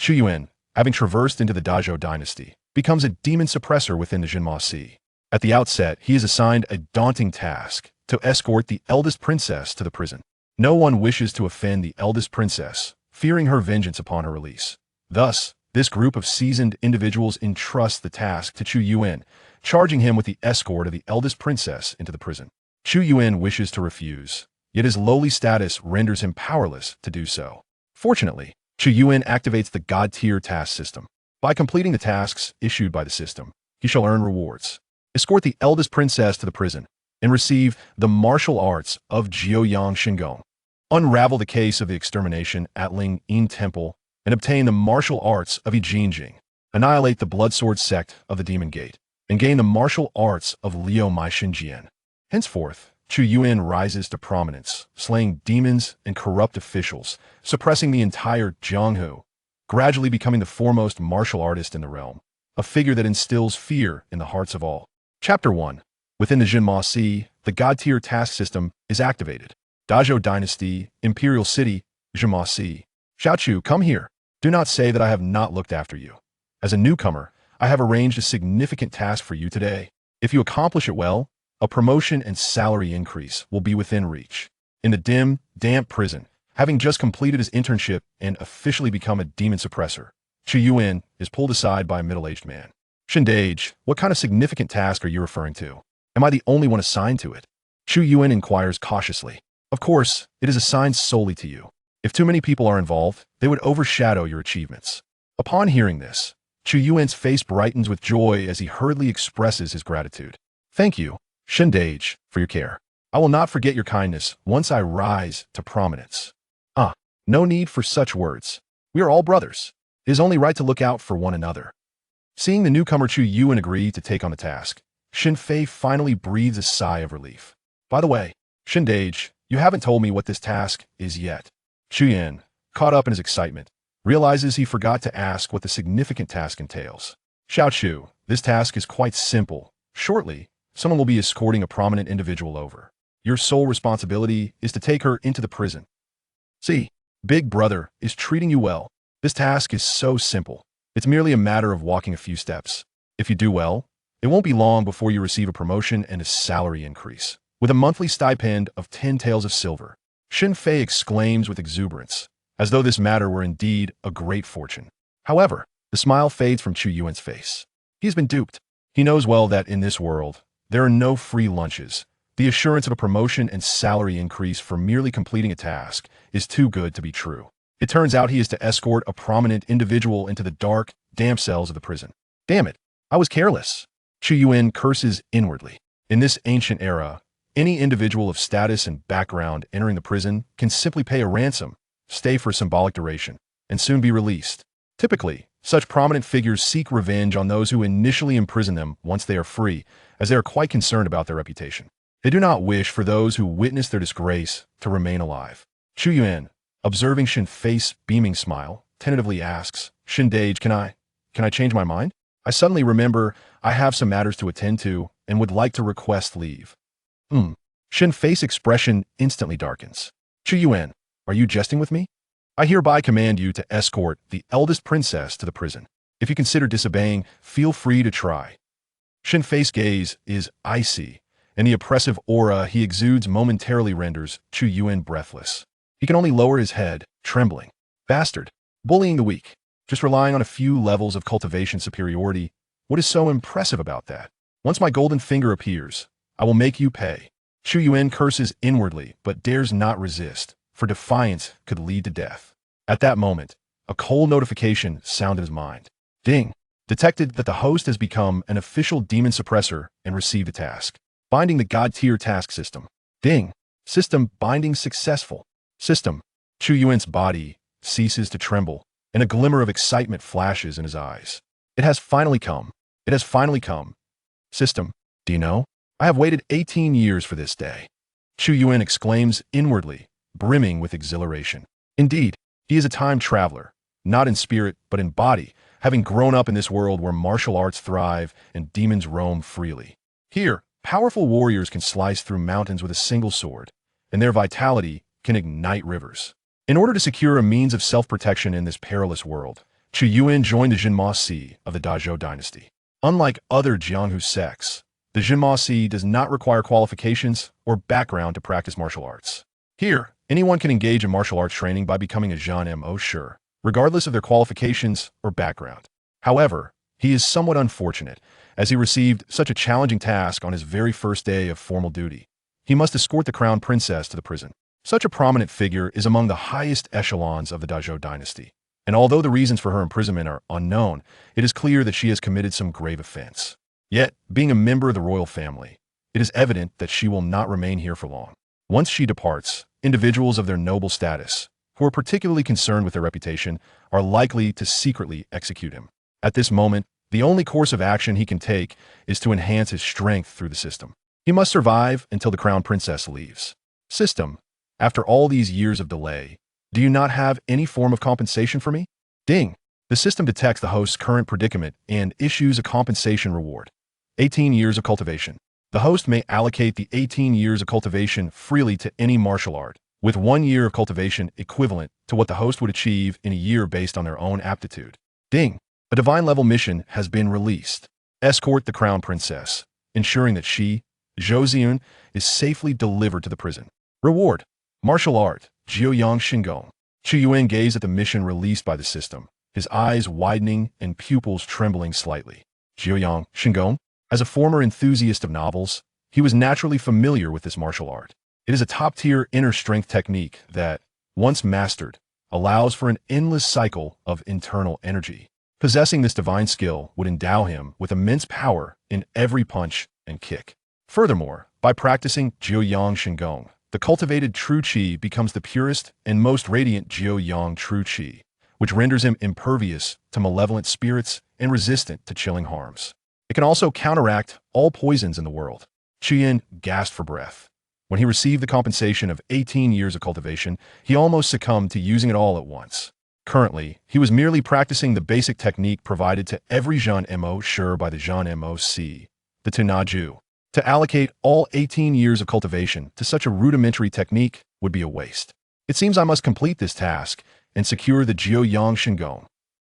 Chu Yuan, having traversed into the Great Zhou Dynasty, becomes a demon suppressor within the Xianxia. At the outset, he is assigned a daunting task to escort the eldest princess to the prison. No one wishes to offend the eldest princess, fearing her vengeance upon her release. Thus, this group of seasoned individuals entrust the task to Chu Yuan, charging him with the escort of the eldest princess into the prison. Chu Yuan wishes to refuse, yet his lowly status renders him powerless to do so. Fortunately, Chu Yuan activates the God-tier task system. By completing the tasks issued by the system, he shall earn rewards. Escort the eldest princess to the prison and receive the martial arts of Jiuyang Shingon. Unravel the case of the extermination at Ling Yin Temple and obtain the martial arts of Yijingjing. Annihilate the Blood Sword Sect of the Demon Gate and gain the martial arts of Liu Mai Xinjian. Henceforth, Chu Yuan rises to prominence, slaying demons and corrupt officials, suppressing the entire Jianghu, gradually becoming the foremost martial artist in the realm, a figure that instills fear in the hearts of all. Chapter 1. Within the Xianxia, the God-tier task system is activated. Great Zhou Dynasty, Imperial City, Xianxia. Xiaochu, come here. Do not say that I have not looked after you. As a newcomer, I have arranged a significant task for you today. If you accomplish it well, a promotion and salary increase will be within reach. In the dim, damp prison, having just completed his internship and officially become a demon suppressor, Chu Yuan is pulled aside by a middle-aged man. Shindage, what kind of significant task are you referring to? Am I the only one assigned to it? Chu Yuan inquires cautiously. Of course, it is assigned solely to you. If too many people are involved, they would overshadow your achievements. Upon hearing this, Chu Yuan's face brightens with joy as he hurriedly expresses his gratitude. Thank you, Shindage, for your care. I will not forget your kindness once I rise to prominence. No need for such words. We are all brothers. It is only right to look out for one another. Seeing the newcomer Chu Yuan agree to take on the task, Xin Fei finally breathes a sigh of relief. By the way, Shindage, you haven't told me what this task is yet. Chu Yuan, caught up in his excitement, realizes he forgot to ask what the significant task entails. Xiaochu, this task is quite simple. Shortly, someone will be escorting a prominent individual over. Your sole responsibility is to take her into the prison. See, Big Brother is treating you well. This task is so simple. It's merely a matter of walking a few steps. If you do well, it won't be long before you receive a promotion and a salary increase, with a monthly stipend of 10 taels of silver. Xin Fei exclaims with exuberance, as though this matter were indeed a great fortune. However, the smile fades from Chu Yuan's face. He has been duped. He knows well that in this world, there are no free lunches. The assurance of a promotion and salary increase for merely completing a task is too good to be true. It turns out he is to escort a prominent individual into the dark, damp cells of the prison. Damn it, I was careless. Chu Yuan curses inwardly. In this ancient era, any individual of status and background entering the prison can simply pay a ransom, stay for a symbolic duration, and soon be released. Typically, such prominent figures seek revenge on those who initially imprison them once they are free, as they are quite concerned about their reputation. They do not wish for those who witness their disgrace to remain alive. Chu Yuan, observing Xin Fei's beaming smile, tentatively asks, Shindage, can I change my mind? I suddenly remember I have some matters to attend to and would like to request leave. Xin Fei's expression instantly darkens. Chu Yuan, are you jesting with me? I hereby command you to escort the eldest princess to the prison. If you consider disobeying, feel free to try. Xin Fei's gaze is icy, and the oppressive aura he exudes momentarily renders Chu Yuan breathless. He can only lower his head, trembling. Bastard, bullying the weak, just relying on a few levels of cultivation superiority. What is so impressive about that? Once my golden finger appears, I will make you pay. Chu Yuan curses inwardly, but dares not resist, for defiance could lead to death. At that moment, a cold notification sounded his mind. Ding! Detected that the host has become an official demon suppressor and received a task. Binding the God-tier task system. Ding! System binding successful. System. Chu Yuan's body ceases to tremble, and a glimmer of excitement flashes in his eyes. It has finally come. It has finally come. System, do you know? I have waited 18 years for this day. Chu Yuan exclaims inwardly, brimming with exhilaration. Indeed, he is a time traveler, not in spirit but in body, having grown up in this world where martial arts thrive and demons roam freely. Here, powerful warriors can slice through mountains with a single sword, and their vitality can ignite rivers. In order to secure a means of self-protection in this perilous world, Chu Yuan joined the Xianxia of the Dazhou Dynasty. Unlike other Jianghu sects, the Xianxia does not require qualifications or background to practice martial arts. Here, anyone can engage in martial arts training by becoming a Xianmo Shi, regardless of their qualifications or background. However, he is somewhat unfortunate, as he received such a challenging task on his very first day of formal duty. He must escort the crown princess to the prison. Such a prominent figure is among the highest echelons of the Dazhou Dynasty, and although the reasons for her imprisonment are unknown, it is clear that she has committed some grave offense. Yet, being a member of the royal family, it is evident that she will not remain here for long. Once she departs, individuals of their noble status, who are particularly concerned with their reputation, are likely to secretly execute him. At this moment, the only course of action he can take is to enhance his strength through the system. He must survive until the crown princess leaves. System, after all these years of delay, do you not have any form of compensation for me? Ding! The system detects the host's current predicament and issues a compensation reward. 18 years of cultivation. The host may allocate the 18 years of cultivation freely to any martial art, with 1 year of cultivation equivalent to what the host would achieve in a year based on their own aptitude. Ding! A divine-level mission has been released. Escort the crown princess, ensuring that she, Zhou Zian, is safely delivered to the prison. Reward: martial art, Jiuyang Xingong. Chu Yuan gazed at the mission released by the system, his eyes widening and pupils trembling slightly. Jiuyang Xingong? As a former enthusiast of novels, he was naturally familiar with this martial art. It is a top-tier inner strength technique that, once mastered, allows for an endless cycle of internal energy. Possessing this divine skill would endow him with immense power in every punch and kick. Furthermore, by practicing Jiuyang Xingong, the cultivated true qi becomes the purest and most radiant Jiuyang true qi, which renders him impervious to malevolent spirits and resistant to chilling harms. It can also counteract all poisons in the world. Chu Yuan gasped for breath. When he received the compensation of 18 years of cultivation, he almost succumbed to using it all at once. Currently, he was merely practicing the basic technique provided to every Xianmo Shi by the Xianmo, the Tunaju. To allocate all 18 years of cultivation to such a rudimentary technique would be a waste. It seems I must complete this task and secure the Jiuyang Xingong.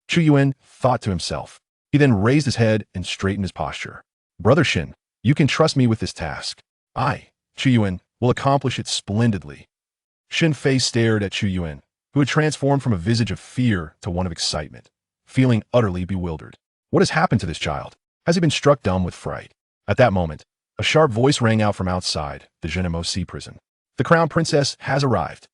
Chu Yuan thought to himself. He then raised his head and straightened his posture. Brother Shin, you can trust me with this task. I, Chu Yuan, will accomplish it splendidly. Shin Fei stared at Chu Yuan, who had transformed from a visage of fear to one of excitement, feeling utterly bewildered. What has happened to this child? Has he been struck dumb with fright? At that moment, a sharp voice rang out from outside the Xianmo prison. The crown princess has arrived.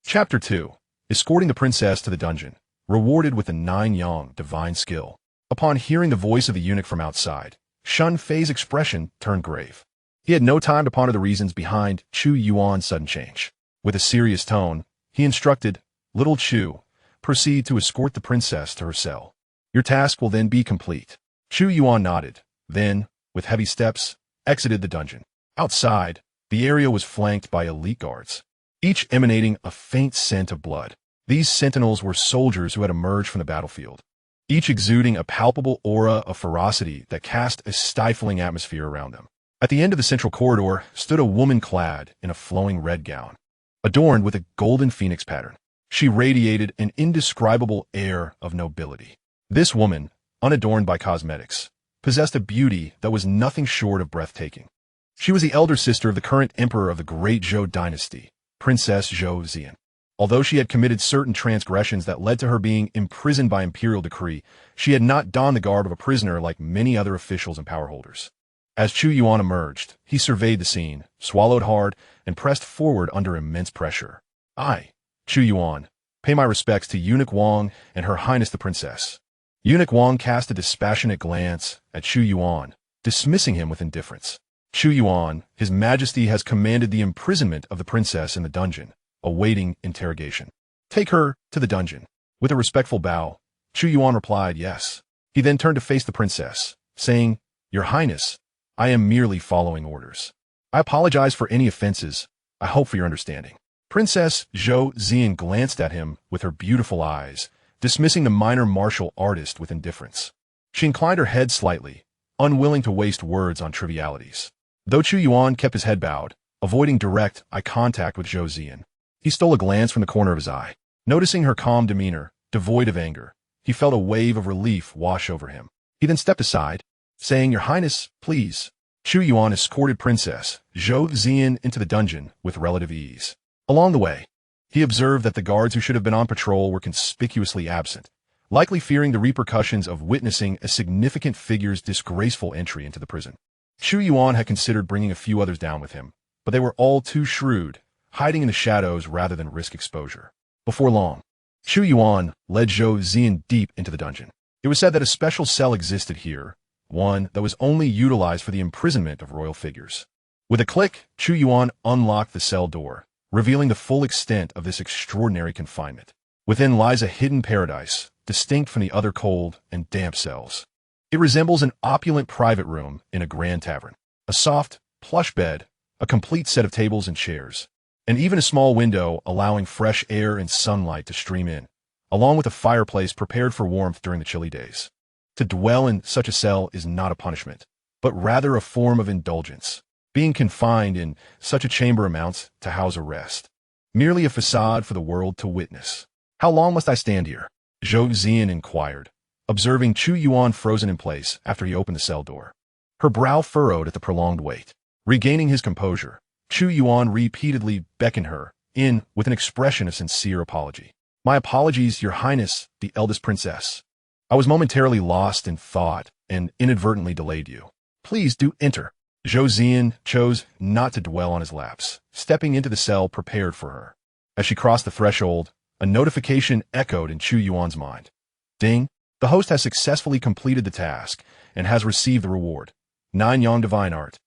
Chapter 2. Escorting the princess to the dungeon, rewarded with a 9-yang divine skill. Upon hearing the voice of the eunuch from outside, Shin Fei's expression turned grave. He had no time to ponder the reasons behind Chu Yuan's sudden change. With a serious tone, he instructed, "Little Chu, proceed to escort the princess to her cell. Your task will then be complete." Chu Yuan nodded, then, with heavy steps, exited the dungeon. Outside, the area was flanked by elite guards, each emanating a faint scent of blood. These sentinels were soldiers who had emerged from the battlefield, each exuding a palpable aura of ferocity that cast a stifling atmosphere around them. At the end of the central corridor stood a woman clad in a flowing red gown, adorned with a golden phoenix pattern. She radiated an indescribable air of nobility. This woman, unadorned by cosmetics, possessed a beauty that was nothing short of breathtaking. She was the elder sister of the current emperor of the Great Zhou Dynasty, Princess Zhou Zian. Although she had committed certain transgressions that led to her being imprisoned by imperial decree, she had not donned the garb of a prisoner like many other officials and power holders. As Chu Yuan emerged, he surveyed the scene, swallowed hard, and pressed forward under immense pressure. I, Chu Yuan, pay my respects to Eunuch Wang and Her Highness the Princess. Eunuch Wang cast a dispassionate glance at Chu Yuan, dismissing him with indifference. Chu Yuan, His Majesty has commanded the imprisonment of the princess in the dungeon, awaiting interrogation. Take her to the dungeon. With a respectful bow, Chu Yuan replied yes. He then turned to face the princess, saying, Your Highness, I am merely following orders. I apologize for any offenses. I hope for your understanding. Princess Zhou Zian glanced at him with her beautiful eyes, dismissing the minor martial artist with indifference. She inclined her head slightly, unwilling to waste words on trivialities. Though Chu Yuan kept his head bowed, avoiding direct eye contact with Zhou Zian, he stole a glance from the corner of his eye. Noticing her calm demeanor, devoid of anger, he felt a wave of relief wash over him. He then stepped aside, saying, "Your Highness, please." Chu Yuan escorted Princess Zhou Zian into the dungeon with relative ease. Along the way, he observed that the guards who should have been on patrol were conspicuously absent, likely fearing the repercussions of witnessing a significant figure's disgraceful entry into the prison. Chu Yuan had considered bringing a few others down with him, but they were all too shrewd, hiding in the shadows rather than risk exposure. Before long, Chu Yuan led Zhou Zian deep into the dungeon. It was said that a special cell existed here, one that was only utilized for the imprisonment of royal figures. With a click, Chu Yuan unlocked the cell door, revealing the full extent of this extraordinary confinement. Within lies a hidden paradise, distinct from the other cold and damp cells. It resembles an opulent private room in a grand tavern. A soft, plush bed, a complete set of tables and chairs, and even a small window allowing fresh air and sunlight to stream in, along with a fireplace prepared for warmth during the chilly days. To dwell in such a cell is not a punishment, but rather a form of indulgence. Being confined in such a chamber amounts to house arrest, merely a facade for the world to witness. "How long must I stand here?" Zhou Zian inquired, observing Chu Yuan frozen in place after he opened the cell door. Her brow furrowed at the prolonged wait. Regaining his composure, Chu Yuan repeatedly beckoned her in with an expression of sincere apology. "My apologies, Your Highness, the eldest princess. I was momentarily lost in thought and inadvertently delayed you. Please do enter." Zhou Zian chose not to dwell on his lapse, stepping into the cell prepared for her. As she crossed the threshold, a notification echoed in Chu Yuan's mind. "Ding! The host has successfully completed the task and has received the reward. 9 Yang Divine Art."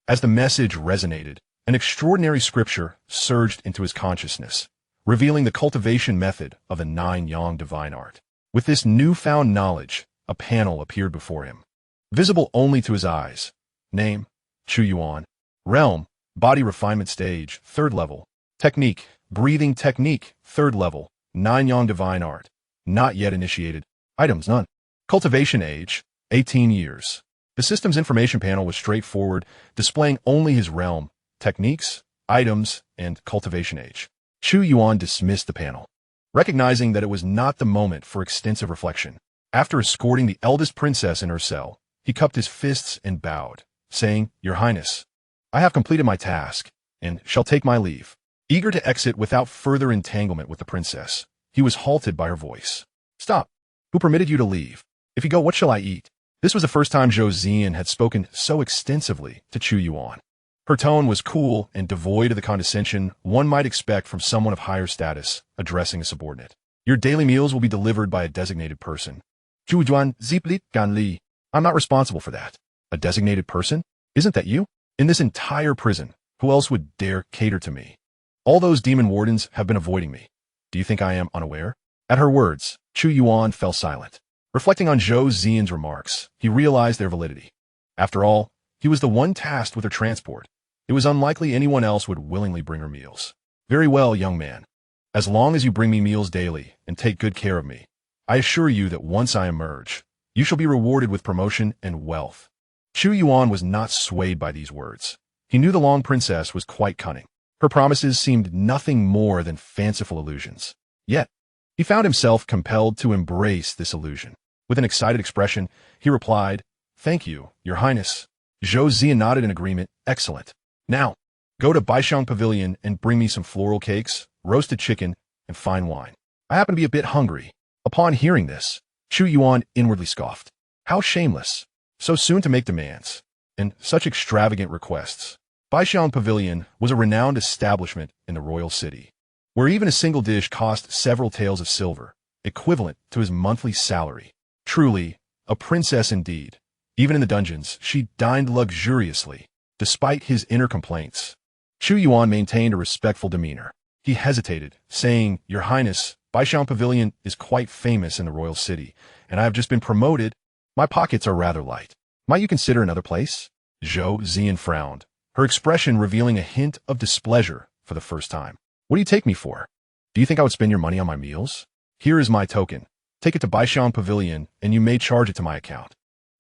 As the message resonated, an extraordinary scripture surged into his consciousness, revealing the cultivation method of the 9 Yang Divine Art. With this newfound knowledge, a panel appeared before him, visible only to his eyes. Name, Chu Yuan. Realm, Body Refinement Stage, 3rd level. Technique, Breathing Technique, 3rd level. 9 Yang Divine Art. Not yet initiated. Items, none. Cultivation age, 18 years. The system's information panel was straightforward, displaying only his realm, techniques, items, and cultivation age. Chu Yuan dismissed the panel, recognizing that it was not the moment for extensive reflection. After escorting the eldest princess in her cell, he cupped his fists and bowed, saying, "Your Highness, I have completed my task, and shall take my leave." Eager to exit without further entanglement with the princess, he was halted by her voice. "Stop! Who permitted you to leave? If you go, what shall I eat?" This was the first time Zhou Zian had spoken so extensively to Chu Yuan. Her tone was cool and devoid of the condescension one might expect from someone of higher status addressing a subordinate. "Your daily meals will be delivered by a designated person." "Chu Yuan Ziplit Gan Li. I'm not responsible for that." "A designated person? Isn't that you? In this entire prison, who else would dare cater to me? All those demon wardens have been avoiding me. Do you think I am unaware?" At her words, Chu Yuan fell silent. Reflecting on Zhou Zian's remarks, he realized their validity. After all, he was the one tasked with her transport. It was unlikely anyone else would willingly bring her meals. "Very well, young man. As long as you bring me meals daily and take good care of me, I assure you that once I emerge, you shall be rewarded with promotion and wealth." Chu Yuan was not swayed by these words. He knew the Long Princess was quite cunning. Her promises seemed nothing more than fanciful illusions. Yet, he found himself compelled to embrace this illusion. With an excited expression, he replied, "Thank you, Your Highness." Zhou Zian nodded in agreement. "Excellent. Now, go to Baishang Pavilion and bring me some floral cakes, roasted chicken, and fine wine. I happen to be a bit hungry." Upon hearing this, Chu Yuan inwardly scoffed. How shameless, so soon to make demands, and such extravagant requests. Baishang Pavilion was a renowned establishment in the royal city, where even a single dish cost several taels of silver, equivalent to his monthly salary. Truly, a princess indeed. Even in the dungeons, she dined luxuriously, despite his inner complaints. Chu Yuan maintained a respectful demeanor. He hesitated, saying, "Your Highness, Baishang Pavilion is quite famous in the royal city, and I have just been promoted. My pockets are rather light. Might you consider another place?" Zhou Zian frowned, her expression revealing a hint of displeasure for the first time. "What do you take me for? Do you think I would spend your money on my meals? Here is my token. Take it to Baishang Pavilion, and you may charge it to my account."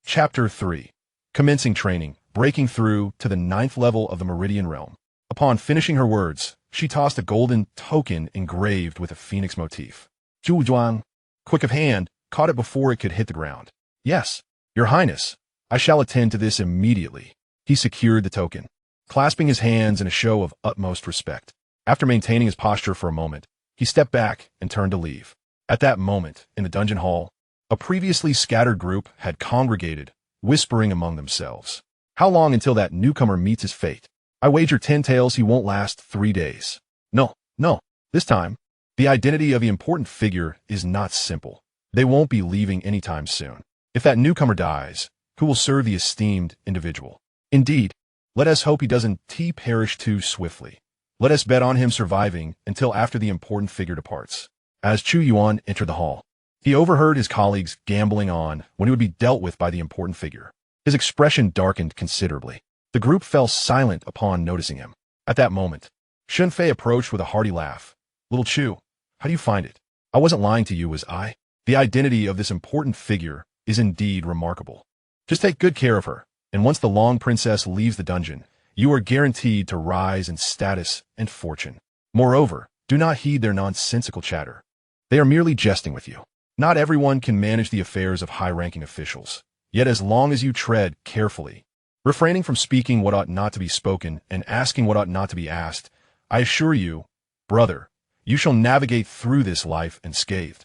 Chapter 3. Commencing Training, breaking through to the 9th level of the Meridian Realm. Upon finishing her words, she tossed a golden token engraved with a phoenix motif. "Chu Yuan." Quick of hand, caught it before it could hit the ground. Yes, Your Highness, I shall attend to this immediately. He secured the token, clasping his hands in a show of utmost respect. After maintaining his posture for a moment, he stepped back and turned to leave. At that moment, in the dungeon hall, a previously scattered group had congregated, whispering among themselves. How long until that newcomer meets his fate? I wager 10 taels he won't last 3 days. No. This time, the identity of the important figure is not simple. They won't be leaving anytime soon. If that newcomer dies, who will serve the esteemed individual? Indeed, let us hope he doesn't perish too swiftly. Let us bet on him surviving until after the important figure departs. As Chu Yuan entered the hall, he overheard his colleagues gambling on when he would be dealt with by the important figure. His expression darkened considerably. The group fell silent upon noticing him. At that moment, Xianxia approached with a hearty laugh. Little Chu, how do you find it? I wasn't lying to you, was I? The identity of this important figure is indeed remarkable. Just take good care of her, and once the Long Princess leaves the dungeon, you are guaranteed to rise in status and fortune. Moreover, do not heed their nonsensical chatter. They are merely jesting with you. Not everyone can manage the affairs of high-ranking officials. Yet as long as you tread carefully, refraining from speaking what ought not to be spoken and asking what ought not to be asked, I assure you, brother, you shall navigate through this life unscathed.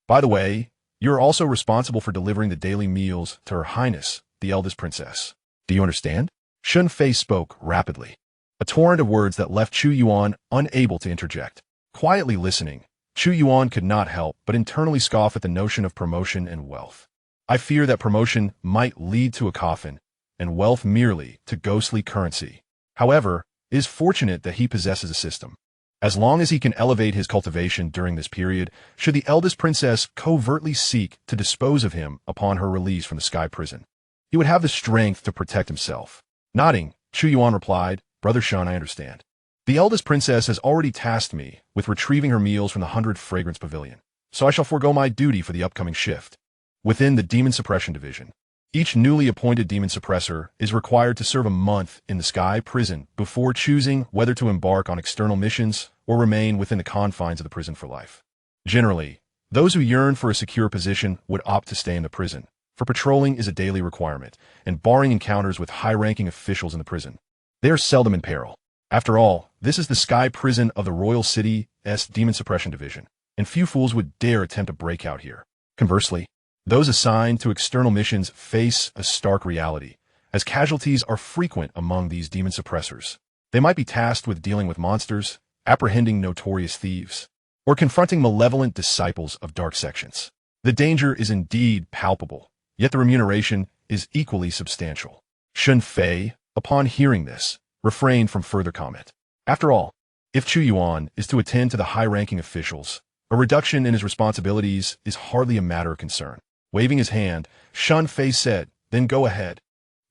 By the way, you are also responsible for delivering the daily meals to Her Highness, the eldest princess. Do you understand? Xianxia spoke rapidly, a torrent of words that left Chu Yuan unable to interject. Quietly listening, Chu Yuan could not help but internally scoff at the notion of promotion and wealth. I fear that promotion might lead to a coffin, and wealth merely to ghostly currency. However, it is fortunate that he possesses a system. As long as he can elevate his cultivation during this period, should the eldest princess covertly seek to dispose of him upon her release from the sky prison, he would have the strength to protect himself. Nodding, Chu Yuan replied, Brother Shan, I understand. The eldest princess has already tasked me with retrieving her meals from the 100 Fragrance Pavilion, so I shall forego my duty for the upcoming shift. Within the Demon Suppression Division, each newly appointed demon suppressor is required to serve a month in the sky prison before choosing whether to embark on external missions or remain within the confines of the prison for life. Generally, those who yearn for a secure position would opt to stay in the prison, for patrolling is a daily requirement, and barring encounters with high-ranking officials in the prison, they are seldom in peril. After all, this is the sky prison of the Royal City's Demon Suppression Division, and few fools would dare attempt a breakout here. Conversely, those assigned to external missions face a stark reality, as casualties are frequent among these demon suppressors. They might be tasked with dealing with monsters, apprehending notorious thieves, or confronting malevolent disciples of dark sections. The danger is indeed palpable, yet the remuneration is equally substantial. Xianxia, upon hearing this, refrained from further comment. After all, if Chu Yuan is to attend to the high-ranking officials, a reduction in his responsibilities is hardly a matter of concern. Waving his hand, Xianxia said, Then go ahead.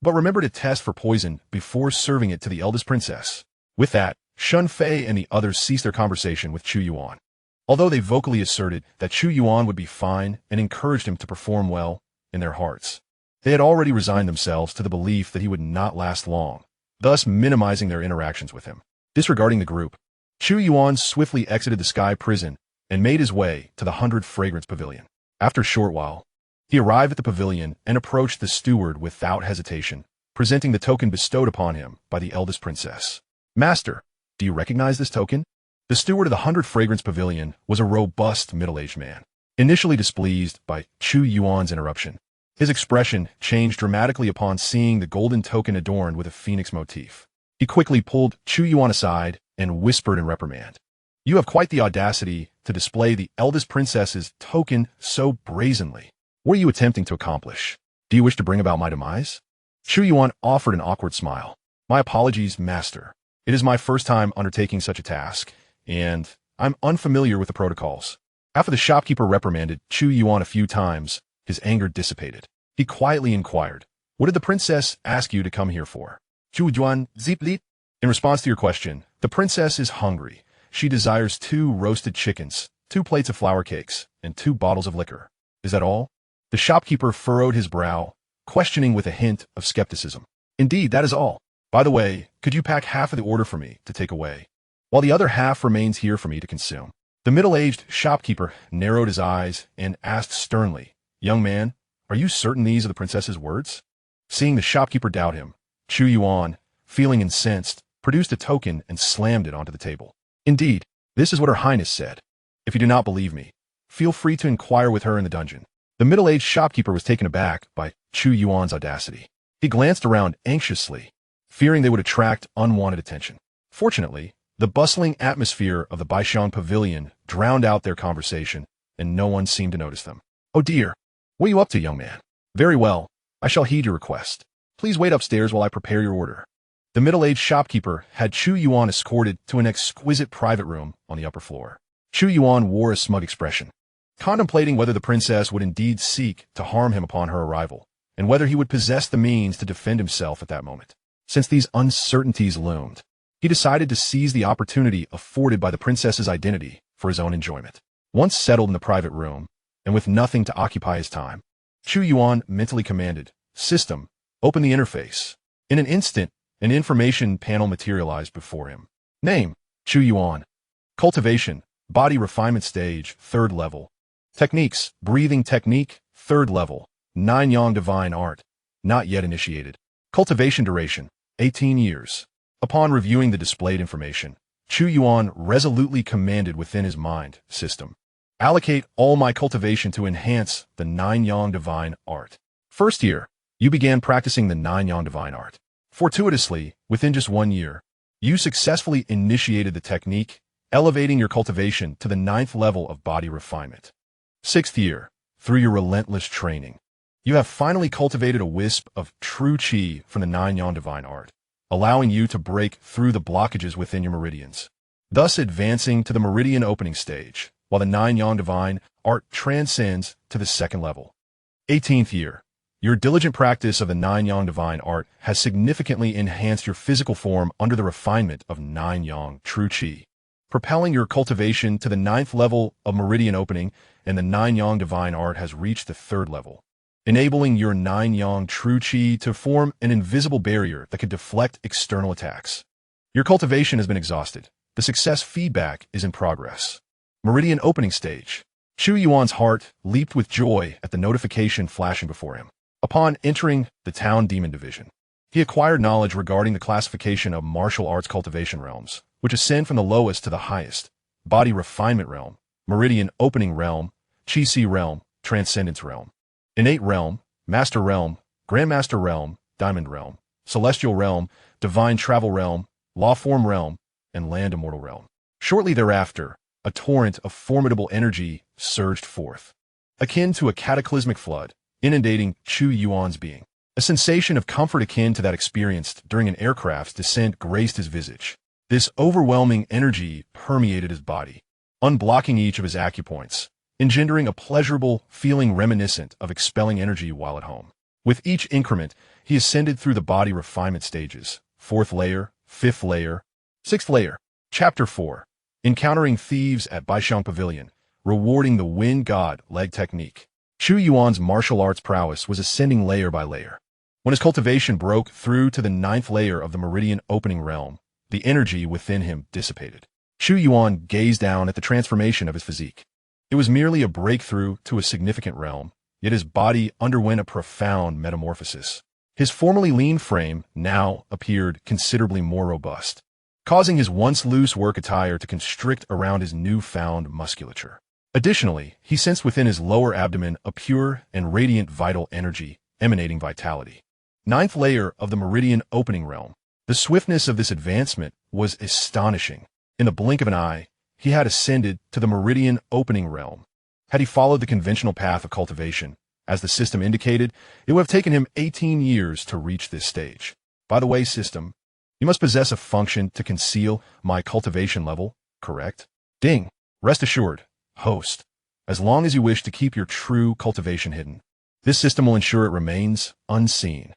But remember to test for poison before serving it to the eldest princess. With that, Xianxia and the others ceased their conversation with Chu Yuan. Although they vocally asserted that Chu Yuan would be fine and encouraged him to perform well, in their hearts, they had already resigned themselves to the belief that he would not last long, thus minimizing their interactions with him. Disregarding the group, Chu Yuan swiftly exited the sky prison and made his way to the 100 Fragrance Pavilion. After a short while, he arrived at the pavilion and approached the steward without hesitation, presenting the token bestowed upon him by the eldest princess. Master, do you recognize this token? The steward of the 100 Fragrance Pavilion was a robust middle-aged man. Initially displeased by Chu Yuan's interruption, his expression changed dramatically upon seeing the golden token adorned with a phoenix motif. He quickly pulled Chu Yuan aside and whispered in reprimand. You have quite the audacity to display the eldest princess's token so brazenly. What are you attempting to accomplish? Do you wish to bring about my demise? Chu Yuan offered an awkward smile. My apologies, master. It is my first time undertaking such a task, and I'm unfamiliar with the protocols. After the shopkeeper reprimanded Chu Yuan a few times, his anger dissipated. He quietly inquired, What did the princess ask you to come here for? Chu Yuan ziplit. In response to your question, the princess is hungry. She desires 2 roasted chickens, 2 plates of flour cakes, and 2 bottles of liquor. Is that all? The shopkeeper furrowed his brow, questioning with a hint of skepticism. Indeed, that is all. By the way, could you pack half of the order for me to take away, while the other half remains here for me to consume? The middle-aged shopkeeper narrowed his eyes and asked sternly, "Young man, are you certain these are the princess's words?" Seeing the shopkeeper doubt him, Chu Yuan, feeling incensed, produced a token and slammed it onto the table. "Indeed, this is what Her Highness said. If you do not believe me, feel free to inquire with her in the dungeon." The middle-aged shopkeeper was taken aback by Chu Yuan's audacity. He glanced around anxiously, fearing they would attract unwanted attention. Fortunately, the bustling atmosphere of the Baixiang Pavilion drowned out their conversation, and no one seemed to notice them. "Oh dear, what are you up to, young man?" "Very well, I shall heed your request. Please wait upstairs while I prepare your order." The middle-aged shopkeeper had Chu Yuan escorted to an exquisite private room on the upper floor. Chu Yuan wore a smug expression, contemplating whether the princess would indeed seek to harm him upon her arrival, and whether he would possess the means to defend himself at that moment. Since these uncertainties loomed, he decided to seize the opportunity afforded by the princess's identity for his own enjoyment. Once settled in the private room, and with nothing to occupy his time, Chu Yuan mentally commanded, "System, open the interface." In an instant, an information panel materialized before him. Name, Chu Yuan. Cultivation, body refinement stage, 3rd level. Techniques, breathing technique, 3rd level. 9 Yang divine art, not yet initiated. Cultivation duration, 18 years. Upon reviewing the displayed information, Chu Yuan resolutely commanded within his mind, "System, allocate all my cultivation to enhance the 9 Yang divine art." First year, you began practicing the 9 Yang divine art. Fortuitously, within just 1 year, you successfully initiated the technique, elevating your cultivation to the 9th level of body refinement. 6th year, through your relentless training, you have finally cultivated a wisp of true qi from the 9 Yang divine art, allowing you to break through the blockages within your meridians, thus advancing to the meridian opening stage, while the 9 Yang divine art transcends to the 2nd level. 18th year, your diligent practice of the 9 Yang divine art has significantly enhanced your physical form under the refinement of 9 Yang true qi, propelling your cultivation to the 9th level of meridian opening, and the 9 Yang divine art has reached the 3rd level, enabling your 9 Yang true qi to form an invisible barrier that can deflect external attacks. Your cultivation has been exhausted. The success feedback is in progress. Meridian opening stage. Chu Yuan's heart leaped with joy at the notification flashing before him. Upon entering the Town Demon Division, he acquired knowledge regarding the classification of martial arts cultivation realms, which ascend from the lowest to the highest: body refinement realm, meridian opening realm, qi realm, transcendence realm, innate realm, master realm, grandmaster realm, diamond realm, celestial realm, divine travel realm, law form realm, and land immortal realm. Shortly thereafter, a torrent of formidable energy surged forth, akin to a cataclysmic flood, inundating Chu Yuan's being. A sensation of comfort akin to that experienced during an aircraft's descent graced his visage. This overwhelming energy permeated his body, unblocking each of his acupoints, engendering a pleasurable feeling reminiscent of expelling energy while at home. With each increment, he ascended through the body refinement stages: 4th layer, 5th layer, 6th layer. Chapter 4. Encountering Thieves at Baixiang Pavilion, rewarding the Wind God leg technique. Chu Yuan's martial arts prowess was ascending layer by layer. When his cultivation broke through to the 9th layer of the meridian opening realm, the energy within him dissipated. Chu Yuan gazed down at the transformation of his physique. It was merely a breakthrough to a significant realm, yet his body underwent a profound metamorphosis. His formerly lean frame now appeared considerably more robust, causing his once loose work attire to constrict around his newfound musculature. Additionally, he sensed within his lower abdomen a pure and radiant vital energy, emanating vitality. 9th layer of the meridian opening realm. The swiftness of this advancement was astonishing. In the blink of an eye, he had ascended to the meridian opening realm. Had he followed the conventional path of cultivation, as the system indicated, it would have taken him 18 years to reach this stage. By the way, system, you must possess a function to conceal my cultivation level, correct? Ding. Rest assured, host, as long as you wish to keep your true cultivation hidden, this system will ensure it remains unseen.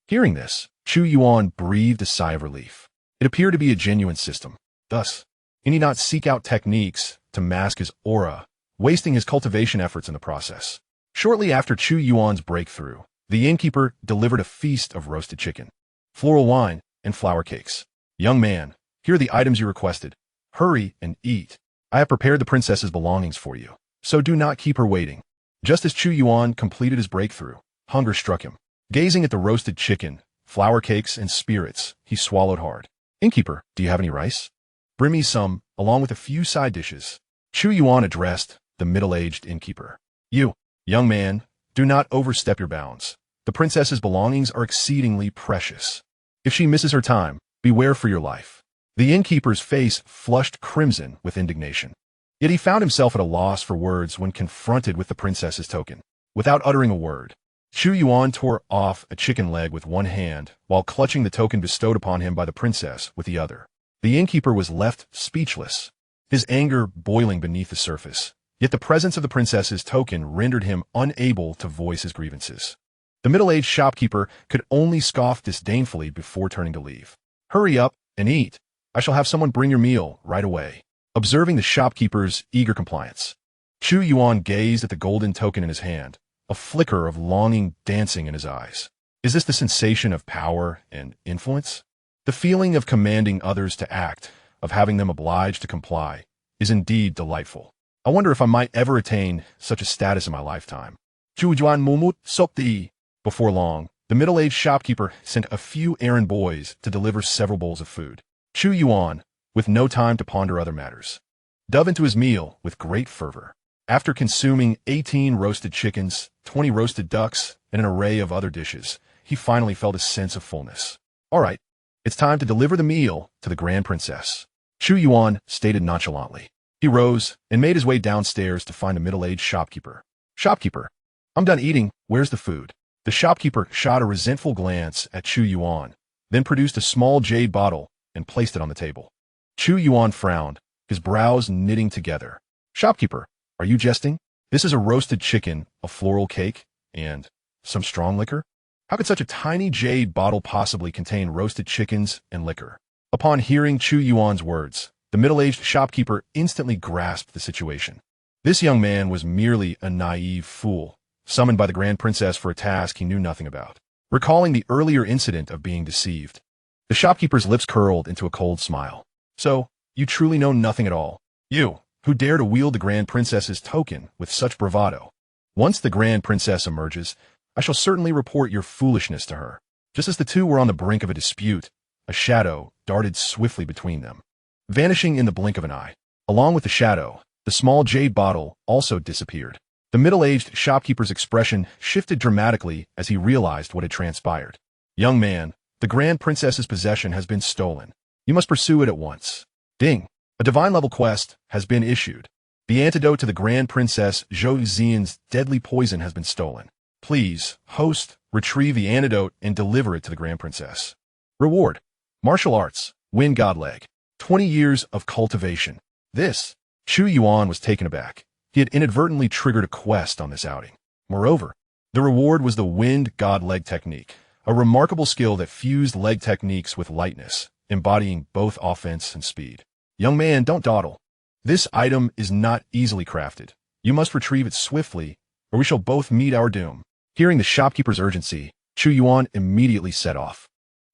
Hearing this, Chu Yuan breathed a sigh of relief. It appeared to be a genuine system. Thus, he need not seek out techniques to mask his aura, wasting his cultivation efforts in the process. Shortly after Chu Yuan's breakthrough, the innkeeper delivered a feast of roasted chicken, floral wine, and flour cakes. "Young man, here are the items you requested. Hurry and eat." I have prepared the princess's belongings for you, so do not keep her waiting. Just as Chu Yuan completed his breakthrough, hunger struck him. Gazing at the roasted chicken, flour cakes, and spirits, he swallowed hard. Innkeeper, do you have any rice? Bring me some, along with a few side dishes. Chu Yuan addressed the middle-aged innkeeper. You, young man, do not overstep your bounds. The princess's belongings are exceedingly precious. If she misses her time, beware for your life. The innkeeper's face flushed crimson with indignation. Yet he found himself at a loss for words when confronted with the princess's token. Without uttering a word, Chu Yuan tore off a chicken leg with one hand while clutching the token bestowed upon him by the princess with the other. The innkeeper was left speechless, his anger boiling beneath the surface. Yet the presence of the princess's token rendered him unable to voice his grievances. The middle-aged shopkeeper could only scoff disdainfully before turning to leave. Hurry up and eat. I shall have someone bring your meal right away. Observing the shopkeeper's eager compliance, Chu Yuan gazed at the golden token in his hand, a flicker of longing dancing in his eyes. Is this the sensation of power and influence? The feeling of commanding others to act, of having them obliged to comply, is indeed delightful. I wonder if I might ever attain such a status in my lifetime. Chu Yuan mumut sopti. Before long, the middle-aged shopkeeper sent a few errand boys to deliver several bowls of food. Chu Yuan, with no time to ponder other matters, dove into his meal with great fervor. After consuming 18 roasted chickens, 20 roasted ducks, and an array of other dishes, he finally felt a sense of fullness. All right, it's time to deliver the meal to the Grand Princess, Chu Yuan stated nonchalantly. He rose and made his way downstairs to find a middle-aged shopkeeper. Shopkeeper, I'm done eating. Where's the food? The shopkeeper shot a resentful glance at Chu Yuan, then produced a small jade bottle and placed it on the table. Chu Yuan frowned, his brows knitting together. Shopkeeper, are you jesting? This is a roasted chicken, a floral cake, and some strong liquor? How could such a tiny jade bottle possibly contain roasted chickens and liquor? Upon hearing Chu Yuan's words, the middle-aged shopkeeper instantly grasped the situation. This young man was merely a naive fool, summoned by the Grand Princess for a task he knew nothing about. Recalling the earlier incident of being deceived, the shopkeeper's lips curled into a cold smile. So, you truly know nothing at all. You, who dare to wield the Grand Princess's token with such bravado. Once the Grand Princess emerges, I shall certainly report your foolishness to her. Just as the two were on the brink of a dispute, a shadow darted swiftly between them, vanishing in the blink of an eye. Along with the shadow, the small jade bottle also disappeared. The middle-aged shopkeeper's expression shifted dramatically as he realized what had transpired. Young man, the Grand Princess's possession has been stolen. You must pursue it at once. Ding! A divine-level quest has been issued. The antidote to the Grand Princess Zhou Xian's deadly poison has been stolen. Please, host, retrieve the antidote and deliver it to the Grand Princess. Reward: Martial Arts, Win God Leg. 20 years of cultivation. This, Chu Yuan was taken aback. He had inadvertently triggered a quest on this outing. Moreover, the reward was the Wind God Leg technique, a remarkable skill that fused leg techniques with lightness, embodying both offense and speed. Young man, don't dawdle. This item is not easily crafted. You must retrieve it swiftly, or we shall both meet our doom. Hearing the shopkeeper's urgency, Chu Yuan immediately set off.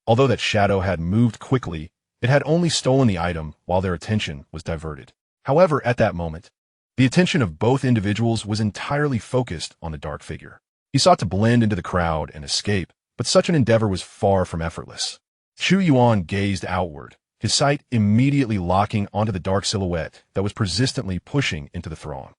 Although that shadow had moved quickly, it had only stolen the item while their attention was diverted. However, at that moment, the attention of both individuals was entirely focused on the dark figure. He sought to blend into the crowd and escape, but such an endeavor was far from effortless. Chu Yuan gazed outward, his sight immediately locking onto the dark silhouette that was persistently pushing into the throng.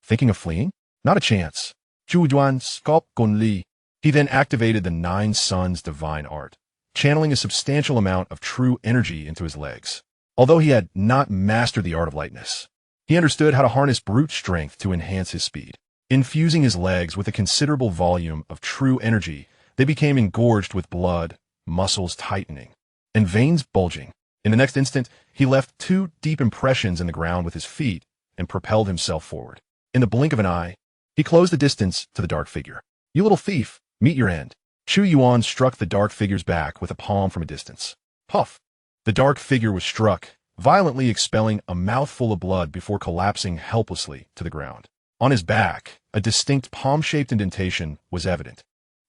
Thinking of fleeing? Not a chance. Chu Yuan sculpt gun li. He then activated the Nine Suns divine art, channeling a substantial amount of true energy into his legs. Although he had not mastered the art of lightness, he understood how to harness brute strength to enhance his speed. Infusing his legs with a considerable volume of true energy, they became engorged with blood, muscles tightening, and veins bulging. In the next instant, he left 2 deep impressions in the ground with his feet and propelled himself forward. In the blink of an eye, he closed the distance to the dark figure. You little thief, meet your end. Chu Yuan struck the dark figure's back with a palm from a distance. Puff! The dark figure was struck, violently expelling a mouthful of blood before collapsing helplessly to the ground. On his back, a distinct palm-shaped indentation was evident,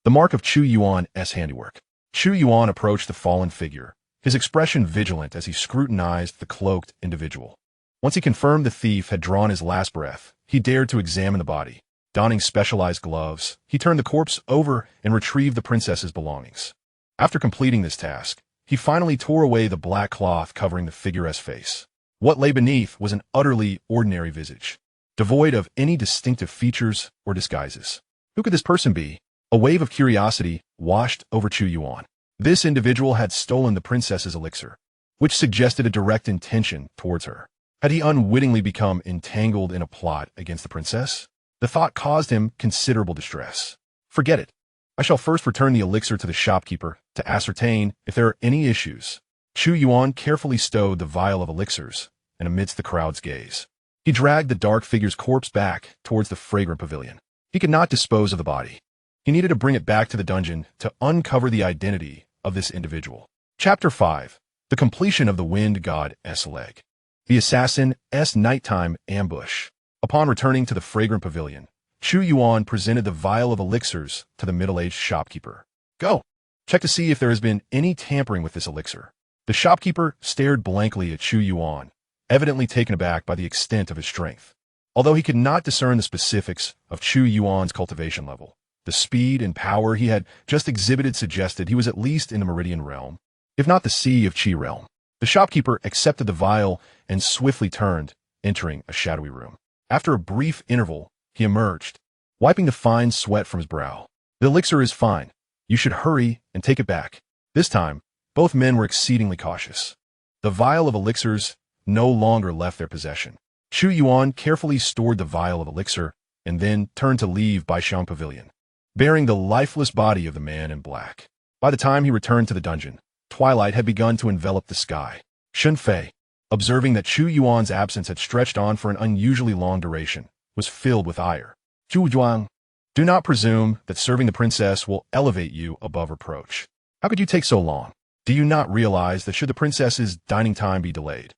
the mark of Chu Yuan's handiwork. Chu Yuan approached the fallen figure, his expression vigilant as he scrutinized the cloaked individual. Once he confirmed the thief had drawn his last breath, he dared to examine the body. Donning specialized gloves, he turned the corpse over and retrieved the princess's belongings. After completing this task, he finally tore away the black cloth covering the figure's face. What lay beneath was an utterly ordinary visage, devoid of any distinctive features or disguises. Who could this person be? A wave of curiosity washed over Chu Yuan. This individual had stolen the princess's elixir, which suggested a direct intention towards her. Had he unwittingly become entangled in a plot against the princess? The thought caused him considerable distress. Forget it. I shall first return the elixir to the shopkeeper to ascertain if there are any issues. Chu Yuan carefully stowed the vial of elixirs, and amidst the crowd's gaze, he dragged the dark figure's corpse back towards the fragrant pavilion. He could not dispose of the body. He needed to bring it back to the dungeon to uncover the identity of this individual. Chapter 5. The completion of the Wind God's leg. The assassin's nighttime ambush. Upon returning to the fragrant pavilion, Chu Yuan presented the vial of elixirs to the middle-aged shopkeeper. Go! Check to see if there has been any tampering with this elixir. The shopkeeper stared blankly at Chu Yuan, evidently taken aback by the extent of his strength. Although he could not discern the specifics of Chu Yuan's cultivation level, the speed and power he had just exhibited suggested he was at least in the Meridian realm, if not the Sea of Qi realm. The shopkeeper accepted the vial and swiftly turned, entering a shadowy room. After a brief interval, he emerged, wiping the fine sweat from his brow. The elixir is fine. You should hurry and take it back. This time, both men were exceedingly cautious. The vial of elixirs no longer left their possession. Chu Yuan carefully stored the vial of elixir and then turned to leave Baishan Pavilion, bearing the lifeless body of the man in black. By the time he returned to the dungeon, twilight had begun to envelop the sky. Shun Fei, observing that Chu Yuan's absence had stretched on for an unusually long duration, was filled with ire. Chu Yuan, do not presume that serving the princess will elevate you above reproach. How could you take so long? Do you not realize that should the princess's dining time be delayed,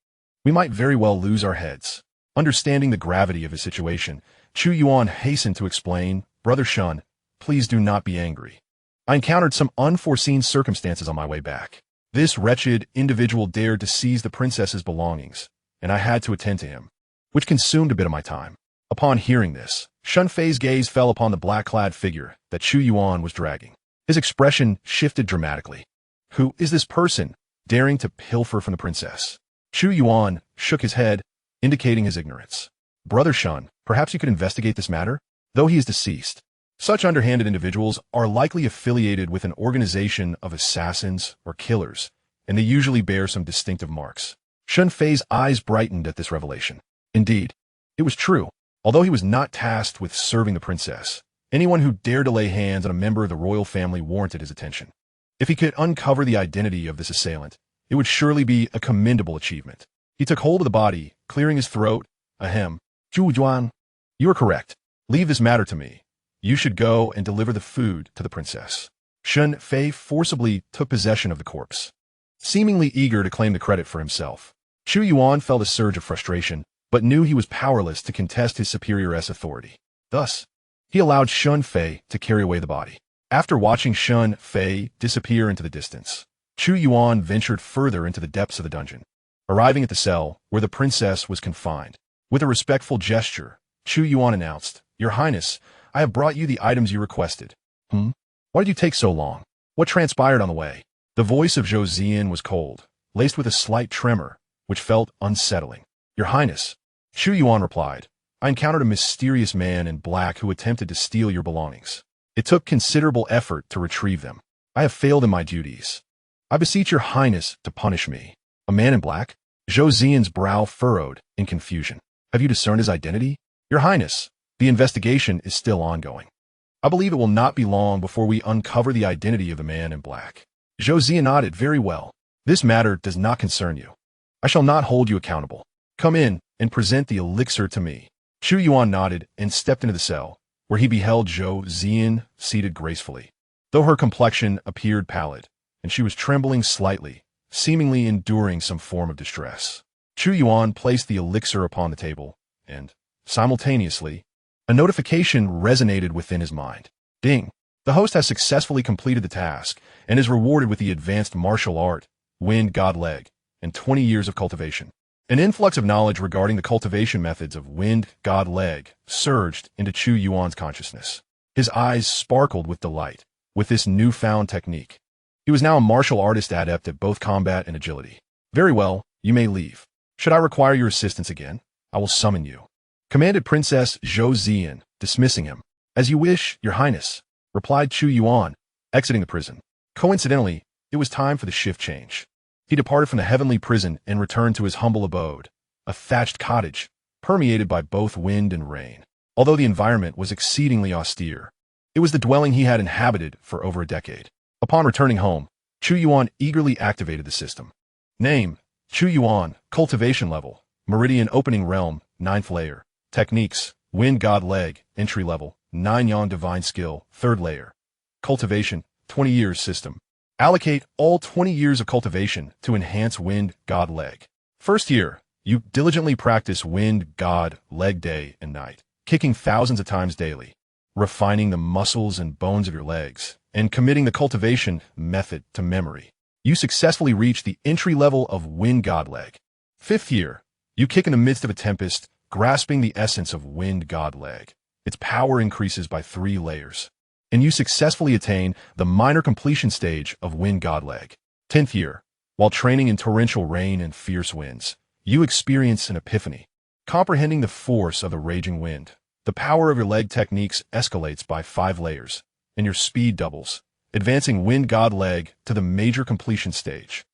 we might very well lose our heads? Understanding the gravity of his situation, Chu Yuan hastened to explain, Brother Shun, please do not be angry. I encountered some unforeseen circumstances on my way back. This wretched individual dared to seize the princess's belongings, and I had to attend to him, which consumed a bit of my time. Upon hearing this, Shun Fei's gaze fell upon the black-clad figure that Chu Yuan was dragging. His expression shifted dramatically. Who is this person daring to pilfer from the princess? Chu Yuan shook his head, indicating his ignorance. Brother Shun, perhaps you could investigate this matter? Though he is deceased, such underhanded individuals are likely affiliated with an organization of assassins or killers, and they usually bear some distinctive marks. Shun Fei's eyes brightened at this revelation. Indeed, it was true. Although he was not tasked with serving the princess, anyone who dared to lay hands on a member of the royal family warranted his attention. If he could uncover the identity of this assailant, it would surely be a commendable achievement. He took hold of the body, clearing his throat. Ahem. Chu Yuan, you are correct. Leave this matter to me. You should go and deliver the food to the princess. Shun Fei forcibly took possession of the corpse, seemingly eager to claim the credit for himself. Chu Yuan felt a surge of frustration, but knew he was powerless to contest his superior's authority. Thus, he allowed Shun Fei to carry away the body. After watching Shun Fei disappear into the distance, Chu Yuan ventured further into the depths of the dungeon, arriving at the cell where the princess was confined. With a respectful gesture, Chu Yuan announced, Your Highness, I have brought you the items you requested. Why did you take so long? What transpired on the way? The voice of Zhou Zian was cold, laced with a slight tremor, which felt unsettling. Your Highness, Chu Yuan replied, I encountered a mysterious man in black who attempted to steal your belongings. It took considerable effort to retrieve them. I have failed in my duties. I beseech your Highness to punish me. A man in black? Zhou Zian's brow furrowed in confusion. Have you discerned his identity? Your Highness, the investigation is still ongoing. I believe it will not be long before we uncover the identity of the man in black. Zhou Zian nodded. Very well. This matter does not concern you. I shall not hold you accountable. Come in and present the elixir to me. Chu Yuan nodded and stepped into the cell, where he beheld Zhou Zian seated gracefully. Though her complexion appeared pallid, and she was trembling slightly, seemingly enduring some form of distress. Chu Yuan placed the elixir upon the table, and, simultaneously, a notification resonated within his mind. Ding! The host has successfully completed the task and is rewarded with the advanced martial art, Wind God Leg, and 20 years of cultivation. An influx of knowledge regarding the cultivation methods of Wind God Leg surged into Chu Yuan's consciousness. His eyes sparkled with delight with this newfound technique. He was now a martial artist adept at both combat and agility. Very well, you may leave. Should I require your assistance again, I will summon you, commanded Princess Zhou Ziyan, dismissing him. As you wish, Your Highness, replied Chu Yuan, exiting the prison. Coincidentally, it was time for the shift change. He departed from the heavenly prison and returned to his humble abode, a thatched cottage, permeated by both wind and rain. Although the environment was exceedingly austere, it was the dwelling he had inhabited for over a decade. Upon returning home, Chu Yuan eagerly activated the system. Name, Chu Yuan, cultivation level, Meridian Opening Realm, 9th layer. Techniques, Wind God Leg, entry level, 9 Yang Divine Skill, 3rd layer. Cultivation, 20 years system. Allocate all 20 years of cultivation to enhance Wind God Leg. First year, you diligently practice Wind God Leg day and night, kicking thousands of times daily, refining the muscles and bones of your legs, and committing the cultivation method to memory. You successfully reach the entry level of Wind God Leg. 5th year, you kick in the midst of a tempest, grasping the essence of Wind God Leg. Its power increases by 3 layers, and you successfully attain the minor completion stage of Wind God Leg. 10th year, while training in torrential rain and fierce winds, you experience an epiphany. Comprehending the force of the raging wind, the power of your leg techniques escalates by 5 layers, and your speed doubles, advancing Wind God Leg to the major completion stage.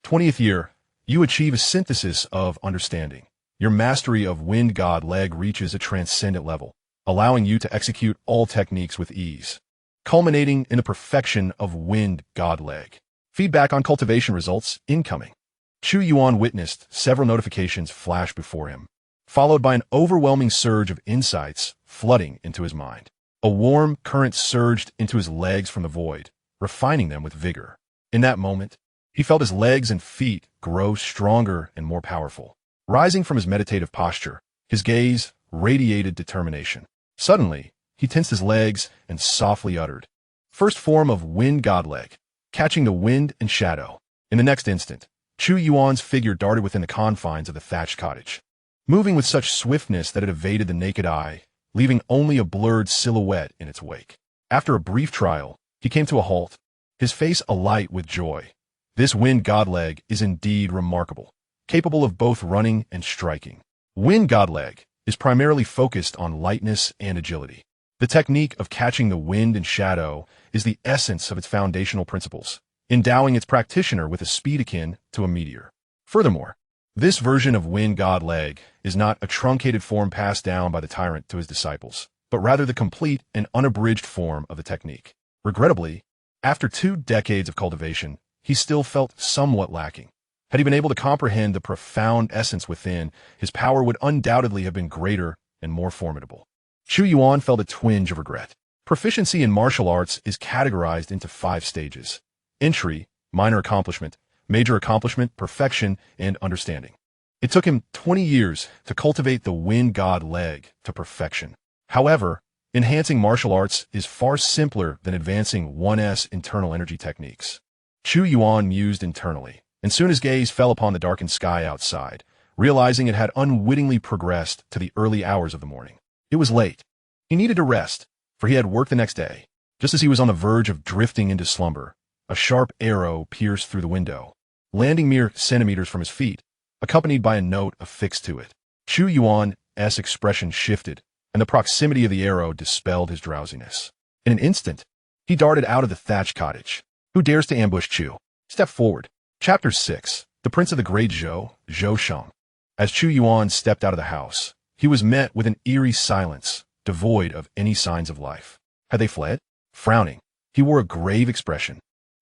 20th year, you achieve a synthesis of understanding. Your mastery of Wind God Leg reaches a transcendent level, allowing you to execute all techniques with ease, culminating in the perfection of Wind God Leg. Feedback on cultivation results incoming. Chu Yuan witnessed several notifications flash before him, followed by an overwhelming surge of insights flooding into his mind. A warm current surged into his legs from the void, refining them with vigor. In that moment, he felt his legs and feet grow stronger and more powerful. Rising from his meditative posture, his gaze radiated determination. Suddenly, he tensed his legs and softly uttered, "First form of Wind God Leg," catching the wind and shadow. In the next instant, Chu Yuan's figure darted within the confines of the thatched cottage, moving with such swiftness that it evaded the naked eye, leaving only a blurred silhouette in its wake. After a brief trial, he came to a halt, his face alight with joy. This Wind God Leg is indeed remarkable, capable of both running and striking. Wind God Leg is primarily focused on lightness and agility. The technique of catching the wind and shadow is the essence of its foundational principles, endowing its practitioner with a speed akin to a meteor. Furthermore, this version of Wind God Leg is not a truncated form passed down by the tyrant to his disciples, but rather the complete and unabridged form of the technique. Regrettably, after 2 decades of cultivation, he still felt somewhat lacking. Had he been able to comprehend the profound essence within, his power would undoubtedly have been greater and more formidable. Chu Yuan felt a twinge of regret. Proficiency in martial arts is categorized into 5 stages: entry, minor accomplishment, major accomplishment, perfection, and understanding. It took him 20 years to cultivate the Wind God Leg to perfection. However, enhancing martial arts is far simpler than advancing one's internal energy techniques. Chu Yuan mused internally, and soon his gaze fell upon the darkened sky outside, realizing it had unwittingly progressed to the early hours of the morning. It was late. He needed to rest, for he had work the next day. Just as he was on the verge of drifting into slumber, a sharp arrow pierced through the window, landing mere centimeters from his feet, accompanied by a note affixed to it. Chu Yuan's expression shifted, and the proximity of the arrow dispelled his drowsiness. In an instant, he darted out of the thatched cottage. Who dares to ambush Chu? Step forward. Chapter 6. The Prince of the Great Zhou, Zhou Sheng. As Chu Yuan stepped out of the house, he was met with an eerie silence, devoid of any signs of life. Had they fled? Frowning, he wore a grave expression.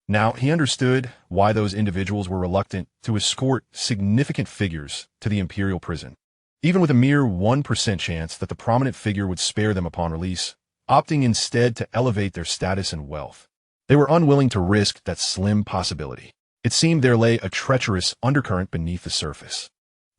Now he understood why those individuals were reluctant to escort significant figures to the imperial prison. Even with a mere 1% chance that the prominent figure would spare them upon release, opting instead to elevate their status and wealth. They were unwilling to risk that slim possibility. It seemed there lay a treacherous undercurrent beneath the surface.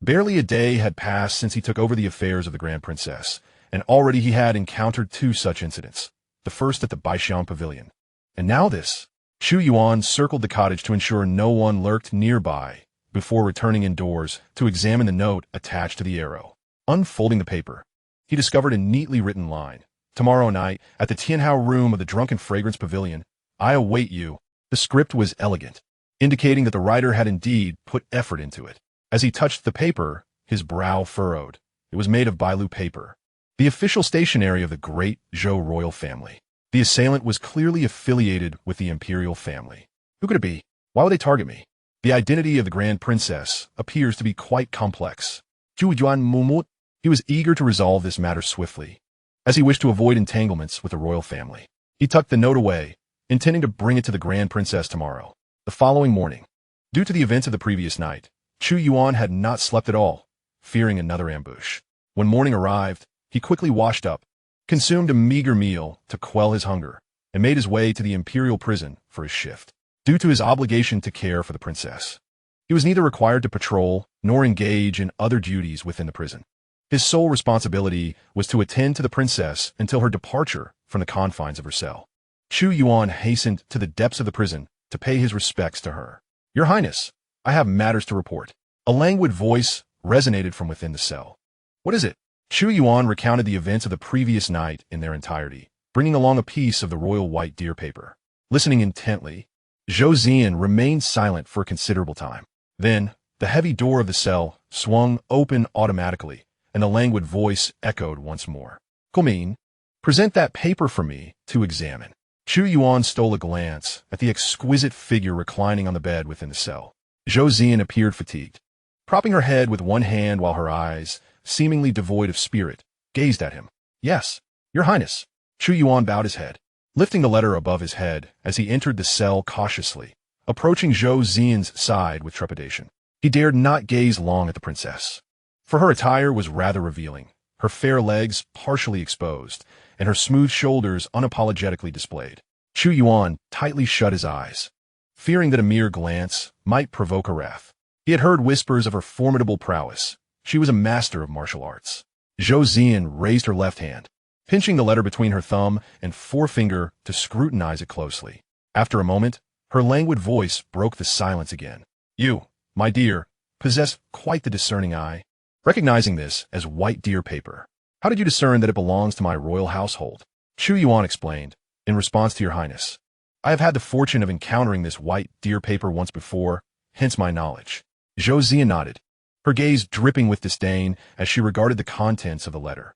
Barely a day had passed since he took over the affairs of the Grand Princess, and already he had encountered 2 such incidents, the first at the Baixiang Pavilion. And now this. Chu Yuan circled the cottage to ensure no one lurked nearby, before returning indoors to examine the note attached to the arrow. Unfolding the paper, he discovered a neatly written line. Tomorrow night, at the Tianhao room of the Drunken Fragrance Pavilion, I await you. The script was elegant, indicating that the writer had indeed put effort into it. As he touched the paper, his brow furrowed. It was made of Bailu paper, the official stationery of the Great Zhou royal family. The assailant was clearly affiliated with the imperial family. Who could it be? Why would they target me? The identity of the Grand Princess appears to be quite complex. Chu Yuan mumut. He was eager to resolve this matter swiftly, as he wished to avoid entanglements with the royal family. He tucked the note away, intending to bring it to the Grand Princess tomorrow. The following morning, due to the events of the previous night, Chu Yuan had not slept at all, fearing another ambush. When morning arrived, he quickly washed up, consumed a meager meal to quell his hunger, and made his way to the imperial prison for his shift. Due to his obligation to care for the princess, he was neither required to patrol nor engage in other duties within the prison. His sole responsibility was to attend to the princess until her departure from the confines of her cell. Chu Yuan hastened to the depths of the prison to pay his respects to her. Your Highness, I have matters to report. A languid voice resonated from within the cell. What is it? Chu Yuan recounted the events of the previous night in their entirety, bringing along a piece of the royal white deer paper. Listening intently, Zhou Zian remained silent for a considerable time. Then, the heavy door of the cell swung open automatically, and the languid voice echoed once more. Gumin, present that paper for me to examine. Chu Yuan stole a glance at the exquisite figure reclining on the bed within the cell. Zhou Zian appeared fatigued, propping her head with one hand while her eyes, seemingly devoid of spirit, gazed at him. Yes, Your Highness. Chu Yuan bowed his head, lifting the letter above his head as he entered the cell cautiously, approaching Zhou Zian's side with trepidation. He dared not gaze long at the princess, for her attire was rather revealing, her fair legs partially exposed, and her smooth shoulders unapologetically displayed. Chu Yuan tightly shut his eyes, fearing that a mere glance might provoke her wrath. He had heard whispers of her formidable prowess. She was a master of martial arts. Zhou Zian raised her left hand, pinching the letter between her thumb and forefinger to scrutinize it closely. After a moment, her languid voice broke the silence again. You, my dear, possess quite the discerning eye. Recognizing this as white deer paper, how did you discern that it belongs to my royal household? Chu Yuan explained, in response to Your Highness. I have had the fortune of encountering this white deer paper once before, hence my knowledge. Zhou Zian nodded, her gaze dripping with disdain as she regarded the contents of the letter.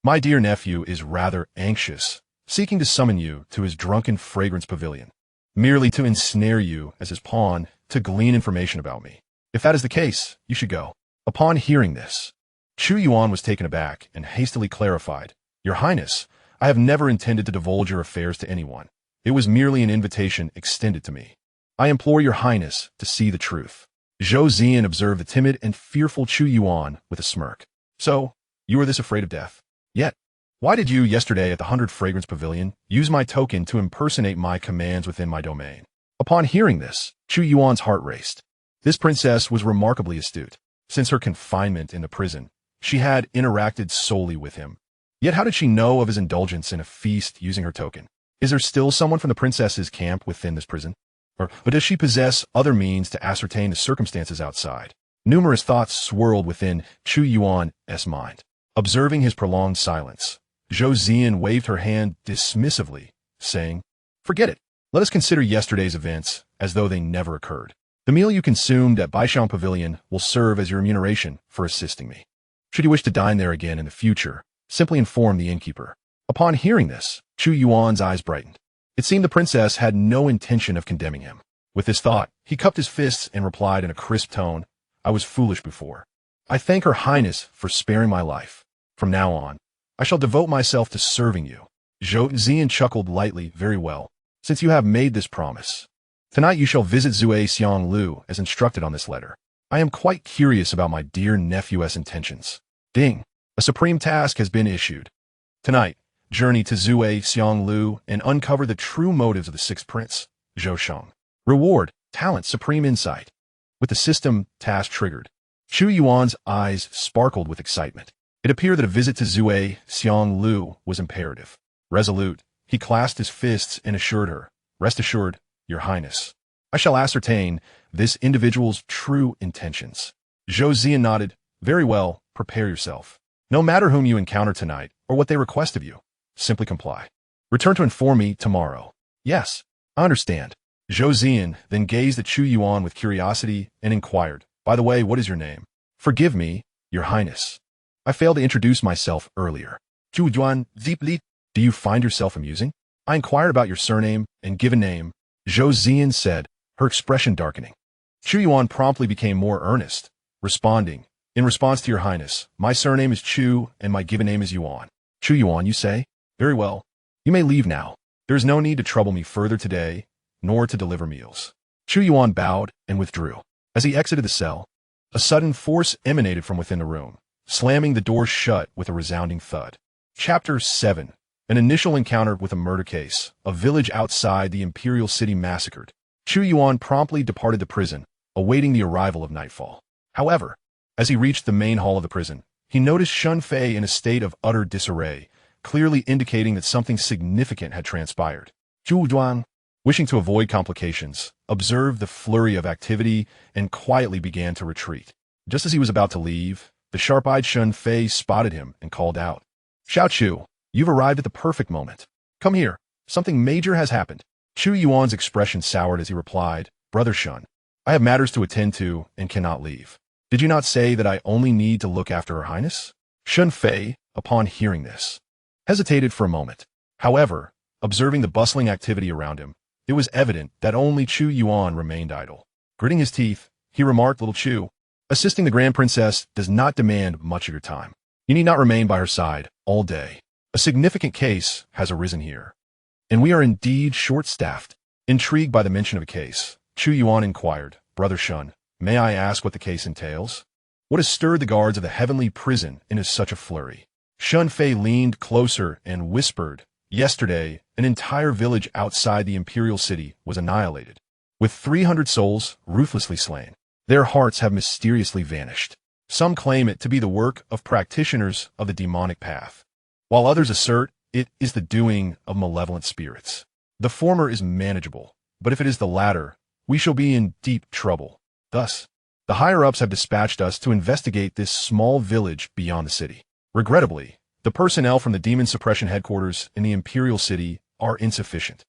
My dear nephew is rather anxious, seeking to summon you to his drunken fragrance pavilion, merely to ensnare you as his pawn to glean information about me. If that is the case, you should go. Upon hearing this, Chu Yuan was taken aback and hastily clarified, Your Highness, I have never intended to divulge your affairs to anyone. It was merely an invitation extended to me. I implore Your Highness to see the truth. Zhou Zian observed the timid and fearful Chu Yuan with a smirk. So, you are this afraid of death? Yet, why did you, yesterday at the 100 Fragrance Pavilion, use my token to impersonate my commands within my domain? Upon hearing this, Chu Yuan's heart raced. This princess was remarkably astute. Since her confinement in the prison, she had interacted solely with him. Yet how did she know of his indulgence in a feast using her token? Is there still someone from the princess's camp within this prison? Or does she possess other means to ascertain the circumstances outside? Numerous thoughts swirled within Chu Yuan's mind. Observing his prolonged silence, Zhou Zian waved her hand dismissively, saying, Forget it. Let us consider yesterday's events as though they never occurred. The meal you consumed at Baishan Pavilion will serve as your remuneration for assisting me. Should you wish to dine there again in the future, simply inform the innkeeper. Upon hearing this, Chu Yuan's eyes brightened. It seemed the princess had no intention of condemning him. With this thought, he cupped his fists and replied in a crisp tone, I was foolish before. I thank Her Highness for sparing my life. From now on, I shall devote myself to serving you. Zhou Zian chuckled lightly. Very well. Since you have made this promise, tonight you shall visit Zue Xianglu as instructed on this letter. I am quite curious about my dear nephew's intentions. Ding! A supreme task has been issued. Tonight, journey to Zue Xianglu and uncover the true motives of the sixth prince, Zhou Sheng. Reward, talent, supreme insight. With the system task triggered, Chu Yuan's eyes sparkled with excitement. It appeared that a visit to Zue Xianglu was imperative. Resolute, he clasped his fists and assured her, Rest assured, Your Highness, I shall ascertain this individual's true intentions. Zhou Zian nodded. Very well, prepare yourself. No matter whom you encounter tonight or what they request of you, simply comply. Return to inform me tomorrow. Yes, I understand. Zhou Zian then gazed at Chu Yuan with curiosity and inquired, by the way, what is your name? Forgive me, Your Highness. I failed to introduce myself earlier. Chu Yuan, deeply. Do you find yourself amusing? I inquired about your surname and given name. Zhou Zian said, her expression darkening. Chu Yuan promptly became more earnest, responding, in response to Your Highness, my surname is Chu and my given name is Yuan. Chu Yuan, you say? Very well. You may leave now. There is no need to trouble me further today, nor to deliver meals. Chu Yuan bowed and withdrew. As he exited the cell, a sudden force emanated from within the room, slamming the door shut with a resounding thud. Chapter 7. An initial encounter with a murder case, a village outside the imperial city massacred. Chu Yuan promptly departed the prison, awaiting the arrival of nightfall. However, as he reached the main hall of the prison, he noticed Shun Fei in a state of utter disarray, clearly indicating that something significant had transpired. Chu Yuan, wishing to avoid complications, observed the flurry of activity and quietly began to retreat. Just as he was about to leave, the sharp-eyed Shun Fei spotted him and called out, Xiao Chu, you've arrived at the perfect moment. Come here, something major has happened. Chu Yuan's expression soured as he replied, Brother Shun, I have matters to attend to and cannot leave. Did you not say that I only need to look after Her Highness? Shun Fei, upon hearing this, hesitated for a moment. However, observing the bustling activity around him, it was evident that only Chu Yuan remained idle. Gritting his teeth, he remarked, Little Chu, assisting the Grand Princess does not demand much of your time. You need not remain by her side all day. A significant case has arisen here, and we are indeed short-staffed. Intrigued by the mention of a case, Chu Yuan inquired, Brother Shun, may I ask what the case entails? What has stirred the guards of the heavenly prison into such a flurry? Shun Fei leaned closer and whispered, Yesterday, an entire village outside the imperial city was annihilated, with 300 souls ruthlessly slain. Their hearts have mysteriously vanished. Some claim it to be the work of practitioners of the demonic path, while others assert it is the doing of malevolent spirits. The former is manageable, but if it is the latter, we shall be in deep trouble. Thus, the higher-ups have dispatched us to investigate this small village beyond the city. Regrettably, the personnel from the Demon Suppression headquarters in the Imperial City are insufficient.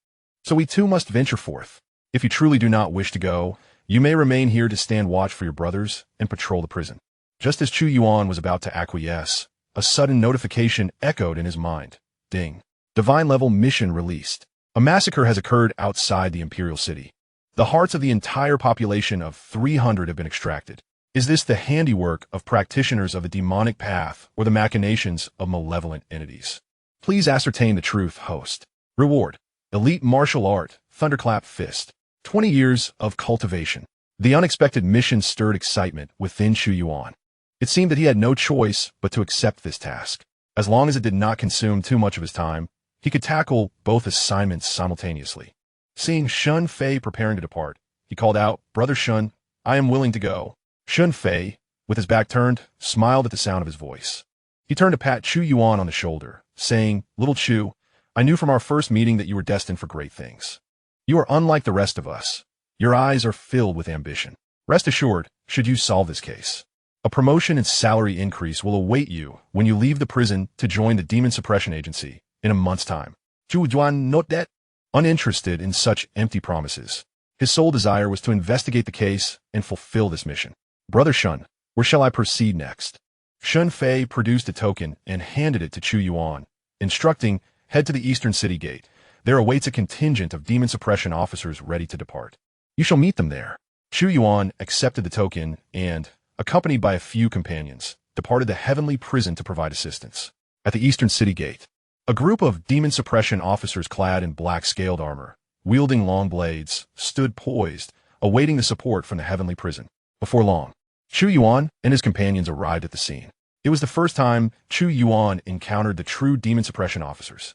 So we too must venture forth. If you truly do not wish to go, you may remain here to stand watch for your brothers and patrol the prison. Just as Chu Yuan was about to acquiesce, a sudden notification echoed in his mind. Ding. Divine-level mission released. A massacre has occurred outside the Imperial City. The hearts of the entire population of 300 have been extracted. Is this the handiwork of practitioners of the demonic path or the machinations of malevolent entities? Please ascertain the truth, host. Reward. Elite martial art, thunderclap fist. 20 years of cultivation. The unexpected mission stirred excitement within Chu Yuan. It seemed that he had no choice but to accept this task. As long as it did not consume too much of his time, he could tackle both assignments simultaneously. Seeing Shun Fei preparing to depart, he called out, Brother Shun, I am willing to go. Shun Fei, with his back turned, smiled at the sound of his voice. He turned to pat Chu Yuan on the shoulder, saying, Little Chu, I knew from our first meeting that you were destined for great things. You are unlike the rest of us. Your eyes are filled with ambition. Rest assured, should you solve this case, a promotion and salary increase will await you when you leave the prison to join the Demon Suppression Agency in a month's time. Chu Yuan note that, uninterested in such empty promises, his sole desire was to investigate the case and fulfill this mission. Brother Shun, where shall I proceed next? Shun Fei produced a token and handed it to Chu Yuan, instructing, head to the eastern city gate. There awaits a contingent of demon suppression officers ready to depart. You shall meet them there. Chu Yuan accepted the token and, accompanied by a few companions, departed the heavenly prison to provide assistance. At the eastern city gate, a group of demon suppression officers clad in black scaled armor, wielding long blades, stood poised, awaiting the support from the heavenly prison. Before long, Chu Yuan and his companions arrived at the scene. It was the first time Chu Yuan encountered the true demon suppression officers,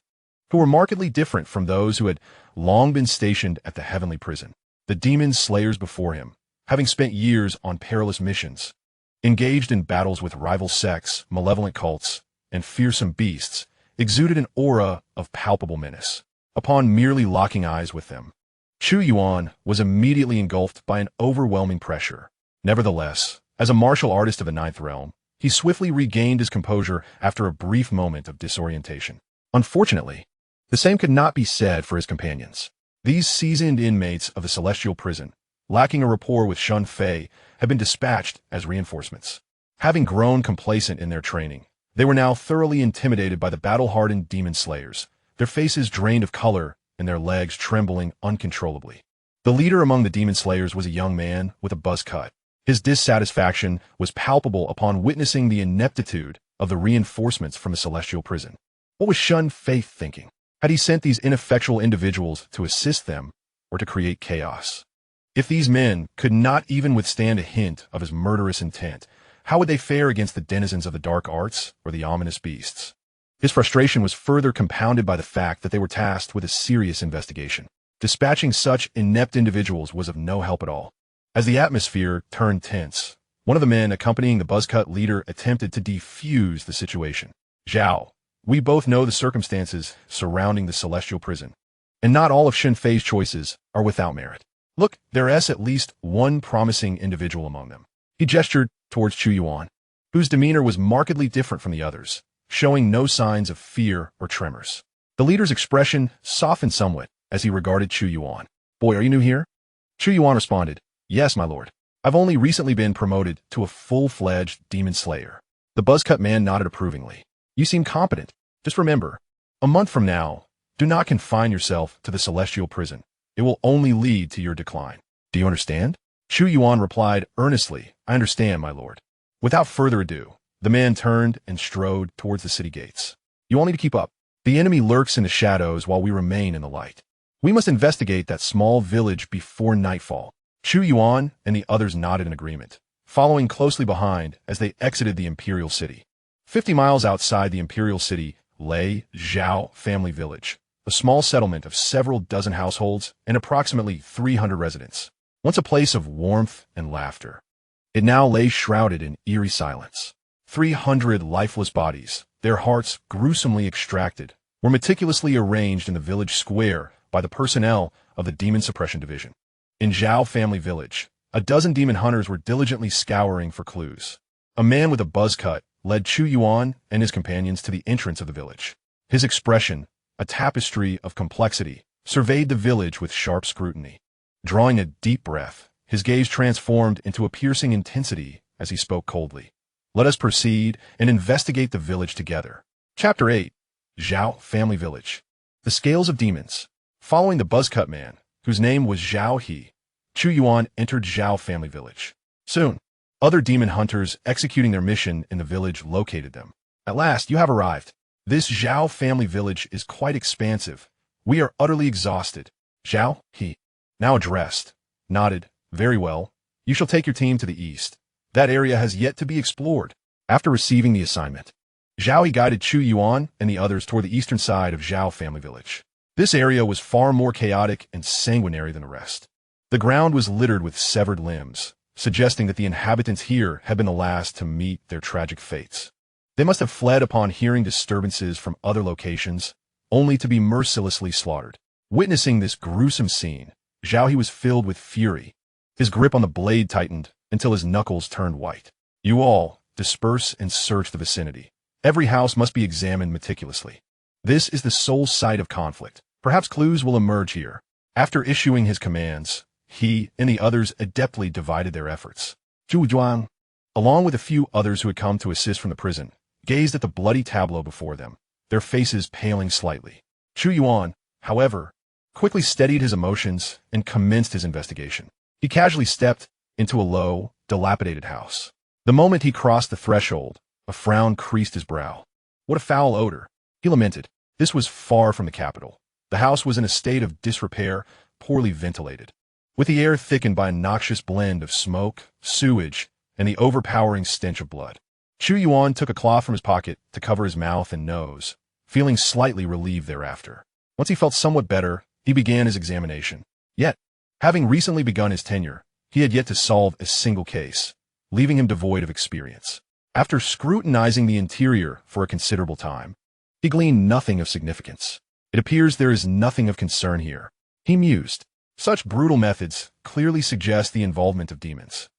who were markedly different from those who had long been stationed at the heavenly prison. The demon slayers before him, having spent years on perilous missions, engaged in battles with rival sects, malevolent cults, and fearsome beasts, exuded an aura of palpable menace. Upon merely locking eyes with them, Chu Yuan was immediately engulfed by an overwhelming pressure. Nevertheless, as a martial artist of the Ninth Realm, he swiftly regained his composure after a brief moment of disorientation. Unfortunately, the same could not be said for his companions. These seasoned inmates of the Celestial Prison, lacking a rapport with Shun Fei, had been dispatched as reinforcements. Having grown complacent in their training, they were now thoroughly intimidated by the battle-hardened demon slayers, their faces drained of color and their legs trembling uncontrollably. The leader among the demon slayers was a young man with a buzz cut. His dissatisfaction was palpable upon witnessing the ineptitude of the reinforcements from the Celestial Prison. What was Shun Fei thinking? Had he sent these ineffectual individuals to assist them or to create chaos? If these men could not even withstand a hint of his murderous intent, how would they fare against the denizens of the dark arts or the ominous beasts? His frustration was further compounded by the fact that they were tasked with a serious investigation. Dispatching such inept individuals was of no help at all. As the atmosphere turned tense, one of the men accompanying the buzzcut leader attempted to defuse the situation. Zhao, we both know the circumstances surrounding the Celestial Prison, and not all of Shun Fei's choices are without merit. Look, there is at least one promising individual among them. He gestured towards Chu Yuan, whose demeanor was markedly different from the others, showing no signs of fear or tremors. The leader's expression softened somewhat as he regarded Chu Yuan. Boy, are you new here? Chu Yuan responded, Yes, my lord. I've only recently been promoted to a full-fledged demon slayer. The buzzcut man nodded approvingly. You seem competent. Just remember, a month from now, do not confine yourself to the Celestial Prison. It will only lead to your decline. Do you understand? Chu Yuan replied earnestly, I understand, my lord. Without further ado, the man turned and strode towards the city gates. You all need to keep up. The enemy lurks in the shadows while we remain in the light. We must investigate that small village before nightfall. Chu Yuan and the others nodded in agreement, following closely behind as they exited the Imperial City. 50 miles outside the Imperial City lay Zhao Family Village, a small settlement of several dozen households and approximately 300 residents. Once a place of warmth and laughter, it now lay shrouded in eerie silence. 300 lifeless bodies, their hearts gruesomely extracted, were meticulously arranged in the village square by the personnel of the Demon Suppression Division. In Zhao Family Village, a dozen demon hunters were diligently scouring for clues. A man with a buzz cut led Chu Yuan and his companions to the entrance of the village. His expression, a tapestry of complexity, surveyed the village with sharp scrutiny. Drawing a deep breath, his gaze transformed into a piercing intensity as he spoke coldly. Let us proceed and investigate the village together. Chapter 8. Zhao Family Village. The Scales of Demons. Following the buzzcut man, whose name was Zhao He, Chu Yuan entered Zhao Family Village. Soon, other demon hunters executing their mission in the village located them. At last, you have arrived. This Zhao Family Village is quite expansive. We are utterly exhausted. Zhao He, now addressed, nodded. Very well. You shall take your team to the east. That area has yet to be explored. After receiving the assignment, Zhao He guided Chu Yuan and the others toward the eastern side of Zhao Family Village. This area was far more chaotic and sanguinary than the rest. The ground was littered with severed limbs, suggesting that the inhabitants here had been the last to meet their tragic fates. They must have fled upon hearing disturbances from other locations, only to be mercilessly slaughtered. Witnessing this gruesome scene, Zhao He was filled with fury. His grip on the blade tightened until his knuckles turned white. You all, disperse and search the vicinity. Every house must be examined meticulously. This is the sole site of conflict. Perhaps clues will emerge here. After issuing his commands, he and the others adeptly divided their efforts. Chu Yuan, along with a few others who had come to assist from the prison, gazed at the bloody tableau before them, their faces paling slightly. Chu Yuan, however, quickly steadied his emotions and commenced his investigation. He casually stepped into a low, dilapidated house. The moment he crossed the threshold, a frown creased his brow. What a foul odor, he lamented. This was far from the capital. The house was in a state of disrepair, poorly ventilated, with the air thickened by a noxious blend of smoke, sewage, and the overpowering stench of blood. Chu Yuan took a cloth from his pocket to cover his mouth and nose, feeling slightly relieved thereafter. Once he felt somewhat better, he began his examination. Yet, having recently begun his tenure, he had yet to solve a single case, leaving him devoid of experience. After scrutinizing the interior for a considerable time, he gleaned nothing of significance. It appears there is nothing of concern here, he mused. Such brutal methods clearly suggest the involvement of demons.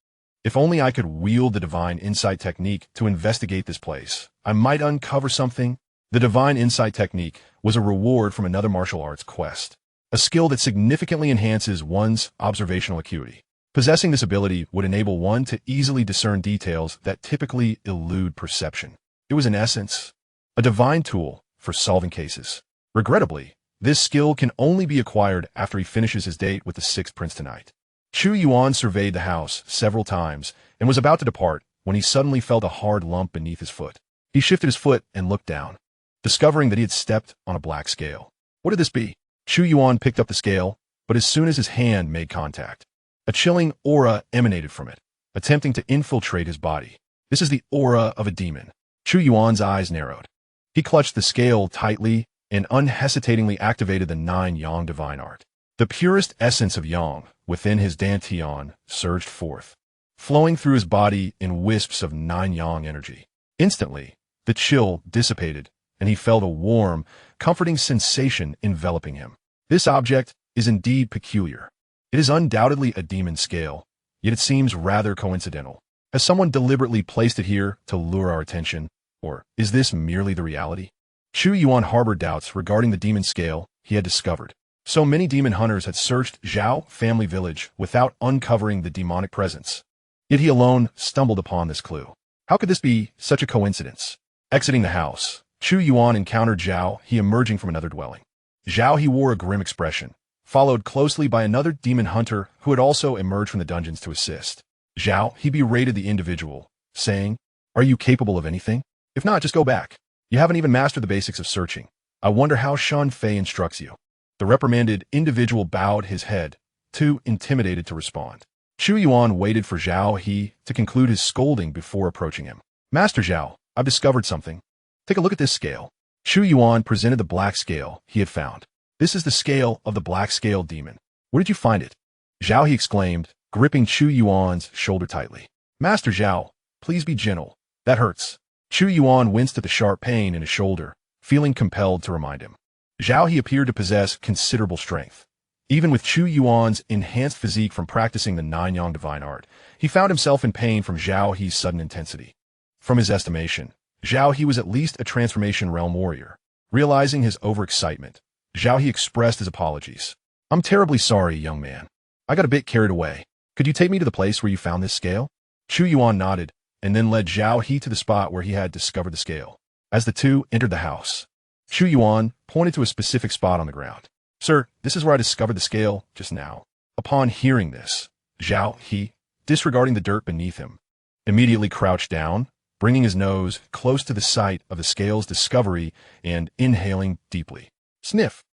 If only I could wield the Divine Insight technique to investigate this place, I might uncover something. The Divine Insight technique was a reward from another martial arts quest, a skill that significantly enhances one's observational acuity. Possessing this ability would enable one to easily discern details that typically elude perception. It was, in essence, a divine tool for solving cases. Regrettably, this skill can only be acquired after he finishes his date with the sixth prince tonight. Chu Yuan surveyed the house several times and was about to depart when he suddenly felt a hard lump beneath his foot. He shifted his foot and looked down, discovering that he had stepped on a black scale. What could this be? Chu Yuan picked up the scale, but as soon as his hand made contact, a chilling aura emanated from it, attempting to infiltrate his body. This is the aura of a demon. Chu Yuan's eyes narrowed. He clutched the scale tightly and unhesitatingly activated the 9 Yang divine art. The purest essence of Yang within his dantian surged forth, flowing through his body in wisps of 9 Yang energy. Instantly, the chill dissipated, and he felt a warm, comforting sensation enveloping him. This object is indeed peculiar. It is undoubtedly a demon scale, yet it seems rather coincidental. Has someone deliberately placed it here to lure our attention, or is this merely the reality? Chu Yuan harbored doubts regarding the demon scale he had discovered. So many demon hunters had searched Zhao family village without uncovering the demonic presence. Yet he alone stumbled upon this clue. How could this be such a coincidence? Exiting the house, Chu Yuan encountered Zhao He emerging from another dwelling. Zhao He wore a grim expression, followed closely by another demon hunter who had also emerged from the dungeons to assist. Zhao He berated the individual, saying, "Are you capable of anything? If not, just go back. You haven't even mastered the basics of searching. I wonder how Shan Fei instructs you." The reprimanded individual bowed his head, too intimidated to respond. Chu Yuan waited for Zhao He to conclude his scolding before approaching him. "Master Zhao, I've discovered something. Take a look at this scale." Chu Yuan presented the black scale he had found. "This is the scale of the black scale demon. Where did you find it?" Zhao He exclaimed, gripping Chu Yuan's shoulder tightly. "Master Zhao, please be gentle. That hurts." Chu Yuan winced at the sharp pain in his shoulder, feeling compelled to remind him. Zhao He appeared to possess considerable strength. Even with Chu Yuan's enhanced physique from practicing the 9 Yang divine art, he found himself in pain from Zhao He's sudden intensity. From his estimation, Zhao He was at least a transformation realm warrior. Realizing his overexcitement, Zhao He expressed his apologies. "I'm terribly sorry, young man. I got a bit carried away. Could you take me to the place where you found this scale?" Chu Yuan nodded, and then led Zhao He to the spot where he had discovered the scale. As the two entered the house, Chu Yuan pointed to a specific spot on the ground. "Sir, this is where I discovered the scale just now." Upon hearing this, Zhao He, disregarding the dirt beneath him, immediately crouched down, bringing his nose close to the site of the scale's discovery and inhaling deeply. Sniff.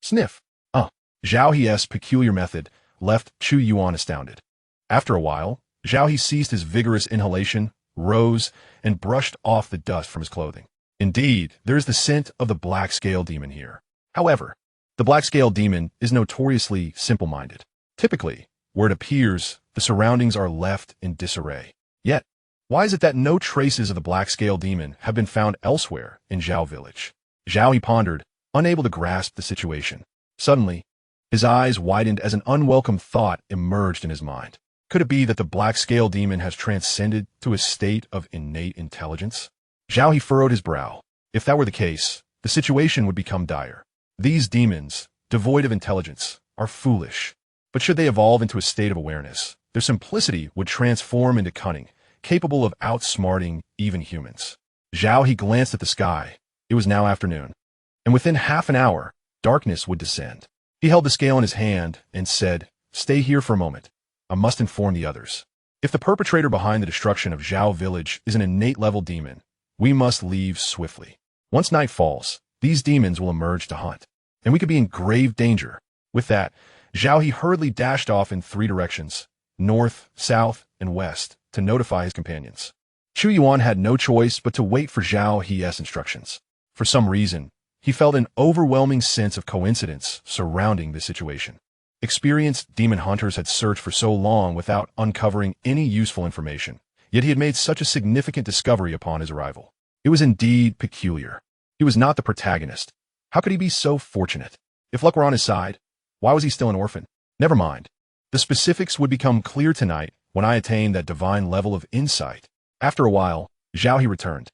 Sniff. Zhao He's peculiar method left Chu Yuan astounded. After a while, Zhao He ceased his vigorous inhalation, rose, and brushed off the dust from his clothing. Indeed, there is the scent of the black scale demon here. However, the black scale demon is notoriously simple-minded. Typically, where it appears, the surroundings are left in disarray. Yet, why is it that no traces of the black scale demon have been found elsewhere in Zhao village? Zhao He pondered, unable to grasp the situation. Suddenly, his eyes widened as an unwelcome thought emerged in his mind. Could it be that the black scale demon has transcended to a state of innate intelligence? Zhao He furrowed his brow. If that were the case, the situation would become dire. These demons, devoid of intelligence, are foolish. But should they evolve into a state of awareness, their simplicity would transform into cunning, capable of outsmarting even humans. Zhao He glanced at the sky. It was now afternoon, and within half an hour, darkness would descend. He held the scale in his hand and said, "Stay here for a moment. I must inform the others. If the perpetrator behind the destruction of Zhao village is an innate level demon, we must leave swiftly. Once night falls, these demons will emerge to hunt, and we could be in grave danger." With that, Zhao He hurriedly dashed off in 3 directions, north, south, and west, to notify his companions. Chu Yuan had no choice but to wait for Zhao He's instructions. For some reason, he felt an overwhelming sense of coincidence surrounding the situation. Experienced demon hunters had searched for so long without uncovering any useful information, yet he had made such a significant discovery upon his arrival. It was indeed peculiar. He was not the protagonist. How could he be so fortunate? If luck were on his side, why was he still an orphan? Never mind. The specifics would become clear tonight when I attained that divine level of insight. After a while, Zhao He returned,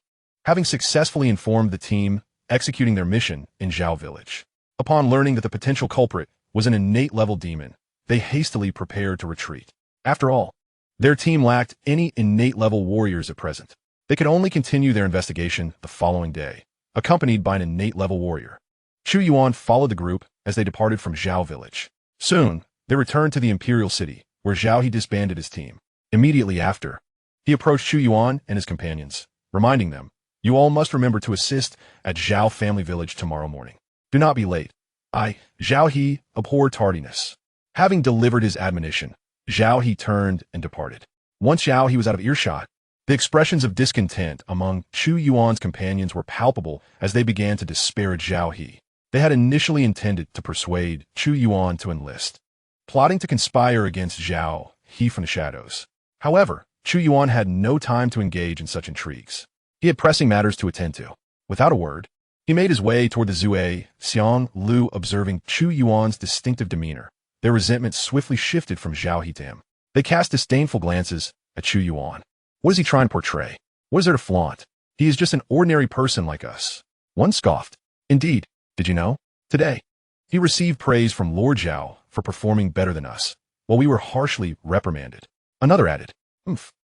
having successfully informed the team executing their mission in Zhao Village. Upon learning that the potential culprit was an innate level demon, they hastily prepared to retreat. After all, their team lacked any innate level warriors at present. They could only continue their investigation the following day, accompanied by an innate level warrior. Chu Yuan followed the group as they departed from Zhao Village. Soon, they returned to the Imperial City, where Zhao He disbanded his team. Immediately after, he approached Chu Yuan and his companions, reminding them, "You all must remember to assist at Zhao Family Village tomorrow morning. Do not be late. I, Zhao He, abhor tardiness." Having delivered his admonition, Zhao He turned and departed. Once Zhao He was out of earshot, the expressions of discontent among Chu Yuan's companions were palpable as they began to disparage Zhao He. They had initially intended to persuade Chu Yuan to enlist, plotting to conspire against Zhao He from the shadows. However, Chu Yuan had no time to engage in such intrigues. He had pressing matters to attend to. Without a word, he made his way toward the Zue Xiang Lu. Observing Chu Yuan's distinctive demeanor, their resentment swiftly shifted from Zhao He to him. They cast disdainful glances at Chu Yuan. What is he trying to portray? What is there to flaunt? He is just an ordinary person like us. One scoffed. Indeed, did you know? Today, he received praise from Lord Zhao for performing better than us, while we were harshly reprimanded. Another added,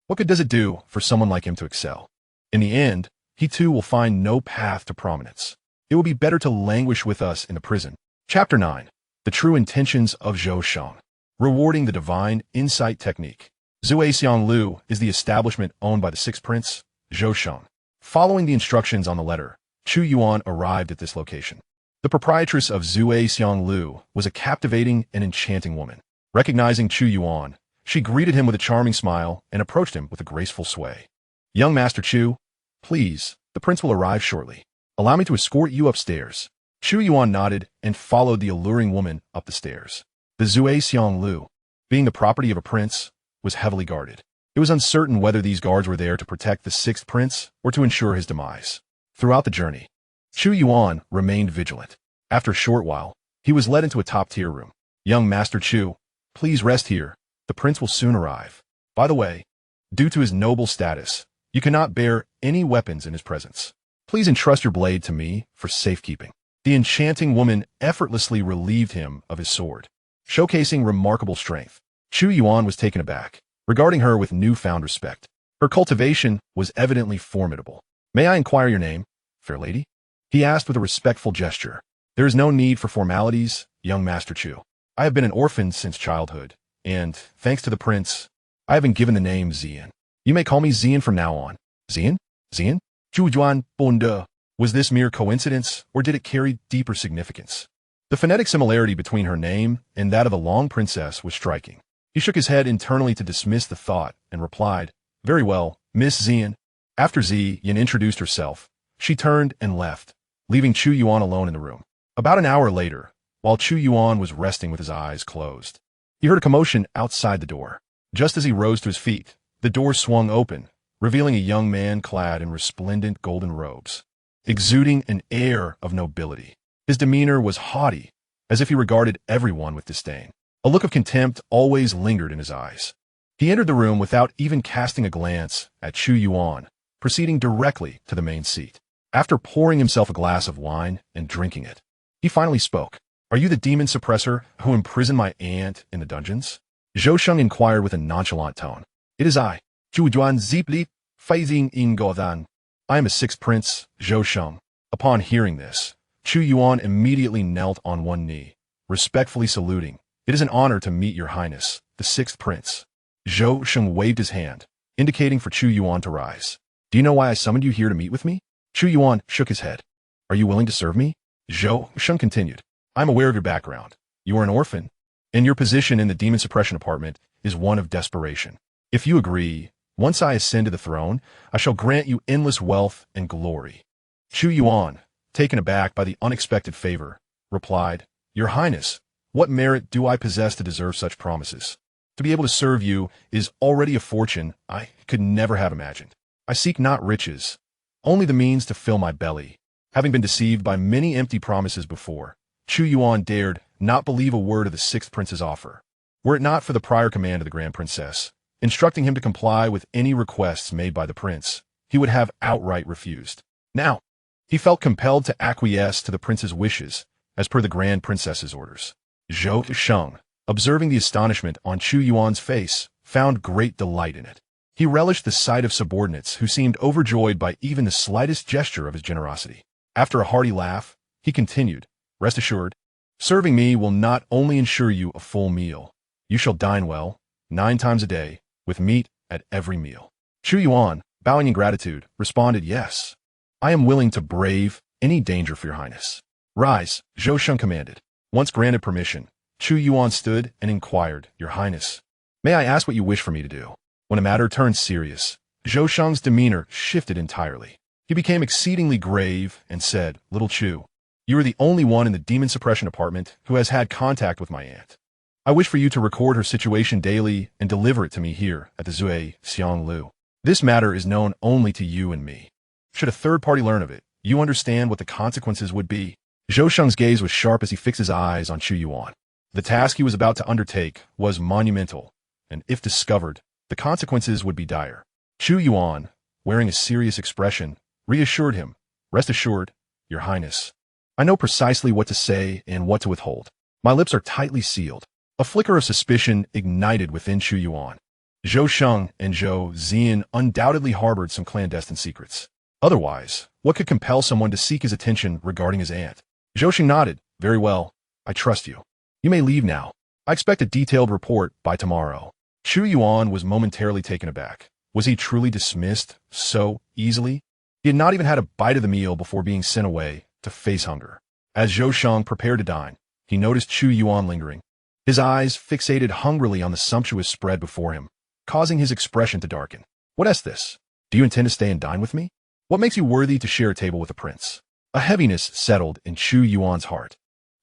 what good does it do for someone like him to excel? In the end, he too will find no path to prominence. It will be better to languish with us in the prison. Chapter 9. The True Intentions of Zhou Sheng. Rewarding the Divine Insight Technique. Zue Xiang Lu is the establishment owned by the sixth prince, Zhou Sheng. Following the instructions on the letter, Chu Yuan arrived at this location. The proprietress of Zue Xiang Lu was a captivating and enchanting woman. Recognizing Chu Yuan, she greeted him with a charming smile and approached him with a graceful sway. "Young Master Chu, please, the prince will arrive shortly. Allow me to escort you upstairs." Chu Yuan nodded and followed the alluring woman up the stairs. The Zue Xiang Lu, being the property of a prince, was heavily guarded. It was uncertain whether these guards were there to protect the sixth prince or to ensure his demise. Throughout the journey, Chu Yuan remained vigilant. After a short while, he was led into a top-tier room. "Young Master Chu, please rest here. The prince will soon arrive. By the way, due to his noble status, you cannot bear any weapons in his presence. Please entrust your blade to me for safekeeping." The enchanting woman effortlessly relieved him of his sword, showcasing remarkable strength. Chu Yuan was taken aback, regarding her with newfound respect. Her cultivation was evidently formidable. "May I inquire your name, fair lady?" he asked with a respectful gesture. "There is no need for formalities, young Master Chu. I have been an orphan since childhood, and, thanks to the prince, I have been given the name Xian. You may call me Xian from now on." "Xian? Xian? Chu Yuan Bonde." Was this mere coincidence, or did it carry deeper significance? The phonetic similarity between her name and that of the Long Princess was striking. He shook his head internally to dismiss the thought and replied, "Very well, Miss Xian." After Xian introduced herself, she turned and left, leaving Chu Yuan alone in the room. About an hour later, while Chu Yuan was resting with his eyes closed, he heard a commotion outside the door. Just as he rose to his feet, the door swung open, revealing a young man clad in resplendent golden robes, exuding an air of nobility. His demeanor was haughty, as if he regarded everyone with disdain. A look of contempt always lingered in his eyes. He entered the room without even casting a glance at Chu Yuan, proceeding directly to the main seat. After pouring himself a glass of wine and drinking it, he finally spoke. "Are you the demon suppressor who imprisoned my aunt in the dungeons?" Zhou Sheng inquired with a nonchalant tone. "It is I, Chu Yuan Zipli, Faizing in Godan. I am a sixth prince, Zhou Sheng." Upon hearing this, Chu Yuan immediately knelt on one knee, respectfully saluting. "It is an honor to meet your highness, the sixth prince." Zhou Sheng waved his hand, indicating for Chu Yuan to rise. "Do you know why I summoned you here to meet with me?" Chu Yuan shook his head. "Are you willing to serve me?" Zhou Sheng continued. "I'm aware of your background. You are an orphan, and your position in the Demon Suppression Department is one of desperation. If you agree, once I ascend to the throne, I shall grant you endless wealth and glory." Chu Yuan, taken aback by the unexpected favor, replied, "Your Highness, what merit do I possess to deserve such promises? To be able to serve you is already a fortune I could never have imagined. I seek not riches, only the means to fill my belly." Having been deceived by many empty promises before, Chu Yuan dared not believe a word of the sixth prince's offer. Were it not for the prior command of the Grand Princess, instructing him to comply with any requests made by the prince, he would have outright refused. Now, he felt compelled to acquiesce to the prince's wishes, as per the Grand Princess's orders. Zhou Sheng, observing the astonishment on Chu Yuan's face, found great delight in it. He relished the sight of subordinates who seemed overjoyed by even the slightest gesture of his generosity. After a hearty laugh, he continued, "Rest assured, serving me will not only ensure you a full meal. You shall dine well, 9 times a day, with meat at every meal." Chu Yuan, bowing in gratitude, responded, "Yes. I am willing to brave any danger for your highness." "Rise," Zhou Sheng commanded. Once granted permission, Chu Yuan stood and inquired, "Your highness, may I ask what you wish for me to do?" When a matter turned serious, Zhou Sheng's demeanor shifted entirely. He became exceedingly grave and said, "Little Chu, you are the only one in the Demon Suppression Department who has had contact with my aunt. I wish for you to record her situation daily and deliver it to me here at the Zui Xianglu. This matter is known only to you and me. Should a third party learn of it, you understand what the consequences would be." Zhou Sheng's gaze was sharp as he fixed his eyes on Chu Yuan. The task he was about to undertake was monumental, and if discovered, the consequences would be dire. Chu Yuan, wearing a serious expression, reassured him, "Rest assured, Your Highness. I know precisely what to say and what to withhold. My lips are tightly sealed." A flicker of suspicion ignited within Chu Yuan. Zhou Sheng and Zhou Zian undoubtedly harbored some clandestine secrets. Otherwise, what could compel someone to seek his attention regarding his aunt? Zhou Sheng nodded. "Very well, I trust you. You may leave now. I expect a detailed report by tomorrow." Chu Yuan was momentarily taken aback. Was he truly dismissed so easily? He had not even had a bite of the meal before being sent away to face hunger. As Zhou Sheng prepared to dine, he noticed Chu Yuan lingering. His eyes fixated hungrily on the sumptuous spread before him, causing his expression to darken. "What is this? Do you intend to stay and dine with me? What makes you worthy to share a table with a prince?" A heaviness settled in Chu Yuan's heart.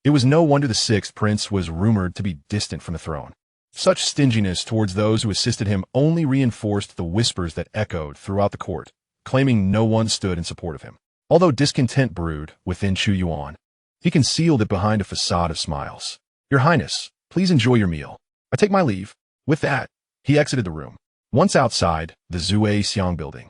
It was no wonder the sixth prince was rumored to be distant from the throne. Such stinginess towards those who assisted him only reinforced the whispers that echoed throughout the court, claiming no one stood in support of him. Although discontent brewed within Chu Yuan, he concealed it behind a facade of smiles. "Your Highness, please enjoy your meal. I take my leave." With that, he exited the room. Once outside the Zui Xiang building,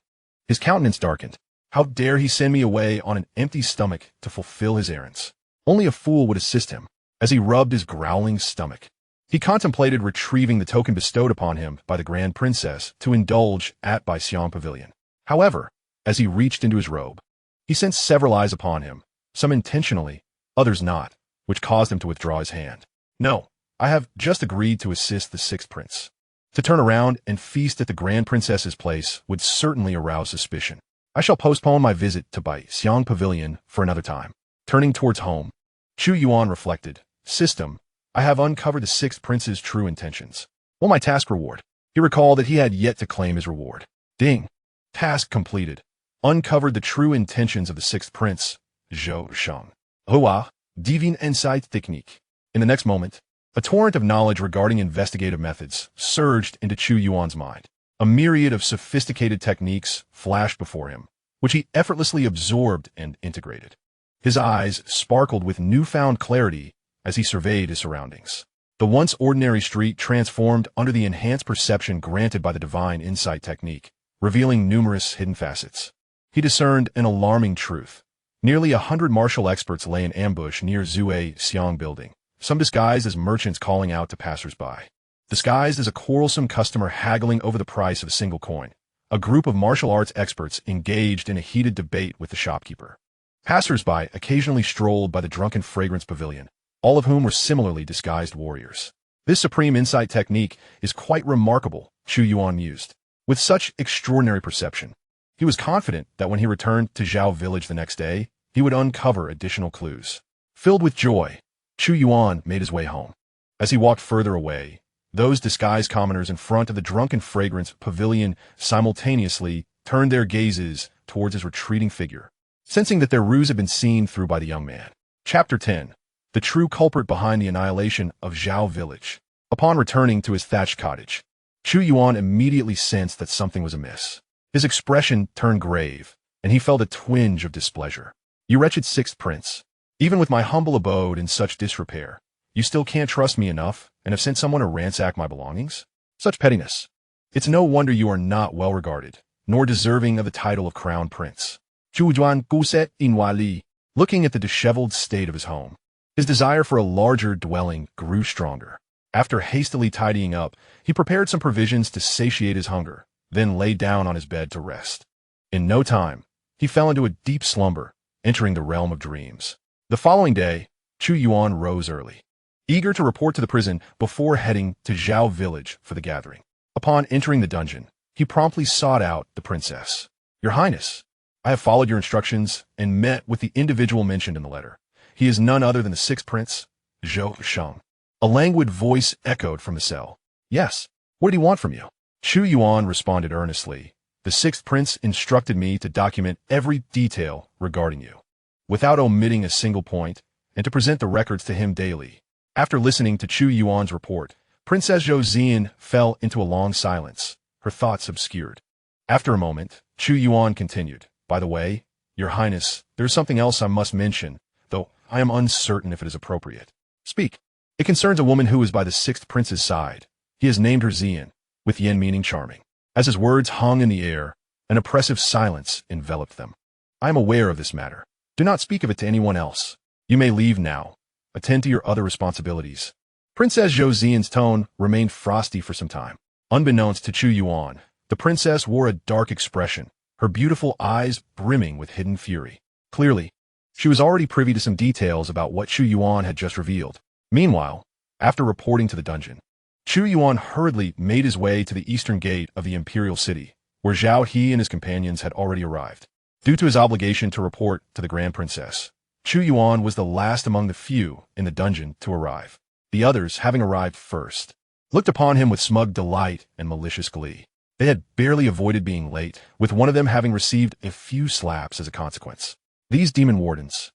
his countenance darkened. How dare he send me away on an empty stomach to fulfill his errands? Only a fool would assist him. As he rubbed his growling stomach, he contemplated retrieving the token bestowed upon him by the Grand Princess to indulge at Bai Xiang Pavilion. However, as he reached into his robe, he sensed several eyes upon him, some intentionally, others not, which caused him to withdraw his hand. "No, I have just agreed to assist the sixth prince. To turn around and feast at the Grand Princess's place would certainly arouse suspicion. I shall postpone my visit to Bai Xiang Pavilion for another time." Turning towards home, Chu Yuan reflected, "System, I have uncovered the sixth prince's true intentions. Will my task reward?" He recalled that he had yet to claim his reward. Ding! Task completed. Uncovered the true intentions of the sixth prince, Zhou Sheng. Hua, Divine Insight Technique. In the next moment, a torrent of knowledge regarding investigative methods surged into Chu Yuan's mind. A myriad of sophisticated techniques flashed before him, which he effortlessly absorbed and integrated. His eyes sparkled with newfound clarity as he surveyed his surroundings. The once ordinary street transformed under the enhanced perception granted by the Divine Insight Technique, revealing numerous hidden facets. He discerned an alarming truth. Nearly 100 martial experts lay in ambush near Zui Xiang building, some disguised as merchants calling out to passers-by. Disguised as a quarrelsome customer haggling over the price of a single coin, a group of martial arts experts engaged in a heated debate with the shopkeeper. Passers-by occasionally strolled by the drunken fragrance pavilion, all of whom were similarly disguised warriors. This supreme insight technique is quite remarkable, Chu Yuan mused. With such extraordinary perception, he was confident that when he returned to Zhao village the next day, he would uncover additional clues. Filled with joy, Chu Yuan made his way home. As he walked further away, those disguised commoners in front of the drunken fragrance pavilion simultaneously turned their gazes towards his retreating figure, sensing that their ruse had been seen through by the young man. Chapter 10. The true culprit behind the annihilation of Zhao village. Upon returning to his thatched cottage, Chu Yuan immediately sensed that something was amiss. His expression turned grave, and he felt a twinge of displeasure. "You wretched sixth prince, even with my humble abode in such disrepair, You still can't trust me enough and have sent someone to ransack my belongings? Such pettiness. It's no wonder you are not well regarded, nor deserving of the title of crown prince. Chu Yuan guset inwali, looking at the disheveled state of his home. His desire for a larger dwelling grew stronger. After hastily tidying up, he prepared some provisions to satiate his hunger, then lay down on his bed to rest. In no time, he fell into a deep slumber, entering the realm of dreams. The following day, Chu Yuan rose early, eager to report to the prison before heading to Zhao village for the gathering. Upon entering the dungeon, he promptly sought out the princess. Your Highness, I have followed your instructions and met with the individual mentioned in the letter. He is none other than the sixth prince, Zhou Sheng. A languid voice echoed from the cell. Yes, what did he want from you? Chu Yuan responded earnestly. The sixth prince instructed me to document every detail regarding you, without omitting a single point, and to present the records to him daily. After listening to Chu Yuan's report, Princess Zhou Zian fell into a long silence, her thoughts obscured. After a moment, Chu Yuan continued. By the way, Your Highness, there is something else I must mention, though I am uncertain if it is appropriate. Speak. It concerns a woman who is by the sixth prince's side. He has named her Zian, with yen meaning charming. As his words hung in the air, an oppressive silence enveloped them. I am aware of this matter. Do not speak of it to anyone else. You may leave now. Attend to your other responsibilities. Princess Zhou Zian's tone remained frosty for some time. Unbeknownst to Chu Yuan, the princess wore a dark expression, her beautiful eyes brimming with hidden fury. Clearly, she was already privy to some details about what Chu Yuan had just revealed. Meanwhile, after reporting to the dungeon, Chu Yuan hurriedly made his way to the eastern gate of the imperial city, where Zhao He and his companions had already arrived. Due to his obligation to report to the Grand Princess, Chu Yuan was the last among the few in the dungeon to arrive. The others, having arrived first, looked upon him with smug delight and malicious glee. They had barely avoided being late, with one of them having received a few slaps as a consequence. These demon wardens,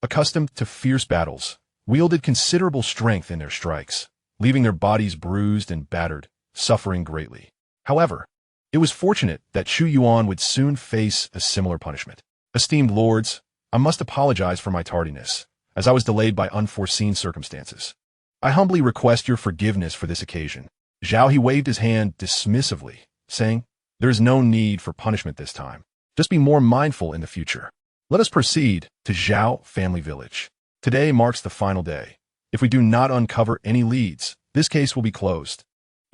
accustomed to fierce battles, wielded considerable strength in their strikes, leaving their bodies bruised and battered, suffering greatly. However, it was fortunate that Chu Yuan would soon face a similar punishment. Esteemed lords, I must apologize for my tardiness, as I was delayed by unforeseen circumstances. I humbly request your forgiveness for this occasion. Zhao He waved his hand dismissively, saying, There is no need for punishment this time. Just be more mindful in the future. Let us proceed to Zhao family village. Today marks the final day. If we do not uncover any leads, this case will be closed.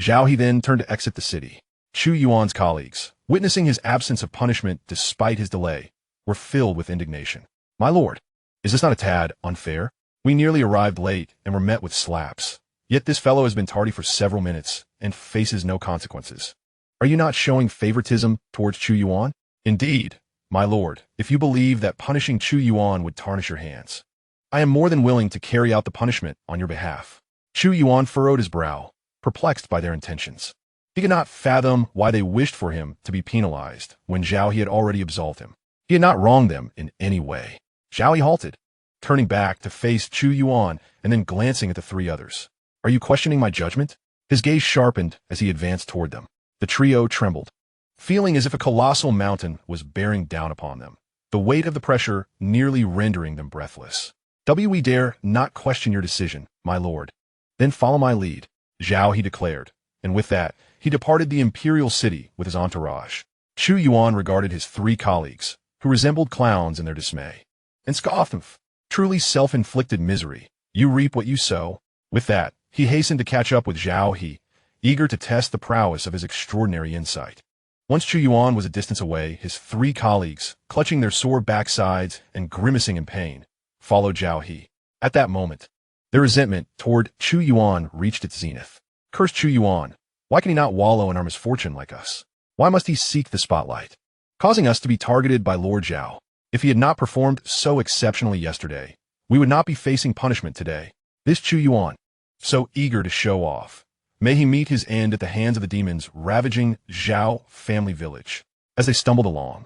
Zhao He then turned to exit the city. Chu Yuan's colleagues, witnessing his absence of punishment despite his delay, were filled with indignation. My lord, is this not a tad unfair? We nearly arrived late and were met with slaps. Yet this fellow has been tardy for several minutes and faces no consequences. Are you not showing favoritism towards Chu Yuan? Indeed, my lord, if you believe that punishing Chu Yuan would tarnish your hands, I am more than willing to carry out the punishment on your behalf. Chu Yuan furrowed his brow, perplexed by their intentions. He could not fathom why they wished for him to be penalized when Zhao He had already absolved him. He had not wronged them in any way. Zhao He halted, turning back to face Chu Yuan and then glancing at the three others. Are you questioning my judgment? His gaze sharpened as he advanced toward them. The trio trembled, feeling as if a colossal mountain was bearing down upon them, the weight of the pressure nearly rendering them breathless. We dare not question your decision, my lord. Then follow my lead, Zhao He declared, and with that, he departed the imperial city with his entourage. Chu Yuan regarded his three colleagues, who resembled clowns in their dismay, and scoffed. Truly self-inflicted misery. You reap what you sow. With that, he hastened to catch up with Zhao He, eager to test the prowess of his extraordinary insight. Once Chu Yuan was a distance away, his three colleagues, clutching their sore backsides and grimacing in pain, followed Zhao He. At that moment, their resentment toward Chu Yuan reached its zenith. Cursed Chu Yuan, why can he not wallow in our misfortune like us? Why must he seek the spotlight, causing us to be targeted by Lord Zhao? If he had not performed so exceptionally yesterday, we would not be facing punishment today. This Chu Yuan, so eager to show off, may he meet his end at the hands of the demons ravaging Zhao family village. As they stumbled along,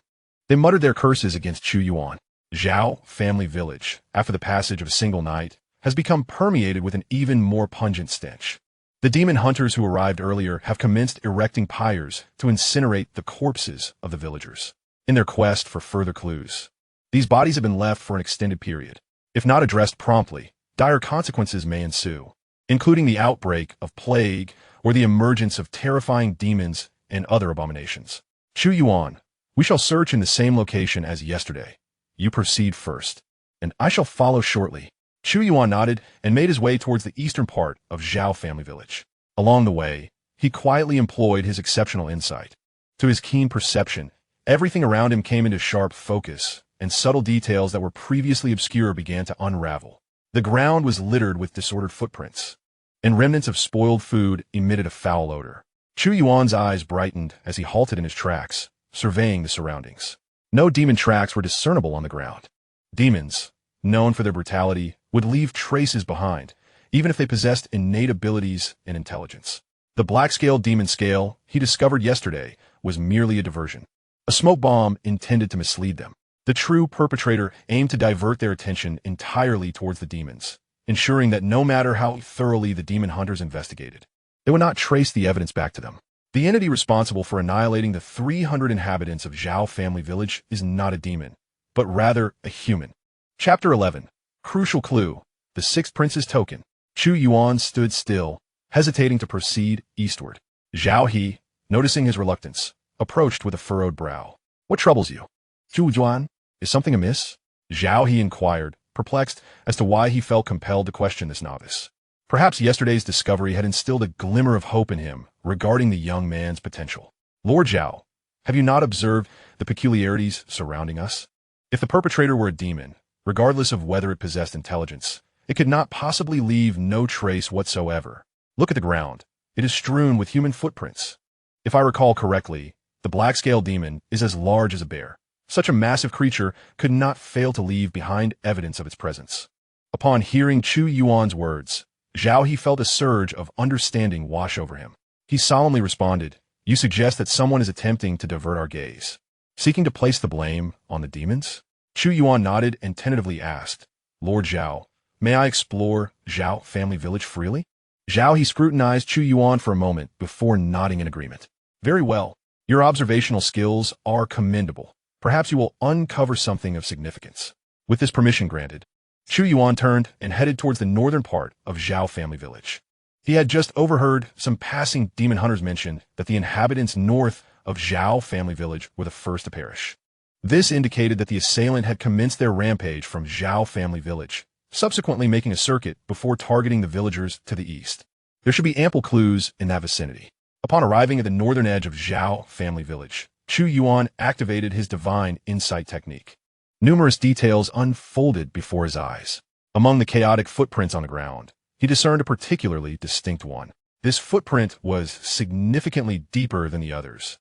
they muttered their curses against Chu Yuan. Zhao family village, after the passage of a single night, has become permeated with an even more pungent stench. The demon hunters who arrived earlier have commenced erecting pyres to incinerate the corpses of the villagers, in their quest for further clues. These bodies have been left for an extended period. If not addressed promptly, dire consequences may ensue, including the outbreak of plague or the emergence of terrifying demons and other abominations. Chu Yuan, we shall search in the same location as yesterday. You proceed first, and I shall follow shortly. Chu Yuan nodded and made his way towards the eastern part of Zhao family village. Along the way, he quietly employed his exceptional insight. To his keen perception, everything around him came into sharp focus, and subtle details that were previously obscure began to unravel. The ground was littered with disordered footprints, and remnants of spoiled food emitted a foul odor. Chu Yuan's eyes brightened as he halted in his tracks, surveying the surroundings. No demon tracks were discernible on the ground. Demons, known for their brutality, would leave traces behind, even if they possessed innate abilities and intelligence. The black-scaled demon scale he discovered yesterday was merely a diversion, a smoke bomb intended to mislead them. The true perpetrator aimed to divert their attention entirely towards the demons, ensuring that no matter how thoroughly the demon hunters investigated, they would not trace the evidence back to them. The entity responsible for annihilating the 300 inhabitants of Zhao family village is not a demon, but rather a human. Chapter 11. Crucial Clue. The Sixth Prince's Token. Chu Yuan stood still, hesitating to proceed eastward. Zhao He, noticing his reluctance, approached with a furrowed brow. What troubles you? Chu Yuan, is something amiss? Zhao He inquired, perplexed as to why he felt compelled to question this novice. Perhaps yesterday's discovery had instilled a glimmer of hope in him regarding the young man's potential. Lord Zhao, have you not observed the peculiarities surrounding us? If the perpetrator were a demon, regardless of whether it possessed intelligence, it could not possibly leave no trace whatsoever. Look at the ground. It is strewn with human footprints. If I recall correctly, the black-scale demon is as large as a bear. Such a massive creature could not fail to leave behind evidence of its presence. Upon hearing Chu Yuan's words, Zhao He felt a surge of understanding wash over him. He solemnly responded, "You suggest that someone is attempting to divert our gaze, seeking to place the blame on the demons?" Chu Yuan nodded and tentatively asked, "Lord Zhao, may I explore Zhao family village freely?" Zhao He scrutinized Chu Yuan for a moment before nodding in agreement. "Very well. Your observational skills are commendable. Perhaps you will uncover something of significance." With this permission granted, Chu Yuan turned and headed towards the northern part of Zhao family village. He had just overheard some passing demon hunters mention that the inhabitants north of Zhao family village were the first to perish. This indicated that the assailant had commenced their rampage from Zhao family village, subsequently making a circuit before targeting the villagers to the east. There should be ample clues in that vicinity. Upon arriving at the northern edge of Zhao family village, Chu Yuan activated his divine insight technique. Numerous details unfolded before his eyes. Among the chaotic footprints on the ground, he discerned a particularly distinct one. This footprint was significantly deeper than the others,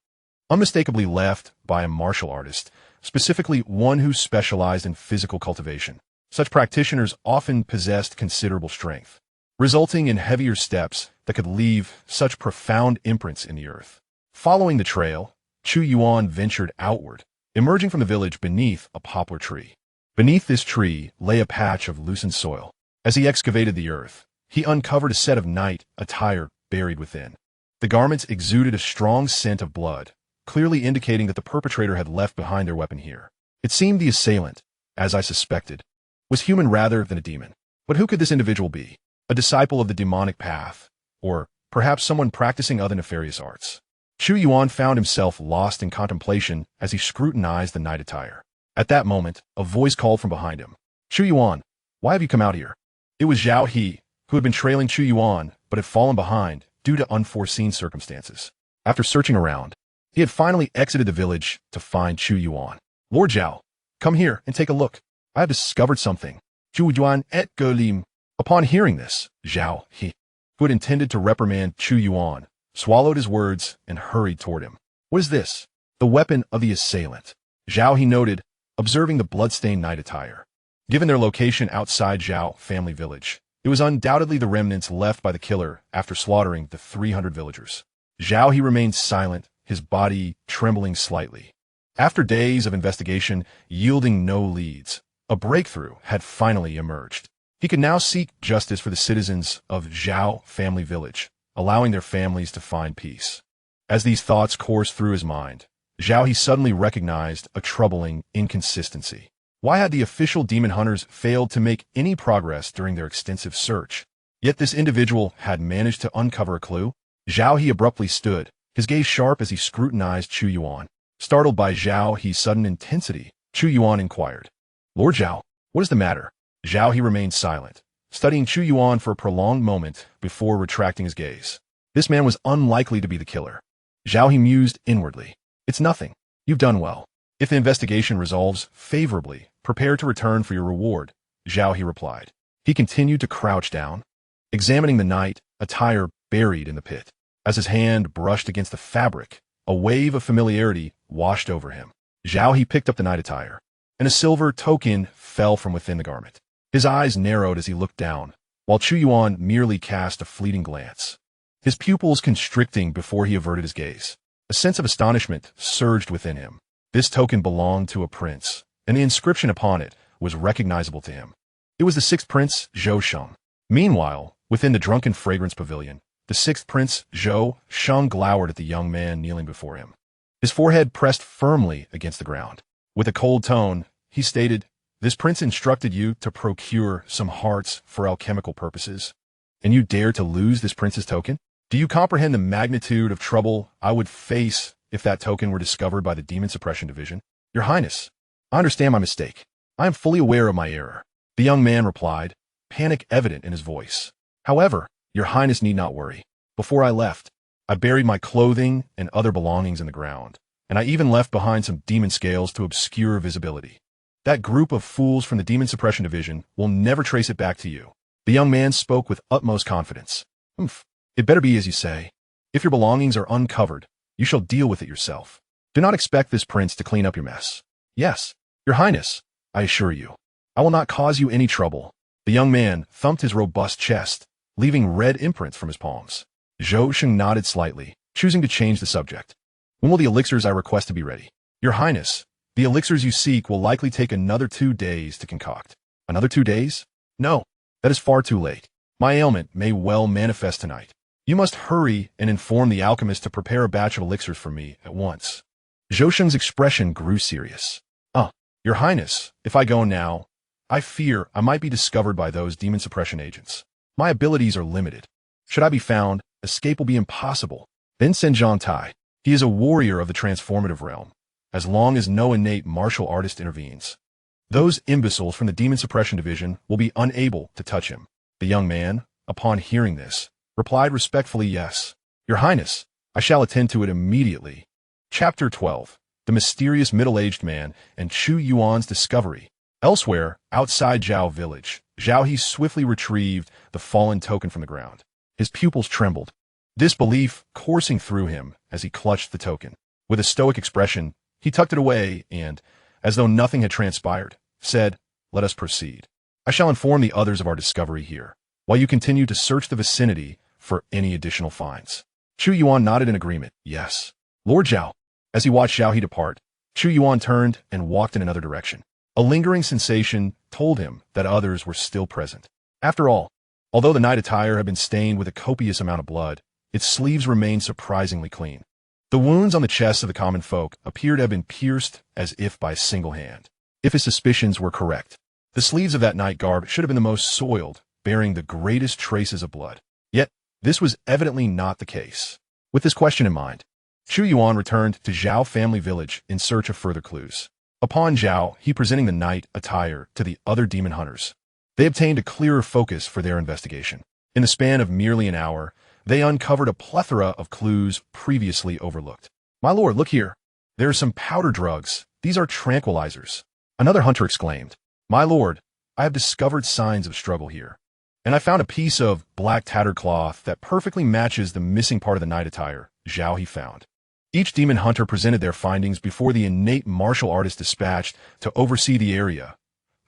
unmistakably left by a martial artist, specifically one who specialized in physical cultivation. Such practitioners often possessed considerable strength, resulting in heavier steps that could leave such profound imprints in the earth. Following the trail, Chu Yuan ventured outward, emerging from the village beneath a poplar tree. Beneath this tree lay a patch of loosened soil. As he excavated the earth, he uncovered a set of night attire buried within. The garments exuded a strong scent of blood, clearly indicating that the perpetrator had left behind their weapon here. It seemed the assailant, as I suspected, was human rather than a demon. But who could this individual be? A disciple of the demonic path, or perhaps someone practicing other nefarious arts? Chu Yuan found himself lost in contemplation as he scrutinized the night attire. At that moment, a voice called from behind him. "Chu Yuan, why have you come out here?" It was Zhao He, who had been trailing Chu Yuan, but had fallen behind due to unforeseen circumstances. After searching around, he had finally exited the village to find Chu Yuan. "Lord Zhao, come here and take a look. I have discovered something." Chu Yuan et Golim. Upon hearing this, Zhao He, who had intended to reprimand Chu Yuan, swallowed his words and hurried toward him. "What is this?" "The weapon of the assailant," Zhao He noted, observing the blood-stained night attire. Given their location outside Zhao family village, it was undoubtedly the remnants left by the killer after slaughtering the 300 villagers. Zhao He remained silent, his body trembling slightly. After days of investigation yielding no leads, a breakthrough had finally emerged. He could now seek justice for the citizens of Zhao family village, allowing their families to find peace. As these thoughts coursed through his mind, Zhao He suddenly recognized a troubling inconsistency. Why had the official demon hunters failed to make any progress during their extensive search? Yet this individual had managed to uncover a clue. Zhao He abruptly stood, his gaze sharp as he scrutinized Chu Yuan. Startled by Zhao He's sudden intensity, Chu Yuan inquired, "Lord Zhao, what is the matter?" Zhao He remained silent, studying Chu Yuan for a prolonged moment before retracting his gaze. This man was unlikely to be the killer. Zhao He mused inwardly. "It's nothing. You've done well. If the investigation resolves favorably, prepare to return for your reward," Zhao He replied. He continued to crouch down, examining the knight attire buried in the pit. As his hand brushed against the fabric, a wave of familiarity washed over him. Zhao He picked up the knight attire, and a silver token fell from within the garment. His eyes narrowed as he looked down, while Chu Yuan merely cast a fleeting glance, his pupils constricting before he averted his gaze. A sense of astonishment surged within him. This token belonged to a prince, and the inscription upon it was recognizable to him. It was the sixth prince, Zhou Sheng. Meanwhile, within the drunken fragrance pavilion, the sixth prince, Zhou Sheng, glowered at the young man kneeling before him. His forehead pressed firmly against the ground. With a cold tone, he stated, "This prince instructed you to procure some hearts for alchemical purposes, and you dare to lose this prince's token? Do you comprehend the magnitude of trouble I would face if that token were discovered by the Demon Suppression Division? Your Highness, I understand my mistake. I am fully aware of my error," the young man replied, panic evident in his voice. "However, Your Highness need not worry. Before I left, I buried my clothing and other belongings in the ground, and I even left behind some demon scales to obscure visibility. That group of fools from the Demon Suppression Division will never trace it back to you." The young man spoke with utmost confidence. "It better be as you say. If your belongings are uncovered, you shall deal with it yourself. Do not expect this prince to clean up your mess." "Yes, Your Highness, I assure you. I will not cause you any trouble." The young man thumped his robust chest, leaving red imprints from his palms. Zhou Sheng nodded slightly, choosing to change the subject. "When will the elixirs I request to be ready?" "Your Highness, the elixirs you seek will likely take another 2 days to concoct." "Another 2 days? No, that is far too late. My ailment may well manifest tonight. You must hurry and inform the alchemist to prepare a batch of elixirs for me at once." Zhou Sheng's expression grew serious. Your Highness, if I go now, I fear I might be discovered by those demon suppression agents. My abilities are limited. Should I be found, escape will be impossible. Then send Zhang Tai. He is a warrior of the transformative realm, as long as no innate martial artist intervenes. Those imbeciles from the Demon Suppression Division will be unable to touch him." The young man, upon hearing this, replied respectfully, "Yes, Your Highness, I shall attend to it immediately." Chapter 12. The Mysterious Middle-Aged Man and Chu Yuan's Discovery. Elsewhere, outside Zhao Village, Zhao He swiftly retrieved the fallen token from the ground. His pupils trembled, disbelief coursing through him as he clutched the token. With a stoic expression, he tucked it away and, as though nothing had transpired, said, "Let us proceed. I shall inform the others of our discovery here, while you continue to search the vicinity for any additional finds." Chu Yuan nodded in agreement. "Yes, Lord Zhao." As he watched Zhao He depart, Chu Yuan turned and walked in another direction. A lingering sensation told him that others were still present. After all, although the knight attire had been stained with a copious amount of blood, its sleeves remained surprisingly clean. The wounds on the chests of the common folk appeared to have been pierced as if by a single hand. If his suspicions were correct, the sleeves of that knight garb should have been the most soiled, bearing the greatest traces of blood. Yet, this was evidently not the case. With this question in mind, Chu Yuan returned to Zhao family village in search of further clues. Upon Zhao He presenting the knight attire to the other demon hunters, they obtained a clearer focus for their investigation. In the span of merely an hour, they uncovered a plethora of clues previously overlooked. "My lord, look here. There are some powder drugs. These are tranquilizers." Another hunter exclaimed, "My lord, I have discovered signs of struggle here, and I found a piece of black tattered cloth that perfectly matches the missing part of the knight attire Zhao He found." Each demon hunter presented their findings before the innate martial artist dispatched to oversee the area,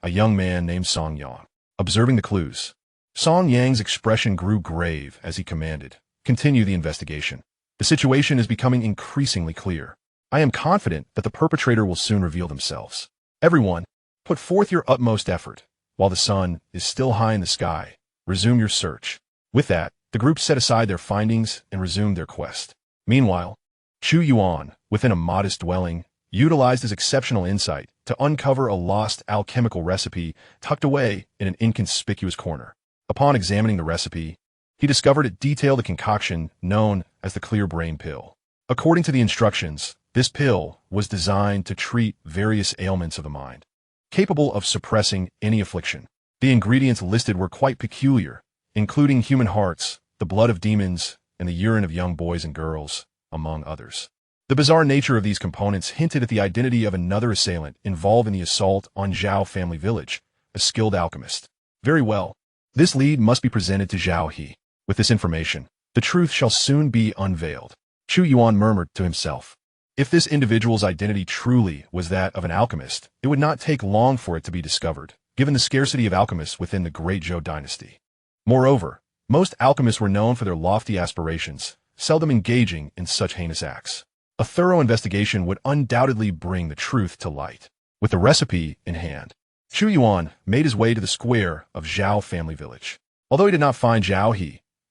a young man named Song Yang. Observing the clues, Song Yang's expression grew grave as he commanded, "Continue the investigation. The situation is becoming increasingly clear. I am confident that the perpetrator will soon reveal themselves. Everyone, put forth your utmost effort. While the sun is still high in the sky, resume your search." With that, the group set aside their findings and resumed their quest. Meanwhile, Chu Yuan, within a modest dwelling, utilized his exceptional insight to uncover a lost alchemical recipe tucked away in an inconspicuous corner. Upon examining the recipe, he discovered it detailed a concoction known as the Clear Brain Pill. According to the instructions, this pill was designed to treat various ailments of the mind, capable of suppressing any affliction. The ingredients listed were quite peculiar, including human hearts, the blood of demons, and the urine of young boys and girls, among others. The bizarre nature of these components hinted at the identity of another assailant involved in the assault on Zhao family village, a skilled alchemist. Very well. This lead must be presented to Zhao He. With this information, the truth shall soon be unveiled. Chu Yuan murmured to himself. If this individual's identity truly was that of an alchemist, it would not take long for it to be discovered, given the scarcity of alchemists within the Great Zhou Dynasty. Moreover, most alchemists were known for their lofty aspirations, seldom engaging in such heinous acts. A thorough investigation would undoubtedly bring the truth to light. With the recipe in hand, Chu Yuan made his way to the square of Zhao family village. Although he did not find Zhao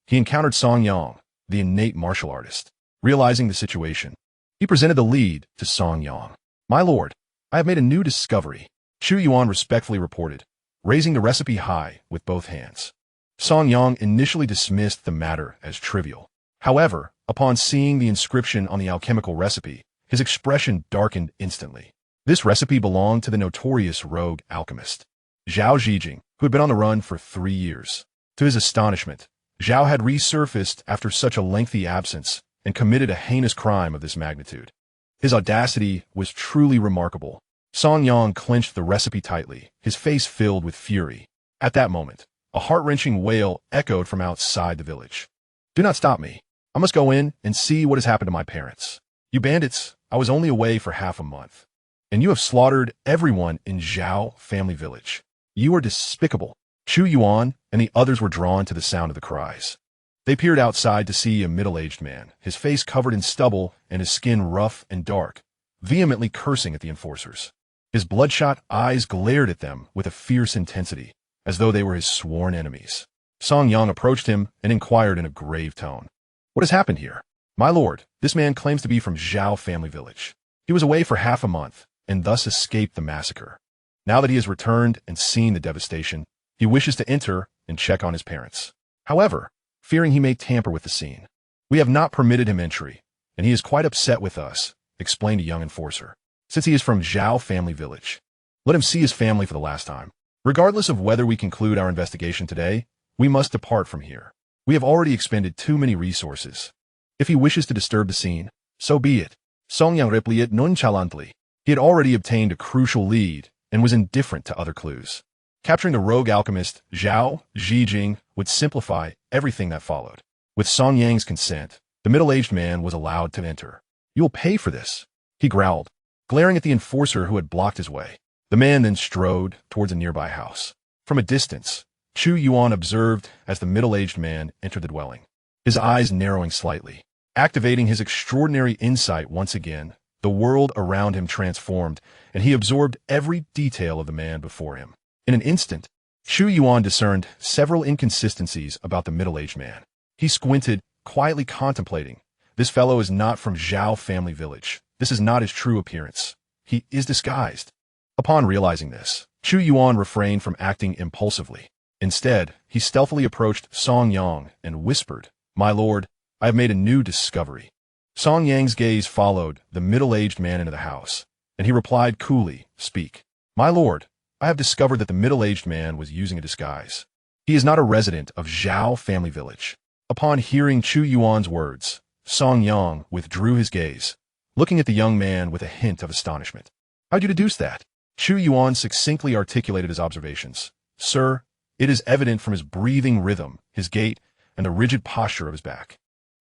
He encountered Song Yang, the innate martial artist. Realizing the situation, he presented the lead to Song Yang. My lord, I have made a new discovery, Chu Yuan respectfully reported, raising the recipe high with both hands. Song Yang initially dismissed the matter as trivial. However, upon seeing the inscription on the alchemical recipe, his expression darkened instantly. This recipe belonged to the notorious rogue alchemist, Zhao Zhijing, who had been on the run for 3 years. To his astonishment, Zhao had resurfaced after such a lengthy absence and committed a heinous crime of this magnitude. His audacity was truly remarkable. Song Yang clenched the recipe tightly, his face filled with fury. At that moment, a heart-wrenching wail echoed from outside the village. Do not stop me. I must go in and see what has happened to my parents. You bandits, I was only away for half a month, and you have slaughtered everyone in Zhao family village. You are despicable. Chu Yuan and the others were drawn to the sound of the cries. They peered outside to see a middle-aged man, his face covered in stubble and his skin rough and dark, vehemently cursing at the enforcers. His bloodshot eyes glared at them with a fierce intensity, as though they were his sworn enemies. Song Yang approached him and inquired in a grave tone. What has happened here? My lord, this man claims to be from Zhao family village. He was away for half a month and thus escaped the massacre. Now that he has returned and seen the devastation, he wishes to enter and check on his parents. However, fearing he may tamper with the scene, we have not permitted him entry, and he is quite upset with us, explained a young enforcer. Since he is from Zhao family village, let him see his family for the last time. Regardless of whether we conclude our investigation today, we must depart from here. We have already expended too many resources. If he wishes to disturb the scene, so be it. Song Yang replied nonchalantly. He had already obtained a crucial lead and was indifferent to other clues. Capturing the rogue alchemist Zhao Zhijing would simplify everything that followed. With Song Yang's consent, the middle-aged man was allowed to enter. You will pay for this, he growled, glaring at the enforcer who had blocked his way. The man then strode towards a nearby house. From a distance, Chu Yuan observed as the middle-aged man entered the dwelling, his eyes narrowing slightly. Activating his extraordinary insight once again, the world around him transformed, and he absorbed every detail of the man before him. In an instant, Chu Yuan discerned several inconsistencies about the middle-aged man. He squinted, quietly contemplating. This fellow is not from Zhao family village. This is not his true appearance. He is disguised. Upon realizing this, Chu Yuan refrained from acting impulsively. Instead, he stealthily approached Song Yang and whispered, My lord, I have made a new discovery. Song Yang's gaze followed the middle-aged man into the house, and he replied coolly, Speak. My lord, I have discovered that the middle-aged man was using a disguise. He is not a resident of Zhao family village. Upon hearing Chu Yuan's words, Song Yang withdrew his gaze, looking at the young man with a hint of astonishment. How'd you deduce that? Chu Yuan succinctly articulated his observations. Sir, it is evident from his breathing rhythm, his gait, and the rigid posture of his back.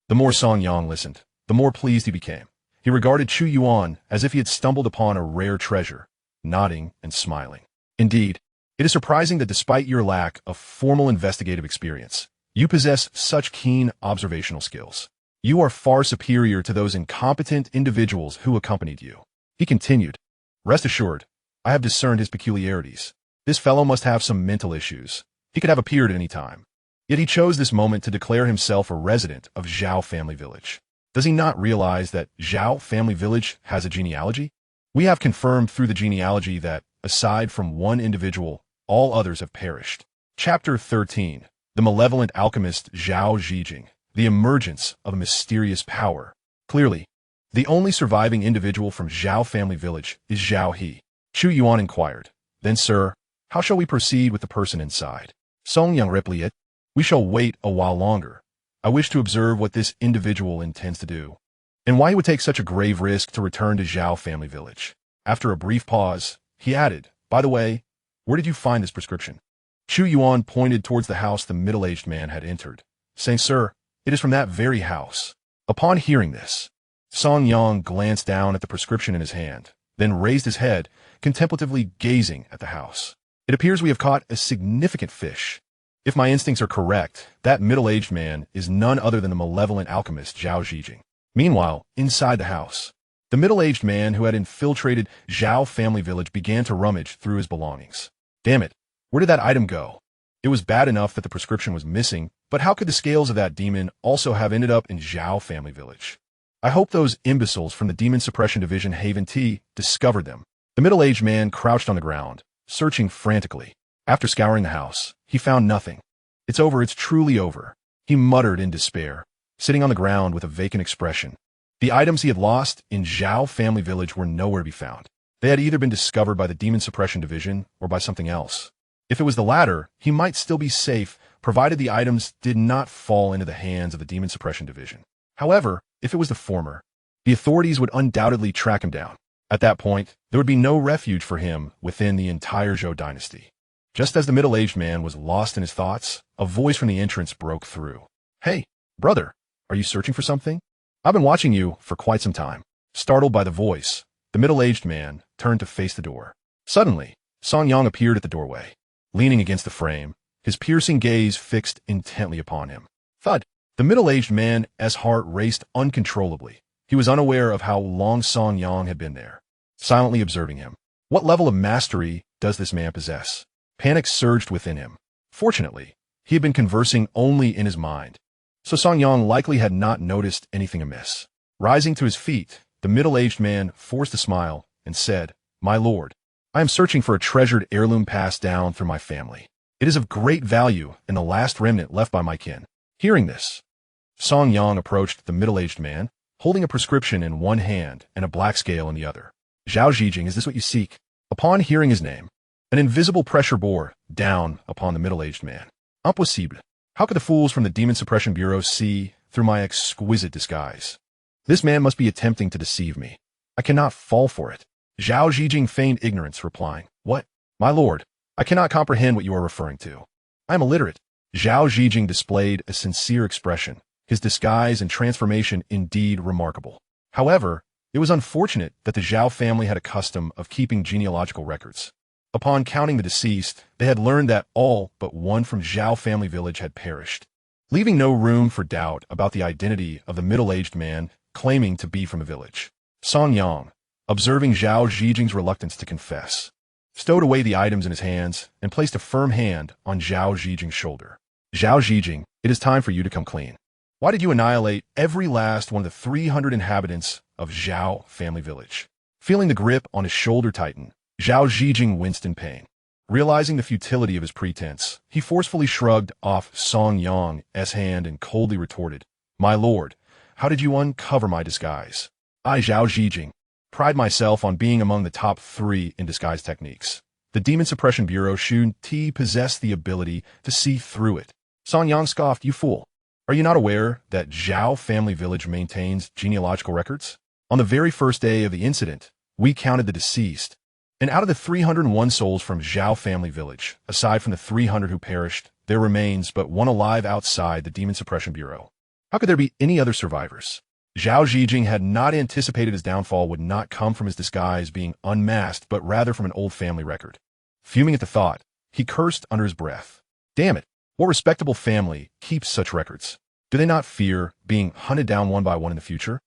The more Song Yang listened, the more pleased he became. He regarded Chu Yuan as if he had stumbled upon a rare treasure, nodding and smiling. Indeed, it is surprising that despite your lack of formal investigative experience, you possess such keen observational skills. You are far superior to those incompetent individuals who accompanied you. He continued, Rest assured, I have discerned his peculiarities. This fellow must have some mental issues. He could have appeared at any time. Yet he chose this moment to declare himself a resident of Zhao family village. Does he not realize that Zhao family village has a genealogy? We have confirmed through the genealogy that, aside from one individual, all others have perished. Chapter 13. The Malevolent Alchemist Zhao Zijing. The Emergence of a Mysterious Power. Clearly, the only surviving individual from Zhao family village is Zhao He. Chu Yuan inquired. Then, sir, how shall we proceed with the person inside? Song Yang replied, we shall wait a while longer. I wish to observe what this individual intends to do, and why he would take such a grave risk to return to Zhao family village. After a brief pause, he added, by the way, where did you find this prescription? Chu Yuan pointed towards the house the middle-aged man had entered, saying, sir, it is from that very house. Upon hearing this, Song Yang glanced down at the prescription in his hand, then raised his head, contemplatively gazing at the house. It appears we have caught a significant fish. If my instincts are correct, that middle-aged man is none other than the malevolent alchemist Zhao Zijing. Meanwhile, inside the house, the middle-aged man who had infiltrated Zhao family village began to rummage through his belongings. Damn it, where did that item go? It was bad enough that the prescription was missing, but how could the scales of that demon also have ended up in Zhao family village? I hope those imbeciles from the Demon Suppression Division Haven T discovered them. The middle-aged man crouched on the ground, searching frantically. After scouring the house, he found nothing. It's over, it's truly over, he muttered in despair, sitting on the ground with a vacant expression. The items he had lost in Zhao family village were nowhere to be found. They had either been discovered by the Demon Suppression Division or by something else. If it was the latter, he might still be safe, provided the items did not fall into the hands of the Demon Suppression Division. However, if it was the former, the authorities would undoubtedly track him down. At that point, there would be no refuge for him within the entire Zhou Dynasty. Just as the middle-aged man was lost in his thoughts, a voice from the entrance broke through. Hey, brother, are you searching for something? I've been watching you for quite some time. Startled by the voice, the middle-aged man turned to face the door. Suddenly, Song Yang appeared at the doorway. Leaning against the frame, his piercing gaze fixed intently upon him. Thud! The middle-aged man's heart raced uncontrollably. He was unaware of how long Song Yang had been there, silently observing him. What level of mastery does this man possess? Panic surged within him. Fortunately, he had been conversing only in his mind, so Song Yang likely had not noticed anything amiss. Rising to his feet, the middle-aged man forced a smile and said, My lord, I am searching for a treasured heirloom passed down through my family. It is of great value and the last remnant left by my kin. Hearing this, Song Yang approached the middle-aged man, holding a prescription in one hand and a black scale in the other. Zhao Zijing, is this what you seek? Upon hearing his name, an invisible pressure bore down upon the middle-aged man. Impossible. How could the fools from the Demon Suppression Bureau see through my exquisite disguise? This man must be attempting to deceive me. I cannot fall for it. Zhao Zijing feigned ignorance, replying, What? My lord, I cannot comprehend what you are referring to. I am illiterate. Zhao Zijing displayed a sincere expression, his disguise and transformation indeed remarkable. However, it was unfortunate that the Zhao family had a custom of keeping genealogical records. Upon counting the deceased, they had learned that all but one from Zhao family village had perished, leaving no room for doubt about the identity of the middle-aged man claiming to be from the village. Song Yang, observing Zhao Zijing's reluctance to confess, stowed away the items in his hands and placed a firm hand on Zhao Zijing's shoulder. Zhao Zijing, it is time for you to come clean. Why did you annihilate every last one of the 300 inhabitants of Zhao family village? Feeling the grip on his shoulder tighten, Zhao Zijing winced in pain. Realizing the futility of his pretense, he forcefully shrugged off Song Yang's hand and coldly retorted, My lord, how did you uncover my disguise? I, Zhao Zijing, pride myself on being among the top 3 in disguise techniques. The Demon Suppression Bureau Xun Ti possessed the ability to see through it. Song Yang scoffed, You fool. Are you not aware that Zhao family village maintains genealogical records? On the very first day of the incident, we counted the deceased, and out of the 301 souls from Zhao family village, aside from the 300 who perished, there remains but one alive outside the Demon Suppression Bureau. How could there be any other survivors? Zhao Zijing had not anticipated his downfall would not come from his disguise being unmasked, but rather from an old family record. Fuming at the thought, he cursed under his breath. Damn it, what respectable family keeps such records? Do they not fear being hunted down one by one in the future?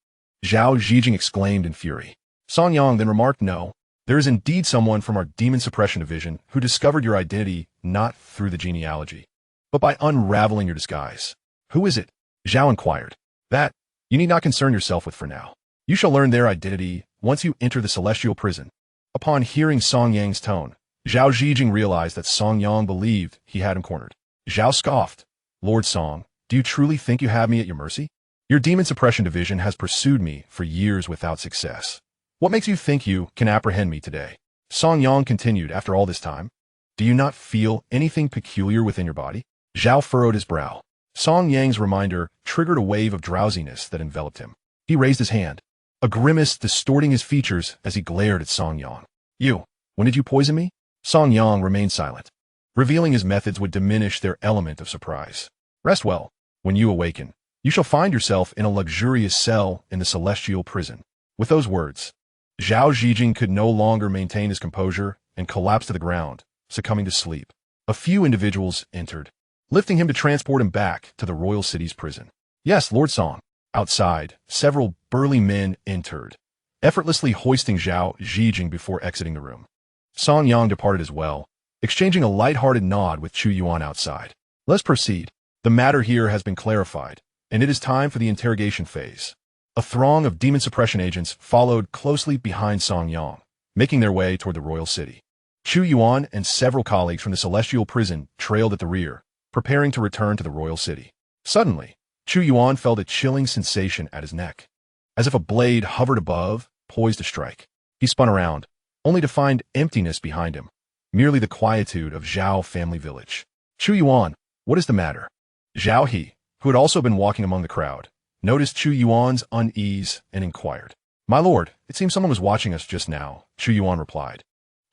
Zhao Zijing exclaimed in fury. Song Yang then remarked, No, there is indeed someone from our Demon Suppression Division who discovered your identity not through the genealogy, but by unraveling your disguise. Who is it? Zhao inquired. That you need not concern yourself with for now. You shall learn their identity once you enter the celestial prison. Upon hearing Song Yang's tone, Zhao Zhijing realized that Song Yang believed he had him cornered. Zhao scoffed. Lord Song, do you truly think you have me at your mercy? Your Demon Suppression Division has pursued me for years without success. What makes you think you can apprehend me today? Song Yang continued after all this time. Do you not feel anything peculiar within your body? Zhao furrowed his brow. Song Yang's reminder triggered a wave of drowsiness that enveloped him. He raised his hand, a grimace distorting his features as he glared at Song Yang. You, when did you poison me? Song Yang remained silent. Revealing his methods would diminish their element of surprise. Rest well. When you awaken, you shall find yourself in a luxurious cell in the celestial prison. With those words, Zhao Zhijing could no longer maintain his composure and collapsed to the ground, succumbing to sleep. A few individuals entered, lifting him to transport him back to the royal city's prison. Yes, Lord Song. Outside, several burly men entered, effortlessly hoisting Zhao Zhijing before exiting the room. Song Yang departed as well, exchanging a light-hearted nod with Chu Yuan outside. Let's proceed. The matter here has been clarified, and it is time for the interrogation phase. A throng of demon suppression agents followed closely behind Song Yang, making their way toward the royal city. Chu Yuan and several colleagues from the celestial prison trailed at the rear, preparing to return to the royal city. Suddenly, Chu Yuan felt a chilling sensation at his neck, as if a blade hovered above, poised to strike. He spun around, only to find emptiness behind him, merely the quietude of Zhao family village. Chu Yuan, what is the matter? Zhao He, who had also been walking among the crowd, noticed Chu Yuan's unease and inquired. My lord, it seems someone was watching us just now, Chu Yuan replied.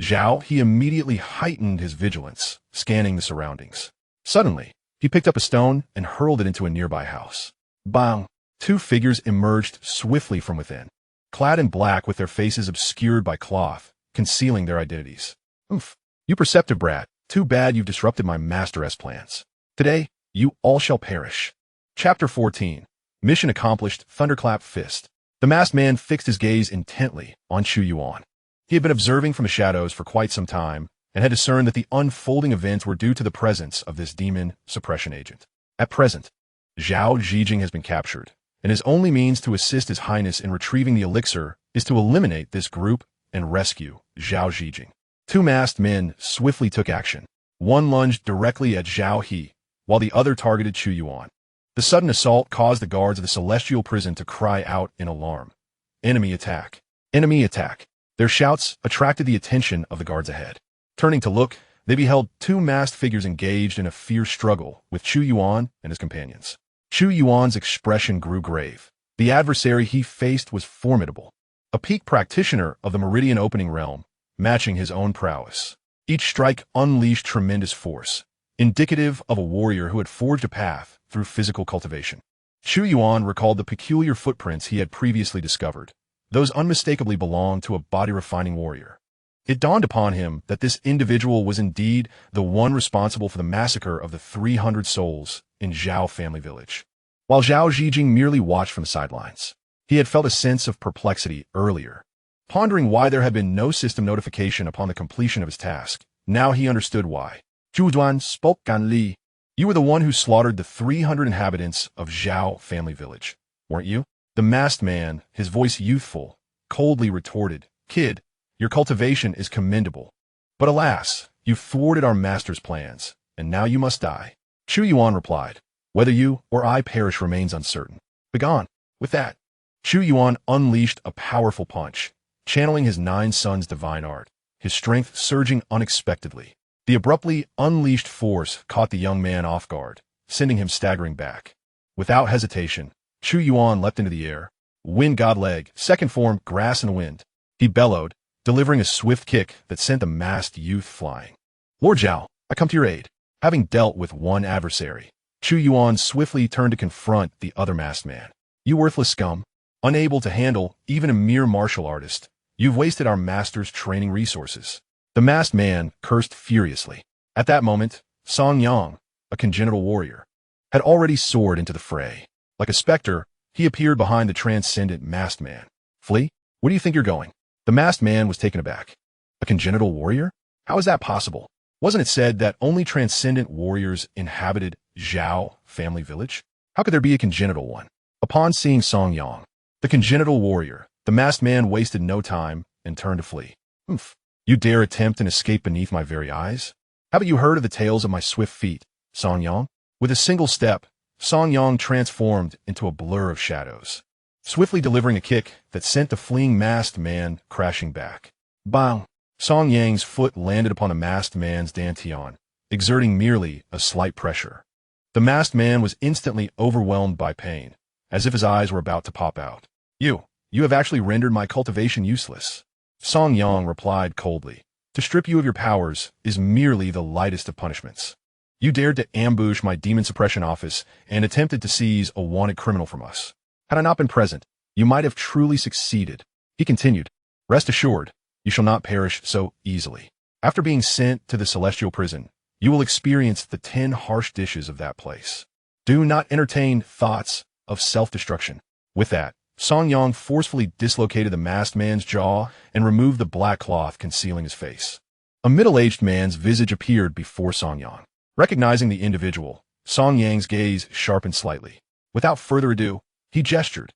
Zhao He immediately heightened his vigilance, scanning the surroundings. Suddenly, he picked up a stone and hurled it into a nearby house. Bang! Two figures emerged swiftly from within, clad in black with their faces obscured by cloth, concealing their identities. Oof! You perceptive brat, too bad you've disrupted my master's plans. Today, you all shall perish. Chapter 14. Mission accomplished, thunderclap fist. The masked man fixed his gaze intently on Chu Yuan. He had been observing from the shadows for quite some time, and had discerned that the unfolding events were due to the presence of this demon suppression agent. At present, Zhao Zhijing has been captured, and his only means to assist His Highness in retrieving the elixir is to eliminate this group and rescue Zhao Zhijing. Two masked men swiftly took action. One lunged directly at Zhao He, while the other targeted Chu Yuan. The sudden assault caused the guards of the celestial prison to cry out in alarm. Enemy attack! Enemy attack! Their shouts attracted the attention of the guards ahead. Turning to look, they beheld two masked figures engaged in a fierce struggle with Chu Yuan and his companions. Chu Yuan's expression grew grave. The adversary he faced was formidable, a peak practitioner of the Meridian Opening realm, matching his own prowess. Each strike unleashed tremendous force, indicative of a warrior who had forged a path through physical cultivation. Chu Yuan recalled the peculiar footprints he had previously discovered. Those unmistakably belonged to a body-refining warrior. It dawned upon him that this individual was indeed the one responsible for the massacre of the 300 souls in Zhao family village. While Zhao Zhijing merely watched from the sidelines, he had felt a sense of perplexity earlier. Pondering why there had been no system notification upon the completion of his task, now he understood why. Chu Yuan spoke Ganli. You were the one who slaughtered the 300 inhabitants of Zhao family village, weren't you? The masked man, his voice youthful, coldly retorted, Kid, your cultivation is commendable. But alas, you thwarted our master's plans, and now you must die. Chu Yuan replied, Whether you or I perish remains uncertain. Begone. With that, Chu Yuan unleashed a powerful punch, channeling his 9 sons' divine art, his strength surging unexpectedly. The abruptly unleashed force caught the young man off guard, sending him staggering back. Without hesitation, Chu Yuan leapt into the air. Wind God Leg, second form, grass in the wind. He bellowed, delivering a swift kick that sent the masked youth flying. Lord Zhao, I come to your aid. Having dealt with one adversary, Chu Yuan swiftly turned to confront the other masked man. You worthless scum, unable to handle even a mere martial artist, you've wasted our master's training resources. The masked man cursed furiously. At that moment, Song Yang, a congenital warrior, had already soared into the fray. Like a specter, he appeared behind the transcendent masked man. Flee? Where do you think you're going? The masked man was taken aback. A congenital warrior? How is that possible? Wasn't it said that only transcendent warriors inhabited Zhao family village? How could there be a congenital one? Upon seeing Song Yang, the congenital warrior, The masked man wasted no time and turned to flee. "Oomph! You dare attempt and escape beneath my very eyes? Haven't you heard of the tales of my swift feet, Song Yang?" With a single step, Song Yang transformed into a blur of shadows, swiftly delivering a kick that sent the fleeing masked man crashing back. Bang! Song Yang's foot landed upon the masked man's dantian, exerting merely a slight pressure. The masked man was instantly overwhelmed by pain, as if his eyes were about to pop out. You have actually rendered my cultivation useless," Song Yang replied coldly. "To strip you of your powers is merely the lightest of punishments. You dared to ambush my demon suppression office and attempted to seize a wanted criminal from us. Had I not been present, you might have truly succeeded." He continued, "Rest assured, you shall not perish so easily. After being sent to the celestial prison, you will experience the 10 harsh dishes of that place. Do not entertain thoughts of self-destruction." With that, Song Yang forcefully dislocated the masked man's jaw and removed the black cloth concealing his face. A middle-aged man's visage appeared before Song Yang. Recognizing the individual, Song Yang's gaze sharpened slightly. Without further ado, he gestured.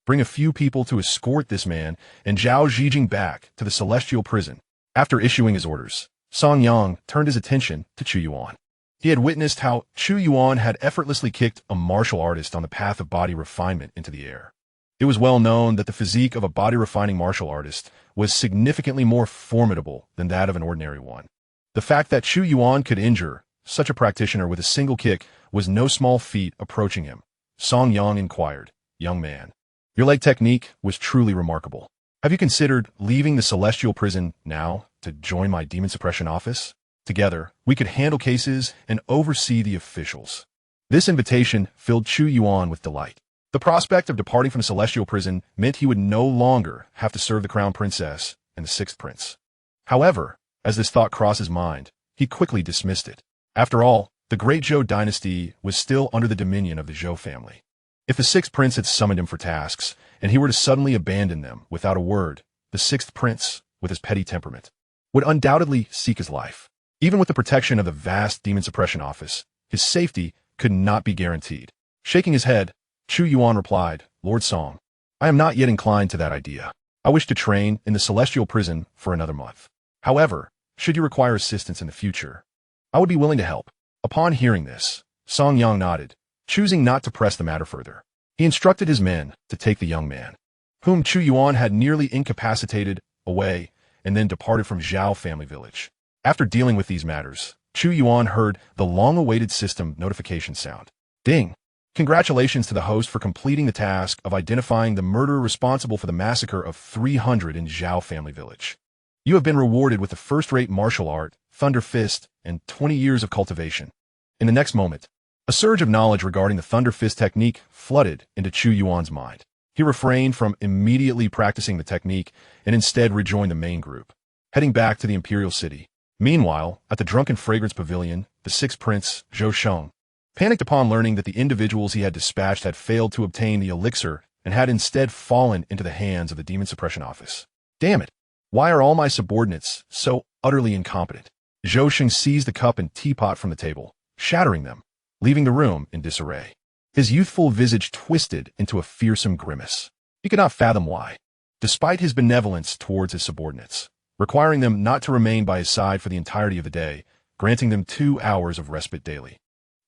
"Bring a few people to escort this man and Zhao Zijing back to the celestial prison." After issuing his orders, Song Yang turned his attention to Chu Yuan. He had witnessed how Chu Yuan had effortlessly kicked a martial artist on the path of body refinement into the air. It was well known that the physique of a body-refining martial artist was significantly more formidable than that of an ordinary one. The fact that Chu Yuan could injure such a practitioner with a single kick was no small feat approaching him. Song Yang inquired, "Young man, your leg technique was truly remarkable. Have you considered leaving the celestial prison now to join my demon suppression office? Together, we could handle cases and oversee the officials." This invitation filled Chu Yuan with delight. The prospect of departing from the celestial prison meant he would no longer have to serve the crown princess and the sixth prince. However, as this thought crossed his mind, he quickly dismissed it. After all, the Great Zhou Dynasty was still under the dominion of the Zhou family. If the sixth prince had summoned him for tasks, and he were to suddenly abandon them without a word, the sixth prince, with his petty temperament, would undoubtedly seek his life. Even with the protection of the vast demon suppression office, his safety could not be guaranteed. Shaking his head, Chu Yuan replied, "Lord Song, I am not yet inclined to that idea. I wish to train in the celestial prison for another month. However, should you require assistance in the future, I would be willing to help." Upon hearing this, Song Yang nodded, choosing not to press the matter further. He instructed his men to take the young man, whom Chu Yuan had nearly incapacitated, away, and then departed from Zhao family village. After dealing with these matters, Chu Yuan heard the long-awaited system notification sound. Ding! Congratulations to the host for completing the task of identifying the murderer responsible for the massacre of 300 in Zhao family village. You have been rewarded with the first-rate martial art, Thunder Fist, and 20 years of cultivation. In the next moment, a surge of knowledge regarding the Thunder Fist technique flooded into Chu Yuan's mind. He refrained from immediately practicing the technique and instead rejoined the main group, heading back to the Imperial City. Meanwhile, at the Drunken Fragrance Pavilion, the sixth prince, Zhou Sheng, panicked upon learning that the individuals he had dispatched had failed to obtain the elixir and had instead fallen into the hands of the Demon Suppression Office. Damn it! Why are all my subordinates so utterly incompetent? Zhou Sheng seized the cup and teapot from the table, shattering them, leaving the room in disarray. His youthful visage twisted into a fearsome grimace. He could not fathom why, despite his benevolence towards his subordinates, requiring them not to remain by his side for the entirety of the day, granting them 2 hours of respite daily,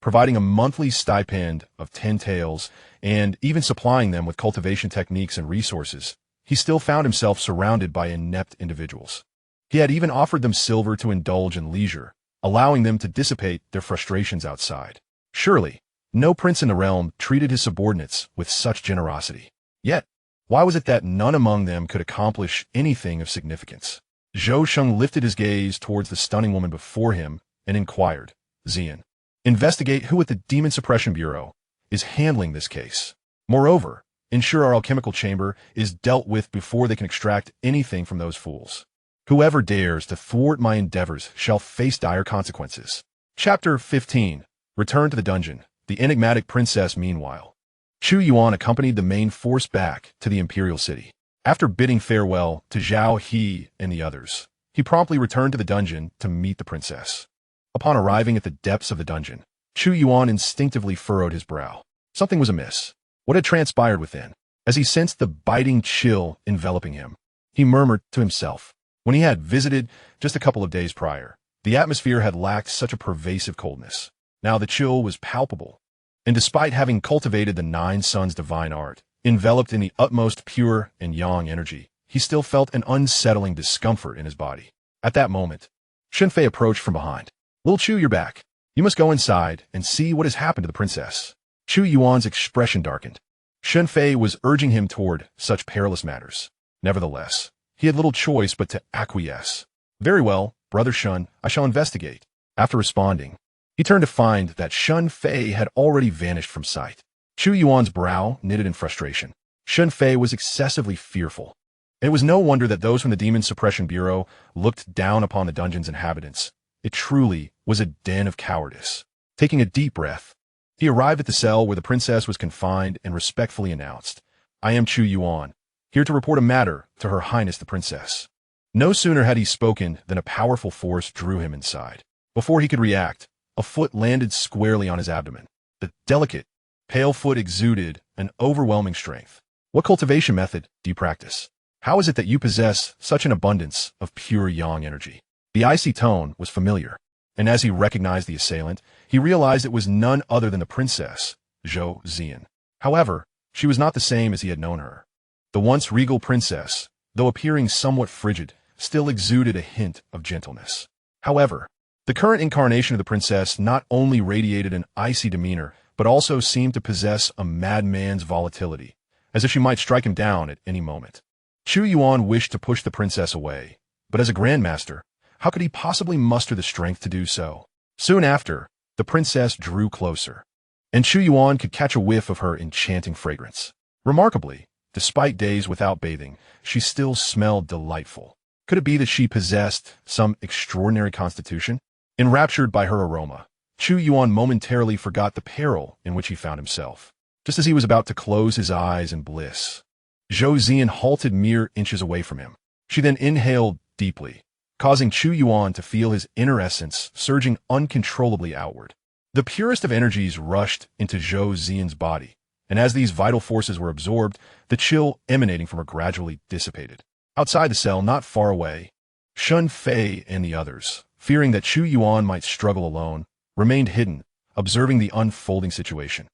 providing a monthly stipend of 10 taels, and even supplying them with cultivation techniques and resources, he still found himself surrounded by inept individuals. He had even offered them silver to indulge in leisure, allowing them to dissipate their frustrations outside. Surely, no prince in the realm treated his subordinates with such generosity. Yet, why was it that none among them could accomplish anything of significance? Zhou Sheng lifted his gaze towards the stunning woman before him and inquired, "Xian, investigate who at the Demon Suppression Bureau is handling this case. Moreover, ensure our alchemical chamber is dealt with before they can extract anything from those fools. Whoever dares to thwart my endeavors shall face dire consequences." Chapter 15. Return to the dungeon. The enigmatic princess meanwhile. Chu Yuan accompanied the main force back to the Imperial City. After bidding farewell to Zhao He and the others, he promptly returned to the dungeon to meet the princess. Upon arriving at the depths of the dungeon, Chu Yuan instinctively furrowed his brow. Something was amiss. What had transpired within? As he sensed the biting chill enveloping him, he murmured to himself. When he had visited just a couple of days prior, the atmosphere had lacked such a pervasive coldness. Now the chill was palpable, and despite having cultivated the Nine Suns' divine art, enveloped in the utmost pure and yang energy, he still felt an unsettling discomfort in his body. At that moment, Xianxia approached from behind. "Little Chu, you're back. You must go inside and see what has happened to the princess." Chu Yuan's expression darkened. Xianxia was urging him toward such perilous matters. Nevertheless, he had little choice but to acquiesce. "Very well, Brother Shun, I shall investigate." After responding, he turned to find that Xianxia had already vanished from sight. Chu Yuan's brow knitted in frustration. Xianxia was excessively fearful. It was no wonder that those from the Demon Suppression Bureau looked down upon the dungeon's inhabitants. It truly was a den of cowardice. Taking a deep breath, he arrived at the cell where the princess was confined and respectfully announced, "I am Chu Yuan, here to report a matter to Her Highness the Princess." No sooner had he spoken than a powerful force drew him inside. Before he could react, a foot landed squarely on his abdomen. The delicate, pale foot exuded an overwhelming strength. "What cultivation method do you practice? How is it that you possess such an abundance of pure yang energy?" The icy tone was familiar, and as he recognized the assailant, he realized it was none other than the princess, Zhou Zian. However, she was not the same as he had known her. The once regal princess, though appearing somewhat frigid, still exuded a hint of gentleness. However, the current incarnation of the princess not only radiated an icy demeanor, but also seemed to possess a madman's volatility, as if she might strike him down at any moment. Chu Yuan wished to push the princess away, but as a grandmaster, how could he possibly muster the strength to do so? Soon after, the princess drew closer, and Chu Yuan could catch a whiff of her enchanting fragrance. Remarkably, despite days without bathing, she still smelled delightful. Could it be that she possessed some extraordinary constitution? Enraptured by her aroma, Chu Yuan momentarily forgot the peril in which he found himself. Just as he was about to close his eyes in bliss, Zhou Zian halted mere inches away from him. She then inhaled deeply, causing Chu Yuan to feel his inner essence surging uncontrollably outward. The purest of energies rushed into Zhou Zian's body, and as these vital forces were absorbed, the chill emanating from her gradually dissipated. Outside the cell, not far away, Xianxia and the others, fearing that Chu Yuan might struggle alone, remained hidden, observing the unfolding situation.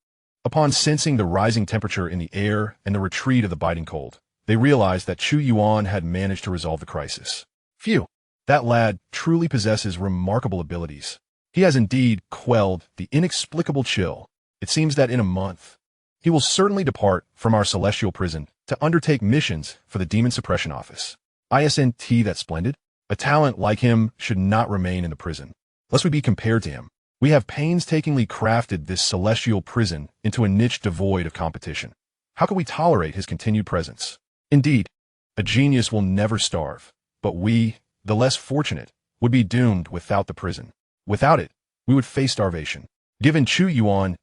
Upon sensing the rising temperature in the air and the retreat of the biting cold, they realized that Chu Yuan had managed to resolve the crisis. Phew! That lad truly possesses remarkable abilities. He has indeed quelled the inexplicable chill. It seems that in a month, he will certainly depart from our celestial prison to undertake missions for the Demon Suppression Office. Isn't that splendid? A talent like him should not remain in the prison, lest we be compared to him. We have painstakingly crafted this celestial prison into a niche devoid of competition. How can we tolerate his continued presence? Indeed, a genius will never starve, but we, the less fortunate, would be doomed without the prison. Without it, we would face starvation. Given Chu Yuan's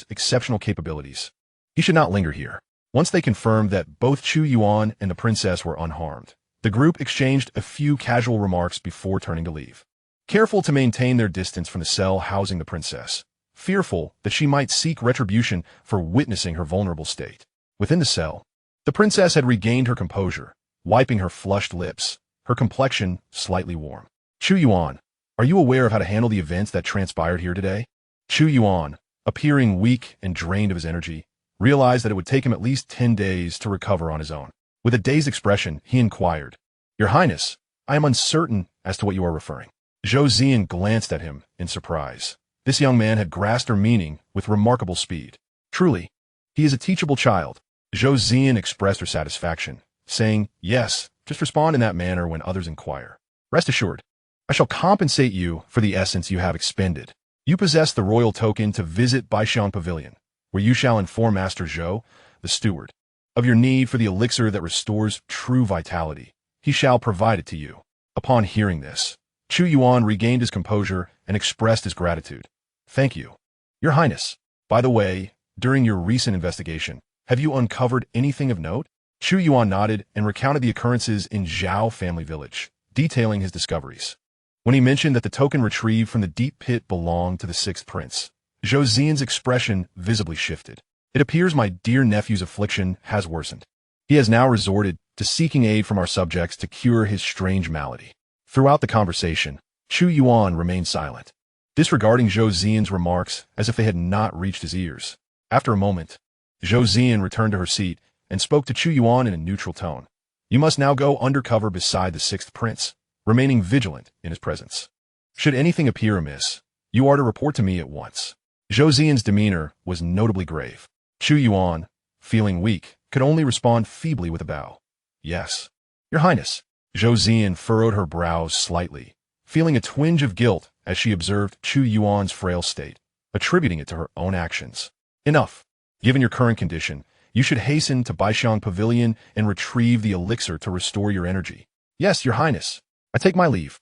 exceptional capabilities, he should not linger here. Once they confirmed that both Chu Yuan and the princess were unharmed, the group exchanged a few casual remarks before turning to leave. Careful to maintain their distance from the cell housing the princess, fearful that she might seek retribution for witnessing her vulnerable state. Within the cell, the princess had regained her composure, wiping her flushed lips, her complexion slightly warm. "Chu Yuan, are you aware of how to handle the events that transpired here today?" Chu Yuan, appearing weak and drained of his energy, realized that it would take him at least 10 days to recover on his own. With a dazed expression, he inquired, "Your Highness, I am uncertain as to what you are referring." Zhou Zian glanced at him in surprise. This young man had grasped her meaning with remarkable speed. Truly, he is a teachable child. Zhou Zian expressed her satisfaction, saying, "Yes, just respond in that manner when others inquire. Rest assured, I shall compensate you for the essence you have expended. You possess the royal token to visit Baishan Pavilion, where you shall inform Master Zhou, the steward, of your need for the elixir that restores true vitality. He shall provide it to you." Upon hearing this, Chu Yuan regained his composure and expressed his gratitude. "Thank you, Your Highness. By the way, during your recent investigation, have you uncovered anything of note?" Chu Yuan nodded and recounted the occurrences in Zhao family village, detailing his discoveries. When he mentioned that the token retrieved from the deep pit belonged to the sixth prince, Zhou Zian's expression visibly shifted. It appears my dear nephew's affliction has worsened. He has now resorted to seeking aid from our subjects to cure his strange malady. Throughout the conversation, Chu Yuan remained silent, disregarding Zhou Zian's remarks as if they had not reached his ears. After a moment, Zhou Zian returned to her seat and spoke to Chu Yuan in a neutral tone. You must now go undercover beside the sixth prince, remaining vigilant in his presence. Should anything appear amiss, you are to report to me at once. Zhou Zian's demeanor was notably grave. Chu Yuan, feeling weak, could only respond feebly with a bow. Yes, Your Highness. Zhou Zian furrowed her brows slightly, feeling a twinge of guilt as she observed Chu Yuan's frail state, attributing it to her own actions. Enough. Given your current condition, you should hasten to Baixiang Pavilion and retrieve the elixir to restore your energy. Yes, Your Highness. I take my leave.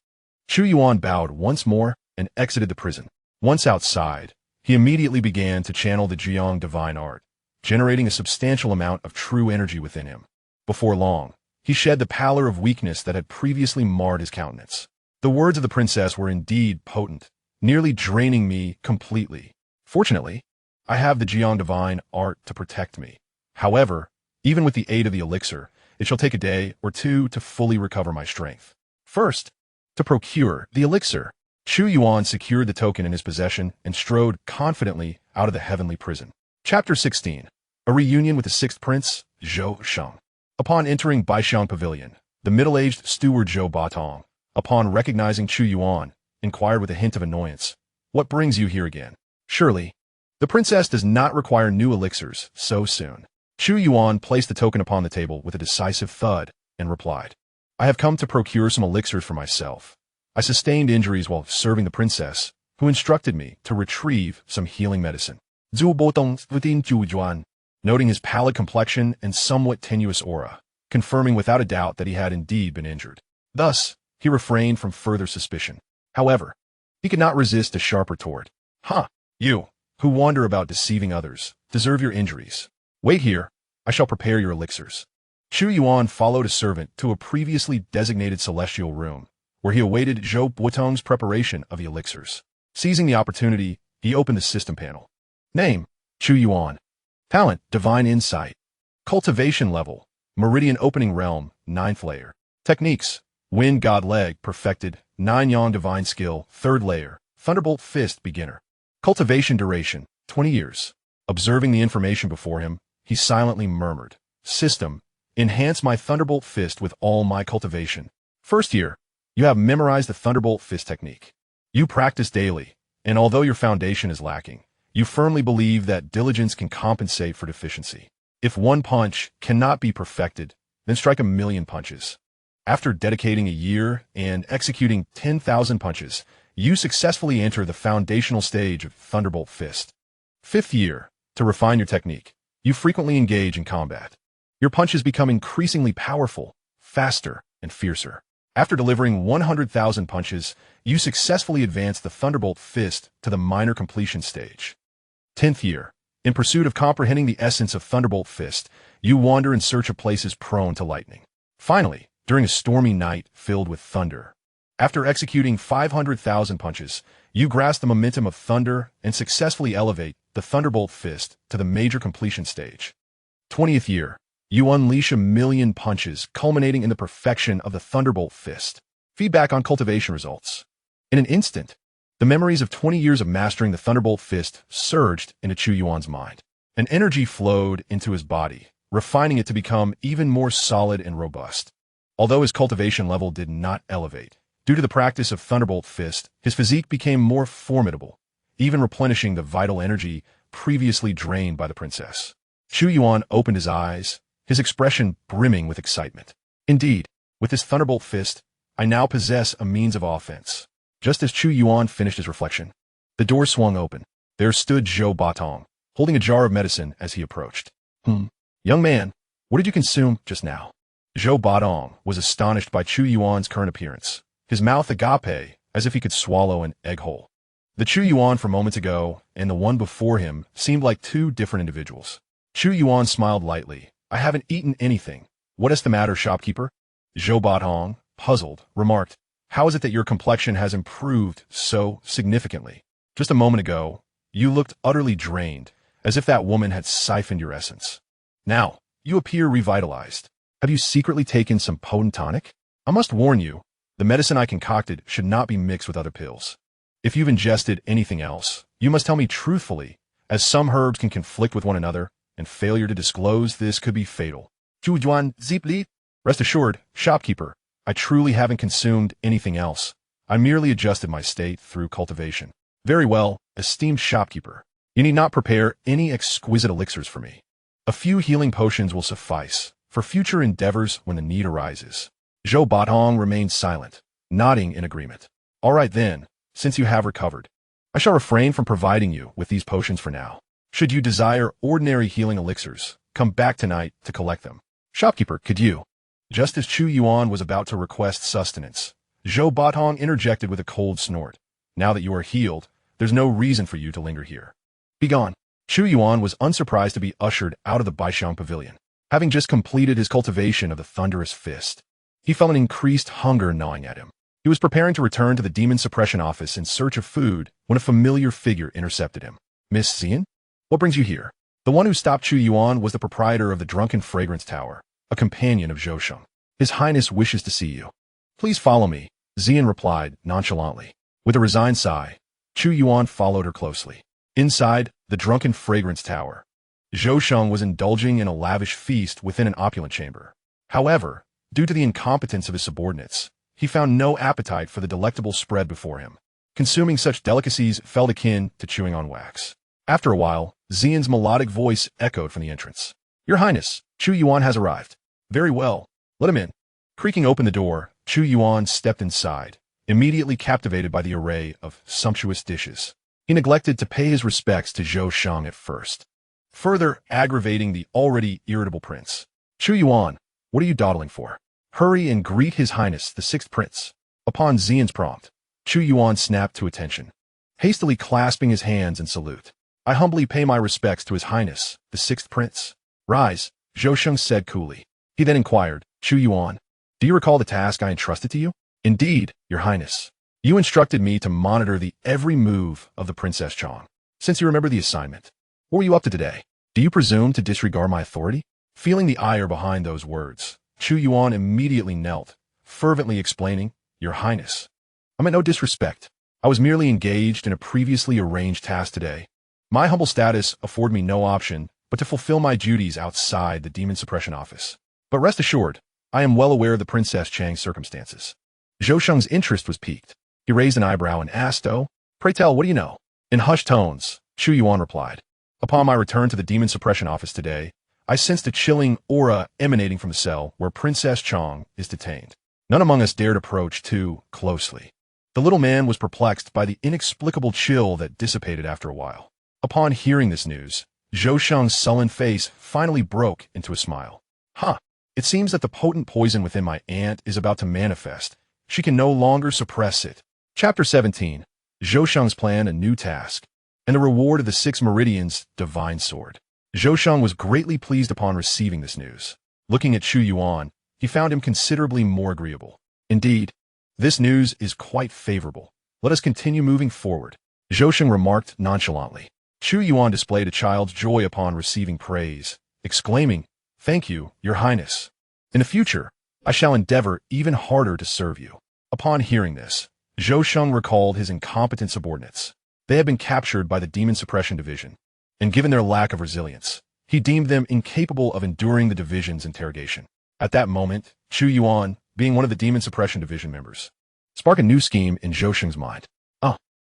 Chu Yuan bowed once more and exited the prison. Once outside, he immediately began to channel the Jiang divine art, generating a substantial amount of true energy within him. Before long, he shed the pallor of weakness that had previously marred his countenance. The words of the princess were indeed potent, nearly draining me completely. Fortunately, I have the Jiang divine art to protect me. However, even with the aid of the elixir, it shall take a day or two to fully recover my strength. First, to procure the elixir, Chu Yuan secured the token in his possession and strode confidently out of the heavenly prison. Chapter 16. A reunion with the sixth prince, Zhou Sheng. Upon entering Baixiang Pavilion, the middle-aged steward Zhou Batong, upon recognizing Chu Yuan, inquired with a hint of annoyance, "What brings you here again? Surely, the princess does not require new elixirs so soon." Chu Yuan placed the token upon the table with a decisive thud and replied, "I have come to procure some elixirs for myself. I sustained injuries while serving the princess, who instructed me to retrieve some healing medicine." Zhu Botong within Chu Yuan, noting his pallid complexion and somewhat tenuous aura, confirming without a doubt that he had indeed been injured. Thus, he refrained from further suspicion. However, he could not resist a sharp retort. You, who wander about deceiving others, deserve your injuries. Wait here, I shall prepare your elixirs." Chu Yuan followed a servant to a previously designated celestial room, where he awaited Zhou Botong's preparation of the elixirs. Seizing the opportunity, he opened the system panel. Name, Chu Yuan. Talent, Divine Insight. Cultivation level, Meridian Opening Realm, 9th layer. Techniques, Wind God Leg, Perfected, 9 Yang Divine Skill, 3rd layer, Thunderbolt Fist, Beginner. Cultivation duration, 20 years. Observing the information before him, he silently murmured, "System, enhance my Thunderbolt Fist with all my cultivation." First year, you have memorized the Thunderbolt Fist technique. You practice daily, and although your foundation is lacking, you firmly believe that diligence can compensate for deficiency. If one punch cannot be perfected, then strike 1,000,000 punches. After dedicating a year and executing 10,000 punches, you successfully enter the foundational stage of Thunderbolt Fist. 5th year, to refine your technique, you frequently engage in combat. Your punches become increasingly powerful, faster, and fiercer. After delivering 100,000 punches, you successfully advance the Thunderbolt Fist to the minor completion stage. 10th year, in pursuit of comprehending the essence of Thunderbolt Fist, you wander in search of places prone to lightning. Finally, during a stormy night filled with thunder, after executing 500,000 punches, you grasp the momentum of thunder and successfully elevate the Thunderbolt Fist to the major completion stage. 20th year, you unleash 1,000,000 punches, culminating in the perfection of the Thunderbolt Fist. Feedback on cultivation results. In an instant, the memories of 20 years of mastering the Thunderbolt Fist surged into Chu Yuan's mind. An energy flowed into his body, refining it to become even more solid and robust. Although his cultivation level did not elevate, due to the practice of Thunderbolt Fist, his physique became more formidable, even replenishing the vital energy previously drained by the princess. Chu Yuan opened his eyes, his expression brimming with excitement. Indeed, with this Thunderbolt Fist, I now possess a means of offense. Just as Chu Yuan finished his reflection, the door swung open. There stood Zhou Batong, holding a jar of medicine as he approached. Young man, what did you consume just now?" Zhou Batong was astonished by Chu Yuan's current appearance, his mouth agape as if he could swallow an egg whole. The Chu Yuan from moments ago and the one before him seemed like two different individuals. Chu Yuan smiled lightly. "I haven't eaten anything. What is the matter, shopkeeper?" Zhou Batong, puzzled, remarked, "How is it that your complexion has improved so significantly? Just a moment ago, you looked utterly drained, as if that woman had siphoned your essence. Now, you appear revitalized. Have you secretly taken some potent tonic? I must warn you, the medicine I concocted should not be mixed with other pills. If you've ingested anything else, you must tell me truthfully, as some herbs can conflict with one another, and failure to disclose this could be fatal. Chu Yuan, Zipli. Rest assured, shopkeeper, I truly haven't consumed anything else. I merely adjusted my state through cultivation. Very well, esteemed shopkeeper. You need not prepare any exquisite elixirs for me. A few healing potions will suffice for future endeavors when the need arises. Zhou Batong remained silent, nodding in agreement. All right then, since you have recovered, I shall refrain from providing you with these potions for now. Should you desire ordinary healing elixirs, come back tonight to collect them. Shopkeeper, could you? Just as Chu Yuan was about to request sustenance, Zhou Batong interjected with a cold snort. Now that you are healed, there's no reason for you to linger here. Begone. Chu Yuan was unsurprised to be ushered out of the Baixiang Pavilion. Having just completed his cultivation of the Thunderous Fist, he felt an increased hunger gnawing at him. He was preparing to return to the Demon Suppression office in search of food when a familiar figure intercepted him. Miss Xian? What brings you here? The one who stopped Chu Yuan was the proprietor of the Drunken Fragrance Tower, a companion of Zhou Sheng. His Highness wishes to see you. Please follow me, Xian replied nonchalantly. With a resigned sigh, Chu Yuan followed her closely. Inside the Drunken Fragrance Tower, Zhou Sheng was indulging in a lavish feast within an opulent chamber. However, due to the incompetence of his subordinates, he found no appetite for the delectable spread before him. Consuming such delicacies felt akin to chewing on wax. After a while, Xian's melodic voice echoed from the entrance. Your Highness, Chu Yuan has arrived. Very well. Let him in. Creaking open the door, Chu Yuan stepped inside, immediately captivated by the array of sumptuous dishes. He neglected to pay his respects to Zhou Sheng at first, further aggravating the already irritable prince. Chu Yuan, what are you dawdling for? Hurry and greet His Highness, the Sixth Prince. Upon Xian's prompt, Chu Yuan snapped to attention, hastily clasping his hands in salute. I humbly pay my respects to His Highness, the Sixth Prince. Rise, Zhou Sheng said coolly. He then inquired, Chu Yuan, do you recall the task I entrusted to you? Indeed, Your Highness. You instructed me to monitor the every move of the Princess Chong. Since you remember the assignment, what were you up to today? Do you presume to disregard my authority? Feeling the ire behind those words, Chu Yuan immediately knelt, fervently explaining, Your Highness, I meant no disrespect. I was merely engaged in a previously arranged task today. My humble status afforded me no option but to fulfill my duties outside the Demon Suppression office. But rest assured, I am well aware of the Princess Chang's circumstances. Zhou Sheng's interest was piqued. He raised an eyebrow and asked, Oh, pray tell, what do you know? In hushed tones, Chu Yuan replied. Upon my return to the Demon Suppression office today, I sensed a chilling aura emanating from the cell where Princess Chong is detained. None among us dared approach too closely. The little man was perplexed by the inexplicable chill that dissipated after a while. Upon hearing this news, Zhou Sheng's sullen face finally broke into a smile. It seems that the potent poison within my aunt is about to manifest. She can no longer suppress it. Chapter 17. Zhou Sheng's plan a new task, and the reward of the 6 Meridians' divine sword. Zhou Sheng was greatly pleased upon receiving this news. Looking at Chu Yuan, he found him considerably more agreeable. Indeed, this news is quite favorable. Let us continue moving forward, Zhou Sheng remarked nonchalantly. Chu Yuan displayed a child's joy upon receiving praise, exclaiming, Thank you, Your Highness. In the future, I shall endeavor even harder to serve you. Upon hearing this, Zhou Sheng recalled his incompetent subordinates. They had been captured by the Demon Suppression Division, and given their lack of resilience, he deemed them incapable of enduring the division's interrogation. At that moment, Chu Yuan, being one of the Demon Suppression Division members, sparked a new scheme in Zhou Sheng's mind.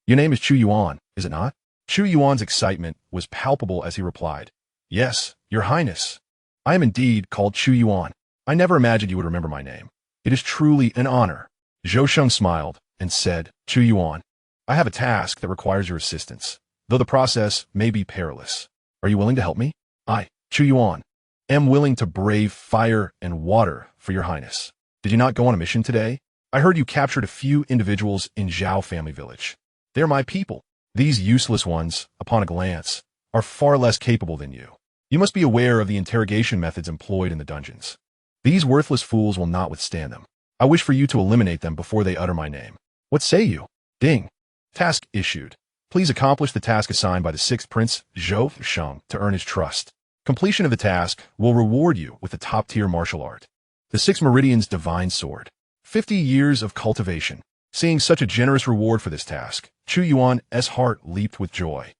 Your name is Chu Yuan, is it not? Chu Yuan's excitement was palpable as he replied, Yes, Your Highness. I am indeed called Chu Yuan. I never imagined you would remember my name. It is truly an honor. Zhou Sheng smiled and said, Chu Yuan, I have a task that requires your assistance, though the process may be perilous. Are you willing to help me? I, Chu Yuan, am willing to brave fire and water for Your Highness. Did you not go on a mission today? I heard you captured a few individuals in Zhao family village. They are my people. These useless ones, upon a glance, are far less capable than you. You must be aware of the interrogation methods employed in the dungeons. These worthless fools will not withstand them. I wish for you to eliminate them before they utter my name. What say you? Ding. Task issued. Please accomplish the task assigned by the 6th Prince, Zhou Sheng, to earn his trust. Completion of the task will reward you with a top-tier martial art. The 6 Meridian's Divine Sword. 50 years of cultivation. Seeing such a generous reward for this task, Chu Yuan's heart leaped with joy.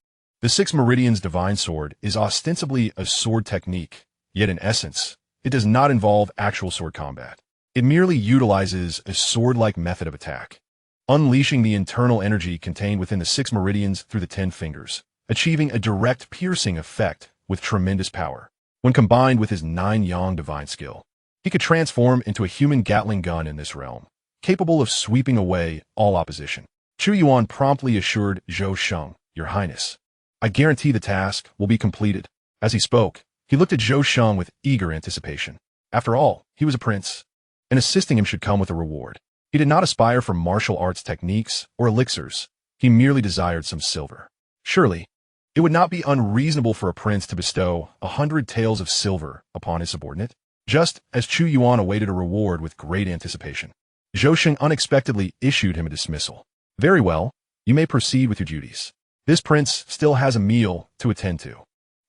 The 6 Meridian's Divine Sword is ostensibly a sword technique, yet in essence, it does not involve actual sword combat. It merely utilizes a sword-like method of attack, unleashing the internal energy contained within the 6 meridians through the 10 fingers, achieving a direct piercing effect with tremendous power. When combined with his 9 Yang divine skill, he could transform into a human Gatling gun in this realm, capable of sweeping away all opposition. Chu Yuan promptly assured Zhou Sheng, "Your Highness, I guarantee the task will be completed." As he spoke, he looked at Zhou Sheng with eager anticipation. After all, he was a prince, and assisting him should come with a reward. He did not aspire for martial arts techniques or elixirs. He merely desired some silver. Surely, it would not be unreasonable for a prince to bestow 100 taels of silver upon his subordinate. Just as Chu Yuan awaited a reward with great anticipation, Zhou Sheng unexpectedly issued him a dismissal. "Very well, you may proceed with your duties. This prince still has a meal to attend to."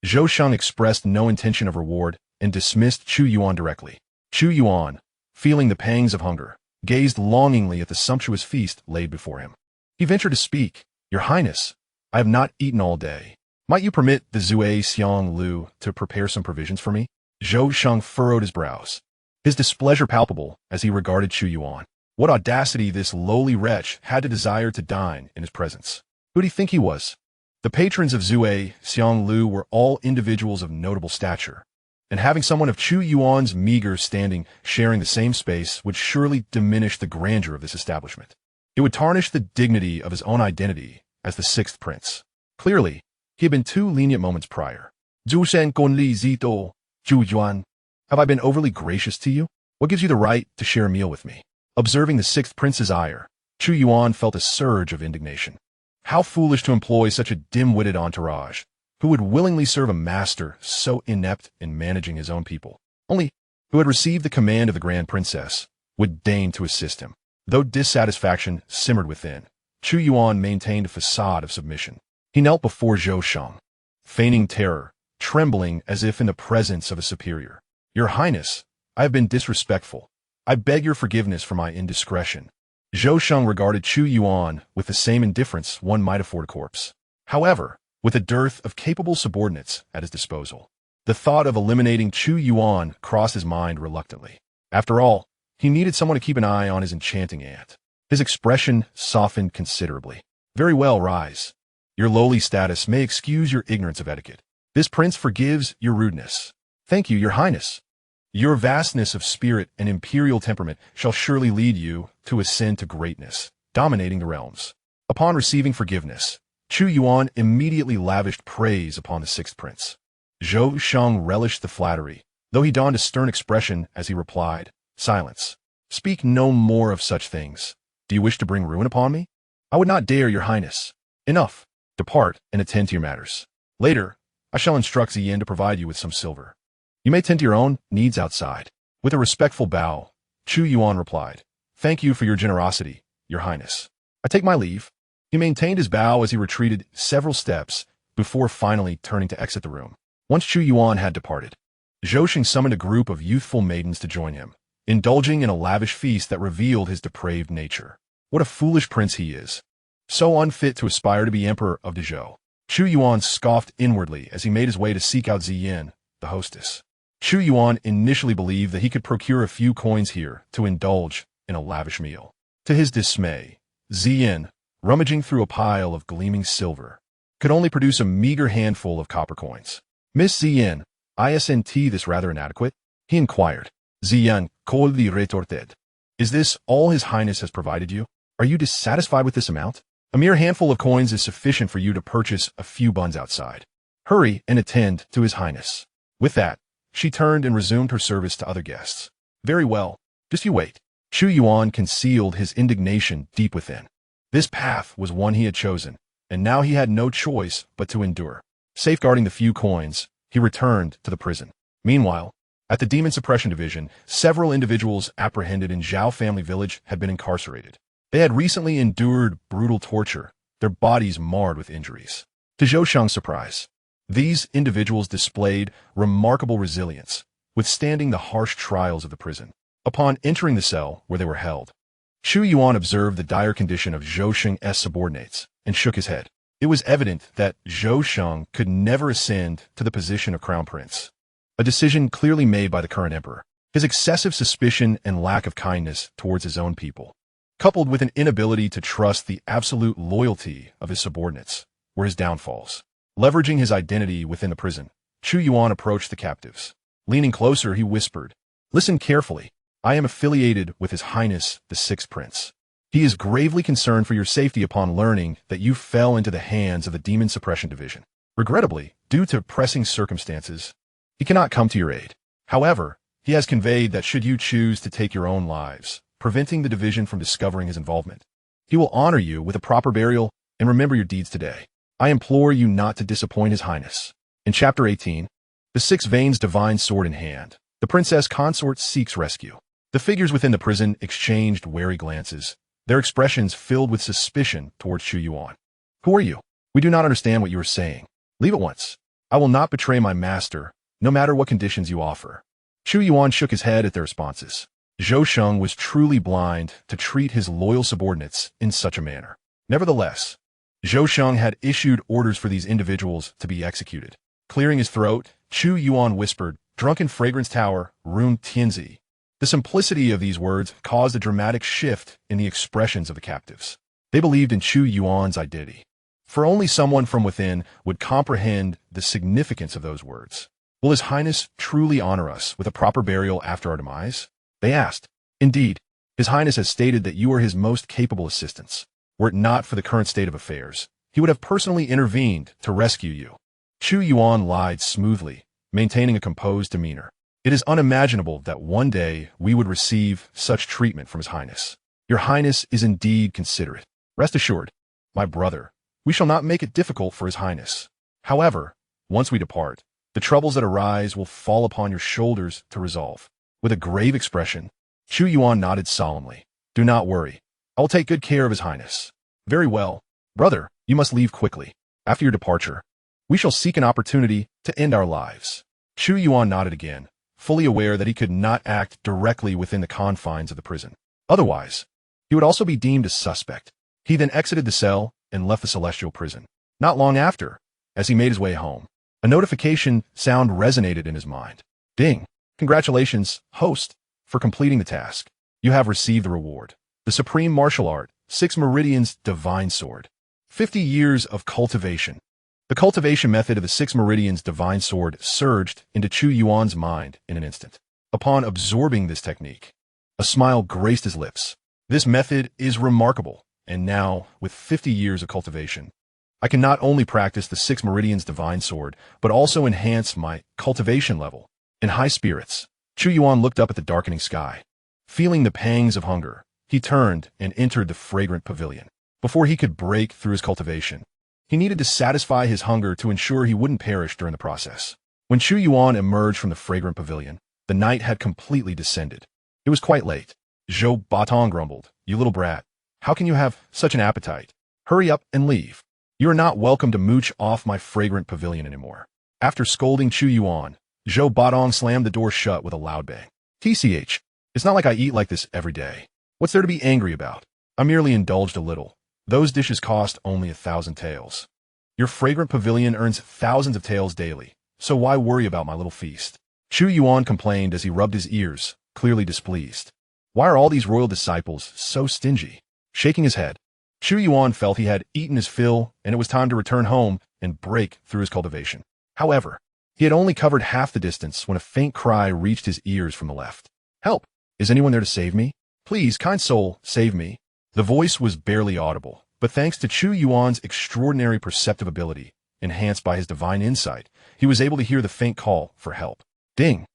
Zhou Sheng expressed no intention of reward and dismissed Chu Yuan directly. Chu Yuan, feeling the pangs of hunger, gazed longingly at the sumptuous feast laid before him. He ventured to speak, "Your Highness, I have not eaten all day. Might you permit the Zue Xiang Lu to prepare some provisions for me?" Zhou Sheng furrowed his brows, his displeasure palpable as he regarded Chu Yuan. What audacity this lowly wretch had to desire to dine in his presence. Who did he think he was? The patrons of Zue Xiang Lu were all individuals of notable stature, and having someone of Chu Yuan's meager standing sharing the same space would surely diminish the grandeur of this establishment. It would tarnish the dignity of his own identity as the 6th prince. Clearly, he had been too lenient moments prior. "Zhu Shen Gong Li Zito, Chu Yuan, have I been overly gracious to you? What gives you the right to share a meal with me?" Observing the 6th prince's ire, Chu Yuan felt a surge of indignation. How foolish to employ such a dim-witted entourage, who would willingly serve a master so inept in managing his own people. Only, who had received the command of the Grand Princess, would deign to assist him. Though dissatisfaction simmered within, Chu Yuan maintained a facade of submission. He knelt before Zhou Sheng, feigning terror, trembling as if in the presence of a superior. "Your Highness, I have been disrespectful. I beg your forgiveness for my indiscretion." Zhou Sheng regarded Chu Yuan with the same indifference one might afford a corpse. However, with a dearth of capable subordinates at his disposal, the thought of eliminating Chu Yuan crossed his mind reluctantly. After all, he needed someone to keep an eye on his enchanting aunt. His expression softened considerably. "Very well, rise. Your lowly status may excuse your ignorance of etiquette. This prince forgives your rudeness." "Thank you, Your Highness. Your vastness of spirit and imperial temperament shall surely lead you to ascend to greatness, dominating the realms." Upon receiving forgiveness, Chu Yuan immediately lavished praise upon the 6th prince. Zhou Sheng relished the flattery, though he donned a stern expression as he replied, "Silence. Speak no more of such things. Do you wish to bring ruin upon me? I would not dare, Your Highness. Enough. Depart and attend to your matters. Later, I shall instruct Ziyin to provide you with some silver. You may tend to your own needs outside." With a respectful bow, Chu Yuan replied, "Thank you for your generosity, Your Highness. I take my leave." He maintained his bow as he retreated several steps before finally turning to exit the room. Once Chu Yuan had departed, Zhou Sheng summoned a group of youthful maidens to join him, indulging in a lavish feast that revealed his depraved nature. What a foolish prince he is, so unfit to aspire to be emperor of Dezhou. Chu Yuan scoffed inwardly as he made his way to seek out Ziyin, the hostess. Chu Yuan initially believed that he could procure a few coins here to indulge in a lavish meal. To his dismay, Ziyin, rummaging through a pile of gleaming silver, could only produce a meager handful of copper coins. "Miss Ziyin, isn't this rather inadequate?" he inquired. Ziyin coldly retorted, "Is this all His Highness has provided you? Are you dissatisfied with this amount? A mere handful of coins is sufficient for you to purchase a few buns outside. Hurry and attend to His Highness." With that, she turned and resumed her service to other guests. "Very well, just you wait." Chu Yuan concealed his indignation deep within. This path was one he had chosen, and now he had no choice but to endure. Safeguarding the few coins, he returned to the prison. Meanwhile, at the Demon Suppression Division, several individuals apprehended in Zhao family village had been incarcerated. They had recently endured brutal torture, their bodies marred with injuries. To Zhou Sheng's surprise, these individuals displayed remarkable resilience, withstanding the harsh trials of the prison. Upon entering the cell where they were held, Chu Yuan observed the dire condition of Zhou Sheng's subordinates and shook his head. It was evident that Zhou Sheng could never ascend to the position of crown prince, a decision clearly made by the current emperor. His excessive suspicion and lack of kindness towards his own people, coupled with an inability to trust the absolute loyalty of his subordinates, were his downfalls. Leveraging his identity within the prison, Chu Yuan approached the captives. Leaning closer, he whispered, "Listen carefully. I am affiliated with His Highness, the Sixth Prince. He is gravely concerned for your safety upon learning that you fell into the hands of the Demon Suppression Division. Regrettably, due to pressing circumstances, he cannot come to your aid. However, he has conveyed that should you choose to take your own lives, preventing the division from discovering his involvement, he will honor you with a proper burial and remember your deeds today. I implore you not to disappoint His Highness." In Chapter 18, the Six Veins Divine Sword in hand, the princess consort seeks rescue. The figures within the prison exchanged wary glances, their expressions filled with suspicion towards Chu Yuan. "Who are you? We do not understand what you are saying. Leave at once. I will not betray my master, no matter what conditions you offer." Chu Yuan shook his head at their responses. Zhou Sheng was truly blind to treat his loyal subordinates in such a manner. Nevertheless, Zhou Sheng had issued orders for these individuals to be executed. Clearing his throat, Chu Yuan whispered, "Drunken Fragrance Tower, Room Tianzi." The simplicity of these words caused a dramatic shift in the expressions of the captives. They believed in Chu Yuan's identity, for only someone from within would comprehend the significance of those words. "Will His Highness truly honor us with a proper burial after our demise?" they asked. "Indeed, His Highness has stated that you are his most capable assistants. Were it not for the current state of affairs, he would have personally intervened to rescue you." Chu Yuan lied smoothly, maintaining a composed demeanor. "It is unimaginable that one day we would receive such treatment from His Highness. Your Highness is indeed considerate. Rest assured, my brother, we shall not make it difficult for His Highness. However, once we depart, the troubles that arise will fall upon your shoulders to resolve." With a grave expression, Chu Yuan nodded solemnly. "Do not worry. I will take good care of His Highness." "Very well. Brother, you must leave quickly. After your departure, we shall seek an opportunity to end our lives." Chu Yuan nodded again, fully aware that he could not act directly within the confines of the prison. Otherwise, he would also be deemed a suspect. He then exited the cell and left the celestial prison. Not long after, as he made his way home, a notification sound resonated in his mind. "Ding! Congratulations, host, for completing the task. You have received the reward. The Supreme Martial Art, 6 Meridians Divine Sword. 50 years of cultivation." The cultivation method of the 6 Meridians Divine Sword surged into Chu Yuan's mind in an instant. Upon absorbing this technique, a smile graced his lips. "This method is remarkable, and now, with 50 years of cultivation, I can not only practice the 6 Meridians Divine Sword, but also enhance my cultivation level." In high spirits, Chu Yuan looked up at the darkening sky. Feeling the pangs of hunger, he turned and entered the fragrant pavilion. Before he could break through his cultivation, he needed to satisfy his hunger to ensure he wouldn't perish during the process. When Chu Yuan emerged from the fragrant pavilion, the night had completely descended. It was quite late. Zhou Batong grumbled, "You little brat, how can you have such an appetite? Hurry up and leave. You are not welcome to mooch off my fragrant pavilion anymore." After scolding Chu Yuan, Zhou Batong slammed the door shut with a loud bang. "TCH, it's not like I eat like this every day. What's there to be angry about? I merely indulged a little. Those dishes cost only 1,000 taels. Your fragrant pavilion earns thousands of taels daily, so why worry about my little feast?" Chu Yuan complained as he rubbed his ears, clearly displeased. Why are all these royal disciples so stingy? Shaking his head, Chu Yuan felt he had eaten his fill and it was time to return home and break through his cultivation. However, he had only covered half the distance when a faint cry reached his ears from the left. "Help! Is anyone there to save me? Please, kind soul, save me." The voice was barely audible, but thanks to Chu Yuan's extraordinary perceptive ability, enhanced by his divine insight, he was able to hear the faint call for help. Ding!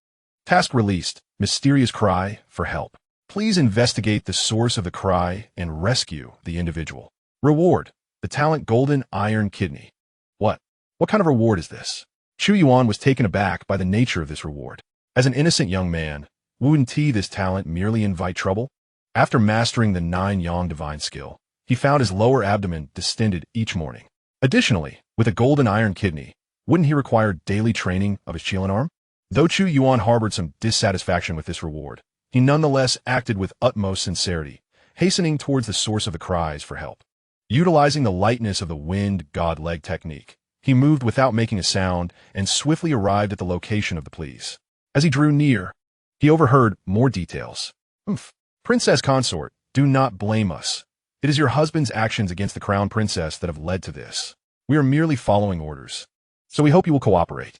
Task released. Mysterious cry for help. Please investigate the source of the cry and rescue the individual. Reward: the talent Golden Iron Kidney. What kind of reward is this? Chu Yuan was taken aback by the nature of this reward. As an innocent young man, wouldn't this talent merely invite trouble? After mastering the 9 Yang divine skill, he found his lower abdomen distended each morning. Additionally, with a golden iron kidney, wouldn't he require daily training of his Qilin arm? Though Chu Yuan harbored some dissatisfaction with this reward, he nonetheless acted with utmost sincerity, hastening towards the source of the cries for help. Utilizing the lightness of the wind god leg technique, he moved without making a sound and swiftly arrived at the location of the pleas. As he drew near, he overheard more details. Princess consort, do not blame us. It is your husband's actions against the crown princess that have led to this. We are merely following orders. So we hope you will cooperate.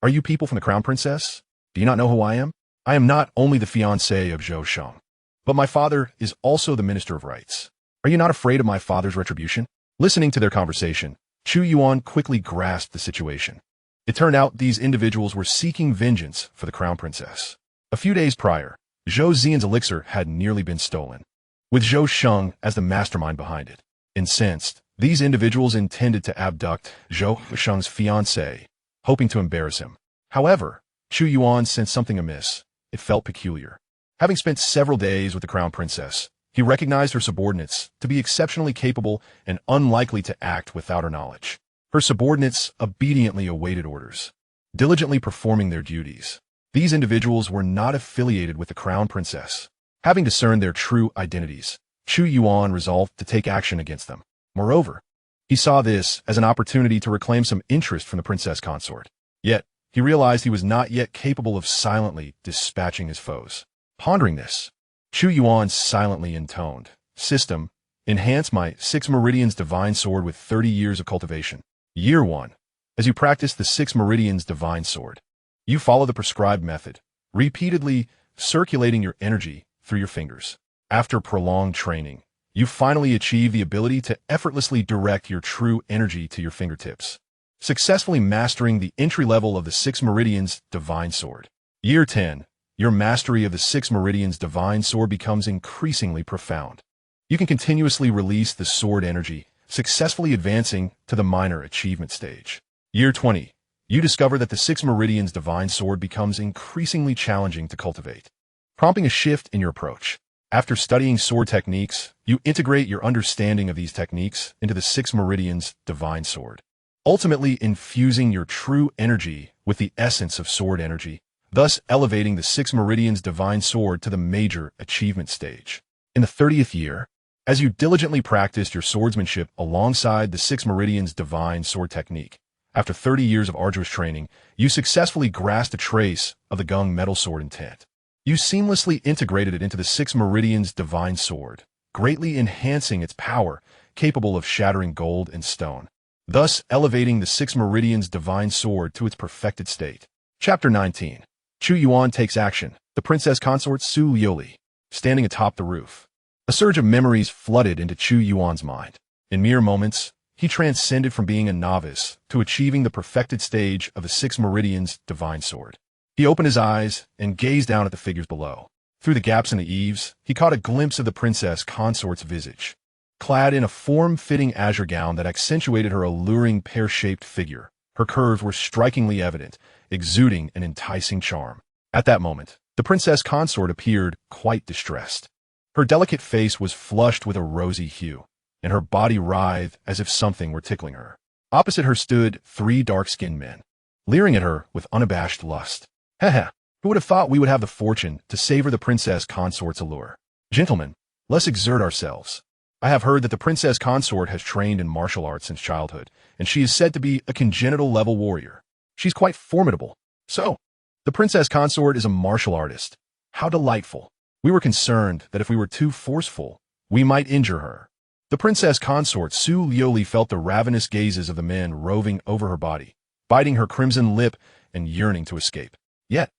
Are you people from the crown princess? Do you not know who I am? I am not only the fiancé of Zhou Sheng, but my father is also the minister of rights. Are you not afraid of my father's retribution? Listening to their conversation, Chu Yuan quickly grasped the situation. It turned out these individuals were seeking vengeance for the crown princess. A few days prior, Zhou Xian's elixir had nearly been stolen, with Zhou Sheng as the mastermind behind it. Incensed, these individuals intended to abduct Zhou Sheng's fiancé, hoping to embarrass him. However, Chu Yuan sensed something amiss. It felt peculiar. Having spent several days with the crown princess, he recognized her subordinates to be exceptionally capable and unlikely to act without her knowledge. Her subordinates obediently awaited orders, diligently performing their duties. These individuals were not affiliated with the crown princess. Having discerned their true identities, Chu Yuan resolved to take action against them. Moreover, he saw this as an opportunity to reclaim some interest from the princess consort. Yet, he realized he was not yet capable of silently dispatching his foes. Pondering this, Chu Yuan silently intoned, "System, enhance my 6 Meridians Divine Sword with 30 years of cultivation. Year 1. As you practice the 6 Meridians Divine Sword, you follow the prescribed method, repeatedly circulating your energy through your fingers. After prolonged training, you finally achieve the ability to effortlessly direct your true energy to your fingertips, successfully mastering the entry level of the 6 Meridians Divine Sword. Year 10. Your mastery of the 6 Meridians Divine Sword becomes increasingly profound. You can continuously release the sword energy, successfully advancing to the minor achievement stage. Year 20. You discover that the 6 Meridians Divine Sword becomes increasingly challenging to cultivate, prompting a shift in your approach. After studying sword techniques, you integrate your understanding of these techniques into the 6 Meridians Divine Sword, ultimately infusing your true energy with the essence of sword energy, thus elevating the 6 Meridians Divine Sword to the major achievement stage. In the 30th year, as you diligently practiced your swordsmanship alongside the 6 Meridians Divine Sword technique, after 30 years of arduous training, you successfully grasped a trace of the Gung metal sword intent. You seamlessly integrated it into the 6 Meridians Divine Sword, greatly enhancing its power, capable of shattering gold and stone, thus elevating the 6 Meridians Divine Sword to its perfected state. Chapter 19. Chu Yuan takes action. The princess consort Su Liuli, standing atop the roof. A surge of memories flooded into Chu Yuan's mind. In mere moments, he transcended from being a novice to achieving the perfected stage of the 6 Meridians Divine Sword. He opened his eyes and gazed down at the figures below. Through the gaps in the eaves, he caught a glimpse of the princess consort's visage. Clad in a form-fitting azure gown that accentuated her alluring pear-shaped figure, her curves were strikingly evident, exuding an enticing charm. At that moment, the princess consort appeared quite distressed. Her delicate face was flushed with a rosy hue, and her body writhed as if something were tickling her. Opposite her stood 3 dark-skinned men, leering at her with unabashed lust. Haha, who would have thought we would have the fortune to savor the princess consort's allure? Gentlemen, let's exert ourselves. I have heard that the princess consort has trained in martial arts since childhood, and she is said to be a congenital level warrior. She's quite formidable. So, the princess consort is a martial artist. How delightful. We were concerned that if we were too forceful, we might injure her. The princess consort Su Liuli felt the ravenous gazes of the men roving over her body, biting her crimson lip and yearning to escape. Yet,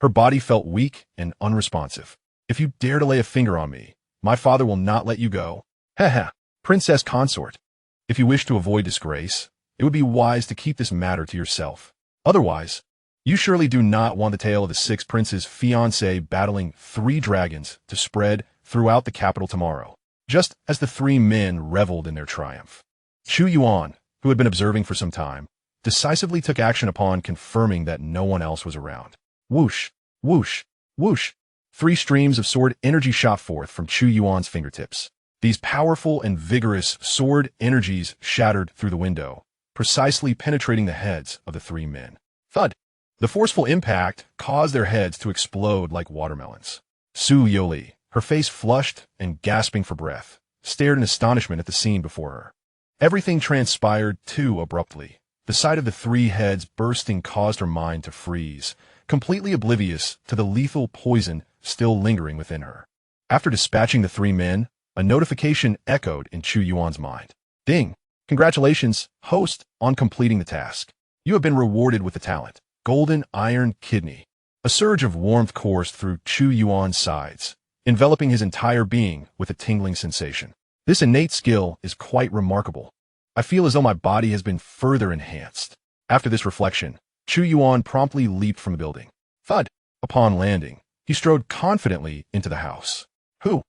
her body felt weak and unresponsive. If you dare to lay a finger on me, my father will not let you go. Haha, princess consort. If you wish to avoid disgrace, it would be wise to keep this matter to yourself. Otherwise, you surely do not want the tale of the 6 princes' fiancé battling 3 dragons to spread throughout the capital tomorrow, just as the 3 men reveled in their triumph. Chu Yuan, who had been observing for some time, decisively took action upon confirming that no one else was around. Whoosh, whoosh, whoosh. 3 streams of sword energy shot forth from Chu Yuan's fingertips. These powerful and vigorous sword energies shattered through the window, precisely penetrating the heads of the three men. Thud! The forceful impact caused their heads to explode like watermelons. Su Yoli, her face flushed and gasping for breath, stared in astonishment at the scene before her. Everything transpired too abruptly. The sight of the three heads bursting caused her mind to freeze, completely oblivious to the lethal poison still lingering within her. After dispatching the three men, a notification echoed in Chu Yuan's mind. Ding! Congratulations, host, on completing the task. You have been rewarded with the talent, Golden Iron Kidney. A surge of warmth coursed through Chu Yuan's sides, enveloping his entire being with a tingling sensation. This innate skill is quite remarkable. I feel as though my body has been further enhanced. After this reflection, Chu Yuan promptly leaped from the building. Thud! Upon landing, he strode confidently into the house. Who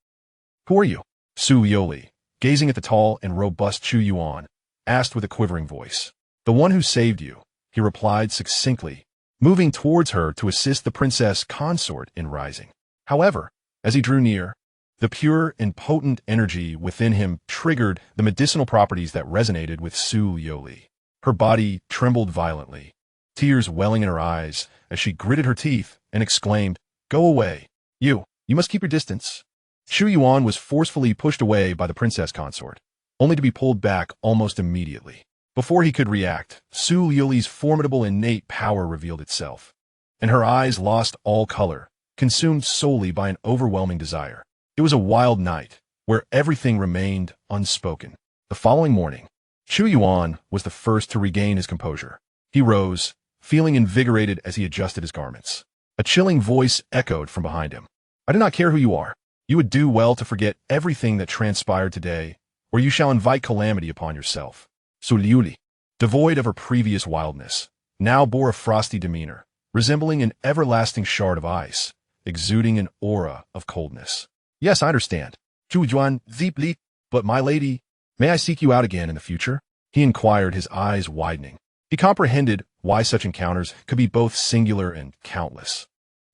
are you? Su Yoli, gazing at the tall and robust Chu Yuan, asked with a quivering voice. The one who saved you, he replied succinctly, moving towards her to assist the princess consort in rising. However, as he drew near, the pure and potent energy within him triggered the medicinal properties that resonated with Su Yoli. Her body trembled violently, tears welling in her eyes as she gritted her teeth and exclaimed, Go away. You must keep your distance. Chu Yuan was forcefully pushed away by the princess consort, only to be pulled back almost immediately. Before he could react, Su Yoli's formidable innate power revealed itself, and her eyes lost all color, consumed solely by an overwhelming desire. It was a wild night, where everything remained unspoken. The following morning, Chu Yuan was the first to regain his composure. He rose, feeling invigorated as he adjusted his garments. A chilling voice echoed from behind him. I do not care who you are. You would do well to forget everything that transpired today, or you shall invite calamity upon yourself. Su Yuli, devoid of her previous wildness, now bore a frosty demeanor, resembling an everlasting shard of ice, exuding an aura of coldness. Yes, I understand. Chu Yuan, deeply, but my lady, may I seek you out again in the future? He inquired, his eyes widening. He comprehended why such encounters could be both singular and countless.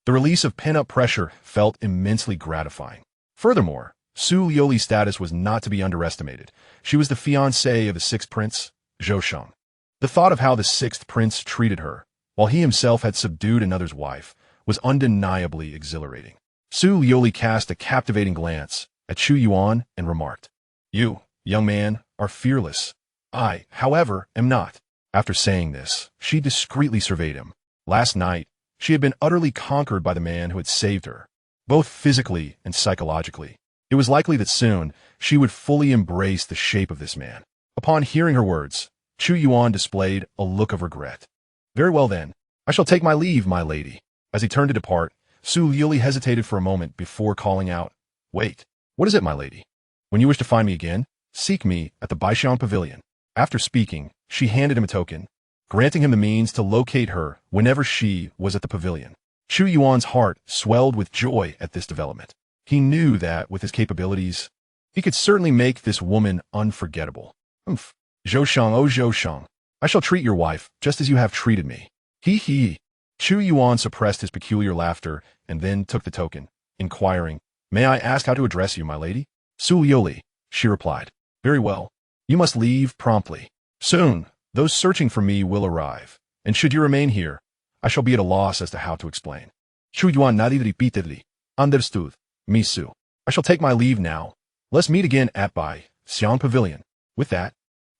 The release of pent-up pressure felt immensely gratifying. Furthermore, Su Yoli's status was not to be underestimated. She was the fiancée of the sixth prince, Zhou Shang. The thought of how the sixth prince treated her, while he himself had subdued another's wife, was undeniably exhilarating. Su Yoli cast a captivating glance at Chu Yuan and remarked, You, young man, are fearless. I, however, am not. After saying this, she discreetly surveyed him. Last night, she had been utterly conquered by the man who had saved her, both physically and psychologically. It was likely that soon she would fully embrace the shape of this man. Upon hearing her words, Chu Yuan displayed a look of regret. Very well then, I shall take my leave, my lady. As he turned to depart, Su Yuli hesitated for a moment before calling out, Wait, what is it, my lady? When you wish to find me again, seek me at the Baishan Pavilion. After speaking, she handed him a token, granting him the means to locate her whenever she was at the pavilion. Chu Yuan's heart swelled with joy at this development. He knew that, with his capabilities, he could certainly make this woman unforgettable. Humph. Zhou Shang, oh Zhou Shang, I shall treat your wife just as you have treated me. He. Chu Yuan suppressed his peculiar laughter and then took the token, inquiring, May I ask how to address you, my lady? Su Yoli, she replied. Very well. You must leave promptly. Soon, those searching for me will arrive, and should you remain here, I shall be at a loss as to how to explain. Chu Yuan nodded repeatedly. Understood, Misu. I shall take my leave now. Let's meet again at Xiang Pavilion. With that,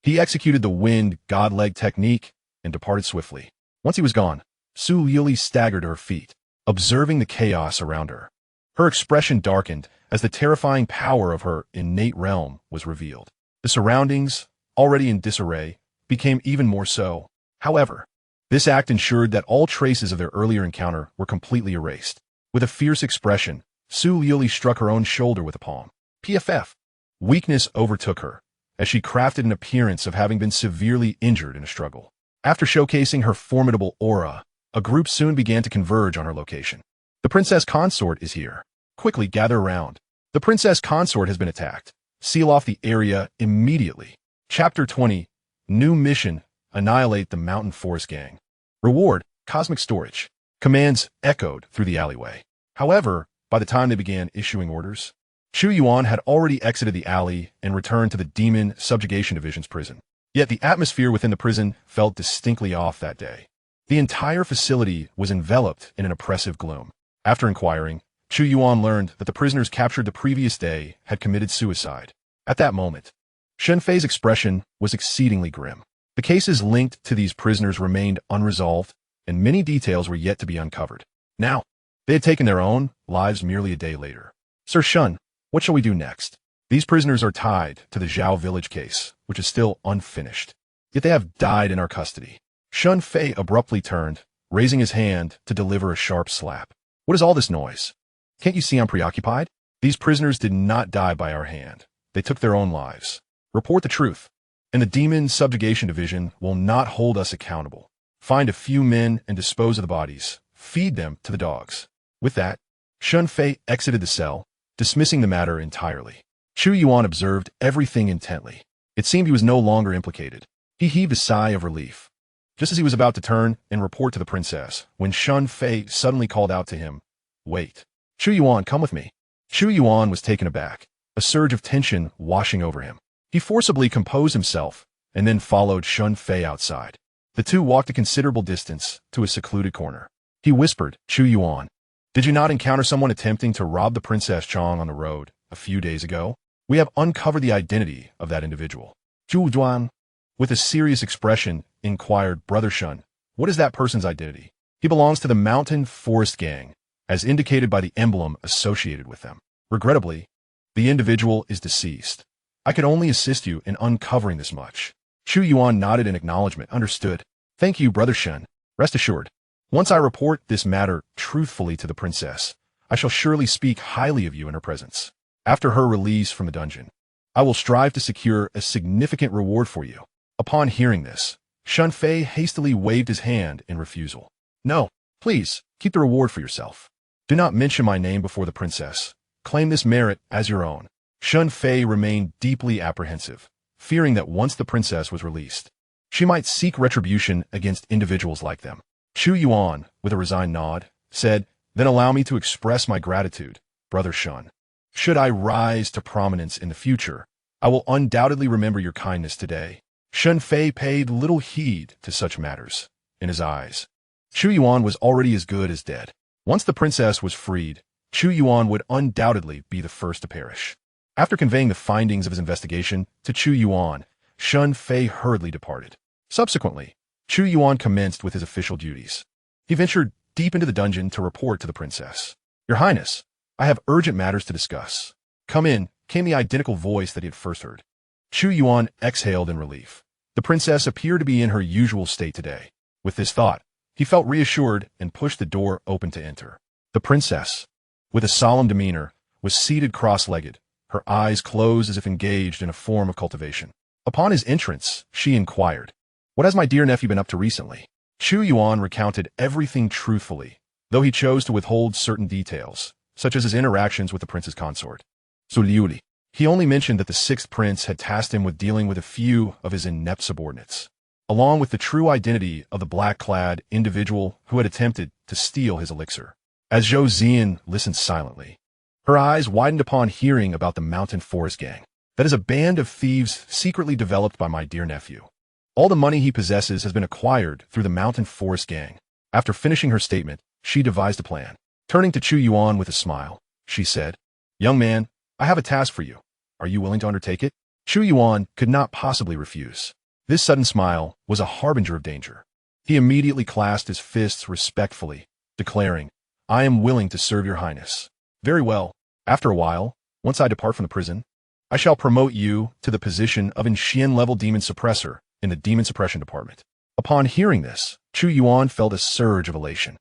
he executed the wind god-leg technique and departed swiftly. Once he was gone, Su Yuli staggered to her feet, observing the chaos around her. Her expression darkened as the terrifying power of her innate realm was revealed. The surroundings, already in disarray, became even more so. However, this act ensured that all traces of their earlier encounter were completely erased. With a fierce expression, Su Yuli struck her own shoulder with a palm. PFF. Weakness overtook her, as she crafted an appearance of having been severely injured in a struggle. After showcasing her formidable aura, a group soon began to converge on her location. The princess consort is here. Quickly gather around. The princess consort has been attacked. Seal off the area immediately. Chapter 20. New mission. Annihilate the Mountain Forest Gang. Reward. Cosmic storage. Commands echoed through the alleyway. However, by the time they began issuing orders, Chu Yuan had already exited the alley and returned to the Demon Subjugation Division's prison. Yet the atmosphere within the prison felt distinctly off that day. The entire facility was enveloped in an oppressive gloom. After inquiring, Chu Yuan learned that the prisoners captured the previous day had committed suicide. At that moment, Shen Fei's expression was exceedingly grim. The cases linked to these prisoners remained unresolved, and many details were yet to be uncovered. Now, they had taken their own lives merely a day later. Sir Shun, what shall we do next? These prisoners are tied to the Zhao village case, which is still unfinished. Yet they have died in our custody. Shen Fei abruptly turned, raising his hand to deliver a sharp slap. What is all this noise? Can't you see I'm preoccupied? These prisoners did not die by our hand. They took their own lives. Report the truth, and the Demon Subjugation Division will not hold us accountable. Find a few men and dispose of the bodies. Feed them to the dogs. With that, Shen Fei exited the cell, dismissing the matter entirely. Chu Yuan observed everything intently. It seemed he was no longer implicated. He heaved a sigh of relief. Just as he was about to turn and report to the princess, when Shen Fei suddenly called out to him, "Wait. Chu Yuan, come with me." Chu Yuan was taken aback, a surge of tension washing over him. He forcibly composed himself and then followed Shen Fei outside. The two walked a considerable distance to a secluded corner. He whispered, "Chu Yuan, did you not encounter someone attempting to rob the Princess Chong on the road a few days ago? We have uncovered the identity of that individual." Chu Yuan, with a serious expression, inquired, "Brother Shun, what is that person's identity?" "He belongs to the Mountain Forest Gang, as indicated by the emblem associated with them. Regrettably, the individual is deceased. I could only assist you in uncovering this much." Chu Yuan nodded in acknowledgement. "Understood. Thank you, Brother Shun. Rest assured, once I report this matter truthfully to the princess, I shall surely speak highly of you in her presence. After her release from the dungeon, I will strive to secure a significant reward for you." Upon hearing this, Shen Fei hastily waved his hand in refusal. "No, please, keep the reward for yourself. Do not mention my name before the princess. Claim this merit as your own." Shen Fei remained deeply apprehensive, fearing that once the princess was released, she might seek retribution against individuals like them. Chu Yuan, with a resigned nod, said, "Then allow me to express my gratitude, Brother Shun. Should I rise to prominence in the future, I will undoubtedly remember your kindness today." Shen Fei paid little heed to such matters. In his eyes, Chu Yuan was already as good as dead. Once the princess was freed, Chu Yuan would undoubtedly be the first to perish. After conveying the findings of his investigation to Chu Yuan, Shen Fei hurriedly departed. Subsequently, Chu Yuan commenced with his official duties. He ventured deep into the dungeon to report to the princess. "Your Highness, I have urgent matters to discuss." "Come in," came the identical voice that he had first heard. Chu Yuan exhaled in relief. The princess appeared to be in her usual state today. With this thought, he felt reassured and pushed the door open to enter. The princess, with a solemn demeanor, was seated cross-legged, her eyes closed as if engaged in a form of cultivation. Upon his entrance, she inquired, "What has my dear nephew been up to recently?" Chu Yuan recounted everything truthfully, though he chose to withhold certain details, such as his interactions with the prince's consort, Zuliuli. He only mentioned that the sixth prince had tasked him with dealing with a few of his inept subordinates, along with the true identity of the black-clad individual who had attempted to steal his elixir. As Zhou Zian listened silently, her eyes widened upon hearing about the Mountain Forest Gang. "That is a band of thieves secretly developed by my dear nephew. All the money he possesses has been acquired through the Mountain Forest Gang." After finishing her statement, she devised a plan. Turning to Chu Yuan with a smile, she said, "Young man, I have a task for you. Are you willing to undertake it?" Chu Yuan could not possibly refuse. This sudden smile was a harbinger of danger. He immediately clasped his fists respectfully, declaring, "I am willing to serve your highness." "Very well. After a while, once I depart from the prison, I shall promote you to the position of Xian-level demon suppressor in the Demon Suppression Department." Upon hearing this, Chu Yuan felt a surge of elation.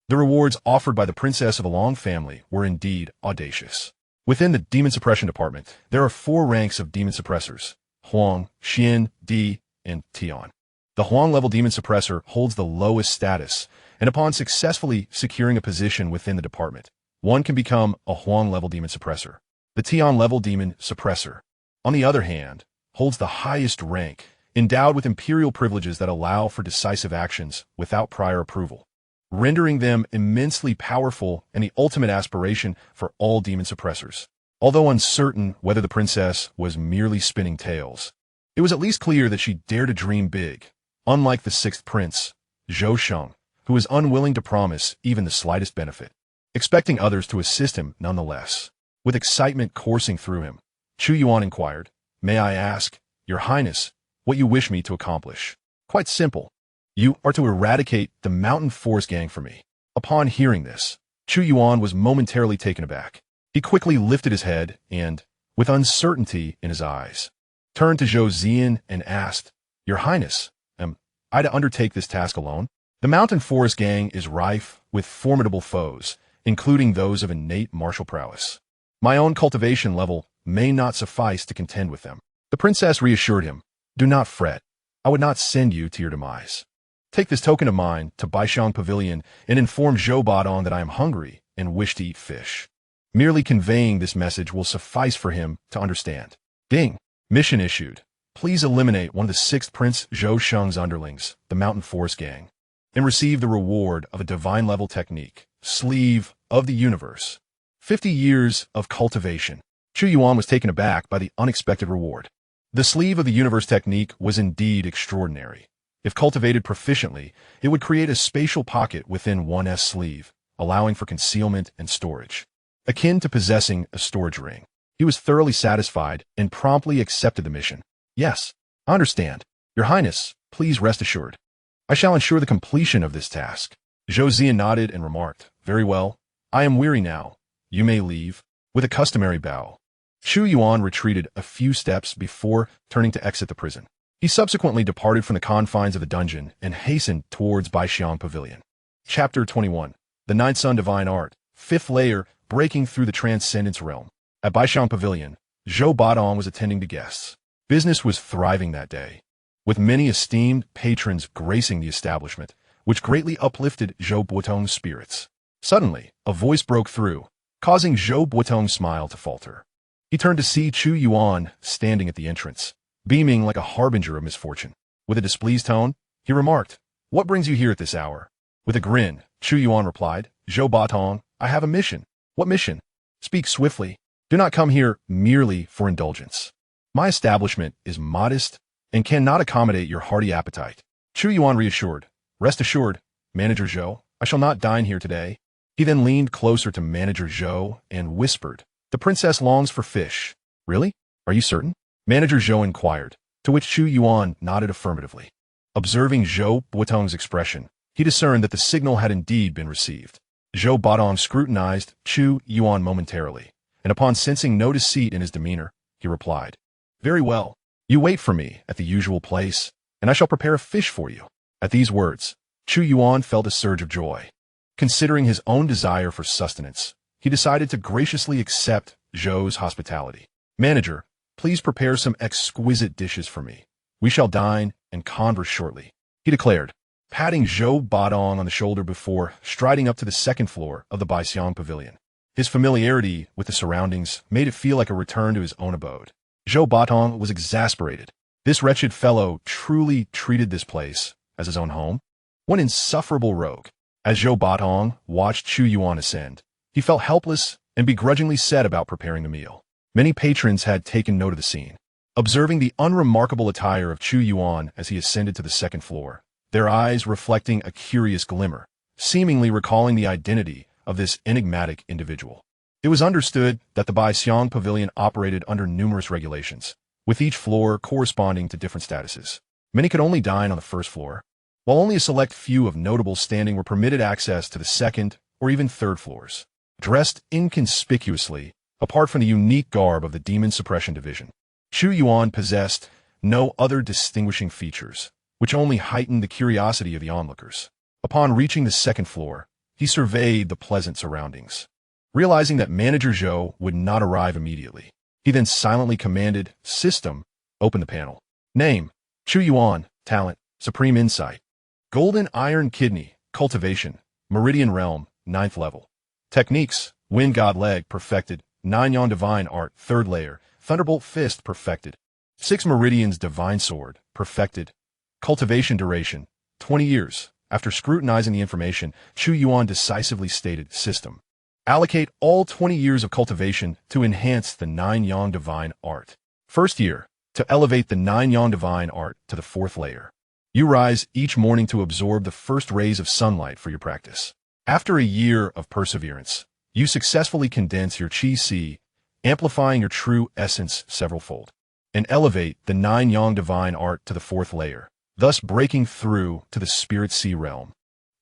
The rewards offered by the princess of a long family were indeed audacious. Within the Demon Suppression Department, there are 4 ranks of demon suppressors: Huang, Xian, Di, and Tian. The Huang-level demon suppressor holds the lowest status, and upon successfully securing a position within the department, one can become a Huang-level demon suppressor. The Tian-level demon suppressor, on the other hand, holds the highest rank, endowed with imperial privileges that allow for decisive actions without prior approval, rendering them immensely powerful and the ultimate aspiration for all demon suppressors. Although uncertain whether the princess was merely spinning tales, it was at least clear that she dared to dream big, unlike the sixth prince, Zhou Sheng, who was unwilling to promise even the slightest benefit, expecting others to assist him nonetheless. With excitement coursing through him, Chu Yuan inquired, "May I ask, Your Highness, what you wish me to accomplish?" "Quite simple. You are to eradicate the mountain forest gang for me." Upon hearing this, Chu Yuan was momentarily taken aback. He quickly lifted his head and, with uncertainty in his eyes, turned to Zhou Zian and asked, "Your Highness, am I to undertake this task alone? The mountain forest gang is rife with formidable foes, including those of innate martial prowess. My own cultivation level may not suffice to contend with them." The princess reassured him, "Do not fret. I would not send you to your demise. Take this token of mine to Baixiang Pavilion and inform Zhou Badong that I am hungry and wish to eat fish. Merely conveying this message will suffice for him to understand." Ding! Mission issued. Please eliminate one of the sixth Prince Zhou Sheng's underlings, the Mountain Forest Gang, and receive the reward of a divine-level technique, Sleeve of the Universe. 50 years of cultivation. Chu Yuan was taken aback by the unexpected reward. The Sleeve of the Universe technique was indeed extraordinary. If cultivated proficiently, it would create a spatial pocket within one's sleeve, allowing for concealment and storage, akin to possessing a storage ring. He was thoroughly satisfied and promptly accepted the mission. "Yes, I understand. Your Highness, please rest assured. I shall ensure the completion of this task." Zhou Zian nodded and remarked, "Very well. I am weary now. You may leave." With a customary bow, Chu Yuan retreated a few steps before turning to exit the prison. He subsequently departed from the confines of the dungeon and hastened towards Baixiang Pavilion. Chapter 21. The Ninth Sun Divine Art, Fifth Layer, Breaking Through the Transcendence Realm. At Baixiang Pavilion, Zhou Badong was attending to guests. Business was thriving that day, with many esteemed patrons gracing the establishment, which greatly uplifted Zhou Buotong's spirits. Suddenly, a voice broke through, causing Zhou Buotong's smile to falter. He turned to see Chu Yuan standing at the entrance, beaming like a harbinger of misfortune. With a displeased tone, he remarked, "What brings you here at this hour?" With a grin, Chu Yuan replied, "Zhou Buotong, I have a mission." "What mission?" "Speak swiftly. Do not come here merely for indulgence. My establishment is modest and cannot accommodate your hearty appetite." Chu Yuan reassured, "Rest assured, Manager Zhou, I shall not dine here today." He then leaned closer to Manager Zhou and whispered, "The princess longs for fish." "Really? Are you certain?" Manager Zhou inquired, to which Chu Yuan nodded affirmatively. Observing Zhou Buotong's expression, he discerned that the signal had indeed been received. Zhou Badong scrutinized Chu Yuan momentarily, and upon sensing no deceit in his demeanor, he replied, "Very well. You wait for me at the usual place, and I shall prepare a fish for you." At these words, Chu Yuan felt a surge of joy. Considering his own desire for sustenance, he decided to graciously accept Zhou's hospitality. "Manager, please prepare some exquisite dishes for me. We shall dine and converse shortly," he declared, patting Zhou Badong on the shoulder before striding up to the second floor of the Baixiang Pavilion. His familiarity with the surroundings made it feel like a return to his own abode. Zhou Badong was exasperated. This wretched fellow truly treated this place as his own home? What an insufferable rogue. As Zhou Badong watched Chu Yuan ascend, he felt helpless and begrudgingly set about preparing the meal. Many patrons had taken note of the scene. Observing the unremarkable attire of Chu Yuan as he ascended to the second floor, their eyes reflecting a curious glimmer, seemingly recalling the identity of this enigmatic individual. It was understood that the Baixiang Pavilion operated under numerous regulations, with each floor corresponding to different statuses. Many could only dine on the first floor, while only a select few of notable standing were permitted access to the second or even third floors. Dressed inconspicuously, apart from the unique garb of the Demon Suppression Division, Chu Yuan possessed no other distinguishing features, which only heightened the curiosity of the onlookers. Upon reaching the second floor, he surveyed the pleasant surroundings. Realizing that Manager Zhou would not arrive immediately, he then silently commanded, "System, open the panel." Name, Chu Yuan. Talent, Supreme Insight. Golden Iron Kidney, Cultivation, Meridian Realm, 9th level. Techniques, Wind God Leg, perfected. Nine Yon Divine Art, 3rd layer. Thunderbolt Fist, perfected. 6 Meridians Divine Sword, perfected. Cultivation duration, 20 years. After scrutinizing the information, Chu Yuan decisively stated, "System." Allocate all 20 years of cultivation to enhance the 9-yang divine art. First year, to elevate the 9-yang divine art to the 4th layer. You rise each morning to absorb the first rays of sunlight for your practice. After a year of perseverance, you successfully condense your Qi, amplifying your true essence severalfold, and elevate the 9-yang divine art to the 4th layer, thus breaking through to the Spirit Sea realm.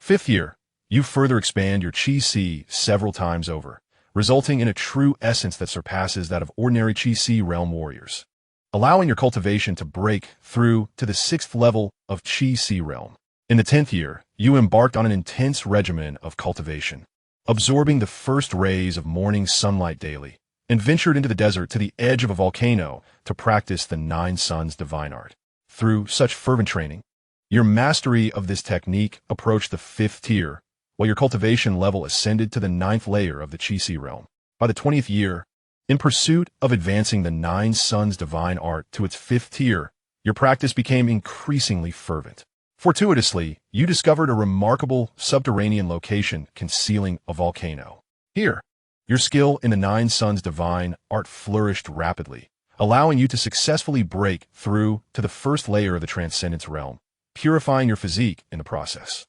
5th year, you further expand your Qi several times over, resulting in a true essence that surpasses that of ordinary Qi realm warriors, allowing your cultivation to break through to the 6th level of Qi realm. In the 10th year, you embarked on an intense regimen of cultivation, absorbing the first rays of morning sunlight daily, and ventured into the desert to the edge of a volcano to practice the 9 suns divine art. Through such fervent training, your mastery of this technique approached the 5th tier, while your cultivation level ascended to the 9th layer of the Qi realm. By the 20th year, in pursuit of advancing the 9 suns divine art to its 5th tier, your practice became increasingly fervent. Fortuitously, you discovered a remarkable subterranean location concealing a volcano. Here, your skill in the 9 suns divine art flourished rapidly, allowing you to successfully break through to the 1st layer of the transcendence realm, purifying your physique in the process.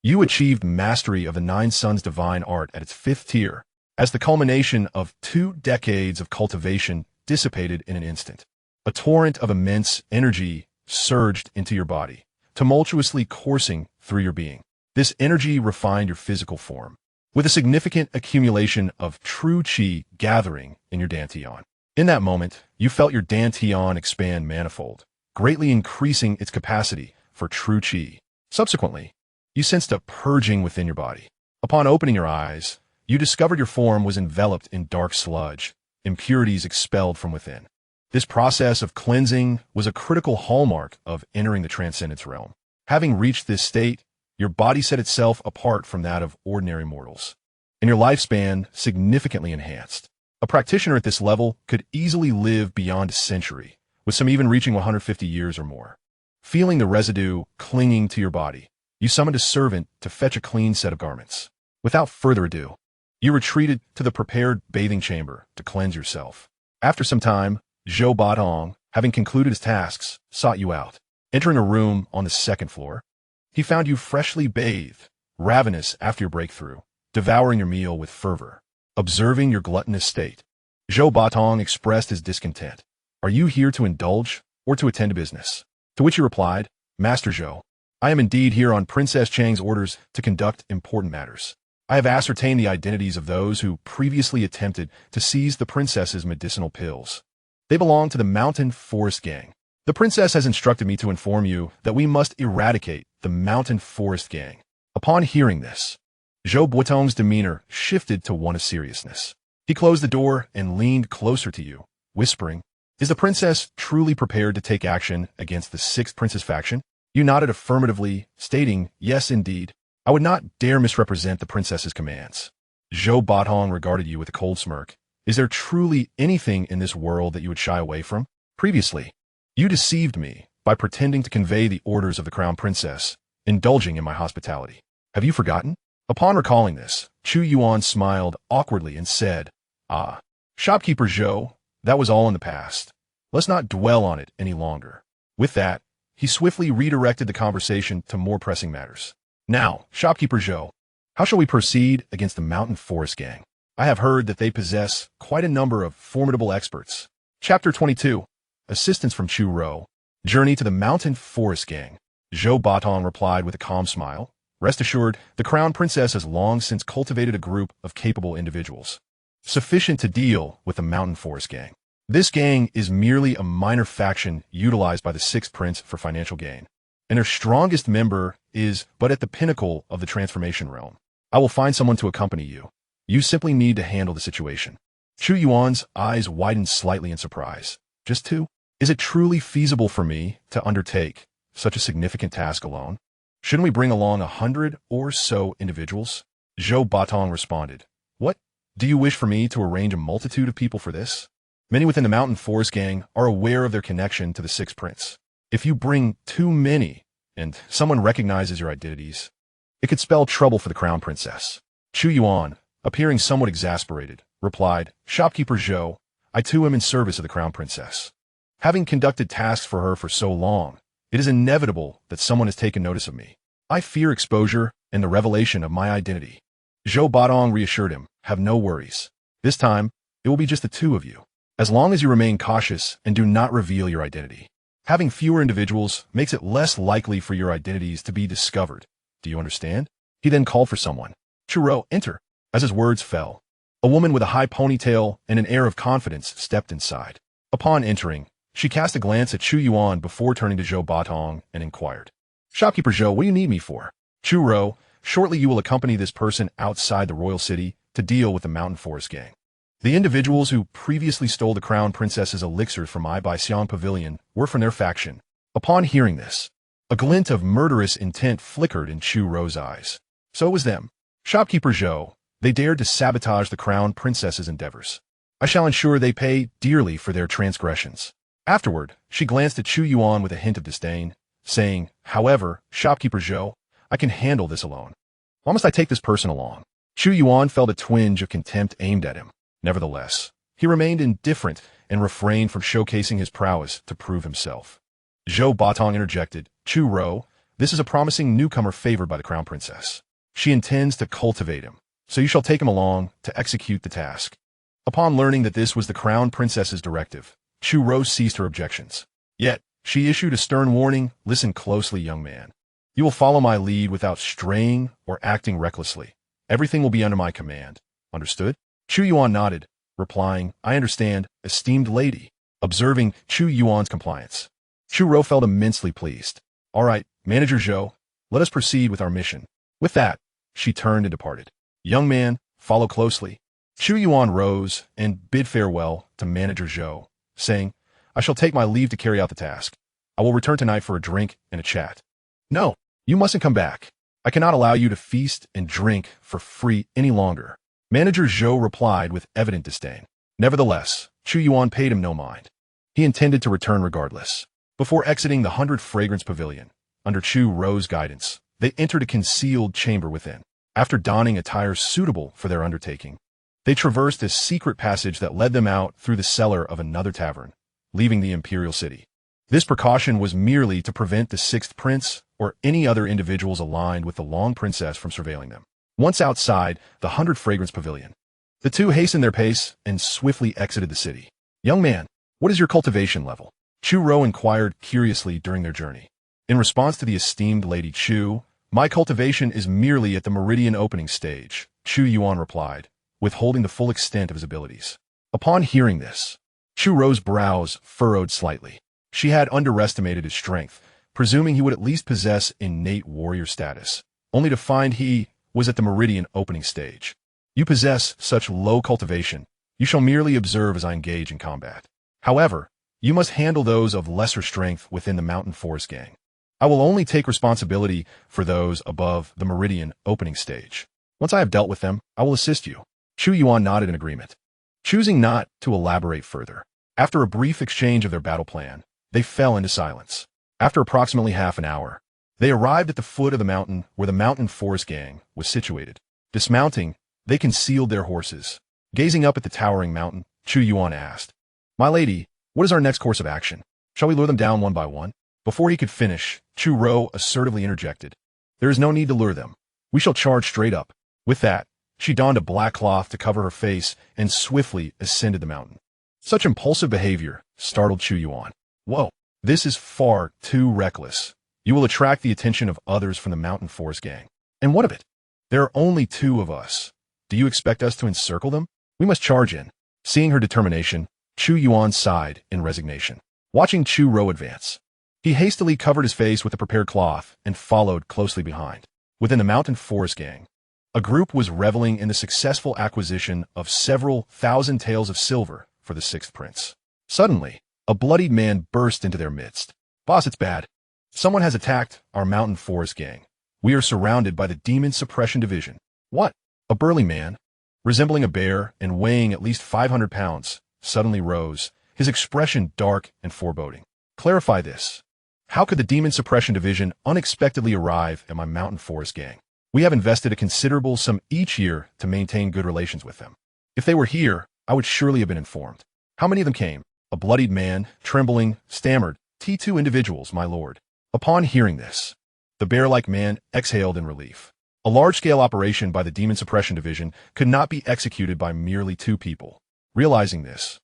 You achieved mastery of the 9 suns divine art at its 5th tier, as the culmination of 2 decades of cultivation dissipated in an instant. A torrent of immense energy surged into your body, tumultuously coursing through your being. This energy refined your physical form, with a significant accumulation of true Qi gathering in your dantian. In that moment, you felt your dantian expand manifold, greatly increasing its capacity for true Qi. Subsequently, you sensed a purging within your body. Upon opening your eyes, you discovered your form was enveloped in dark sludge, impurities expelled from within. This process of cleansing was a critical hallmark of entering the transcendence realm. Having reached this state, your body set itself apart from that of ordinary mortals, and your lifespan significantly enhanced. A practitioner at this level could easily live beyond a century, with some even reaching 150 years or more. Feeling the residue clinging to your body, you summoned a servant to fetch a clean set of garments. Without further ado, you retreated to the prepared bathing chamber to cleanse yourself. After some time, Zhou Batong, having concluded his tasks, sought you out. Entering a room on the 2nd floor, he found you freshly bathed, ravenous after your breakthrough, devouring your meal with fervor. Observing your gluttonous state, Zhou Batong expressed his discontent. "Are you here to indulge or to attend to business?" To which you replied, "Master Zhou, I am indeed here on Princess Chang's orders to conduct important matters. I have ascertained the identities of those who previously attempted to seize the princess's medicinal pills. They belong to the Mountain Forest Gang. The princess has instructed me to inform you that we must eradicate the Mountain Forest Gang." Upon hearing this, Zhou Batong's demeanor shifted to one of seriousness. He closed the door and leaned closer to you, whispering, "Is the princess truly prepared to take action against the 6th Princess faction?" You nodded affirmatively, stating, "Yes, indeed. I would not dare misrepresent the princess's commands." Zhou Batong regarded you with a cold smirk. "Is there truly anything in this world that you would shy away from? Previously, you deceived me by pretending to convey the orders of the Crown Princess, indulging in my hospitality. Have you forgotten?" Upon recalling this, Chu Yuan smiled awkwardly and said, "Ah, shopkeeper Zhou, that was all in the past. Let's not dwell on it any longer." With that, he swiftly redirected the conversation to more pressing matters. "Now, shopkeeper Zhou, how shall we proceed against the Mountain Forest Gang? I have heard that they possess quite a number of formidable experts." Chapter 22. Assistance from Chu Ro. Journey to the Mountain Forest Gang. Zhou Batong replied with a calm smile. "Rest assured, the Crown Princess has long since cultivated a group of capable individuals, sufficient to deal with the Mountain Forest Gang. This gang is merely a minor faction utilized by the 6th Prince for financial gain, and their strongest member is but at the pinnacle of the transformation realm. I will find someone to accompany you. You simply need to handle the situation." Chu Yuan's eyes widened slightly in surprise. "Just 2? Is it truly feasible for me to undertake such a significant task alone? Shouldn't we bring along 100 or so individuals?" Zhou Batong responded, "What? Do you wish for me to arrange a multitude of people for this? Many within the Mountain Forest Gang are aware of their connection to the 6th Prince. If you bring too many, and someone recognizes your identities, it could spell trouble for the Crown Princess." Chu Yuan, appearing somewhat exasperated, replied, "Shopkeeper Zhou, I too am in service of the Crown Princess. Having conducted tasks for her for so long, it is inevitable that someone has taken notice of me. I fear exposure and the revelation of my identity." Zhou Batong reassured him, "Have no worries. This time, it will be just the two of you. As long as you remain cautious and do not reveal your identity. Having fewer individuals makes it less likely for your identities to be discovered. Do you understand?" He then called for someone. "Chu Yuan, enter." As his words fell, a woman with a high ponytail and an air of confidence stepped inside. Upon entering, she cast a glance at Chu Yuan before turning to Zhou Batong and inquired, "Shopkeeper Zhou, what do you need me for?" "Chu Yuan, shortly you will accompany this person outside the royal city to deal with the Mountain Forest Gang. The individuals who previously stole the Crown Princess's elixirs from my Xiang Pavilion were from their faction." Upon hearing this, a glint of murderous intent flickered in Chu Yuan's eyes. So it was them. "Shopkeeper Zhou, they dared to sabotage the Crown Princess's endeavors. I shall ensure they pay dearly for their transgressions." Afterward, she glanced at Chu Yuan with a hint of disdain, saying, "However, Shopkeeper Zhou, I can handle this alone. Why must I take this person along?" Chu Yuan felt a twinge of contempt aimed at him. Nevertheless, he remained indifferent and refrained from showcasing his prowess to prove himself. Zhou Batong interjected, "Chu Yuan, this is a promising newcomer favored by the Crown Princess. She intends to cultivate him, so you shall take him along to execute the task." Upon learning that this was the Crown Princess's directive, Chu Yuan ceased her objections. Yet, she issued a stern warning, "Listen closely, young man. You will follow my lead without straying or acting recklessly. Everything will be under my command. Understood?" Chu Yuan nodded, replying, "I understand, esteemed lady." Observing Chu Yuan's compliance, Chu Yuan felt immensely pleased. "All right, Manager Zhou, let us proceed with our mission." With that, she turned and departed. "Young man, follow closely." Chu Yuan rose and bid farewell to Manager Zhou, saying, "I shall take my leave to carry out the task. I will return tonight for a drink and a chat." "No, you mustn't come back. I cannot allow you to feast and drink for free any longer." Manager Zhou replied with evident disdain. Nevertheless, Chu Yuan paid him no mind. He intended to return regardless. Before exiting the 100 Fragrance Pavilion, under Chu Yuan's guidance, they entered a concealed chamber within. After donning attire suitable for their undertaking, they traversed a secret passage that led them out through the cellar of another tavern, leaving the imperial city. This precaution was merely to prevent the Sixth Prince or any other individuals aligned with the Long Princess from surveilling them. Once outside the 100 Fragrance Pavilion, the two hastened their pace and swiftly exited the city. "Young man, what is your cultivation level?" Chu Yuan inquired curiously during their journey. In response to the esteemed Lady Chu, "My cultivation is merely at the meridian opening stage," Chu Yuan replied, withholding the full extent of his abilities. Upon hearing this, Chu Yuan's brows furrowed slightly. She had underestimated his strength, presuming he would at least possess innate warrior status, only to find he was at the meridian opening stage. "You possess such low cultivation. You shall merely observe as I engage in combat. However, you must handle those of lesser strength within the Mountain Forest Gang. I will only take responsibility for those above the meridian opening stage. Once I have dealt with them, I will assist you." Chu Yuan nodded in agreement. Choosing not to elaborate further, after a brief exchange of their battle plan, they fell into silence. After approximately half an hour, they arrived at the foot of the mountain where the Mountain Forest Gang was situated. Dismounting, they concealed their horses. Gazing up at the towering mountain, Chu Yuan asked, "My lady, what is our next course of action? Shall we lure them down one by one?" Before he could finish, Chu Yuan assertively interjected, "There is no need to lure them. We shall charge straight up." With that, she donned a black cloth to cover her face and swiftly ascended the mountain. Such impulsive behavior startled Chu Yuan. "Whoa, this is far too reckless. You will attract the attention of others from the Mountain Forest Gang. And what of it? There are only two of us. Do you expect us to encircle them? We must charge in." Seeing her determination, Chu Yuan sighed in resignation. Watching Chu Yuan advance, he hastily covered his face with a prepared cloth and followed closely behind. Within the Mountain Forest Gang, a group was reveling in the successful acquisition of several thousand taels of silver for the Sixth Prince. Suddenly, a bloodied man burst into their midst. "Boss, it's bad. Someone has attacked our Mountain Forest Gang. We are surrounded by the Demon Suppression Division." "What?" A burly man, resembling a bear and weighing at least 500 pounds, suddenly rose, his expression dark and foreboding. "Clarify this. How could the Demon Suppression Division unexpectedly arrive at my Mountain Forest Gang?" We have invested a considerable sum each year to maintain good relations with them. If they were here, I would surely have been informed. How many of them came? A bloodied man, trembling, stammered, "T2 individuals, my lord." Upon hearing this, the bear-like man exhaled in relief. A large-scale operation by the Demon Suppression Division could not be executed by merely 2 people. Realizing this,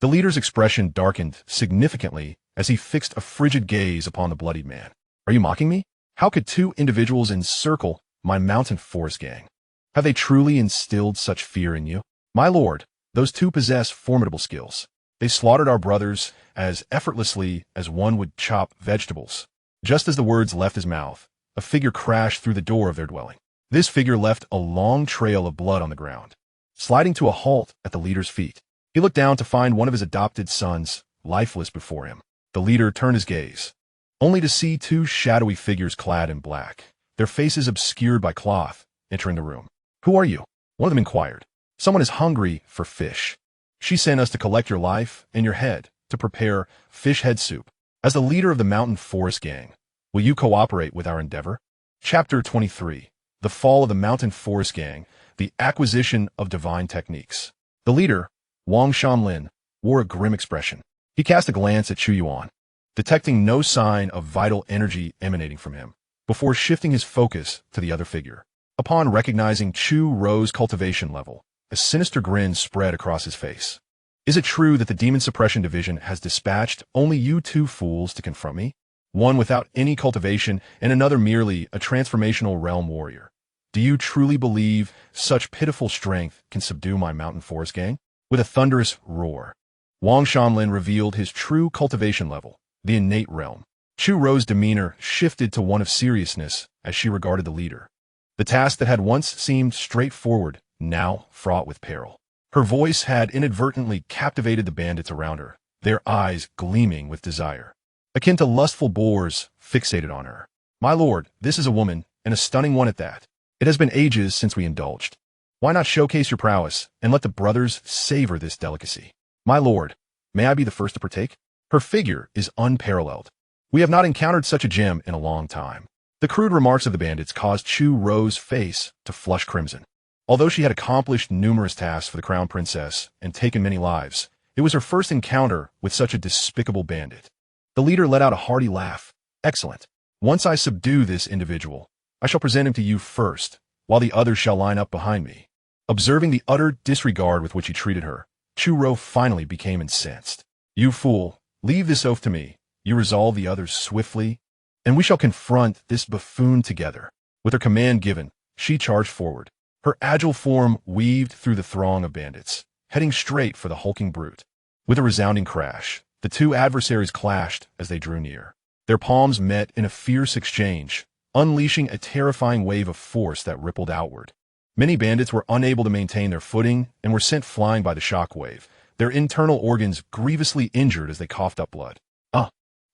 the leader's expression darkened significantly as he fixed a frigid gaze upon the bloodied man. "Are you mocking me? How could 2 individuals encircle my mountain forest gang? Have they truly instilled such fear in you? My lord, those 2 possess formidable skills. They slaughtered our brothers as effortlessly as one would chop vegetables." Just as the words left his mouth, a figure crashed through the door of their dwelling. This figure left a long trail of blood on the ground. Sliding to a halt at the leader's feet, he looked down to find one of his adopted sons lifeless before him. The leader turned his gaze, only to see 2 shadowy figures clad in black, their faces obscured by cloth, entering the room. "Who are you?" one of them inquired. "Someone is hungry for fish. She sent us to collect your life and your head to prepare fish head soup. As the leader of the Mountain Forest Gang, will you cooperate with our endeavor?" Chapter 23. The Fall of the Mountain Forest Gang, the Acquisition of Divine Techniques. The leader, Wang Shanlin, wore a grim expression. He cast a glance at Chu Yuan, detecting no sign of vital energy emanating from him, before shifting his focus to the other figure. Upon recognizing Chu Ro's cultivation level, a sinister grin spread across his face. "Is it true that the Demon Suppression Division has dispatched only you 2 fools to confront me? One without any cultivation and another merely a transformational realm warrior. Do you truly believe such pitiful strength can subdue my mountain forest gang?" With a thunderous roar, Wang Shanlin revealed his true cultivation level, the innate realm. Chu Ro's demeanor shifted to one of seriousness as she regarded the leader. The task that had once seemed straightforward, now fraught with peril. Her voice had inadvertently captivated the bandits around her, their eyes gleaming with desire, akin to lustful boars fixated on her. "My lord, this is a woman, and a stunning one at that. It has been ages since we indulged. Why not showcase your prowess and let the brothers savor this delicacy? My lord, may I be the first to partake?" Her figure is unparalleled. We have not encountered such a gem in a long time. The crude remarks of the bandits caused Chu Ro's face to flush crimson. Although she had accomplished numerous tasks for the crown princess and taken many lives, it was her first encounter with such a despicable bandit. The leader let out a hearty laugh. "Excellent. Once I subdue this individual, I shall present him to you first, while the others shall line up behind me." Observing the utter disregard with which he treated her, Chu Ro finally became incensed. "You fool, leave this oath to me. You resolve the others swiftly, and we shall confront this buffoon together." With her command given, she charged forward. Her agile form weaved through the throng of bandits, heading straight for the hulking brute. With a resounding crash, the 2 adversaries clashed as they drew near. Their palms met in a fierce exchange, unleashing a terrifying wave of force that rippled outward. Many bandits were unable to maintain their footing and were sent flying by the shockwave, their internal organs grievously injured as they coughed up blood.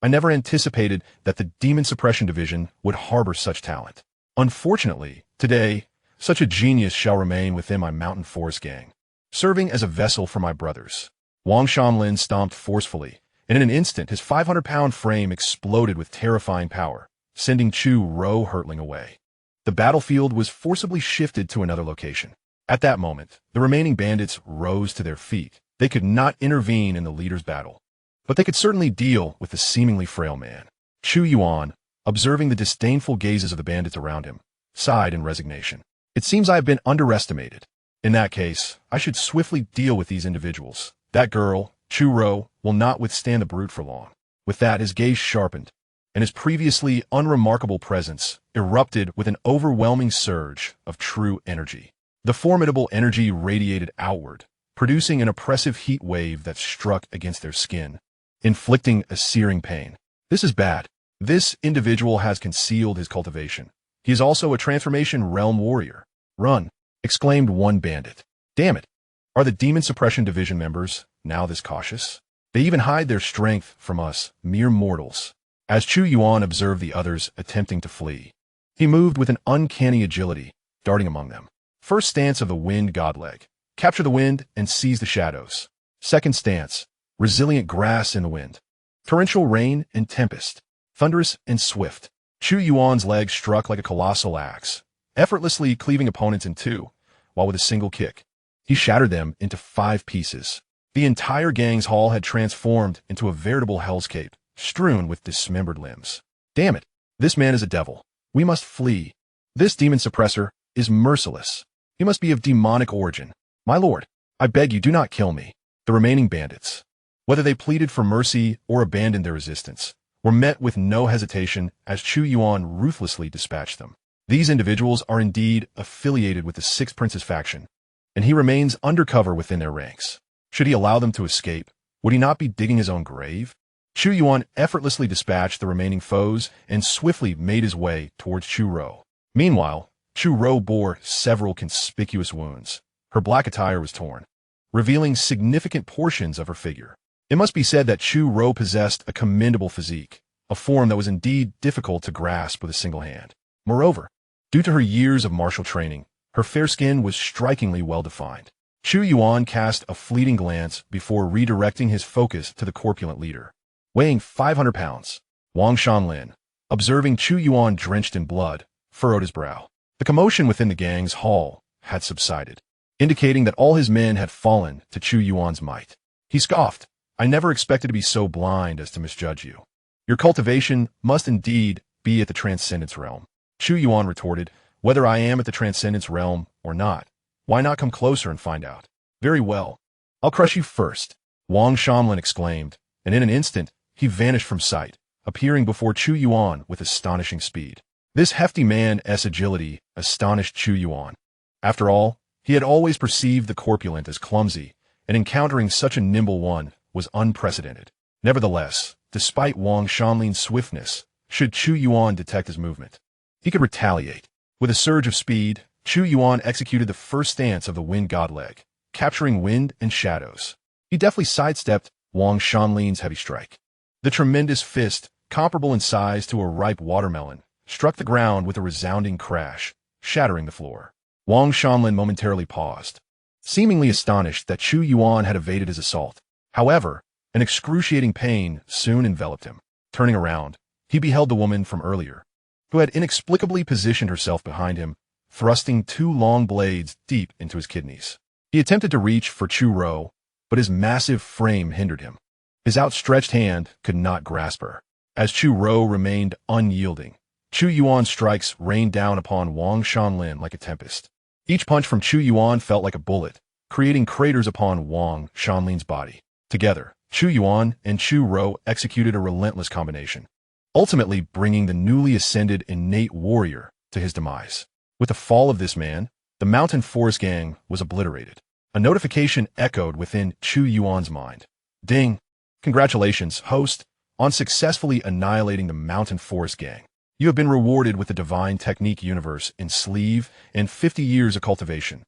I never anticipated that the Demon Suppression Division would harbor such talent. Unfortunately, today, such a genius shall remain within my mountain forest gang, serving as a vessel for my brothers." Wang Shanlin stomped forcefully, and in an instant his 500-pound frame exploded with terrifying power, sending Chu Ro hurtling away. The battlefield was forcibly shifted to another location. At that moment, the remaining bandits rose to their feet. They could not intervene in the leader's battle, but they could certainly deal with the seemingly frail man. Chu Yuan, observing the disdainful gazes of the bandits around him, sighed in resignation. "It seems I have been underestimated. In that case, I should swiftly deal with these individuals. That girl, Chu Ro, will not withstand the brute for long." With that, his gaze sharpened, and his previously unremarkable presence erupted with an overwhelming surge of true energy. The formidable energy radiated outward, producing an oppressive heat wave that struck against their skin, inflicting a searing pain. "This is bad. This individual has concealed his cultivation. He is also a transformation realm warrior." "Run!" exclaimed one bandit. "Damn it! Are the Demon Suppression Division members now this cautious? They even hide their strength from us, mere mortals." As Chu Yuan observed the others attempting to flee, he moved with an uncanny agility, darting among them. First stance of the wind godleg. Capture the wind and seize the shadows. Second stance. Resilient grass in the wind. Torrential rain and tempest. Thunderous and swift. Chu Yuan's leg struck like a colossal axe, effortlessly cleaving opponents in two, while with a single kick, he shattered them into 5 pieces. The entire gang's hall had transformed into a veritable hellscape, strewn with dismembered limbs. Damn it, this man is a devil. We must flee. This demon suppressor is merciless. He must be of demonic origin. My lord, I beg you, do not kill me. The remaining bandits, whether they pleaded for mercy or abandoned their resistance, were met with no hesitation as Chu Yuan ruthlessly dispatched them. These individuals are indeed affiliated with the Six Princes faction, and he remains undercover within their ranks. Should he allow them to escape, would he not be digging his own grave? Chu Yuan effortlessly dispatched the remaining foes and swiftly made his way towards Chu Rou. Meanwhile, Chu Rou bore several conspicuous wounds. Her black attire was torn, revealing significant portions of her figure. It must be said that Chu Rou possessed a commendable physique, a form that was indeed difficult to grasp with a single hand. Moreover, due to her years of martial training, her fair skin was strikingly well-defined. Chu Yuan cast a fleeting glance before redirecting his focus to the corpulent leader. Weighing 500 pounds, Wang Shanlin, observing Chu Yuan drenched in blood, furrowed his brow. The commotion within the gang's hall had subsided, indicating that all his men had fallen to Chu Yuan's might. He scoffed, "I never expected to be so blind as to misjudge you. Your cultivation must indeed be at the Transcendence Realm." Chu Yuan retorted, "Whether I am at the Transcendence Realm or not, why not come closer and find out?" "Very well. I'll crush you first," Wang Shanlin exclaimed, and in an instant, he vanished from sight, appearing before Chu Yuan with astonishing speed. This hefty man's agility astonished Chu Yuan. After all, he had always perceived the corpulent as clumsy, and encountering such a nimble one was unprecedented. Nevertheless, despite Wang Shanlin's swiftness, should Chu Yuan detect his movement, he could retaliate. With a surge of speed, Chu Yuan executed the first stance of the Wind God leg, capturing wind and shadows. He deftly sidestepped Wang Shanlin's heavy strike. The tremendous fist, comparable in size to a ripe watermelon, struck the ground with a resounding crash, shattering the floor. Wang Shanlin momentarily paused, seemingly astonished that Chu Yuan had evaded his assault. However, an excruciating pain soon enveloped him. Turning around, he beheld the woman from earlier, who had inexplicably positioned herself behind him, thrusting 2 long blades deep into his kidneys. He attempted to reach for Chu Rou, but his massive frame hindered him. His outstretched hand could not grasp her. As Chu Rou remained unyielding, Chu Yuan's strikes rained down upon Wang Shanlin like a tempest. Each punch from Chu Yuan felt like a bullet, creating craters upon Wang Shanlin's body. Together, Chu Yuan and Chu Rou executed a relentless combination, ultimately bringing the newly ascended innate warrior to his demise. With the fall of this man, the Mountain Forest Gang was obliterated. A notification echoed within Chu Yuan's mind. Ding! Congratulations, host, on successfully annihilating the Mountain Forest Gang. You have been rewarded with the Divine Technique Universe in sleeve and 50 years of cultivation.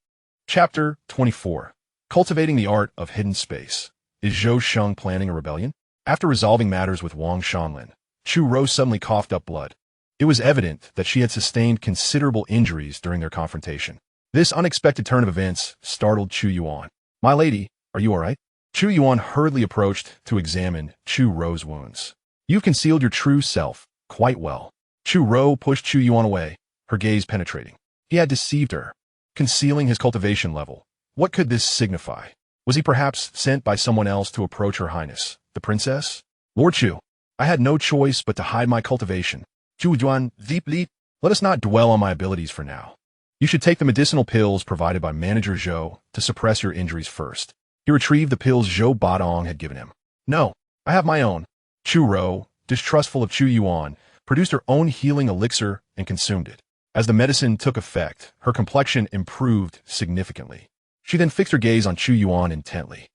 Chapter 24. Cultivating the Art of Hidden Space. Is Zhou Sheng planning a rebellion? After resolving matters with Wang Shanlin, Chu Rou suddenly coughed up blood. It was evident that she had sustained considerable injuries during their confrontation. This unexpected turn of events startled Chu Yuan. "My lady, are you all right?" Chu Yuan hurriedly approached to examine Chu Rou's wounds. "You've concealed your true self quite well." Chu Rou pushed Chu Yuan away, her gaze penetrating. He had deceived her, concealing his cultivation level. What could this signify? Was he perhaps sent by someone else to approach Her Highness, the princess? "Lord Chu, I had no choice but to hide my cultivation." Chu Yuan deeply. "Let us not dwell on my abilities for now. You should take the medicinal pills provided by Manager Zhou to suppress your injuries first." He retrieved the pills Zhou Badong had given him. "No, I have my own." Chu Rou, distrustful of Chu Yuan, produced her own healing elixir and consumed it. As the medicine took effect, her complexion improved significantly. She then fixed her gaze on Chu Yuan intently.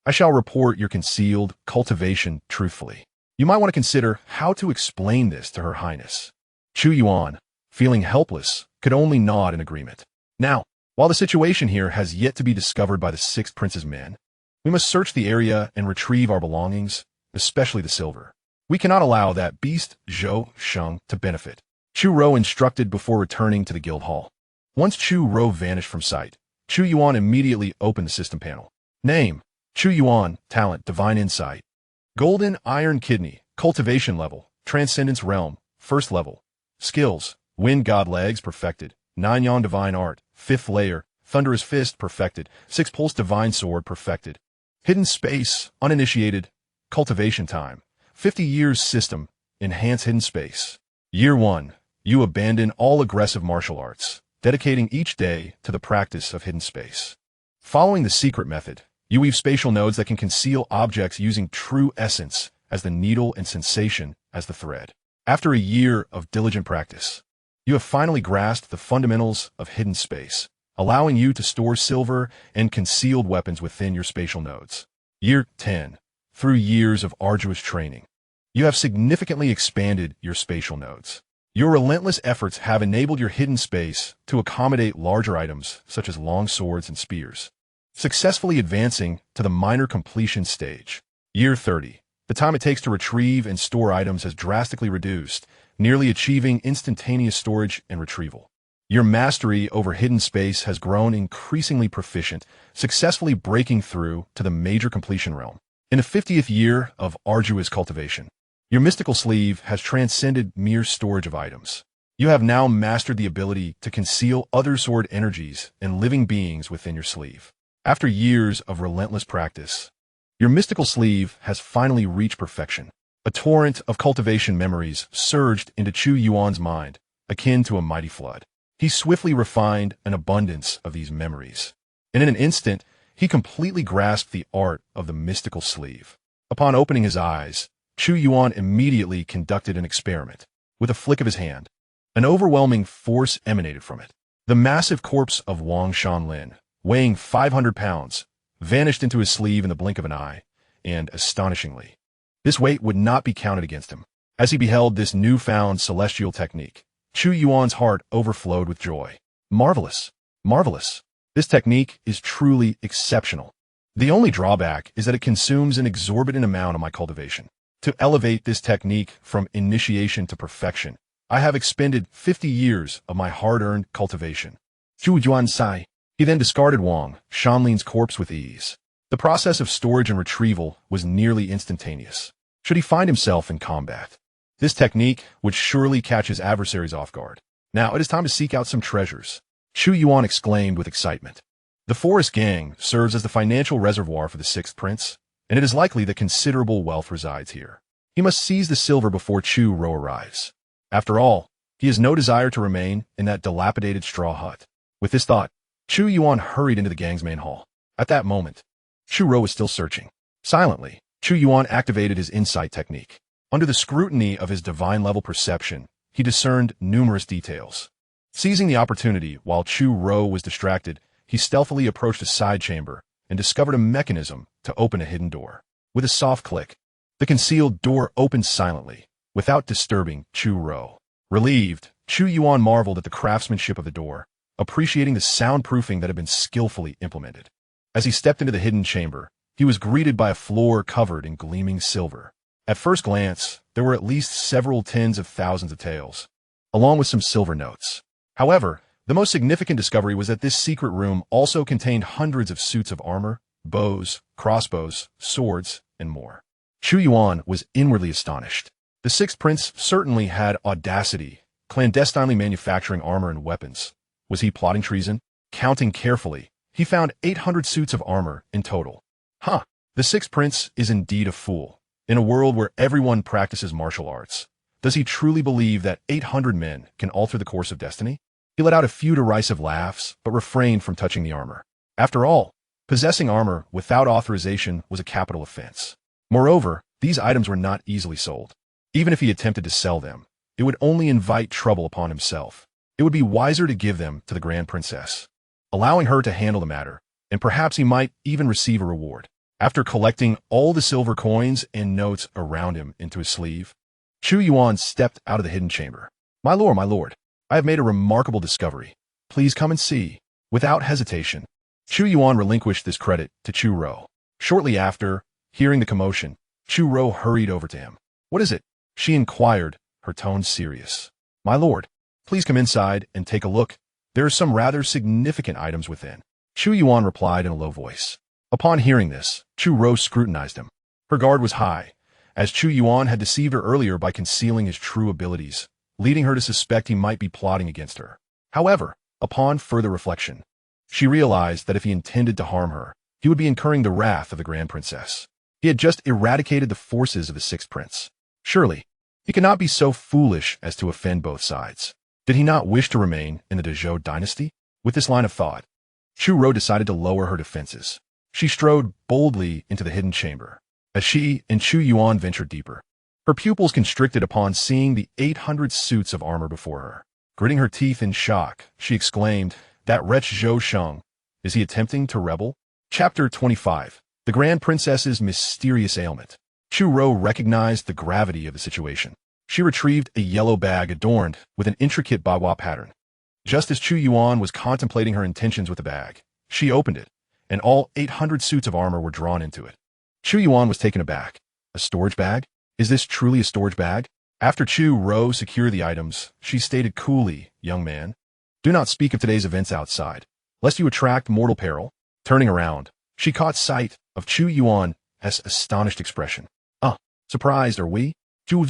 I shall report your concealed cultivation truthfully. You might want to consider how to explain this to Her Highness." Chu Yuan, feeling helpless, could only nod in agreement. "Now, while the situation here has yet to be discovered by the Sixth Prince's men, we must search the area and retrieve our belongings, especially the silver. We cannot allow that beast Zhou Sheng to benefit." Chu Rou instructed before returning to the guild hall. Once Chu Rou vanished from sight, Chu Yuan immediately opened the system panel. Name: Chu Yuan. Talent: Divine Insight. Golden Iron Kidney. Cultivation level: Transcendence Realm, 1st level. Skills: Wind God Legs perfected. 9 Yan Divine Art, 5th Layer, Thunderous Fist, perfected. 6 Pulse Divine Sword, perfected. Hidden Space, uninitiated. Cultivation time, 50 years. System, enhance hidden space. Year 1, you abandon all aggressive martial arts, dedicating each day to the practice of hidden space. Following the secret method, you weave spatial nodes that can conceal objects using true essence as the needle and sensation as the thread. After a year of diligent practice, you have finally grasped the fundamentals of hidden space, allowing you to store silver and concealed weapons within your spatial nodes. Year 10. Through years of arduous training, you have significantly expanded your spatial nodes. Your relentless efforts have enabled your hidden space to accommodate larger items such as long swords and spears, successfully advancing to the minor completion stage. Year 30. The time it takes to retrieve and store items has drastically reduced, nearly achieving instantaneous storage and retrieval. Your mastery over hidden space has grown increasingly proficient, successfully breaking through to the major completion realm. In the 50th year of arduous cultivation, your mystical sleeve has transcended mere storage of items. You have now mastered the ability to conceal other sword energies and living beings within your sleeve. After years of relentless practice, your mystical sleeve has finally reached perfection. A torrent of cultivation memories surged into Chu Yuan's mind, akin to a mighty flood. He swiftly refined an abundance of these memories, and in an instant, he completely grasped the art of the mystical sleeve. Upon opening his eyes, Chu Yuan immediately conducted an experiment. With a flick of his hand, an overwhelming force emanated from it. The massive corpse of Wang Shanlin, weighing 500 pounds, vanished into his sleeve in the blink of an eye, and astonishingly, this weight would not be counted against him. As he beheld this newfound celestial technique, Chu Yuan's heart overflowed with joy. Marvelous! Marvelous! This technique is truly exceptional. The only drawback is that it consumes an exorbitant amount of my cultivation. To elevate this technique from initiation to perfection, I have expended 50 years of my hard-earned cultivation. Chu Yuan sighed. He then discarded Wang Shanlin's corpse with ease. The process of storage and retrieval was nearly instantaneous. Should he find himself in combat, this technique would surely catch his adversaries off guard. Now it is time to seek out some treasures, Chu Yuan exclaimed with excitement. The forest gang serves as the financial reservoir for the sixth prince, and it is likely that considerable wealth resides here. He must seize the silver before Chu Ro arrives. After all, he has no desire to remain in that dilapidated straw hut. With this thought, Chu Yuan hurried into the gang's main hall. At that moment, Chu Ro was still searching. Silently, Chu Yuan activated his insight technique. Under the scrutiny of his divine-level perception, he discerned numerous details. Seizing the opportunity while Chu Ro was distracted, he stealthily approached a side chamber and discovered a mechanism to open a hidden door. With a soft click, the concealed door opened silently, without disturbing Chu Ro. Relieved, Chu Yuan marveled at the craftsmanship of the door, appreciating the soundproofing that had been skillfully implemented. As he stepped into the hidden chamber, he was greeted by a floor covered in gleaming silver. At first glance, there were at least several tens of thousands of taels, along with some silver notes. However, the most significant discovery was that this secret room also contained hundreds of suits of armor, bows, crossbows, swords, and more. Chu Yuan was inwardly astonished. The sixth prince certainly had audacity, clandestinely manufacturing armor and weapons. Was he plotting treason? Counting carefully, he found 800 suits of armor in total. The sixth prince is indeed a fool. In a world where everyone practices martial arts, does he truly believe that 800 men can alter the course of destiny? He let out a few derisive laughs, but refrained from touching the armor. After all, possessing armor without authorization was a capital offense. Moreover, these items were not easily sold. Even if he attempted to sell them, it would only invite trouble upon himself. It would be wiser to give them to the Grand Princess, allowing her to handle the matter, and perhaps he might even receive a reward. After collecting all the silver coins and notes around him into his sleeve, Chu Yuan stepped out of the hidden chamber. My lord, I have made a remarkable discovery. Please come and see. Without hesitation, Chu Yuan relinquished this credit to Chu Ro. Shortly after, hearing the commotion, Chu Ro hurried over to him. What is it? She inquired, her tone serious. My lord, please come inside and take a look. There are some rather significant items within. Chu Yuan replied in a low voice. Upon hearing this, Chu Ro scrutinized him. Her guard was high, as Chu Yuan had deceived her earlier by concealing his true abilities, leading her to suspect he might be plotting against her. However, Upon further reflection, she realized that if he intended to harm her, he would be incurring the wrath of the Grand Princess. He had just eradicated the forces of the sixth prince. Surely, he could not be so foolish as to offend both sides. Did he not wish to remain in the Zhou Dynasty? With this line of thought, Chu Yuan decided to lower her defenses. She strode boldly into the hidden chamber. As she and Chu Yuan ventured deeper, her pupils constricted upon seeing the 800 suits of armor before her. Gritting her teeth in shock, she exclaimed, "That wretch Zhou Sheng, is he attempting to rebel?" Chapter 25. The Grand Princess's Mysterious Ailment. Chu Yuan recognized the gravity of the situation. She retrieved a yellow bag adorned with an intricate bagua pattern. Just as Chu Yuan was contemplating her intentions with the bag, she opened it, and all 800 suits of armor were drawn into it. Chu Yuan was taken aback. A storage bag? Is this truly a storage bag? After Chu Yuan secured the items, she stated coolly, "Young man, do not speak of today's events outside, lest you attract mortal peril." Turning around, she caught sight of Chu Yuan's astonished expression. Surprised, are we? Chu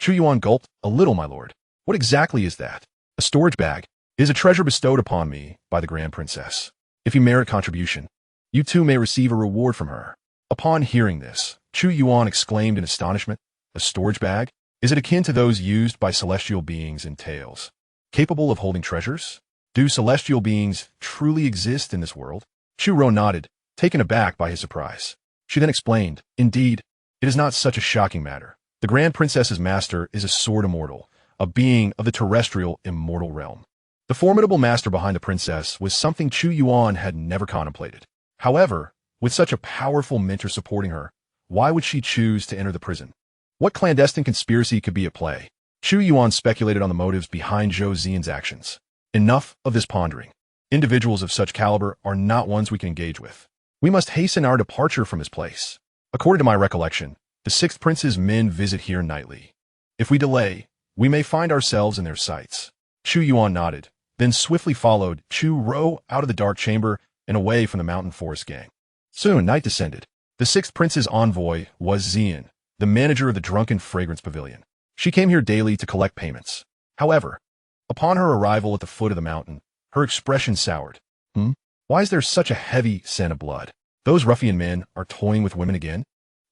Yuan gulped, "A little, my lord. What exactly is that?" "A storage bag is a treasure bestowed upon me by the Grand Princess. If you merit contribution, you too may receive a reward from her." Upon hearing this, Chu Yuan exclaimed in astonishment, "A storage bag? Is it akin to those used by celestial beings in tales? Capable of holding treasures? Do celestial beings truly exist in this world?" Chu Yuan nodded, taken aback by his surprise. She then explained, "Indeed, it is not such a shocking matter. The Grand Princess's master is a sword immortal, a being of the terrestrial immortal realm." The formidable master behind the princess was something Chu Yuan had never contemplated. However, with such a powerful mentor supporting her, why would she choose to enter the prison? What clandestine conspiracy could be at play? Chu Yuan speculated on the motives behind Zhou Xian's actions. Enough of this pondering. Individuals of such caliber are not ones we can engage with. We must hasten our departure from this place. According to my recollection, the sixth prince's men visit here nightly. If we delay, we may find ourselves in their sights. Chu Yuan nodded, then swiftly followed Chu Yuan out of the dark chamber and away from the mountain forest gang. Soon night descended. The sixth prince's envoy was Xian, the manager of the Drunken Fragrance Pavilion. She came here daily to collect payments. However, upon her arrival at the foot of the mountain, her expression soured. Why is there such a heavy scent of blood? Those ruffian men are toying with women again?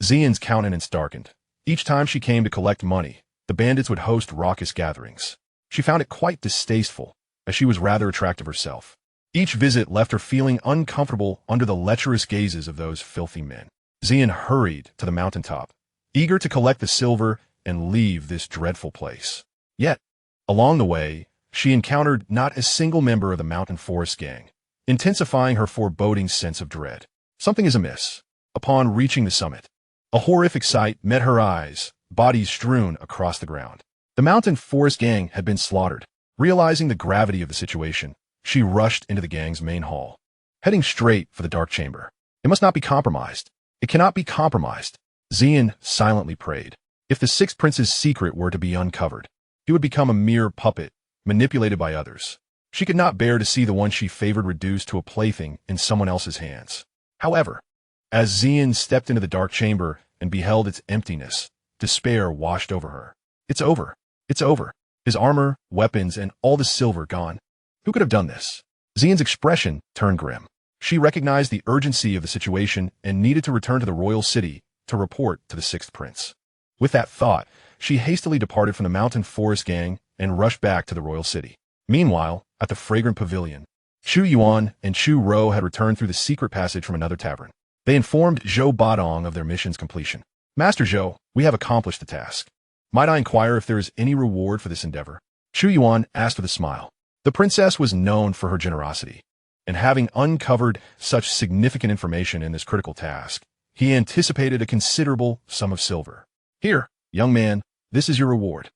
Xian's countenance darkened. Each time she came to collect money, the bandits would host raucous gatherings. She found it quite distasteful, as she was rather attractive herself. Each visit left her feeling uncomfortable under the lecherous gazes of those filthy men. Xian hurried to the mountaintop, eager to collect the silver and leave this dreadful place. Yet, along the way, she encountered not a single member of the mountain forest gang, intensifying her foreboding sense of dread. Something is amiss. Upon reaching the summit, a horrific sight met her eyes, bodies strewn across the ground. The mountain forest gang had been slaughtered. Realizing the gravity of the situation, she rushed into the gang's main hall, heading straight for the dark chamber. It must not be compromised. It cannot be compromised. Xian silently prayed. If the sixth prince's secret were to be uncovered, he would become a mere puppet, manipulated by others. She could not bear to see the one she favored reduced to a plaything in someone else's hands. However, as Xian stepped into the dark chamber and beheld its emptiness, despair washed over her. It's over. It's over. His armor, weapons, and all the silver gone. Who could have done this? Xian's expression turned grim. She recognized the urgency of the situation and needed to return to the royal city to report to the sixth prince. With that thought, she hastily departed from the mountain forest gang and rushed back to the royal city. Meanwhile, at the fragrant pavilion, Chu Yuan and Chu Yuan had returned through the secret passage from another tavern. They informed Zhou Badong of their mission's completion. "Master Zhou, we have accomplished the task. Might I inquire if there is any reward for this endeavor?" Chu Yuan asked with a smile. The princess was known for her generosity, and having uncovered such significant information in this critical task, he anticipated a considerable sum of silver. "Here, young man, this is your reward."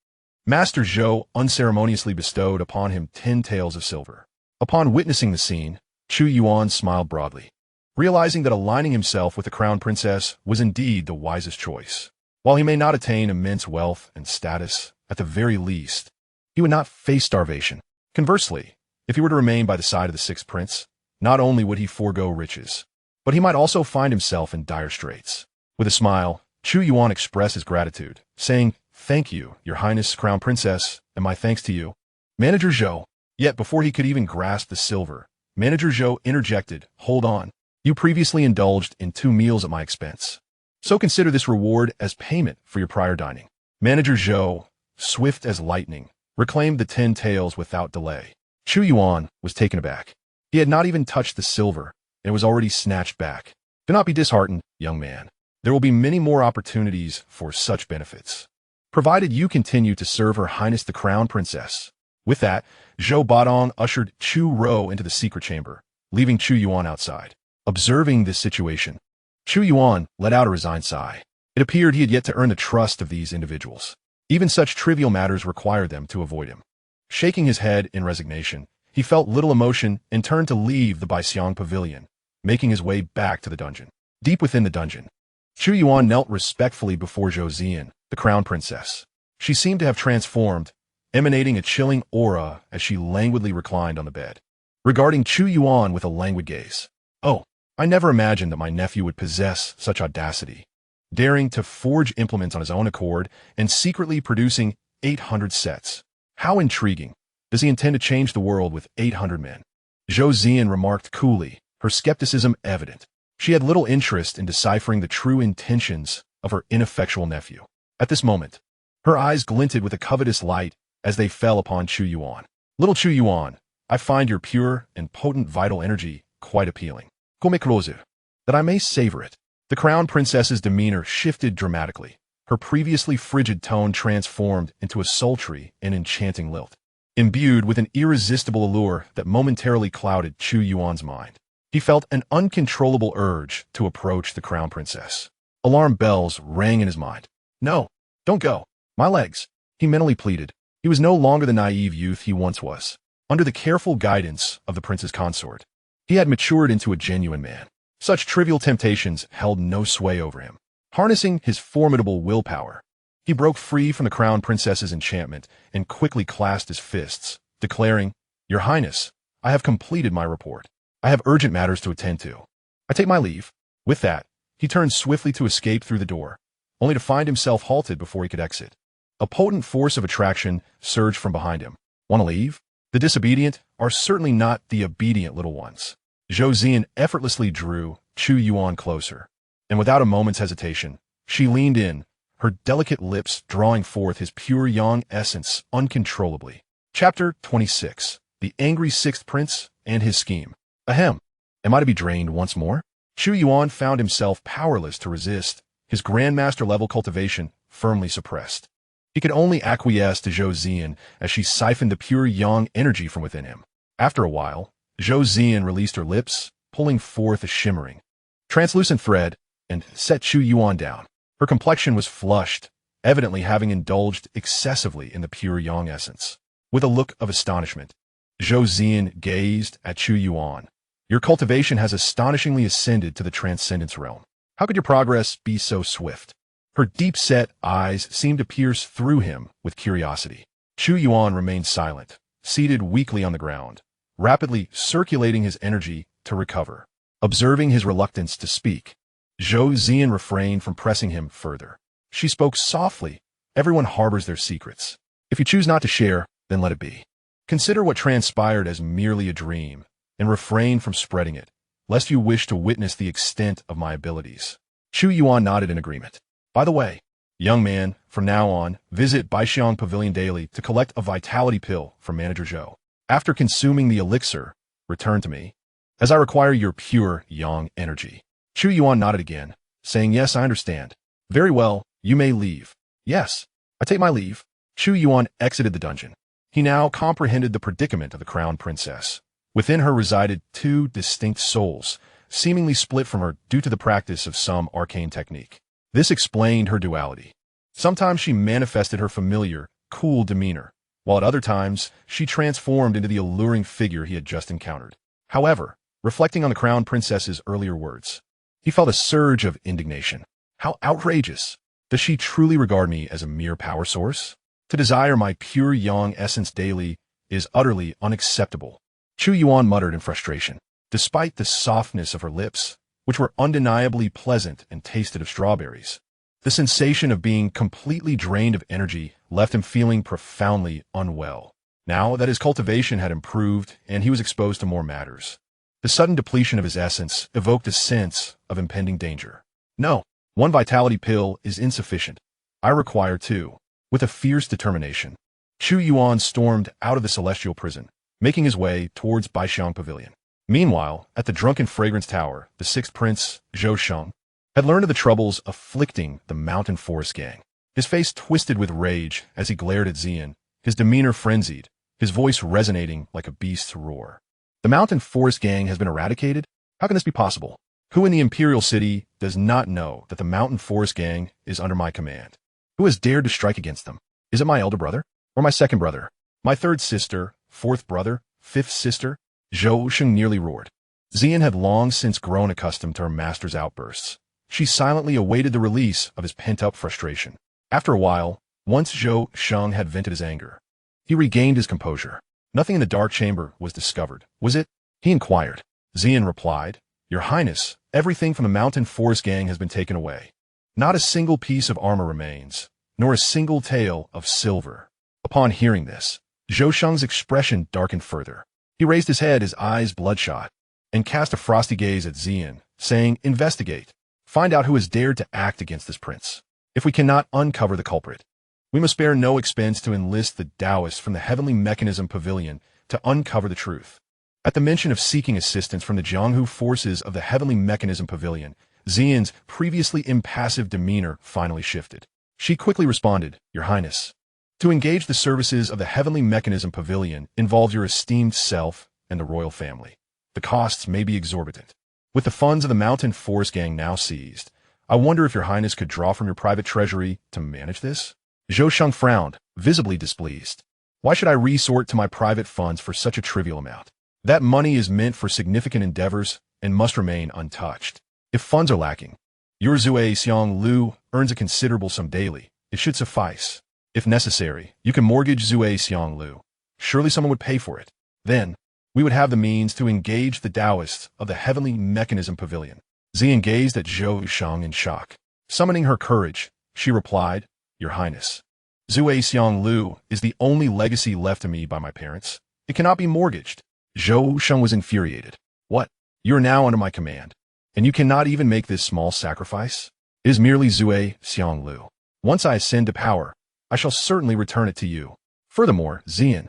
Master Zhou unceremoniously bestowed upon him 10 taels of silver. Upon witnessing the scene, Chu Yuan smiled broadly, realizing that aligning himself with the crown princess was indeed the wisest choice. While he may not attain immense wealth and status, at the very least, he would not face starvation. Conversely, if he were to remain by the side of the sixth prince, not only would he forego riches, but he might also find himself in dire straits. With a smile, Chu Yuan expressed his gratitude, saying, "Thank you, your highness, crown princess, and my thanks to you. Manager Zhou, Yet before he could even grasp the silver, Manager Zhou interjected, "Hold on. You previously indulged in 2 meals at my expense. So consider this reward as payment for your prior dining." Manager Zhou, swift as lightning, reclaimed the 10 taels without delay. Chu Yuan was taken aback. He had not even touched the silver, and it was already snatched back. "Do not be disheartened, young man. There will be many more opportunities for such benefits, provided you continue to serve Her Highness the Crown Princess." With that, Zhou Badong ushered Chu Ro into the secret chamber, leaving Chu Yuan outside. Observing this situation, Chu Yuan let out a resigned sigh. It appeared he had yet to earn the trust of these individuals. Even such trivial matters required them to avoid him. Shaking his head in resignation, he felt little emotion and turned to leave the Baixiang Pavilion, making his way back to the dungeon. Deep within the dungeon, Chu Yuan knelt respectfully before Zhou Zian, the crown princess. She seemed to have transformed, emanating a chilling aura as she languidly reclined on the bed, regarding Chu Yuan with a languid gaze. "Oh, I never imagined that my nephew would possess such audacity, daring to forge implements on his own accord and secretly producing 800 sets. How intriguing. Does he intend to change the world with 800 men?" Zhou Zian remarked coolly, her skepticism evident. She had little interest in deciphering the true intentions of her ineffectual nephew. At this moment, her eyes glinted with a covetous light as they fell upon Chu Yuan. "Little Chu Yuan, I find your pure and potent vital energy quite appealing. Come closer, that I may savor it." The crown princess's demeanor shifted dramatically. Her previously frigid tone transformed into a sultry and enchanting lilt, imbued with an irresistible allure that momentarily clouded Chu Yuan's mind. He felt an uncontrollable urge to approach the crown princess. Alarm bells rang in his mind. "No, don't go. My legs," he mentally pleaded. He was no longer the naive youth he once was. Under the careful guidance of the prince's consort, he had matured into a genuine man. Such trivial temptations held no sway over him. Harnessing his formidable willpower, he broke free from the crown princess's enchantment and quickly clasped his fists, declaring, "Your Highness, I have completed my report. I have urgent matters to attend to. I take my leave." With that, he turned swiftly to escape through the door, only to find himself halted before he could exit. A potent force of attraction surged from behind him. "Want to leave? The disobedient are certainly not the obedient little ones." Zhou Zian effortlessly drew Chu Yuan closer, and without a moment's hesitation, she leaned in, her delicate lips drawing forth his pure yang essence uncontrollably. Chapter 26. The Angry Sixth Prince and His Scheme. Ahem. Am I to be drained once more? Chu Yuan found himself powerless to resist, his Grandmaster-level cultivation firmly suppressed. He could only acquiesce to Zhou Zian as she siphoned the pure yang energy from within him. After a while, Zhou Zian released her lips, pulling forth a shimmering, translucent thread, and set Chu Yuan down. Her complexion was flushed, evidently having indulged excessively in the pure yang essence. With a look of astonishment, Zhou Zian gazed at Chu Yuan. "Your cultivation has astonishingly ascended to the transcendence realm. How could your progress be so swift?" Her deep-set eyes seemed to pierce through him with curiosity. Chu Yuan remained silent, seated weakly on the ground, rapidly circulating his energy to recover. Observing his reluctance to speak, Zhou Zian refrained from pressing him further. She spoke softly. "Everyone harbors their secrets. If you choose not to share, then let it be. Consider what transpired as merely a dream, and refrain from spreading it, lest you wish to witness the extent of my abilities." Chu Yuan nodded in agreement. "By the way, young man, from now on, visit Baixiang Pavilion daily to collect a vitality pill from Manager Zhou. After consuming the elixir, return to me, as I require your pure yang energy." Chu Yuan nodded again, saying, "Yes, I understand." "Very well, you may leave." "Yes, I take my leave." Chu Yuan exited the dungeon. He now comprehended the predicament of the crown princess. Within her resided 2 distinct souls, seemingly split from her due to the practice of some arcane technique. This explained her duality. Sometimes she manifested her familiar, cool demeanor, while at other times she transformed into the alluring figure he had just encountered. However, reflecting on the crown princess's earlier words, he felt a surge of indignation. How outrageous! Does she truly regard me as a mere power source? To desire my pure yang essence daily is utterly unacceptable. Chu Yuan muttered in frustration. Despite the softness of her lips, which were undeniably pleasant and tasted of strawberries, the sensation of being completely drained of energy left him feeling profoundly unwell. Now that his cultivation had improved and he was exposed to more matters, the sudden depletion of his essence evoked a sense of impending danger. No, one vitality pill is insufficient. I require two. With a fierce determination, Chu Yuan stormed out of the celestial prison, making his way towards Baixiang Pavilion. Meanwhile, at the drunken fragrance tower, the sixth prince, Zhou Sheng, had learned of the troubles afflicting the mountain forest gang. His face twisted with rage as he glared at Xian, his demeanor frenzied, his voice resonating like a beast's roar. The mountain forest gang has been eradicated? How can this be possible? Who in the imperial city does not know that the mountain forest gang is under my command? Who has dared to strike against them? Is it my elder brother? Or my second brother? My third sister? Fourth brother? Fifth sister? Zhou Sheng nearly roared. Xian had long since grown accustomed to her master's outbursts. She silently awaited the release of his pent-up frustration. After a while, once Zhou Sheng had vented his anger, he regained his composure. Nothing in the dark chamber was discovered, was it? He inquired. Xian replied, Your Highness, everything from the mountain forest gang has been taken away. Not a single piece of armor remains, nor a single tael of silver. Upon hearing this, Zhou Sheng's expression darkened further. He raised his head, his eyes bloodshot, and cast a frosty gaze at Xian, saying, Investigate. Find out who has dared to act against this prince. If we cannot uncover the culprit, we must spare no expense to enlist the Taoists from the Heavenly Mechanism Pavilion to uncover the truth. At the mention of seeking assistance from the Jianghu forces of the Heavenly Mechanism Pavilion, Xian's previously impassive demeanor finally shifted. She quickly responded, Your Highness. To engage the services of the Heavenly Mechanism Pavilion involves your esteemed self and the royal family. The costs may be exorbitant. With the funds of the mountain forest gang now seized, I wonder if Your Highness could draw from your private treasury to manage this? Zhou Sheng frowned, visibly displeased. Why should I resort to my private funds for such a trivial amount? That money is meant for significant endeavors and must remain untouched. If funds are lacking, your Zue Xiang Lu earns a considerable sum daily. It should suffice. If necessary, you can mortgage Zue Xiang Lu. Surely someone would pay for it. Then, we would have the means to engage the Taoists of the Heavenly Mechanism Pavilion. Xian gazed at Zhou Sheng in shock. Summoning her courage, she replied, Your Highness, Zue Xiang Lu is the only legacy left to me by my parents. It cannot be mortgaged. Zhou Sheng was infuriated. What? You are now under my command, and you cannot even make this small sacrifice? It is merely Zue Xiang Lu. Once I ascend to power, I shall certainly return it to you. Furthermore, Xian,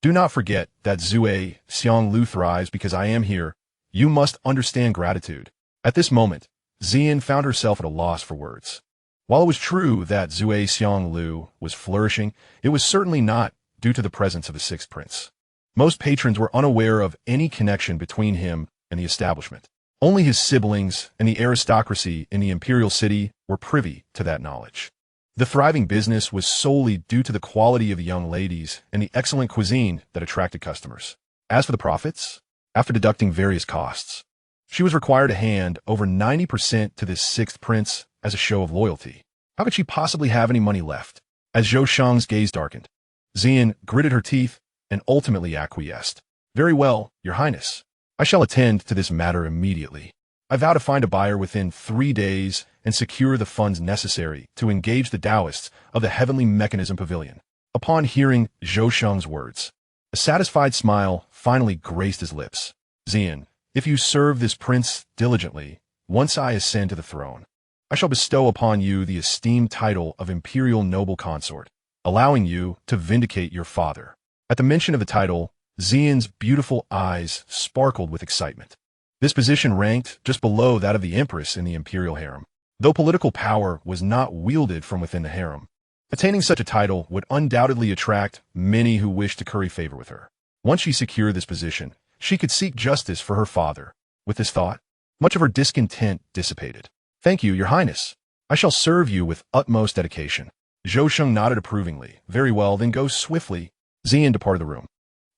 do not forget that Zue Xiang Lu thrives because I am here. You must understand gratitude. At this moment, Xian found herself at a loss for words. While it was true that Zue Xiang Lu was flourishing, it was certainly not due to the presence of the sixth prince. Most patrons were unaware of any connection between him and the establishment. Only his siblings and the aristocracy in the imperial city were privy to that knowledge. The thriving business was solely due to the quality of the young ladies and the excellent cuisine that attracted customers. As for the profits, after deducting various costs, she was required to hand over 90% to this sixth prince as a show of loyalty. How could she possibly have any money left? As Zhou Sheng's gaze darkened, Xian gritted her teeth and ultimately acquiesced. Very well, Your Highness. I shall attend to this matter immediately. I vow to find a buyer within 3 days and secure the funds necessary to engage the Taoists of the Heavenly Mechanism Pavilion. Upon hearing Zhou Sheng's words, a satisfied smile finally graced his lips. Xian, if you serve this prince diligently, once I ascend to the throne, I shall bestow upon you the esteemed title of Imperial Noble Consort, allowing you to vindicate your father. At the mention of the title, Xian's beautiful eyes sparkled with excitement. This position ranked just below that of the Empress in the imperial harem. Though political power was not wielded from within the harem, attaining such a title would undoubtedly attract many who wished to curry favor with her. Once she secured this position, she could seek justice for her father. With this thought, much of her discontent dissipated. Thank you, Your Highness. I shall serve you with utmost dedication. Zhou Sheng nodded approvingly. Very well, then go swiftly. Xian departed the room.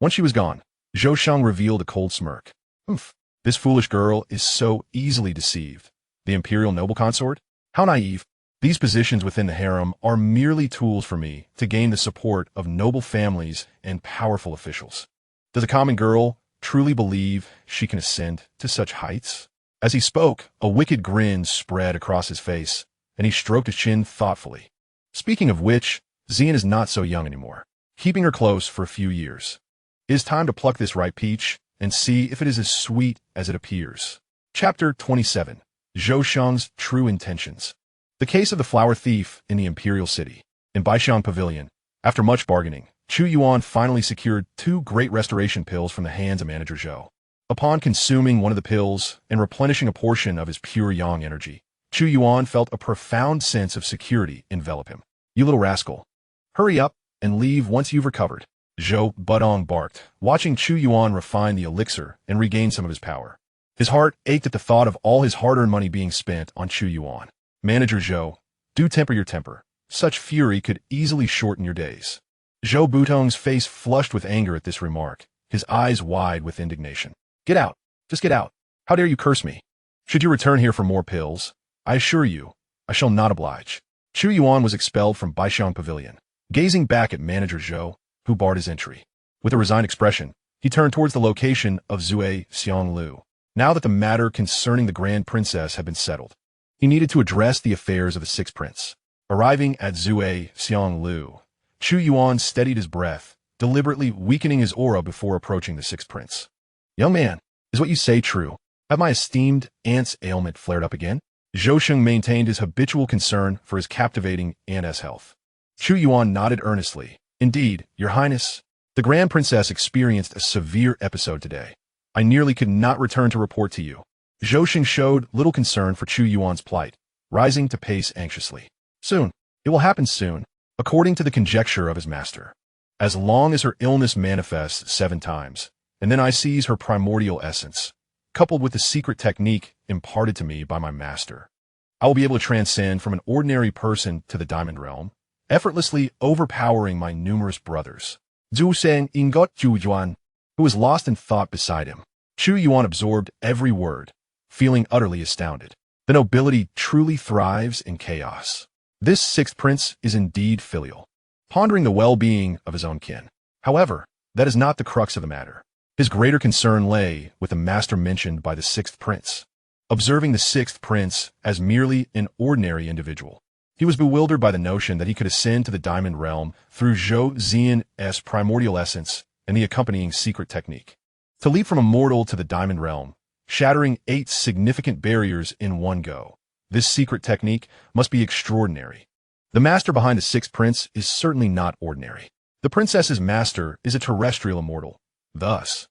Once she was gone, Zhou Sheng revealed a cold smirk. Humph, this foolish girl is so easily deceived. The Imperial Noble Consort? How naive. These positions within the harem are merely tools for me to gain the support of noble families and powerful officials. Does a common girl truly believe she can ascend to such heights? As he spoke, a wicked grin spread across his face, and he stroked his chin thoughtfully. Speaking of which, Xian is not so young anymore. keeping her close for a few years. It is time to pluck this ripe peach and see if it is as sweet as it appears. Chapter 27. Zhou Sheng's True Intentions. The case of the flower thief in the Imperial City. In Baixiang Pavilion, after much bargaining, Chu Yuan finally secured 2 great restoration pills from the hands of Manager Zhou. Upon consuming one of the pills and replenishing a portion of his pure yang energy, Chu Yuan felt a profound sense of security envelop him. "You little rascal. Hurry up and leave once you've recovered." Zhou Budong barked, watching Chu Yuan refine the elixir and regain some of his power. His heart ached at the thought of all his hard-earned money being spent on Chu Yuan. "Manager Zhou, do temper your temper. Such fury could easily shorten your days." Zhou Budong's face flushed with anger at this remark, his eyes wide with indignation. "Get out. Just get out. How dare you curse me? Should you return here for more pills, I assure you, I shall not oblige." Chu Yuan was expelled from Baixiang Pavilion, gazing back at Manager Zhou, who barred his entry. With a resigned expression, he turned towards the location of Zue Xianglu. Now that the matter concerning the Grand Princess had been settled, he needed to address the affairs of the Sixth Prince. Arriving at Zue Xianglu, Chu Yuan steadied his breath, deliberately weakening his aura before approaching the Sixth Prince. "Young man, is what you say true? Have my esteemed aunt's ailment flared up again?" Zhou Sheng maintained his habitual concern for his captivating aunt's health. Chu Yuan nodded earnestly. "Indeed, Your Highness. The Grand Princess experienced a severe episode today. I nearly could not return to report to you." Zhou Sheng showed little concern for Chu Yuan's plight, rising to pace anxiously. "Soon. It will happen soon, according to the conjecture of his master. As long as her illness manifests 7 times, and then I seize her primordial essence, coupled with the secret technique imparted to me by my master, I will be able to transcend from an ordinary person to the Diamond Realm, effortlessly overpowering my numerous brothers." Zhu Sheng ingot Chu Yuan, who was lost in thought beside him. Chu Yuan absorbed every word, feeling utterly astounded. The nobility truly thrives in chaos. This Sixth Prince is indeed filial, pondering the well-being of his own kin. However, that is not the crux of the matter. His greater concern lay with the master mentioned by the Sixth Prince. Observing the Sixth Prince as merely an ordinary individual, he was bewildered by the notion that he could ascend to the Diamond Realm through Zhou Xian's primordial essence and the accompanying secret technique. To leap from a mortal to the Diamond Realm, shattering 8 significant barriers in one go, this secret technique must be extraordinary. The master behind the Sixth Prince is certainly not ordinary. The princess's master is a terrestrial immortal. Thus,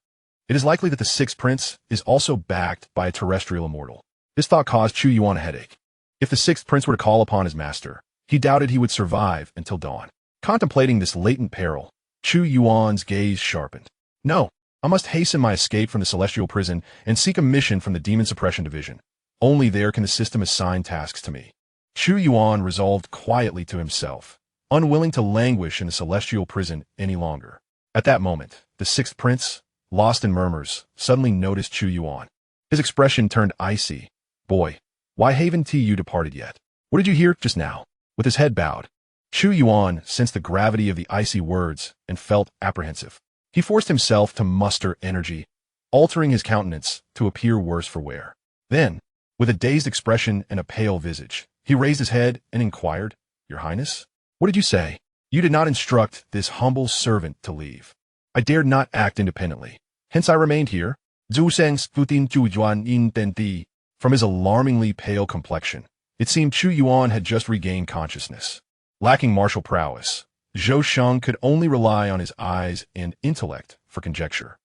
it is likely that the Sixth Prince is also backed by a terrestrial immortal. This thought caused Chu Yuan a headache. If the Sixth Prince were to call upon his master, he doubted he would survive until dawn. Contemplating this latent peril, Chu Yuan's gaze sharpened. "No, I must hasten my escape from the celestial prison and seek a mission from the Demon Suppression Division. Only there can the system assign tasks to me." Chu Yuan resolved quietly to himself, unwilling to languish in the celestial prison any longer. At that moment, the Sixth Prince, lost in murmurs, suddenly noticed Chu Yuan. His expression turned icy. "Boy, why haven't you departed yet? What did you hear just now?" With his head bowed, Chu Yuan sensed the gravity of the icy words and felt apprehensive. He forced himself to muster energy, altering his countenance to appear worse for wear. Then, with a dazed expression and a pale visage, he raised his head and inquired, "Your Highness, what did you say?" "You did not instruct this humble servant to leave. I dared not act independently. Hence I remained here." Zhu Sheng sputin Chu Yuan in Tendi. From his alarmingly pale complexion, it seemed Chu Yuan had just regained consciousness. Lacking martial prowess, Zhou Sheng could only rely on his eyes and intellect for conjecture.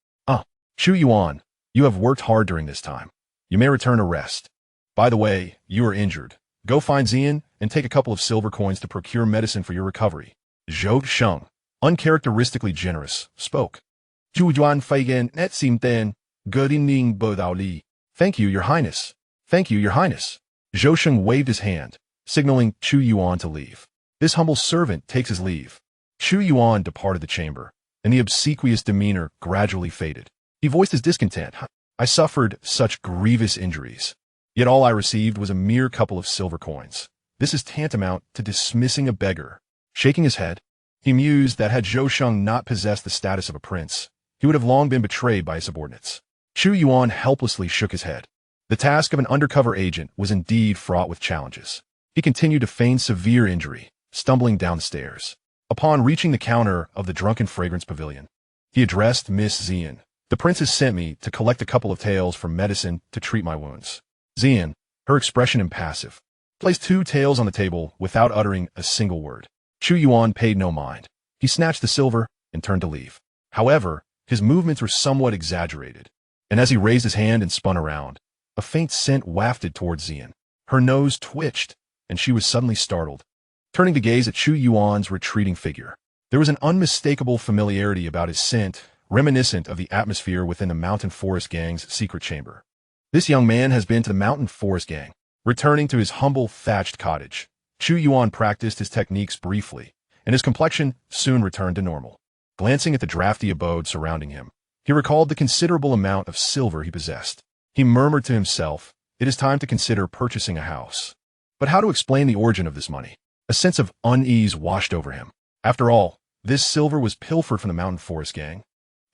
Chu Yuan, you have worked hard during this time. You may return to rest. By the way, you are injured. Go find Xian and take a couple of silver coins to procure medicine for your recovery." Zhou Sheng, uncharacteristically generous, spoke. "Chu Yuan Feigen net sim ten, good evening Bodao Li." "Thank you, Your Highness. Thank you, Your Highness." Zhou Sheng waved his hand, signaling Chu Yuan to leave. This humble servant takes his leave. Chu Yuan departed the chamber, and the obsequious demeanor gradually faded. He voiced his discontent. "I suffered such grievous injuries, yet all I received was a mere couple of silver coins. This is tantamount to dismissing a beggar." Shaking his head, he mused that had Zhou Sheng not possessed the status of a prince, he would have long been betrayed by his subordinates. Chu Yuan helplessly shook his head. The task of an undercover agent was indeed fraught with challenges. He continued to feign severe injury, stumbling down the stairs. Upon reaching the counter of the Drunken Fragrance Pavilion, he addressed Miss Xian. The princess sent me to collect a couple of taels for medicine to treat my wounds. Xian, her expression impassive, placed 2 taels on the table without uttering a single word. Chu Yuan paid no mind. He snatched the silver and turned to leave. However, his movements were somewhat exaggerated, and as he raised his hand and spun around, a faint scent wafted towards Xian. Her nose twitched, and she was suddenly startled, turning to gaze at Chu Yuan's retreating figure. There was an unmistakable familiarity about his scent, reminiscent of the atmosphere within the Mountain Forest Gang's secret chamber. This young man has been to the Mountain Forest Gang. Returning to his humble, thatched cottage, Chu Yuan practiced his techniques briefly, and his complexion soon returned to normal. Glancing at the drafty abode surrounding him, he recalled the considerable amount of silver he possessed. He murmured to himself, "It is time to consider purchasing a house." But how to explain the origin of this money? A sense of unease washed over him. After all, this silver was pilfered from the Mountain Forest Gang,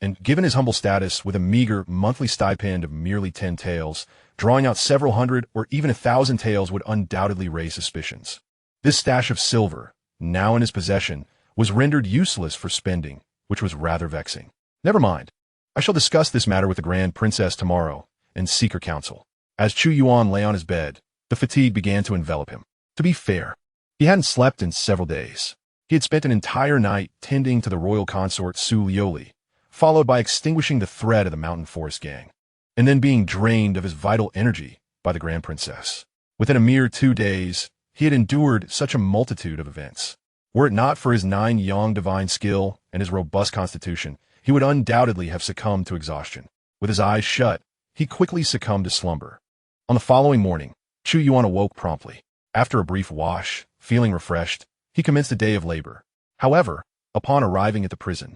and given his humble status with a meager monthly stipend of merely 10 taels, drawing out several hundred or even 1,000 taels would undoubtedly raise suspicions. This stash of silver, now in his possession, was rendered useless for spending, which was rather vexing. Never mind. I shall discuss this matter with the Grand Princess tomorrow and seek her counsel. As Chu Yuan lay on his bed, the fatigue began to envelop him. To be fair, he hadn't slept in several days. He had spent an entire night tending to the royal consort Su Lioli, followed by extinguishing the threat of the Mountain Forest Gang, and then being drained of his vital energy by the Grand Princess. Within a mere 2 days, he had endured such a multitude of events. Were it not for his 9 yang divine skill and his robust constitution, he would undoubtedly have succumbed to exhaustion. With his eyes shut, he quickly succumbed to slumber. On the following morning, Chu Yuan awoke promptly. After a brief wash, feeling refreshed, he commenced a day of labor. However, upon arriving at the prison,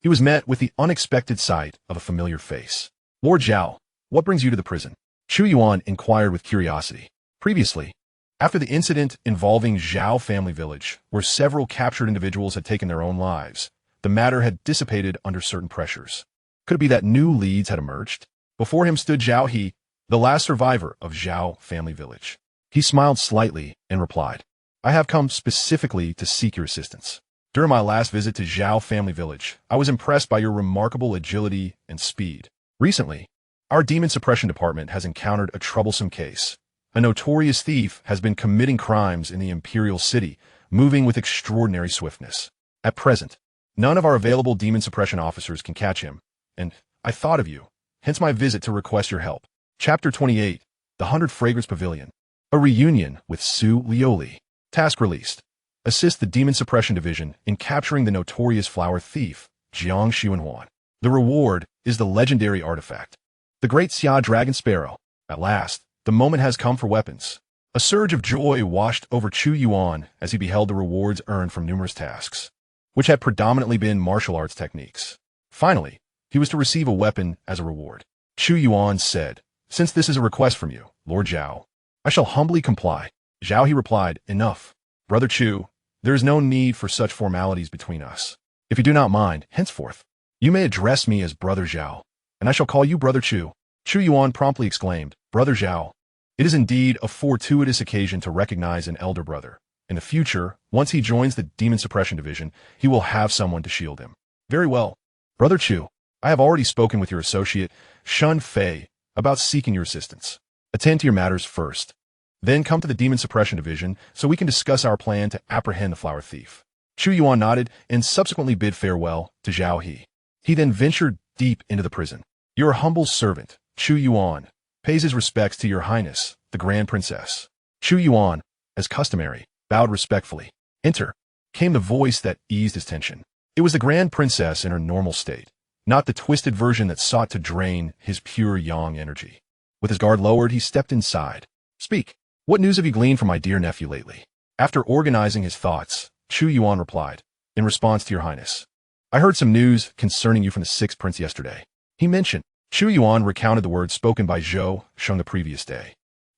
he was met with the unexpected sight of a familiar face. "Lord Zhao, what brings you to the prison?" Chu Yuan inquired with curiosity. Previously, after the incident involving Zhao family village, where several captured individuals had taken their own lives, the matter had dissipated under certain pressures. Could it be that new leads had emerged? Before him stood Zhao He, the last survivor of Zhao family village. He smiled slightly and replied, "I have come specifically to seek your assistance. During my last visit to Zhao family village, I was impressed by your remarkable agility and speed. Recently, our Demon Suppression Department has encountered a troublesome case. A notorious thief has been committing crimes in the Imperial City, moving with extraordinary swiftness. At present, none of our available Demon Suppression officers can catch him, and I thought of you, hence my visit to request your help." Chapter 28, The 100 Fragrance Pavilion. A reunion with Su Lioli. Task released. Assist the Demon Suppression Division in capturing the notorious flower thief, Xianxia. The reward is the legendary artifact, the Great Xia Dragon Sparrow. At last, the moment has come for weapons. A surge of joy washed over Chu Yuan as he beheld the rewards earned from numerous tasks, which had predominantly been martial arts techniques. Finally, he was to receive a weapon as a reward. Chu Yuan said, "Since this is a request from you, Lord Zhao, I shall humbly comply." Zhao He replied, "Enough. Brother Chu, there is no need for such formalities between us. If you do not mind, henceforth, you may address me as Brother Zhao, and I shall call you Brother Chu." Chu Yuan promptly exclaimed, "Brother Zhao, it is indeed a fortuitous occasion to recognize an elder brother. In the future, once he joins the Demon Suppression Division, he will have someone to shield him." "Very well. Brother Chu, I have already spoken with your associate, Shun Fei, about seeking your assistance. Attend to your matters first. Then come to the Demon Suppression Division so we can discuss our plan to apprehend the flower thief." Chu Yuan nodded and subsequently bid farewell to Zhao He. He then ventured deep into the prison. "Your humble servant, Chu Yuan, pays his respects to your highness, the Grand Princess." Chu Yuan, as customary, bowed respectfully. "Enter," came the voice that eased his tension. It was the Grand Princess in her normal state, not the twisted version that sought to drain his pure yang energy. With his guard lowered, he stepped inside. "Speak. What news have you gleaned from my dear nephew lately?" After organizing his thoughts, Chu Yuan replied, "In response to your highness, I heard some news concerning you from the 6th prince yesterday." He mentioned. Chu Yuan recounted the words spoken by Zhou Sheng the previous day.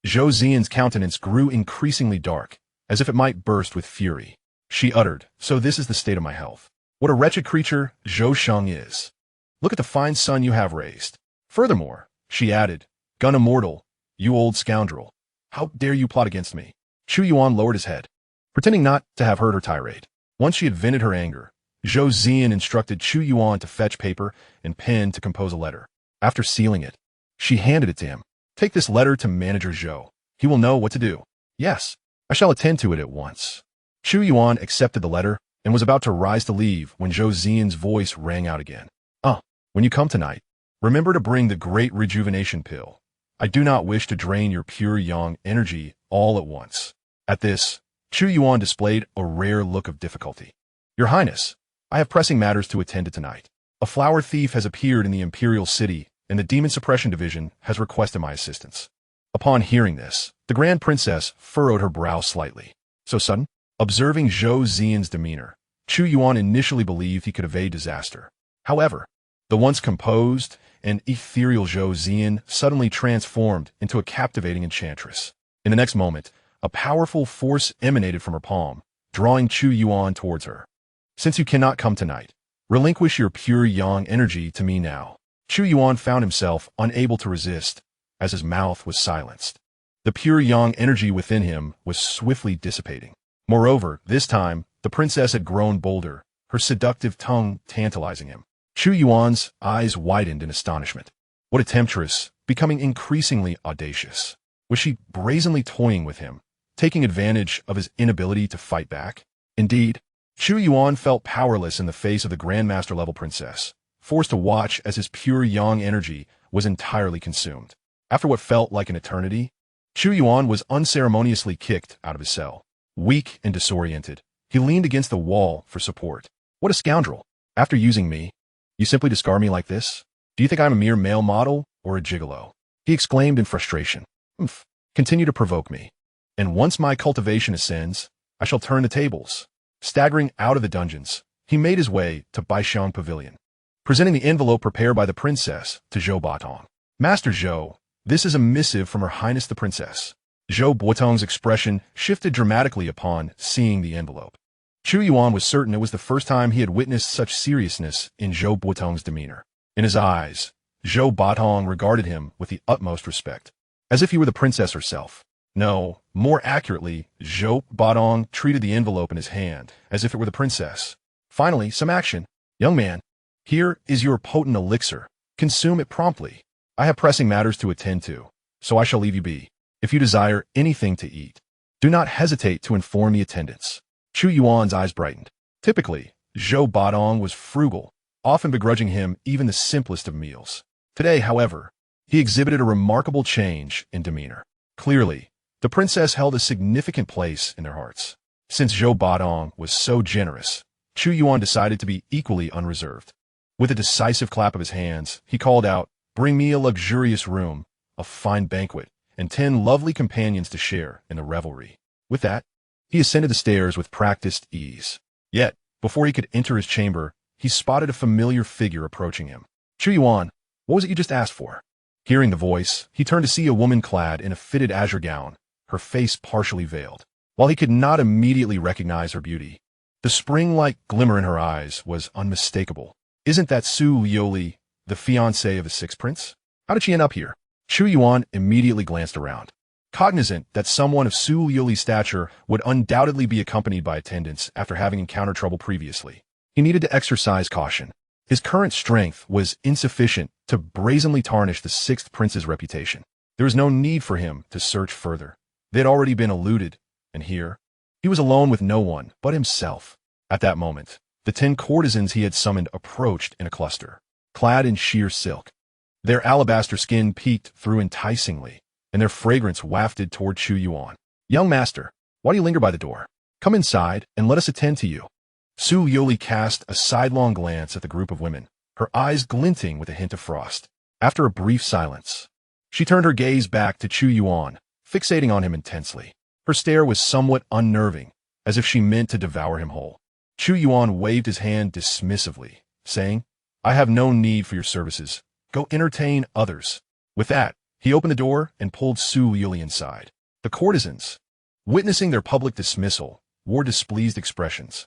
Zhou Xian's countenance grew increasingly dark, as if it might burst with fury. She uttered, "So this is the state of my health. What a wretched creature Zhou Sheng is. Look at the fine son you have raised. Furthermore," she added, "Gun immortal, you old scoundrel. How dare you plot against me?" Chu Yuan lowered his head, pretending not to have heard her tirade. Once she had vented her anger, Zhou Zian instructed Chu Yuan to fetch paper and pen to compose a letter. After sealing it, she handed it to him. Take this letter to Manager Zhou. He will know what to do. Yes, I shall attend to it at once. Chu Yuan accepted the letter and was about to rise to leave when Zhou Zian's voice rang out again. When you come tonight, remember to bring the Great Rejuvenation Pill. I do not wish to drain your pure yang energy all at once. At this, Chu Yuan displayed a rare look of difficulty. Your Highness, I have pressing matters to attend to tonight. A flower thief has appeared in the Imperial City, and the Demon Suppression Division has requested my assistance. Upon hearing this, the Grand Princess furrowed her brow slightly. So sudden? Observing Zhou Zian's demeanor, Chu Yuan initially believed he could evade disaster. However, the once composed and ethereal Zhou Zian suddenly transformed into a captivating enchantress. In the next moment, a powerful force emanated from her palm, drawing Chu Yuan towards her. Since you cannot come tonight, relinquish your pure yang energy to me now. Chu Yuan found himself unable to resist, as his mouth was silenced. The pure yang energy within him was swiftly dissipating. Moreover, this time, the princess had grown bolder, her seductive tongue tantalizing him. Chu Yuan's eyes widened in astonishment. What a temptress, becoming increasingly audacious. Was she brazenly toying with him, taking advantage of his inability to fight back? Indeed, Chu Yuan felt powerless in the face of the Grandmaster-level princess, forced to watch as his pure yang energy was entirely consumed. After what felt like an eternity, Chu Yuan was unceremoniously kicked out of his cell. Weak and disoriented, he leaned against the wall for support. What a scoundrel! After using me, you simply discard me like this? Do you think I'm a mere male model or a gigolo? He exclaimed in frustration. Continue to provoke me, and once my cultivation ascends, I shall turn the tables. Staggering out of the dungeons, he made his way to Baishan Pavilion, presenting the envelope prepared by the princess to Zhou Batong. Master Zhou, this is a missive from Her Highness the Princess. Zhou Batong's expression shifted dramatically upon seeing the envelope. Chu Yuan was certain it was the first time he had witnessed such seriousness in Zhou Batong's demeanor. In his eyes, Zhou Batong regarded him with the utmost respect, as if he were the princess herself. No, more accurately, Zhou Batong treated the envelope in his hand as if it were the princess. Finally, some action. Young man, here is your potent elixir. Consume it promptly. I have pressing matters to attend to, so I shall leave you be. If you desire anything to eat, do not hesitate to inform the attendants. Chu Yuan's eyes brightened. Typically, Zhou Batong was frugal, often begrudging him even the simplest of meals. Today, however, he exhibited a remarkable change in demeanor. Clearly, the princess held a significant place in their hearts. Since Zhou Batong was so generous, Chu Yuan decided to be equally unreserved. With a decisive clap of his hands, he called out, "Bring me a luxurious room, a fine banquet, and 10 lovely companions to share in the revelry." With that, he ascended the stairs with practiced ease. Yet, before he could enter his chamber, he spotted a familiar figure approaching him. "Chu Yuan, what was it you just asked for?" Hearing the voice, he turned to see a woman clad in a fitted azure gown, her face partially veiled. While he could not immediately recognize her beauty, the spring-like glimmer in her eyes was unmistakable. "Isn't that Su Liuli, the fiancée of the Sixth Prince? How did she end up here?" Chu Yuan immediately glanced around. Cognizant that someone of Su Liuli's stature would undoubtedly be accompanied by attendants after having encountered trouble previously, he needed to exercise caution. His current strength was insufficient to brazenly tarnish the Sixth Prince's reputation. There was no need for him to search further. They had already been eluded, and here, he was alone with no one but himself. At that moment, the 10 courtesans he had summoned approached in a cluster, clad in sheer silk. Their alabaster skin peeked through enticingly, and their fragrance wafted toward Chu Yuan. "Young master, why do you linger by the door? Come inside and let us attend to you." Su Liuli cast a sidelong glance at the group of women, her eyes glinting with a hint of frost. After a brief silence, she turned her gaze back to Chu Yuan, fixating on him intensely. Her stare was somewhat unnerving, as if she meant to devour him whole. Chu Yuan waved his hand dismissively, saying, "I have no need for your services. Go entertain others." With that, he opened the door and pulled Su Liuli inside. The courtesans, witnessing their public dismissal, wore displeased expressions.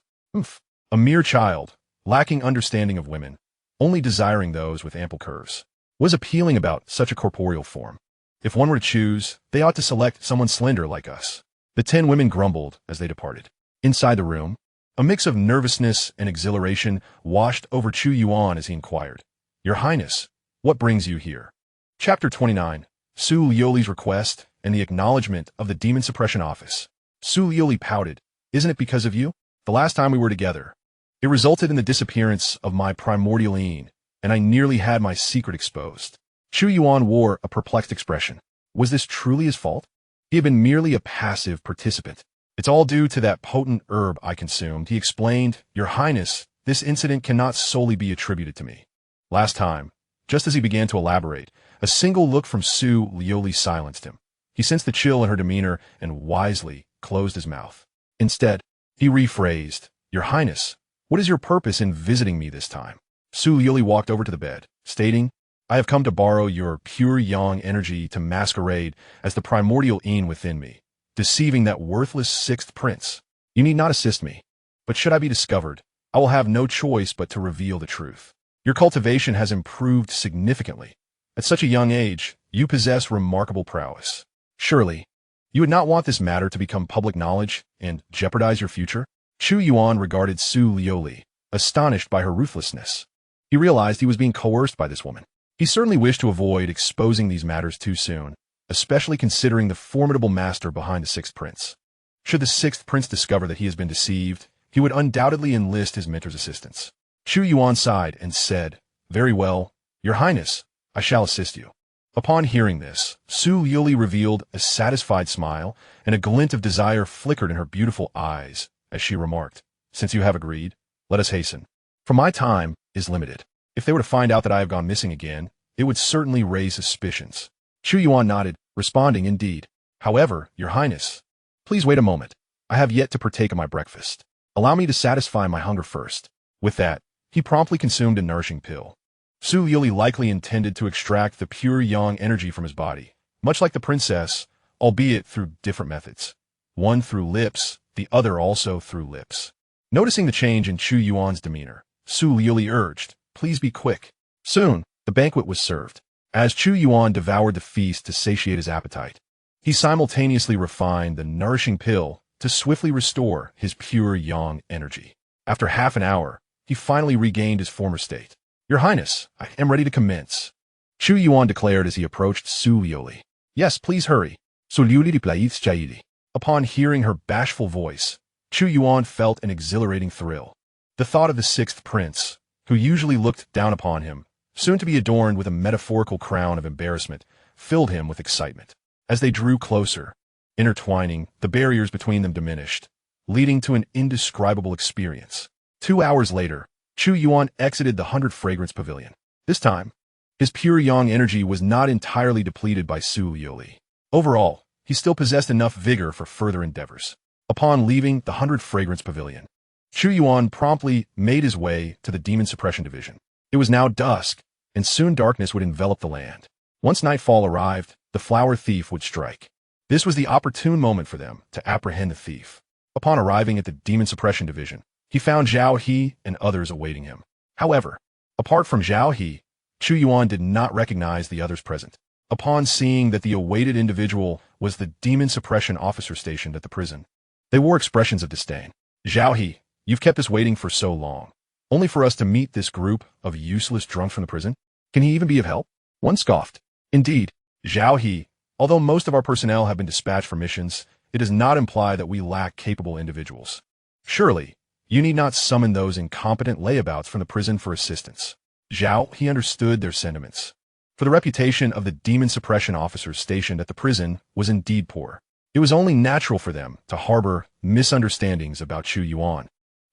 A mere child, lacking understanding of women, only desiring those with ample curves. Was appealing about such a corporeal form? If one were to choose, they ought to select someone slender like us. The 10 women grumbled as they departed. Inside the room, A mix of nervousness and exhilaration washed over Chu Yuan as he inquired, "Your Highness, what brings you here?" Chapter 29. Su Liuli's Request and the Acknowledgement of the Demon Suppression Office. Su Liuli pouted, "Isn't it because of you? The last time we were together, it resulted in the disappearance of my primordial Yin, and I nearly had my secret exposed." Chu Yuan wore a perplexed expression. Was this truly his fault? He had been merely a passive participant. "It's all due to that potent herb I consumed," he explained. "Your Highness, this incident cannot solely be attributed to me." Last time, just as he began to elaborate, a single look from Su Liuli silenced him. He sensed the chill in her demeanor and wisely closed his mouth. Instead, he rephrased, "Your Highness, what is your purpose in visiting me this time?" Su Liuli walked over to the bed, stating, "I have come to borrow your pure yang energy to masquerade as the primordial Yin within me, deceiving that worthless sixth prince. You need not assist me, but should I be discovered, I will have no choice but to reveal the truth. Your cultivation has improved significantly. At such a young age, you possess remarkable prowess. Surely, you would not want this matter to become public knowledge and jeopardize your future?" Chu Yuan regarded Su Liuli, astonished by her ruthlessness. He realized he was being coerced by this woman. He certainly wished to avoid exposing these matters too soon, especially considering the formidable master behind the sixth prince. Should the sixth prince discover that he has been deceived, he would undoubtedly enlist his mentor's assistance. Chu Yuan sighed and said, "Very well, Your Highness, I shall assist you." Upon hearing this, Su Liuli revealed a satisfied smile, and a glint of desire flickered in her beautiful eyes as she remarked, "Since you have agreed, let us hasten. For my time is limited. If they were to find out that I have gone missing again, it would certainly raise suspicions." Chu Yuan nodded, responding, "Indeed. However, Your Highness, please wait a moment. I have yet to partake of my breakfast. Allow me to satisfy my hunger first." With that, he promptly consumed a nourishing pill. Su Liuli likely intended to extract the pure yang energy from his body, much like the princess, albeit through different methods. One through lips, the other also through lips. Noticing the change in Chu Yuan's demeanor, Su Liuli urged, "Please be quick." Soon, the banquet was served. As Chu Yuan devoured the feast to satiate his appetite, he simultaneously refined the nourishing pill to swiftly restore his pure yang energy. After half an hour, he finally regained his former state. "Your Highness, I am ready to commence," Chu Yuan declared as he approached Su Liuli. "Yes, please hurry." Su Liuli replied shyly. Upon hearing her bashful voice, Chu Yuan felt an exhilarating thrill. The thought of the sixth prince, who usually looked down upon him, soon to be adorned with a metaphorical crown of embarrassment, filled him with excitement. As they drew closer, intertwining, the barriers between them diminished, leading to an indescribable experience. 2 hours later, Chu Yuan exited the 100 Fragrance Pavilion. This time, his pure yang energy was not entirely depleted by Su Liuli. Overall, he still possessed enough vigor for further endeavors. Upon leaving the 100 Fragrance Pavilion, Chu Yuan promptly made his way to the Demon Suppression Division. It was now dusk, and soon darkness would envelop the land. Once nightfall arrived, the flower thief would strike. This was the opportune moment for them to apprehend the thief. Upon arriving at the Demon Suppression Division, he found Zhao He and others awaiting him. However, apart from Zhao He, Chu Yuan did not recognize the others present. Upon seeing that the awaited individual was the Demon Suppression officer stationed at the prison, they wore expressions of disdain. "Zhao He, you've kept us waiting for so long, only for us to meet this group of useless drunks from the prison? Can he even be of help?" One scoffed. "Indeed, Zhao He, although most of our personnel have been dispatched for missions, it does not imply that we lack capable individuals. Surely, you need not summon those incompetent layabouts from the prison for assistance." Zhao He understood their sentiments, for the reputation of the demon suppression officers stationed at the prison was indeed poor. It was only natural for them to harbor misunderstandings about Chu Yuan.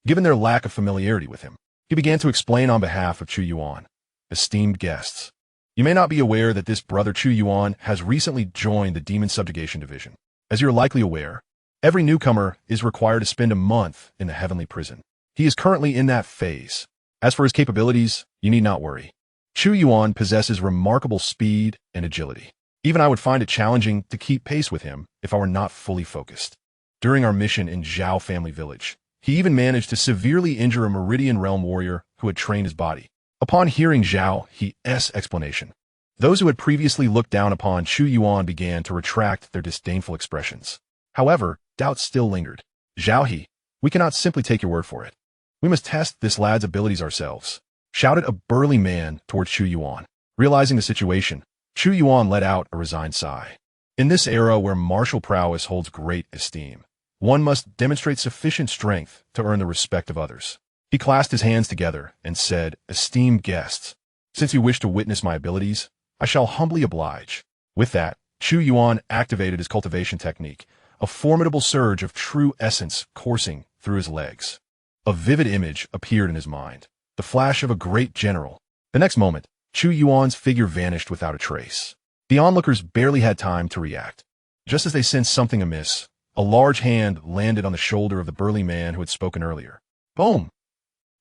Given their lack of familiarity with him, he began to explain on behalf of Chu Yuan. "Esteemed guests, you may not be aware that this brother Chu Yuan has recently joined the Demon Subjugation Division. As you're likely aware, every newcomer is required to spend a month in the heavenly prison. He is currently in that phase. As for his capabilities, you need not worry. Chu Yuan possesses remarkable speed and agility. Even I would find it challenging to keep pace with him if I were not fully focused. During our mission in Zhao Family Village, he even managed to severely injure a Meridian Realm warrior who had trained his body." Upon hearing Zhao He's explanation, those who had previously looked down upon Chu Yuan began to retract their disdainful expressions. However, doubts still lingered. "Zhao He, We cannot simply take your word for it. We must test this lad's abilities ourselves, shouted a burly man toward Chu Yuan. Realizing the situation, Chu Yuan let out a resigned sigh. In this era where martial prowess holds great esteem, one must demonstrate sufficient strength to earn the respect of others. He clasped his hands together and said, "Esteemed guests, since you wish to witness my abilities, I shall humbly oblige." With that, Chu Yuan activated his cultivation technique, a formidable surge of true essence coursing through his legs. A vivid image appeared in his mind, the flash of a great general. The next moment, Chu Yuan's figure vanished without a trace. The onlookers barely had time to react. Just as they sensed something amiss, a large hand landed on the shoulder of the burly man who had spoken earlier. Boom!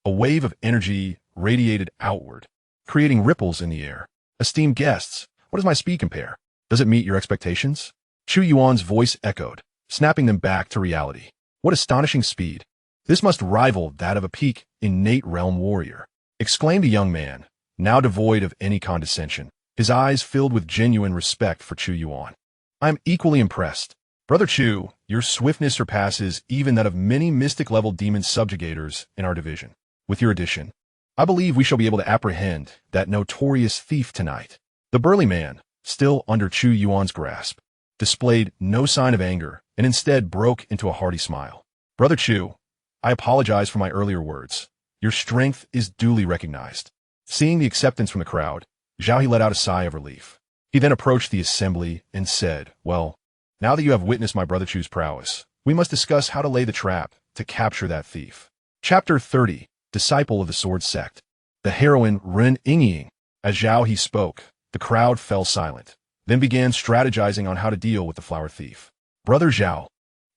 A wave of energy radiated outward, creating ripples in the air. "Esteemed guests, what does my speed compare? Does it meet your expectations?" Chu Yuan's voice echoed, snapping them back to reality. "What astonishing speed! This must rival that of a peak innate realm warrior," exclaimed a young man, now devoid of any condescension, his eyes filled with genuine respect for Chu Yuan. "I am equally impressed. Brother Chu, your swiftness surpasses even that of many mystic-level demon subjugators in our division. With your addition, I believe we shall be able to apprehend that notorious thief tonight." The burly man, still under Chu Yuan's grasp, displayed no sign of anger and instead broke into a hearty smile. "Brother Chu, I apologize for my earlier words. Your strength is duly recognized." Seeing the acceptance from the crowd, Zhao He let out a sigh of relief. He then approached the assembly and said, "Well, now that you have witnessed my brother Chu's prowess, we must discuss how to lay the trap to capture that thief." Chapter 30, Disciple of the Sword Sect. The heroine Ren Yingying. As Zhao He spoke, the crowd fell silent, then began strategizing on how to deal with the flower thief. "Brother Zhao,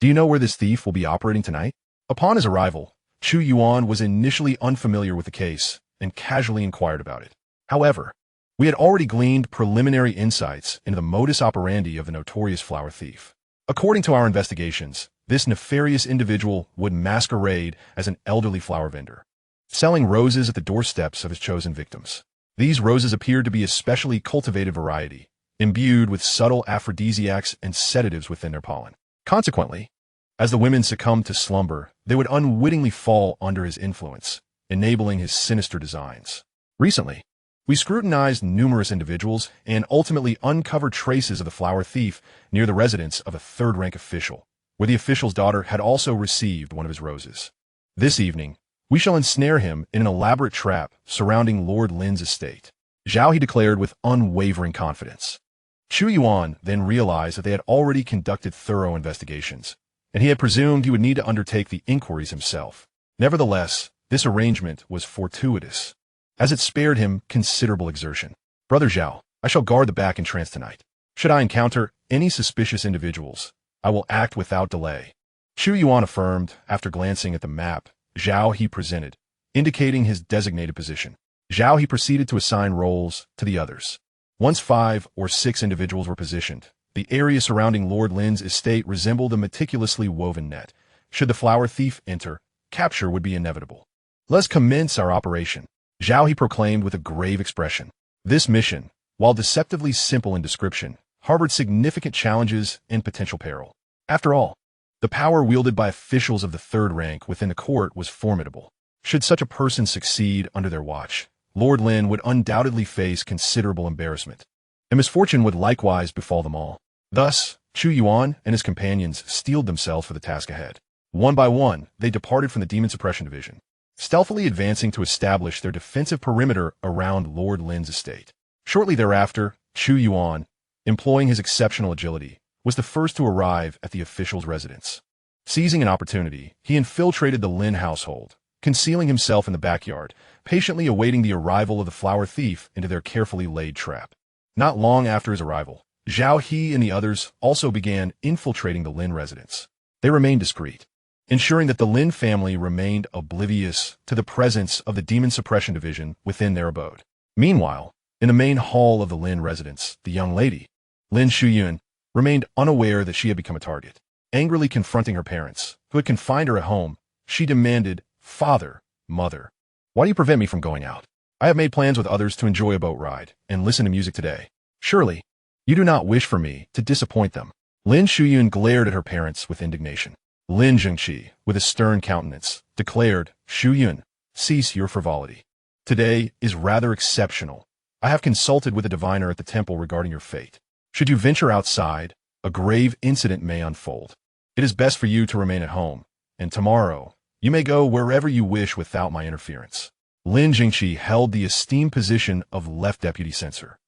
do you know where this thief will be operating tonight?" Upon his arrival, Chu Yuan was initially unfamiliar with the case and casually inquired about it. However, we had already gleaned preliminary insights into the modus operandi of the notorious flower thief. According to our investigations, this nefarious individual would masquerade as an elderly flower vendor, selling roses at the doorsteps of his chosen victims. These roses appeared to be a specially cultivated variety, imbued with subtle aphrodisiacs and sedatives within their pollen. Consequently, as the women succumbed to slumber, they would unwittingly fall under his influence, enabling his sinister designs. Recently, we scrutinized numerous individuals and ultimately uncovered traces of the flower thief near the residence of a third-rank official, where the official's daughter had also received one of his roses. This evening, we shall ensnare him in an elaborate trap surrounding Lord Lin's estate, Zhao He declared with unwavering confidence. Chu Yuan then realized that they had already conducted thorough investigations, and he had presumed he would need to undertake the inquiries himself. Nevertheless, this arrangement was fortuitous, as it spared him considerable exertion. "Brother Zhao, I shall guard the back entrance tonight. Should I encounter any suspicious individuals, I will act without delay." Chu Yuan affirmed after glancing at the map Zhao He presented, indicating his designated position. Zhao He proceeded to assign roles to the others. Once 5 or 6 individuals were positioned, the area surrounding Lord Lin's estate resembled a meticulously woven net. Should the flower thief enter, capture would be inevitable. "Let's commence our operation," Zhao He proclaimed with a grave expression. This mission, while deceptively simple in description, harbored significant challenges and potential peril. After all, the power wielded by officials of the third rank within the court was formidable. Should such a person succeed under their watch, Lord Lin would undoubtedly face considerable embarrassment, and misfortune would likewise befall them all. Thus, Chu Yuan and his companions steeled themselves for the task ahead. One by one, they departed from the Demon Suppression Division, stealthily advancing to establish their defensive perimeter around Lord Lin's estate. Shortly thereafter, Chu Yuan, employing his exceptional agility, was the first to arrive at the official's residence. Seizing an opportunity, he infiltrated the Lin household, concealing himself in the backyard, patiently awaiting the arrival of the flower thief into their carefully laid trap. Not long after his arrival, Zhao He and the others also began infiltrating the Lin residence. They remained discreet, ensuring that the Lin family remained oblivious to the presence of the Demon Suppression Division within their abode. Meanwhile, in the main hall of the Lin residence, the young lady, Lin Shuyuan, remained unaware that she had become a target. Angrily confronting her parents, who had confined her at home, she demanded, "Father, mother, why do you prevent me from going out? I have made plans with others to enjoy a boat ride and listen to music today. Surely, you do not wish for me to disappoint them." Lin Shuyun glared at her parents with indignation. Lin Zhengqi, with a stern countenance, declared, Chu Yuan, cease your frivolity. Today is rather exceptional. I have consulted with a diviner at the temple regarding your fate. Should you venture outside, a grave incident may unfold. It is best for you to remain at home, and tomorrow, you may go wherever you wish without my interference. Lin Zhengqi held the esteemed position of left deputy censor,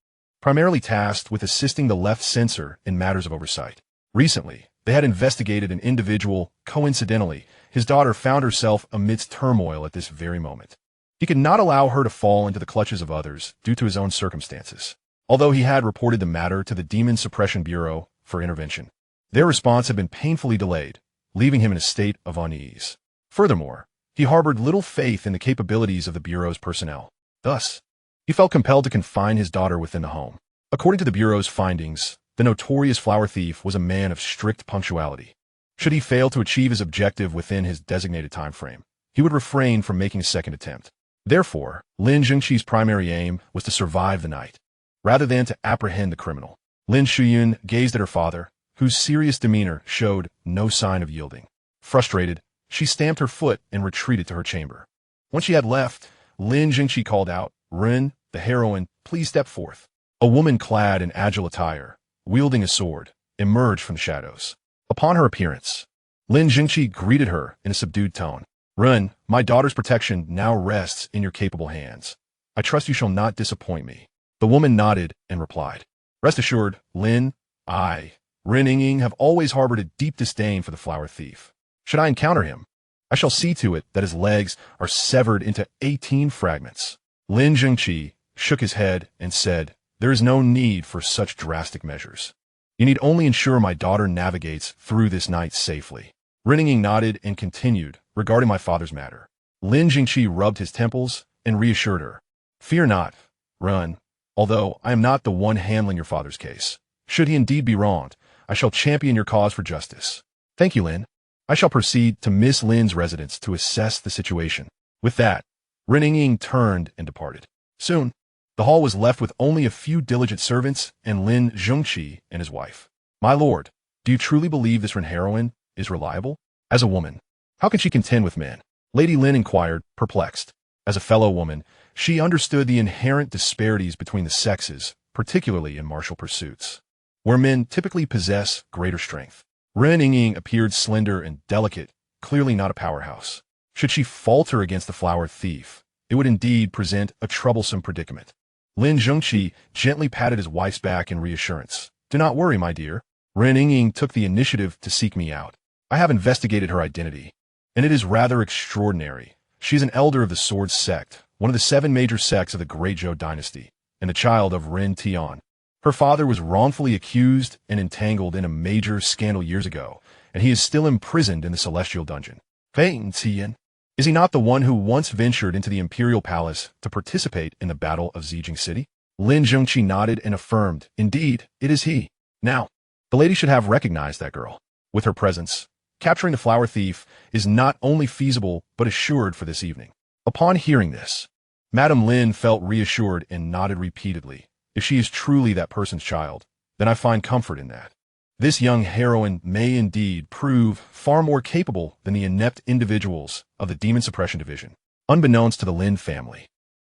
primarily tasked with assisting the left censor in matters of oversight. Recently, they had investigated an individual. Coincidentally, his daughter found herself amidst turmoil at this very moment. He could not allow her to fall into the clutches of others due to his own circumstances, although he had reported the matter to the Demon Suppression Bureau for intervention. Their response had been painfully delayed, leaving him in a state of unease. Furthermore, he harbored little faith in the capabilities of the Bureau's personnel. Thus, he felt compelled to confine his daughter within the home. According to the Bureau's findings, the notorious flower thief was a man of strict punctuality. Should he fail to achieve his objective within his designated time frame, he would refrain from making a second attempt. Therefore, Lin Zhengqi's primary aim was to survive the night, rather than to apprehend the criminal. Lin Shuyun gazed at her father, whose serious demeanor showed no sign of yielding. Frustrated, she stamped her foot and retreated to her chamber. Once she had left, Lin Zhengqi called out, Ren, the heroine, please step forth. A woman clad in agile attire, wielding a sword, emerged from the shadows. Upon her appearance, Lin Zhengqi greeted her in a subdued tone. Ren, my daughter's protection now rests in your capable hands. I trust you shall not disappoint me. The woman nodded and replied, Rest assured, Lin, I, Ren Ying, have always harbored a deep disdain for the flower thief. Should I encounter him, I shall see to it that his legs are severed into 18 fragments. Lin Zhengqi shook his head and said, There is no need for such drastic measures. You need only ensure my daughter navigates through this night safely. Ren Ying nodded and continued, regarding my father's matter. Lin Zhengqi rubbed his temples and reassured her. Fear not, Ren, although I am not the one handling your father's case. Should he indeed be wronged, I shall champion your cause for justice. Thank you, Lin. I shall proceed to Miss Lin's residence to assess the situation. With that, Ren Ying turned and departed. Soon, the hall was left with only a few diligent servants and Lin Zhengqi and his wife. My lord, do you truly believe this Ren heroine is reliable? As a woman, how can she contend with men? Lady Lin inquired, perplexed. As a fellow woman, she understood the inherent disparities between the sexes, particularly in martial pursuits, where men typically possess greater strength. Ren Ying appeared slender and delicate, clearly not a powerhouse. Should she falter against the flower thief, it would indeed present a troublesome predicament. Lin Zhengqi gently patted his wife's back in reassurance. Do not worry, my dear. Ren Ying took the initiative to seek me out. I have investigated her identity, and it is rather extraordinary. She is an elder of the Sword Sect, one of the 7 major sects of the Great Zhou Dynasty, and the child of Ren Tian. Her father was wrongfully accused and entangled in a major scandal years ago, and he is still imprisoned in the Celestial Dungeon. Ren Tian, is he not the one who once ventured into the Imperial Palace to participate in the Battle of Zijing City? Lin Zhengqi nodded and affirmed, Indeed, it is he. Now, the lady should have recognized that girl. With her presence, capturing the flower thief is not only feasible but assured for this evening. Upon hearing this, Madame Lin felt reassured and nodded repeatedly. If she is truly that person's child, then I find comfort in that. This young heroine may indeed prove far more capable than the inept individuals of the Demon Suppression Division. Unbeknownst to the Lin family,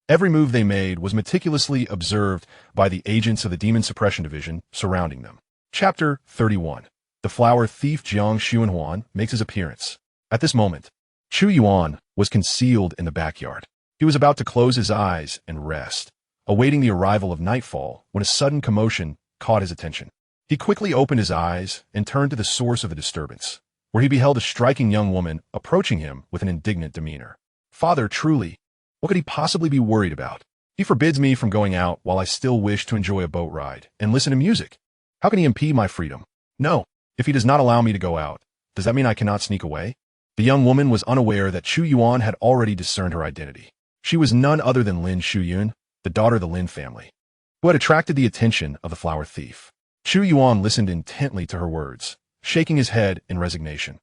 every move they made was meticulously observed by the agents of the Demon Suppression Division surrounding them. Chapter 31. The flower thief Chu Yuan makes his appearance. At this moment, Chu Yuan was concealed in the backyard. He was about to close his eyes and rest, awaiting the arrival of nightfall when a sudden commotion caught his attention. He quickly opened his eyes and turned to the source of the disturbance, where he beheld a striking young woman approaching him with an indignant demeanor. Father, truly, what could he possibly be worried about? He forbids me from going out while I still wish to enjoy a boat ride and listen to music. How can he impede my freedom? No, if he does not allow me to go out, does that mean I cannot sneak away? The young woman was unaware that Chu Yuan had already discerned her identity. She was none other than Lin Shuyun, the daughter of the Lin family, who had attracted the attention of the flower thief. Chu Yuan listened intently to her words, shaking his head in resignation.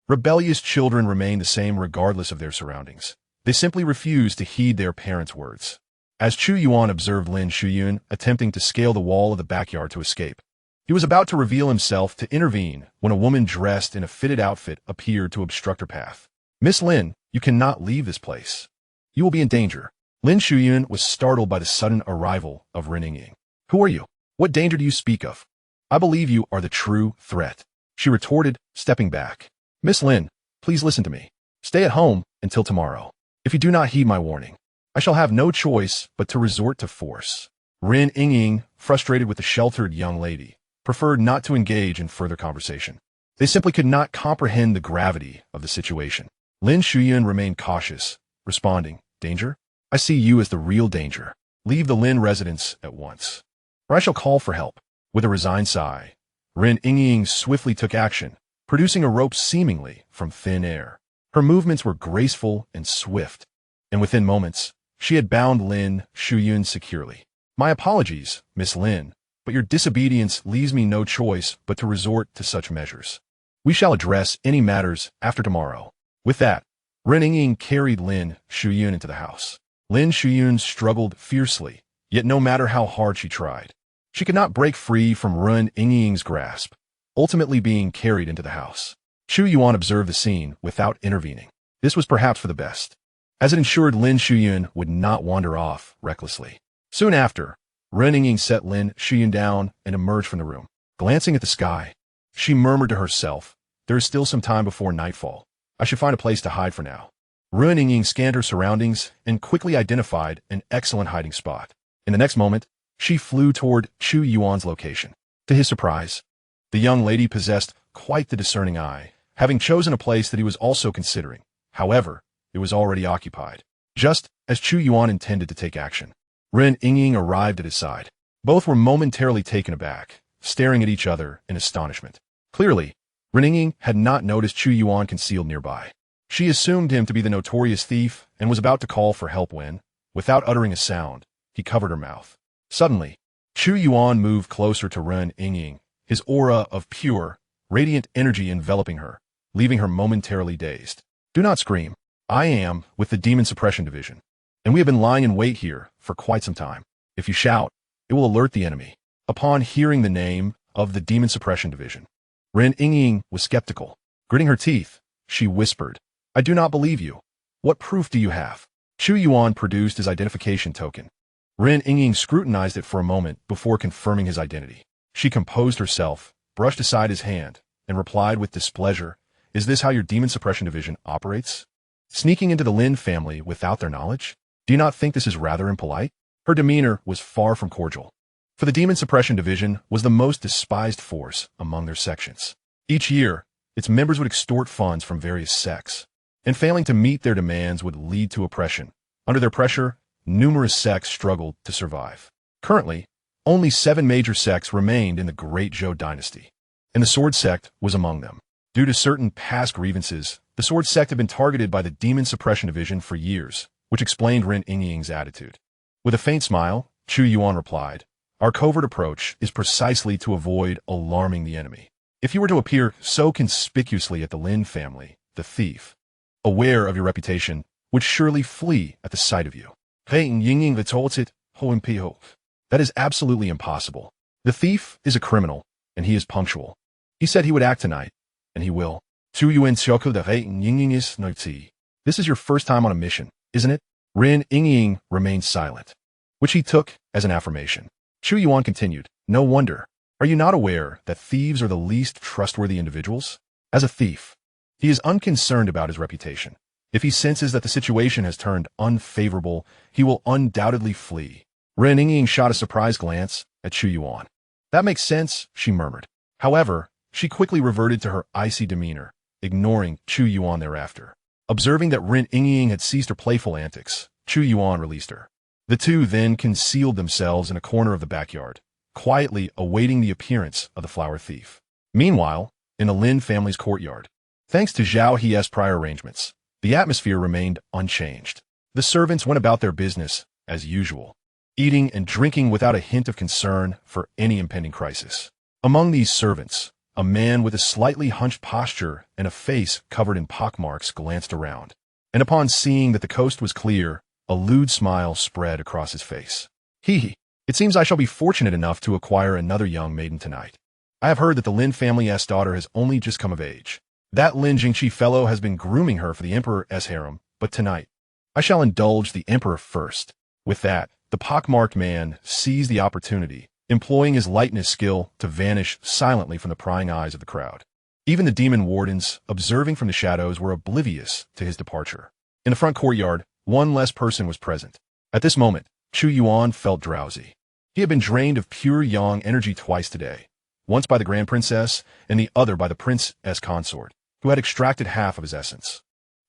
Rebellious children remain the same regardless of their surroundings. They simply refuse to heed their parents' words. As Chu Yuan observed Lin Shuyun attempting to scale the wall of the backyard to escape, He was about to reveal himself to intervene when a woman dressed in a fitted outfit appeared to obstruct her path. "Miss Lin, you cannot leave this place. You will be in danger." Chu Yuan was startled by the sudden arrival of Ren Yingying. "Who are you? What danger do you speak of? I believe you are the true threat," she retorted, stepping back. "Miss Lin, please listen to me. Stay at home until tomorrow. If you do not heed my warning, I shall have no choice but to resort to force." Ren Yingying, frustrated with the sheltered young lady, preferred not to engage in further conversation. They simply could not comprehend the gravity of the situation. Chu Yuan remained cautious, responding, "Danger? I see you as the real danger. Leave the Lin residence at once, or I shall call for help." With a resigned sigh, Ren Yingying swiftly took action, producing a rope seemingly from thin air. Her movements were graceful and swift, and within moments, she had bound Chu Yuan securely. "My apologies, Miss Lin, but your disobedience leaves me no choice but to resort to such measures. We shall address any matters after tomorrow." With that, Ren Yingying carried Chu Yuan into the house. Chu Yuan struggled fiercely, yet no matter how hard she tried, she could not break free from Ren Yingying's grasp, ultimately being carried into the house. Chu Yuan observed the scene without intervening. This was perhaps for the best, as it ensured Chu Yuan would not wander off recklessly. Soon after, Ren Yingying set Chu Yuan down and emerged from the room. Glancing at the sky, she murmured to herself, "There is still some time before nightfall. I should find a place to hide for now." Ren Yingying scanned her surroundings and quickly identified an excellent hiding spot. In the next moment, she flew toward Chu Yuan's location. To his surprise, the young lady possessed quite the discerning eye, having chosen a place that he was also considering. However, it was already occupied. Just as Chu Yuan intended to take action, Ren Yingying arrived at his side. Both were momentarily taken aback, staring at each other in astonishment. Clearly, Ren Yingying had not noticed Chu Yuan concealed nearby. She assumed him to be the notorious thief and was about to call for help when, without uttering a sound, he covered her mouth. Suddenly, Chu Yuan moved closer to Ren Yingying, his aura of pure, radiant energy enveloping her, leaving her momentarily dazed. "Do not scream. I am with the Demon Suppression Division, and we have been lying in wait here for quite some time. If you shout, it will alert the enemy." Upon hearing the name of the Demon Suppression Division, Ren Yingying was skeptical. Gritting her teeth, she whispered, "I do not believe you. What proof do you have?" Chu Yuan produced his identification token. Ren Yingying scrutinized it for a moment before confirming his identity. She composed herself, brushed aside his hand, and replied with displeasure, "Is this how your Demon Suppression Division operates? Sneaking into the Lin family without their knowledge? Do you not think this is rather impolite?" Her demeanor was far from cordial, for the Demon Suppression Division was the most despised force among their sections. Each year, its members would extort funds from various sects, and failing to meet their demands would lead to oppression. Under their pressure, numerous sects struggled to survive. Currently, only 7 major sects remained in the Great Zhou Dynasty, and the Sword Sect was among them. Due to certain past grievances, the Sword Sect had been targeted by the Demon Suppression Division for years, which explained Ren Yingying's attitude. With a faint smile, Chu Yuan replied, "Our covert approach is precisely to avoid alarming the enemy. If you were to appear so conspicuously at the Lin family, the thief, aware of your reputation, would surely flee at the sight of you. That is absolutely impossible. The thief is a criminal, and he is punctual. He said he would act tonight, and he will. This is your first time on a mission, isn't it?" Ren Yingying remained silent, which he took as an affirmation. Chu Yuan continued, "No wonder. Are you not aware that thieves are the least trustworthy individuals? As a thief, he is unconcerned about his reputation. If he senses that the situation has turned unfavorable, he will undoubtedly flee." Ren Yingying shot a surprised glance at Chu Yuan. "That makes sense," she murmured. However, she quickly reverted to her icy demeanor, ignoring Chu Yuan thereafter. Observing that Ren Yingying had ceased her playful antics, Chu Yuan released her. The two then concealed themselves in a corner of the backyard, quietly awaiting the appearance of the flower thief. Meanwhile, in the Lin family's courtyard, thanks to Zhao He's prior arrangements, the atmosphere remained unchanged. The servants went about their business as usual, eating and drinking without a hint of concern for any impending crisis. Among these servants, a man with a slightly hunched posture and a face covered in pockmarks glanced around, and upon seeing that the coast was clear, a lewd smile spread across his face. "It seems I shall be fortunate enough to acquire another young maiden tonight." I have heard that the Lin family's daughter has only just come of age. That Lin Jingqi fellow has been grooming her for the Emperor's harem, but tonight, I shall indulge the Emperor first. With that, the pockmarked man seized the opportunity, employing his lightness skill to vanish silently from the prying eyes of the crowd. Even the demon wardens, observing from the shadows, were oblivious to his departure. In the front courtyard, one less person was present. At this moment, Chu Yuan felt drowsy. He had been drained of pure yang energy twice today, once by the Grand Princess and the other by the Prince's consort, who had extracted half of his essence.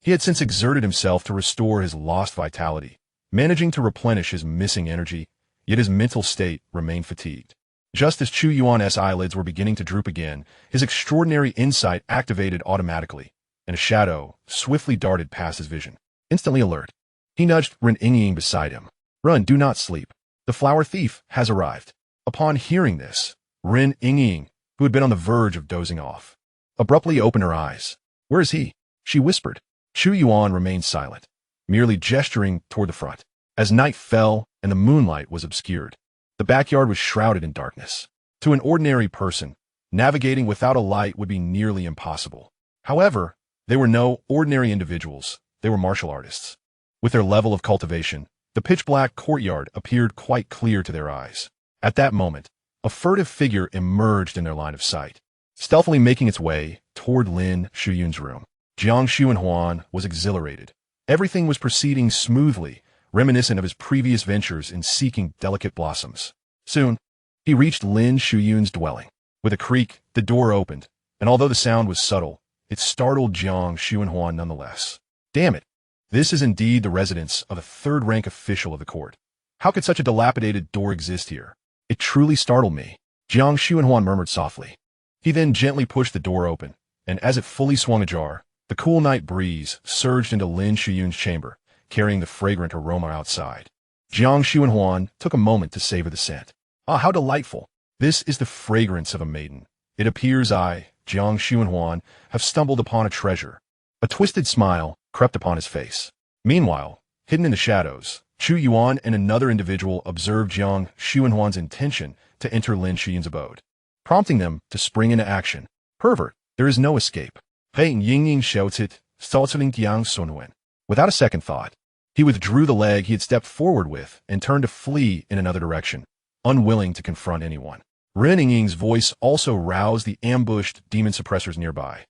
He had since exerted himself to restore his lost vitality, managing to replenish his missing energy, yet his mental state remained fatigued. Just as Chu Yuan's eyelids were beginning to droop again, his extraordinary insight activated automatically, and a shadow swiftly darted past his vision. Instantly alert, he nudged Ren Yingying beside him. Run, do not sleep. The flower thief has arrived. Upon hearing this, Ren Yingying, who had been on the verge of dozing off, abruptly opened her eyes. Where is he? She whispered. Chu Yuan remained silent, merely gesturing toward the front. As night fell and the moonlight was obscured, the backyard was shrouded in darkness. To an ordinary person, navigating without a light would be nearly impossible. However, they were no ordinary individuals. They were martial artists. With their level of cultivation, the pitch-black courtyard appeared quite clear to their eyes. At that moment, a furtive figure emerged in their line of sight, stealthily making its way toward Lin Shuyun's room. Jiang Xuanhuan was exhilarated. Everything was proceeding smoothly, reminiscent of his previous ventures in seeking delicate blossoms. Soon, he reached Lin Shuyun's dwelling. With a creak, the door opened, and although the sound was subtle, it startled Jiang Xuanhuan nonetheless. Damn it! This is indeed the residence of a third-rank official of the court. How could such a dilapidated door exist here? It truly startled me, Jiang Xuanhuan murmured softly. He then gently pushed the door open, and as it fully swung ajar, the cool night breeze surged into Lin Shuyun's chamber, carrying the fragrant aroma outside. Jiang Xuanhuan took a moment to savor the scent. Ah, how delightful! This is the fragrance of a maiden. It appears I, Jiang Xuanhuan, have stumbled upon a treasure. A twisted smile crept upon his face. Meanwhile, hidden in the shadows, Chu Yuan and another individual observed Jiang Xuanhuan's intention to enter Lin Shuyun's abode, prompting them to spring into action. Pervert, there is no escape. Ren Yingying shouted, startling Jiang Xuanhuan. Without a second thought, he withdrew the leg he had stepped forward with and turned to flee in another direction, unwilling to confront anyone. Ren Yingying's voice also roused the ambushed demon suppressors nearby,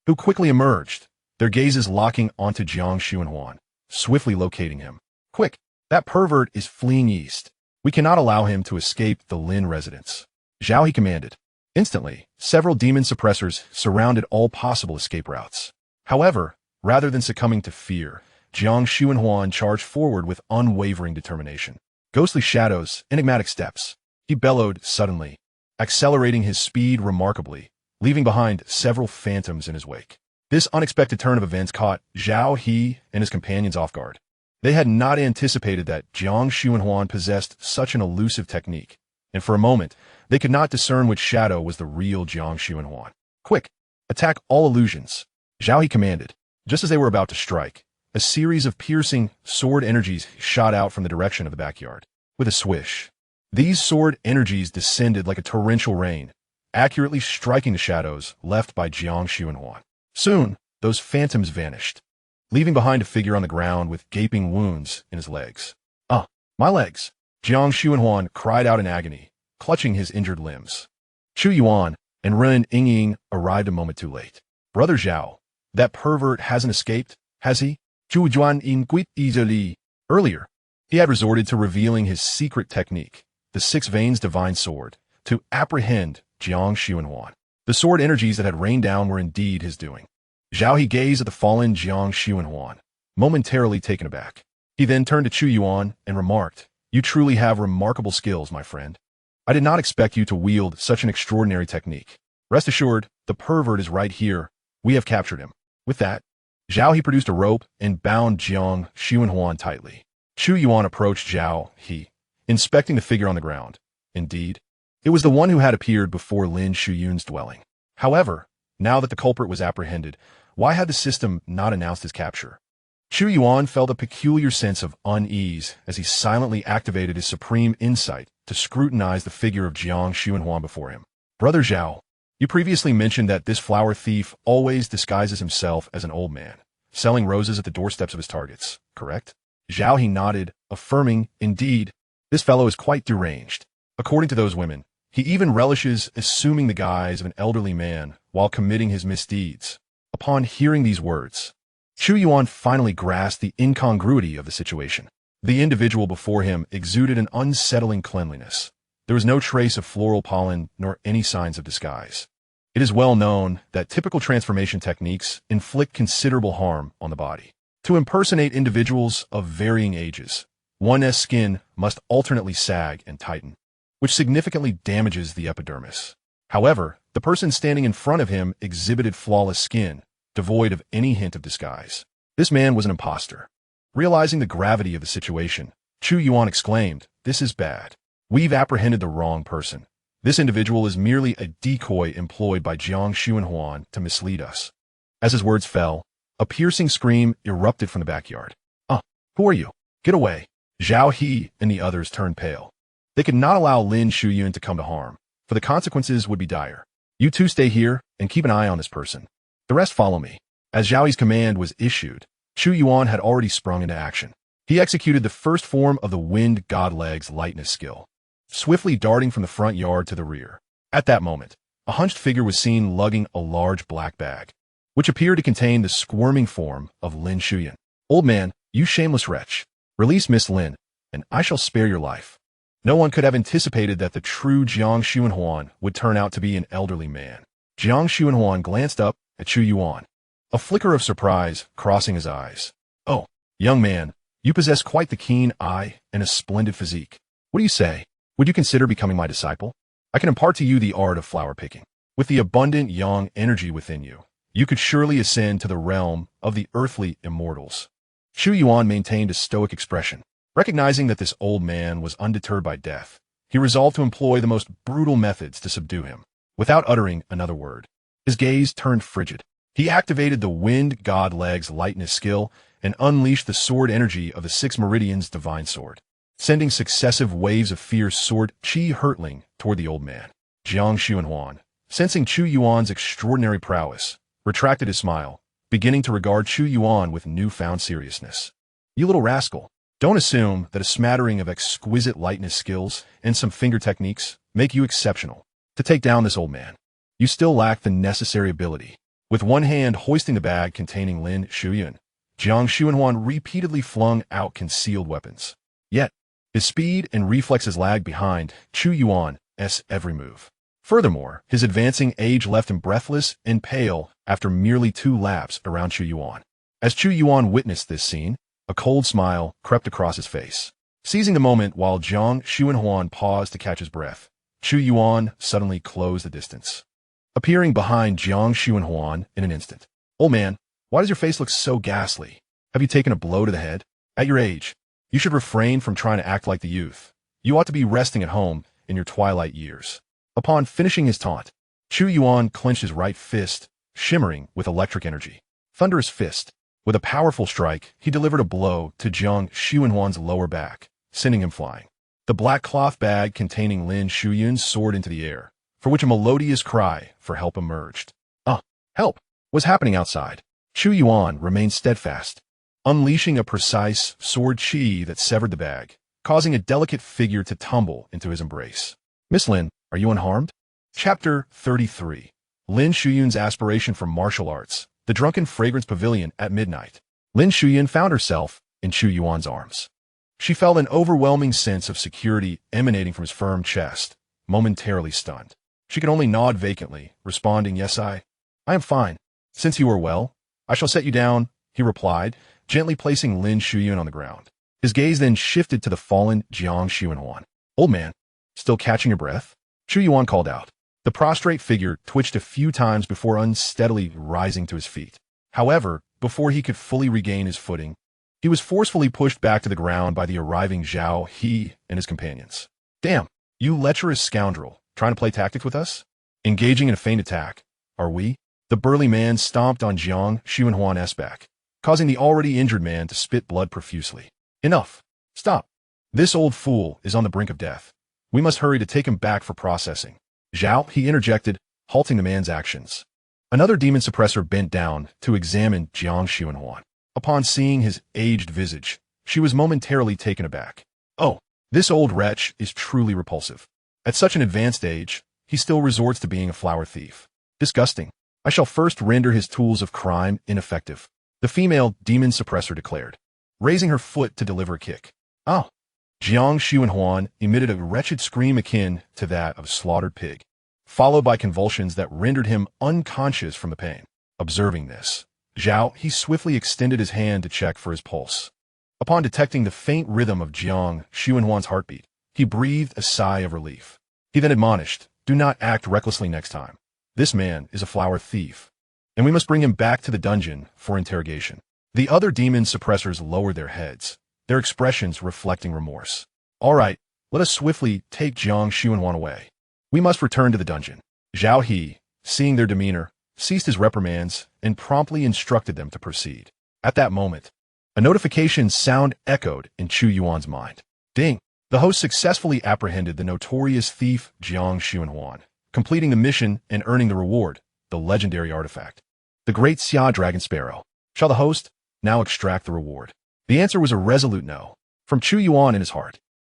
who quickly emerged, their gazes locking onto Jiang Xuanhuan, swiftly locating him. Quick, that pervert is fleeing east. We cannot allow him to escape the Lin residence. Zhao, he commanded. Instantly, several demon suppressors surrounded all possible escape routes. However, rather than succumbing to fear, Jiang Xuanhuan charged forward with unwavering determination. Ghostly shadows, enigmatic steps. He bellowed suddenly, accelerating his speed remarkably, leaving behind several phantoms in his wake. This unexpected turn of events caught Zhao He and his companions off guard. They had not anticipated that Jiang Xuanhuan possessed such an elusive technique, and for a moment, they could not discern which shadow was the real Jiang Xuanhuan. Quick, attack all illusions, Zhao He commanded. Just as they were about to strike, a series of piercing sword energies shot out from the direction of the backyard. With a swish, these sword energies descended like a torrential rain, accurately striking the shadows left by Jiang Xuanhuan. Soon, those phantoms vanished, leaving behind a figure on the ground with gaping wounds in his legs. Ah, my legs! Jiang Xuanhuan cried out in agony, clutching his injured limbs. Chu Yuan and Ren Yingying arrived a moment too late. Brother Zhao, that pervert hasn't escaped, has he? Chu Yuan in quit easily. Earlier, he had resorted to revealing his secret technique, the Six Veins Divine Sword, to apprehend Jiang Xuanhuan. The sword energies that had rained down were indeed his doing. Zhao He gazed at the fallen Jiang Xuanhuan, momentarily taken aback. He then turned to Chu Yuan and remarked, "You truly have remarkable skills, my friend. I did not expect you to wield such an extraordinary technique. Rest assured, the pervert is right here. We have captured him." With that, Zhao He produced a rope and bound Jiang Xuanhuan tightly. Chu Yuan approached Zhao He, inspecting the figure on the ground. Indeed, it was the one who had appeared before Lin Shuyun's dwelling. However, now that the culprit was apprehended, why had the system not announced his capture? Chu Yuan felt a peculiar sense of unease as he silently activated his supreme insight to scrutinize the figure of Jiang Xuanhuan before him. Brother Zhao, You previously mentioned that this flower thief always disguises himself as an old man, selling roses at the doorsteps of his targets, correct? Zhao He nodded, affirming, indeed, this fellow is quite deranged. According to those women, he even relishes assuming the guise of an elderly man while committing his misdeeds. Upon hearing these words, Chu Yuan finally grasped the incongruity of the situation. The individual before him exuded an unsettling cleanliness. There was no trace of floral pollen nor any signs of disguise. It is well known that typical transformation techniques inflict considerable harm on the body. To impersonate individuals of varying ages, one's skin must alternately sag and tighten, which significantly damages the epidermis. However, the person standing in front of him exhibited flawless skin, devoid of any hint of disguise. This man was an imposter. Realizing the gravity of the situation, Chu Yuan exclaimed, "This is bad. We've apprehended the wrong person. This individual is merely a decoy employed by Xianxia to mislead us." As his words fell, a piercing scream erupted from the backyard. Who are you? Get away." Zhao He and the others turned pale. They could not allow Lin Shuyan to come to harm, for the consequences would be dire. "You two stay here and keep an eye on this person. The rest follow me." As Zhao He's command was issued, Chu Yuan had already sprung into action. He executed the first form of the Wind God Leg's lightness skill, swiftly darting from the front yard to the rear. At that moment, a hunched figure was seen lugging a large black bag, which appeared to contain the squirming form of Lin Shuyan. "Old man, you shameless wretch. Release Miss Lin, and I shall spare your life." No one could have anticipated that the true Jiang Xuanhuan would turn out to be an elderly man. Jiang Xuanhuan glanced up at Chu Yuan, a flicker of surprise crossing his eyes. "Oh, young man, you possess quite the keen eye and a splendid physique. What do you say? Would you consider becoming my disciple? I can impart to you the art of flower picking. With the abundant yang energy within you, you could surely ascend to the realm of the earthly immortals." Chu Yuan maintained a stoic expression. Recognizing that this old man was undeterred by death, he resolved to employ the most brutal methods to subdue him. Without uttering another word, his gaze turned frigid. He activated the Wind God Leg's lightness skill and unleashed the sword energy of the Six Meridians' divine sword, sending successive waves of fierce sword chi hurtling toward the old man. Jiang Xuanhuan, sensing Chu Yuan's extraordinary prowess, retracted his smile, beginning to regard Chu Yuan with newfound seriousness. "You little rascal. Don't assume that a smattering of exquisite lightness skills and some finger techniques make you exceptional to take down this old man. You still lack the necessary ability." With one hand hoisting the bag containing Lin Shuyan, Jiang Xuanhuan repeatedly flung out concealed weapons. Yet, his speed and reflexes lagged behind Chu Yuan's every move. Furthermore, his advancing age left him breathless and pale after merely 2 laps around Chu Yuan. As Chu Yuan witnessed this scene, a cold smile crept across his face. Seizing the moment while Jiang Xuanhuan paused to catch his breath, Chu Yuan suddenly closed the distance, appearing behind Jiang Xuanhuan in an instant. "Old man, why does your face look so ghastly? Have you taken a blow to the head? At your age, you should refrain from trying to act like the youth. You ought to be resting at home in your twilight years." Upon finishing his taunt, Chu Yuan clenched his right fist, shimmering with electric energy. Thunderous fist. With a powerful strike, he delivered a blow to Jiang Xuanhuan's lower back, sending him flying. The black cloth bag containing Lin Shuyan's soared into the air, for which a melodious cry for help emerged. Help! What's happening outside?" Chu Yuan remained steadfast, unleashing a precise sword chi that severed the bag, causing a delicate figure to tumble into his embrace. "Miss Lin, are you unharmed?" Chapter 33. Lin Shuyan's aspiration for martial arts. The Drunken Fragrance Pavilion at midnight. Lin Shuyan found herself in Chu Yuan's arms. She felt an overwhelming sense of security emanating from his firm chest, momentarily stunned. She could only nod vacantly, responding, "Yes, I am fine. Since you are well, I shall set you down," he replied, gently placing Lin Shuyan on the ground. His gaze then shifted to the fallen Jiang Xuanhuan. "Old man, still catching your breath?" Chu Yuan called out. The prostrate figure twitched a few times before unsteadily rising to his feet. However, before he could fully regain his footing, he was forcefully pushed back to the ground by the arriving Zhao He and his companions. "Damn, you lecherous scoundrel, trying to play tactics with us? Engaging in a feint attack, are we?" The burly man stomped on Jiang Xuanhuan's back, causing the already injured man to spit blood profusely. "Enough. Stop. This old fool is on the brink of death. We must hurry to take him back for processing." Zhao He interjected, halting the man's actions. Another demon suppressor bent down to examine Xianxia. Upon seeing his aged visage, she was momentarily taken aback. Oh, this old wretch is truly repulsive. At such an advanced age, he still resorts to being a flower thief. Disgusting. I shall first render his tools of crime ineffective, the female demon suppressor declared, raising her foot to deliver a kick. Oh! Xianxia emitted a wretched scream akin to that of a slaughtered pig, followed by convulsions that rendered him unconscious from the pain. Observing this, he swiftly extended his hand to check for his pulse. Upon detecting the faint rhythm of Xianxia's heartbeat, he breathed a sigh of relief. He then admonished, "Do not act recklessly next time. This man is a flower thief, and we must bring him back to the dungeon for interrogation." The other demon suppressors lowered their heads, their expressions reflecting remorse. "All right, let us swiftly take Xianxia away. We must return to the dungeon." Zhao He, seeing their demeanor, ceased his reprimands and promptly instructed them to proceed. At that moment, a notification sound echoed in Chu Yuan's mind. Ding! The host successfully apprehended the notorious thief Xianxia, completing the mission and earning the reward, the legendary artifact, the Great Xia Dragon Sparrow. Shall the host now extract the reward? The answer was a resolute no, from Chu Yuan in his heart.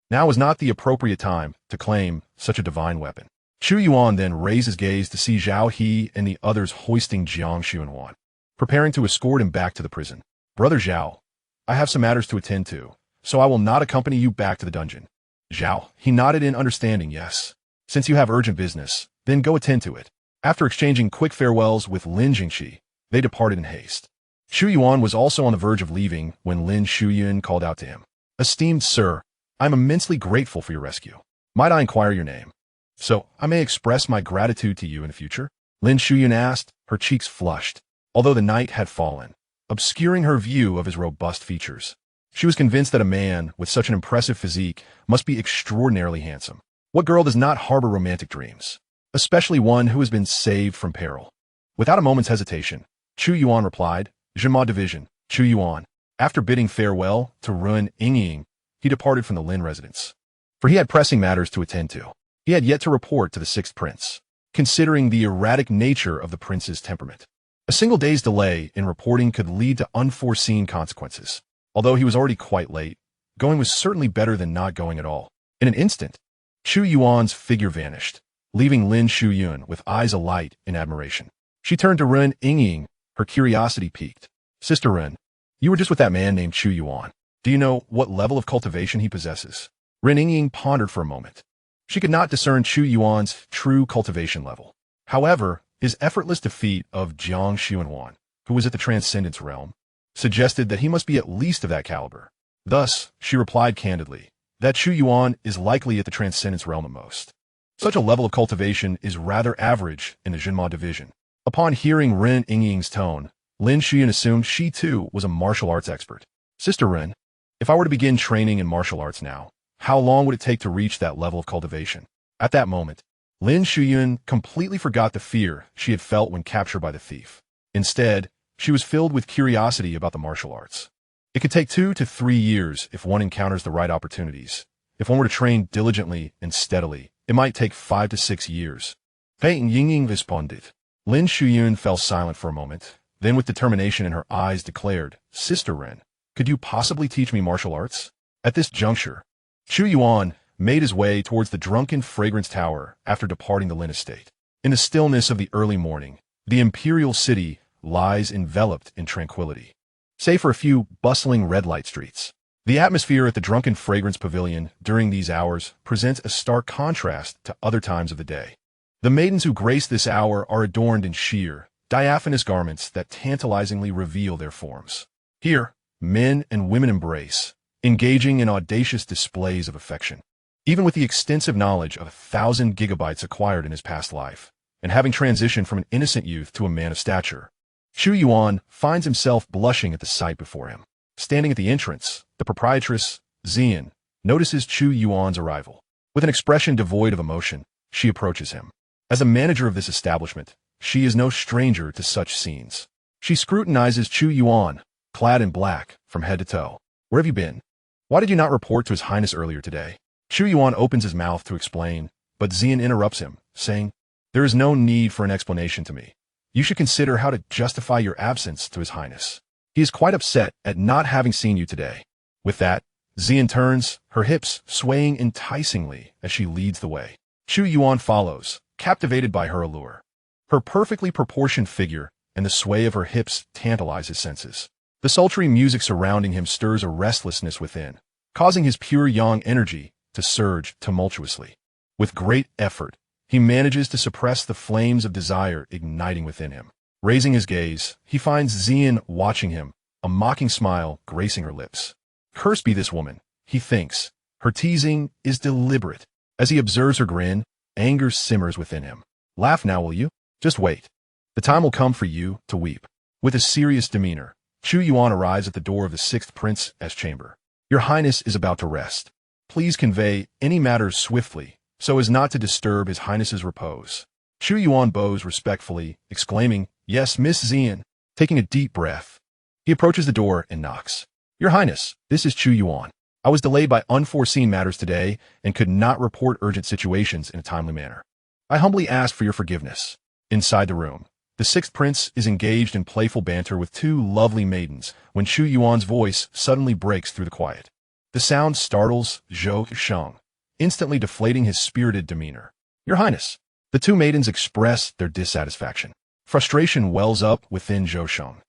Now was not the appropriate time to claim such a divine weapon. Chu Yuan then raised his gaze to see Zhao He and the others hoisting Xianxia, preparing to escort him back to the prison. "Brother Zhao, I have some matters to attend to, so I will not accompany you back to the dungeon." Zhao, he nodded in understanding, "Yes. Since you have urgent business, then go attend to it." After exchanging quick farewells with Lin Jingxi, they departed in haste. Chu Yuan was also on the verge of leaving when Lin Shuyan called out to him. "Esteemed sir, I am immensely grateful for your rescue. Might I inquire your name, so I may express my gratitude to you in the future?" Lin Shuyan asked, her cheeks flushed, although the night had fallen, obscuring her view of his robust features. She was convinced that a man with such an impressive physique must be extraordinarily handsome. What girl does not harbor romantic dreams, especially one who has been saved from peril? Without a moment's hesitation, Chu Yuan replied, "Zhenma Division, Chu Yuan." After bidding farewell to Ren Yingying, he departed from the Lin residence, for he had pressing matters to attend to. He had yet to report to the sixth prince, considering the erratic nature of the prince's temperament. A single day's delay in reporting could lead to unforeseen consequences. Although he was already quite late, going was certainly better than not going at all. In an instant, Chu Yuan's figure vanished, leaving Lin Shuyan with eyes alight in admiration. She turned to Ren Yingying, her curiosity piqued. "Sister Ren, you were just with that man named Chu Yuan. Do you know what level of cultivation he possesses?" Ren Yingying pondered for a moment. She could not discern Chu Yuan's true cultivation level. However, his effortless defeat of Xianxia, who was at the Transcendence realm, suggested that he must be at least of that caliber. Thus, she replied candidly that Chu Yuan is likely at the Transcendence realm at most. Such a level of cultivation is rather average in the Zhenma division. Upon hearing Ren Yingying's tone, Lin Shuyan assumed she too was a martial arts expert. "Sister Ren, if I were to begin training in martial arts now, how long would it take to reach that level of cultivation?" At that moment, Lin Shuyan completely forgot the fear she had felt when captured by the thief. Instead, she was filled with curiosity about the martial arts. It could take 2 to 3 years if one encounters the right opportunities. If one were to train diligently and steadily, it might take 5 to 6 years. Pei Yingying responded. Lin Shuyan fell silent for a moment, then with determination in her eyes declared, "Sister Ren, could you possibly teach me martial arts?" At this juncture, Chu Yuan made his way towards the Drunken Fragrance Tower after departing the Lin estate. In the stillness of the early morning, the imperial city lies enveloped in tranquility, save for a few bustling red light streets. The atmosphere at the Drunken Fragrance Pavilion during these hours presents a stark contrast to other times of the day. The maidens who grace this hour are adorned in sheer, diaphanous garments that tantalizingly reveal their forms. Here, men and women embrace, engaging in audacious displays of affection. Even with the extensive knowledge of 1,000 gigabytes acquired in his past life, and having transitioned from an innocent youth to a man of stature, Chu Yuan finds himself blushing at the sight before him. Standing at the entrance, the proprietress, Xian, notices Chu Yuan's arrival. With an expression devoid of emotion, she approaches him. As a manager of this establishment, she is no stranger to such scenes. She scrutinizes Chu Yuan, clad in black, from head to toe. "Where have you been? Why did you not report to His Highness earlier today?" Chu Yuan opens his mouth to explain, but Xian interrupts him, saying, There is no need for an explanation to me. You should consider how to justify your absence to His Highness. He is quite upset at not having seen you today. With that, Xian turns, her hips swaying enticingly as she leads the way. Chu Yuan follows, captivated by her allure. Her perfectly proportioned figure and the sway of her hips tantalize his senses. The sultry music surrounding him stirs a restlessness within, causing his pure yang energy to surge tumultuously. With great effort, he manages to suppress the flames of desire igniting within him. Raising his gaze, he finds Xian watching him, a mocking smile gracing her lips. Cursed be this woman, he thinks. Her teasing is deliberate. As he observes her grin, anger simmers within him. Laugh now, will you? Just wait. The time will come for you to weep. With a serious demeanor, Chu Yuan arrives at the door of the 6th Prince's chamber. Your Highness is about to rest. Please convey any matters swiftly, so as not to disturb His Highness's repose. Chu Yuan bows respectfully, exclaiming, Yes, Miss Xian. Taking a deep breath, he approaches the door and knocks. Your Highness, this is Chu Yuan. I was delayed by unforeseen matters today and could not report urgent situations in a timely manner. I humbly ask for your forgiveness. Inside the room, the 6th Prince is engaged in playful banter with 2 lovely maidens when Chu Yuan's voice suddenly breaks through the quiet. The sound startles Zhou Sheng, instantly deflating his spirited demeanor. Your Highness. The 2 maidens express their dissatisfaction. Frustration wells up within Zhou Sheng.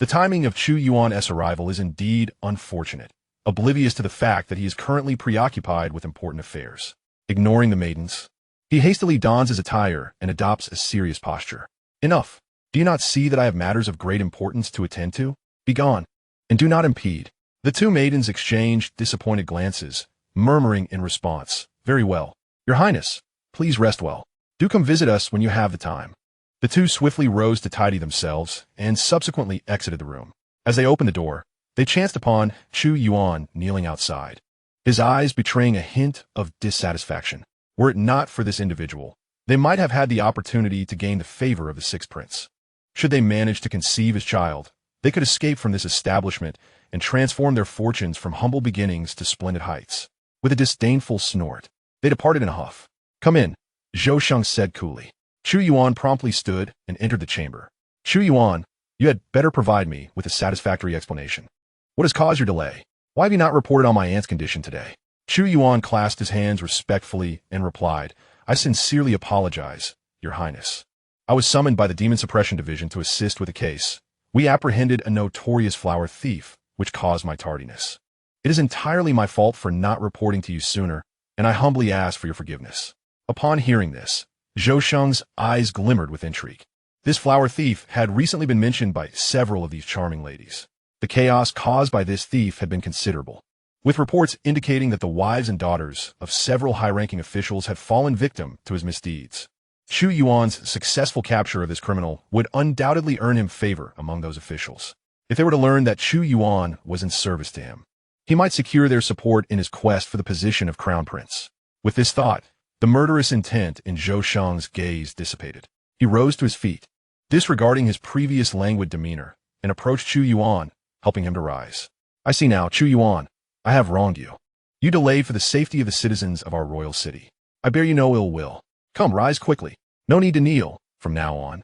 The timing of Chu Yuan's arrival is indeed unfortunate, oblivious to the fact that he is currently preoccupied with important affairs. Ignoring the maidens, he hastily dons his attire and adopts a serious posture. Enough. Do you not see that I have matters of great importance to attend to? Begone, and do not impede. The 2 maidens exchange disappointed glances, murmuring in response, Very well. Your Highness, please rest well. Do come visit us when you have the time. The 2 swiftly rose to tidy themselves and subsequently exited the room. As they opened the door, they chanced upon Chu Yuan kneeling outside, his eyes betraying a hint of dissatisfaction. Were it not for this individual, they might have had the opportunity to gain the favor of the 6th Prince. Should they manage to conceive his child, they could escape from this establishment and transform their fortunes from humble beginnings to splendid heights. With a disdainful snort, they departed in a huff. Come in, Zhou Sheng said coolly. Chu Yuan promptly stood and entered the chamber. Chu Yuan, you had better provide me with a satisfactory explanation. What has caused your delay? Why have you not reported on my aunt's condition today? Chu Yuan clasped his hands respectfully and replied, I sincerely apologize, Your Highness. I was summoned by the Demon Suppression Division to assist with a case. We apprehended a notorious flower thief, which caused my tardiness. It is entirely my fault for not reporting to you sooner, and I humbly ask for your forgiveness. Upon hearing this, Zhou Sheng's eyes glimmered with intrigue. This flower thief had recently been mentioned by several of these charming ladies. The chaos caused by this thief had been considerable, with reports indicating that the wives and daughters of several high-ranking officials had fallen victim to his misdeeds. Chu Yuan's successful capture of this criminal would undoubtedly earn him favor among those officials. If they were to learn that Chu Yuan was in service to him, he might secure their support in his quest for the position of crown prince. With this thought, the murderous intent in Zhou Sheng's gaze dissipated. He rose to his feet, disregarding his previous languid demeanor, and approached Chu Yuan, helping him to rise. I see now, Chu Yuan, I have wronged you. You delayed for the safety of the citizens of our royal city. I bear you no ill will. Come, rise quickly. No need to kneel, from now on.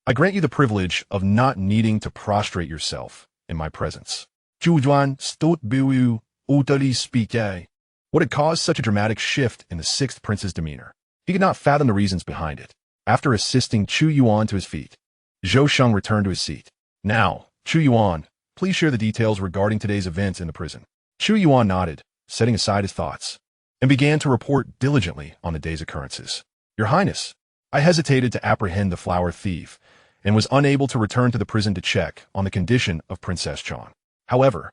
I grant you the privilege of not needing to prostrate yourself in my presence. Chu Yuan stood biu utterly speaking. What had caused such a dramatic shift in the 6th Prince's demeanor? He could not fathom the reasons behind it. After assisting Chu Yuan to his feet, Zhou Sheng returned to his seat. Now, Chu Yuan, please share the details regarding today's events in the prison. Chu Yuan nodded, setting aside his thoughts, and began to report diligently on the day's occurrences. Your Highness, I hesitated to apprehend the flower thief and was unable to return to the prison to check on the condition of Princess Chang. However,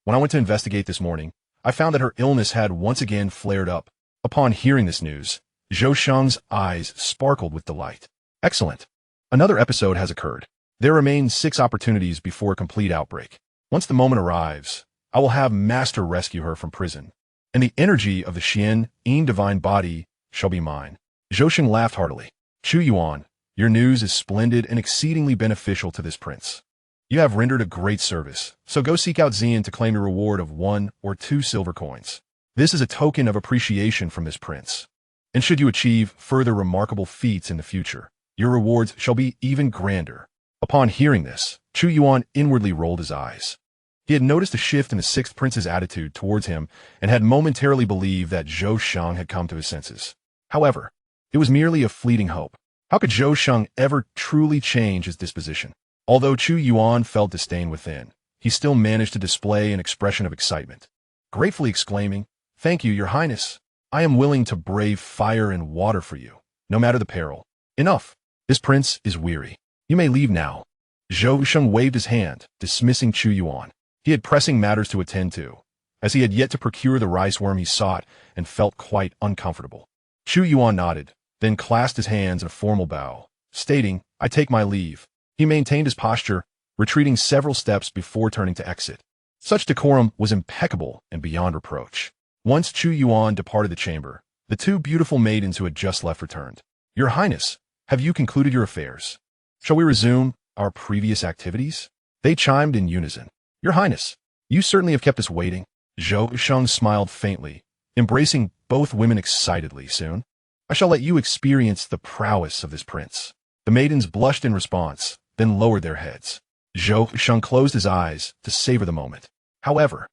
when I went to investigate this morning, I found that her illness had once again flared up. Upon hearing this news, Zhou Sheng's eyes sparkled with delight. Excellent. Another episode has occurred. There remain 6 opportunities before a complete outbreak. Once the moment arrives, I will have Master rescue her from prison, and the energy of the Xian divine body shall be mine. Zhou Sheng laughed heartily. Chu Yuan, your news is splendid and exceedingly beneficial to this prince. You have rendered a great service, so go seek out Xian to claim your reward of 1 or 2 silver coins. This is a token of appreciation from this prince. And should you achieve further remarkable feats in the future, your rewards shall be even grander. Upon hearing this, Chu Yuan inwardly rolled his eyes. He had noticed a shift in the sixth prince's attitude towards him and had momentarily believed that Zhou Sheng had come to his senses. However, it was merely a fleeting hope. How could Zhou Sheng ever truly change his disposition? Although Chu Yuan felt disdain within, he still managed to display an expression of excitement, gratefully exclaiming, "Thank you, your highness. I am willing to brave fire and water for you, no matter the peril. Enough. This prince is weary. You may leave now." Zhou Sheng waved his hand, dismissing Chu Yuan. He had pressing matters to attend to, as he had yet to procure the rice worm he sought and felt quite uncomfortable. Chu Yuan nodded, then clasped his hands in a formal bow, stating, "I take my leave." He maintained his posture, retreating several steps before turning to exit. Such decorum was impeccable and beyond reproach. Once Chu Yuan departed the chamber, the two beautiful maidens who had just left returned. "Your Highness, have you concluded your affairs? Shall we resume our previous activities?" They chimed in unison. "Your Highness, you certainly have kept us waiting." Zhou Sheng smiled faintly, embracing both women excitedly. "Soon, I shall let you experience the prowess of this prince." The maidens blushed in response, then lowered their heads. Zhou Sheng closed his eyes to savor the moment. However,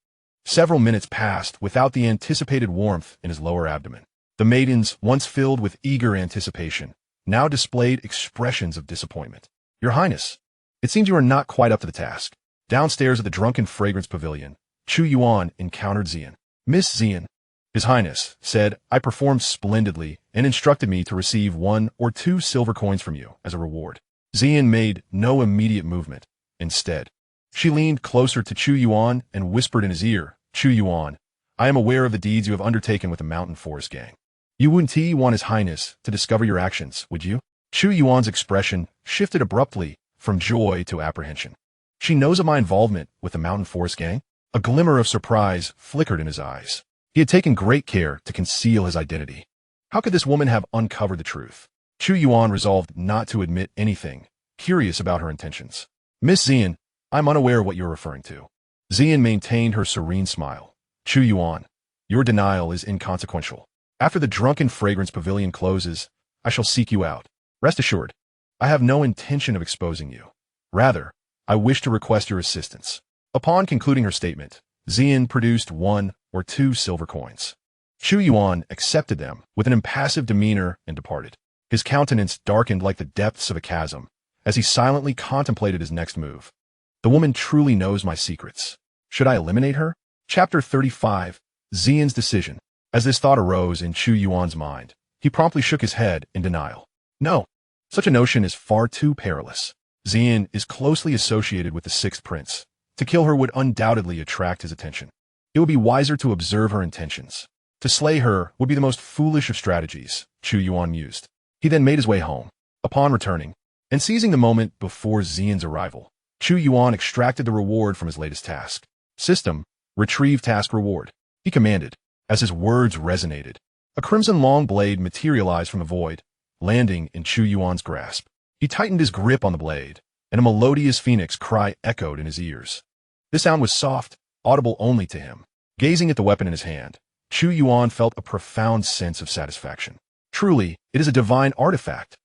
several minutes passed without the anticipated warmth in his lower abdomen. The maidens, once filled with eager anticipation, now displayed expressions of disappointment. "Your Highness, it seems you are not quite up to the task." Downstairs at the Drunken Fragrance Pavilion, Chu Yuan encountered Xian. "Miss Xian," His Highness said, "I performed splendidly and instructed me to receive 1 or 2 silver coins from you as a reward." Xian made no immediate movement. Instead, she leaned closer to Chu Yuan and whispered in his ear, "Chu Yuan, I am aware of the deeds you have undertaken with the Mountain Forest Gang. You wouldn't want His Highness to discover your actions, would you?" Chu Yuan's expression shifted abruptly from joy to apprehension. "She knows of my involvement with the Mountain Forest Gang?" A glimmer of surprise flickered in his eyes. He had taken great care to conceal his identity. How could this woman have uncovered the truth? Chu Yuan resolved not to admit anything, curious about her intentions. "Miss Xian, I'm unaware of what you're referring to." Xian maintained her serene smile. "Chu Yuan, your denial is inconsequential. After the Drunken Fragrance Pavilion closes, I shall seek you out. Rest assured, I have no intention of exposing you. Rather, I wish to request your assistance." Upon concluding her statement, Xian produced 1 or 2 silver coins. Chu Yuan accepted them with an impassive demeanor and departed. His countenance darkened like the depths of a chasm as he silently contemplated his next move. The woman truly knows my secrets. Should I eliminate her? Chapter 35, Xian's Decision. As this thought arose in Chu Yuan's mind, he promptly shook his head in denial. No, such a notion is far too perilous. Xian is closely associated with the Sixth Prince. To kill her would undoubtedly attract his attention. It would be wiser to observe her intentions. To slay her would be the most foolish of strategies, Chu Yuan mused. He then made his way home. Upon returning, and seizing the moment before Xian's arrival, Chu Yuan extracted the reward from his latest task. "System, retrieve task reward," he commanded. As his words resonated, a crimson long blade materialized from the void, landing in Chu Yuan's grasp. He tightened his grip on the blade, and a melodious phoenix cry echoed in his ears. The sound was soft, audible only to him. Gazing at the weapon in his hand, Chu Yuan felt a profound sense of satisfaction. Truly, it is a divine artifact.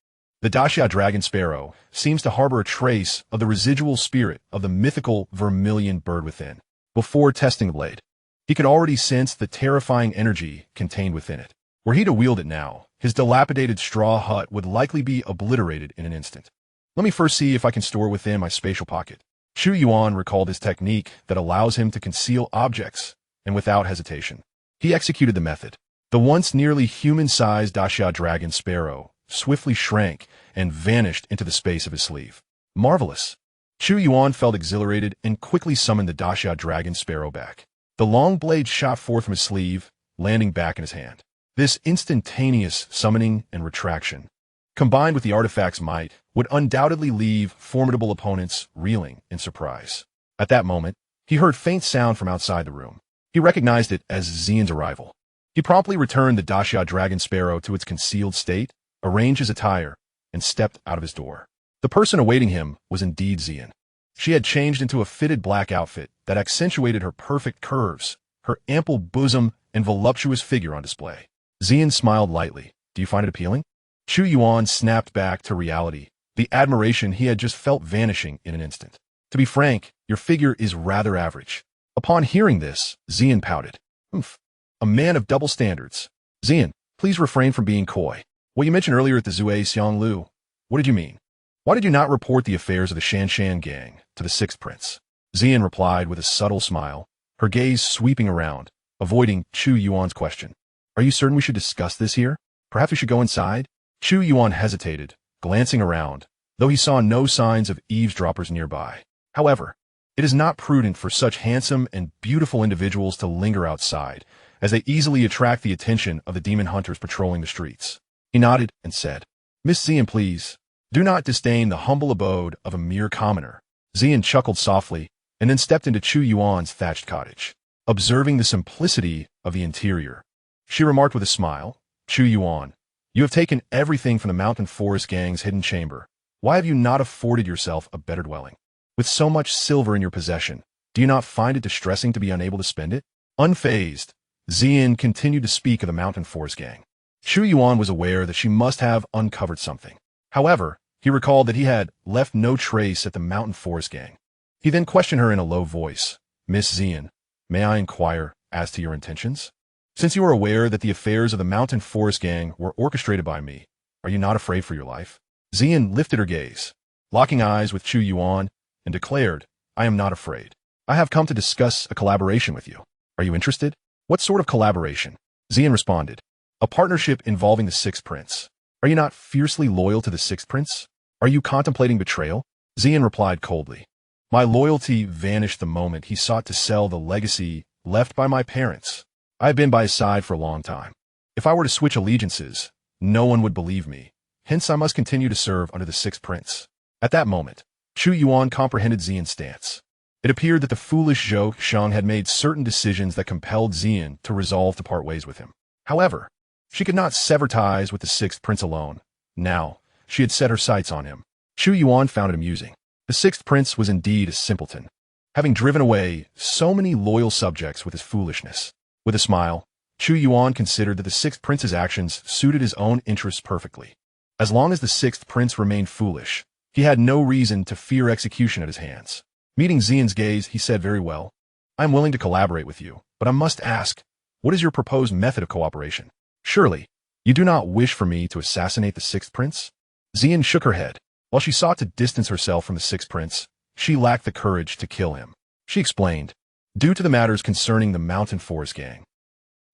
The Daxia dragon sparrow seems to harbor a trace of the residual spirit of the mythical vermilion bird within. Before testing the blade, he could already sense the terrifying energy contained within it. Were he to wield it now, his dilapidated straw hut would likely be obliterated in an instant. Let me first see if I can store it within my spatial pocket. Chu Yuan recalled his technique that allows him to conceal objects, and without hesitation, he executed the method. The once nearly human-sized Daxia dragon sparrow swiftly shrank and vanished into the space of his sleeve. Marvelous! Chu Yuan felt exhilarated and quickly summoned the Daxia dragon sparrow back. The long blade shot forth from his sleeve, landing back in his hand. This instantaneous summoning and retraction, combined with the artifact's might, would undoubtedly leave formidable opponents reeling in surprise. At that moment, he heard faint sound from outside the room. He recognized it as Xian's arrival. He promptly returned the Daxia dragon sparrow to its concealed state, arranged his attire, and stepped out of his door. The person awaiting him was indeed Xian. She had changed into a fitted black outfit that accentuated her perfect curves, her ample bosom, and voluptuous figure on display. Xian smiled lightly. Do you find it appealing? Chu Yuan snapped back to reality, the admiration he had just felt vanishing in an instant. To be frank, your figure is rather average. Upon hearing this, Xian pouted. Oomph. A man of double standards. Xian, please refrain from being coy. What you mentioned earlier at the Zue Xianglu, what did you mean? Why did you not report the affairs of the Xianxia gang to the sixth prince? Xian replied with a subtle smile, her gaze sweeping around, avoiding Chu Yuan's question. Are you certain we should discuss this here? Perhaps we should go inside? Chu Yuan hesitated, glancing around, though he saw no signs of eavesdroppers nearby. However, it is not prudent for such handsome and beautiful individuals to linger outside, as they easily attract the attention of the demon hunters patrolling the streets. He nodded and said, Miss Xian, please, do not disdain the humble abode of a mere commoner. Xian chuckled softly and then stepped into Chu Yuan's thatched cottage. Observing the simplicity of the interior, she remarked with a smile, Chu Yuan, you have taken everything from the mountain forest gang's hidden chamber. Why have you not afforded yourself a better dwelling? With so much silver in your possession, do you not find it distressing to be unable to spend it? Unfazed, Xian continued to speak of the mountain forest gang. Chu Yuan was aware that she must have uncovered something. However, he recalled that he had left no trace at the mountain forest gang. He then questioned her in a low voice. Miss Xian, may I inquire as to your intentions? Since you are aware that the affairs of the mountain forest gang were orchestrated by me, are you not afraid for your life? Xian lifted her gaze, locking eyes with Chu Yuan, and declared, I am not afraid. I have come to discuss a collaboration with you. Are you interested? What sort of collaboration? Xian responded, a partnership involving the sixth prince. Are you not fiercely loyal to the sixth prince? Are you contemplating betrayal? Xian replied coldly. My loyalty vanished the moment he sought to sell the legacy left by my parents. I have been by his side for a long time. If I were to switch allegiances, no one would believe me. Hence I must continue to serve under the sixth prince. At that moment, Chu Yuan comprehended Xian's stance. It appeared that the foolish Zhou Xiang had made certain decisions that compelled Xian to resolve to part ways with him. However, she could not sever ties with the sixth prince alone. Now, she had set her sights on him. Chu Yuan found it amusing. The sixth prince was indeed a simpleton, having driven away so many loyal subjects with his foolishness. With a smile, Chu Yuan considered that the sixth prince's actions suited his own interests perfectly. As long as the sixth prince remained foolish, he had no reason to fear execution at his hands. Meeting Xian's gaze, he said very well, I am willing to collaborate with you, but I must ask, what is your proposed method of cooperation? Surely, you do not wish for me to assassinate the sixth prince? Xian shook her head. While she sought to distance herself from the sixth prince, she lacked the courage to kill him. She explained, due to the matters concerning the mountain forest gang.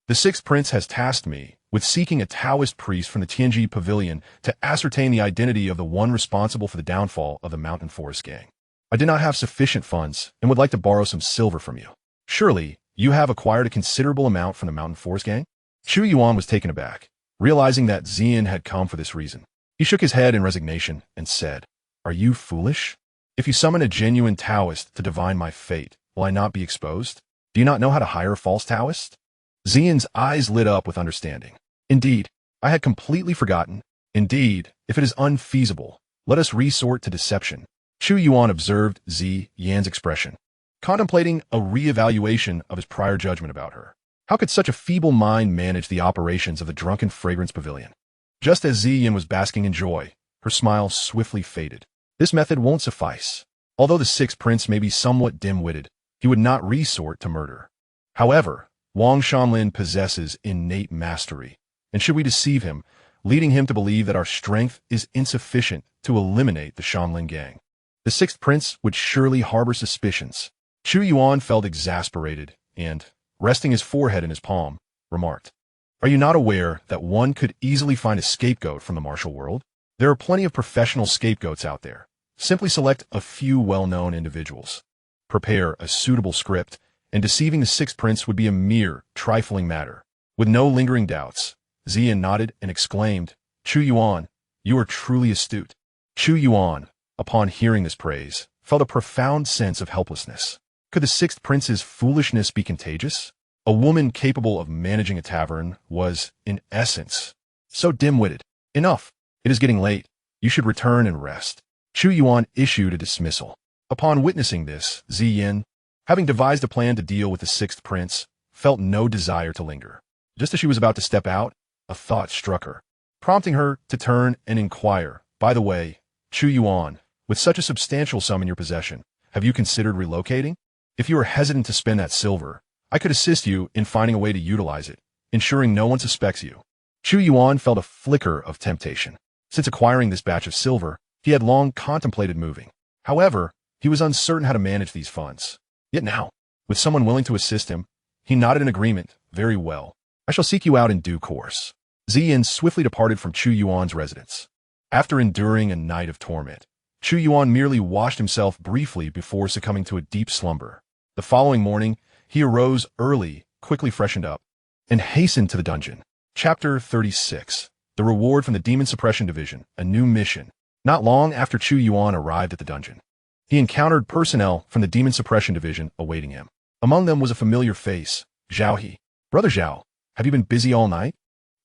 The sixth prince has tasked me with seeking a Taoist priest from the Tianji pavilion to ascertain the identity of the one responsible for the downfall of the mountain forest gang. I did not have sufficient funds and would like to borrow some silver from you. Surely, you have acquired a considerable amount from the mountain forest gang? Chu Yuan was taken aback, realizing that Xian had come for this reason. He shook his head in resignation and said, Are you foolish? If you summon a genuine Taoist to divine my fate, will I not be exposed? Do you not know how to hire a false Taoist? Xian's eyes lit up with understanding. Indeed, I had completely forgotten. Indeed, if it is unfeasible, let us resort to deception. Chu Yuan observed Xian's expression, contemplating a re-evaluation of his prior judgment about her. How could such a feeble mind manage the operations of the drunken fragrance pavilion? Just as Xian was basking in joy, her smile swiftly faded. This method won't suffice. Although the sixth prince may be somewhat dim-witted, he would not resort to murder. However, Wang Shanlin possesses innate mastery, and should we deceive him, leading him to believe that our strength is insufficient to eliminate the Shanlin gang, the sixth prince would surely harbor suspicions. Chu Yuan felt exasperated and, resting his forehead in his palm, remarked, Are you not aware that one could easily find a scapegoat from the martial world? There are plenty of professional scapegoats out there. Simply select a few well-known individuals. Prepare a suitable script, and deceiving the sixth prince would be a mere trifling matter. With no lingering doubts, Xian nodded and exclaimed, Chu Yuan, you are truly astute. Chu Yuan, upon hearing this praise, felt a profound sense of helplessness. Could the sixth prince's foolishness be contagious? A woman capable of managing a tavern was, in essence, so dim-witted. Enough. It is getting late. You should return and rest. Chu Yuan issued a dismissal. Upon witnessing this, Xian, having devised a plan to deal with the sixth prince, felt no desire to linger. Just as she was about to step out, a thought struck her. prompting her to turn and inquire, "By the way, Chu Yuan, with such a substantial sum in your possession, have you considered relocating? If you are hesitant to spend that silver, I could assist you in finding a way to utilize it, ensuring no one suspects you." Chu Yuan felt a flicker of temptation. Since acquiring this batch of silver, he had long contemplated moving. However, he was uncertain how to manage these funds. Yet now, with someone willing to assist him, he nodded in agreement. "Very well. I shall seek you out in due course." Xian swiftly departed from Chu Yuan's residence. After enduring a night of torment, Chu Yuan merely washed himself briefly before succumbing to a deep slumber. The following morning, he arose early, quickly freshened up, and hastened to the dungeon. Chapter 36. The Reward from the Demon Suppression Division, a new mission. Not long after Chu Yuan arrived at the dungeon, he encountered personnel from the Demon Suppression Division awaiting him. Among them was a familiar face, Zhao He. "Brother Zhao, have you been busy all night?"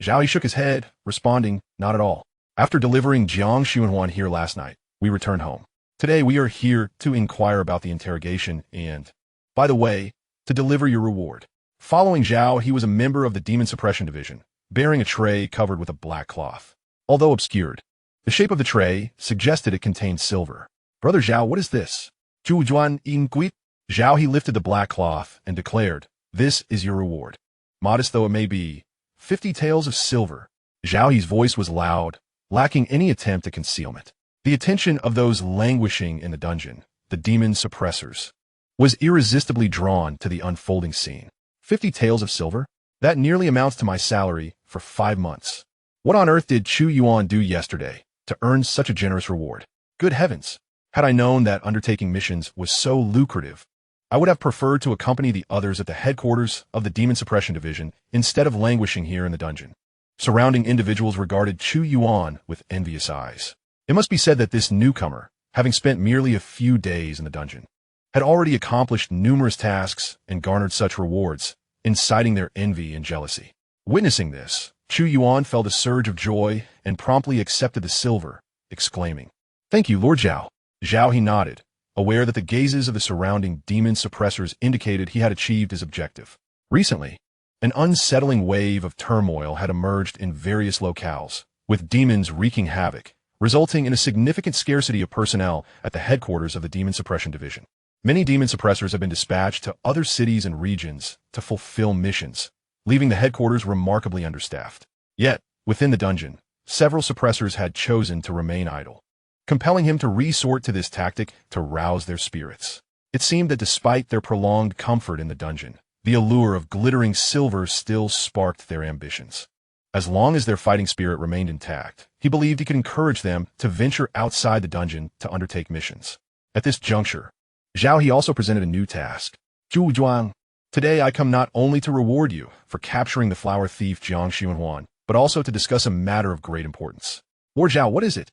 Zhao He shook his head, responding, "Not at all. After delivering Xianxia here last night, we returned home. Today we are here to inquire about the interrogation and, by the way, to deliver your reward." Following Zhao, he was a member of the Demon Suppression Division, bearing a tray covered with a black cloth. Although obscured, the shape of the tray suggested it contained silver. "Brother Zhao, what is this?" Chu Yuan inquired. Zhao He lifted the black cloth and declared, "This is your reward. Modest though it may be, 50 taels of silver." Zhao He's voice was loud, lacking any attempt at concealment. The attention of those languishing in the dungeon, the demon suppressors, was irresistibly drawn to the unfolding scene. 50 taels of silver? That nearly amounts to my salary for 5 months. What on earth did Chu Yuan do yesterday to earn such a generous reward? Good heavens! Had I known that undertaking missions was so lucrative, I would have preferred to accompany the others at the headquarters of the Demon Suppression Division instead of languishing here in the dungeon. Surrounding individuals regarded Chu Yuan with envious eyes. It must be said that this newcomer, having spent merely a few days in the dungeon, had already accomplished numerous tasks and garnered such rewards, inciting their envy and jealousy. Witnessing this, Chu Yuan felt a surge of joy and promptly accepted the silver, exclaiming, "Thank you, Lord Zhao." Zhao He nodded, aware that the gazes of the surrounding demon suppressors indicated he had achieved his objective. Recently, an unsettling wave of turmoil had emerged in various locales, with demons wreaking havoc, resulting in a significant scarcity of personnel at the headquarters of the Demon Suppression Division. Many demon suppressors have been dispatched to other cities and regions to fulfill missions, leaving the headquarters remarkably understaffed. Yet, within the dungeon, several suppressors had chosen to remain idle, compelling him to resort to this tactic to rouse their spirits. It seemed that despite their prolonged comfort in the dungeon, the allure of glittering silver still sparked their ambitions. As long as their fighting spirit remained intact, he believed he could encourage them to venture outside the dungeon to undertake missions. At this juncture, Zhao He also presented a new task. "Chu Yuan, today I come not only to reward you for capturing the flower thief Xianxia, but also to discuss a matter of great importance." "Lord Zhao, what is it?"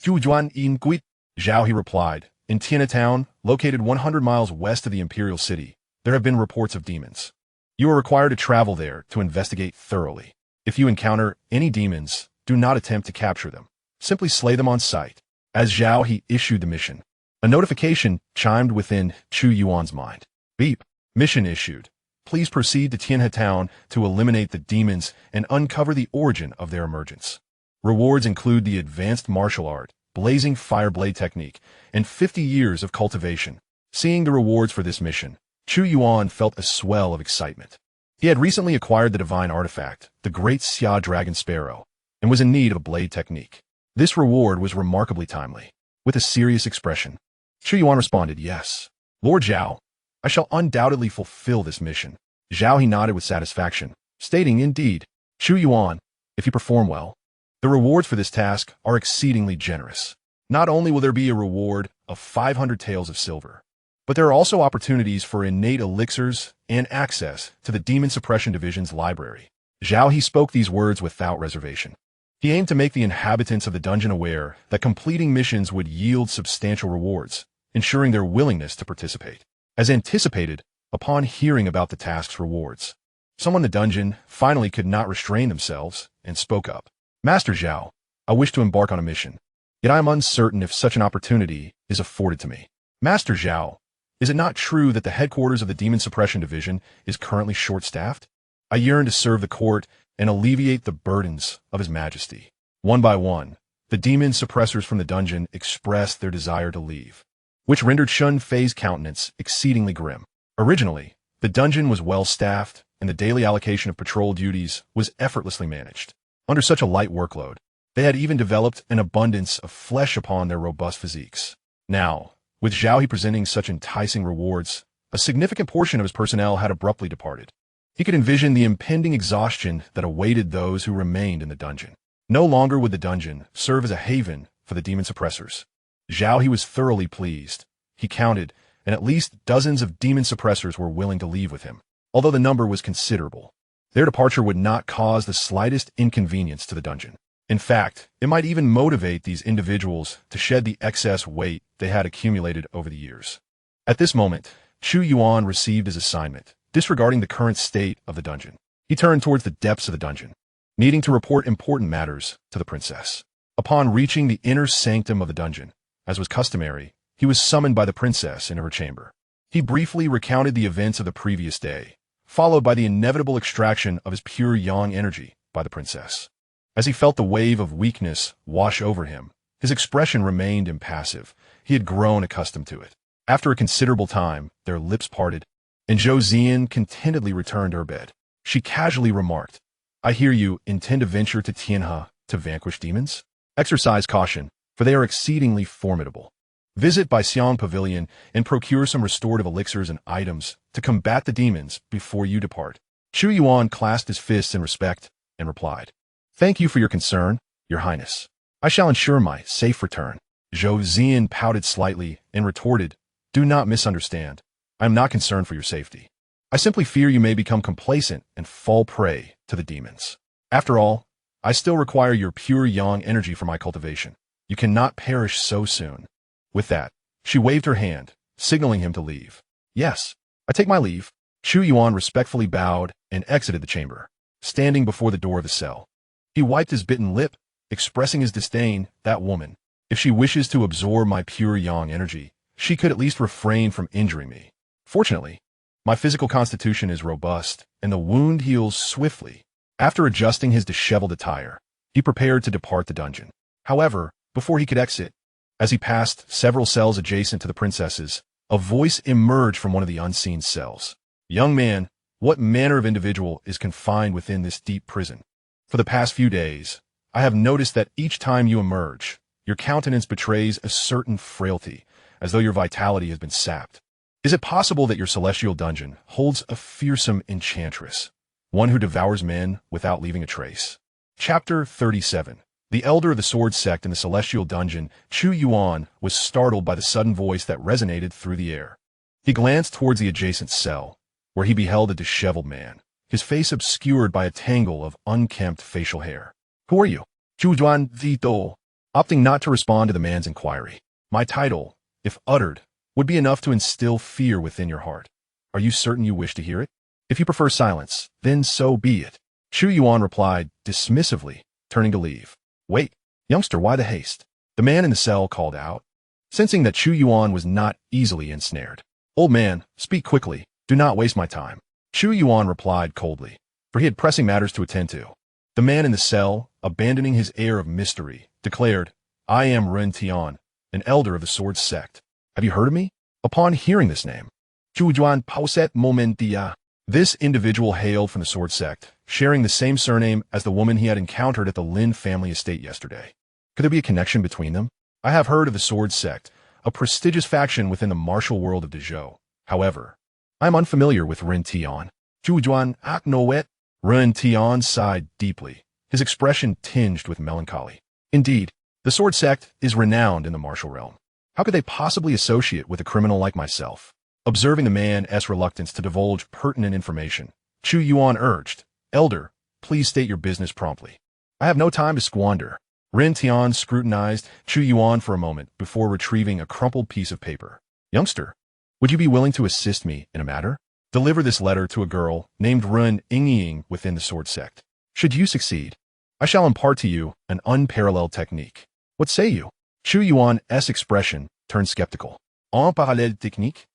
Chu Yuan inquired. Zhao He replied, "In Tianhe Town, located 100 miles west of the Imperial City, there have been reports of demons. You are required to travel there to investigate thoroughly. If you encounter any demons, do not attempt to capture them. Simply slay them on sight." As Zhao He issued the mission, a notification chimed within Chu Yuan's mind. "Beep. Mission issued. Please proceed to Tianhe Town to eliminate the demons and uncover the origin of their emergence. Rewards include the advanced martial art, blazing fire blade technique, and 50 years of cultivation." Seeing the rewards for this mission, Chu Yuan felt a swell of excitement. He had recently acquired the divine artifact, the Great Xia Dragon Sparrow, and was in need of a blade technique. This reward was remarkably timely. With a serious expression, Chu Yuan responded, "Yes. Lord Zhao, I shall undoubtedly fulfill this mission." Zhao He nodded with satisfaction, stating, "Indeed, Chu Yuan, if you perform well, the rewards for this task are exceedingly generous. Not only will there be a reward of 500 taels of silver, but there are also opportunities for innate elixirs and access to the Demon Suppression Division's library." Zhao He spoke these words without reservation. He aimed to make the inhabitants of the dungeon aware that completing missions would yield substantial rewards, ensuring their willingness to participate. As anticipated, upon hearing about the task's rewards, someone in the dungeon finally could not restrain themselves and spoke up. "Master Zhao, I wish to embark on a mission, yet I am uncertain if such an opportunity is afforded to me." "Master Zhao, is it not true that the headquarters of the Demon Suppression Division is currently short-staffed? I yearn to serve the court and alleviate the burdens of His Majesty." One by one, the demon suppressors from the dungeon expressed their desire to leave, which rendered Shun Fei's countenance exceedingly grim. Originally, the dungeon was well-staffed, and the daily allocation of patrol duties was effortlessly managed. Under such a light workload, they had even developed an abundance of flesh upon their robust physiques. Now, with Zhao He presenting such enticing rewards, a significant portion of his personnel had abruptly departed. He could envision the impending exhaustion that awaited those who remained in the dungeon. No longer would the dungeon serve as a haven for the demon suppressors. Zhao He was thoroughly pleased. He counted, and at least dozens of demon suppressors were willing to leave with him, although the number was considerable. Their departure would not cause the slightest inconvenience to the dungeon. In fact, it might even motivate these individuals to shed the excess weight they had accumulated over the years. At this moment, Chu Yuan received his assignment, disregarding the current state of the dungeon. He turned towards the depths of the dungeon, needing to report important matters to the princess. Upon reaching the inner sanctum of the dungeon, as was customary, he was summoned by the princess into her chamber. He briefly recounted the events of the previous day, followed by the inevitable extraction of his pure yang energy by the princess. As he felt the wave of weakness wash over him, his expression remained impassive. He had grown accustomed to it. After a considerable time, their lips parted, and Zhou Zian contentedly returned to her bed. She casually remarked, "I hear you intend to venture to Tianhe to vanquish demons? Exercise caution, for they are exceedingly formidable. Visit Baixiang Pavilion and procure some restorative elixirs and items to combat the demons before you depart." Chu Yuan clasped his fists in respect and replied, "Thank you for your concern, Your Highness. I shall ensure my safe return." Zhou Zian pouted slightly and retorted, "Do not misunderstand. I am not concerned for your safety. I simply fear you may become complacent and fall prey to the demons. After all, I still require your pure yang energy for my cultivation. You cannot perish so soon." With that, she waved her hand, signaling him to leave. "Yes, I take my leave." Chu Yuan respectfully bowed and exited the chamber, standing before the door of the cell. He wiped his bitten lip, expressing his disdain. That woman, if she wishes to absorb my pure yang energy, she could at least refrain from injuring me. Fortunately, my physical constitution is robust, and the wound heals swiftly. After adjusting his disheveled attire, he prepared to depart the dungeon. However, before he could exit, as he passed several cells adjacent to the princess's, a voice emerged from one of the unseen cells. "Young man, what manner of individual is confined within this deep prison? For the past few days, I have noticed that each time you emerge, your countenance betrays a certain frailty, as though your vitality has been sapped. Is it possible that your celestial dungeon holds a fearsome enchantress, one who devours men without leaving a trace?" Chapter 37. The elder of the Sword Sect in the celestial dungeon, Chu Yuan, was startled by the sudden voice that resonated through the air. He glanced towards the adjacent cell, where he beheld a disheveled man, his face obscured by a tangle of unkempt facial hair. "Who are you?" Chu Yuan Vito, opting not to respond to the man's inquiry. "My title, if uttered, would be enough to instill fear within your heart. Are you certain you wish to hear it? If you prefer silence, then so be it." Chu Yuan replied dismissively, turning to leave. "Wait, youngster, why the haste?" the man in the cell called out, sensing that Chu Yuan was not easily ensnared. "Old man, speak quickly. Do not waste my time." Chu Yuan replied coldly, for he had pressing matters to attend to. The man in the cell, abandoning his air of mystery, declared, "I am Ren Tian, an elder of the Sword Sect. Have you heard of me?" Upon hearing this name, Chu Yuan pauset momentia. This individual hailed from the Sword Sect, sharing the same surname as the woman he had encountered at the Lin family estate yesterday. Could there be a connection between them? "I have heard of the Sword Sect, a prestigious faction within the martial world of Dezhou. However, I am unfamiliar with Ren Tian." Chu Yuan acknowledged. Ren Tian sighed deeply, his expression tinged with melancholy. "Indeed, the Sword Sect is renowned in the martial realm. How could they possibly associate with a criminal like myself?" Observing the man's reluctance to divulge pertinent information, Chu Yuan urged, "Elder, please state your business promptly. I have no time to squander." Ren Tian scrutinized Chu Yuan for a moment before retrieving a crumpled piece of paper. "Youngster, would you be willing to assist me in a matter? Deliver this letter to a girl named Ren Ying within the Sword Sect. Should you succeed, I shall impart to you an unparalleled technique. What say you?" Chu Yuan's expression turned skeptical. "En parallèle technique?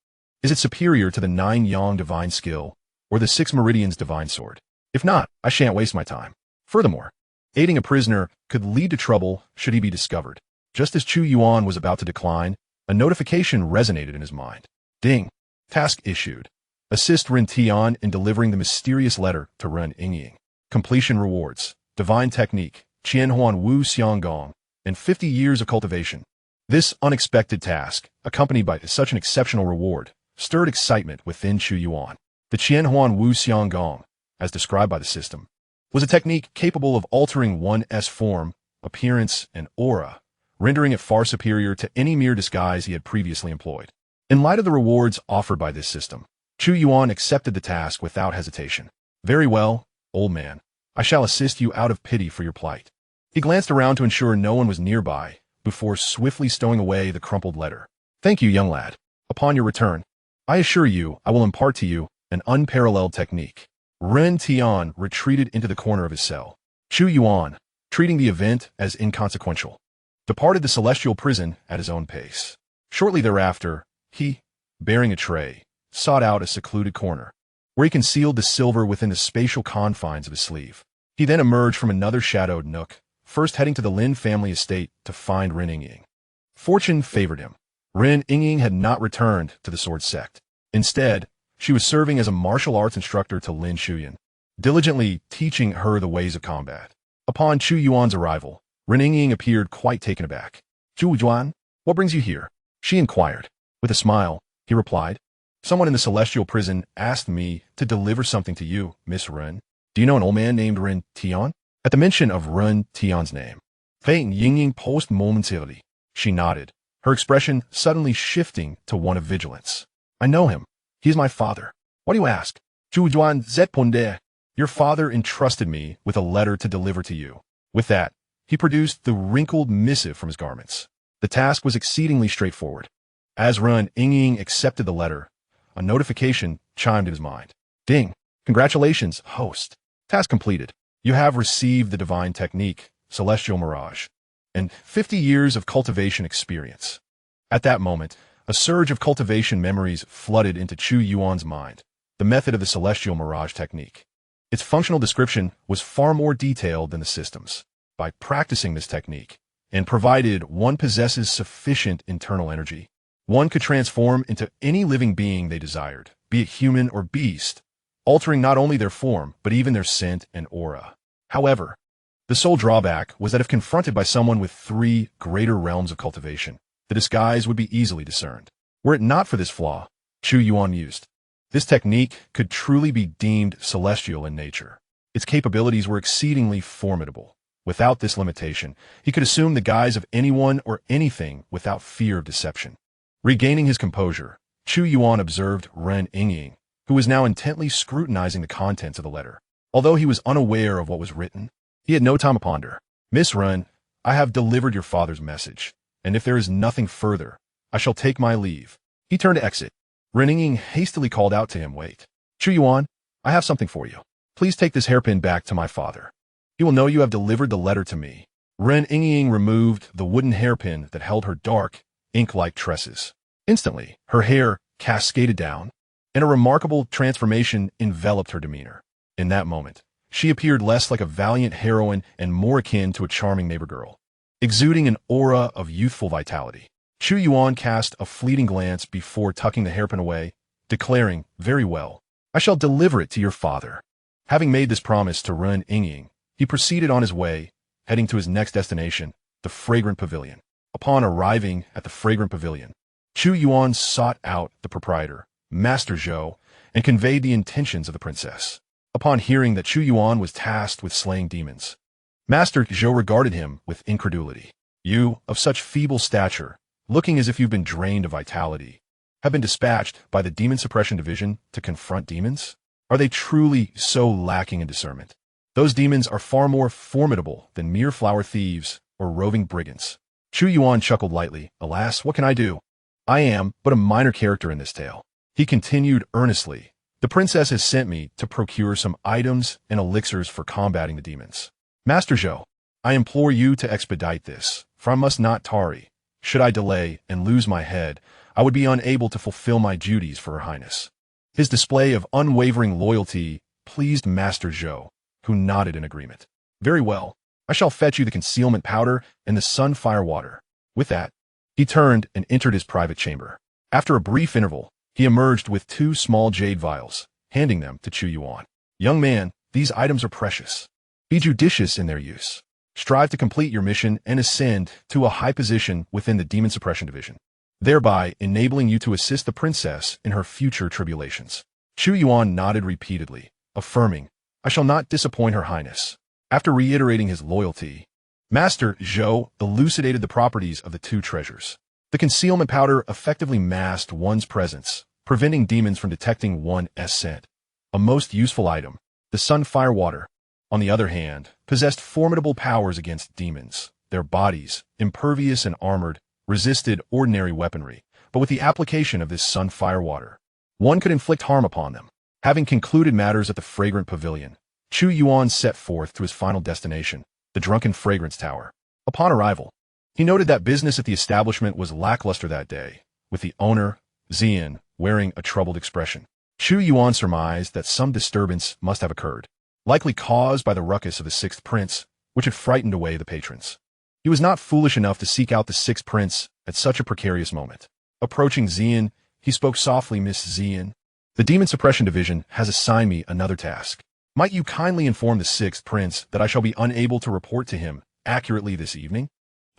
Is it superior to the 9 Yang divine skill or the 6 Meridians divine sword? If not, I shan't waste my time. Furthermore, Aiding a prisoner could lead to trouble should he be discovered. Just as Chu Yuan was about to decline, a notification resonated in his mind. Ding. Task issued. Assist Ren Tian in delivering the mysterious letter to Ren Yingying. Completion rewards. Divine Technique, Qianhuan Wu Xianggong, and 50 years of cultivation. This unexpected task, accompanied by such an exceptional reward, stirred excitement within Chu Yuan. The Qianhuan Wu Xianggong, as described by the system, was a technique capable of altering one's form, appearance, and aura, rendering it far superior to any mere disguise he had previously employed. In light of the rewards offered by this system, Chu Yuan accepted the task without hesitation. Very well, old man. I shall assist you out of pity for your plight. He glanced around to ensure no one was nearby, before swiftly stowing away the crumpled letter. Thank you, young lad. Upon your return, I assure you I will impart to you an unparalleled technique. Ren Tian retreated into the corner of his cell. Chu Yuan, treating the event as inconsequential, departed the celestial prison at his own pace. Shortly thereafter, he, bearing a tray, sought out a secluded corner, where he concealed the silver within the spatial confines of his sleeve. He then emerged from another shadowed nook, first heading to the Lin family estate to find Ren Yingying. Fortune favored him. Ren Yingying had not returned to the Sword Sect. Instead, she was serving as a martial arts instructor to Lin Shuyan, diligently teaching her the ways of combat. Upon Chu Yuan's arrival, Ren Yingying appeared quite taken aback. Chu Yuan, what brings you here? She inquired. With a smile, he replied, someone in the celestial prison asked me to deliver something to you, Miss Ren. Do you know an old man named Ren Tian? At the mention of Ren Tian's name, Ren Yingying paused momentarily. She nodded, her expression suddenly shifting to one of vigilance. I know him. He is my father. Why do you ask? Chu Yuan zépondait. Your father entrusted me with a letter to deliver to you. With that, he produced the wrinkled missive from his garments. The task was exceedingly straightforward. As Ren Yingying accepted the letter, a notification chimed in his mind. Ding! Congratulations, host. Task completed. You have received the divine technique, Celestial Mirage, and 50 years of cultivation experience. At that moment, a surge of cultivation memories flooded into Chu Yuan's mind, the method of the Celestial Mirage technique. Its functional description was far more detailed than the system's. By practicing this technique, and provided one possesses sufficient internal energy, one could transform into any living being they desired, be it human or beast, altering not only their form, but even their scent and aura. However, the sole drawback was that if confronted by someone with 3 greater realms of cultivation, the disguise would be easily discerned. Were it not for this flaw, Chu Yuan mused, this technique could truly be deemed celestial in nature. Its capabilities were exceedingly formidable. Without this limitation, he could assume the guise of anyone or anything without fear of deception. Regaining his composure, Chu Yuan observed Ren Yingying, who was now intently scrutinizing the contents of the letter. Although he was unaware of what was written, he had no time to ponder. Miss Ren, I have delivered your father's message, and if there is nothing further, I shall take my leave. He turned to exit. Ren Yingying hastily called out to him, wait. Chu Yuan, I have something for you. Please take this hairpin back to my father. He will know you have delivered the letter to me. Ren Yingying removed the wooden hairpin that held her dark, ink-like tresses. Instantly, her hair cascaded down, and a remarkable transformation enveloped her demeanor. In that moment, she appeared less like a valiant heroine and more akin to a charming neighbor girl, exuding an aura of youthful vitality. Chu Yuan cast a fleeting glance before tucking the hairpin away, declaring, very well, I shall deliver it to your father. Having made this promise to Ren Yingying, he proceeded on his way, heading to his next destination, the Fragrant Pavilion. Upon arriving at the Fragrant Pavilion, Chu Yuan sought out the proprietor, Master Zhou, and conveyed the intentions of the princess. Upon hearing that Chu Yuan was tasked with slaying demons, Master Zhou regarded him with incredulity. You, of such feeble stature, looking as if you've been drained of vitality, have been dispatched by the Demon Suppression Division to confront demons? Are they truly so lacking in discernment? Those demons are far more formidable than mere flower thieves or roving brigands. Chu Yuan chuckled lightly. Alas, what can I do? I am but a minor character in this tale. He continued earnestly. The princess has sent me to procure some items and elixirs for combating the demons. Master Zhou, I implore you to expedite this, for I must not tarry. Should I delay and lose my head, I would be unable to fulfill my duties for Her Highness. His display of unwavering loyalty pleased Master Zhou, who nodded in agreement. Very well. I shall fetch you the concealment powder and the sunfire water. With that, he turned and entered his private chamber. After a brief interval, he emerged with 2 small jade vials, handing them to Chu Yuan. Young man, these items are precious. Be judicious in their use. Strive to complete your mission and ascend to a high position within the Demon Suppression Division, thereby enabling you to assist the princess in her future tribulations. Chu Yuan nodded repeatedly, affirming, I shall not disappoint Her Highness. After reiterating his loyalty, Master Zhou elucidated the properties of the 2 treasures. The concealment powder effectively masked one's presence, preventing demons from detecting one's scent. A most useful item. The sunfire water, on the other hand, possessed formidable powers against demons. Their bodies, impervious and armored, resisted ordinary weaponry, but with the application of this sunfire water, one could inflict harm upon them. Having concluded matters at the Fragrant Pavilion, Chu Yuan set forth to his final destination, the Drunken Fragrance Tower. Upon arrival, he noted that business at the establishment was lackluster that day, with the owner, Xian, wearing a troubled expression. Chu Yuan surmised that some disturbance must have occurred, likely caused by the ruckus of the 6th prince, which had frightened away the patrons. He was not foolish enough to seek out the 6th prince at such a precarious moment. Approaching Xian, he spoke softly, Miss Xian. The Demon Suppression Division has assigned me another task. Might you kindly inform the 6th prince that I shall be unable to report to him accurately this evening?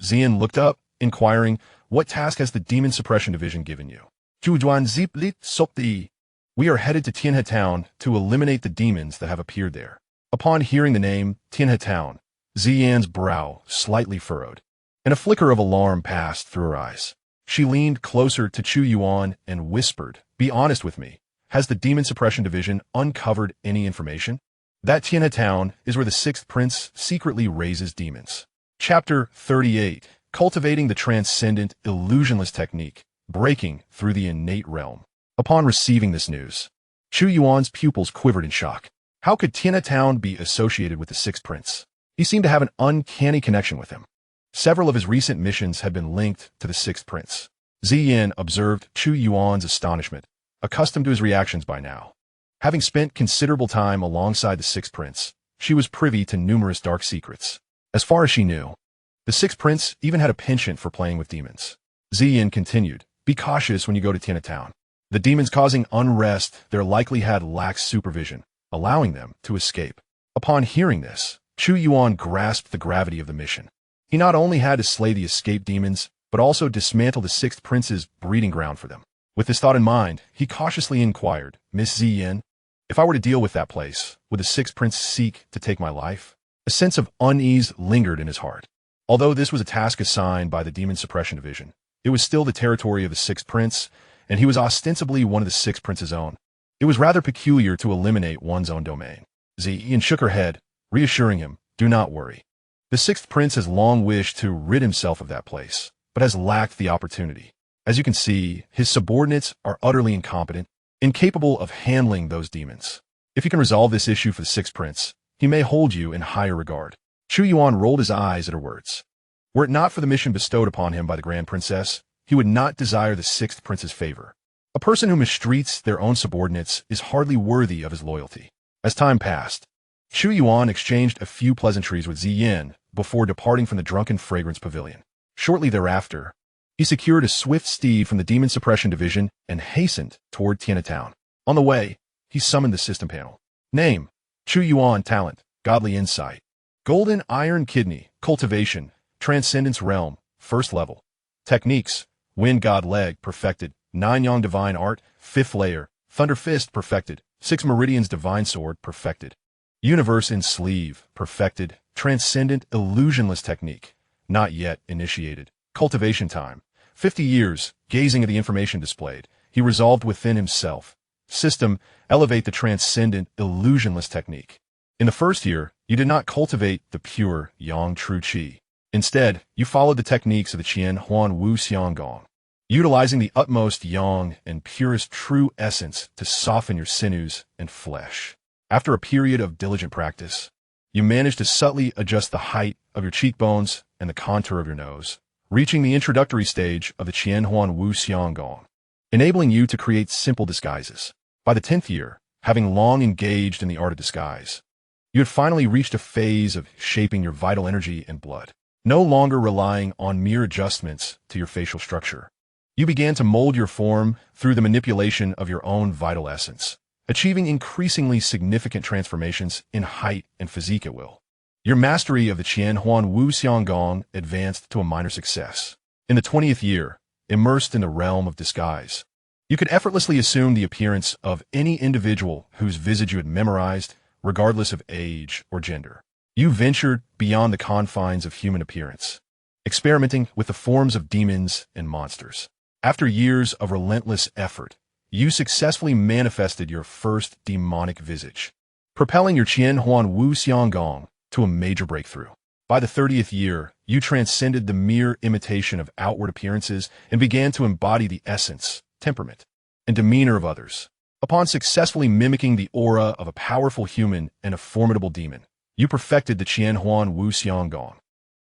Xian looked up, inquiring, what task has the Demon Suppression Division given you? Chu Yuan ziplit sopti. We are headed to Tianhe Town to eliminate the demons that have appeared there. Upon hearing the name, Tianhe Town, Xian's brow slightly furrowed, and a flicker of alarm passed through her eyes. She leaned closer to Chu Yuan and whispered, be honest with me. Has the Demon Suppression Division uncovered any information? That Tianhe Town is where the 6th prince secretly raises demons. Chapter 38. Cultivating the Transcendent Illusionless Technique, Breaking Through the Innate Realm. Upon receiving this news, Chu Yuan's pupils quivered in shock. How could Tianhe Town be associated with the 6th prince? He seemed to have an uncanny connection with him. Several of his recent missions had been linked to the 6th prince. Xian observed Chu Yuan's astonishment, accustomed to his reactions by now. Having spent considerable time alongside the 6th prince, she was privy to numerous dark secrets. As far as she knew, the 6th prince even had a penchant for playing with demons. Xian continued, be cautious when you go to Tianhe Town. The demons causing unrest there likely had lax supervision, allowing them to escape. Upon hearing this, Chu Yuan grasped the gravity of the mission. He not only had to slay the escaped demons, but also dismantle the 6th prince's breeding ground for them. With this thought in mind, he cautiously inquired, Miss Xian, if I were to deal with that place, would the 6th prince seek to take my life? A sense of unease lingered in his heart. Although this was a task assigned by the Demon Suppression Division, it was still the territory of the 6th prince, and he was ostensibly one of the 6th prince's own. It was rather peculiar to eliminate one's own domain. Xian shook her head, reassuring him, do not worry. The 6th prince has long wished to rid himself of that place, but has lacked the opportunity. As you can see, his subordinates are utterly incompetent, incapable of handling those demons. If you can resolve this issue for the 6th prince, he may hold you in higher regard. Chu Yuan rolled his eyes at her words. Were it not for the mission bestowed upon him by the Grand Princess, he would not desire the 6th prince's favor. A person who mistreats their own subordinates is hardly worthy of his loyalty. As time passed, Chu Yuan exchanged a few pleasantries with Xian before departing from the Drunken Fragrance Pavilion. Shortly thereafter, he secured a swift steed from the Demon Suppression Division and hastened toward Tianhe Town. On the way, he summoned the system panel. Name, Chu Yuan. Talent, Godly Insight. Golden Iron Kidney, Cultivation, Transcendence Realm, First Level. Techniques, Wind God Leg, Perfected. 9 Yang Divine Art, 5th Layer. Thunder Fist, Perfected. 6 Meridians Divine Sword, Perfected. Universe in Sleeve, Perfected. Transcendent Illusionless Technique, Not Yet Initiated. Cultivation Time, 50 years, gazing at the information displayed, he resolved within himself. System, elevate the Transcendent Illusionless Technique. In the first year, you did not cultivate the pure Yang True Qi. Instead, you followed the techniques of the Qian Huan Wu Xiang Gong, utilizing the utmost Yang and purest true essence to soften your sinews and flesh. After a period of diligent practice, you managed to subtly adjust the height of your cheekbones and the contour of your nose, reaching the introductory stage of the Qian Huan Wu Xiang Gong, enabling you to create simple disguises. By the 10th year, having long engaged in the art of disguise, You had finally reached a phase of shaping your vital energy and blood, no longer relying on mere adjustments to your facial structure. You began to mold your form through the manipulation of your own vital essence, achieving increasingly significant transformations in height and physique at will. Your mastery of the Qianhuan Wu Xianggong advanced to a minor success. In the 20th year, immersed in the realm of disguise, you could effortlessly assume the appearance of any individual whose visage you had memorized, regardless of age or gender. You ventured beyond the confines of human appearance, experimenting with the forms of demons and monsters. After years of relentless effort, you successfully manifested your first demonic visage, propelling your Qianhuan Wu Xianggong to a major breakthrough. By the 30th year, you transcended the mere imitation of outward appearances and began to embody the essence, temperament, and demeanor of others. Upon successfully mimicking the aura of a powerful human and a formidable demon, you perfected the Qianhuan Wu Xianggong.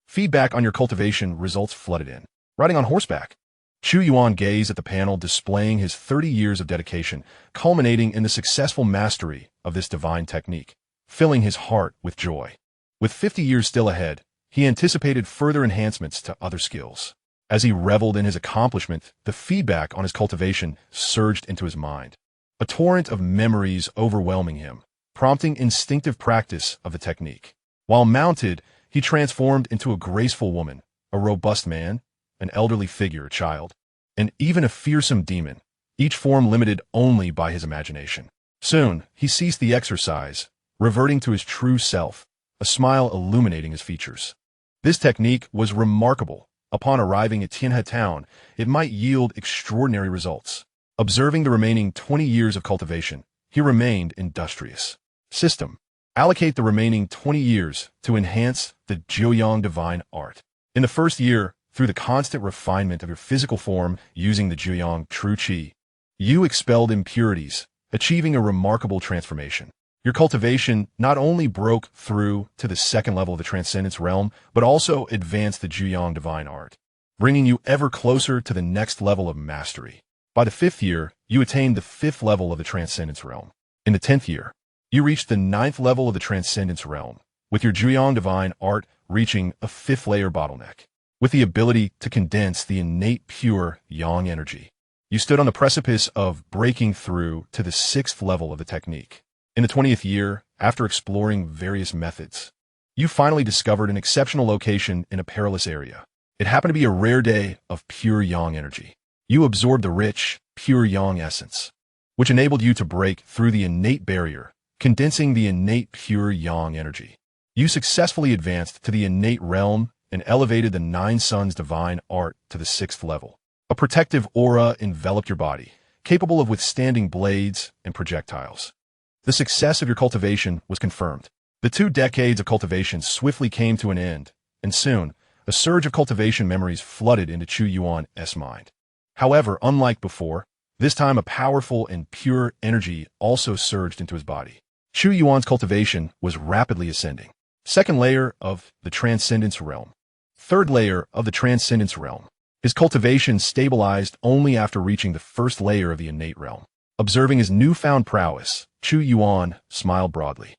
Feedback on your cultivation results flooded in. Riding on horseback, Chu Yuan gazed at the panel displaying his 30 years of dedication, culminating in the successful mastery of this divine technique, filling his heart with joy. With 50 years still ahead, he anticipated further enhancements to other skills. As he reveled in his accomplishment, the feedback on his cultivation surged into his mind, a torrent of memories overwhelming him, prompting instinctive practice of the technique. While mounted, he transformed into a graceful woman, a robust man, an elderly figure, a child, and even a fearsome demon, each form limited only by his imagination. Soon, he ceased the exercise, reverting to his true self, a smile illuminating his features. This technique was remarkable. Upon arriving at Tianhe town, it might yield extraordinary results. Observing the remaining 20 years of cultivation, he remained industrious. System. Allocate the remaining 20 years to enhance the Jiuyang divine art. In the first year, through the constant refinement of your physical form using the Jiuyang true qi, you expelled impurities, achieving a remarkable transformation. Your cultivation not only broke through to the second level of the Transcendence realm, but also advanced the Jiuyang divine art, bringing you ever closer to the next level of mastery. By the 5th year, you attained the 5th level of the Transcendence realm. In the 10th year, you reached the 9th level of the Transcendence realm, with your Jiuyang divine art reaching a 5th layer bottleneck. With the ability to condense the innate pure yang energy, you stood on the precipice of breaking through to the 6th level of the technique. In the 20th year, after exploring various methods, you finally discovered an exceptional location in a perilous area. It happened to be a rare day of pure yang energy. You absorbed the rich, pure yang essence, which enabled you to break through the innate barrier, condensing the innate pure yang energy. You successfully advanced to the innate realm and elevated the Nine Suns divine art to the 6th level. A protective aura enveloped your body, capable of withstanding blades and projectiles. The success of your cultivation was confirmed. The 2 decades of cultivation swiftly came to an end, and soon, a surge of cultivation memories flooded into Chu Yuan's mind. However, unlike before, this time a powerful and pure energy also surged into his body. Chu Yuan's cultivation was rapidly ascending. 2nd layer of the Transcendence realm. 3rd layer of the Transcendence realm. His cultivation stabilized only after reaching the 1st layer of the innate realm. Observing his newfound prowess, Chu Yuan smiled broadly.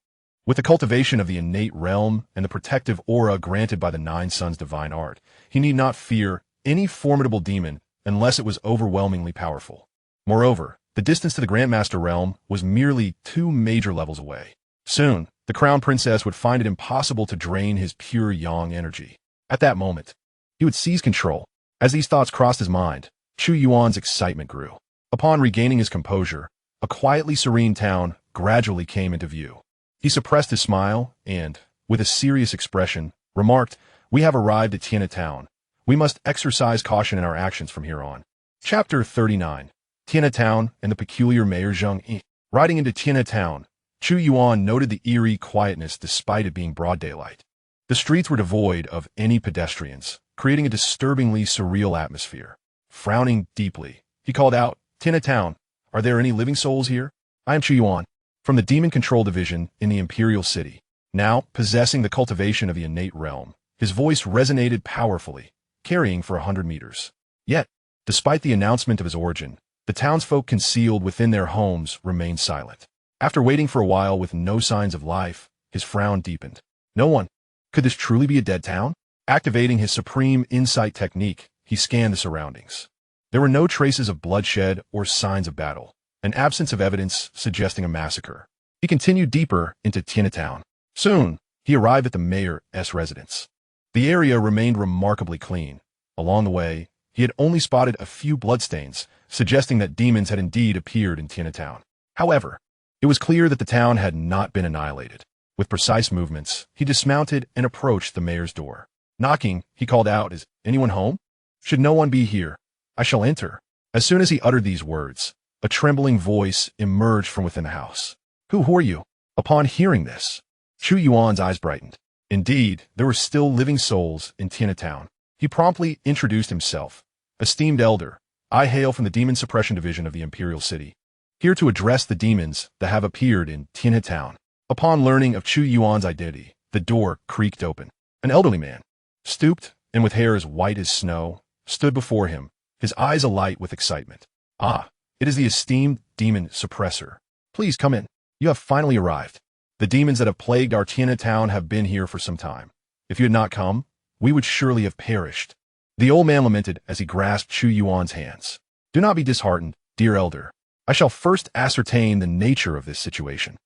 With the cultivation of the innate realm and the protective aura granted by the Nine Suns divine art, he need not fear any formidable demon unless it was overwhelmingly powerful. Moreover, the distance to the Grandmaster realm was merely 2 major levels away. Soon, the Crown Princess would find it impossible to drain his pure yang energy. At that moment, he would seize control. As these thoughts crossed his mind, Chu Yuan's excitement grew. Upon regaining his composure, a quietly serene town gradually came into view. He suppressed his smile and, with a serious expression, remarked, "We have arrived at Tianhe town. We must exercise caution in our actions from here on." Chapter 39. Tianhe town and the peculiar mayor Zheng Yi. Riding into Tianhe town, Chu Yuan noted the eerie quietness despite it being broad daylight. The streets were devoid of any pedestrians, creating a disturbingly surreal atmosphere. Frowning deeply, he called out, "Tianhe town, are there any living souls here? I am Chu Yuan, from the Demon Control Division in the Imperial City." Now, possessing the cultivation of the innate realm, his voice resonated powerfully, carrying for 100 meters. Yet, despite the announcement of his origin, the townsfolk concealed within their homes remained silent. After waiting for a while with no signs of life, his frown deepened. No one. Could this truly be a dead town? Activating his supreme insight technique, he scanned the surroundings. There were no traces of bloodshed or signs of battle, an absence of evidence suggesting a massacre. He continued deeper into Town. Soon, he arrived at the mayor's residence. The area remained remarkably clean. Along the way, he had only spotted a few bloodstains, suggesting that demons had indeed appeared in Town. However, it was clear that the town had not been annihilated. With precise movements, he dismounted and approached the mayor's door. Knocking, he called out, "Is anyone home? Should no one be here, I shall enter." As soon as he uttered these words, a trembling voice emerged from within the house. Who are you?" Upon hearing this, Chu Yuan's eyes brightened. Indeed, there were still living souls in Town. He promptly introduced himself. "Esteemed elder, I hail from the Demon Suppression Division of the Imperial City, here to address the demons that have appeared in Town." Upon learning of Chu Yuan's identity, the door creaked open. An elderly man, stooped and with hair as white as snow, stood before him, his eyes alight with excitement. "Ah, it is the esteemed demon suppressor. Please come in. You have finally arrived. The demons that have plagued our town have been here for some time. If you had not come, we would surely have perished." The old man lamented as he grasped Chu Yuan's hands. "Do not be disheartened, dear elder. I shall first ascertain the nature of this situation,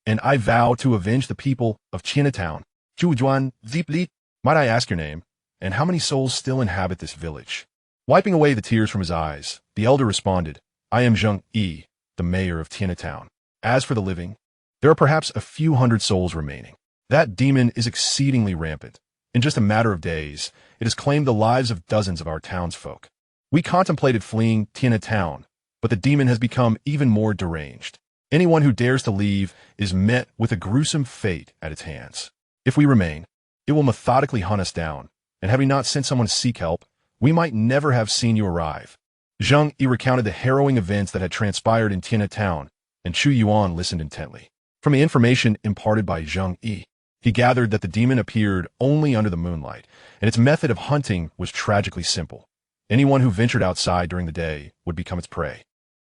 and I vow to avenge the people of Town. Chu Yuan, deeply, might I ask your name, and how many souls still inhabit this village?" Wiping away the tears from his eyes, the elder responded, "I am Xianxia, the mayor of Town. As for the living, there are perhaps a few hundred souls remaining. That demon is exceedingly rampant. In just a matter of days, it has claimed the lives of dozens of our townsfolk. We contemplated fleeing Town, but the demon has become even more deranged. Anyone who dares to leave is met with a gruesome fate at its hands. If we remain, it will methodically hunt us down, and having not sent someone to seek help, we might never have seen you arrive." Xianxia recounted the harrowing events that had transpired in Town, and Chu Yuan listened intently. From the information imparted by Xianxia, he gathered that the demon appeared only under the moonlight, and its method of hunting was tragically simple. Anyone who ventured outside during the day would become its prey.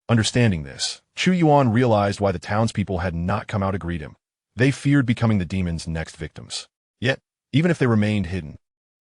Understanding this, Chu Yuan realized why the townspeople had not come out to greet him. They feared becoming the demon's next victims. Yet, even if they remained hidden,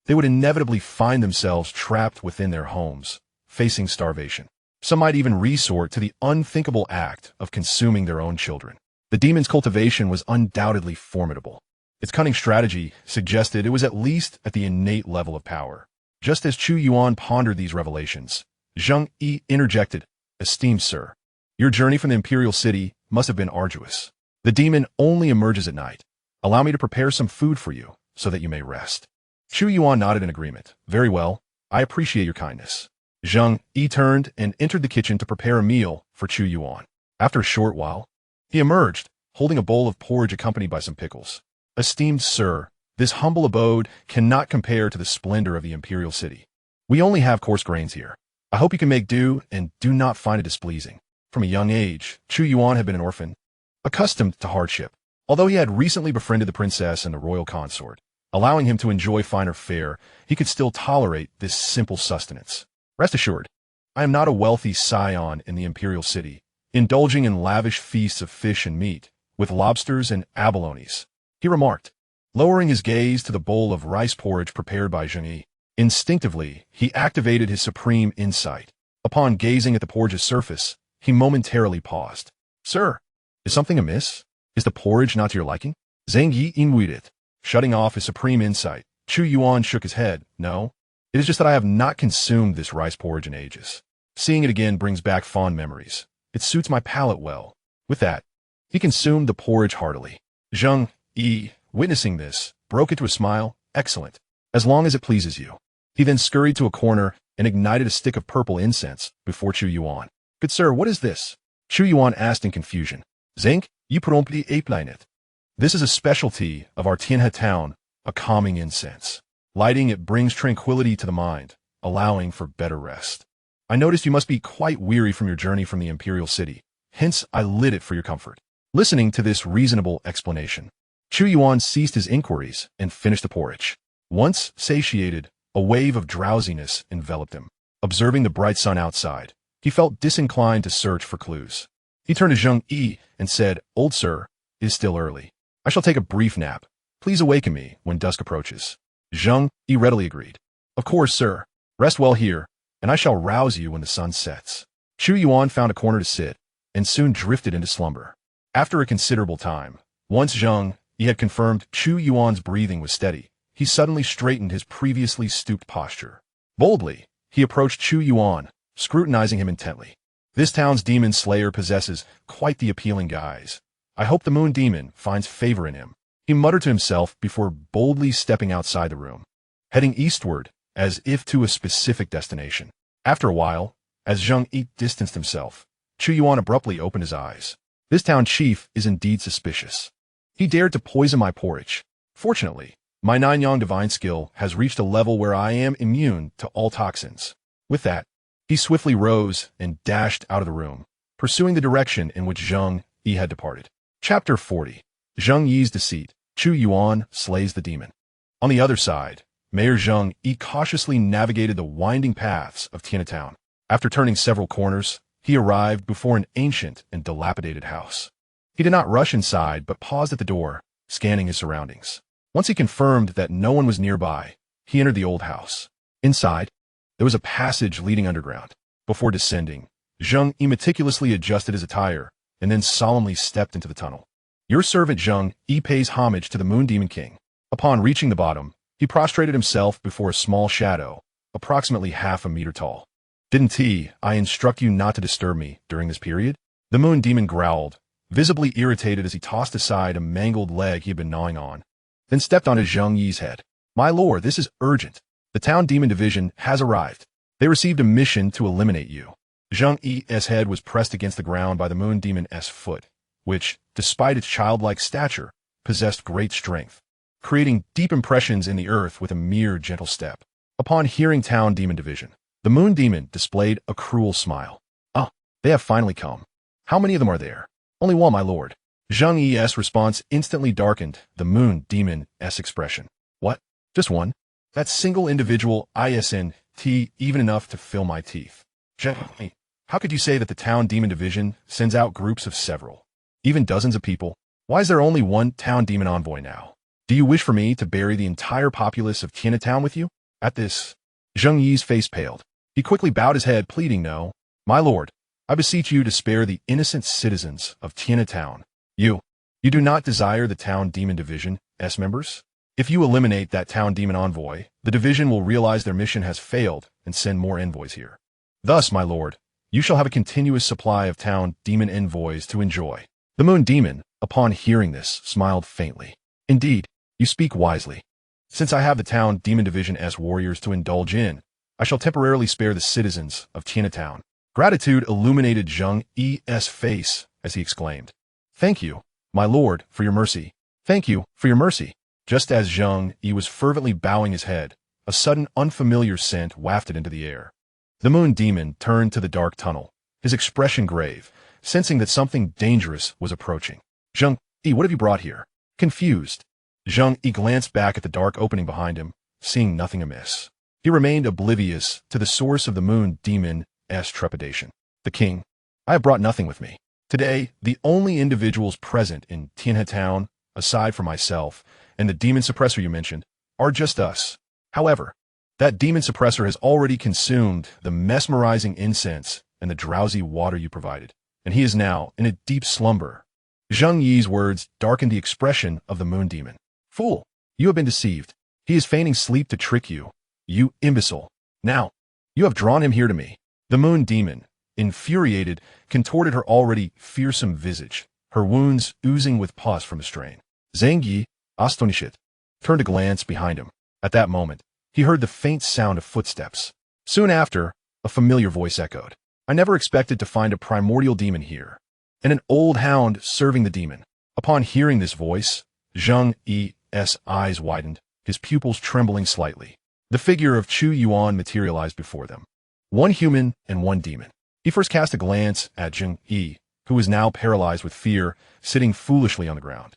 they would inevitably find themselves trapped within their homes, facing starvation. Some might even resort to the unthinkable act of consuming their own children. The demon's cultivation was undoubtedly formidable. Its cunning strategy suggested it was at least at the innate level of power. Just as Chu Yuan pondered these revelations, Xianxia interjected, "Esteemed sir, your journey from the Imperial City must have been arduous. The demon only emerges at night. Allow me to prepare some food for you so that you may rest." Chu Yuan nodded in agreement. "Very well, I appreciate your kindness." Xianxia turned and entered the kitchen to prepare a meal for Chu Yuan. After a short while, he emerged, holding a bowl of porridge accompanied by some pickles. "Esteemed sir, this humble abode cannot compare to the splendor of the Imperial City. We only have coarse grains here. I hope you can make do and do not find it displeasing." From a young age, Chu Yuan had been an orphan, accustomed to hardship. Although he had recently befriended the princess and the royal consort, allowing him to enjoy finer fare, he could still tolerate this simple sustenance. "Rest assured, I am not a wealthy scion in the Imperial City, indulging in lavish feasts of fish and meat, with lobsters and abalones," he remarked, lowering his gaze to the bowl of rice porridge prepared by Xianxia. Instinctively, he activated his supreme insight. Upon gazing at the porridge's surface, he momentarily paused. "Sir, is something amiss? Is the porridge not to your liking?" Xianxia inwitted. Shutting off his supreme insight, Chu Yuan shook his head. "No, it is just that I have not consumed this rice porridge in ages. Seeing it again brings back fond memories. It suits my palate well." With that, he consumed the porridge heartily. Xianxia, witnessing this, broke into a smile. "Excellent, as long as it pleases you." He then scurried to a corner and ignited a stick of purple incense before Chu Yuan. "Good sir, what is this?" Chu Yuan asked in confusion. "Zinc, you promptly applied it. This is a specialty of our town, a calming incense. Lighting it brings tranquility to the mind, allowing for better rest. I noticed you must be quite weary from your journey from the Imperial City, hence I lit it for your comfort." Listening to this reasonable explanation, Chu Yuan ceased his inquiries and finished the porridge. Once satiated, a wave of drowsiness enveloped him. Observing the bright sun outside, he felt disinclined to search for clues. He turned to Xianxia and said, "Old sir, it is still early. I shall take a brief nap. Please awaken me when dusk approaches. Zhang Yi readily agreed. Of course, sir. Rest well here, and I shall rouse you when the sun sets. Chu Yuan found a corner to sit, and soon drifted into slumber. After a considerable time, once Zhang Yi had confirmed Chu Yuan's breathing was steady, he suddenly straightened his previously stooped posture. Boldly, he approached Chu Yuan, scrutinizing him intently. This town's demon slayer possesses quite the appealing guise. I hope the moon demon finds favor in him. He muttered to himself before boldly stepping outside the room, heading eastward as if to a specific destination. After a while, as Zhang Yi distanced himself, Chu Yuan abruptly opened his eyes. This town chief is indeed suspicious. He dared to poison my porridge. Fortunately, my 9-yang divine skill has reached a level where I am immune to all toxins. With that, he swiftly rose and dashed out of the room, pursuing the direction in which Zhang Yi had departed. Chapter 40. Zhang Yi's Deceit. Chu Yuan slays the demon. On the other side, Mayor Zhang Yi cautiously navigated the winding paths of Tianatown. After turning several corners, he arrived before an ancient and dilapidated house. He did not rush inside, but paused at the door, scanning his surroundings. Once he confirmed that no one was nearby, he entered the old house. Inside, there was a passage leading underground. Before descending, Zhang Yi meticulously adjusted his attire and then solemnly stepped into the tunnel. Your servant Zhang Yi pays homage to the Moon Demon King. Upon reaching the bottom, he prostrated himself before a small shadow, approximately half a meter tall. Didn't I instruct you not to disturb me during this period? The Moon Demon growled, visibly irritated as he tossed aside a mangled leg he had been gnawing on, then stepped onto Zhang Yi's head. My lord, this is urgent. The town demon division has arrived. They received a mission to eliminate you. Zhang Yi's head was pressed against the ground by the Moon Demon's foot, which, despite its childlike stature, possessed great strength, creating deep impressions in the earth with a mere gentle step. Upon hearing town demon division, the Moon Demon displayed a cruel smile. Ah, they have finally come. How many of them are there? Only one, my lord. Zhang Yi's response instantly darkened the Moon Demon's expression. What? Just one? That single individual isn't even enough to fill my teeth. Zhang Yi, how could you say that the town demon division sends out groups of several, even dozens of people? Why is there only one town demon envoy now? Do you wish for me to bury the entire populace of Tianatown with you? At this, Zhang Yi's face paled. He quickly bowed his head, pleading, no. My lord, I beseech you to spare the innocent citizens of Tianatown. You do not desire the town demon division's members? If you eliminate that town demon envoy, the division will realize their mission has failed and send more envoys here. Thus, my lord, you shall have a continuous supply of town demon envoys to enjoy. The Moon Demon, upon hearing this, smiled faintly. Indeed, you speak wisely. Since I have the town demon division's warriors to indulge in, I shall temporarily spare the citizens of Tianatown. Gratitude illuminated Zhang Yi's face as he exclaimed, Thank you, my lord, for your mercy. Thank you for your mercy. Just as Zhang Yi was fervently bowing his head, a sudden unfamiliar scent wafted into the air. The Moon Demon turned to the dark tunnel, his expression grave, sensing that something dangerous was approaching. Zhang Yi, what have you brought here? Confused, Zhang Yi glanced back at the dark opening behind him, seeing nothing amiss. He remained oblivious to the source of the Moon Demon's trepidation. The king, I have brought nothing with me. Today, the only individuals present in Tianatown, aside from myself and the demon suppressor you mentioned, are just us. However, that demon suppressor has already consumed the mesmerizing incense and the drowsy water you provided, and he is now in a deep slumber. Zhang Yi's words darkened the expression of the Moon Demon. Fool, you have been deceived. He is feigning sleep to trick you, you imbecile. Now, you have drawn him here to me. The Moon Demon, infuriated, contorted her already fearsome visage, her wounds oozing with pus from the strain. Zhang Yi, astonished, turned to glance behind him. At that moment, he heard the faint sound of footsteps. Soon after, a familiar voice echoed. I never expected to find a primordial demon here, and an old hound serving the demon. Upon hearing this voice, Zhang Yi's eyes widened, his pupils trembling slightly. The figure of Chu Yuan materialized before them. One human and one demon. He first cast a glance at Zhang Yi, who was now paralyzed with fear, sitting foolishly on the ground.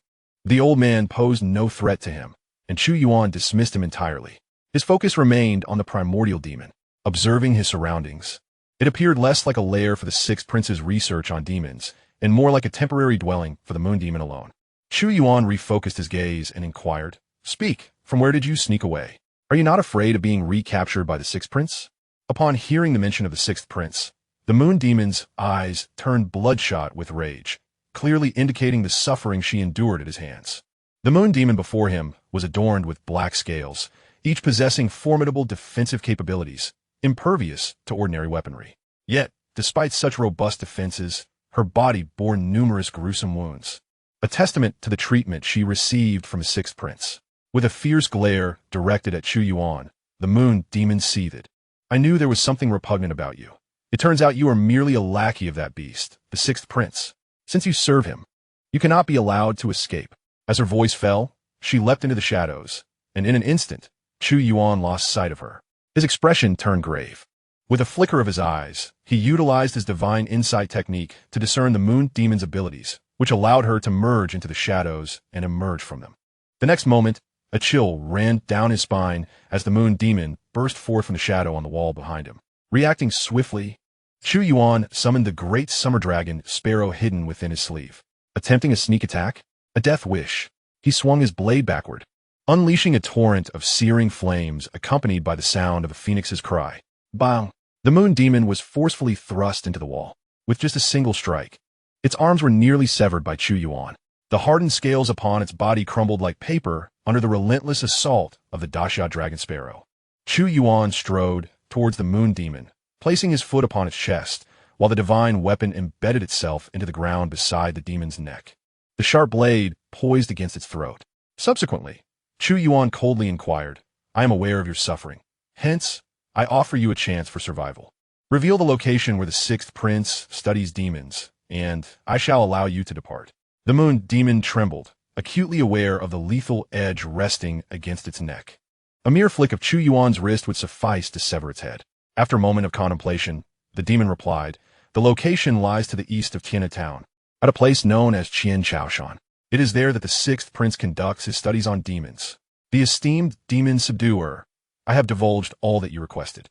The old man posed no threat to him, and Chu Yuan dismissed him entirely. His focus remained on the primordial demon, observing his surroundings. It appeared less like a lair for the Sixth Prince's research on demons, and more like a temporary dwelling for the Moon Demon alone. Chu Yuan refocused his gaze and inquired, "Speak, from where did you sneak away? Are you not afraid of being recaptured by the sixth prince?" Upon hearing the mention of the sixth prince, the moon demon's eyes turned bloodshot with rage, clearly indicating the suffering she endured at his hands. The moon demon before him was adorned with black scales, each possessing formidable defensive capabilities, impervious to ordinary weaponry. Yet, despite such robust defenses, her body bore numerous gruesome wounds, a testament to the treatment she received from the sixth prince. With a fierce glare directed at Chu Yuan, the moon demon seethed. "I knew there was something repugnant about you. It turns out you are merely a lackey of that beast, the sixth prince. Since you serve him, you cannot be allowed to escape." As her voice fell, she leapt into the shadows, and in an instant, Chu Yuan lost sight of her. His expression turned grave. With a flicker of his eyes, he utilized his divine insight technique to discern the moon demon's abilities, which allowed her to merge into the shadows and emerge from them. The next moment, a chill ran down his spine as the moon demon burst forth from the shadow on the wall behind him. Reacting swiftly, Chu Yuan summoned the great summer dragon Sparrow hidden within his sleeve. Attempting a sneak attack, a death wish, he swung his blade backward, unleashing a torrent of searing flames accompanied by the sound of a phoenix's cry. Bang! The moon demon was forcefully thrust into the wall. With just a single strike, its arms were nearly severed by Chu Yuan. The hardened scales upon its body crumbled like paper under the relentless assault of the Daxia dragon sparrow. Chu Yuan strode towards the moon demon, placing his foot upon its chest, while the divine weapon embedded itself into the ground beside the demon's neck. The sharp blade poised against its throat. Subsequently, Chu Yuan coldly inquired, "I am aware of your suffering. Hence, I offer you a chance for survival. Reveal the location where the sixth prince studies demons, and I shall allow you to depart." The moon demon trembled, acutely aware of the lethal edge resting against its neck. A mere flick of Chu Yuan's wrist would suffice to sever its head. After a moment of contemplation, the demon replied, "The location lies to the east of Tianhe town, at a place known as Xianxia. It is there that the sixth prince conducts his studies on demons. The esteemed demon subduer, I have divulged all that you requested.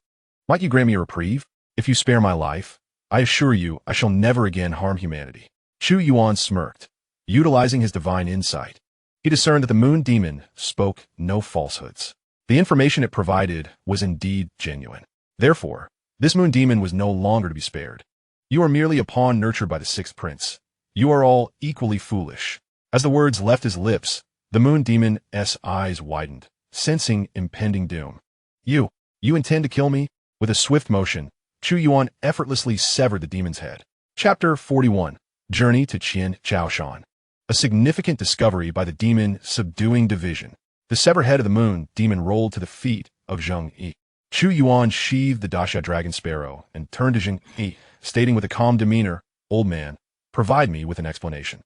Might you grant me a reprieve? If you spare my life, I assure you I shall never again harm humanity." Chu Yuan smirked. Utilizing his divine insight, he discerned that the moon demon spoke no falsehoods. The information it provided was indeed genuine. Therefore, this moon demon was no longer to be spared. "You are merely a pawn nurtured by the sixth prince. You are all equally foolish." As the words left his lips, the moon demon's eyes widened, sensing impending doom. You intend to kill me?" With a swift motion, Chu Yuan effortlessly severed the demon's head. Chapter 41. Journey to Xianxia. A significant discovery by the Demon Subduing Division. The severed head of the moon demon rolled to the feet of Xianxia. Chu Yuan sheathed the Daxia dragon sparrow and turned to Xianxia, stating with a calm demeanor, "Old man, provide me with an explanation."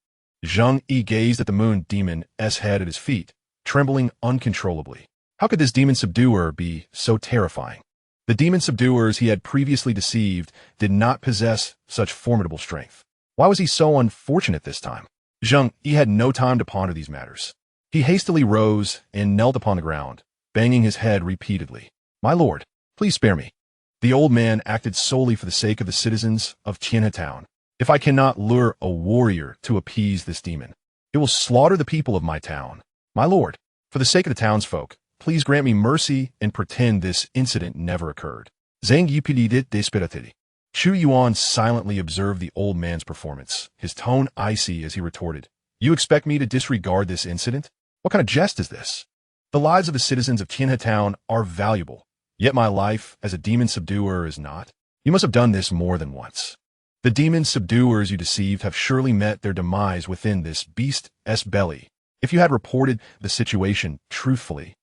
Xianxia gazed at the moon demon's head at his feet, trembling uncontrollably. How could this demon subduer be so terrifying? The demon subduers he had previously deceived did not possess such formidable strength. Why was he so unfortunate this time? Xianxia had no time to ponder these matters. He hastily rose and knelt upon the ground, banging his head repeatedly. "My lord, please spare me. The old man acted solely for the sake of the citizens of Tianhe town. If I cannot lure a warrior to appease this demon, it will slaughter the people of my town. My lord, for the sake of the townsfolk, please grant me mercy and pretend this incident never occurred." Zhang Yi pedit desperately. Chu Yuan silently observed the old man's performance, his tone icy as he retorted, "You expect me to disregard this incident? What kind of jest is this? The lives of the citizens of Tianhe town are valuable, yet my life as a demon subduer is not. You must have done this more than once. The demon subduers you deceived have surely met their demise within this beast's belly. If you had reported the situation truthfully,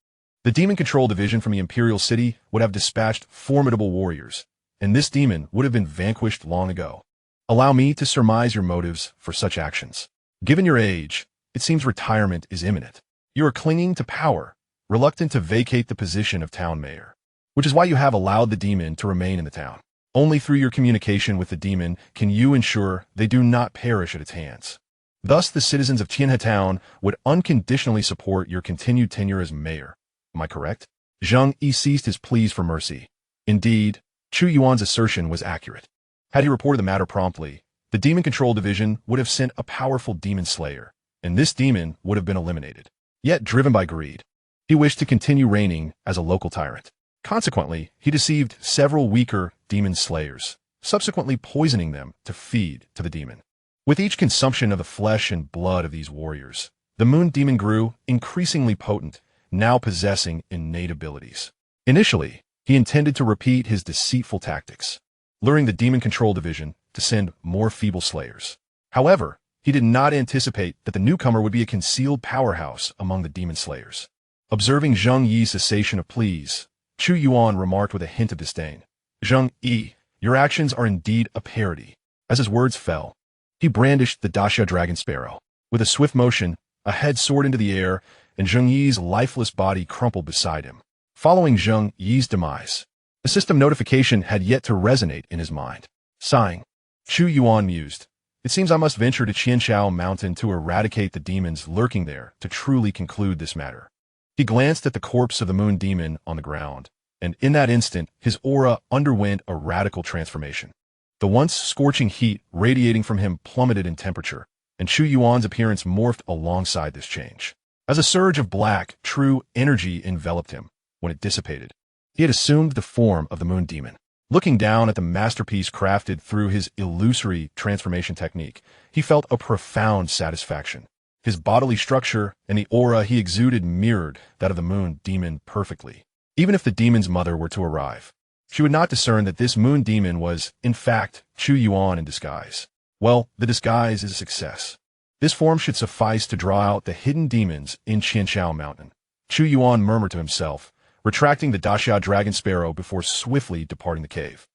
the Demon Control Division from the Imperial City would have dispatched formidable warriors, and this demon would have been vanquished long ago. Allow me to surmise your motives for such actions. Given your age, it seems retirement is imminent. You are clinging to power, reluctant to vacate the position of town mayor, which is why you have allowed the demon to remain in the town. Only through your communication with the demon can you ensure they do not perish at its hands. Thus, the citizens of Tianhe town would unconditionally support your continued tenure as mayor. Am I correct? Xianxia ceased his pleas for mercy. Indeed, Chu Yuan's assertion was accurate. Had he reported the matter promptly, the Demon Control Division would have sent a powerful demon slayer, and this demon would have been eliminated. Yet, driven by greed, he wished to continue reigning as a local tyrant. Consequently, he deceived several weaker demon slayers, subsequently poisoning them to feed to the demon. With each consumption of the flesh and blood of these warriors, the moon demon grew increasingly potent, now possessing innate abilities. Initially, he intended to repeat his deceitful tactics, luring the Demon Control Division to send more feeble slayers. However, he did not anticipate that the newcomer would be a concealed powerhouse among the demon slayers. Observing Zheng Yi's cessation of pleas, Chu Yuan remarked with a hint of disdain, "Zheng Yi, your actions are indeed a parody." As his words fell, he brandished the Daxia Dragon Sparrow. With a swift motion, a head soared into the air, and Zheng Yi's lifeless body crumpled beside him. Following Zheng Yi's demise, the system notification had yet to resonate in his mind. Sighing, Chu Yuan mused, "It seems I must venture to Xianxia Mountain to eradicate the demons lurking there to truly conclude this matter." He glanced at the corpse of the moon demon on the ground, and in that instant, his aura underwent a radical transformation. The once scorching heat radiating from him plummeted in temperature, and Chu Yuan's appearance morphed alongside this change. As a surge of black, true energy enveloped him, when it dissipated, he had assumed the form of the moon demon. Looking down at the masterpiece crafted through his illusory transformation technique, he felt a profound satisfaction. His bodily structure and the aura he exuded mirrored that of the moon demon perfectly. Even if the demon's mother were to arrive, she would not discern that this moon demon was, in fact, Chu Yuan in disguise. Well, the disguise is a success. This form should suffice to draw out the hidden demons in Xianxia Mountain. Chu Yuan murmured to himself, retracting the Daxia Dragon Sparrow before swiftly departing the cave,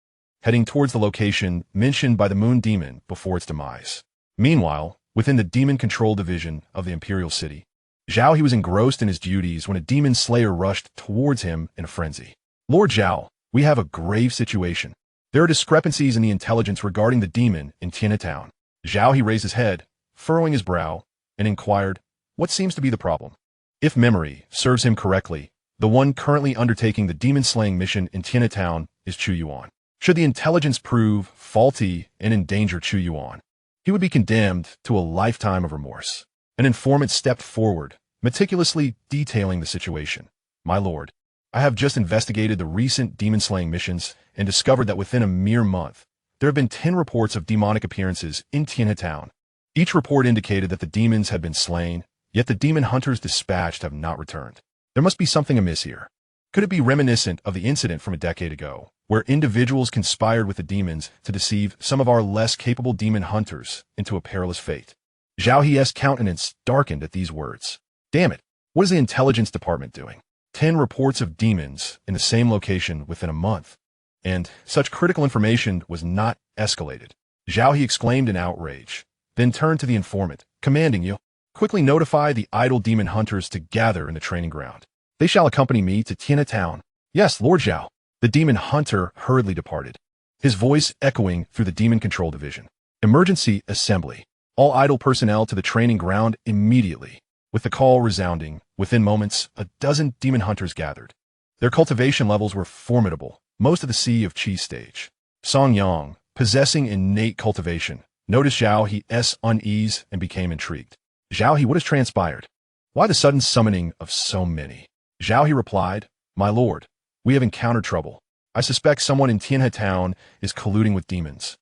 heading towards the location mentioned by the moon demon before its demise. Meanwhile, within the Demon Control Division of the Imperial City, Zhao He was engrossed in his duties when a demon slayer rushed towards him in a frenzy. "Lord Zhao, we have a grave situation. There are discrepancies in the intelligence regarding the demon in Tianhe Town." Zhao He raised his head, furrowing his brow, and inquired, "What seems to be the problem?" If memory serves him correctly, the one currently undertaking the demon-slaying mission in Tianhe Town is Chu Yuan. Should the intelligence prove faulty and endanger Chu Yuan, he would be condemned to a lifetime of remorse. An informant stepped forward, meticulously detailing the situation. "My lord, I have just investigated the recent demon-slaying missions and discovered that within a mere month, there have been 10 reports of demonic appearances in Tianhe Town. Each report indicated that the demons had been slain, yet the demon hunters dispatched have not returned. There must be something amiss here. Could it be reminiscent of the incident from a decade ago, where individuals conspired with the demons to deceive some of our less capable demon hunters into a perilous fate?" Zhao He's countenance darkened at these words. Damn it, what is the intelligence department doing? 10 reports of demons in the same location within a month. And such critical information was not escalated. Zhao He exclaimed in outrage, then turned to the informant, commanding you, "Quickly notify the idle demon hunters to gather in the training ground. They shall accompany me to Tianhe Town." "Yes, Lord Zhao." The demon hunter hurriedly departed, his voice echoing through the Demon Control Division. "Emergency assembly. All idle personnel to the training ground immediately." With the call resounding, within moments, a dozen demon hunters gathered. Their cultivation levels were formidable, most of the Sea of Qi stage. Song Yang, possessing innate cultivation, noticed Zhao He's unease and became intrigued. "Zhao He, what has transpired? Why the sudden summoning of so many?" Zhao He replied, "My lord, we have encountered trouble. I suspect someone in Tianhe Town is colluding with demons,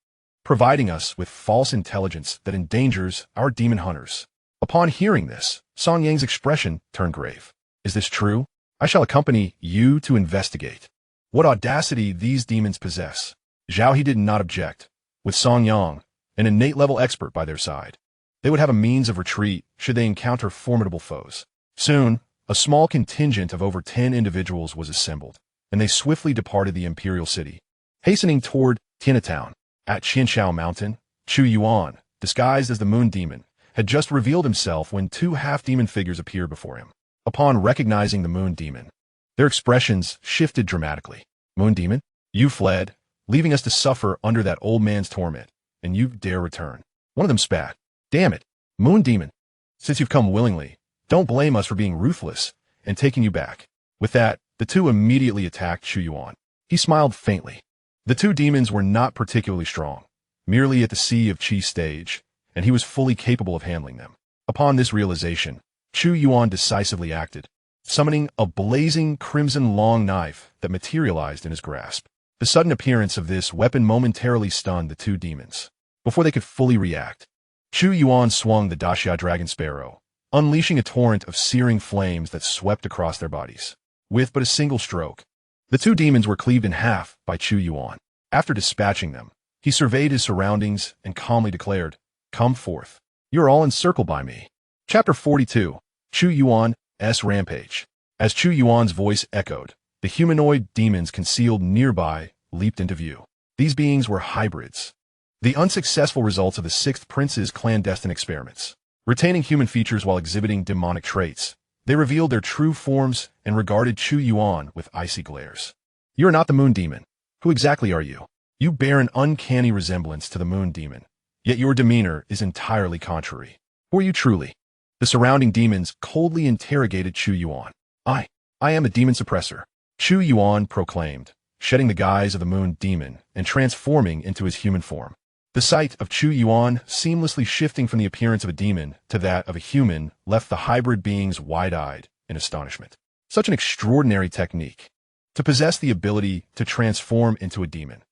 providing us with false intelligence that endangers our demon hunters." Upon hearing this, Song Yang's expression turned grave. "Is this true? I shall accompany you to investigate. What audacity these demons possess." Zhao He did not object. With Song Yang, an innate level expert by their side, they would have a means of retreat should they encounter formidable foes. Soon, a small contingent of over 10 individuals was assembled, and they swiftly departed the imperial city, hastening toward Tianhe Town. At Xianxia Mountain, Chu Yuan, disguised as the moon demon, had just revealed himself when 2 half-demon figures appeared before him. Upon recognizing the moon demon, their expressions shifted dramatically. "Moon demon, you fled, leaving us to suffer under that old man's torment, and you dare return." One of them spat. "Damn it, moon demon, since you've come willingly, don't blame us for being ruthless and taking you back." With that, the two immediately attacked Chu Yuan. He smiled faintly. The 2 demons were not particularly strong, merely at the Sea of Qi stage, and he was fully capable of handling them. Upon this realization, Chu Yuan decisively acted, summoning a blazing crimson long knife that materialized in his grasp. The sudden appearance of this weapon momentarily stunned the two demons. Before they could fully react, Chu Yuan swung the Daxia Dragon Sparrow, unleashing a torrent of searing flames that swept across their bodies. With but a single stroke, the two demons were cleaved in half by Chu Yuan. After dispatching them, he surveyed his surroundings and calmly declared, "Come forth. You are all encircled by me." Chapter 42, Chu Yuan's Rampage. As Chu Yuan's voice echoed, the humanoid demons concealed nearby leaped into view. These beings were hybrids, the unsuccessful results of the Sixth Prince's clandestine experiments. Retaining human features while exhibiting demonic traits, they revealed their true forms and regarded Chu Yuan with icy glares. "You are not the Moon Demon. Who exactly are you? You bear an uncanny resemblance to the Moon Demon, yet your demeanor is entirely contrary. Who are you truly?" The surrounding demons coldly interrogated Chu Yuan. I am a demon suppressor," Chu Yuan proclaimed, shedding the guise of the Moon Demon and transforming into his human form. The sight of Chu Yuan seamlessly shifting from the appearance of a demon to that of a human left the hybrid beings wide-eyed in astonishment. Such an extraordinary technique, to possess the ability to transform into a demon.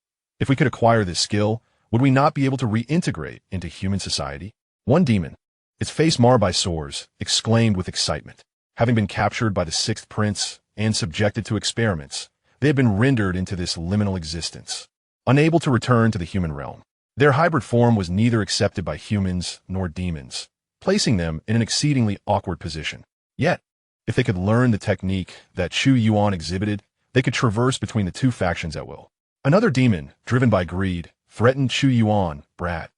If we could acquire this skill, would we not be able to reintegrate into human society? One demon, its face marred by sores, exclaimed with excitement. Having been captured by the Sixth Prince and subjected to experiments, they had been rendered into this liminal existence, unable to return to the human realm. Their hybrid form was neither accepted by humans nor demons, placing them in an exceedingly awkward position. Yet, if they could learn the technique that Chu Yuan exhibited, they could traverse between the two factions at will. Another demon, driven by greed, threatened Chu Yuan. "Brat,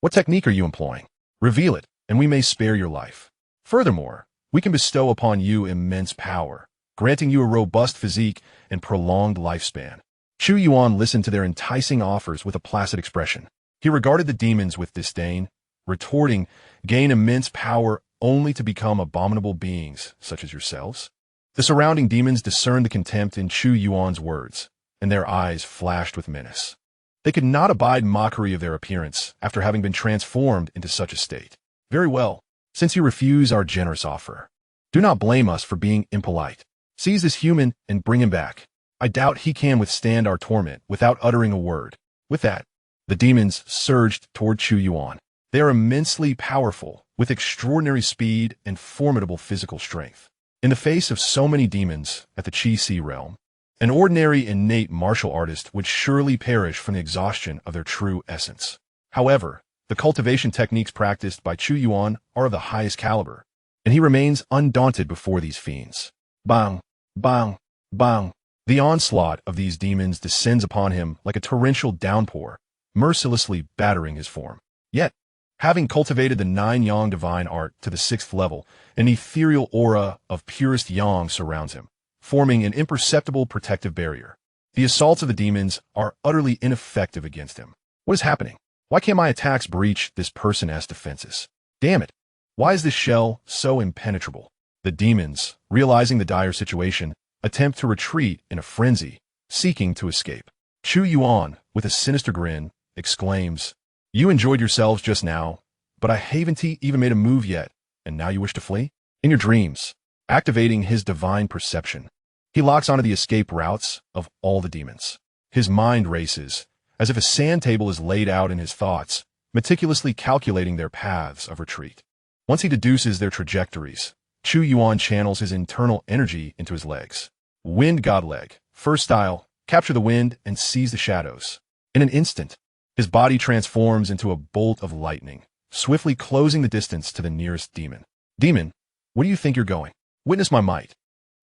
what technique are you employing? Reveal it, and we may spare your life. Furthermore, we can bestow upon you immense power, granting you a robust physique and prolonged lifespan." Chu Yuan listened to their enticing offers with a placid expression. He regarded the demons with disdain, retorting, "Gain immense power only to become abominable beings such as yourselves?" The surrounding demons discerned the contempt in Chu Yuan's words, and their eyes flashed with menace. They could not abide mockery of their appearance after having been transformed into such a state. "Very well, since you refuse our generous offer, do not blame us for being impolite. Seize this human and bring him back. I doubt he can withstand our torment without uttering a word." With that, the demons surged toward Chu Yuan. They are immensely powerful, with extraordinary speed and formidable physical strength. In the face of so many demons at the Qi Si realm, an ordinary innate martial artist would surely perish from the exhaustion of their true essence. However, the cultivation techniques practiced by Chu Yuan are of the highest caliber, and he remains undaunted before these fiends. Bang, bang, bang. The onslaught of these demons descends upon him like a torrential downpour, mercilessly battering his form. Yet, having cultivated the 9 Yang divine art to the 6th level, an ethereal aura of purest Yang surrounds him, forming an imperceptible protective barrier. The assaults of the demons are utterly ineffective against him. What is happening? Why can't my attacks breach this person's defenses? Damn it! Why is this shell so impenetrable? The demons, realizing the dire situation, attempt to retreat in a frenzy, seeking to escape. Chu Yuan, with a sinister grin, exclaims, "You enjoyed yourselves just now, but I haven't even made a move yet, and now you wish to flee?" In your dreams, activating his divine perception, he locks onto the escape routes of all the demons. His mind races, as if a sand table is laid out in his thoughts, meticulously calculating their paths of retreat. Once he deduces their trajectories, Chu Yuan channels his internal energy into his legs. Wind God Leg. First style, capture the wind and seize the shadows. In an instant, his body transforms into a bolt of lightning, swiftly closing the distance to the nearest demon. "Demon, where do you think you're going? Witness my might."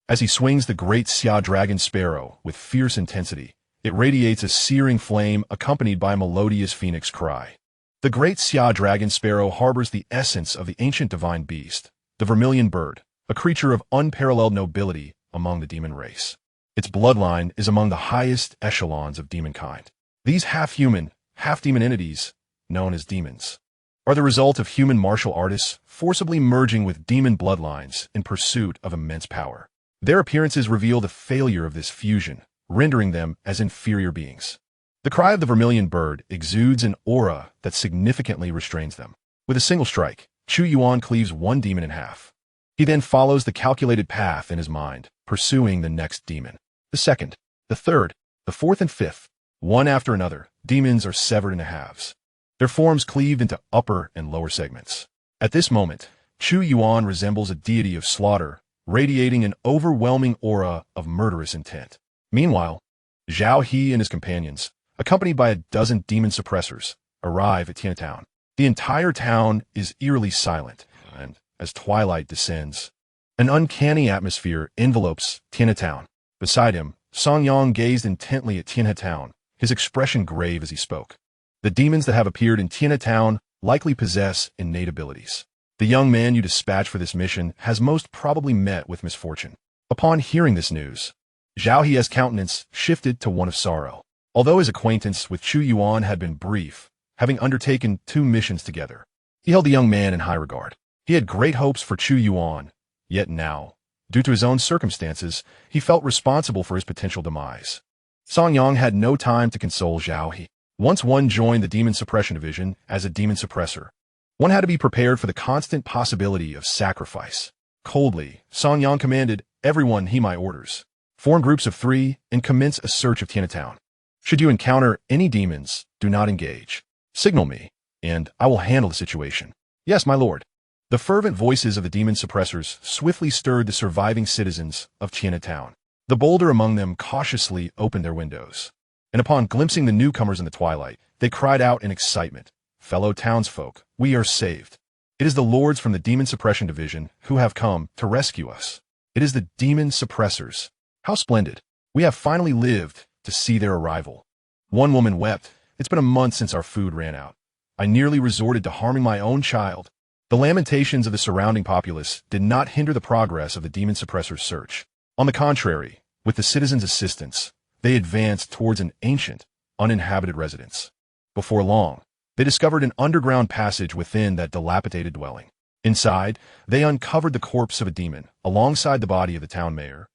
As he swings the Great Xia Dragon Sparrow with fierce intensity, it radiates a searing flame accompanied by a melodious phoenix cry. The Great Xia Dragon Sparrow harbors the essence of the ancient divine beast, the vermilion bird, a creature of unparalleled nobility among the demon race. Its bloodline is among the highest echelons of demonkind. These half-human, half-demon entities, known as demons, are the result of human martial artists forcibly merging with demon bloodlines in pursuit of immense power. Their appearances reveal the failure of this fusion, rendering them as inferior beings. The cry of the vermilion bird exudes an aura that significantly restrains them. With a single strike, Chu Yuan cleaves one demon in half. He then follows the calculated path in his mind, pursuing the next demon. The second, the third, the fourth and fifth. One after another, demons are severed into halves. Their forms cleaved into upper and lower segments. At this moment, Chu Yuan resembles a deity of slaughter, radiating an overwhelming aura of murderous intent. Meanwhile, Zhao He and his companions, accompanied by a dozen demon suppressors, arrive at Tianatown. The entire town is eerily silent, and as twilight descends, an uncanny atmosphere envelopes Tianatown. Beside him, Song Yang gazed intently at Tianatown, his expression grave as he spoke. The demons that have appeared in Tianatown likely possess innate abilities. The young man you dispatch for this mission has most probably met with misfortune. Upon hearing this news, Zhao He's countenance shifted to one of sorrow. Although his acquaintance with Chu Yuan had been brief, having undertaken 2 missions together, he held the young man in high regard. He had great hopes for Chu Yuan, yet now, due to his own circumstances, he felt responsible for his potential demise. Song Yang had no time to console Zhao He. Once one joined the Demon Suppression Division as a demon suppressor, one had to be prepared for the constant possibility of sacrifice. Coldly, Song Yang commanded everyone heed my orders. Form groups of 3 and commence a search of Tianatown. Should you encounter any demons, do not engage. Signal me, and I will handle the situation. Yes, my lord. The fervent voices of the demon suppressors swiftly stirred the surviving citizens of Tianatown. The bolder among them cautiously opened their windows, and upon glimpsing the newcomers in the twilight, they cried out in excitement, "Fellow townsfolk, we are saved. It is the lords from the Demon Suppression Division who have come to rescue us. It is the demon suppressors. How splendid. We have finally lived to see their arrival." One woman wept, "It's been a month since our food ran out. I nearly resorted to harming my own child." The lamentations of the surrounding populace did not hinder the progress of the demon suppressors' search. On the contrary, with the citizens' assistance, they advanced towards an ancient, uninhabited residence. Before long, they discovered an underground passage within that dilapidated dwelling. Inside, they uncovered the corpse of a demon, alongside the body of the town mayor,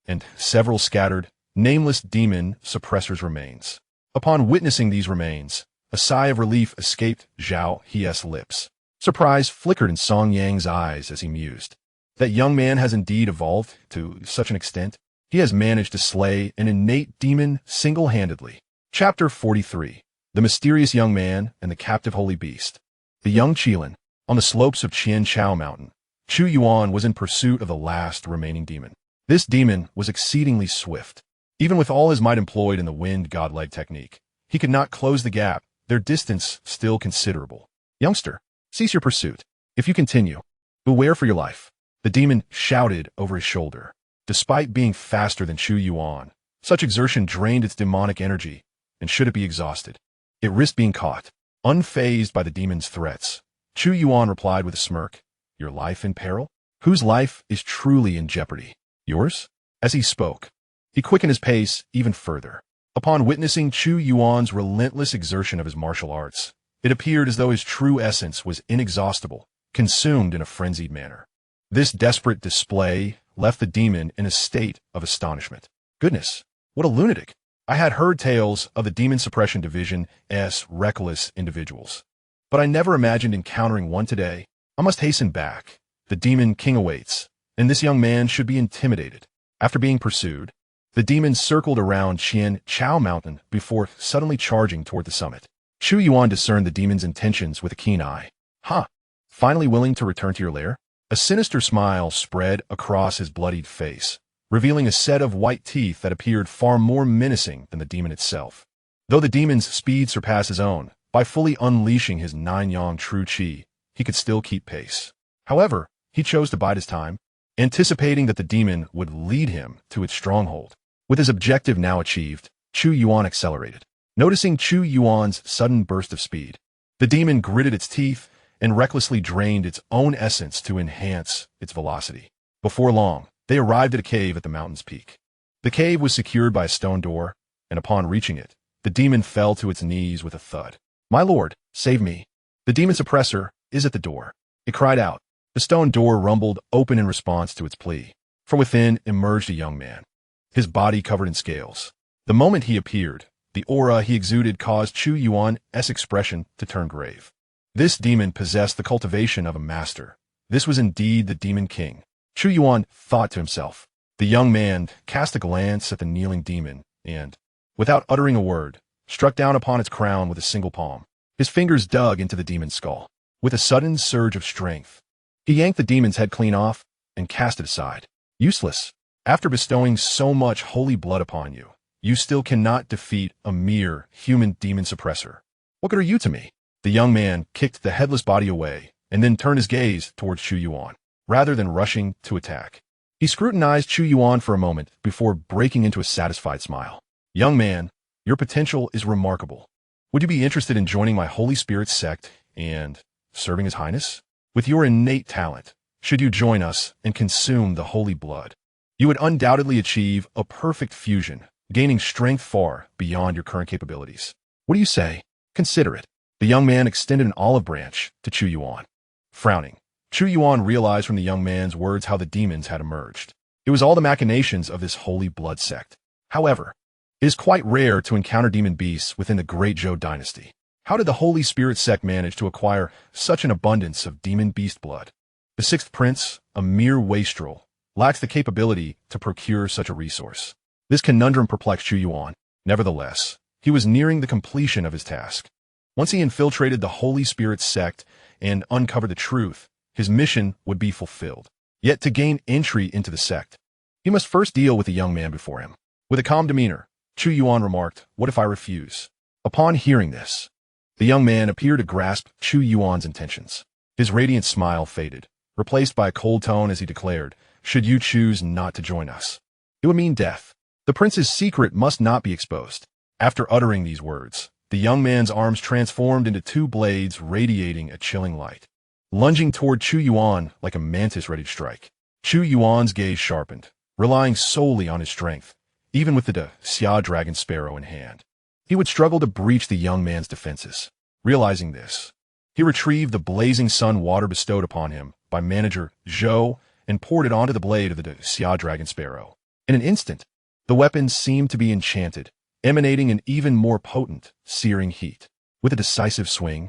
and several scattered, nameless demon suppressors' remains. Upon witnessing these remains, a sigh of relief escaped Zhao He's lips. Surprise flickered in Song Yang's eyes as he mused. That young man has indeed evolved to such an extent. He has managed to slay an innate demon single-handedly. Chapter 43. The Mysterious Young Man and the Captive Holy Beast. The young Qilin, on the slopes of Qianchao Mountain, Chu Yuan was in pursuit of the last remaining demon. This demon was exceedingly swift. Even with all his might employed in the wind godleg technique, he could not close the gap, their distance still considerable. "Youngster, cease your pursuit. If you continue, beware for your life," the demon shouted over his shoulder. Despite being faster than Chu Yuan, such exertion drained its demonic energy, and should it be exhausted, it risked being caught. Unfazed by the demon's threats, Chu Yuan replied with a smirk, "Your life in peril? Whose life is truly in jeopardy? Yours?" As he spoke, he quickened his pace even further. Upon witnessing Chu Yuan's relentless exertion of his martial arts, it appeared as though his true essence was inexhaustible, consumed in a frenzied manner. This desperate display left the demon in a state of astonishment. Goodness, what a lunatic! I had heard tales of the Demon Suppression Division as reckless individuals, but I never imagined encountering one today. I must hasten back. The Demon King awaits, and this young man should be intimidated. After being pursued, the demon circled around Qianchao Mountain before suddenly charging toward the summit. Chu Yuan discerned the demon's intentions with a keen eye. "Ha! Finally willing to return to your lair?" A sinister smile spread across his bloodied face, revealing a set of white teeth that appeared far more menacing than the demon itself. Though the demon's speed surpassed his own, by fully unleashing his 9-yang true qi, he could still keep pace. However, he chose to bide his time, anticipating that the demon would lead him to its stronghold. With his objective now achieved, Chu Yuan accelerated. Noticing Chu Yuan's sudden burst of speed, the demon gritted its teeth and recklessly drained its own essence to enhance its velocity. Before long, they arrived at a cave at the mountain's peak. The cave was secured by a stone door, and upon reaching it, the demon fell to its knees with a thud. "My lord, save me. The demon suppressor is at the door." It cried out. The stone door rumbled open in response to its plea. From within emerged a young man, his body covered in scales. The moment he appeared, the aura he exuded caused Chu Yuan's expression to turn grave. This demon possessed the cultivation of a master. This was indeed the Demon King. Chu Yuan thought to himself. The young man cast a glance at the kneeling demon and, without uttering a word, struck down upon its crown with a single palm. His fingers dug into the demon's skull. With a sudden surge of strength, he yanked the demon's head clean off and cast it aside. Useless. After bestowing so much holy blood upon you, you still cannot defeat a mere human demon suppressor. What good are you to me? The young man kicked the headless body away and then turned his gaze towards Chu Yuan, rather than rushing to attack. He scrutinized Chu Yuan for a moment before breaking into a satisfied smile. Young man, your potential is remarkable. Would you be interested in joining my Holy Spirit sect and serving His Highness? With your innate talent, should you join us and consume the holy blood, you would undoubtedly achieve a perfect fusion, gaining strength far beyond your current capabilities. What do you say? Consider it. The young man extended an olive branch to Chu Yuan. Frowning, Chu Yuan realized from the young man's words how the demons had emerged. It was all the machinations of this holy blood sect. However, it is quite rare to encounter demon beasts within the Great Zhou Dynasty. How did the Holy Spirit sect manage to acquire such an abundance of demon beast blood? The sixth prince, a mere wastrel, lacks the capability to procure such a resource. This conundrum perplexed Chu Yuan. Nevertheless, he was nearing the completion of his task. Once he infiltrated the Holy Spirit sect and uncovered the truth, his mission would be fulfilled. Yet to gain entry into the sect, he must first deal with the young man before him. With a calm demeanor, Chu Yuan remarked, "What if I refuse?" Upon hearing this, the young man appeared to grasp Chu Yuan's intentions. His radiant smile faded, replaced by a cold tone as he declared, "Should you choose not to join us, it would mean death. The prince's secret must not be exposed." After uttering these words, the young man's arms transformed into two blades radiating a chilling light, lunging toward Chu Yuan like a mantis ready to strike. Chu Yuan's gaze sharpened, relying solely on his strength. Even with the Xia dragon sparrow in hand, he would struggle to breach the young man's defenses. Realizing this, he retrieved the blazing sun water bestowed upon him by manager Zhou and poured it onto the blade of the Xia dragon sparrow. In an instant, the weapon seemed to be enchanted, emanating an even more potent, searing heat. With a decisive swing,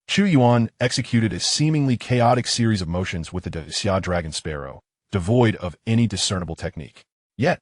Chu Yuan executed a seemingly chaotic series of motions with the Xia dragon sparrow, devoid of any discernible technique. Yet,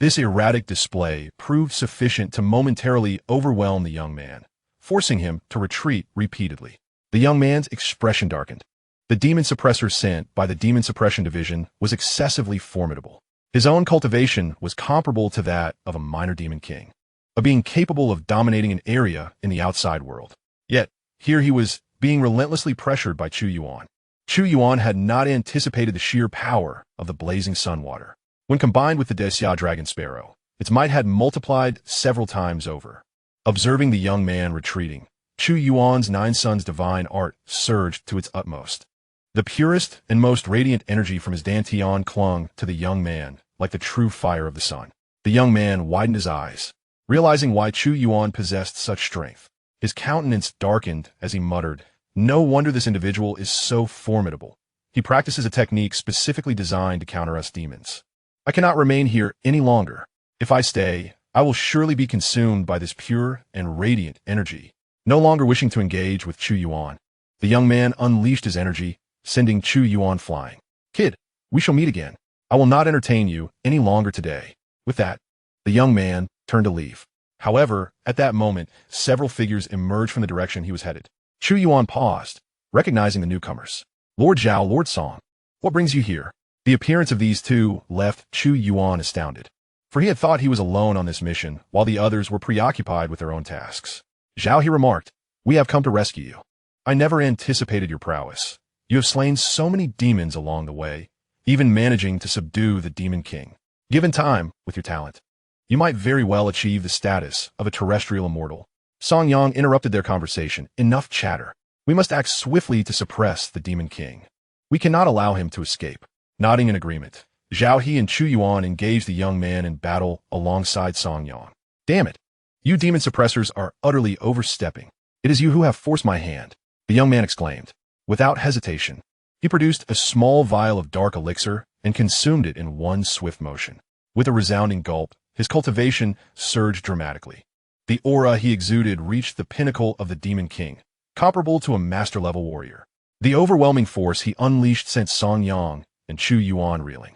this erratic display proved sufficient to momentarily overwhelm the young man, forcing him to retreat repeatedly. The young man's expression darkened. The demon suppressor sent by the Demon Suppression Division was excessively formidable. His own cultivation was comparable to that of a minor demon king, a being capable of dominating an area in the outside world. Yet, here he was being relentlessly pressured by Chu Yuan. Chu Yuan had not anticipated the sheer power of the blazing sun water. When combined with the Xia dragon sparrow, its might had multiplied several times over. Observing the young man retreating, Chu Yuan's nine sons' divine art surged to its utmost. The purest and most radiant energy from his dantian clung to the young man like the true fire of the sun. The young man widened his eyes, realizing why Chu Yuan possessed such strength. His countenance darkened as he muttered, "No wonder this individual is so formidable. He practices a technique specifically designed to counter us demons. I cannot remain here any longer. If I stay, I will surely be consumed by this pure and radiant energy." No longer wishing to engage with Chu Yuan, the young man unleashed his energy, sending Chu Yuan flying. "Kid, we shall meet again. I will not entertain you any longer today." With that, the young man turned to leave. However, at that moment, several figures emerged from the direction he was headed. Chu Yuan paused, recognizing the newcomers. "Lord Zhao, Lord Song, what brings you here?" The appearance of these two left Chu Yuan astounded, for he had thought he was alone on this mission while the others were preoccupied with their own tasks. "Zhao," he remarked, "we have come to rescue you. I never anticipated your prowess. You have slain so many demons along the way, even managing to subdue the Demon King. Given time, with your talent, you might very well achieve the status of a terrestrial immortal." Song Yang interrupted their conversation. "Enough chatter. We must act swiftly to suppress the Demon King. We cannot allow him to escape." Nodding in agreement, Zhao He and Chu Yuan engaged the young man in battle alongside Song Yang. "Damn it! You demon suppressors are utterly overstepping. It is you who have forced my hand," the young man exclaimed. Without hesitation, he produced a small vial of dark elixir and consumed it in one swift motion. With a resounding gulp, his cultivation surged dramatically. The aura he exuded reached the pinnacle of the Demon King, comparable to a master-level warrior. The overwhelming force he unleashed sent Song Yang and Chu Yuan reeling.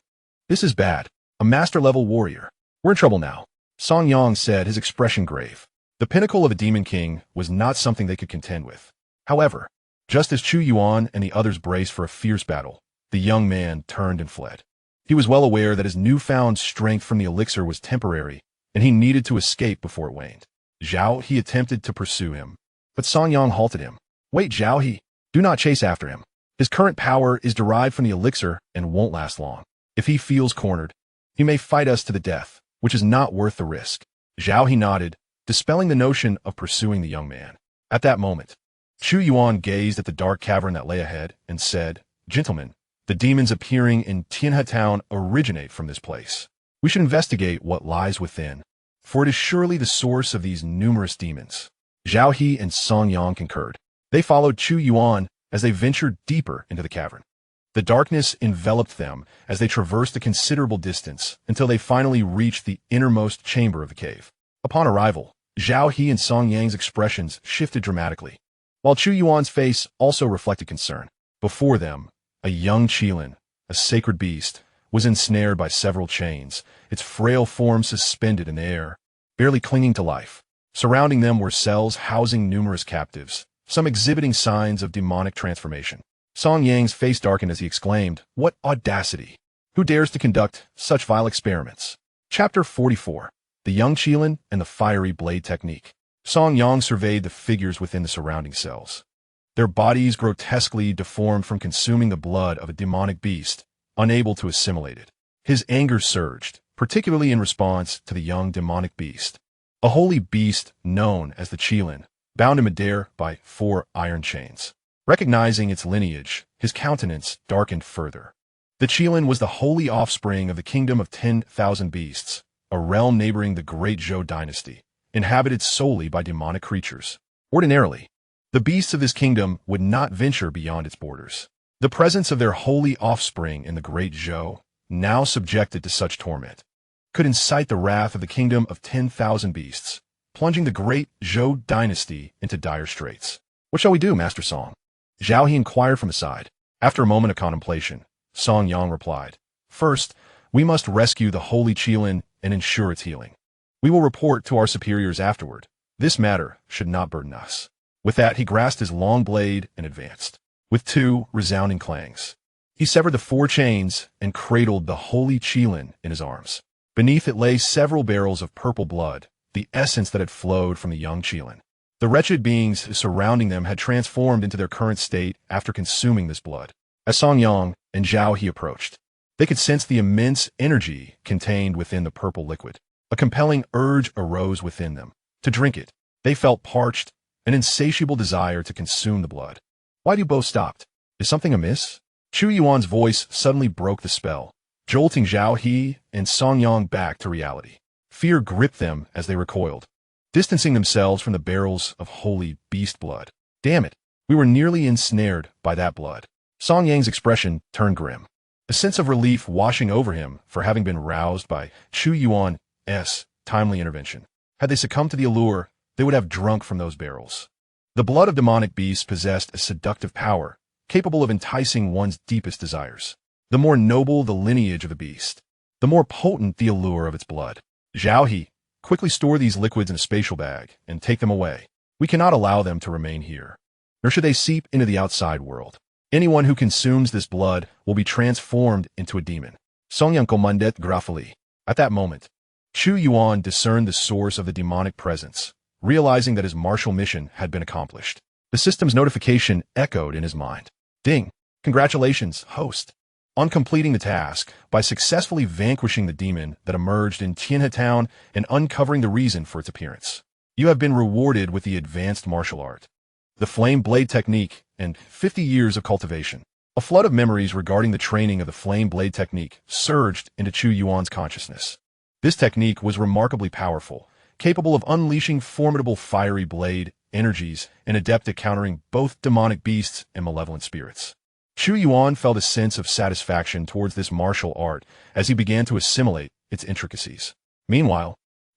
This is bad. A master-level warrior. We're in trouble now, Song Yang said, his expression grave. The pinnacle of a demon king was not something they could contend with. However, just as Chu Yuan and the others braced for a fierce battle, the young man turned and fled. He was well aware that his newfound strength from the elixir was temporary, and he needed to escape before it waned. Zhao He attempted to pursue him, but Song Yang halted him. Wait, Zhao He, do not chase after him. His current power is derived from the elixir and won't last long. If he feels cornered, he may fight us to the death, which is not worth the risk. Zhao He nodded, dispelling the notion of pursuing the young man. At that moment, Chu Yuan gazed at the dark cavern that lay ahead and said, Gentlemen, the demons appearing in Xianxia town originate from this place. We should investigate what lies within, for it is surely the source of these numerous demons. Zhao He and Song Yang concurred. They followed Chu Yuan as they ventured deeper into the cavern. The darkness enveloped them as they traversed a considerable distance until they finally reached the innermost chamber of the cave. Upon arrival, Zhao He and Song Yang's expressions shifted dramatically, while Chu Yuan's face also reflected concern. Before them, a young Qilin, a sacred beast, was ensnared by several chains, its frail form suspended in the air, barely clinging to life. Surrounding them were cells housing numerous captives, some exhibiting signs of demonic transformation. Song Yang's face darkened as he exclaimed, What audacity! Who dares to conduct such vile experiments? Chapter 44. The Young Qilin and the Fiery Blade Technique. Song Yang surveyed the figures within the surrounding cells. Their bodies grotesquely deformed from consuming the blood of a demonic beast, unable to assimilate it. His anger surged, particularly in response to the young demonic beast. A holy beast known as the Qilin, bound in midair by 4 iron chains. Recognizing its lineage, his countenance darkened further. The Qilin was the holy offspring of the kingdom of 10,000 beasts, a realm neighboring the Great Zhou Dynasty, inhabited solely by demonic creatures. Ordinarily, the beasts of this kingdom would not venture beyond its borders. The presence of their holy offspring in the Great Zhou, now subjected to such torment, could incite the wrath of the kingdom of 10,000 beasts, plunging the Great Zhou Dynasty into dire straits. What shall we do, Master Song? Zhao He inquired from the side. After a moment of contemplation, Song Yang replied, First, we must rescue the holy Qilin and ensure its healing. We will report to our superiors afterward. This matter should not burden us. With that, he grasped his long blade and advanced. With 2 resounding clangs, he severed the 4 chains and cradled the holy Qilin in his arms. Beneath it lay several barrels of purple blood, the essence that had flowed from the young Qilin. The wretched beings surrounding them had transformed into their current state after consuming this blood. As Song Yang and Zhao He approached, they could sense the immense energy contained within the purple liquid. A compelling urge arose within them. To drink it, they felt parched, an insatiable desire to consume the blood. Why do you both stop? Is something amiss? Chu Yuan's voice suddenly broke the spell, jolting Zhao He and Song Yang back to reality. Fear gripped them as they recoiled, distancing themselves from the barrels of holy beast blood. Damn it, we were nearly ensnared by that blood. Song Yang's expression turned grim, a sense of relief washing over him for having been roused by Chu Yuan's timely intervention. Had they succumbed to the allure, they would have drunk from those barrels. The blood of demonic beasts possessed a seductive power, capable of enticing one's deepest desires. The more noble the lineage of the beast, the more potent the allure of its blood. Zhao He, quickly store these liquids in a spatial bag and take them away. We cannot allow them to remain here, nor should they seep into the outside world. Anyone who consumes this blood will be transformed into a demon. Song Yang commanded gruffly. At that moment, Chu Yuan discerned the source of the demonic presence, realizing that his martial mission had been accomplished. The system's notification echoed in his mind. Ding! Congratulations, host! On completing the task, by successfully vanquishing the demon that emerged in Xianxia town and uncovering the reason for its appearance, you have been rewarded with the advanced martial art, the flame blade technique, and 50 years of cultivation. A flood of memories regarding the training of the flame blade technique surged into Chu Yuan's consciousness. This technique was remarkably powerful, capable of unleashing formidable fiery blade energies and adept at countering both demonic beasts and malevolent spirits. Chu Yuan felt a sense of satisfaction towards this martial art as he began to assimilate its intricacies. Meanwhile,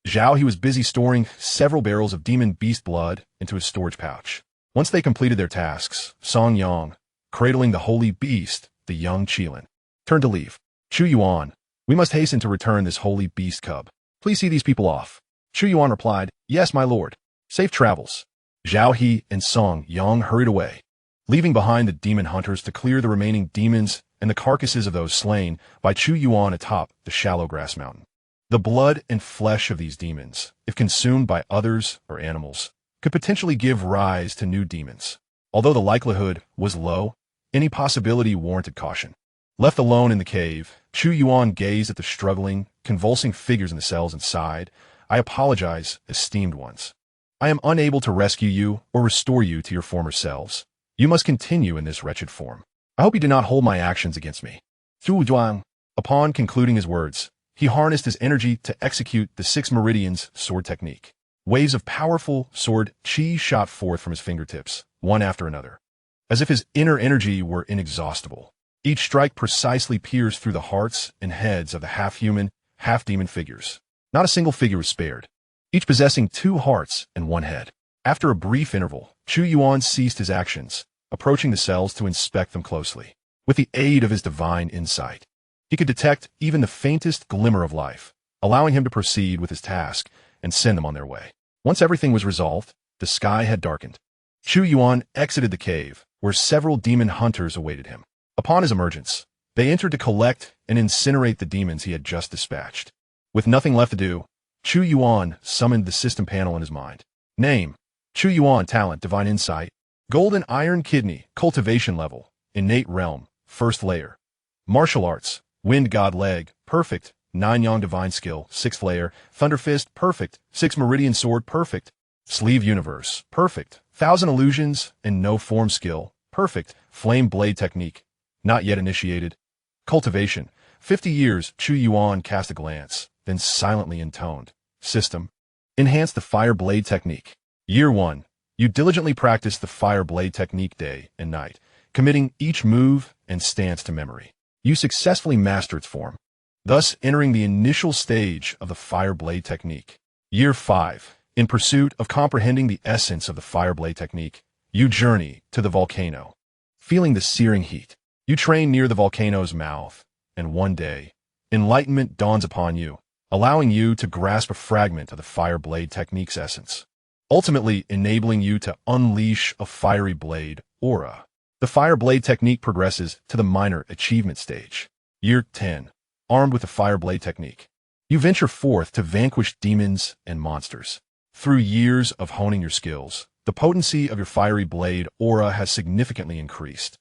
Zhao He was busy storing several barrels of demon beast blood into his storage pouch. Once they completed their tasks, Song Yang, cradling the holy beast, the young Qilin, turned to leave. Chu Yuan, we must hasten to return this holy beast cub. Please see these people off. Chu Yuan replied, yes, my lord. Safe travels. Zhao He and Song Yang hurried away, leaving behind the demon hunters to clear the remaining demons and the carcasses of those slain by Chu Yuan atop the shallow grass mountain. The blood and flesh of these demons, if consumed by others or animals, could potentially give rise to new demons. Although the likelihood was low, any possibility warranted caution. Left alone in the cave, Chu Yuan gazed at the struggling, convulsing figures in the cells and sighed, I apologize, esteemed ones. I am unable to rescue you or restore you to your former selves. You must continue in this wretched form. I hope you do not hold my actions against me. Chu Yuan. Upon concluding his words, he harnessed his energy to execute the 6 meridians sword technique. Waves of powerful sword chi shot forth from his fingertips, one after another, as if his inner energy were inexhaustible. Each strike precisely pierced through the hearts and heads of the half-human, half-demon figures. Not a single figure was spared, each possessing 2 hearts and 1 head. After a brief interval, Chu Yuan ceased his actions, approaching the cells to inspect them closely. With the aid of his divine insight, he could detect even the faintest glimmer of life, allowing him to proceed with his task and send them on their way. Once everything was resolved, the sky had darkened. Chu Yuan exited the cave, where several demon hunters awaited him. Upon his emergence, they entered to collect and incinerate the demons he had just dispatched. With nothing left to do, Chu Yuan summoned the system panel in his mind. Name: Chu Yuan. Talent: Divine Insight. Golden Iron Kidney. Cultivation level: Innate Realm, 1st layer. Martial Arts: Wind God Leg, perfect. 9 Yang Divine Skill, 6th layer. Thunder Fist, perfect. 6 Meridian Sword, perfect. Sleeve Universe, perfect. 1,000 Illusions and No Form Skill, perfect. Flame Blade Technique, not yet initiated. Cultivation: 50 years. Chu Yuan cast a glance, then silently intoned. System: Enhance the Fire Blade Technique. Year 1. You diligently practice the Fire Blade Technique day and night, committing each move and stance to memory. You successfully master its form, thus entering the initial stage of the Fire Blade Technique. Year 5. In pursuit of comprehending the essence of the Fire Blade Technique, you journey to the volcano. Feeling the searing heat, you train near the volcano's mouth, and one day, enlightenment dawns upon you, allowing you to grasp a fragment of the Fire Blade Technique's essence, ultimately enabling you to unleash a fiery blade aura. The Fire Blade Technique progresses to the minor achievement stage. Year 10. Armed with the Fire Blade Technique, you venture forth to vanquish demons and monsters. Through years of honing your skills, the potency of your fiery blade aura has significantly increased,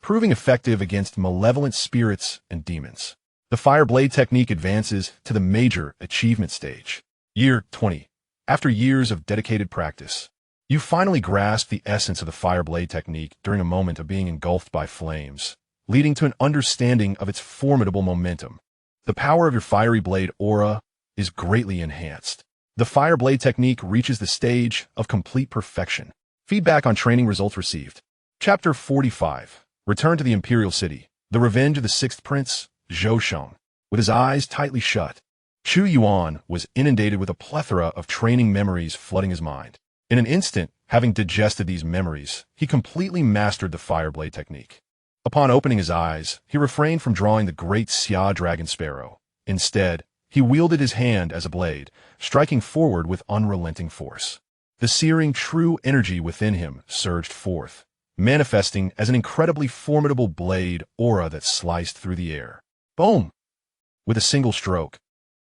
proving effective against malevolent spirits and demons. The Fire Blade Technique advances to the major achievement stage. Year 20. After years of dedicated practice, you finally grasp the essence of the Fire Blade Technique during a moment of being engulfed by flames, leading to an understanding of its formidable momentum. The power of your fiery blade aura is greatly enhanced. The Fire Blade Technique reaches the stage of complete perfection. Feedback on training results received. Chapter 45. Return to the Imperial City. The Revenge of the 6th Prince, Zhou Sheng. With his eyes tightly shut, Chu Yuan was inundated with a plethora of training memories flooding his mind. In an instant, having digested these memories, he completely mastered the Fire Blade Technique. Upon opening his eyes, he refrained from drawing the great Xia Dragon Sparrow. Instead, he wielded his hand as a blade, striking forward with unrelenting force. The searing true energy within him surged forth, manifesting as an incredibly formidable blade aura that sliced through the air. Boom! With a single stroke,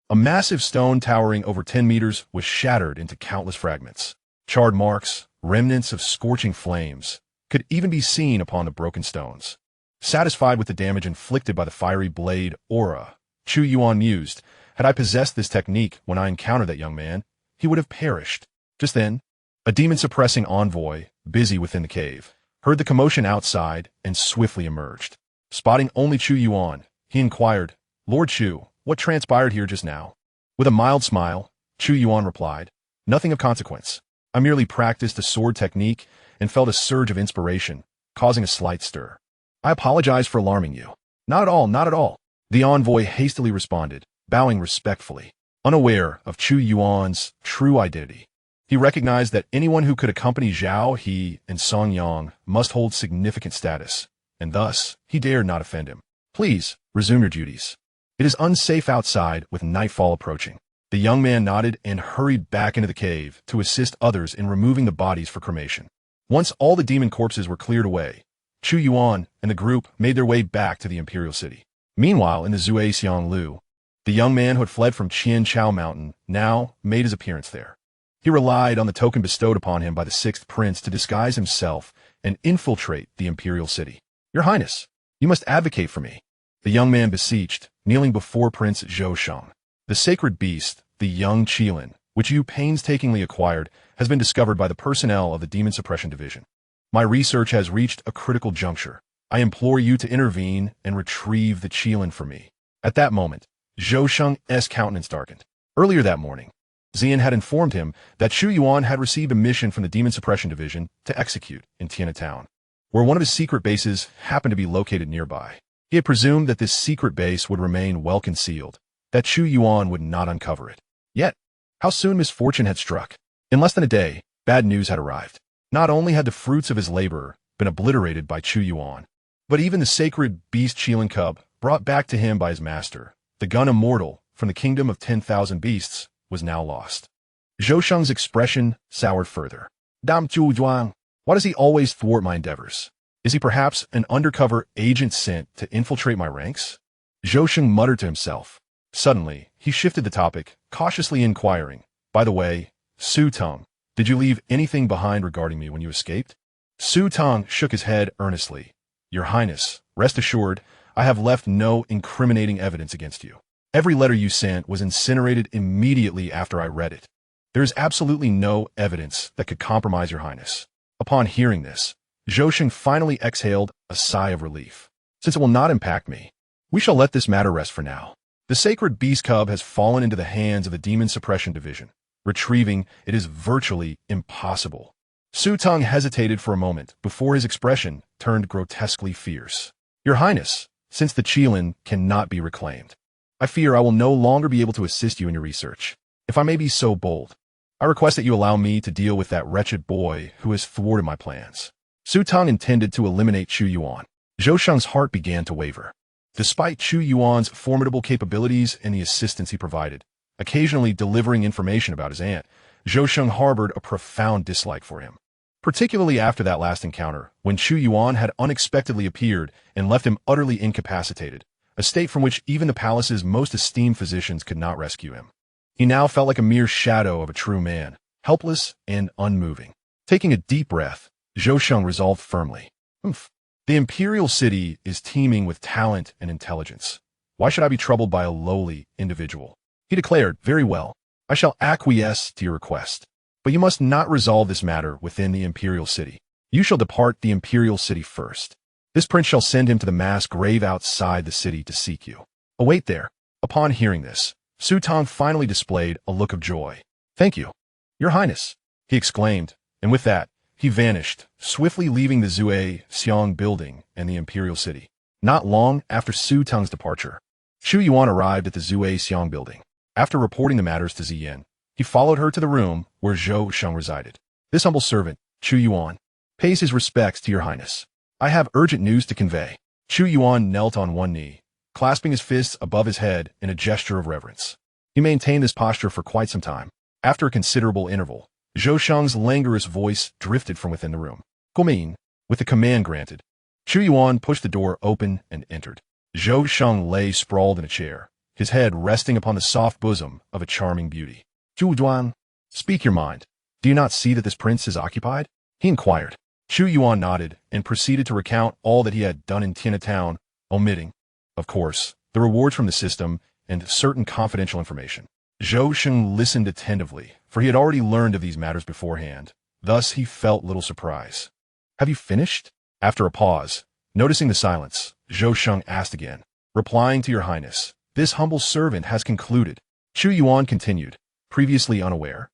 a massive stone towering over 10 meters was shattered into countless fragments. Charred marks, remnants of scorching flames, could even be seen upon the broken stones. Satisfied with the damage inflicted by the fiery blade aura, Chu Yuan mused, had I possessed this technique when I encountered that young man, he would have perished. Just then, a demon-suppressing envoy, busy within the cave, heard the commotion outside and swiftly emerged. Spotting only Chu Yuan, he inquired, Lord Chu, what transpired here just now? With a mild smile, Chu Yuan replied, Nothing of consequence. I merely practiced a sword technique and felt a surge of inspiration, causing a slight stir. I apologize for alarming you. Not at all, not at all. The envoy hastily responded, bowing respectfully, unaware of Chu Yuan's true identity. He recognized that anyone who could accompany Zhao He and Song Yang must hold significant status, and thus he dared not offend him. Please, resume your duties. It is unsafe outside with nightfall approaching. The young man nodded and hurried back into the cave to assist others in removing the bodies for cremation. Once all the demon corpses were cleared away, Chu Yuan and the group made their way back to the Imperial City. Meanwhile, in the Zui Xianglu, the young man who had fled from Qianchao Mountain now made his appearance there. He relied on the token bestowed upon him by the 6th Prince to disguise himself and infiltrate the Imperial City. Your Highness, you must advocate for me, the young man beseeched, kneeling before Prince Zhou Sheng. The sacred beast, the young Qilin, which you painstakingly acquired, has been discovered by the personnel of the Demon Suppression Division. My research has reached a critical juncture. I implore you to intervene and retrieve the Qilin for me. At that moment, Zhou Sheng's countenance darkened. Earlier that morning, Xian had informed him that Chu Yuan had received a mission from the Demon Suppression Division to execute in Tiana Town, where one of his secret bases happened to be located nearby. He had presumed that this secret base would remain well concealed, that Chu Yuan would not uncover it. Yet, how soon misfortune had struck. In less than a day, bad news had arrived. Not only had the fruits of his labor been obliterated by Chu Yuan, but even the sacred beast Qilin cub, brought back to him by his master, the gun immortal from the kingdom of 10,000 beasts, was now lost. Zhou Sheng's expression soured further. Dam Chu Yuan, why does he always thwart my endeavors? Is he perhaps an undercover agent sent to infiltrate my ranks? Zhou Sheng muttered to himself. Suddenly, he shifted the topic, cautiously inquiring, by the way, Su Tong, did you leave anything behind regarding me when you escaped? Su Tong shook his head earnestly. Your Highness, rest assured, I have left no incriminating evidence against you. Every letter you sent was incinerated immediately after I read it. There is absolutely no evidence that could compromise your Highness. Upon hearing this, Zhou Sheng finally exhaled a sigh of relief. Since it will not impact me, we shall let this matter rest for now. The sacred beast cub has fallen into the hands of the Demon Suppression Division. Retrieving it is virtually impossible. Su Tong hesitated for a moment before his expression turned grotesquely fierce. Your Highness, since the Qilin cannot be reclaimed, I fear I will no longer be able to assist you in your research. If I may be so bold, I request that you allow me to deal with that wretched boy who has thwarted my plans. Su Tong intended to eliminate Chu Yuan. Zhou Sheng's heart began to waver. Despite Chu Yuan's formidable capabilities and the assistance he provided, occasionally delivering information about his aunt, Zhou Sheng harbored a profound dislike for him. Particularly after that last encounter, when Chu Yuan had unexpectedly appeared and left him utterly incapacitated, a state from which even the palace's most esteemed physicians could not rescue him. He now felt like a mere shadow of a true man, helpless and unmoving. Taking a deep breath, Zhou Sheng resolved firmly. The Imperial City is teeming with talent and intelligence. Why should I be troubled by a lowly individual? He declared, very well, I shall acquiesce to your request. But you must not resolve this matter within the Imperial City. You shall depart the Imperial City first. This prince shall send him to the mass grave outside the city to seek you. Await there. Upon hearing this, Su Tong finally displayed a look of joy. Thank you, Your Highness, he exclaimed, and with that, he vanished, swiftly leaving the Zui Xiang building and the Imperial City. Not long after Su Tong's departure, Chu Yuan arrived at the Zui Xiang building. After reporting the matters to Ziyin, he followed her to the room where Zhou Sheng resided. This humble servant, Chu Yuan, pays his respects to Your Highness. I have urgent news to convey. Chu Yuan knelt on one knee, clasping his fists above his head in a gesture of reverence. He maintained this posture for quite some time. After a considerable interval, Zhou Sheng's languorous voice drifted from within the room. Gumin, with the command granted, Chu Yuan pushed the door open and entered. Zhou Sheng lay sprawled in a chair, his head resting upon the soft bosom of a charming beauty. Chu Yuan, speak your mind. Do you not see that this prince is occupied? He inquired. Chu Yuan nodded and proceeded to recount all that he had done in Tiana Town, omitting, of course, the rewards from the system and certain confidential information. Zhou Sheng listened attentively, for he had already learned of these matters beforehand. Thus he felt little surprise. Have you finished? After a pause, noticing the silence, Zhou Sheng asked again. Replying to Your Highness, this humble servant has concluded. Chu Yuan continued, previously unaware.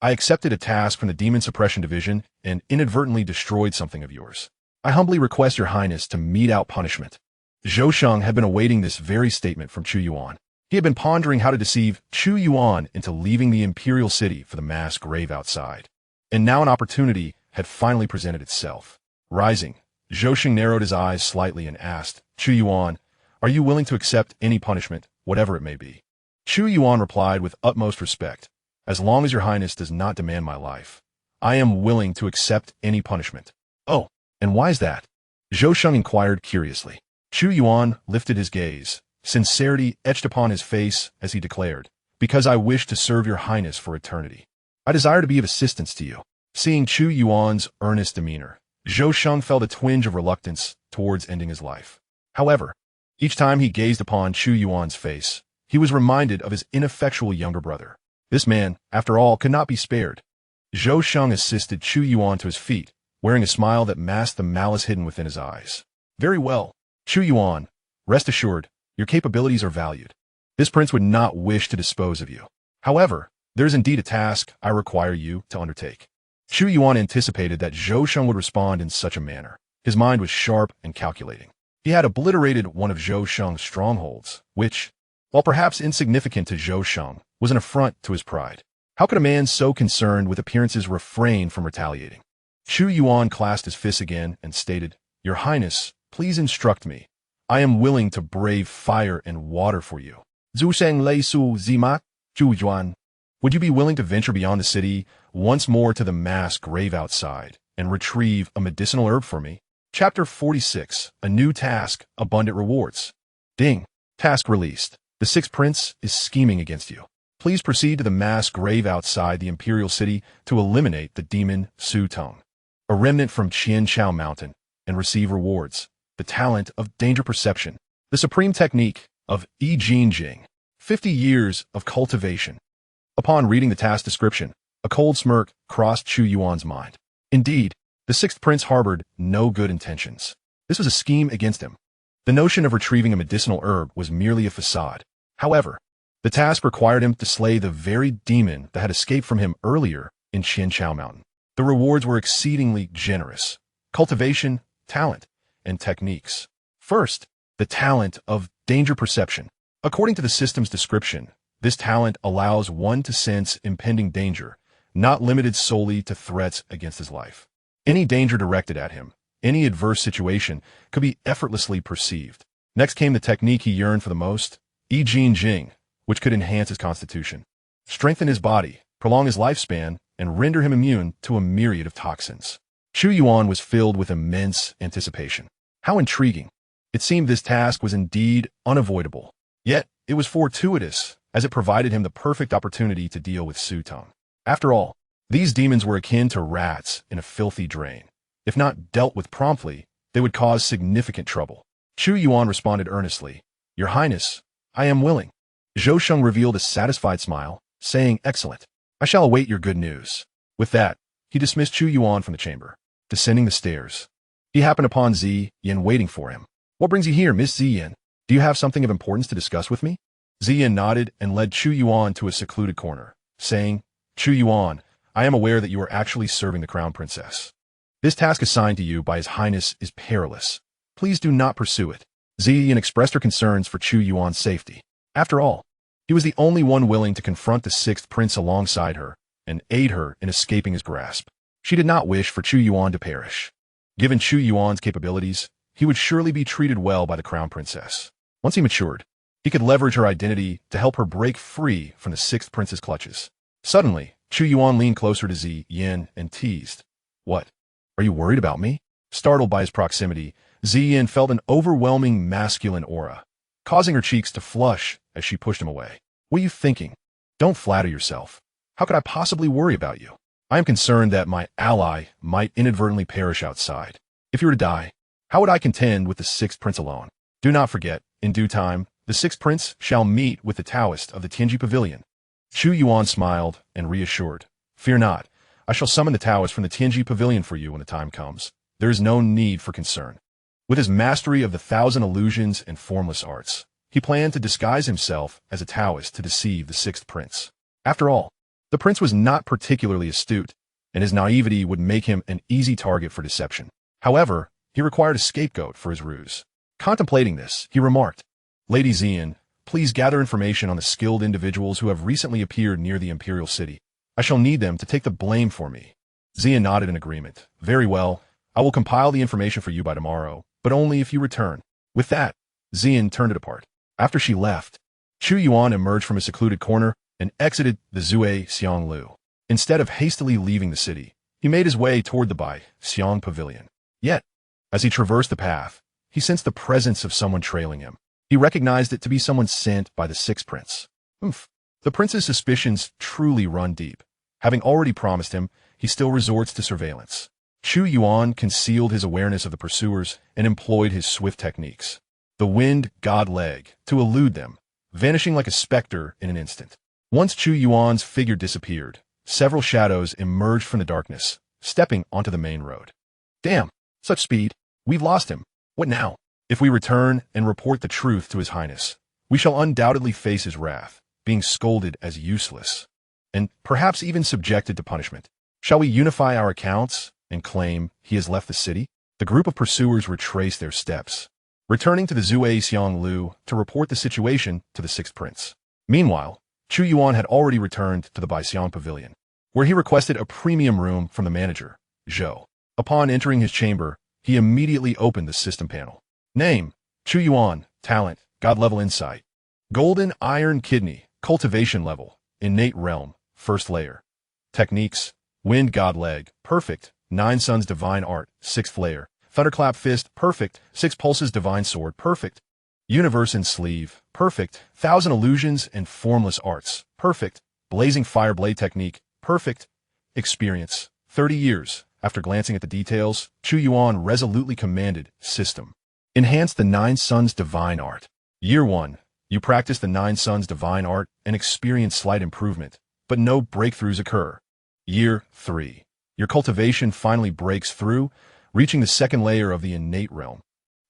I accepted a task from the Demon Suppression Division and inadvertently destroyed something of yours. I humbly request Your Highness to mete out punishment. Zhou Sheng had been awaiting this very statement from Chu Yuan. He had been pondering how to deceive Chu Yuan into leaving the imperial city for the mass grave outside. And now an opportunity had finally presented itself. Rising, Zhou Sheng narrowed his eyes slightly and asked, Chu Yuan, are you willing to accept any punishment, whatever it may be? Chu Yuan replied with utmost respect, as long as your highness does not demand my life, I am willing to accept any punishment. Oh, and why is that? Zhou Sheng inquired curiously. Chu Yuan lifted his gaze, sincerity etched upon his face as he declared, because I wish to serve your highness for eternity. I desire to be of assistance to you. Seeing Chu Yuan's earnest demeanor, Zhou Sheng felt a twinge of reluctance towards ending his life. However, each time he gazed upon Chu Yuan's face, he was reminded of his ineffectual younger brother. This man, after all, could not be spared. Zhou Sheng assisted Chu Yuan to his feet, wearing a smile that masked the malice hidden within his eyes. Very well, Chu Yuan, rest assured, your capabilities are valued. This prince would not wish to dispose of you. However, there is indeed a task I require you to undertake. Chu Yuan anticipated that Zhou Sheng would respond in such a manner. His mind was sharp and calculating. He had obliterated one of Zhou Sheng's strongholds, which, while perhaps insignificant to Zhou Sheng, was an affront to his pride. How could a man so concerned with appearances refrain from retaliating? Chu Yuan clasped his fists again and stated, Your Highness, please instruct me. I am willing to brave fire and water for you. Zhu Sheng Lei Su Zimak, Chu Yuan. Would you be willing to venture beyond the city, once more to the mass grave outside, and retrieve a medicinal herb for me? Chapter 46, A New Task, Abundant Rewards. Ding. Task released. The Sixth Prince is scheming against you. Please proceed to the mass grave outside the imperial city to eliminate the demon Su Tong, a remnant from Xianxia Mountain, and receive rewards. The talent of danger perception. The supreme technique of Yi Jin Jing. 50 years of cultivation. Upon reading the task description, a cold smirk crossed Chu Yuan's mind. Indeed, the Sixth Prince harbored no good intentions. This was a scheme against him. The notion of retrieving a medicinal herb was merely a facade. However, the task required him to slay the very demon that had escaped from him earlier in Xianxia Mountain. The rewards were exceedingly generous. Cultivation, talent, and techniques. First, the talent of danger perception. According to the system's description, this talent allows one to sense impending danger, not limited solely to threats against his life. Any danger directed at him, any adverse situation, could be effortlessly perceived. Next came the technique he yearned for the most, Yi Jin Jing, which could enhance his constitution, strengthen his body, prolong his lifespan, and render him immune to a myriad of toxins. Chu Yuan was filled with immense anticipation. How intriguing. It seemed this task was indeed unavoidable. Yet, it was fortuitous, as it provided him the perfect opportunity to deal with Su Tong. After all, these demons were akin to rats in a filthy drain. If not dealt with promptly, they would cause significant trouble. Chu Yuan responded earnestly, Your Highness, I am willing. Zhou Sheng revealed a satisfied smile, saying, Excellent. I shall await your good news. With that, he dismissed Chu Yuan from the chamber. Descending the stairs, he happened upon Ziyin waiting for him. What brings you here, Miss Ziyin? Do you have something of importance to discuss with me? Ziyin nodded and led Chu Yuan to a secluded corner, saying, Chu Yuan, I am aware that you are actually serving the crown princess. This task assigned to you by His Highness is perilous. Please do not pursue it. Ziyin expressed her concerns for Chu Yuan's safety. After all, he was the only one willing to confront the Sixth Prince alongside her and aid her in escaping his grasp. She did not wish for Chu Yuan to perish. Given Chu Yuan's capabilities, he would surely be treated well by the crown princess. Once he matured, he could leverage her identity to help her break free from the Sixth Prince's clutches. Suddenly, Chu Yuan leaned closer to Ziyin and teased, What? Are you worried about me? Startled by his proximity, Ziyin felt an overwhelming masculine aura, causing her cheeks to flush as she pushed him away. What are you thinking? Don't flatter yourself. How could I possibly worry about you? I am concerned that my ally might inadvertently perish outside. If you were to die, how would I contend with the Sixth Prince alone? Do not forget, in due time, the Sixth Prince shall meet with the Taoist of the Tianji Pavilion. Chu Yuan smiled and reassured, Fear not, I shall summon the Taoist from the Tianji Pavilion for you when the time comes. There is no need for concern. With his mastery of the 1,000 illusions and formless arts, he planned to disguise himself as a Taoist to deceive the Sixth Prince. After all, the prince was not particularly astute, and his naivety would make him an easy target for deception. However, he required a scapegoat for his ruse. Contemplating this, he remarked, Lady Ziyin, please gather information on the skilled individuals who have recently appeared near the Imperial City. I shall need them to take the blame for me." Xian nodded in agreement. "Very well. I will compile the information for you by tomorrow, but only if you return." With that, Xian turned it apart. After she left, Chu Yuan emerged from a secluded corner and exited the Zue Xianglu. Instead of hastily leaving the city, he made his way toward the Bai Xiang Pavilion. Yet, as he traversed the path, he sensed the presence of someone trailing him. He recognized it to be someone sent by the Sixth Prince. The prince's suspicions truly run deep. Having already promised him, he still resorts to surveillance. Chu Yuan concealed his awareness of the pursuers and employed his swift techniques. The wind god leg to elude them, vanishing like a specter in an instant. Once Chu Yuan's figure disappeared, several shadows emerged from the darkness, stepping onto the main road. "Damn, such speed. We've lost him. What now? If we return and report the truth to His Highness, we shall undoubtedly face his wrath, being scolded as useless, and perhaps even subjected to punishment. Shall we unify our accounts and claim he has left the city?" The group of pursuers retraced their steps, returning to the Zue Xianglu to report the situation to the Sixth Prince. Meanwhile, Chu Yuan had already returned to the Baixiang Pavilion, where he requested a premium room from the manager, Zhou. Upon entering his chamber, he immediately opened the system panel. Name: Chu Yuan. Talent: God level insight. Golden iron kidney. Cultivation level: innate realm, first layer. Techniques: wind god leg, perfect. 9 suns divine art, 6th layer. Thunderclap fist, perfect. 6 pulses divine sword, perfect. Universe in sleeve, perfect. 1,000 illusions and formless arts, perfect. Blazing fire blade technique, perfect. Experience: 30 years. After glancing at the details, Chu Yuan resolutely commanded, "System. Enhance the 9 suns divine art." Year 1. You practice the 9 suns divine art and experience slight improvement, but no breakthroughs occur. Year 3. Your cultivation finally breaks through, reaching the 2nd layer of the innate realm.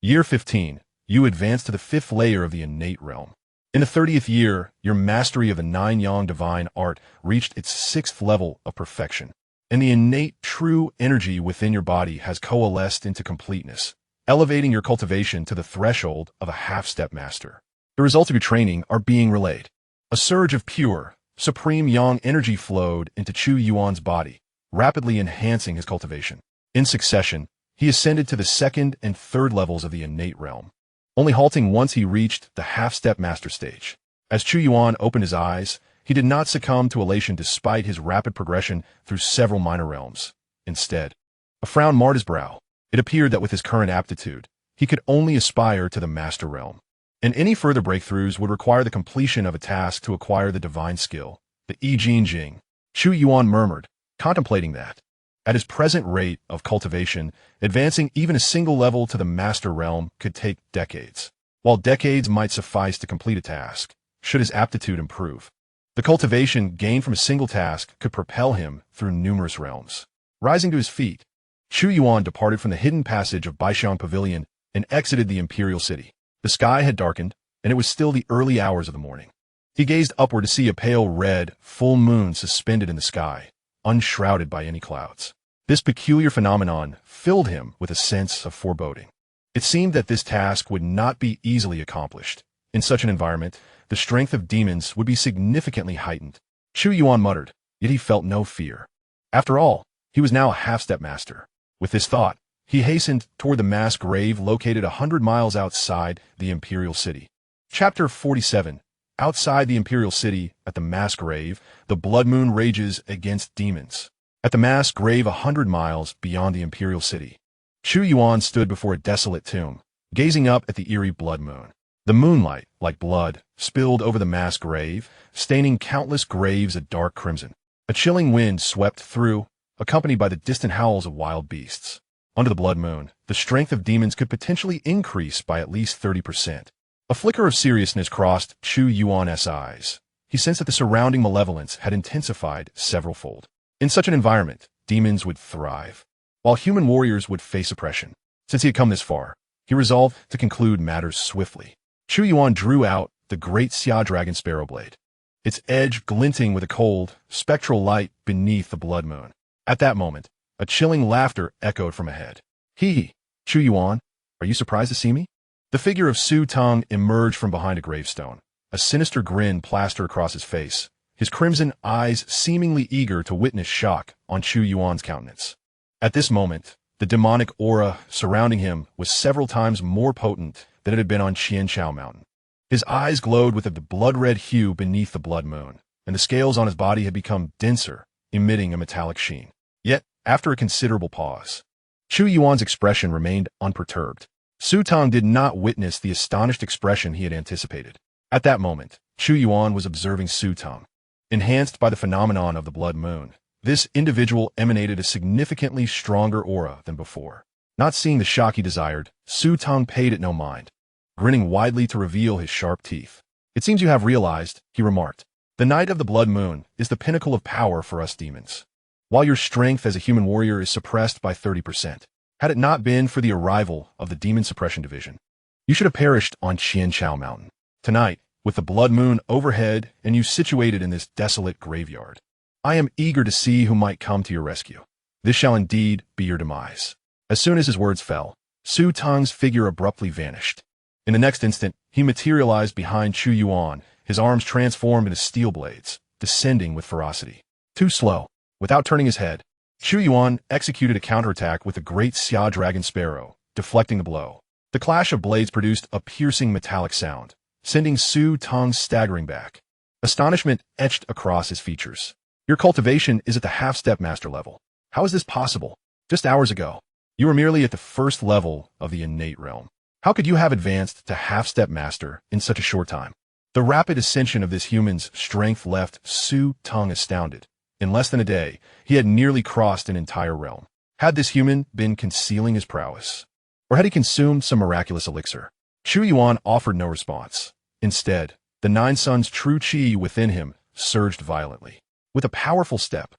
Year 15. You advance to the 5th layer of the innate realm. In the 30th year, your mastery of the 9 yang divine art reached its 6th level of perfection, and the innate true energy within your body has coalesced into completeness, elevating your cultivation to the threshold of a half-step master. The results of your training are being relayed. A surge of pure, supreme yang energy flowed into Chu Yuan's body, rapidly enhancing his cultivation. In succession, he ascended to the 2nd and 3rd levels of the innate realm, only halting once he reached the half-step master stage. As Chu Yuan opened his eyes, he did not succumb to elation despite his rapid progression through several minor realms. Instead, a frown marred his brow. It appeared that with his current aptitude, he could only aspire to the master realm, and any further breakthroughs would require the completion of a task to acquire the divine skill, the I Jing Jing. Chu Yuan murmured, contemplating that, at his present rate of cultivation, advancing even a single level to the master realm could take decades, while decades might suffice to complete a task, should his aptitude improve. The cultivation gained from a single task could propel him through numerous realms. Rising to his feet, Chu Yuan departed from the hidden passage of Baixiang Pavilion and exited the Imperial City. The sky had darkened, and it was still the early hours of the morning. He gazed upward to see a pale red, full moon suspended in the sky, unshrouded by any clouds. This peculiar phenomenon filled him with a sense of foreboding. It seemed that this task would not be easily accomplished. In such an environment, the strength of demons would be significantly heightened. Chu Yuan muttered, yet he felt no fear. After all, he was now a half-step master. With this thought, he hastened toward the mass grave located 100 miles outside the Imperial City. Chapter 47. Outside the Imperial City, at the mass grave, the blood moon rages against demons. At the mass grave 100 miles beyond the Imperial City, Chu Yuan stood before a desolate tomb, gazing up at the eerie blood moon. The moonlight, like blood, spilled over the mass grave, staining countless graves a dark crimson. A chilling wind swept through, accompanied by the distant howls of wild beasts. Under the blood moon, the strength of demons could potentially increase by at least 30%. A flicker of seriousness crossed Chu Yuan's eyes. He sensed that the surrounding malevolence had intensified several-fold. In such an environment, demons would thrive, while human warriors would face oppression. Since he had come this far, he resolved to conclude matters swiftly. Chu Yuan drew out the great Xia dragon sparrow blade, its edge glinting with a cold, spectral light beneath the blood moon. At that moment, a chilling laughter echoed from ahead. Hee, Chu Yuan, are you surprised to see me? The figure of Su Teng emerged from behind a gravestone, a sinister grin plastered across his face, his crimson eyes seemingly eager to witness shock on Chu Yuan's countenance. At this moment, the demonic aura surrounding him was several times more potent than it had been on Xianxia Mountain. His eyes glowed with a blood-red hue beneath the blood moon, and the scales on his body had become denser, emitting a metallic sheen. Yet, after a considerable pause, Chu Yuan's expression remained unperturbed. Su Tong did not witness the astonished expression he had anticipated. At that moment, Chu Yuan was observing Su Tong. Enhanced by the phenomenon of the blood moon, this individual emanated a significantly stronger aura than before. Not seeing the shock he desired, Su Tong paid it no mind, grinning widely to reveal his sharp teeth. "It seems you have realized," he remarked. "The night of the blood moon is the pinnacle of power for us demons. While your strength as a human warrior is suppressed by 30%, had it not been for the arrival of the Demon Suppression Division, you should have perished on Xianxia Mountain. Tonight, with the blood moon overhead and you situated in this desolate graveyard, I am eager to see who might come to your rescue. This shall indeed be your demise." As soon as his words fell, Su Tong's figure abruptly vanished. In the next instant, he materialized behind Chu Yuan, his arms transformed into steel blades, descending with ferocity. Too slow. Without turning his head, Chu Yuan executed a counterattack with the Great Zhou Dragon Sparrow, deflecting the blow. The clash of blades produced a piercing metallic sound, sending Su Tong staggering back. Astonishment etched across his features. "Your cultivation is at the half-step master level. How is this possible? Just hours ago, you were merely at the first level of the innate realm. How could you have advanced to half-step master in such a short time?" The rapid ascension of this human's strength left Su Tong astounded. In less than a day, he had nearly crossed an entire realm. Had this human been concealing his prowess? Or had he consumed some miraculous elixir? Chu Yuan offered no response. Instead, the Nine Suns' true chi within him surged violently. With a powerful step,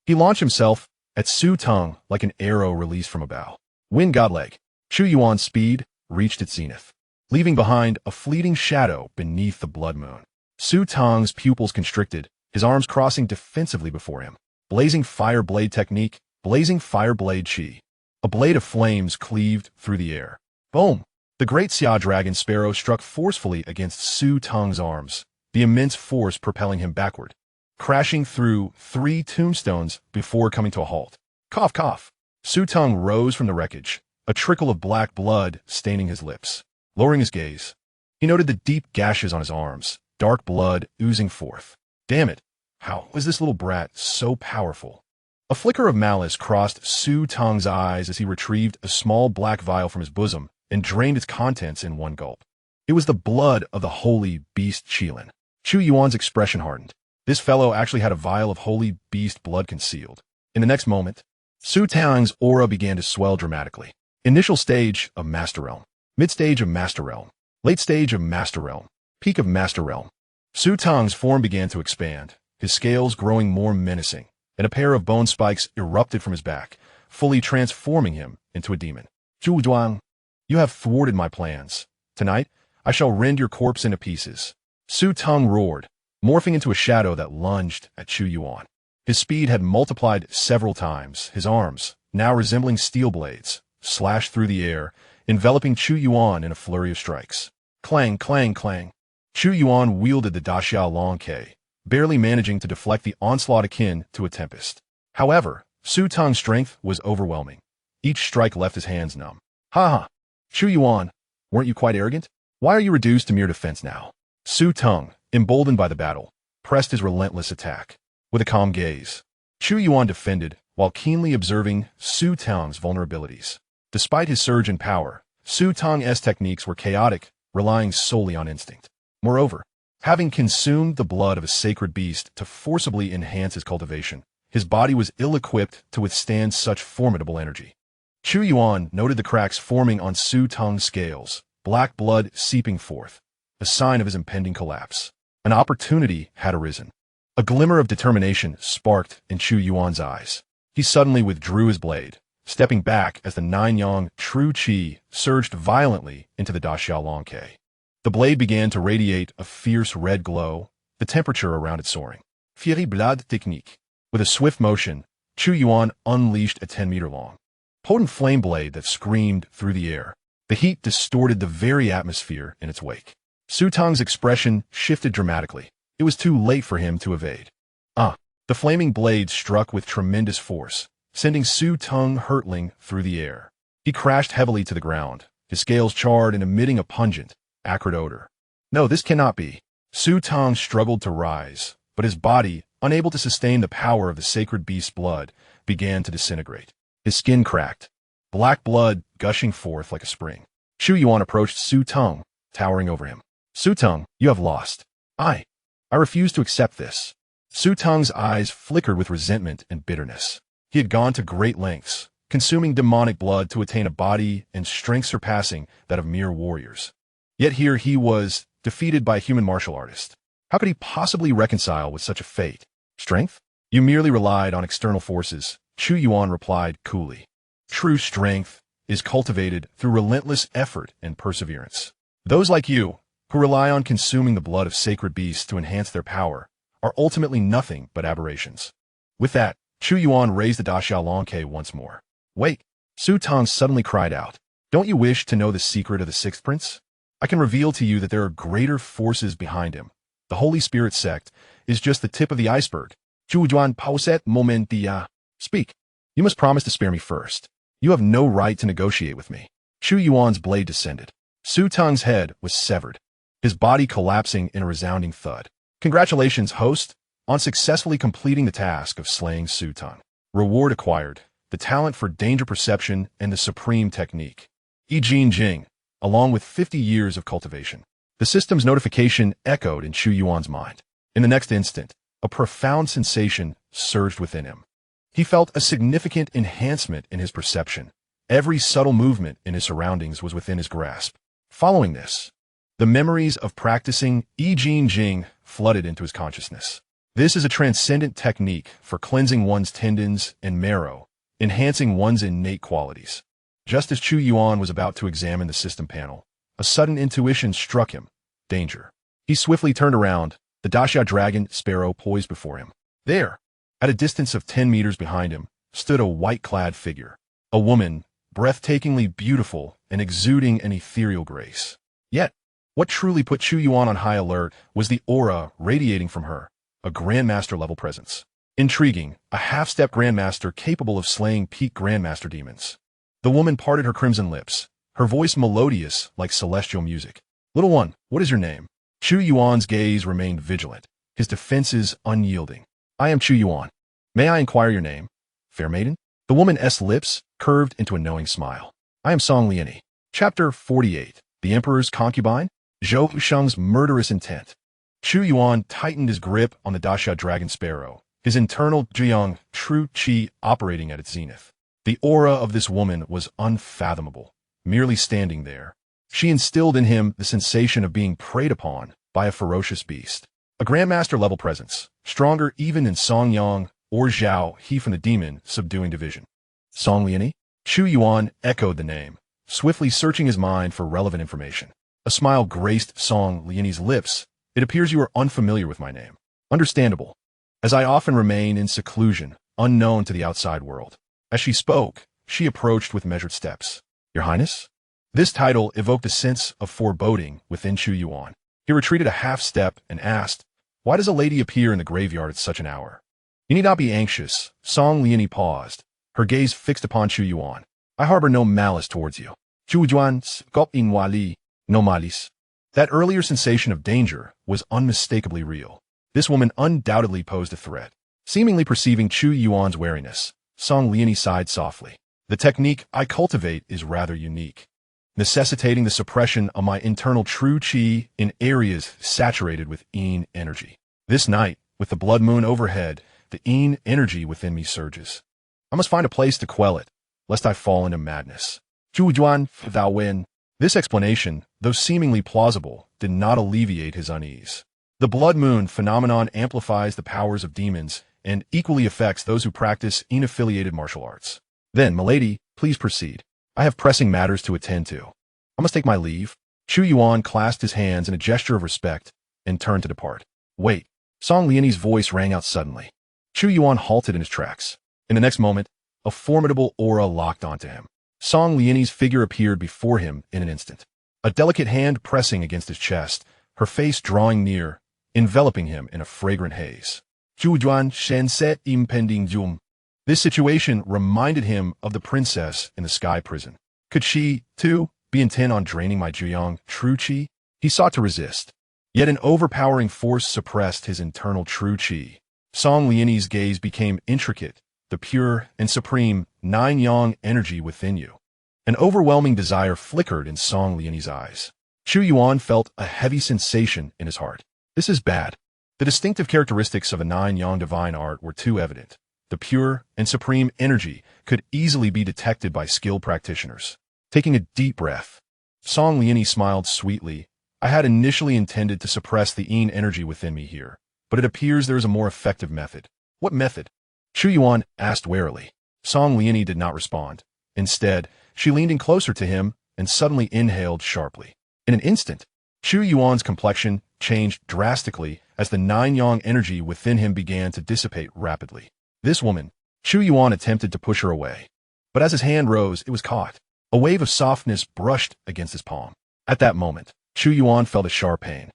he launched himself at Su Tong like an arrow released from a bow. Wind Godleg. Chu Yuan's speed reached its zenith, leaving behind a fleeting shadow beneath the blood moon. Su Tong's pupils constricted, his arms crossing defensively before him. Blazing fire blade technique, blazing fire blade chi. A blade of flames cleaved through the air. Boom! The Great Zhou Dragon Sparrow struck forcefully against Su Tong's arms, the immense force propelling him backward, crashing through 3 tombstones before coming to a halt. Cough, cough. Su Tong rose from the wreckage, a trickle of black blood staining his lips. Lowering his gaze, he noted the deep gashes on his arms, dark blood oozing forth. Damn it, how was this little brat so powerful? A flicker of malice crossed Su Tong's eyes as he retrieved a small black vial from his bosom and drained its contents in one gulp. It was the blood of the holy beast Qilin. Chu Yuan's expression hardened. This fellow actually had a vial of holy beast blood concealed. In the next moment, Su Tong's aura began to swell dramatically. Initial stage of Master Realm. Mid-stage of Master Realm. Late stage of Master Realm. Peak of Master Realm. Su Tong's form began to expand, his scales growing more menacing, and a pair of bone spikes erupted from his back, fully transforming him into a demon. "Chu Yuan, you have thwarted my plans. Tonight, I shall rend your corpse into pieces." Su Tong roared, morphing into a shadow that lunged at Chu Yuan. His speed had multiplied several times. His arms, now resembling steel blades, slashed through the air, enveloping Chu Yuan in a flurry of strikes. Clang, clang, clang. Chu Yuan wielded the Daxiao Long Kei, barely managing to deflect the onslaught akin to a tempest. However, Su Tong's strength was overwhelming. Each strike left his hands numb. "Ha ha! Chu Yuan, weren't you quite arrogant? Why are you reduced to mere defense now?" Su Tong, emboldened by the battle, pressed his relentless attack. With a calm gaze, Chu Yuan defended while keenly observing Su Tong's vulnerabilities. Despite his surge in power, Su Tong's techniques were chaotic, relying solely on instinct. Moreover, having consumed the blood of a sacred beast to forcibly enhance his cultivation, his body was ill-equipped to withstand such formidable energy. Chu Yuan noted the cracks forming on Su Tong's scales, black blood seeping forth, a sign of his impending collapse. An opportunity had arisen. A glimmer of determination sparked in Chu Yuan's eyes. He suddenly withdrew his blade, stepping back as the Nine-Yang true chi surged violently into the Daxiao Long Kei. The blade began to radiate a fierce red glow, the temperature around it soaring. Fury Blood Technique. With a swift motion, Chu Yuan unleashed a 10-meter-long, potent flame blade that screamed through the air. The heat distorted the very atmosphere in its wake. Su Tong's expression shifted dramatically. It was too late for him to evade. The flaming blade struck with tremendous force, sending Su Tong hurtling through the air. He crashed heavily to the ground, his scales charred and emitting a pungent, acrid odor. No, this cannot be. Su Tong struggled to rise, but his body, unable to sustain the power of the sacred beast's blood, began to disintegrate. His skin cracked, black blood gushing forth like a spring. Chu Yuan approached Su Tong, towering over him. Su Tong, you have lost. I refuse to accept this. Su Tong's eyes flickered with resentment and bitterness. He had gone to great lengths, consuming demonic blood to attain a body and strength surpassing that of mere warriors. Yet here he was, defeated by a human martial artist. How could he possibly reconcile with such a fate? Strength? You merely relied on external forces, Chu Yuan replied coolly. True strength is cultivated through relentless effort and perseverance. Those like you, who rely on consuming the blood of sacred beasts to enhance their power, are ultimately nothing but aberrations. With that, Chu Yuan raised the Da Xiao Long Ke once more. Wait, Su Tong suddenly cried out. Don't you wish to know the secret of the sixth prince? I can reveal to you that there are greater forces behind him. The Holy Spirit sect is just the tip of the iceberg. Chu Yuan pauset momentia. Speak. You must promise to spare me first. You have no right to negotiate with me. Chu Yuan's blade descended. Su Tong's head was severed, his body collapsing in a resounding thud. Congratulations, host, on successfully completing the task of slaying Su Tong. Reward acquired, the talent for danger perception and the supreme technique. Yijin Jing, along with 50 years of cultivation. The system's notification echoed in Chu Yuan's mind. In the next instant, a profound sensation surged within him. He felt a significant enhancement in his perception. Every subtle movement in his surroundings was within his grasp. Following this, the memories of practicing Yijin Jing flooded into his consciousness. This is a transcendent technique for cleansing one's tendons and marrow, enhancing one's innate qualities. Just as Chu Yuan was about to examine the system panel, a sudden intuition struck him. Danger. He swiftly turned around, the Daxia dragon sparrow poised before him. There, at a distance of 10 meters behind him, stood a white-clad figure. A woman, breathtakingly beautiful and exuding an ethereal grace. Yet, what truly put Chu Yuan on high alert was the aura radiating from her, a Grandmaster-level presence. Intriguing, a half-step Grandmaster capable of slaying peak Grandmaster demons. The woman parted her crimson lips, her voice melodious like celestial music. Little one, what is your name? Chu Yuan's gaze remained vigilant, his defenses unyielding. I am Chu Yuan. May I inquire your name? Fair maiden? The woman's lips curved into a knowing smile. I am Song Liani. Chapter 48. The Emperor's Concubine? Zhou Husheng's murderous intent. Chu Yuan tightened his grip on the Daxia dragon sparrow, his internal Zhiyang true qi operating at its zenith. The aura of this woman was unfathomable. Merely standing there, she instilled in him the sensation of being preyed upon by a ferocious beast. A Grandmaster-level presence, stronger even than Song Yang or Zhao He from the Demon Subduing Division. Song Liani? Chu Yuan echoed the name, swiftly searching his mind for relevant information. A smile graced Song Liani's lips. It appears you are unfamiliar with my name. Understandable, as I often remain in seclusion, unknown to the outside world. As she spoke, she approached with measured steps. Your Highness? This title evoked a sense of foreboding within Chu Yuan. He retreated a half step and asked, why does a lady appear in the graveyard at such an hour? You need not be anxious. Song Liani paused, her gaze fixed upon Chu Yuan. I harbor no malice towards you. Chu Yuan scop in wali, no malice. That earlier sensation of danger was unmistakably real. This woman undoubtedly posed a threat. Seemingly perceiving Chu Yuan's wariness, Song Liani sighed softly. The technique I cultivate is rather unique, necessitating the suppression of my internal true qi in areas saturated with yin energy. This night, with the blood moon overhead, the yin energy within me surges. I must find a place to quell it, lest I fall into madness. Chu Yuan, thou win. This explanation, though seemingly plausible, did not alleviate his unease. The blood moon phenomenon amplifies the powers of demons and equally affects those who practice yin-affiliated martial arts. Then, milady, please proceed. I have pressing matters to attend to. I must take my leave. Chu Yuan clasped his hands in a gesture of respect and turned to depart. Wait. Song Liani's voice rang out suddenly. Chu Yuan halted in his tracks. In the next moment, a formidable aura locked onto him. Song Liani's figure appeared before him in an instant. A delicate hand pressing against his chest, her face drawing near, enveloping him in a fragrant haze. Chu Yuan shenset impending jum. This situation reminded him of the princess in the sky prison. Could she, too, be intent on draining my Zhuyang true qi? He sought to resist. Yet an overpowering force suppressed his internal true qi. Song Lianyi's gaze became intricate, the pure and supreme 9-yang energy within you. An overwhelming desire flickered in Song Lianyi's eyes. Chu Yuan felt a heavy sensation in his heart. This is bad. The distinctive characteristics of a 9-yang divine art were too evident. The pure and supreme energy could easily be detected by skilled practitioners. Taking a deep breath, Song Lianyi smiled sweetly. I had initially intended to suppress the yin energy within me here, but it appears there is a more effective method. What method? Chu Yuan asked warily. Song Lianyi did not respond. Instead, she leaned in closer to him and suddenly inhaled sharply. In an instant, Chu Yuan's complexion changed drastically as the 9-yang energy within him began to dissipate rapidly. This woman, Chu Yuan attempted to push her away, but as his hand rose, it was caught. A wave of softness brushed against his palm. At that moment, Chu Yuan felt a sharp pain.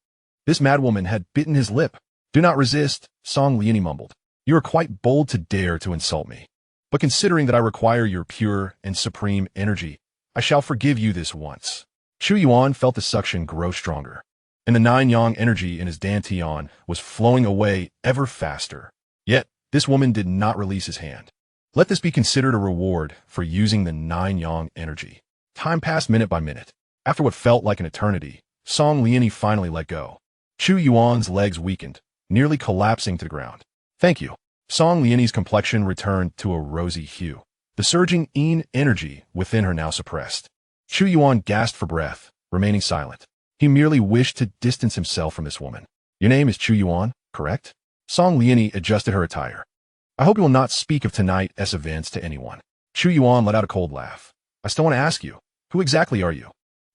This madwoman had bitten his lip. Do not resist, Song Lianyi mumbled. You are quite bold to dare to insult me. But considering that I require your pure and supreme energy, I shall forgive you this once. Chu Yuan felt the suction grow stronger, and the 9-yang energy in his dantian was flowing away ever faster. Yet, this woman did not release his hand. Let this be considered a reward for using the 9-yang energy. Time passed minute by minute. After what felt like an eternity, Song Lianyi finally let go. Chu Yuan's legs weakened, nearly collapsing to the ground. Thank you. Song Lianyi's complexion returned to a rosy hue. The surging yin energy within her now suppressed. Chu Yuan gasped for breath, remaining silent. He merely wished to distance himself from this woman. Your name is Chu Yuan, correct? Song Lianyi adjusted her attire. I hope you will not speak of tonight's events to anyone. Chu Yuan let out a cold laugh. I still want to ask you, who exactly are you?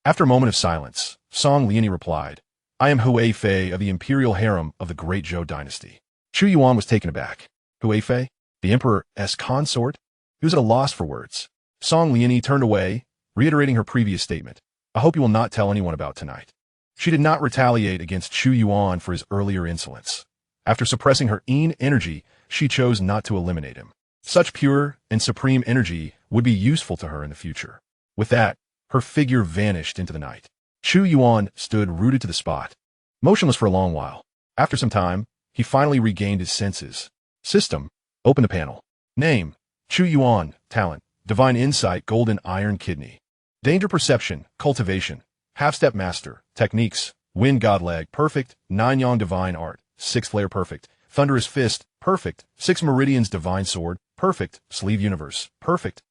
After a moment of silence, Song Lianyi replied, I am Hui Fei of the imperial harem of the Great Zhou Dynasty. Chu Yuan was taken aback. Hui Fei? The emperor's consort? He was at a loss for words. Song Lianyi turned away, reiterating her previous statement. I hope you will not tell anyone about tonight. She did not retaliate against Chu Yuan for his earlier insolence. After suppressing her yin energy, she chose not to eliminate him. Such pure and supreme energy would be useful to her in the future. With that, her figure vanished into the night. Chu Yuan stood rooted to the spot, motionless for a long while. After some time, he finally regained his senses. System. Open the panel. Name. Chu Yuan. Talent. Divine Insight. Golden Iron Kidney. Danger Perception. Cultivation. Half-Step Master. Techniques. Wind God Leg. Perfect. 9-yang Divine Art. 6th Layer. Perfect. Thunderous Fist. Perfect. 6 Meridians Divine Sword. Perfect. Sleeve Universe. Perfect.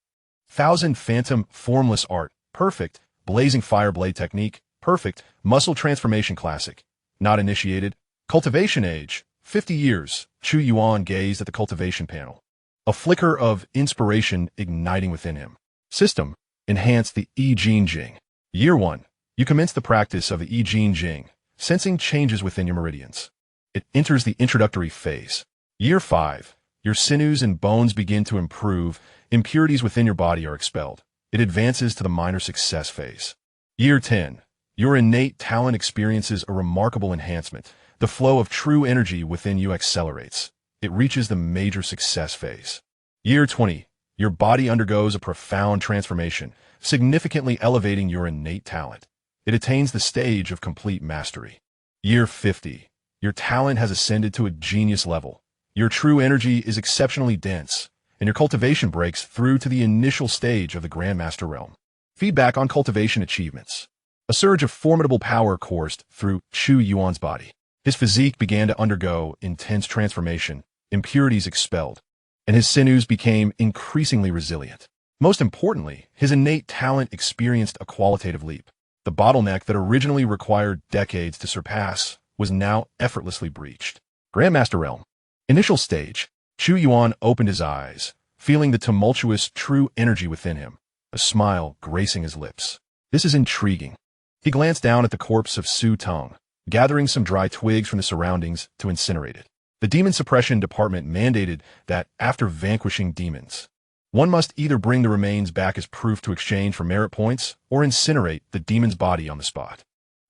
1000 Phantom Formless Art. Perfect. Blazing Fire Blade Technique. Perfect. Muscle Transformation Classic. Not initiated. Cultivation Age. 50 years. Chu Yuan gazed at the cultivation panel. A flicker of inspiration igniting within him. System. Enhance the I Jing Jing. Year 1. You commence the practice of the I Jing Jing, sensing changes within your meridians. It enters the introductory phase. Year 5. Your sinews and bones begin to improve. Impurities within your body are expelled. It advances to the minor success phase. Year 10. Your innate talent experiences a remarkable enhancement. The flow of true energy within you accelerates. It reaches the major success phase. Year 20. Your body undergoes a profound transformation, significantly elevating your innate talent. It attains the stage of complete mastery. Year 50. Your talent has ascended to a genius level. Your true energy is exceptionally dense, and your cultivation breaks through to the initial stage of the Grandmaster realm. Feedback on cultivation achievements. A surge of formidable power coursed through Chu Yuan's body. His physique began to undergo intense transformation, impurities expelled, and his sinews became increasingly resilient. Most importantly, his innate talent experienced a qualitative leap. The bottleneck that originally required decades to surpass was now effortlessly breached. Grandmaster Realm. Initial stage. Chu Yuan opened his eyes, feeling the tumultuous true energy within him, a smile gracing his lips. This is intriguing. He glanced down at the corpse of Su Tong, gathering some dry twigs from the surroundings to incinerate it. The Demon Suppression Department mandated that after vanquishing demons, one must either bring the remains back as proof to exchange for merit points or incinerate the demon's body on the spot.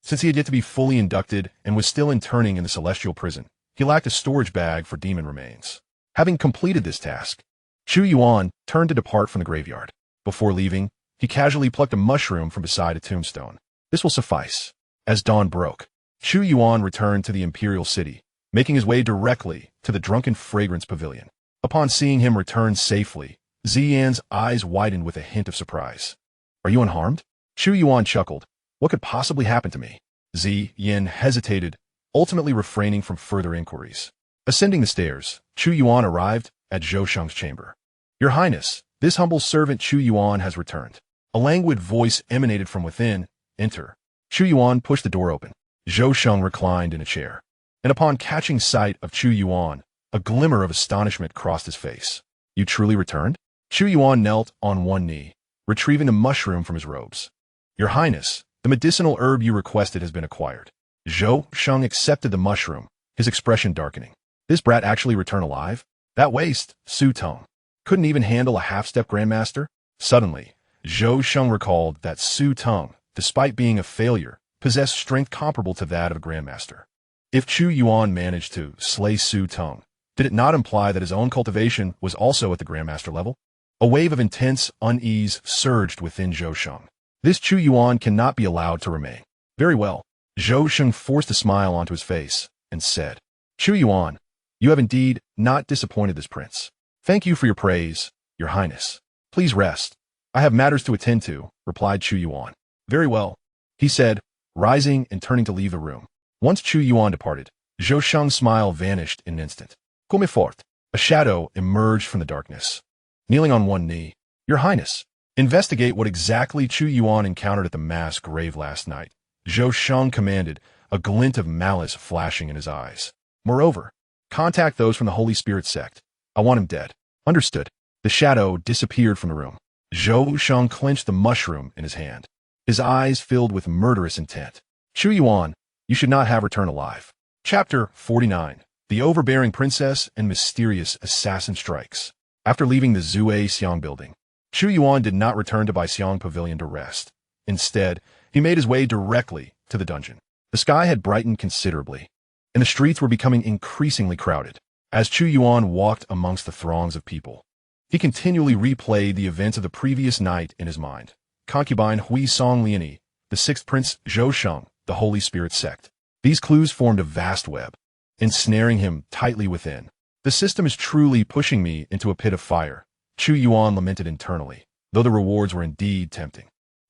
Since he had yet to be fully inducted and was still interning in the celestial prison, he lacked a storage bag for demon remains. Having completed this task, Chu Yuan turned to depart from the graveyard. Before leaving, he casually plucked a mushroom from beside a tombstone. This will suffice. As dawn broke, Chu Yuan returned to the imperial city, making his way directly to the Drunken Fragrance Pavilion. Upon seeing him return safely, Xian's eyes widened with a hint of surprise. Are you unharmed? Chu Yuan chuckled. What could possibly happen to me? Xian hesitated, ultimately refraining from further inquiries. Ascending the stairs, Chu Yuan arrived at Zhou Sheng's chamber. Your Highness, this humble servant Chu Yuan has returned. A languid voice emanated from within. Enter. Chu Yuan pushed the door open. Zhou Sheng reclined in a chair, and upon catching sight of Chu Yuan, a glimmer of astonishment crossed his face. You truly returned? Chu Yuan knelt on one knee, retrieving the mushroom from his robes. Your Highness, the medicinal herb you requested has been acquired. Zhou Sheng accepted the mushroom, his expression darkening. This brat actually returned alive? That waste, Su Tong, couldn't even handle a half-step grandmaster? Suddenly, Zhou Sheng recalled that Su Tong, despite being a failure, possessed strength comparable to that of a grandmaster. If Chu Yuan managed to slay Su Tong, did it not imply that his own cultivation was also at the grandmaster level? A wave of intense unease surged within Zhou Sheng. This Chu Yuan cannot be allowed to remain. Very well. Zhou Sheng forced a smile onto his face and said, Chu Yuan, you have indeed not disappointed this prince. Thank you for your praise, Your Highness. Please rest. I have matters to attend to, replied Chu Yuan. Very well, he said, rising and turning to leave the room. Once Chu Yuan departed, Zhou Sheng's smile vanished in an instant. Come fort. A shadow emerged from the darkness. Kneeling on one knee, Your Highness, investigate what exactly Chu Yuan encountered at the mass grave last night. Zhou Sheng commanded, a glint of malice flashing in his eyes. Moreover, contact those from the Holy Spirit sect. I want him dead. Understood. The shadow disappeared from the room. Zhou Sheng clenched the mushroom in his hand, his eyes filled with murderous intent. Chu Yuan, you should not have returned alive. Chapter 49. The Overbearing Princess and Mysterious Assassin Strikes. After leaving the Zue Xiang building, Chu Yuan did not return to Baixiang Pavilion to rest. Instead, he made his way directly to the dungeon. The sky had brightened considerably, and the streets were becoming increasingly crowded. As Chu Yuan walked amongst the throngs of people, he continually replayed the events of the previous night in his mind. Concubine Hui Song Liani, the sixth prince Zhou Sheng, the Holy Spirit sect. These clues formed a vast web, ensnaring him tightly within. The system is truly pushing me into a pit of fire, Chu Yuan lamented internally, though the rewards were indeed tempting.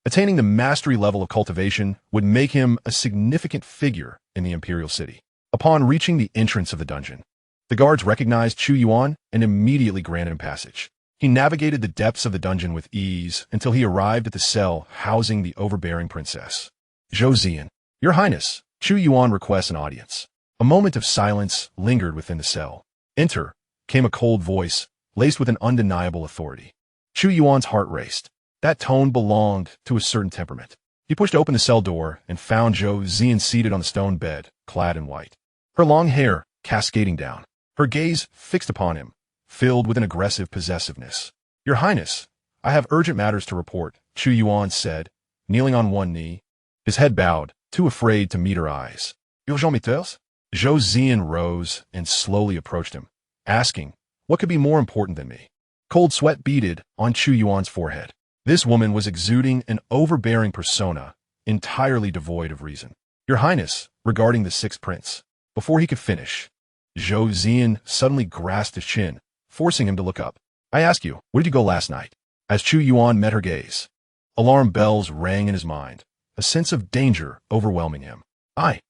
Attaining the mastery level of cultivation would make him a significant figure in the imperial city. Upon reaching the entrance of the dungeon, the guards recognized Chu Yuan and immediately granted him passage. He navigated the depths of the dungeon with ease until he arrived at the cell housing the overbearing princess. Zhou Xian, Your Highness, Chu Yuan requests an audience. A moment of silence lingered within the cell. Enter, came a cold voice, laced with an undeniable authority. Chu Yuan's heart raced. That tone belonged to a certain temperament. He pushed open the cell door and found Zhou Xian seated on the stone bed, clad in white. Her long hair cascading down, her gaze fixed upon him, filled with an aggressive possessiveness. Your Highness, I have urgent matters to report, Chu Yuan said, kneeling on one knee, his head bowed, too afraid to meet her eyes. Urgent matters? Zhou Xian rose and slowly approached him, asking, what could be more important than me? Cold sweat beaded on Chu Yuan's forehead. This woman was exuding an overbearing persona, entirely devoid of reason. Your Highness, regarding the sixth prince. Before he could finish, Zhou Xian suddenly grasped his chin, forcing him to look up. I ask you, where did you go last night? As Chu Yuan met her gaze, alarm bells rang in his mind, a sense of danger overwhelming him. I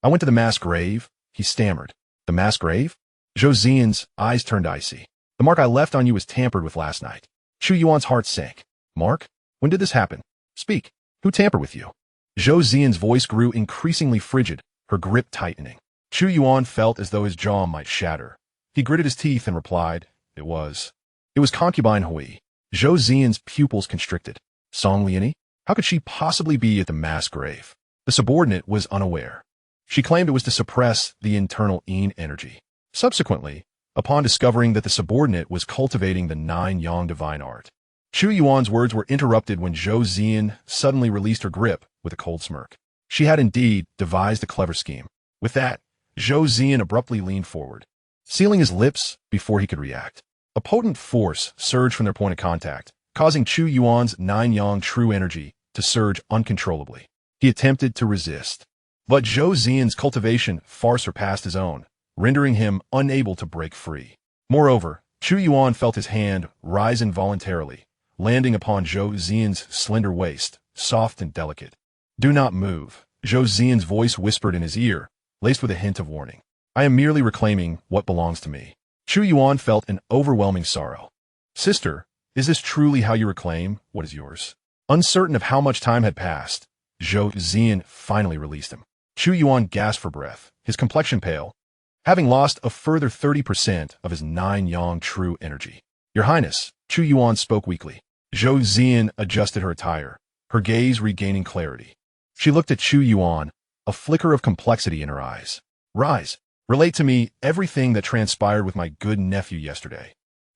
went to the mass grave, he stammered. The mass grave? Zhou Xian's eyes turned icy. The mark I left on you was tampered with last night. Chu Yuan's heart sank. Mark? When did this happen? Speak. Who tampered with you? Zhou Xian's voice grew increasingly frigid, her grip tightening. Chu Yuan felt as though his jaw might shatter. He gritted his teeth and replied, It was concubine Hui. Zhou Xian's pupils constricted. Song Liani? How could she possibly be at the mass grave? The subordinate was unaware. She claimed it was to suppress the internal Yin energy. Subsequently, upon discovering that the subordinate was cultivating the 9 Yang divine art, Chu Yuan's words were interrupted when Zhou Xian suddenly released her grip with a cold smirk. She had indeed devised a clever scheme. With that, Zhou Ziyan abruptly leaned forward, sealing his lips before he could react. A potent force surged from their point of contact, causing Chu Yuan's 9-yang true energy to surge uncontrollably. He attempted to resist, but Zhou Ziyan's cultivation far surpassed his own, rendering him unable to break free. Moreover, Chu Yuan felt his hand rise involuntarily, landing upon Zhou Ziyan's slender waist, soft and delicate. "Do not move," Zhou Ziyan's voice whispered in his ear, laced with a hint of warning. "I am merely reclaiming what belongs to me." Chu Yuan felt an overwhelming sorrow. "Sister, is this truly how you reclaim what is yours?" Uncertain of how much time had passed, Zhou Ziyan finally released him. Chu Yuan gasped for breath, his complexion pale, having lost a further 30% of his 9-yang true energy. "Your Highness," Chu Yuan spoke weakly. Zhou Ziyan adjusted her attire, her gaze regaining clarity. She looked at Chu Yuan, a flicker of complexity in her eyes. "Rise. Relate to me everything that transpired with my good nephew yesterday."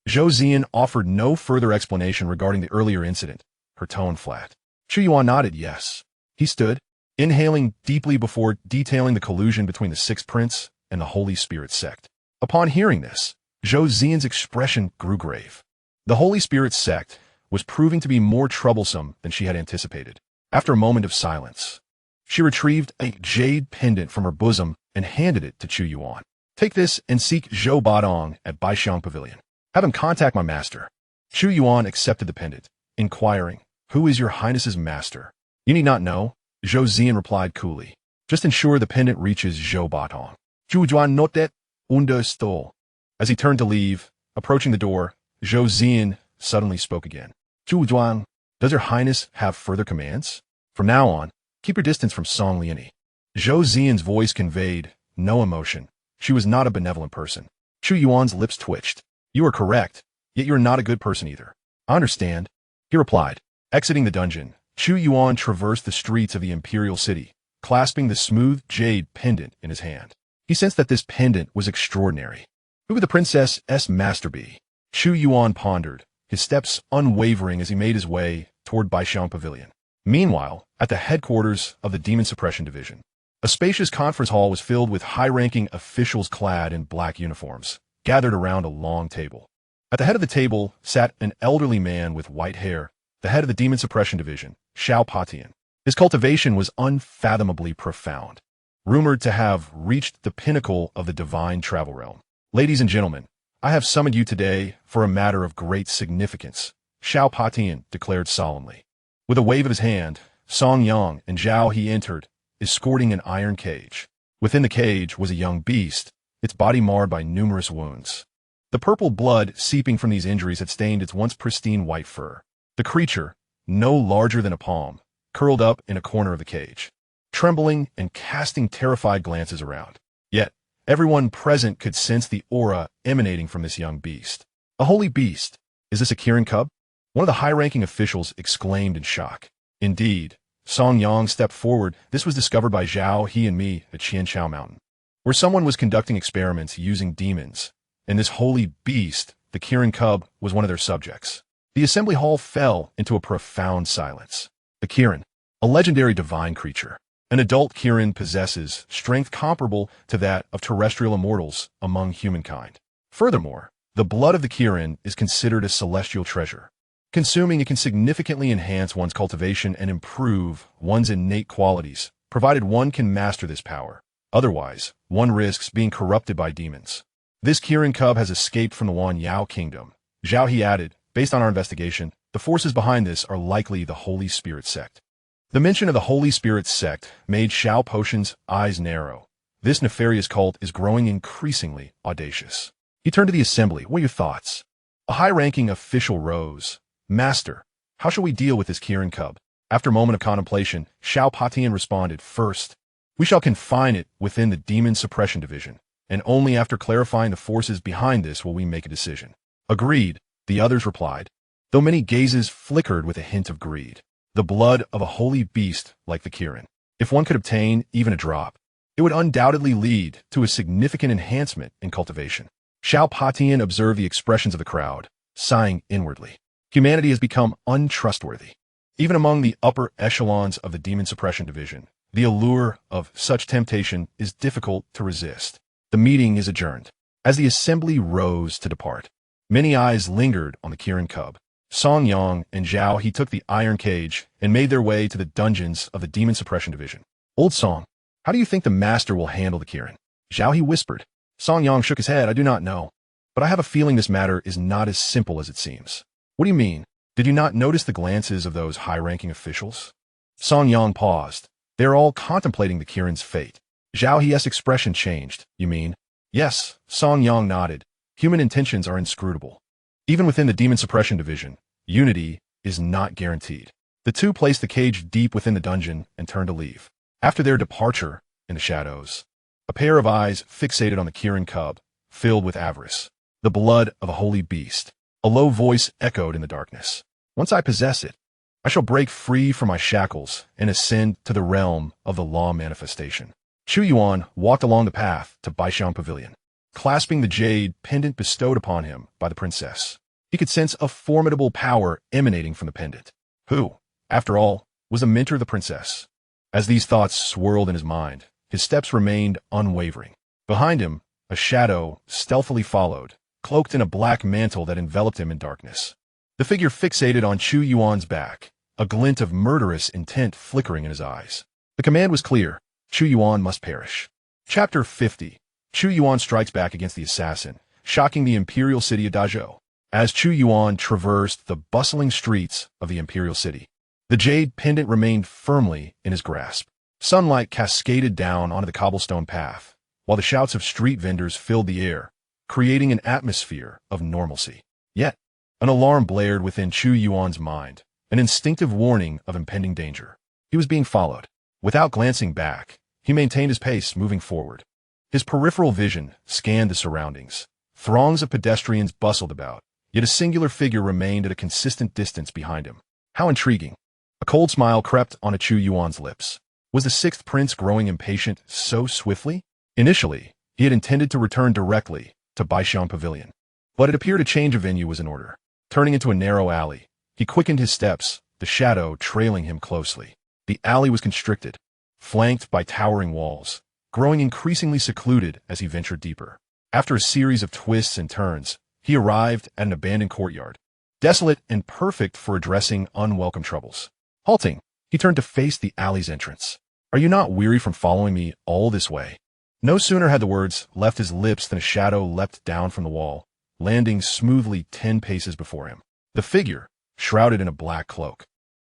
Zhou Ziyan offered no further explanation regarding the earlier incident, her tone flat. Chu Yuan nodded yes. He stood, inhaling deeply before detailing the collusion between the Sixth Prince and the Holy Spirit Sect. Upon hearing this, Zhou Ziyan's expression grew grave. The Holy Spirit Sect was proving to be more troublesome than she had anticipated. After a moment of silence, she retrieved a jade pendant from her bosom and handed it to Chu Yuan. "Take this and seek Zhou Badong at Baixiang Pavilion. Have him contact my master." Chu Yuan accepted the pendant, inquiring, "Who is your Highness's master?" "You need not know," Zhou Ziyan replied coolly. "Just ensure the pendant reaches Zhou Badong." Chu Yuan noted under stole. As he turned to leave, approaching the door, Zhou Ziyan suddenly spoke again. "Chu Yuan, does your Highness have further commands? From now on, keep your distance from Song Liani." Zhou Ziyan's voice conveyed no emotion. She was not a benevolent person. Chu Yuan's lips twitched. "You are correct, yet you are not a good person either." "I understand," he replied. Exiting the dungeon, Chu Yuan traversed the streets of the imperial city, clasping the smooth jade pendant in his hand. He sensed that this pendant was extraordinary. Who would the princess's master be? Chu Yuan pondered, his steps unwavering as he made his way toward Baixiang Pavilion. Meanwhile, at the headquarters of the Demon Suppression Division, a spacious conference hall was filled with high-ranking officials clad in black uniforms, gathered around a long table. At the head of the table sat an elderly man with white hair, the head of the Demon Suppression Division, Xiao Patian. His cultivation was unfathomably profound, rumored to have reached the pinnacle of the divine travel realm. "Ladies and gentlemen, I have summoned you today for a matter of great significance," Xiao Patian declared solemnly. With a wave of his hand, Song Yang and Zhao He entered, escorting an iron cage. Within the cage was a young beast, its body marred by numerous wounds. The purple blood seeping from these injuries had stained its once pristine white fur. The creature, no larger than a palm, curled up in a corner of the cage, trembling and casting terrified glances around. Yet, everyone present could sense the aura emanating from this young beast. "A holy beast! Is this a Kirin cub?" One of the high-ranking officials exclaimed in shock. Indeed, Song Yang stepped forward. "This was discovered by Zhao He and me at Xianxia Mountain, where someone was conducting experiments using demons, and this holy beast, the Kirin cub, was one of their subjects." The assembly hall fell into a profound silence. The Kirin, a legendary divine creature. An adult Kirin possesses strength comparable to that of terrestrial immortals among humankind. Furthermore, the blood of the Kirin is considered a celestial treasure. Consuming it can significantly enhance one's cultivation and improve one's innate qualities, provided one can master this power. Otherwise, one risks being corrupted by demons. This Kirin cub has escaped from the Wan Yao kingdom. Zhao He added, "Based on our investigation, the forces behind this are likely the Holy Spirit Sect." The mention of the Holy Spirit Sect made Xiao Potion's eyes narrow. This nefarious cult is growing increasingly audacious. He turned to the assembly. "What are your thoughts?" A high-ranking official rose. "Master, how shall we deal with this Kirin cub?" After a moment of contemplation, Xiao Patian responded, "First, we shall confine it within the Demon Suppression Division, and only after clarifying the forces behind this will we make a decision." "Agreed," the others replied, though many gazes flickered with a hint of greed. The blood of a holy beast like the Kirin. If one could obtain even a drop, it would undoubtedly lead to a significant enhancement in cultivation. Xiao Patian observed the expressions of the crowd, sighing inwardly. Humanity has become untrustworthy. Even among the upper echelons of the Demon Suppression Division, The allure of such temptation is difficult to resist. The meeting is adjourned. As the assembly rose to depart, many eyes lingered on the Kirin cub. Song Yang and Zhao He took the iron cage and made their way to the dungeons of the Demon Suppression Division. Old Song, how do you think the master will handle the Kirin? Zhao He whispered. Song Yang shook his head. I do not know, but I have a feeling this matter is not as simple as it seems. What do you mean? Did you not notice the glances of those high-ranking officials? Song Yang paused. They are all contemplating the Kirin's fate. Zhao He's expression changed. You mean? Yes, Song Yang nodded. Human intentions are inscrutable. Even within the Demon Suppression Division, unity is not guaranteed. The two placed the cage deep within the dungeon and turned to leave. After their departure, in the shadows, a pair of eyes fixated on the Kirin cub, filled with avarice. The blood of a holy beast. A low voice echoed in the darkness. Once I possess it, I shall break free from my shackles and ascend to the realm of the law manifestation. Chu Yuan walked along the path to Baishan Pavilion, clasping the jade pendant bestowed upon him by the princess. He could sense a formidable power emanating from the pendant. Who, after all, was the mentor of the princess? As these thoughts swirled in his mind, his steps remained unwavering. Behind him, a shadow stealthily followed, cloaked in a black mantle that enveloped him in darkness. The figure fixated on Chu Yuan's back, a glint of murderous intent flickering in his eyes. The command was clear. Chu Yuan must perish. Chapter 50. Chu Yuan strikes back against the assassin, shocking the imperial city of Dazhou. As Chu Yuan traversed the bustling streets of the imperial city, the jade pendant remained firmly in his grasp. Sunlight cascaded down onto the cobblestone path, while the shouts of street vendors filled the air, creating an atmosphere of normalcy. Yet, an alarm blared within Chu Yuan's mind, an instinctive warning of impending danger. He was being followed. Without glancing back, he maintained his pace, moving forward. His peripheral vision scanned the surroundings. Throngs of pedestrians bustled about, yet a singular figure remained at a consistent distance behind him. How intriguing. A cold smile crept onto Chu Yuan's lips. Was the sixth prince growing impatient so swiftly? Initially, he had intended to return directly to Baishan Pavilion, but it appeared a change of venue was in order. Turning into a narrow alley, he quickened his steps, the shadow trailing him closely. The alley was constricted, flanked by towering walls, growing increasingly secluded as he ventured deeper. After a series of twists and turns, he arrived at an abandoned courtyard, desolate and perfect for addressing unwelcome troubles. Halting, he turned to face the alley's entrance. Are you not weary from following me all this way? No sooner had the words left his lips than a shadow leapt down from the wall, landing smoothly 10 paces before him. The figure, shrouded in a black cloak,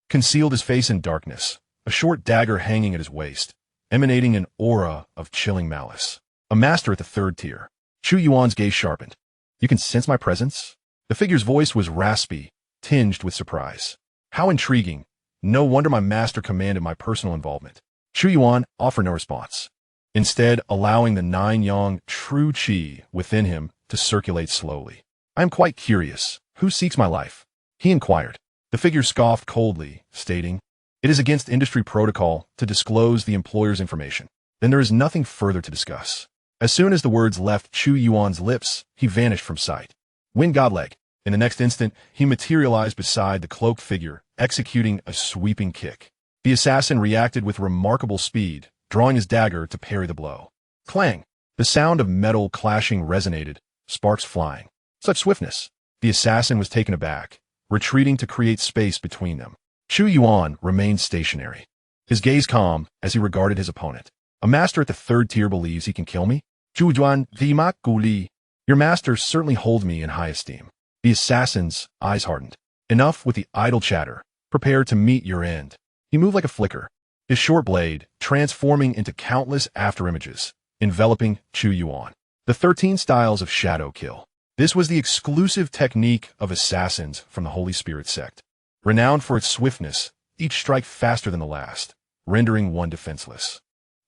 concealed his face in darkness, a short dagger hanging at his waist, emanating an aura of chilling malice. A master at the third tier. Chu Yuan's gaze sharpened. You can sense my presence? The figure's voice was raspy, tinged with surprise. How intriguing. No wonder my master commanded my personal involvement. Chu Yuan offered no response, instead allowing the 9-yang true qi within him to circulate slowly. I am quite curious. Who seeks my life? He inquired. The figure scoffed coldly, stating, It is against industry protocol to disclose the employer's information. Then there is nothing further to discuss. As soon as the words left Chu Yuan's lips, he vanished from sight. Wind godleg. In the next instant, he materialized beside the cloaked figure, executing a sweeping kick. The assassin reacted with remarkable speed, drawing his dagger to parry the blow. Clang! The sound of metal clashing resonated, sparks flying. Such swiftness! The assassin was taken aback, retreating to create space between them. Chu Yuan remained stationary, his gaze calm as he regarded his opponent. A master at the third tier believes he can kill me? Chu Yuan Vimak Guli. Your master certainly holds me in high esteem. The assassin's eyes hardened. Enough with the idle chatter. Prepare to meet your end. He moved like a flicker, his short blade transforming into countless afterimages, enveloping Chu Yuan. The 13 styles of shadow kill. This was the exclusive technique of assassins from the Holy Spirit sect. Renowned for its swiftness, each strike faster than the last, rendering one defenseless.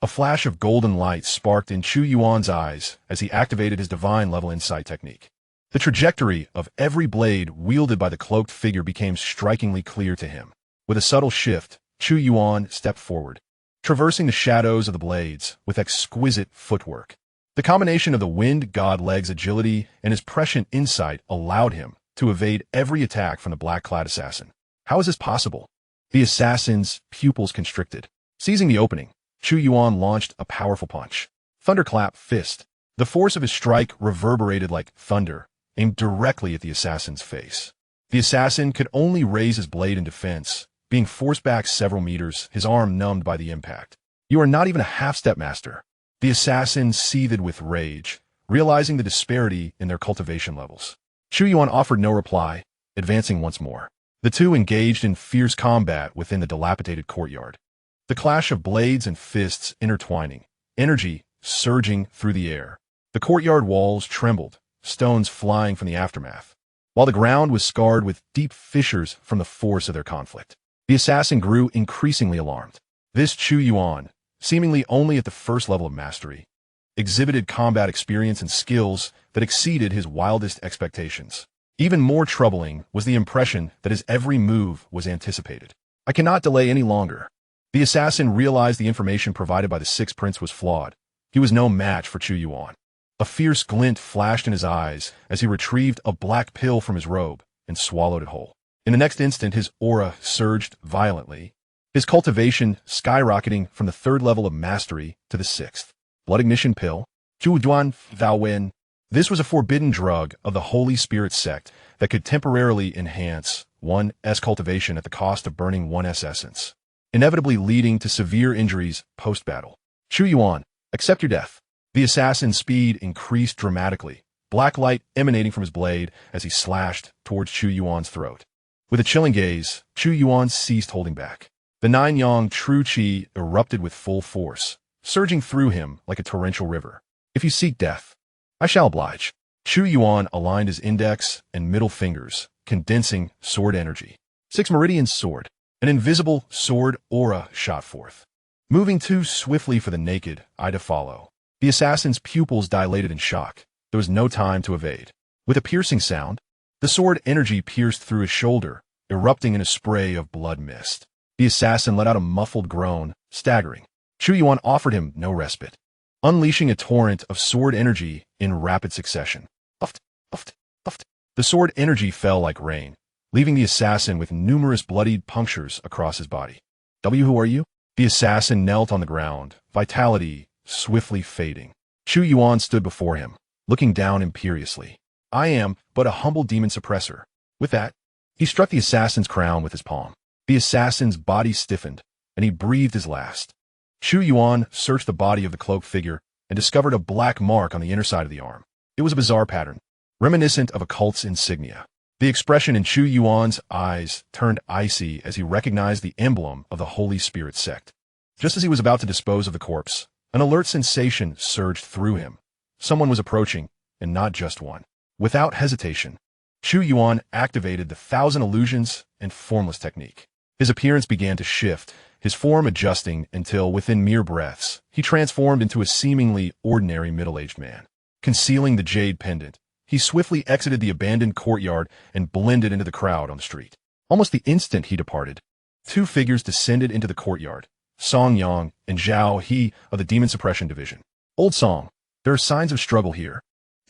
A flash of golden light sparked in Chu Yuan's eyes as he activated his divine-level insight technique. The trajectory of every blade wielded by the cloaked figure became strikingly clear to him. With a subtle shift, Chu Yuan stepped forward, traversing the shadows of the blades with exquisite footwork. The combination of the wind god leg's agility and his prescient insight allowed him to evade every attack from the black-clad assassin. How is this possible? The assassin's pupils constricted. Seizing the opening, Chu Yuan launched a powerful punch. Thunderclap fist. The force of his strike reverberated like thunder, aimed directly at the assassin's face. The assassin could only raise his blade in defense, being forced back several meters, his arm numbed by the impact. You are not even a half-step master. The assassin seethed with rage, realizing the disparity in their cultivation levels. Chu Yuan offered no reply, advancing once more. The two engaged in fierce combat within the dilapidated courtyard. The clash of blades and fists intertwining, energy surging through the air. The courtyard walls trembled, stones flying from the aftermath, while the ground was scarred with deep fissures from the force of their conflict. The assassin grew increasingly alarmed. This Chu Yuan, seemingly only at the first level of mastery, exhibited combat experience and skills that exceeded his wildest expectations. Even more troubling was the impression that his every move was anticipated. I cannot delay any longer. The assassin realized the information provided by the Sixth Prince was flawed. He was no match for Chu Yuan. A fierce glint flashed in his eyes as he retrieved a black pill from his robe and swallowed it whole. In the next instant, his aura surged violently, his cultivation skyrocketing from the third level of mastery to the sixth. Blood ignition pill. Chu Yuan Thou Wen. This was a forbidden drug of the Holy Spirit sect that could temporarily enhance one's cultivation at the cost of burning one's essence, inevitably leading to severe injuries post-battle. Chu Yuan, accept your death. The assassin's speed increased dramatically, black light emanating from his blade as he slashed towards Chu Yuan's throat. With a chilling gaze, Chu Yuan ceased holding back. The nine-yang true qi erupted with full force, surging through him like a torrential river. If you seek death, I shall oblige. Chu Yuan aligned his index and middle fingers, condensing sword energy. Six Meridian Sword. An invisible sword aura shot forth. Moving too swiftly for the naked eye to follow, the assassin's pupils dilated in shock. There was no time to evade. With a piercing sound, the sword energy pierced through his shoulder, erupting in a spray of blood mist. The assassin let out a muffled groan, staggering. Chu Yuan offered him no respite, unleashing a torrent of sword energy in rapid succession. Puffed, puffed, puffed. The sword energy fell like rain, leaving the assassin with numerous bloodied punctures across his body. Who are you? The assassin knelt on the ground, vitality swiftly fading. Chu Yuan stood before him, looking down imperiously. I am but a humble demon suppressor. With that, he struck the assassin's crown with his palm. The assassin's body stiffened, and he breathed his last. Chu Yuan searched the body of the cloaked figure and discovered a black mark on the inner side of the arm. It was a bizarre pattern, reminiscent of a cult's insignia. The expression in Chu Yuan's eyes turned icy as he recognized the emblem of the Holy Spirit sect. Just as he was about to dispose of the corpse, an alert sensation surged through him. Someone was approaching, and not just one. Without hesitation, Chu Yuan activated the 1,000 illusions and formless technique. His appearance began to shift, his form adjusting until, within mere breaths, he transformed into a seemingly ordinary middle-aged man. Concealing the jade pendant, he swiftly exited the abandoned courtyard and blended into the crowd on the street. Almost the instant he departed, two figures descended into the courtyard, Song Yang and Zhao He of the Demon Suppression Division. Old Song, there are signs of struggle here.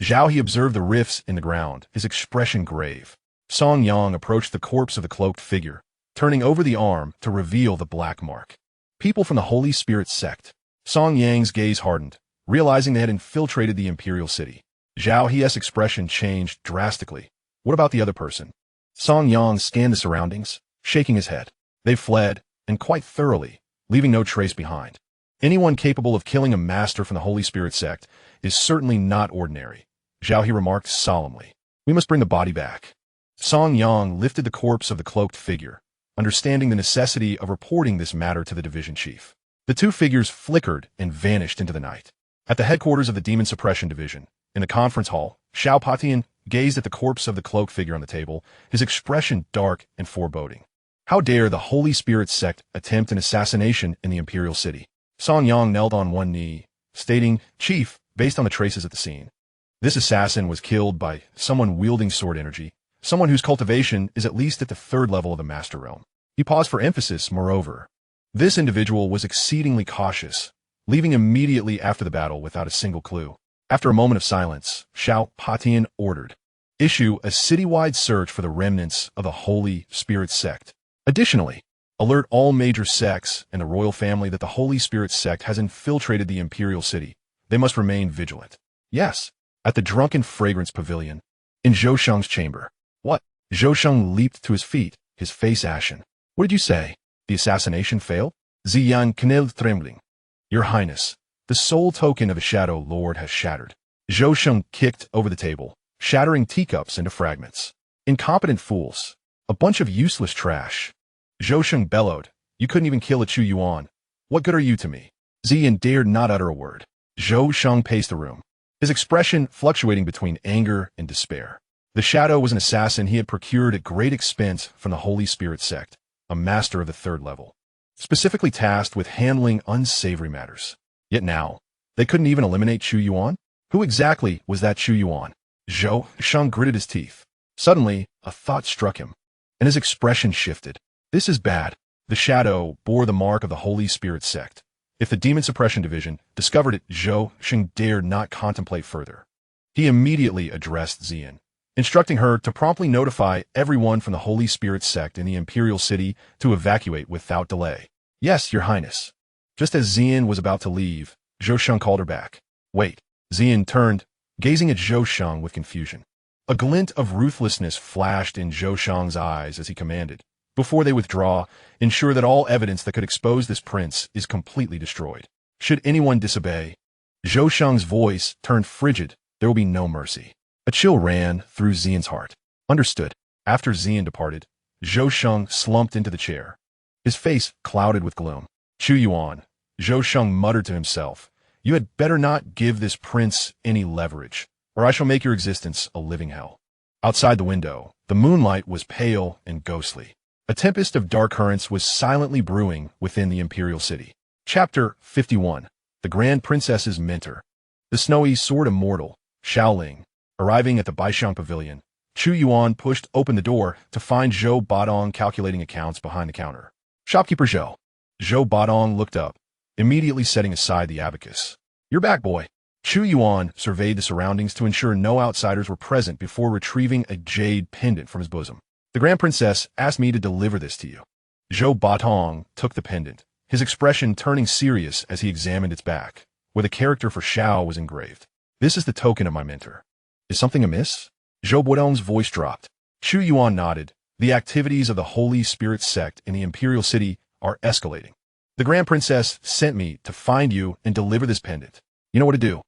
Zhao He observed the rifts in the ground, his expression grave. Song Yang approached the corpse of the cloaked figure, turning over the arm to reveal the black mark. People from the Holy Spirit sect. Song Yang's gaze hardened, realizing they had infiltrated the imperial city. Zhao He's expression changed drastically. What about the other person? Song Yang scanned the surroundings, shaking his head. They fled, and quite thoroughly, leaving no trace behind. Anyone capable of killing a master from the Holy Spirit sect is certainly not ordinary, Zhao He remarked solemnly. We must bring the body back. Song Yang lifted the corpse of the cloaked figure, understanding the necessity of reporting this matter to the division chief. The two figures flickered and vanished into the night. At the headquarters of the Demon Suppression Division, in the conference hall, Xiao Patian gazed at the corpse of the cloaked figure on the table, his expression dark and foreboding. How dare the Holy Spirit sect attempt an assassination in the imperial city? Song Yang knelt on one knee, stating, Chief, based on the traces at the scene, this assassin was killed by someone wielding sword energy, someone whose cultivation is at least at the third level of the Master Realm. He paused for emphasis, moreover. This individual was exceedingly cautious, leaving immediately after the battle without a single clue. After a moment of silence, Xiao Patian ordered, issue a citywide search for the remnants of the Holy Spirit sect. Additionally, Alert all major sects and the royal family that the Holy Spirit sect has infiltrated the imperial city. They must remain vigilant. Yes, at the Drunken Fragrance Pavilion, in Zhou Sheng's chamber. What? Zhou Sheng leaped to his feet, his face ashen. What did you say? The assassination failed? Xian knelt trembling. Your Highness, the sole token of a Shadow Lord has shattered. Zhou Sheng kicked over the table, shattering teacups into fragments. Incompetent fools. A bunch of useless trash. Zhou Sheng bellowed. You couldn't even kill a Chu Yuan. What good are you to me? Xian dared not utter a word. Zhou Sheng paced the room, his expression fluctuating between anger and despair. The Shadow was an assassin he had procured at great expense from the Holy Spirit sect, a master of the third level, specifically tasked with handling unsavory matters. Yet now, they couldn't even eliminate Chu Yuan? Who exactly was that Chu Yuan? Zhou Sheng gritted his teeth. Suddenly, a thought struck him, and his expression shifted. This is bad. The Shadow bore the mark of the Holy Spirit sect. If the Demon Suppression Division discovered it, Zhou Sheng dared not contemplate further. He immediately addressed Xian, instructing her to promptly notify everyone from the Holy Spirit sect in the Imperial City to evacuate without delay. Yes, Your Highness. Just as Xian was about to leave, Zhou Sheng called her back. Wait. Xian turned, gazing at Zhou Sheng with confusion. A glint of ruthlessness flashed in Zhou Sheng's eyes as he commanded, before they withdraw, ensure that all evidence that could expose this prince is completely destroyed. Should anyone disobey, Zhou Sheng's voice turned frigid. There will be no mercy. A chill ran through Xian's heart. Understood. After Xian departed, Zhou Sheng slumped into the chair, his face clouded with gloom. Chu Yuan, Zhou Sheng muttered to himself, you had better not give this prince any leverage, or I shall make your existence a living hell. Outside the window, the moonlight was pale and ghostly. A tempest of dark currents was silently brewing within the imperial city. Chapter 51. The Grand Princess's Mentor. The snowy sword immortal, Shaoling, arriving at the Baishan Pavilion, Chu Yuan pushed open the door to find Zhou Badong calculating accounts behind the counter. Shopkeeper Zhou. Zhou Badong looked up, immediately setting aside the abacus. You're back, boy. Chu Yuan surveyed the surroundings to ensure no outsiders were present before retrieving a jade pendant from his bosom. The Grand Princess asked me to deliver this to you. Zhou Batong took the pendant, his expression turning serious as he examined its back, where the character for Xiao was engraved. This is the token of my mentor. Is something amiss? Zhou Badong's voice dropped. Chu Yuan nodded. The activities of the Holy Spirit sect in the Imperial City are escalating. The Grand Princess sent me to find you and deliver this pendant. You know what to do.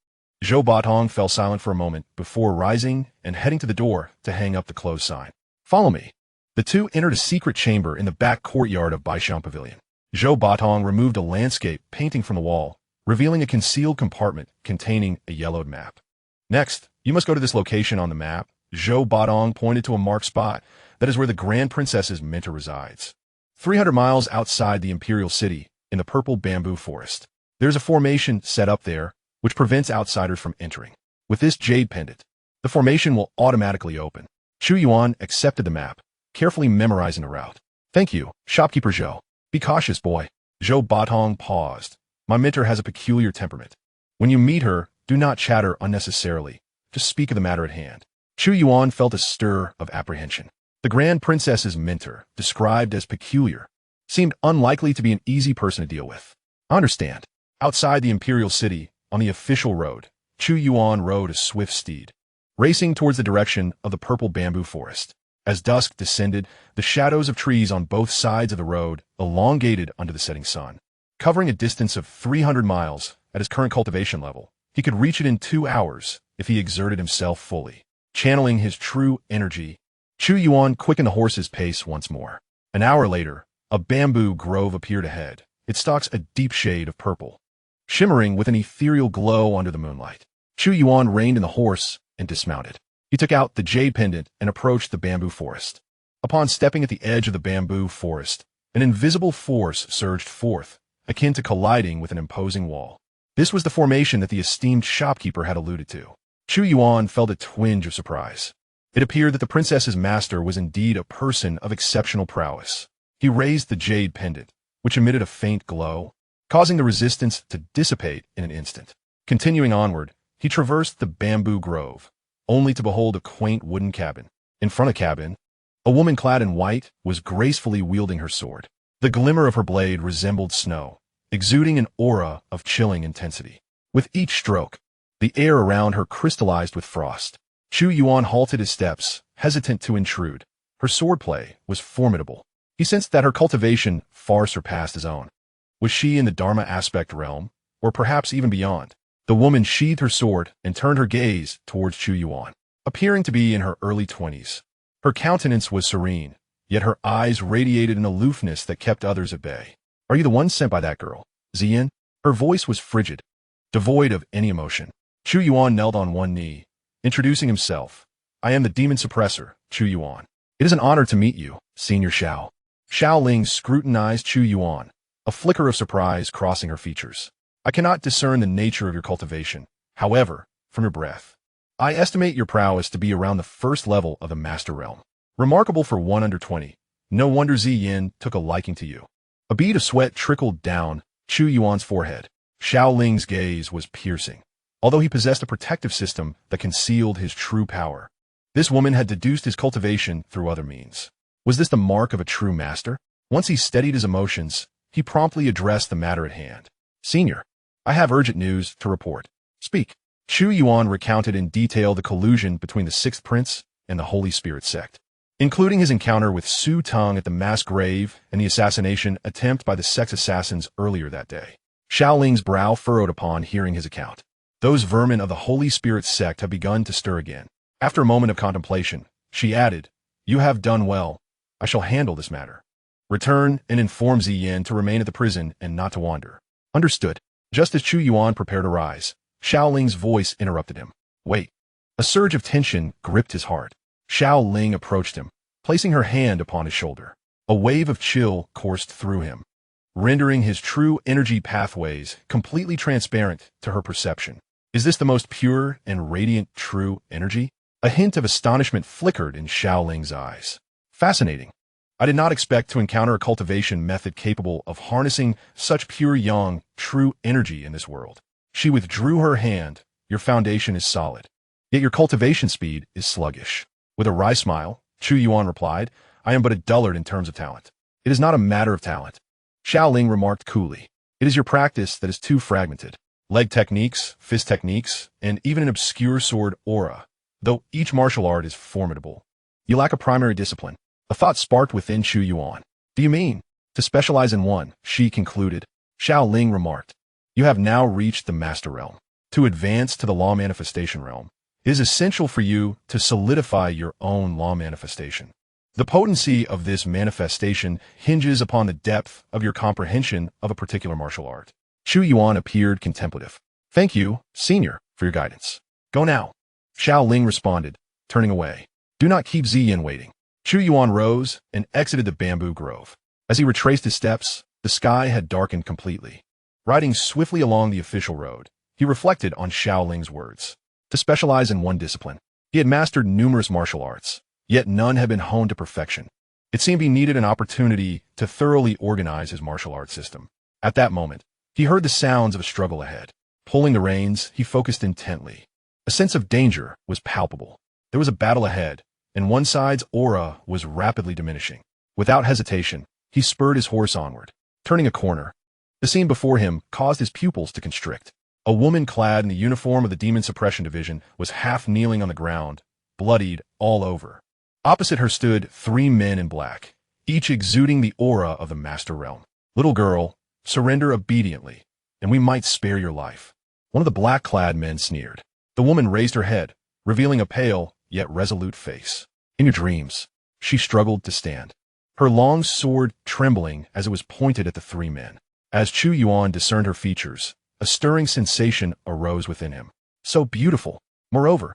Zhou Batong fell silent for a moment before rising and heading to the door to hang up the close sign. Follow me. The two entered a secret chamber in the back courtyard of Baishan Pavilion. Zhou Batong removed a landscape painting from the wall, revealing a concealed compartment containing a yellowed map. Next, you must go to this location on the map. Zhou Batong pointed to a marked spot. That is where the Grand Princess's mentor resides. 300 miles outside the Imperial City, in the purple bamboo forest. There's a formation set up there, which prevents outsiders from entering. With this jade pendant, the formation will automatically open. Chu Yuan accepted the map, carefully memorizing the route. Thank you, Shopkeeper Zhou. Be cautious, boy. Zhou Batong paused. My mentor has a peculiar temperament. When you meet her, do not chatter unnecessarily. Just speak of the matter at hand. Chu Yuan felt a stir of apprehension. The Grand Princess's mentor, described as peculiar, seemed unlikely to be an easy person to deal with. I understand. Outside the Imperial City, on the official road, Chu Yuan rode a swift steed, racing towards the direction of the purple bamboo forest. As dusk descended, the shadows of trees on both sides of the road elongated under the setting sun. Covering a distance of 300 miles at his current cultivation level, he could reach it in 2 hours if he exerted himself fully. Channeling his true energy, Chu Yuan quickened the horse's pace once more. An hour later, a bamboo grove appeared ahead, its stalks a deep shade of purple, shimmering with an ethereal glow under the moonlight. Chu Yuan reined in the horse and dismounted. He took out the jade pendant and approached the bamboo forest. Upon stepping at the edge of the bamboo forest, an invisible force surged forth, akin to colliding with an imposing wall. This was the formation that the esteemed shopkeeper had alluded to. Chu Yuan felt a twinge of surprise. It appeared that the princess's master was indeed a person of exceptional prowess. He raised the jade pendant, which emitted a faint glow, causing the resistance to dissipate in an instant. Continuing onward, he traversed the bamboo grove, only to behold a quaint wooden cabin. In front of the cabin, a woman clad in white was gracefully wielding her sword. The glimmer of her blade resembled snow, exuding an aura of chilling intensity. With each stroke, the air around her crystallized with frost. Chu Yuan halted his steps, hesitant to intrude. Her swordplay was formidable. He sensed that her cultivation far surpassed his own. Was she in the Dharma aspect realm, or perhaps even beyond? The woman sheathed her sword and turned her gaze towards Chu Yuan, appearing to be in her early 20s. Her countenance was serene, yet her eyes radiated an aloofness that kept others at bay. "Are you the one sent by that girl, Xian?" Her voice was frigid, devoid of any emotion. Chu Yuan knelt on one knee, introducing himself. "I am the Demon Suppressor, Chu Yuan. It is an honor to meet you, Senior Xiao." Xiao Ling scrutinized Chu Yuan, a flicker of surprise crossing her features. "I cannot discern the nature of your cultivation. However, from your breath, I estimate your prowess to be around the first level of the Master Realm. Remarkable for one under 20. No wonder Xian took a liking to you." A bead of sweat trickled down Chu Yuan's forehead. Xiao Ling's gaze was piercing. Although he possessed a protective system that concealed his true power, this woman had deduced his cultivation through other means. Was this the mark of a true master? Once he steadied his emotions, he promptly addressed the matter at hand. "Senior, I have urgent news to report." "Speak." Chu Yuan recounted in detail the collusion between the Sixth Prince and the Holy Spirit Sect, including his encounter with Su Tong at the mass grave and the assassination attempt by the sect's assassins earlier that day. Xiao Ling's brow furrowed upon hearing his account. Those vermin of the Holy Spirit Sect have begun to stir again. After a moment of contemplation, she added, "You have done well. I shall handle this matter. Return and inform Xian to remain at the prison and not to wander." "Understood." Just as Chu Yuan prepared to rise, Xiao Ling's voice interrupted him. "Wait." A surge of tension gripped his heart. Xiao Ling approached him, placing her hand upon his shoulder. A wave of chill coursed through him, rendering his true energy pathways completely transparent to her perception. "Is this the most pure and radiant true energy?" A hint of astonishment flickered in Xiao Ling's eyes. "Fascinating. I did not expect to encounter a cultivation method capable of harnessing such pure yang, true energy in this world." She withdrew her hand. "Your foundation is solid, yet your cultivation speed is sluggish." With a wry smile, Chu Yuan replied, "I am but a dullard in terms of talent." "It is not a matter of talent," Xiao Ling remarked coolly. "It is your practice that is too fragmented. Leg techniques, fist techniques, and even an obscure sword aura. Though each martial art is formidable, you lack a primary discipline." A thought sparked within Chu Yuan. "Do you mean to specialize in one?" she concluded. Xiao Ling remarked, "You have now reached the Master Realm. To advance to the Law Manifestation Realm, it is essential for you to solidify your own Law Manifestation. The potency of this manifestation hinges upon the depth of your comprehension of a particular martial art." Chu Yuan appeared contemplative. "Thank you, Senior, for your guidance. Go now." Xiao Ling responded, turning away. "Do not keep Xian waiting." Chu Yuan rose and exited the bamboo grove. As he retraced his steps, the sky had darkened completely. Riding swiftly along the official road, he reflected on Xiao Ling's words. To specialize in one discipline. He had mastered numerous martial arts, yet none had been honed to perfection. It seemed he needed an opportunity to thoroughly organize his martial arts system. At that moment, he heard the sounds of a struggle ahead. Pulling the reins, he focused intently. A sense of danger was palpable. There was a battle ahead, and one side's aura was rapidly diminishing. Without hesitation, he spurred his horse onward. Turning a corner, the scene before him caused his pupils to constrict. A woman clad in the uniform of the Demon Suppression Division was half kneeling on the ground, bloodied all over. Opposite her stood 3 men in black, each exuding the aura of the Master Realm. "Little girl, surrender obediently, and we might spare your life." One of the black-clad men sneered. The woman raised her head, revealing a pale, yet resolute face. "In your dreams," she struggled to stand, her long sword trembling as it was pointed at the 3 men. As Chu Yuan discerned her features, a stirring sensation arose within him. So beautiful. Moreover,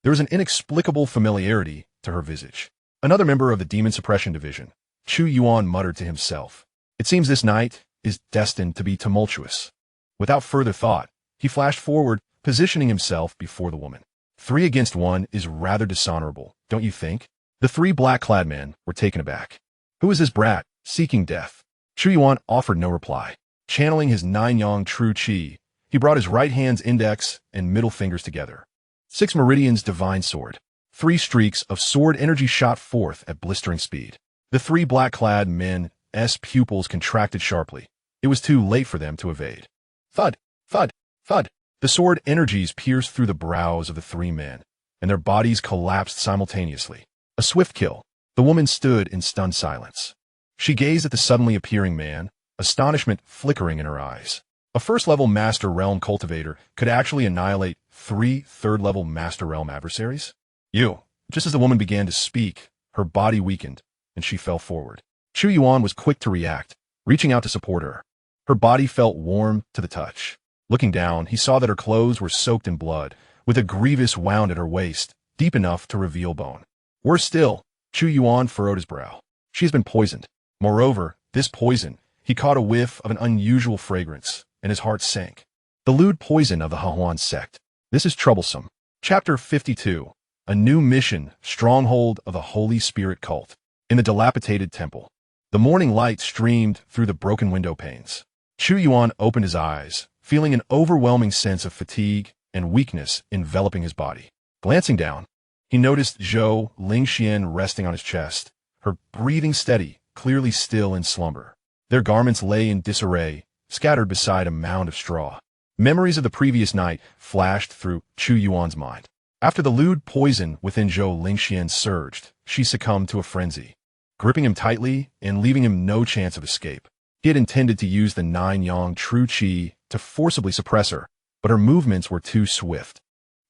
there was an inexplicable familiarity to her visage. Another member of the Demon Suppression Division, Chu Yuan muttered to himself. "It seems this night is destined to be tumultuous." Without further thought, he flashed forward, positioning himself before the woman. 3 against 1 is rather dishonorable, don't you think? The 3 black-clad men were taken aback. Who is this brat, seeking death? Chu Yuan offered no reply. Channeling his 9-yang true chi, he brought his right hand's index and middle fingers together. 6 meridians divine sword. 3 streaks of sword energy shot forth at blistering speed. The 3 black-clad men Yuan's pupils contracted sharply. It was too late for them to evade. Thud, thud, thud. The sword energies pierced through the brows of the three men, and their bodies collapsed simultaneously. A swift kill. The woman stood in stunned silence. She gazed at the suddenly appearing man, astonishment flickering in her eyes. A first-level Master Realm cultivator could actually annihilate 3 third-level Master Realm adversaries? You. Just as the woman began to speak, her body weakened, and she fell forward. Chu Yuan was quick to react, reaching out to support her. Her body felt warm to the touch. Looking down, he saw that her clothes were soaked in blood, with a grievous wound at her waist, deep enough to reveal bone. Worse still, Chu Yuan furrowed his brow. She has been poisoned. Moreover, this poison, he caught a whiff of an unusual fragrance, and his heart sank. The lewd poison of the Huan sect. This is troublesome. Chapter 52. A new mission, stronghold of the Holy Spirit cult. In the dilapidated temple. The morning light streamed through the broken window panes. Chu Yuan opened his eyes, feeling an overwhelming sense of fatigue and weakness enveloping his body. Glancing down, he noticed Zhou Lingxian resting on his chest, her breathing steady, clearly still in slumber. Their garments lay in disarray, scattered beside a mound of straw. Memories of the previous night flashed through Chu Yuan's mind. After the lewd poison within Zhou Lingxian surged, she succumbed to a frenzy, gripping him tightly and leaving him no chance of escape. He had intended to use the 9-yang true qi to forcibly suppress her, but her movements were too swift,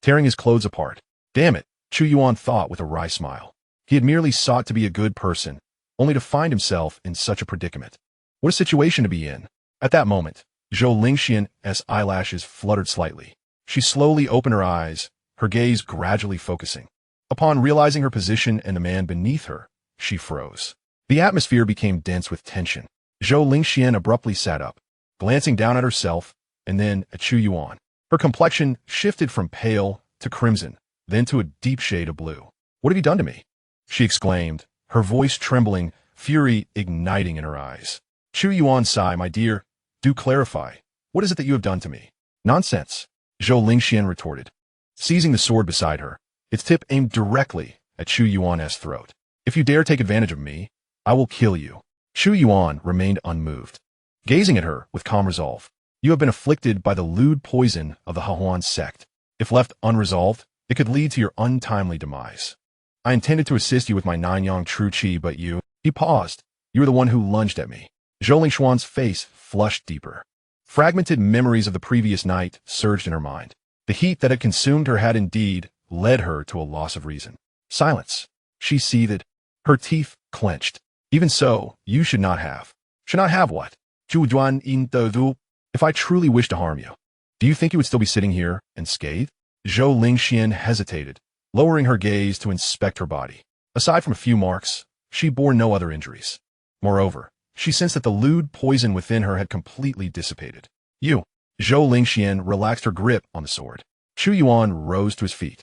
tearing his clothes apart. Damn it, Chu Yuan thought with a wry smile. He had merely sought to be a good person, only to find himself in such a predicament. What a situation to be in. At that moment, Zhou Lingxian's eyelashes fluttered slightly. She slowly opened her eyes, her gaze gradually focusing. Upon realizing her position and the man beneath her, she froze. The atmosphere became dense with tension. Zhou Lingxian abruptly sat up, glancing down at herself and then at Chu Yuan. Her complexion shifted from pale to crimson, then to a deep shade of blue. What have you done to me? She exclaimed, her voice trembling, fury igniting in her eyes. Chu Yuan sighed, my dear, do clarify. What is it that you have done to me? Nonsense, Zhou Lingxian retorted, seizing the sword beside her, its tip aimed directly at Chu Yuan's throat. If you dare take advantage of me, I will kill you. Chu Yuan remained unmoved, gazing at her with calm resolve. You have been afflicted by the lewd poison of the Huan sect. If left unresolved, it could lead to your untimely demise. I intended to assist you with my 9-yang true qi, but you... He paused. You were the one who lunged at me. Zhou Lingxian's face flushed deeper. Fragmented memories of the previous night surged in her mind. The heat that had consumed her had indeed led her to a loss of reason. Silence. She seethed, her teeth clenched. Even so, you should not have. Should not have what? Chu Yuan in de du. If I truly wish to harm you, do you think you would still be sitting here and scathed? Zhou Lingxian hesitated, lowering her gaze to inspect her body. Aside from a few marks, she bore no other injuries. Moreover, she sensed that the lewd poison within her had completely dissipated. You. Zhou Lingxian relaxed her grip on the sword. Chu Yuan rose to his feet,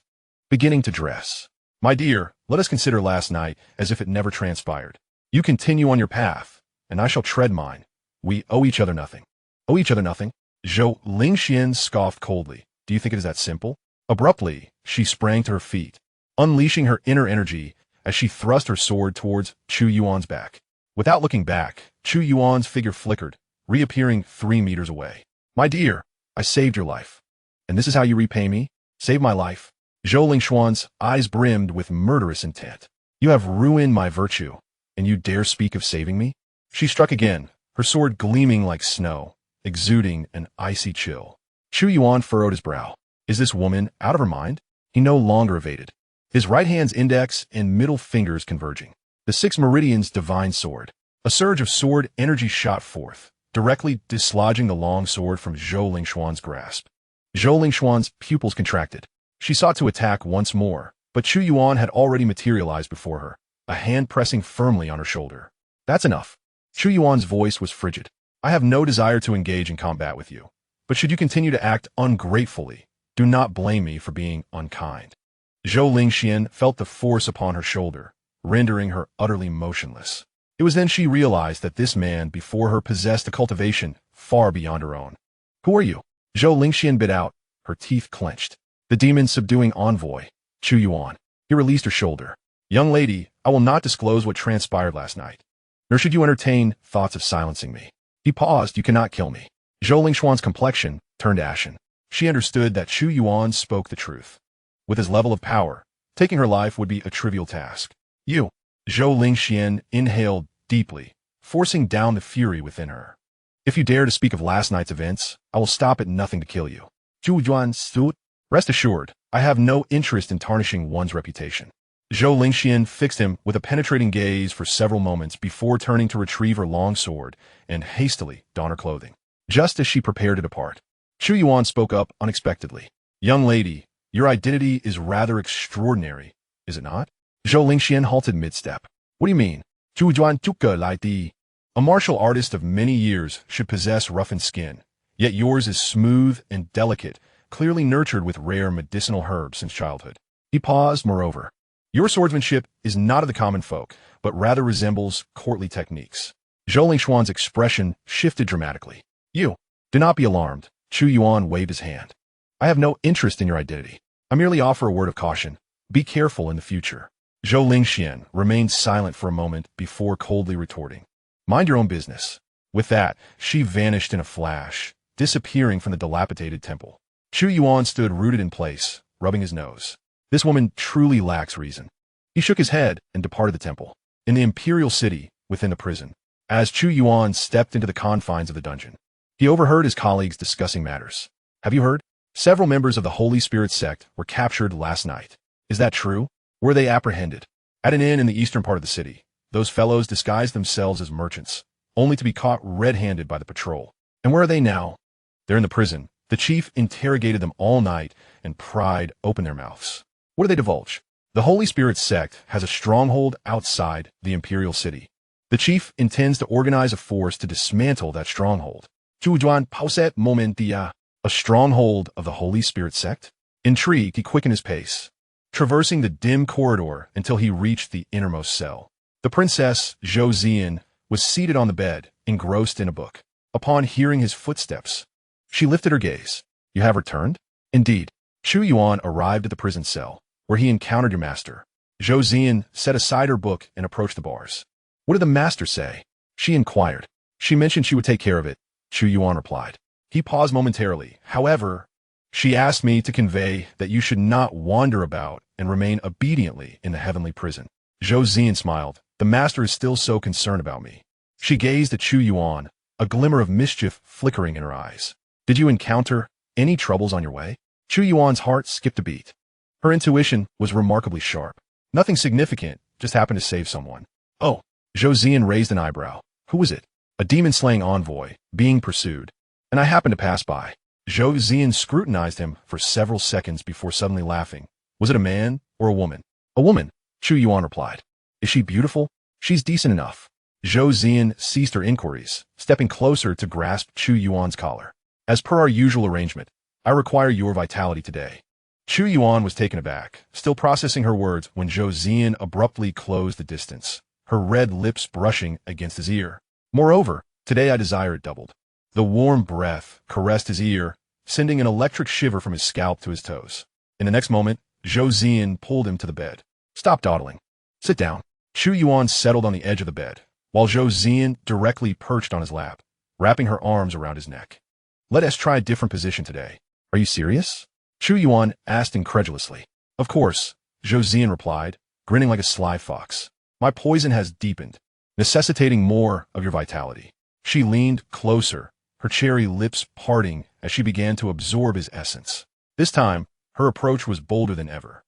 beginning to dress. My dear, let us consider last night as if it never transpired. You continue on your path, and I shall tread mine. We owe each other nothing. Owe each other nothing? Zhou Lingxian scoffed coldly. Do you think it is that simple? Abruptly, she sprang to her feet, unleashing her inner energy as she thrust her sword towards Chu Yuan's back. Without looking back, Chu Yuan's figure flickered, reappearing 3 meters away. My dear, I saved your life. And this is how you repay me? Save my life? Zhou Lingxian's eyes brimmed with murderous intent. You have ruined my virtue, and you dare speak of saving me? She struck again, her sword gleaming like snow, exuding an icy chill. Chu Yuan furrowed his brow. Is this woman out of her mind? He no longer evaded, his right hand's index and middle fingers converging. The 6 meridians divine sword. A surge of sword energy shot forth, directly dislodging the long sword from Zhou Lingxian's grasp. Zhou Lingxian's pupils contracted. She sought to attack once more, but Chu Yuan had already materialized before her, a hand pressing firmly on her shoulder. That's enough. Chu Yuan's voice was frigid. I have no desire to engage in combat with you, but should you continue to act ungratefully, do not blame me for being unkind. Zhou Lingxian felt the force upon her shoulder, rendering her utterly motionless. It was then she realized that this man before her possessed a cultivation far beyond her own. Who are you? Zhou Lingxian bit out, her teeth clenched. The demon subduing envoy, Chu Yuan. He released her shoulder. Young lady, I will not disclose what transpired last night. nor should you entertain thoughts of silencing me. He paused. You cannot kill me. Zhou Lingxuan's complexion turned ashen. She understood that Chu Yuan spoke the truth. With his level of power, taking her life would be a trivial task. You. Zhou Lingxian inhaled deeply, forcing down the fury within her. If you dare to speak of last night's events, I will stop at nothing to kill you. Chu Yuan stood. Rest assured, I have no interest in tarnishing one's reputation. Zhou Lingxian fixed him with a penetrating gaze for several moments before turning to retrieve her long sword and hastily don her clothing. Just as she prepared to depart, Chu Yuan spoke up unexpectedly. Young lady, your identity is rather extraordinary, is it not? Zhou Lingxian halted mid-step. What do you mean? Chu Yuan Tuka like the... A martial artist of many years should possess roughened skin, yet yours is smooth and delicate, clearly nurtured with rare medicinal herbs since childhood. He paused, moreover. Your swordsmanship is not of the common folk, but rather resembles courtly techniques. Zhou Lingxuan's expression shifted dramatically. You. Do not be alarmed. Chu Yuan waved his hand. I have no interest in your identity. I merely offer a word of caution. Be careful in the future. Zhou Lingxian remained silent for a moment before coldly retorting. Mind your own business. With that, she vanished in a flash, disappearing from the dilapidated temple. Chu Yuan stood rooted in place, rubbing his nose. This woman truly lacks reason. He shook his head and departed the temple. In the imperial city, within the prison, as Chu Yuan stepped into the confines of the dungeon, he overheard his colleagues discussing matters. Have you heard? Several members of the Holy Spirit sect were captured last night. Is that true? Were they apprehended? At an inn in the eastern part of the city, those fellows disguised themselves as merchants, only to be caught red-handed by the patrol. And where are they now? They're in the prison. The chief interrogated them all night, and pried open their mouths. What do they divulge? The Holy Spirit sect has a stronghold outside the imperial city. The chief intends to organize a force to dismantle that stronghold. Chu Yuan pauset momentia. A stronghold of the Holy Spirit sect? Intrigued, he quickened his pace, traversing the dim corridor until he reached the innermost cell. The princess, Zhou Zian, was seated on the bed, engrossed in a book. Upon hearing his footsteps, she lifted her gaze. You have returned? Indeed. Chu Yuan arrived at the prison cell, where he encountered your master. Zhou Zian set aside her book and approached the bars. What did the master say? She inquired. She mentioned she would take care of it, Chu Yuan replied. He paused momentarily. However, she asked me to convey that you should not wander about and remain obediently in the heavenly prison. Zhou Zian smiled. The master is still so concerned about me. She gazed at Chu Yuan, a glimmer of mischief flickering in her eyes. Did you encounter any troubles on your way? Chu Yuan's heart skipped a beat. Her intuition was remarkably sharp. Nothing significant, just happened to save someone. Oh, Zhou Zian raised an eyebrow. Who was it? A demon-slaying envoy, being pursued. And I happened to pass by. Zhou Zian scrutinized him for several seconds before suddenly laughing. Was it a man or a woman? A woman, Chu Yuan replied. Is she beautiful? She's decent enough. Zhou Zian ceased her inquiries, stepping closer to grasp Chu Yuan's collar. As per our usual arrangement, I require your vitality today. Chu Yuan was taken aback, still processing her words when Zhou Zian abruptly closed the distance, her red lips brushing against his ear. Moreover, today I desire it doubled. The warm breath caressed his ear, sending an electric shiver from his scalp to his toes. In the next moment, Zhou Zian pulled him to the bed. Stop dawdling. Sit down. Chu Yuan settled on the edge of the bed, while Zhou Zian directly perched on his lap, wrapping her arms around his neck. Let us try a different position today. Are you serious? Chu Yuan asked incredulously. Of course, Zhou Zian replied, grinning like a sly fox. My poison has deepened, necessitating more of your vitality. She leaned closer, her cherry lips parting as she began to absorb his essence. This time, her approach was bolder than ever.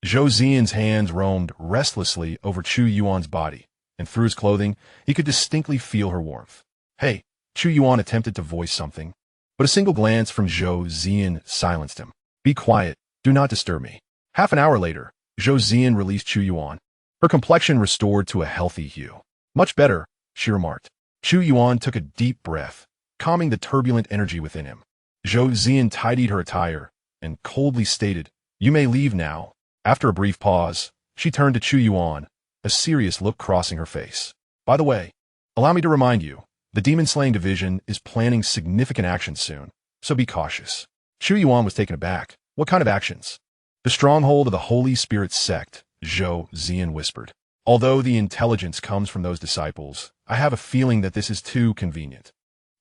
Zhou Zian's hands roamed restlessly over Chu Yuan's body, and through his clothing, he could distinctly feel her warmth. Hey, Chu Yuan attempted to voice something, but a single glance from Zhou Zian silenced him. Be quiet, do not disturb me. Half an hour later, Zhou Zian released Chu Yuan. Her complexion restored to a healthy hue. Much better, she remarked. Chu Yuan took a deep breath, calming the turbulent energy within him. Zhou Zian tidied her attire and coldly stated, You may leave now. After a brief pause, she turned to Chu Yuan, a serious look crossing her face. By the way, allow me to remind you, the Demon Slaying Division is planning significant actions soon, so be cautious. Chu Yuan was taken aback. What kind of actions? The stronghold of the Holy Spirit sect, Zhou Zian whispered. Although the intelligence comes from those disciples, I have a feeling that this is too convenient.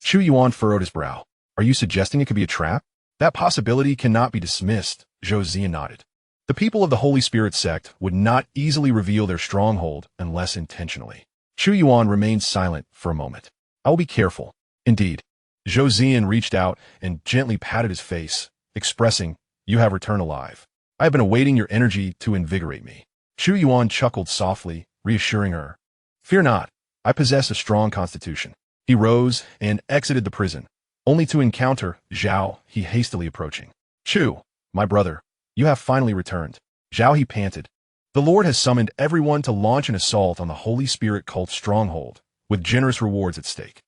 Chu Yuan furrowed his brow. Are you suggesting it could be a trap? That possibility cannot be dismissed, Xianxia nodded. The people of the Holy Spirit sect would not easily reveal their stronghold unless intentionally. Chu Yuan remained silent for a moment. I will be careful. Indeed. Zhou Zian reached out and gently patted his face, expressing, you have returned alive. I have been awaiting your energy to invigorate me. Chu Yuan chuckled softly, reassuring her. Fear not, I possess a strong constitution. He rose and exited the prison, only to encounter Zhao He hastily approaching. Chu, my brother, you have finally returned. Zhao He panted. The Lord has summoned everyone to launch an assault on the Holy Spirit cult stronghold, with generous rewards at stake.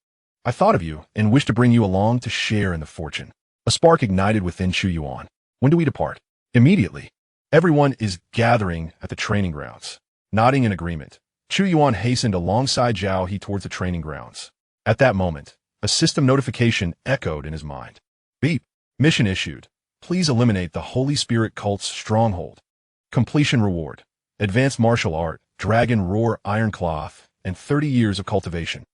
I thought of you and wished to bring you along to share in the fortune. A spark ignited within Chu Yuan. When do we depart? Immediately. Everyone is gathering at the training grounds. Nodding in agreement, Chu Yuan hastened alongside Zhao He towards the training grounds. At that moment, a system notification echoed in his mind. Beep. Mission issued. Please eliminate the Holy Spirit cult's stronghold. Completion reward. Advanced martial art, dragon roar iron cloth, and 30 years of cultivation.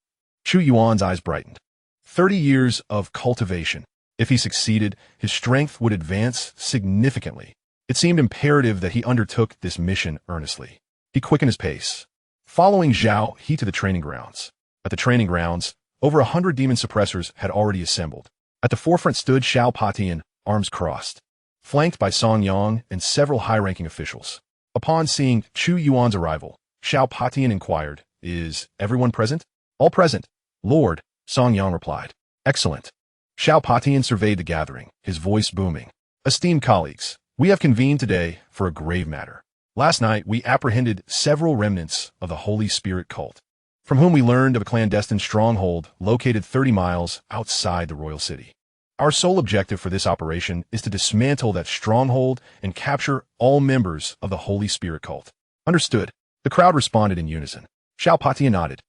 Chu Yuan's eyes brightened. 30 years of cultivation. If he succeeded, his strength would advance significantly. It seemed imperative that he undertook this mission earnestly. He quickened his pace. Following Zhao He to the training grounds. At the training grounds, over 100 demon suppressors had already assembled. At the forefront stood Xiao Patian, arms crossed, flanked by Song Yang and several high-ranking officials. Upon seeing Chu Yuan's arrival, Xiao Patian inquired, Is everyone present? All present, Lord, Song Yang replied. Excellent. Xiao Patian surveyed the gathering, his voice booming. Esteemed colleagues, we have convened today for a grave matter. Last night, we apprehended several remnants of the Holy Spirit cult, from whom we learned of a clandestine stronghold located 30 miles outside the royal city. Our sole objective for this operation is to dismantle that stronghold and capture all members of the Holy Spirit cult. Understood. The crowd responded in unison. Xiao Patian nodded.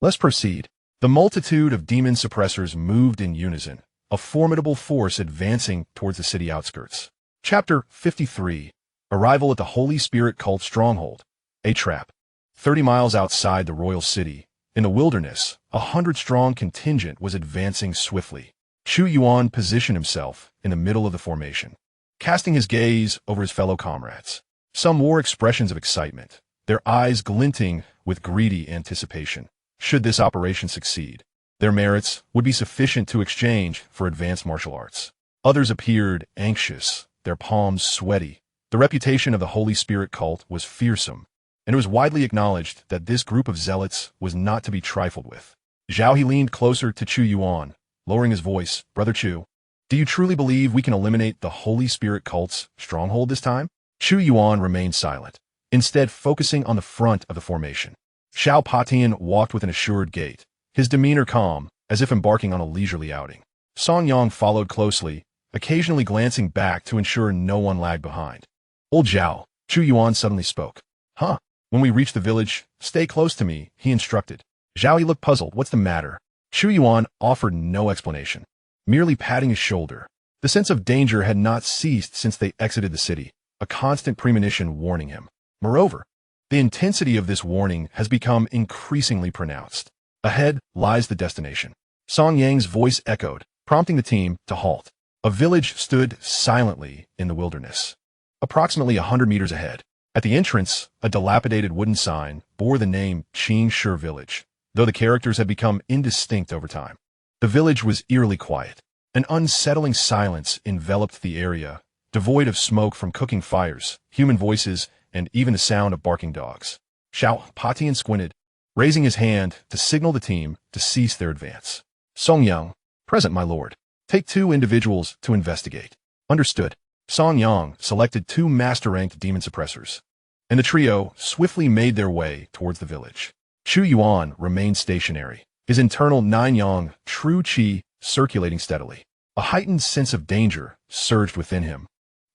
Let's proceed. The multitude of demon suppressors moved in unison, a formidable force advancing towards the city outskirts. Chapter 53. Arrival at the Holy Spirit cult stronghold. A trap. 30 miles outside the royal city, in the wilderness, a 100-strong contingent was advancing swiftly. Chu Yuan positioned himself in the middle of the formation, casting his gaze over his fellow comrades. Some wore expressions of excitement, their eyes glinting with greedy anticipation. Should this operation succeed, their merits would be sufficient to exchange for advanced martial arts. Others appeared anxious, their palms sweaty. The reputation of the Holy Spirit cult was fearsome, and it was widely acknowledged that this group of zealots was not to be trifled with. Zhao He leaned closer to Chu Yuan, lowering his voice. Brother Chu, do you truly believe we can eliminate the Holy Spirit cult's stronghold this time? Chu Yuan remained silent, instead focusing on the front of the formation. Xiao Patian walked with an assured gait, his demeanor calm, as if embarking on a leisurely outing. Song Yang followed closely, occasionally glancing back to ensure no one lagged behind. Old Zhao, Chu Yuan suddenly spoke. Huh? When we reach the village, stay close to me, he instructed. Zhao He looked puzzled. What's the matter? Chu Yuan offered no explanation, merely patting his shoulder. The sense of danger had not ceased since they exited the city, a constant premonition warning him. Moreover, the intensity of this warning has become increasingly pronounced. Ahead lies the destination. Song Yang's voice echoed, prompting the team to halt. A village stood silently in the wilderness, approximately 100 meters ahead. At the entrance, a dilapidated wooden sign bore the name Xianxia Village, though the characters had become indistinct over time. The village was eerily quiet. An unsettling silence enveloped the area, devoid of smoke from cooking fires, human voices, and even the sound of barking dogs. Xiao Patian squinted, raising his hand to signal the team to cease their advance. Song Yang, present, my lord. Take 2 individuals to investigate. Understood. Song Yang selected 2 master-ranked demon suppressors, and the trio swiftly made their way towards the village. Chu Yuan remained stationary, his internal 9-yang true qi circulating steadily. A heightened sense of danger surged within him,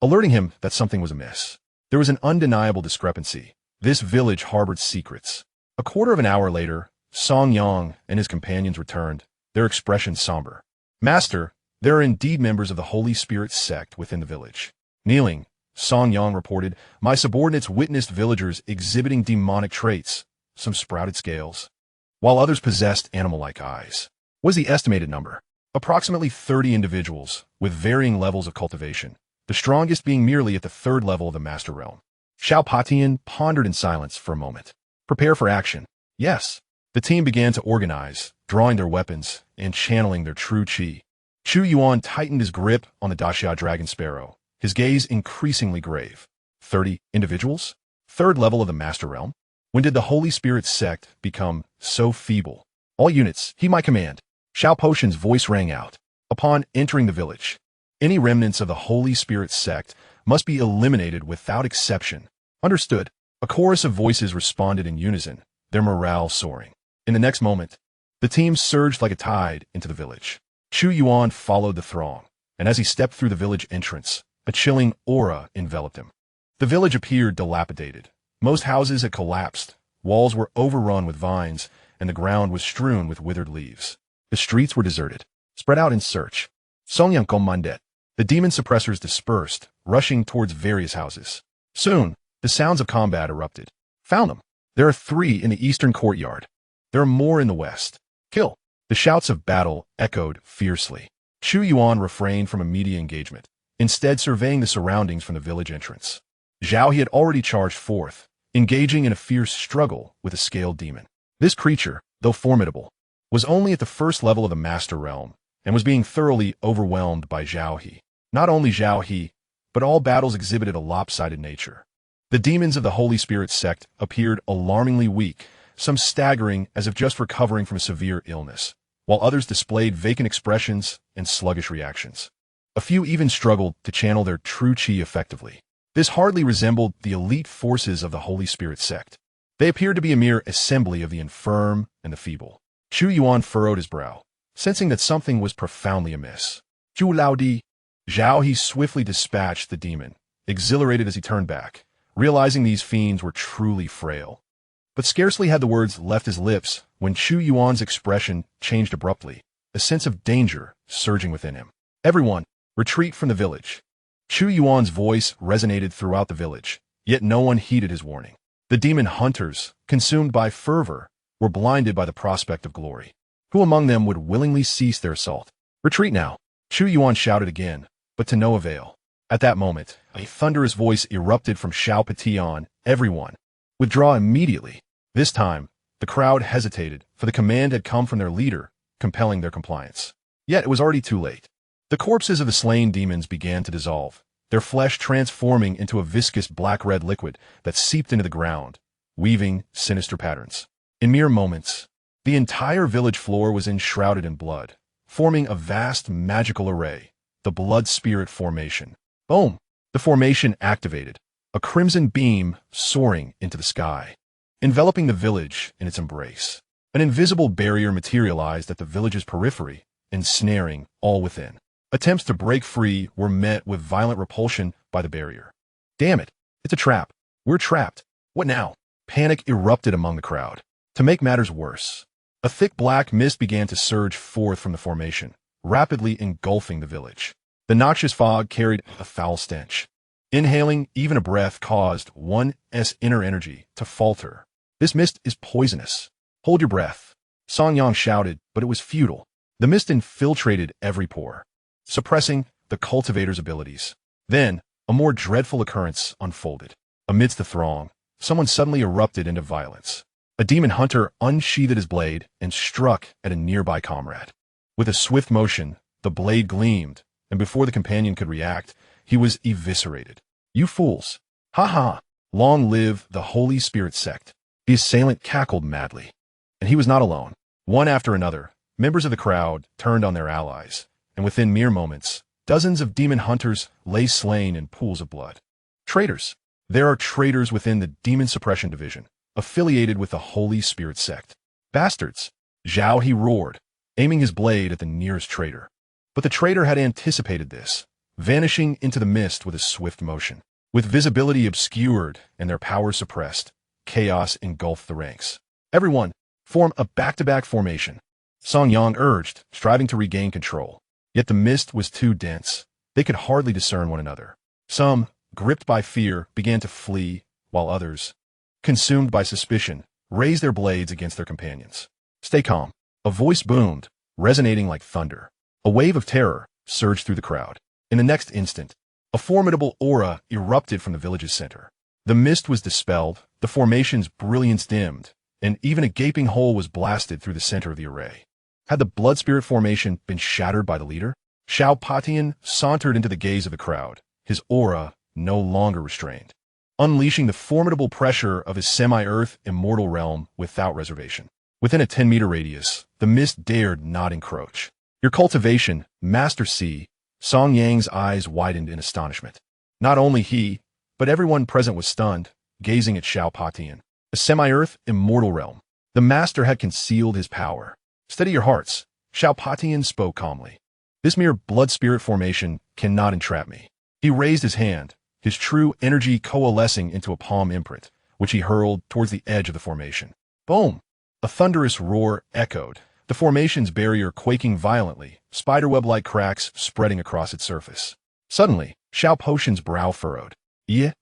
alerting him that something was amiss. There was an undeniable discrepancy. This village harbored secrets. A quarter of an hour later, Song Yang and his companions returned, their expression somber. Master, there are indeed members of the Holy Spirit sect within the village. Kneeling, Song Yang reported, my subordinates witnessed villagers exhibiting demonic traits, some sprouted scales, while others possessed animal-like eyes. What is the estimated number? Approximately 30 individuals, with varying levels of cultivation, the strongest being merely at the third level of the Master Realm. Xiao Patian pondered in silence for a moment. Prepare for action. Yes. The team began to organize, drawing their weapons and channeling their true qi. Chu Yuan tightened his grip on the Daxia Dragon Sparrow, his gaze increasingly grave. 30 individuals? Third level of the Master Realm? When did the Holy Spirit Sect become so feeble? All units, heed my command. Xiao Potion's voice rang out. Upon entering the village, any remnants of the Holy Spirit Sect must be eliminated without exception. Understood. A chorus of voices responded in unison, their morale soaring. In the next moment, the team surged like a tide into the village. Chu Yuan followed the throng, and as he stepped through the village entrance, a chilling aura enveloped him. The village appeared dilapidated. Most houses had collapsed, walls were overrun with vines, and the ground was strewn with withered leaves. The streets were deserted. Spread out in search. Songyang Mandet. The demon suppressors dispersed, rushing towards various houses. Soon, the sounds of combat erupted. Found them. There are 3 in the eastern courtyard. There are more in the west. Kill. The shouts of battle echoed fiercely. Chu Yuan refrained from immediate engagement, instead surveying the surroundings from the village entrance. Zhao He had already charged forth, engaging in a fierce struggle with a scaled demon. This creature, though formidable, was only at the first level of the Master Realm, and was being thoroughly overwhelmed by Zhao He. Not only Zhao He, but all battles exhibited a lopsided nature. The demons of the Holy Spirit Sect appeared alarmingly weak, some staggering as if just recovering from a severe illness, while others displayed vacant expressions and sluggish reactions. A few even struggled to channel their true qi effectively. This hardly resembled the elite forces of the Holy Spirit Sect. They appeared to be a mere assembly of the infirm and the feeble. Chu Yuan furrowed his brow, sensing that something was profoundly amiss. Zhu Laodi. Zhao He swiftly dispatched the demon, exhilarated as he turned back, realizing these fiends were truly frail. But scarcely had the words left his lips when Chu Yuan's expression changed abruptly, a sense of danger surging within him. Everyone, retreat from the village. Chu Yuan's voice resonated throughout the village, yet no one heeded his warning. The demon hunters, consumed by fervor, were blinded by the prospect of glory. Who among them would willingly cease their assault? Retreat now. Chu Yuan shouted again, but to no avail. At that moment, a thunderous voice erupted from Xiao Patian. Everyone, withdraw immediately. This time, the crowd hesitated, for the command had come from their leader, compelling their compliance. Yet it was already too late. The corpses of the slain demons began to dissolve, their flesh transforming into a viscous black-red liquid that seeped into the ground, weaving sinister patterns. In mere moments, the entire village floor was enshrouded in blood, forming a vast magical array, the Blood Spirit Formation. Boom! The formation activated, a crimson beam soaring into the sky, enveloping the village in its embrace. An invisible barrier materialized at the village's periphery, ensnaring all within. Attempts to break free were met with violent repulsion by the barrier. Damn it! It's a trap. We're trapped. What now? Panic erupted among the crowd. To make matters worse, a thick black mist began to surge forth from the formation, rapidly engulfing the village. The noxious fog carried a foul stench. Inhaling even a breath caused one's inner energy to falter. This mist is poisonous. Hold your breath. Song Yang shouted, but it was futile. The mist infiltrated every pore, suppressing the cultivator's abilities. Then, a more dreadful occurrence unfolded. Amidst the throng, someone suddenly erupted into violence. A demon hunter unsheathed his blade and struck at a nearby comrade. With a swift motion, the blade gleamed, and before the companion could react, he was eviscerated. You fools! Ha ha! Long live the Holy Spirit Sect! The assailant cackled madly. And he was not alone. One after another, members of the crowd turned on their allies, and within mere moments, dozens of demon hunters lay slain in pools of blood. Traitors! There are traitors within the Demon Suppression Division, affiliated with the Holy Spirit Sect. Bastards! Zhao He roared, aiming his blade at the nearest traitor. But the traitor had anticipated this, vanishing into the mist with a swift motion. With visibility obscured and their power suppressed, chaos engulfed the ranks. Everyone, form a back-to-back formation. Song Yang urged, striving to regain control. Yet the mist was too dense. They could hardly discern one another. Some, gripped by fear, began to flee, while others, consumed by suspicion, raised their blades against their companions. Stay calm. A voice boomed, resonating like thunder. A wave of terror surged through the crowd. In the next instant, a formidable aura erupted from the village's center. The mist was dispelled, the formation's brilliance dimmed, and even a gaping hole was blasted through the center of the array. Had the Blood Spirit formation been shattered by the leader? Xiao Patian sauntered into the gaze of the crowd, his aura no longer restrained, unleashing the formidable pressure of his semi-earth immortal realm without reservation. Within a 10-meter radius, the mist dared not encroach. Your cultivation, Master C. Song Yang's eyes widened in astonishment. Not only he, but everyone present was stunned, gazing at Xiao Patian. A semi-earth immortal realm. The master had concealed his power. Steady your hearts, Xiao Patian spoke calmly. This mere blood spirit formation cannot entrap me. He raised his hand, his true energy coalescing into a palm imprint, which he hurled towards the edge of the formation. Boom! A thunderous roar echoed, the formation's barrier quaking violently, spiderweb-like cracks spreading across its surface. Suddenly, Xiao Patian's brow furrowed. Yeah.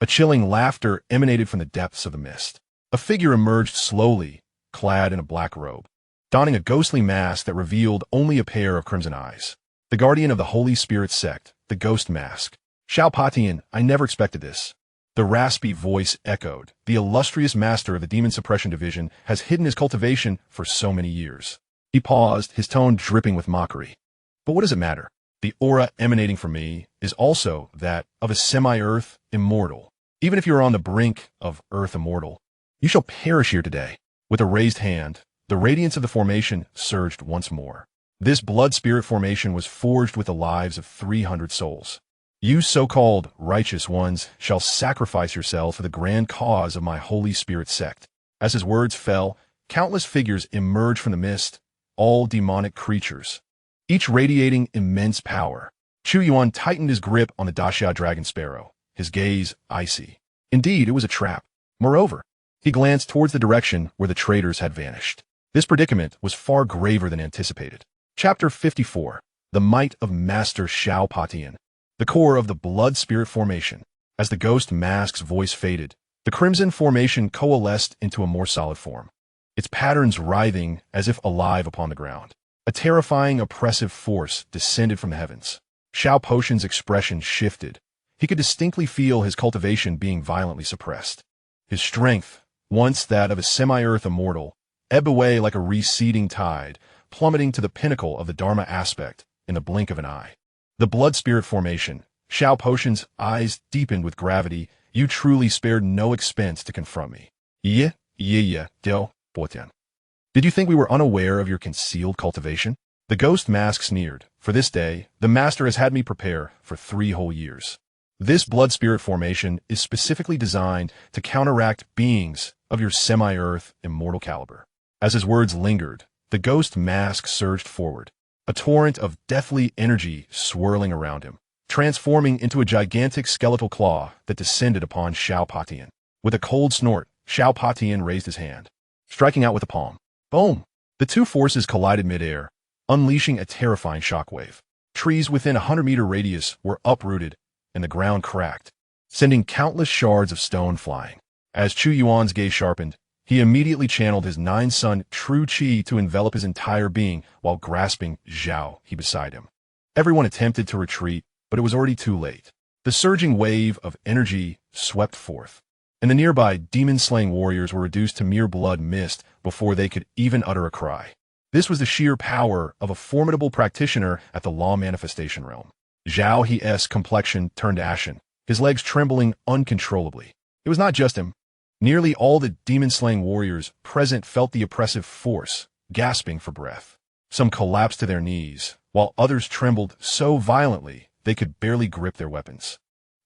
A chilling laughter emanated from the depths of the mist. A figure emerged slowly, clad in a black robe, donning a ghostly mask that revealed only a pair of crimson eyes. The guardian of the Holy Spirit Sect, the Ghost Mask. Xiao Patian, I never expected this. The raspy voice echoed. The illustrious master of the Demon Suppression Division has hidden his cultivation for so many years. He paused, his tone dripping with mockery. But what does it matter? The aura emanating from me is also that of a semi-earth immortal. Even if you are on the brink of earth immortal, you shall perish here today. With a raised hand, the radiance of the formation surged once more. This blood spirit formation was forged with the lives of 300 souls. You so-called righteous ones shall sacrifice yourselves for the grand cause of my Holy Spirit sect. As his words fell, countless figures emerged from the mist, all demonic creatures, each radiating immense power. Chu Yuan tightened his grip on the Daxia dragon sparrow, his gaze icy. Indeed, it was a trap. Moreover, he glanced towards the direction where the traitors had vanished. This predicament was far graver than anticipated. Chapter 54. The Might of Master Xiao Patian. The core of the blood spirit formation. As the ghost mask's voice faded, the crimson formation coalesced into a more solid form, its patterns writhing as if alive upon the ground. A terrifying, oppressive force descended from the heavens. Xiao Patian's expression shifted. He could distinctly feel his cultivation being violently suppressed. His strength, once that of a semi-earth immortal, ebbed away like a receding tide, plummeting to the pinnacle of the Dharma aspect in the blink of an eye. The blood spirit formation. Xiao Patian's eyes deepened with gravity. You truly spared no expense to confront me. Yeah, Deo, Botian. Did you think we were unaware of your concealed cultivation? The ghost mask sneered. For this day, the master has had me prepare for 3 whole years. This blood spirit formation is specifically designed to counteract beings of your semi-earth immortal caliber. As his words lingered, the ghost mask surged forward, a torrent of deathly energy swirling around him, transforming into a gigantic skeletal claw that descended upon Xiao Patian. With a cold snort, Xiao Patian raised his hand, striking out with a palm. Boom! The two forces collided midair, unleashing a terrifying shockwave. Trees within a 100-meter radius were uprooted, and the ground cracked, sending countless shards of stone flying. As Chu Yuan's gaze sharpened, he immediately channeled his 9-sun true qi to envelop his entire being while grasping Zhao He beside him. Everyone attempted to retreat, but it was already too late. The surging wave of energy swept forth, and the nearby demon-slaying warriors were reduced to mere blood mist before they could even utter a cry. This was the sheer power of a formidable practitioner at the law manifestation realm. Zhao He's complexion turned ashen, his legs trembling uncontrollably. It was not just him. Nearly all the demon-slaying warriors present felt the oppressive force, gasping for breath. Some collapsed to their knees, while others trembled so violently they could barely grip their weapons.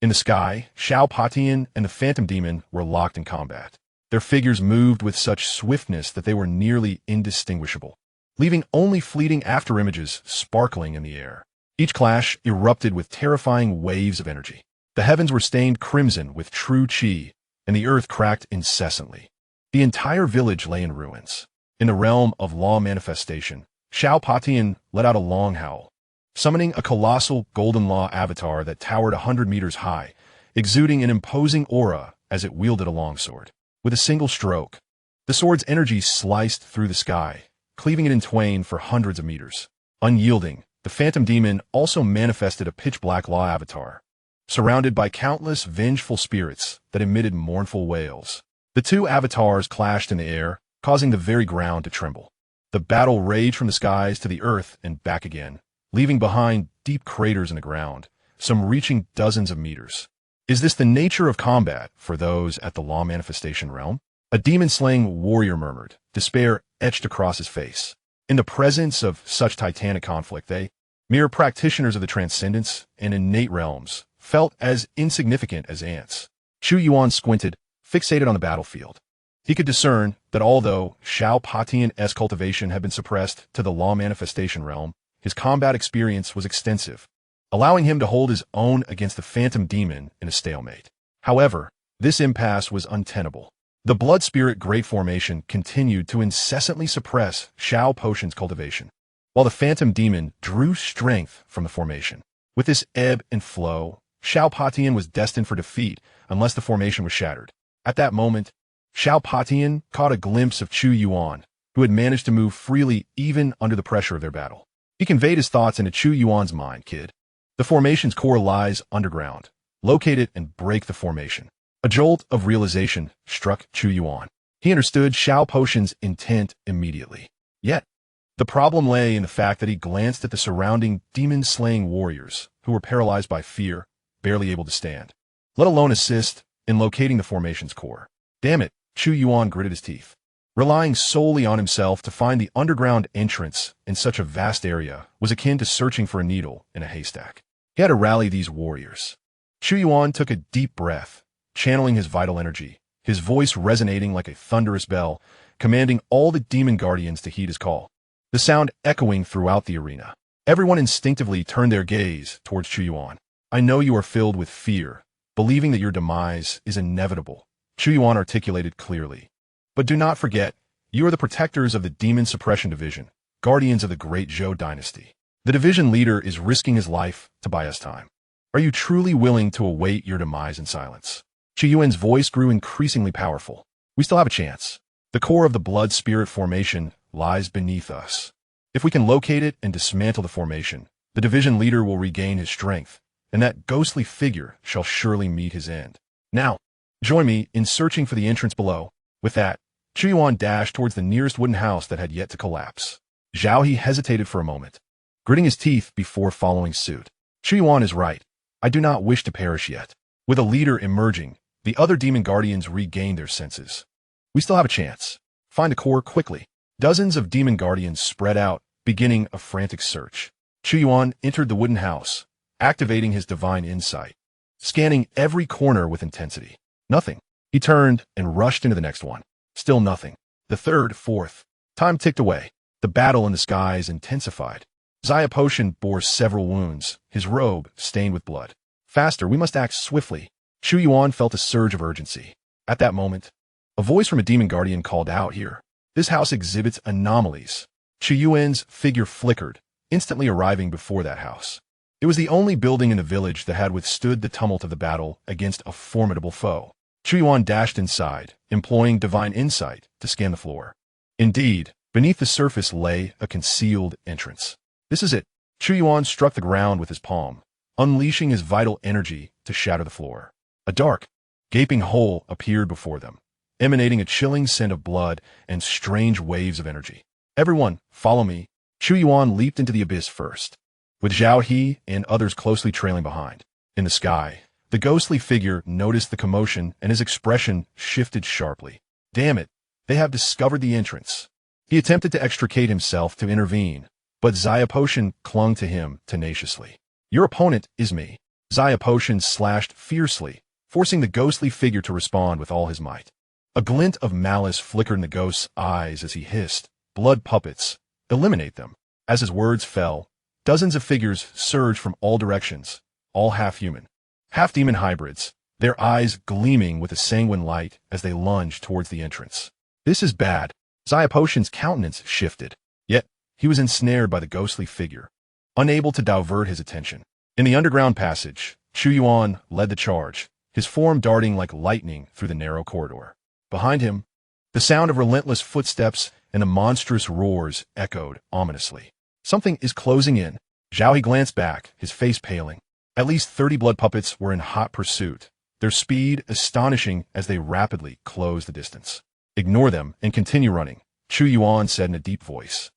In the sky, Xiao Patian and the Phantom Demon were locked in combat. Their figures moved with such swiftness that they were nearly indistinguishable, leaving only fleeting afterimages sparkling in the air. Each clash erupted with terrifying waves of energy. The heavens were stained crimson with true qi, and the earth cracked incessantly. The entire village lay in ruins. In the realm of law manifestation, Xiao Patian let out a long howl, summoning a colossal golden law avatar that towered 100 meters high, exuding an imposing aura as it wielded a longsword. With a single stroke, The sword's energy sliced through the sky, cleaving it in twain for hundreds of meters. Unyielding, the phantom demon also manifested a pitch-black law avatar, surrounded by countless vengeful spirits that emitted mournful wails. The two avatars clashed in the air, causing the very ground to tremble. The battle raged from the skies to the earth and back again, leaving behind deep craters in the ground, some reaching dozens of meters. Is this the nature of combat for those at the law manifestation realm? A demon-slaying warrior murmured, despair etched across his face. In the presence of such titanic conflict, they, mere practitioners of the transcendence and innate realms, felt as insignificant as ants. Chu Yuan squinted, fixated on the battlefield. He could discern that although Xiao-Patian-esque cultivation had been suppressed to the law manifestation realm, his combat experience was extensive, allowing him to hold his own against the phantom demon in a stalemate. However, this impasse was untenable. The blood spirit great formation continued to incessantly suppress Xiao Potion's cultivation, while the phantom demon drew strength from the formation. With this ebb and flow, Xiao-Patian was destined for defeat unless the formation was shattered. At that moment, Xiao-Patian caught a glimpse of Chu Yuan, who had managed to move freely even under the pressure of their battle. He conveyed his thoughts into Chu Yuan's mind, kid. The formation's core lies underground. Locate it and break the formation. A jolt of realization struck Chu Yuan. He understood Xiao Potion's intent immediately. Yet, the problem lay in the fact that he glanced at the surrounding demon-slaying warriors who were paralyzed by fear, barely able to stand, let alone assist in locating the formation's core. Damn it, Chu Yuan gritted his teeth. Relying solely on himself to find the underground entrance in such a vast area was akin to searching for a needle in a haystack. He had to rally these warriors. Chu Yuan took a deep breath, channeling his vital energy, his voice resonating like a thunderous bell, commanding all the demon guardians to heed his call. The sound echoing throughout the arena. Everyone instinctively turned their gaze towards Chu Yuan. I know you are filled with fear, believing that your demise is inevitable, Chu Yuan articulated clearly. But do not forget, you are the protectors of the Demon Suppression Division, guardians of the Great Zhou Dynasty. The division leader is risking his life to buy us time. Are you truly willing to await your demise in silence? Chu Yuan's voice grew increasingly powerful. We still have a chance. The core of the blood spirit formation lies beneath us. If we can locate it and dismantle the formation, the division leader will regain his strength, and that ghostly figure shall surely meet his end. Now, join me in searching for the entrance below. With that, Chu Yuan dashed towards the nearest wooden house that had yet to collapse. Zhao He hesitated for a moment, gritting his teeth before following suit. Chu Yuan is right. I do not wish to perish yet. With a leader emerging, the other demon guardians regained their senses. We still have a chance. Find a core quickly. Dozens of demon guardians spread out, beginning a frantic search. Chu Yuan entered the wooden house, activating his divine insight, scanning every corner with intensity. Nothing. He turned and rushed into the next one. Still nothing. The third, fourth. Time ticked away. The battle in the skies intensified. Xia Potion bore several wounds, his robe stained with blood. Faster, we must act swiftly. Chu Yuan felt a surge of urgency. At that moment, a voice from a demon guardian called out, here. This house exhibits anomalies. Chu Yuan's figure flickered, instantly arriving before that house. It was the only building in the village that had withstood the tumult of the battle against a formidable foe. Chu Yuan dashed inside, employing divine insight to scan the floor. Indeed, beneath the surface lay a concealed entrance. This is it. Chu Yuan struck the ground with his palm, unleashing his vital energy to shatter the floor. A dark, gaping hole appeared before them, emanating a chilling scent of blood and strange waves of energy. Everyone, follow me. Chu Yuan leaped into the abyss first, with Zhao He and others closely trailing behind. In the sky, the ghostly figure noticed the commotion and his expression shifted sharply. Damn it, they have discovered the entrance. He attempted to extricate himself to intervene, but Xia Potion clung to him tenaciously. Your opponent is me. Xia Potion slashed fiercely, forcing the ghostly figure to respond with all his might. A glint of malice flickered in the ghost's eyes as he hissed, blood puppets, eliminate them. As his words fell, dozens of figures surged from all directions, all half-human, half-demon hybrids, their eyes gleaming with a sanguine light as they lunged towards the entrance. This is bad. Xia Potion's countenance shifted, yet he was ensnared by the ghostly figure, unable to divert his attention. In the underground passage, Chu Yuan led the charge, his form darting like lightning through the narrow corridor. Behind him, The sound of relentless footsteps and the monstrous roars echoed ominously. Something is closing in. Zhao He glanced back, his face paling. At least 30 blood puppets were in hot pursuit, their speed astonishing as they rapidly closed the distance. Ignore them and continue running, Chu Yuan said in a deep voice.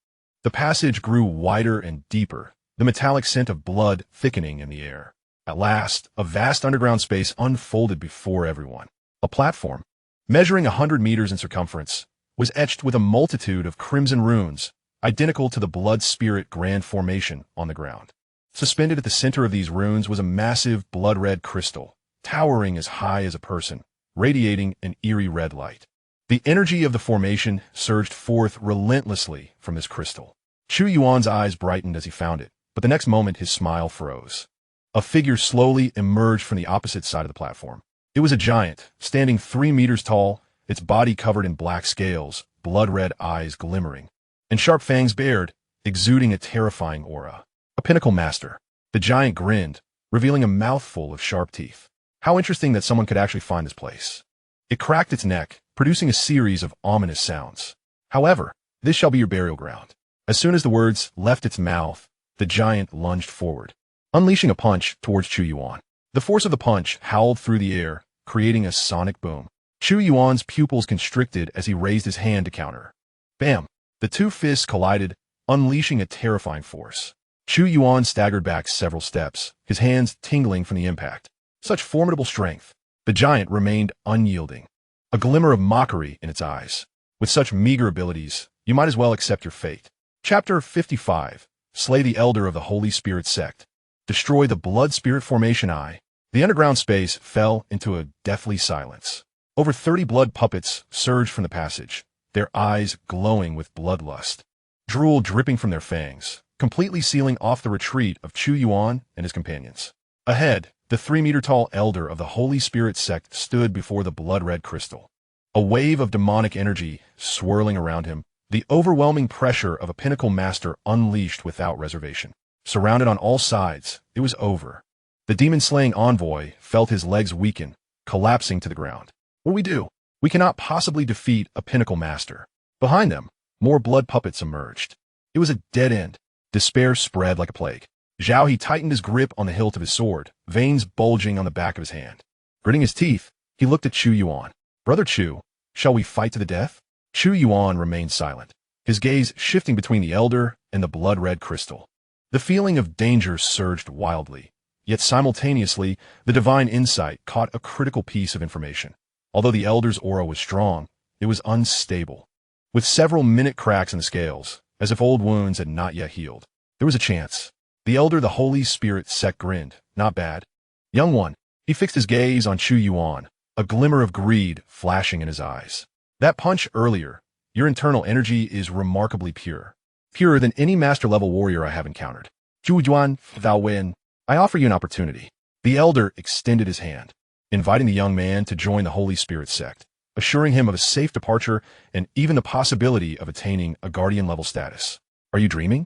The passage grew wider and deeper, the metallic scent of blood thickening in the air. At last, a vast underground space unfolded before everyone. A platform, measuring 100 meters in circumference, was etched with a multitude of crimson runes, identical to the blood spirit grand formation on the ground. Suspended at the center of these runes was a massive blood-red crystal, towering as high as a person, radiating an eerie red light. The energy of the formation surged forth relentlessly from this crystal. Chu Yuan's eyes brightened as he found it, but the next moment his smile froze. A figure slowly emerged from the opposite side of the platform. It was a giant, standing 3 meters tall, its body covered in black scales, blood-red eyes glimmering, and sharp fangs bared, exuding a terrifying aura. A pinnacle master. The giant grinned, revealing a mouthful of sharp teeth. How interesting that someone could actually find this place. It cracked its neck, producing a series of ominous sounds. However, this shall be your burial ground. As soon as the words left its mouth, the giant lunged forward, unleashing a punch towards Chu Yuan. The force of the punch howled through the air, creating a sonic boom. Chu Yuan's pupils constricted as he raised his hand to counter. Bam! The two fists collided, unleashing a terrifying force. Chu Yuan staggered back several steps, his hands tingling from the impact. Such formidable strength. The giant remained unyielding, a glimmer of mockery in its eyes. With such meager abilities, you might as well accept your fate. Chapter 55. Slay the Elder of the Holy Spirit Sect. Destroy the Blood Spirit Formation Eye. The underground space fell into a deathly silence. Over 30 blood puppets surged from the passage, their eyes glowing with bloodlust. Drool dripping from their fangs, completely sealing off the retreat of Chu Yuan and his companions. Ahead, the 3-meter-tall elder of the Holy Spirit Sect stood before the blood-red crystal. A wave of demonic energy swirling around him, the overwhelming pressure of a pinnacle master unleashed without reservation. Surrounded on all sides, it was over. The demon-slaying envoy felt his legs weaken, collapsing to the ground. What do we do? We cannot possibly defeat a pinnacle master. Behind them, more blood puppets emerged. It was a dead end. Despair spread like a plague. Zhao He tightened his grip on the hilt of his sword, veins bulging on the back of his hand. Gritting his teeth, he looked at Chu Yuan. Brother Chu, shall we fight to the death? Chu Yuan remained silent, his gaze shifting between the elder and the blood-red crystal. The feeling of danger surged wildly, yet simultaneously, the divine insight caught a critical piece of information. Although the elder's aura was strong, it was unstable. With several minute cracks in the scales, as if old wounds had not yet healed, there was a chance. The elder, the Holy Spirit Sect, grinned. Not bad. Young one. He fixed his gaze on Chu Yuan, a glimmer of greed flashing in his eyes. That punch earlier, your internal energy is remarkably pure. Purer than any master-level warrior I have encountered. Chu Yuan, thou win. I offer you an opportunity. The elder extended his hand, inviting the young man to join the Holy Spirit Sect, assuring him of a safe departure and even the possibility of attaining a guardian-level status. Are you dreaming?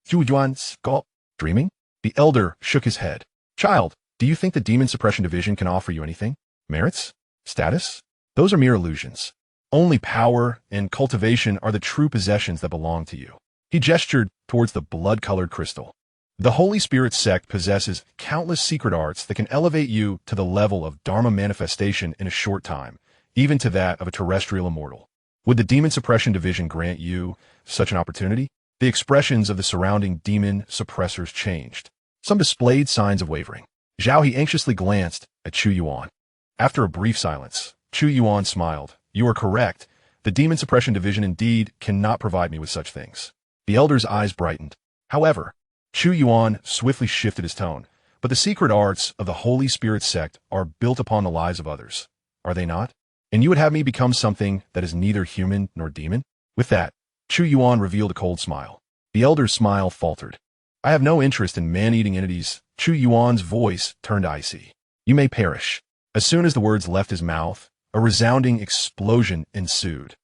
Chu Yuan scoffed. Dreaming? The elder shook his head. Child, do you think the Demon Suppression Division can offer you anything? Merits? Status? Those are mere illusions. Only power and cultivation are the true possessions that belong to you. He gestured towards the blood-colored crystal. The Holy Spirit Sect possesses countless secret arts that can elevate you to the level of Dharma manifestation in a short time, even to that of a terrestrial immortal. Would the Demon Suppression Division grant you such an opportunity? The expressions of the surrounding demon suppressors changed. Some displayed signs of wavering. Zhao He anxiously glanced at Chu Yuan. After a brief silence, Chu Yuan smiled. You are correct. The Demon Suppression Division indeed cannot provide me with such things. The elder's eyes brightened. However, Chu Yuan swiftly shifted his tone. But the secret arts of the Holy Spirit Sect are built upon the lives of others. Are they not? And you would have me become something that is neither human nor demon? With that, Chu Yuan revealed a cold smile. The elder's smile faltered. I have no interest in man-eating entities. Chu Yuan's voice turned icy. You may perish. As soon as the words left his mouth, a resounding explosion ensued.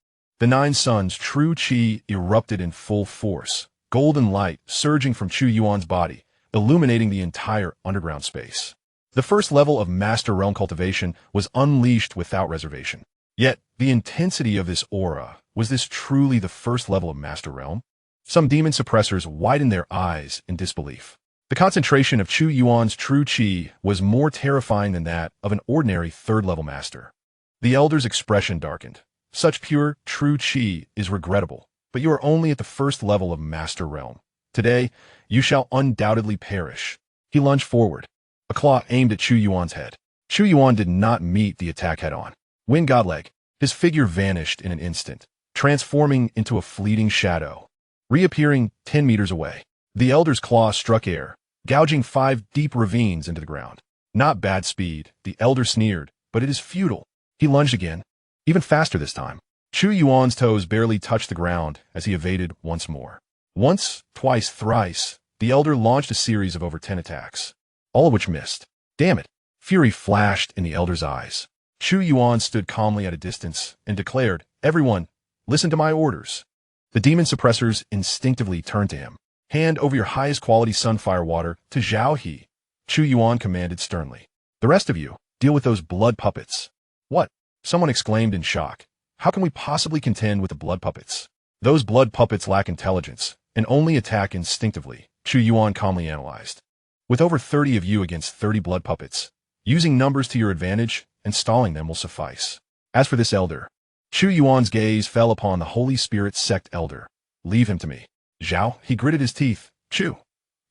The 9 suns' true chi erupted in full force, golden light surging from Chu Yuan's body, illuminating the entire underground space. The first level of Master Realm cultivation was unleashed without reservation. Yet, the intensity of this aura, was this truly the first level of Master Realm? Some demon suppressors widened their eyes in disbelief. The concentration of Chu Yuan's true chi was more terrifying than that of an ordinary third-level master. The elder's expression darkened. Such pure, true chi is regrettable, but you are only at the first level of Master Realm. Today, you shall undoubtedly perish. He lunged forward. A claw aimed at Chu Yuan's head. Chu Yuan did not meet the attack head-on. Wind Godleg, his figure vanished in an instant, transforming into a fleeting shadow, reappearing 10 meters away. The elder's claw struck air, gouging 5 deep ravines into the ground. Not bad speed, the elder sneered, but it is futile. He lunged again, even faster this time. Chu Yuan's toes barely touched the ground as he evaded once more. Once, twice, thrice, the elder launched a series of over 10 attacks, all of which missed. Damn it! Fury flashed in the elder's eyes. Chu Yuan stood calmly at a distance and declared, "Everyone, listen to my orders." The demon suppressors instinctively turned to him. "Hand over your highest quality sunfire water to Zhao He," Chu Yuan commanded sternly. "The rest of you, deal with those blood puppets." "What?" someone exclaimed in shock. "How can we possibly contend with the blood puppets?" "Those blood puppets lack intelligence and only attack instinctively," Chu Yuan calmly analyzed. "With over 30 of you against 30 blood puppets, using numbers to your advantage and stalling them will suffice. As for this elder," Chu Yuan's gaze fell upon the Holy Spirit Sect elder. "Leave him to me." "Zhao," he gritted his teeth. "Chu,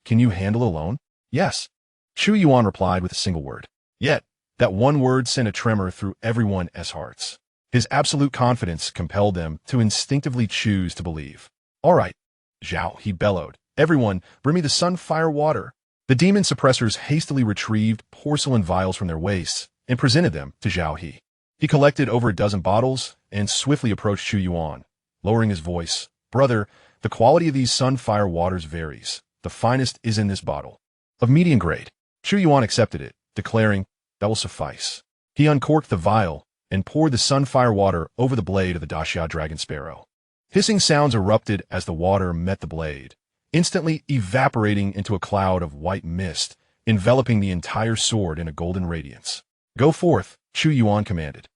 can you handle alone?" "Yes." Chu Yuan replied with a single word. Yet, that one word sent a tremor through everyone's hearts. His absolute confidence compelled them to instinctively choose to believe. "All right, Zhao," he bellowed. "Everyone, bring me the sunfire water." The demon suppressors hastily retrieved porcelain vials from their waists and presented them to Zhao He. He collected over a dozen bottles and swiftly approached Chu Yuan, lowering his voice. "Brother, the quality of these sunfire waters varies. The finest is in this bottle. Of medium grade." Chu Yuan accepted it, declaring, "That will suffice." He uncorked the vial and poured the sunfire water over the blade of the Daxia dragon sparrow. Hissing sounds erupted as the water met the blade, instantly evaporating into a cloud of white mist, enveloping the entire sword in a golden radiance. "Go forth," Chu Yuan commanded.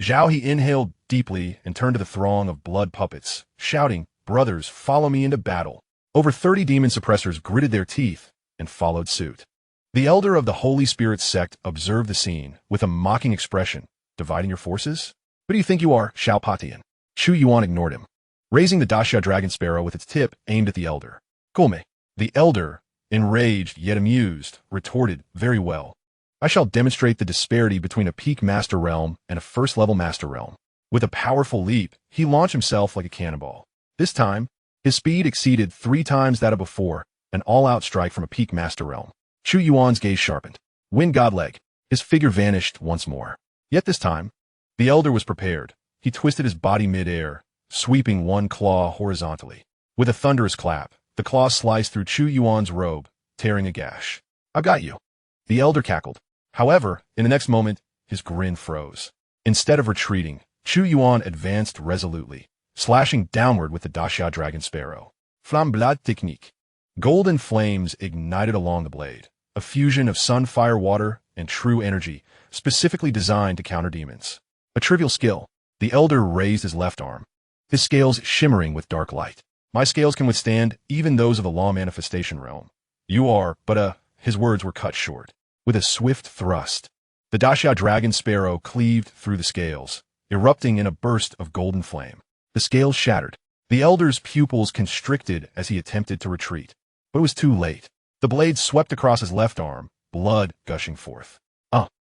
Zhao He inhaled deeply and turned to the throng of blood puppets, shouting, "Brothers, follow me into battle." Over 30 demon suppressors gritted their teeth and followed suit. The elder of the Holy Spirit Sect observed the scene with a mocking expression. "Dividing your forces? Who do you think you are, Xiao Patian?" Chu Yuan ignored him, raising the Daxia dragon sparrow with its tip aimed at the elder. "Gome." The elder, enraged yet amused, retorted, "Very well. I shall demonstrate the disparity between a peak Master Realm and a first-level Master Realm." With a powerful leap, he launched himself like a cannonball. This time, his speed exceeded 3 times that of before, an all-out strike from a peak Master Realm. Chu Yuan's gaze sharpened. Wind Godleg, his figure vanished once more. Yet this time, the elder was prepared. He twisted his body mid-air, sweeping one claw horizontally. With a thunderous clap, the claw sliced through Chu Yuan's robe, tearing a gash. "I've got you." The elder cackled. However, in the next moment, his grin froze. Instead of retreating, Chu Yuan advanced resolutely, slashing downward with the Daxia dragon sparrow. Flamblade technique. Golden flames ignited along the blade, a fusion of sunfire water and true energy, specifically designed to counter demons. A trivial skill. The elder raised his left arm, his scales shimmering with dark light. "My scales can withstand even those of the law manifestation realm. You are, but his words were cut short. With a swift thrust, the Daxia dragon sparrow cleaved through the scales, erupting in a burst of golden flame. The scales shattered. The elder's pupils constricted as he attempted to retreat. But it was too late. The blade swept across his left arm, blood gushing forth.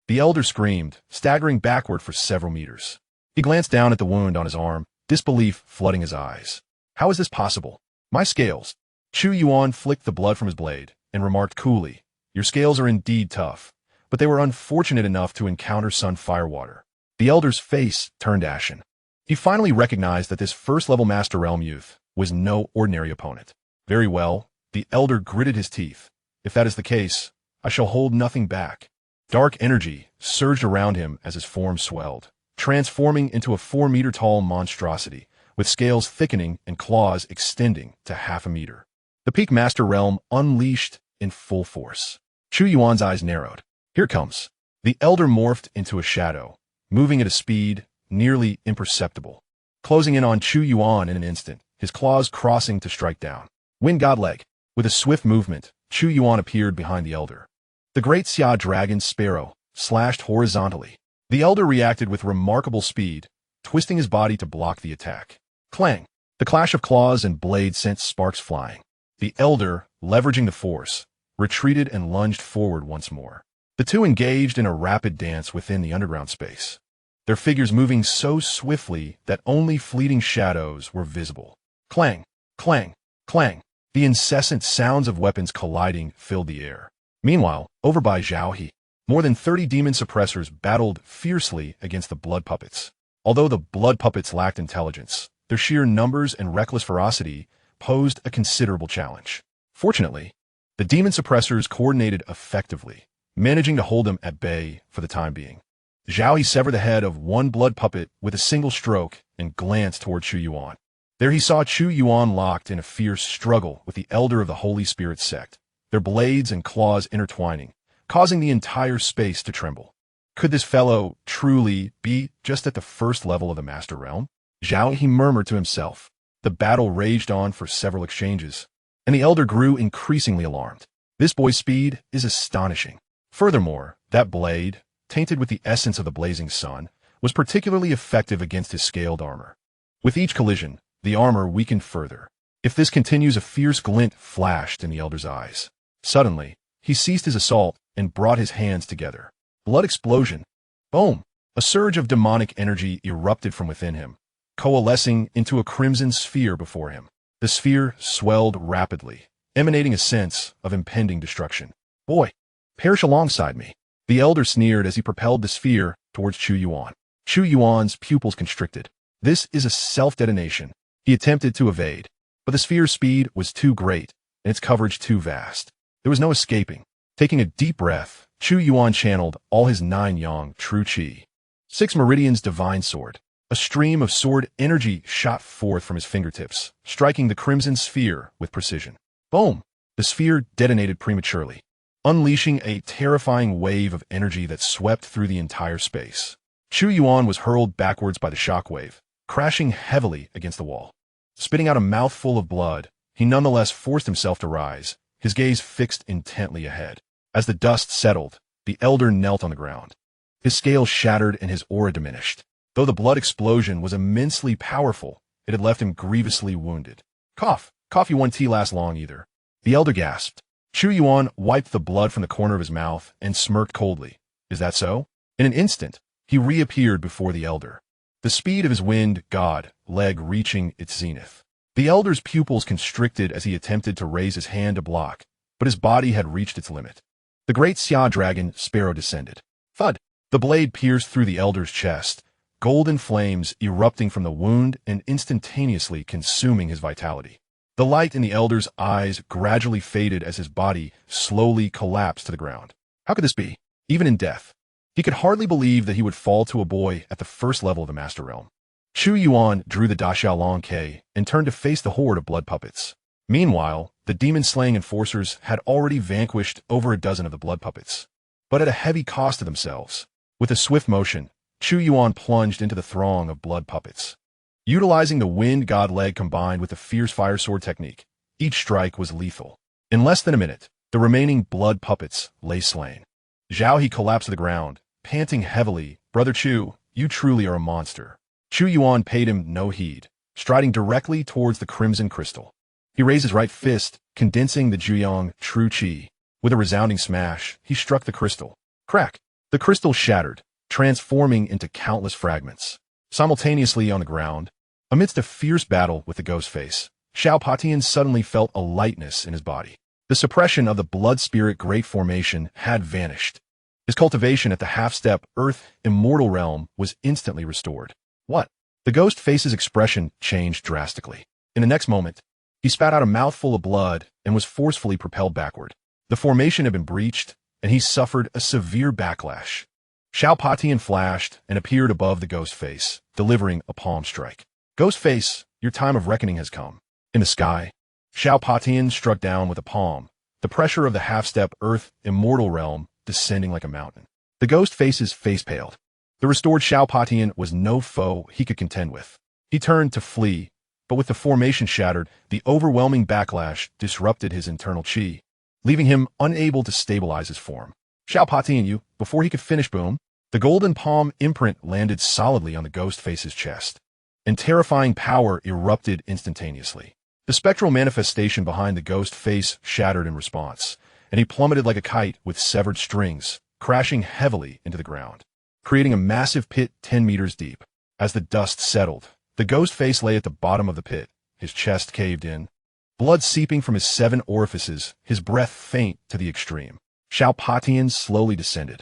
The elder screamed, staggering backward for several meters. He glanced down at the wound on his arm, disbelief flooding his eyes. "How is this possible? My scales." Chu Yuan flicked the blood from his blade and remarked coolly, "Your scales are indeed tough, but they were unfortunate enough to encounter sunfire water." The elder's face turned ashen. He finally recognized that this first-level Master Realm youth was no ordinary opponent. "Very well," the elder gritted his teeth. "If that is the case, I shall hold nothing back." Dark energy surged around him as his form swelled, transforming into a 4-meter-tall monstrosity, with scales thickening and claws extending to half a meter. The peak Master Realm unleashed in full force. Chu Yuan's eyes narrowed. "Here it comes." The elder morphed into a shadow, moving at a speed nearly imperceptible, closing in on Chu Yuan in an instant, his claws crossing to strike down. Wind God Leg. With a swift movement, Chu Yuan appeared behind the elder. The great Xia dragon Sparrow slashed horizontally. The elder reacted with remarkable speed, twisting his body to block the attack. Clang! The clash of claws and blades sent sparks flying. The elder, leveraging the force, retreated and lunged forward once more. The two engaged in a rapid dance within the underground space, their figures moving so swiftly that only fleeting shadows were visible. Clang! Clang! Clang! The incessant sounds of weapons colliding filled the air. Meanwhile, over by Xiaohe, more than 30 demon suppressors battled fiercely against the blood puppets. Although the blood puppets lacked intelligence, their sheer numbers and reckless ferocity posed a considerable challenge. Fortunately, the demon suppressors coordinated effectively, managing to hold them at bay for the time being. Xiaohe severed the head of one blood puppet with a single stroke and glanced toward Chu Yuan. There he saw Chu Yuan locked in a fierce struggle with the elder of the Holy Spirit sect, their blades and claws intertwining, causing the entire space to tremble. Could this fellow truly be just at the first level of the Master Realm? Xiaohe murmured to himself. The battle raged on for several exchanges, and the elder grew increasingly alarmed. This boy's speed is astonishing. Furthermore, that blade, tainted with the essence of the blazing sun, was particularly effective against his scaled armor. With each collision, the armor weakened further. If this continues, a fierce glint flashed in the elder's eyes. Suddenly, he ceased his assault and brought his hands together. Blood explosion. Boom! A surge of demonic energy erupted from within him, coalescing into a crimson sphere before him. The sphere swelled rapidly, emanating a sense of impending destruction. Boy, perish alongside me. The elder sneered as he propelled the sphere towards Chu Yuan. Chu Yuan's pupils constricted. This is a self-detonation. He attempted to evade, but the sphere's speed was too great and its coverage too vast. There was no escaping. Taking a deep breath, Chu Yuan channeled all his 9 yang true qi. 6 meridians divine sword. A stream of sword energy shot forth from his fingertips, striking the crimson sphere with precision. Boom! The sphere detonated prematurely, unleashing a terrifying wave of energy that swept through the entire space. Chu Yuan was hurled backwards by the shockwave, crashing heavily against the wall. Spitting out a mouthful of blood, he nonetheless forced himself to rise, his gaze fixed intently ahead. As the dust settled, the elder knelt on the ground. His scales shattered and his aura diminished. Though the blood explosion was immensely powerful, it had left him grievously wounded. Cough! Coffee won't tea last long either. The elder gasped. Chu Yuan wiped the blood from the corner of his mouth and smirked coldly. Is that so? In an instant, he reappeared before the elder, the speed of his wind god leg reaching its zenith. The elder's pupils constricted as he attempted to raise his hand to block, but his body had reached its limit. The great Xia dragon Sparrow descended. Thud! The blade pierced through the elder's chest, golden flames erupting from the wound and instantaneously consuming his vitality. The light in the elder's eyes gradually faded as his body slowly collapsed to the ground. How could this be? Even in death, he could hardly believe that he would fall to a boy at the first level of the Master Realm. Chu Yuan drew the Da Xiaolong K and turned to face the horde of blood puppets. Meanwhile, the demon-slaying enforcers had already vanquished over a dozen of the blood puppets, but at a heavy cost to themselves. With a swift motion, Chu Yuan plunged into the throng of blood puppets. Utilizing the wind god leg combined with the fierce fire sword technique, each strike was lethal. In less than a minute, the remaining blood puppets lay slain. Xiaohe collapsed to the ground, panting heavily. Brother Chu, you truly are a monster. Chu Yuan paid him no heed, striding directly towards the crimson crystal. He raised his right fist, condensing the Zhuyang true qi. With a resounding smash, he struck the crystal. Crack! The crystal shattered, transforming into countless fragments. Simultaneously on the ground, amidst a fierce battle with the ghost face, Xiao Patian suddenly felt a lightness in his body. The suppression of the blood spirit great formation had vanished. His cultivation at the half-step earth immortal realm was instantly restored. What? The ghost face's expression changed drastically. In the next moment, he spat out a mouthful of blood and was forcefully propelled backward. The formation had been breached, and he suffered a severe backlash. Xiao Patian flashed and appeared above the ghost face, delivering a palm strike. Ghost face, your time of reckoning has come. In the sky, Xiao Patian struck down with a palm, the pressure of the half-step earth immortal realm descending like a mountain. The ghost face's face paled. The restored Xiao Patian was no foe he could contend with. He turned to flee, but with the formation shattered, the overwhelming backlash disrupted his internal chi, leaving him unable to stabilize his form. Xiao Patian you, before he could finish boom, the golden palm imprint landed solidly on the ghost face's chest, and terrifying power erupted instantaneously. The spectral manifestation behind the ghost face shattered in response, and he plummeted like a kite with severed strings, crashing heavily into the ground, creating a massive pit 10 meters deep. As the dust settled, the ghost face lay at the bottom of the pit, his chest caved in, blood seeping from his 7 orifices, his breath faint to the extreme. Xiao Patian slowly descended,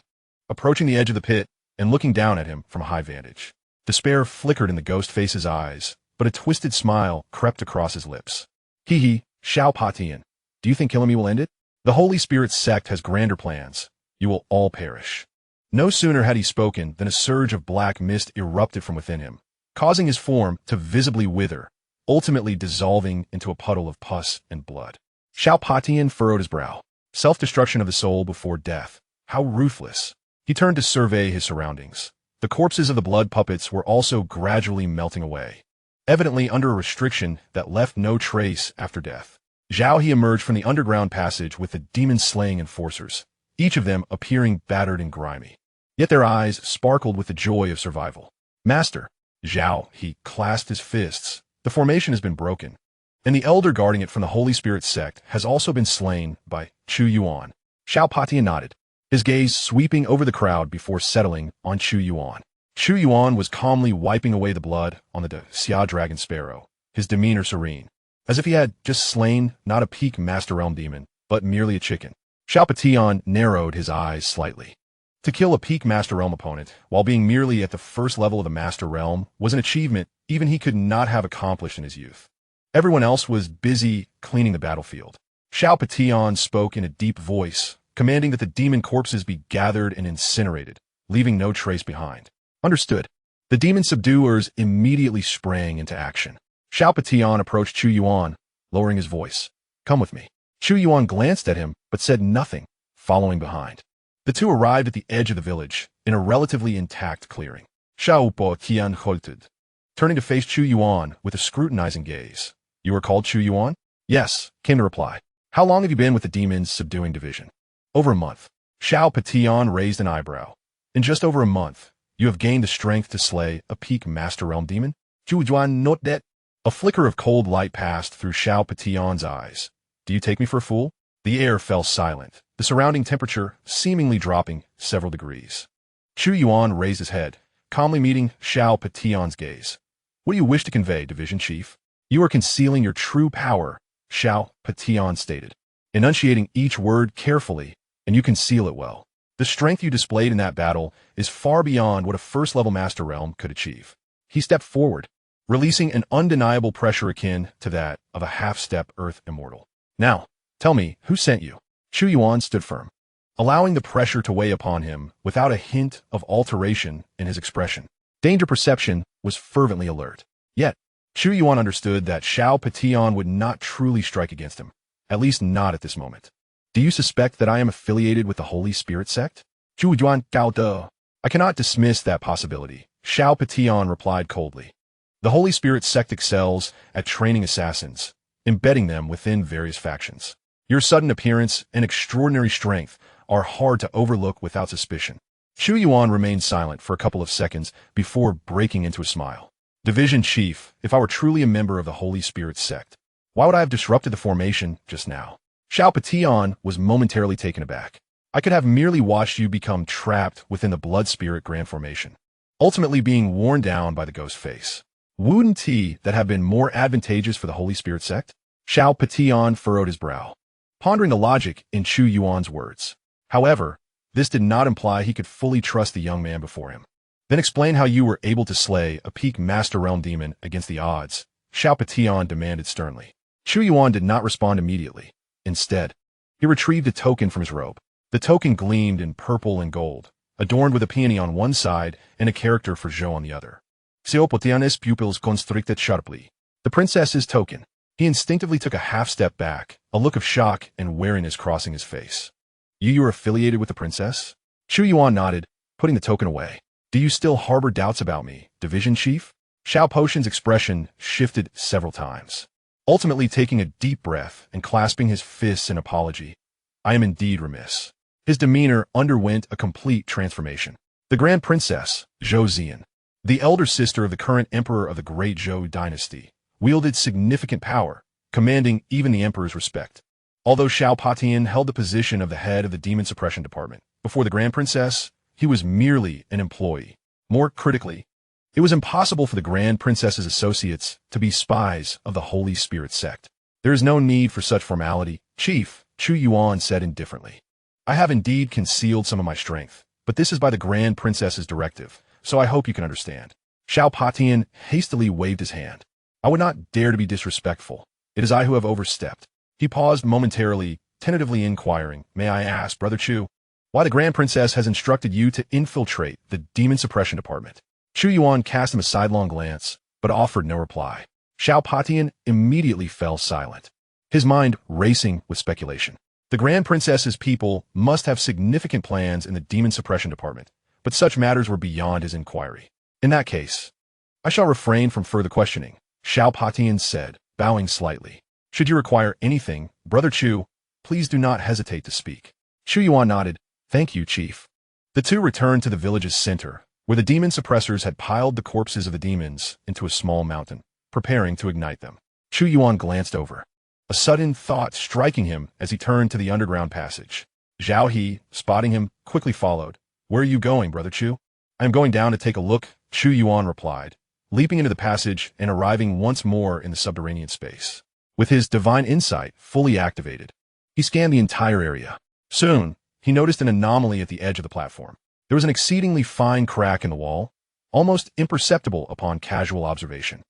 approaching the edge of the pit and looking down at him from a high vantage. Despair flickered in the ghost face's eyes, but a twisted smile crept across his lips. Hee, Xiao Patian, do you think killing me will end it? The Holy Spirit sect has grander plans. You will all perish. No sooner had he spoken than a surge of black mist erupted from within him, causing his form to visibly wither, ultimately dissolving into a puddle of pus and blood. Xiao Patian furrowed his brow. Self-destruction of the soul before death. How ruthless. He turned to survey his surroundings. The corpses of the blood puppets were also gradually melting away, evidently under a restriction that left no trace after death. Zhao He emerged from the underground passage with the demon-slaying enforcers, each of them appearing battered and grimy. Yet their eyes sparkled with the joy of survival. Master, Zhao He clasped his fists. The formation has been broken, and the elder guarding it from the Holy Spirit sect has also been slain by Chu Yuan. Xiao Patian nodded, his gaze sweeping over the crowd before settling on Chu Yuan. Chu Yuan was calmly wiping away the blood on the Xia Dragon Sparrow, his demeanor serene, as if he had just slain not a peak Master Realm demon, but merely a chicken. Xiao Patian narrowed his eyes slightly. To kill a peak Master Realm opponent, while being merely at the first level of the Master Realm, was an achievement even he could not have accomplished in his youth. Everyone else was busy cleaning the battlefield. Xiao Patian spoke in a deep voice, commanding that the demon corpses be gathered and incinerated, leaving no trace behind. Understood. The demon subduers immediately sprang into action. Xiao Patian approached Chu Yuan, lowering his voice. Come with me. Chu Yuan glanced at him, but said nothing, following behind. The two arrived at the edge of the village, in a relatively intact clearing. Xiao Patian halted, turning to face Chu Yuan with a scrutinizing gaze. You are called Chu Yuan? Yes, came the reply. How long have you been with the Demons Subduing Division? Over a month. Xiao Patian raised an eyebrow. In just over a month, you have gained the strength to slay a peak Master Realm demon? Chu Yuan note that. A flicker of cold light passed through Xiao Patian's eyes. Do you take me for a fool? The air fell silent, the surrounding temperature seemingly dropping several degrees. Chu Yuan raised his head, calmly meeting Xiao Patian's gaze. What do you wish to convey, Division Chief? You are concealing your true power, Xiao Patian stated, enunciating each word carefully, and you conceal it well. The strength you displayed in that battle is far beyond what a first-level Master Realm could achieve. He stepped forward, releasing an undeniable pressure akin to that of a half-step Earth Immortal. Now, tell me, who sent you? Chu Yuan stood firm, allowing the pressure to weigh upon him without a hint of alteration in his expression. Danger perception was fervently alert. Yet, Chu Yuan understood that Xiao Patian would not truly strike against him, at least not at this moment. Do you suspect that I am affiliated with the Holy Spirit sect? Chu Yuan Gao De. I cannot dismiss that possibility, Xiao Patian replied coldly. The Holy Spirit sect excels at training assassins, embedding them within various factions. Your sudden appearance and extraordinary strength are hard to overlook without suspicion. Chu Yuan remained silent for a couple of seconds before breaking into a smile. Division Chief, if I were truly a member of the Holy Spirit sect, why would I have disrupted the formation just now? Xiao Patian was momentarily taken aback. I could have merely watched you become trapped within the Blood Spirit Grand Formation, ultimately being worn down by the Ghost Face. Wouldn't that have been more advantageous for the Holy Spirit sect? Xiao Patian furrowed his brow, pondering the logic in Chu Yuan's words. However, this did not imply he could fully trust the young man before him. Then explain how you were able to slay a peak Master Realm demon against the odds, Xiao Patian demanded sternly. Chu Yuan did not respond immediately. Instead, he retrieved a token from his robe. The token gleamed in purple and gold, adorned with a peony on one side and a character for Zhou on the other. Xiao Patian's pupils constricted sharply. The princess's token. He instinctively took a half-step back, a look of shock and wariness crossing his face. You are affiliated with the princess? Chu Yuan nodded, putting the token away. Do you still harbor doubts about me, Division Chief? Xiao Potion's expression shifted several times, ultimately taking a deep breath and clasping his fists in apology. I am indeed remiss. His demeanor underwent a complete transformation. The Grand Princess, Zhou Zian, the elder sister of the current emperor of the Great Zhou Dynasty, wielded significant power, commanding even the emperor's respect. Although Xiao Patian held the position of the head of the Demon Suppression Department, before the Grand Princess, he was merely an employee. More critically, it was impossible for the Grand Princess's associates to be spies of the Holy Spirit sect. There is no need for such formality, Chief, Chu Yuan said indifferently. I have indeed concealed some of my strength, but this is by the Grand Princess's directive, so I hope you can understand. Xiao Patian hastily waved his hand. I would not dare to be disrespectful. It is I who have overstepped. He paused momentarily, tentatively inquiring, may I ask, Brother Chu, why the Grand Princess has instructed you to infiltrate the Demon Suppression Department? Chu Yuan cast him a sidelong glance, but offered no reply. Xiao Patian immediately fell silent, his mind racing with speculation. The Grand Princess's people must have significant plans in the Demon Suppression Department, but such matters were beyond his inquiry. In that case, I shall refrain from further questioning, Xiao Patian said, bowing slightly. Should you require anything, Brother Chu, please do not hesitate to speak. Chu Yuan nodded. Thank you, Chief. The two returned to the village's center, where the demon suppressors had piled the corpses of the demons into a small mountain, preparing to ignite them. Chu Yuan glanced over, a sudden thought striking him as he turned to the underground passage. Zhao He, spotting him, quickly followed. Where are you going, Brother Chu? I am going down to take a look, Chu Yuan replied, leaping into the passage and arriving once more in the subterranean space. With his divine insight fully activated, he scanned the entire area. Soon, he noticed an anomaly at the edge of the platform. There was an exceedingly fine crack in the wall, almost imperceptible upon casual observation.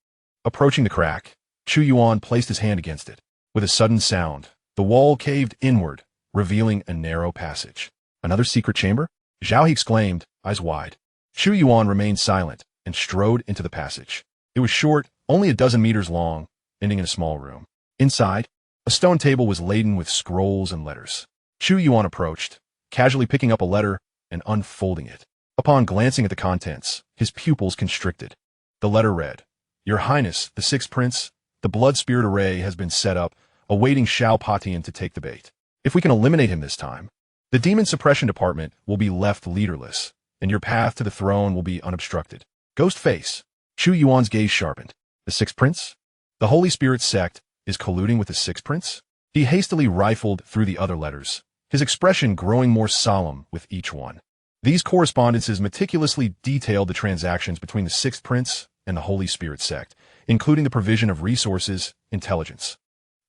Approaching the crack, Chu Yuan placed his hand against it. With a sudden sound, the wall caved inward, revealing a narrow passage. Another secret chamber? Zhao He exclaimed, eyes wide. Chu Yuan remained silent and strode into the passage. It was short, only a dozen meters long, ending in a small room. Inside, a stone table was laden with scrolls and letters. Chu Yuan approached, casually picking up a letter and unfolding it. Upon glancing at the contents, his pupils constricted. The letter read, Your Highness, the Sixth Prince, the Blood Spirit Array has been set up, awaiting Xiao Patian to take the bait. If we can eliminate him this time, the Demon Suppression Department will be left leaderless, and your path to the throne will be unobstructed. Ghost Face. Chu Yuan's gaze sharpened. The Sixth Prince? The Holy Spirit sect is colluding with the Sixth Prince? He hastily rifled through the other letters, his expression growing more solemn with each one. These correspondences meticulously detailed the transactions between the Sixth Prince and the Holy Spirit sect, including the provision of resources, intelligence,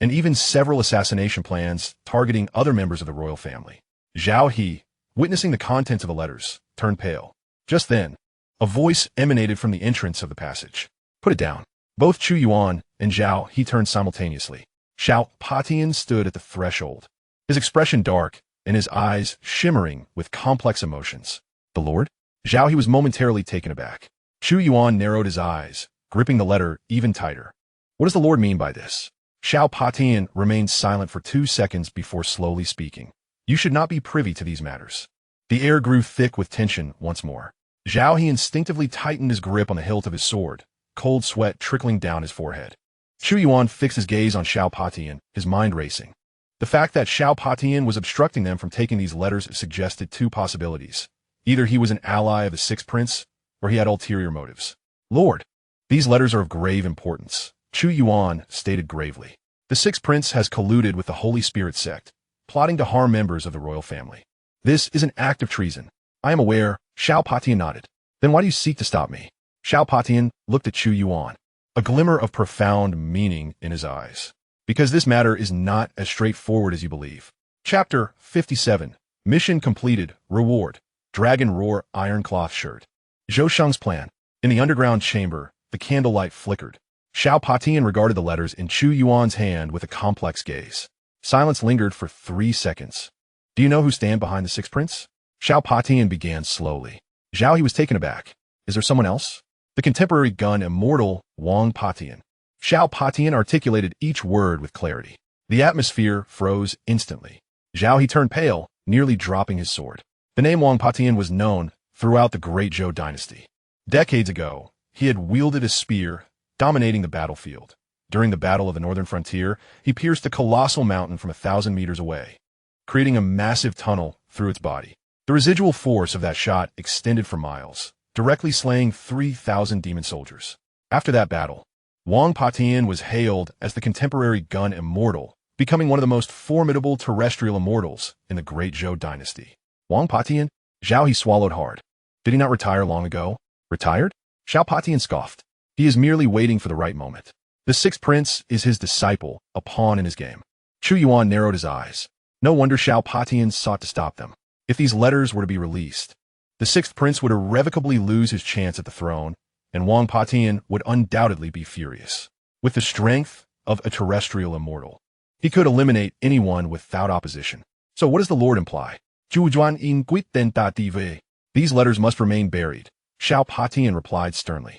and even several assassination plans targeting other members of the royal family. Zhao He, witnessing the contents of the letters, turned pale. Just then, a voice emanated from the entrance of the passage. Put it down. Both Chu Yuan and Zhao He turned simultaneously. Xiao Patian stood at the threshold, his expression dark and his eyes shimmering with complex emotions. The Lord? Zhao He was momentarily taken aback. Chu Yuan narrowed his eyes, gripping the letter even tighter. What does the Lord mean by this? Xiao Patian remained silent for 2 seconds before slowly speaking. You should not be privy to these matters. The air grew thick with tension once more. Zhao He instinctively tightened his grip on the hilt of his sword, cold sweat trickling down his forehead. Chu Yuan fixed his gaze on Xiao Patian, his mind racing. The fact that Xiao Patian was obstructing them from taking these letters suggested 2 possibilities. Either he was an ally of the Sixth Prince, or he had ulterior motives. Lord, these letters are of grave importance, Chu Yuan stated gravely. The Sixth Prince has colluded with the Holy Spirit sect, plotting to harm members of the royal family. This is an act of treason. I am aware, Xiao Patian nodded. Then why do you seek to stop me? Xiao Patian looked at Chu Yuan, a glimmer of profound meaning in his eyes. Because this matter is not as straightforward as you believe. Chapter 57. Mission completed. Reward. Dragon Roar Iron Cloth Shirt. Zhou Sheng's plan. In the underground chamber, the candlelight flickered. Xiao Patian regarded the letters in Chu Yuan's hand with a complex gaze. Silence lingered for 3 seconds. Do you know who stand behind the Sixth Prince? Xiao Patian began slowly. Zhao He was taken aback. Is there someone else? The contemporary gun immortal Wang Patian. Xiao Patian articulated each word with clarity. The atmosphere froze instantly. Zhao He turned pale, nearly dropping his sword. The name Wang Patian was known, throughout the Great Zhou Dynasty. Decades ago, he had wielded a spear, dominating the battlefield. During the Battle of the Northern Frontier, he pierced a colossal mountain from 1,000 meters away, creating a massive tunnel through its body. The residual force of that shot extended for miles, directly slaying 3,000 demon soldiers. After that battle, Wang Patian was hailed as the contemporary gun immortal, becoming one of the most formidable terrestrial immortals in the Great Zhou Dynasty. Wang Patian? Zhao He swallowed hard. Did he not retire long ago? Retired? Xiao Patian scoffed. He is merely waiting for the right moment. The sixth prince is his disciple, a pawn in his game. Chu Yuan narrowed his eyes. No wonder Xiao Patian sought to stop them. If these letters were to be released, the sixth prince would irrevocably lose his chance at the throne, and Wang Patian would undoubtedly be furious. With the strength of a terrestrial immortal, he could eliminate anyone without opposition. So what does the Lord imply? Chu Yuan in quit tentative. These letters must remain buried, Xiao Patian replied sternly.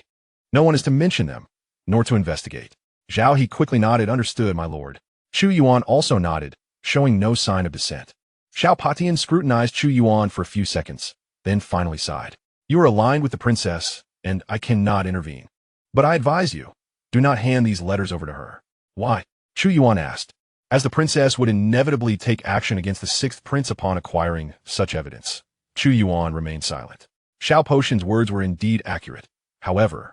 No one is to mention them, nor to investigate. Zhao He quickly nodded. Understood, my lord. Chu Yuan also nodded, showing no sign of dissent. Xiao Patian scrutinized Chu Yuan for a few seconds, then finally sighed. You are aligned with the princess, and I cannot intervene. But I advise you, do not hand these letters over to her. Why? Chu Yuan asked, as the princess would inevitably take action against the sixth prince upon acquiring such evidence. Chu Yuan remained silent. Xiao Potion's words were indeed accurate. However,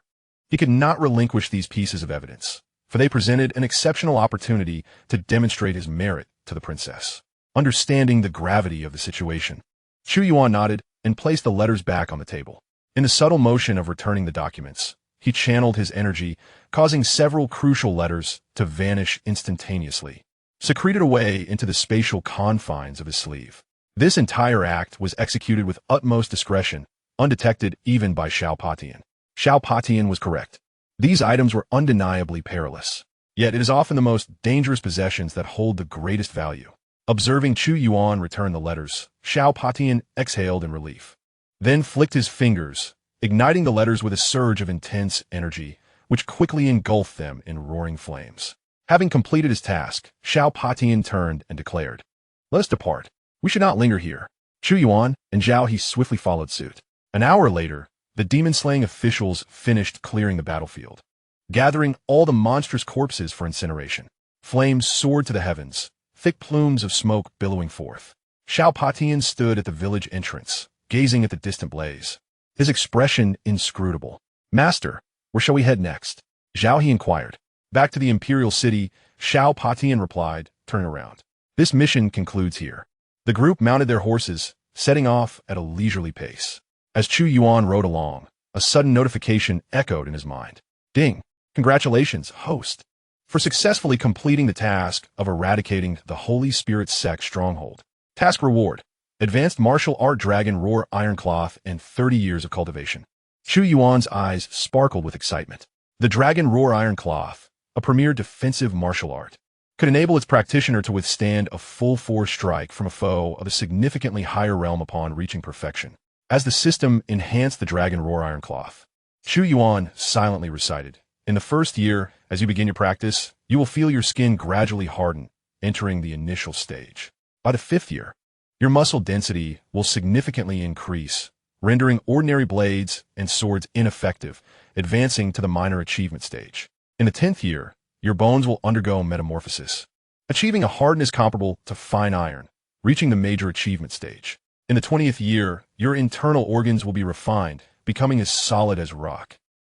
he could not relinquish these pieces of evidence, for they presented an exceptional opportunity to demonstrate his merit to the princess. Understanding the gravity of the situation, Chu Yuan nodded and placed the letters back on the table. In the subtle motion of returning the documents, he channeled his energy, causing several crucial letters to vanish instantaneously, secreted away into the spatial confines of his sleeve. This entire act was executed with utmost discretion, undetected even by Xiao Patian. Xiao Patian was correct. These items were undeniably perilous. Yet it is often the most dangerous possessions that hold the greatest value. Observing Chu Yuan return the letters, Xiao Patian exhaled in relief. Then flicked his fingers, igniting the letters with a surge of intense energy, which quickly engulfed them in roaring flames. Having completed his task, Xiao Patian turned and declared, "Let us depart. We should not linger here." Chu Yuan and Zhao He swiftly followed suit. An hour later, the demon-slaying officials finished clearing the battlefield, gathering all the monstrous corpses for incineration. Flames soared to the heavens, thick plumes of smoke billowing forth. Xiao Patian stood at the village entrance, gazing at the distant blaze, his expression inscrutable. "Master, where shall we head next?" Zhao He inquired. "Back to the imperial city," Xiao Patian replied, turning around. "This mission concludes here." The group mounted their horses, setting off at a leisurely pace. As Chu Yuan rode along, a sudden notification echoed in his mind. Ding! Congratulations, host, for successfully completing the task of eradicating the Holy Spirit Sect stronghold. Task reward: Advanced Martial Art Dragon Roar Ironcloth and 30 years of cultivation. Chu Yuan's eyes sparkled with excitement. The Dragon Roar Ironcloth, a premier defensive martial art, could enable its practitioner to withstand a full-force strike from a foe of a significantly higher realm upon reaching perfection. As the system enhanced the Dragon Roar Ironcloth, Chu Yuan silently recited, "In the first year, as you begin your practice, you will feel your skin gradually harden, entering the initial stage. By the fifth year, your muscle density will significantly increase, rendering ordinary blades and swords ineffective, advancing to the minor achievement stage. In the 10th year, your bones will undergo metamorphosis, achieving a hardness comparable to fine iron, reaching the major achievement stage. In the 20th year, your internal organs will be refined, becoming as solid as rock,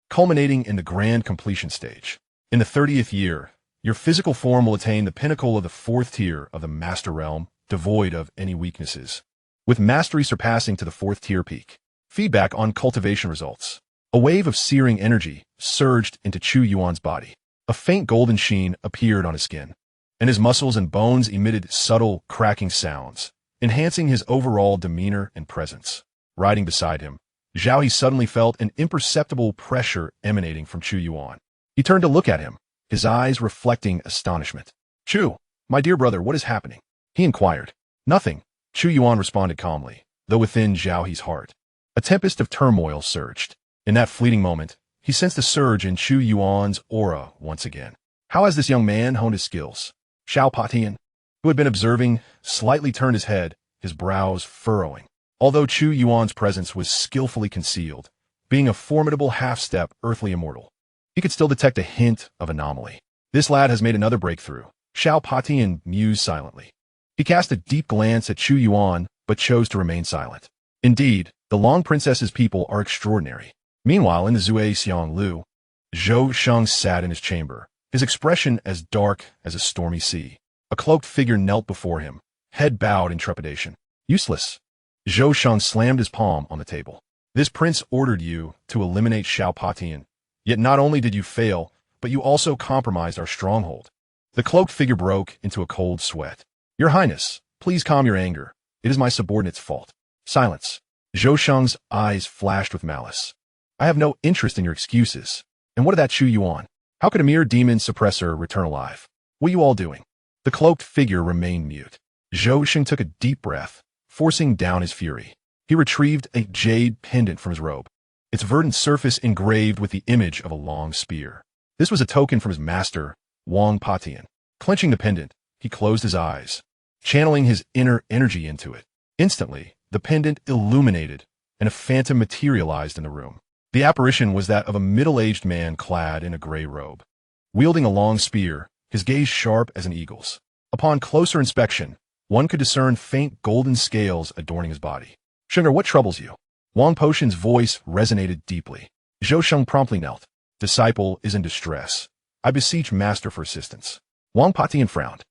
culminating in the grand completion stage. In the 30th year, your physical form will attain the pinnacle of the 4th tier of the Master Realm, devoid of any weaknesses, with mastery surpassing to the 4th tier peak." Feedback on cultivation results. A wave of searing energy surged into Chu Yuan's body. A faint golden sheen appeared on his skin, and his muscles and bones emitted subtle, cracking sounds, enhancing his overall demeanor and presence. Riding beside him, Zhao He suddenly felt an imperceptible pressure emanating from Chu Yuan. He turned to look at him, his eyes reflecting astonishment. "Chu, my dear brother, what is happening?" he inquired. "Nothing," Chu Yuan responded calmly, though within Zhao He's heart, a tempest of turmoil surged. In that fleeting moment, he sensed a surge in Chu Yuan's aura once again. How has this young man honed his skills? Xiao Patian, who had been observing, slightly turned his head, his brows furrowing. Although Chu Yuan's presence was skillfully concealed, being a formidable half-step earthly immortal, he could still detect a hint of anomaly. This lad has made another breakthrough. Xiao Patian mused silently. He cast a deep glance at Chu Yuan, but chose to remain silent. Indeed, the Long Princess's people are extraordinary. Meanwhile, in the Zui Xiang Lu, Zhou Sheng sat in his chamber, his expression as dark as a stormy sea. A cloaked figure knelt before him, head bowed in trepidation. Useless. Zhou Sheng slammed his palm on the table. This prince ordered you to eliminate Xiao Patian. Yet not only did you fail, but you also compromised our stronghold. The cloaked figure broke into a cold sweat. Your Highness, please calm your anger. It is my subordinate's fault. Silence. Zhou Sheng's eyes flashed with malice. I have no interest in your excuses. And what of that Chu Yuan? How could a mere demon suppressor return alive? What are you all doing? The cloaked figure remained mute. Zhou Sheng took a deep breath, forcing down his fury. He retrieved a jade pendant from his robe, its verdant surface engraved with the image of a long spear. This was a token from his master, Wang Patian. Clenching the pendant, he closed his eyes, channeling his inner energy into it. Instantly, the pendant illuminated, and a phantom materialized in the room. The apparition was that of a middle-aged man clad in a gray robe. Wielding a long spear, his gaze sharp as an eagle's. Upon closer inspection, one could discern faint golden scales adorning his body. Sheng'er, what troubles you? Wang Potian's voice resonated deeply. Zhou Sheng promptly knelt. Disciple is in distress. I beseech master for assistance. Wang Patian frowned.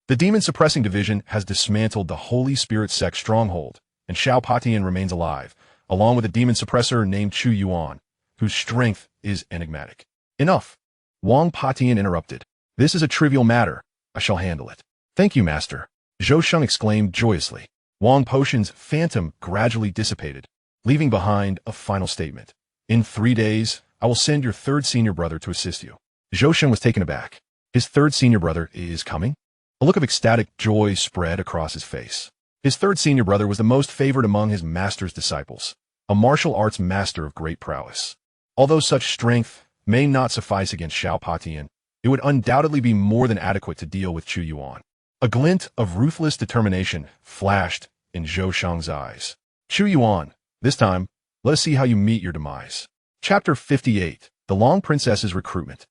The Demon Suppressing Division has dismantled the Holy Spirit Sect stronghold, and Xiao Patian remains alive, along with a demon suppressor named Chu Yuan, whose strength is enigmatic. Enough. Wang Patian interrupted. This is a trivial matter. I shall handle it. Thank you, master. Zhou Sheng exclaimed joyously. Wang Potian's phantom gradually dissipated, leaving behind a final statement. In 3 days, I will send your third senior brother to assist you. Zhou Sheng was taken aback. His third senior brother is coming? A look of ecstatic joy spread across his face. His third senior brother was the most favored among his master's disciples, a martial arts master of great prowess. Although such strength may not suffice against Xiao Patian, it would undoubtedly be more than adequate to deal with Chu Yuan. A glint of ruthless determination flashed in Zhou Sheng's eyes. Chu Yuan, this time, let us see how you meet your demise. Chapter 58, The Long Princess's Recruitment.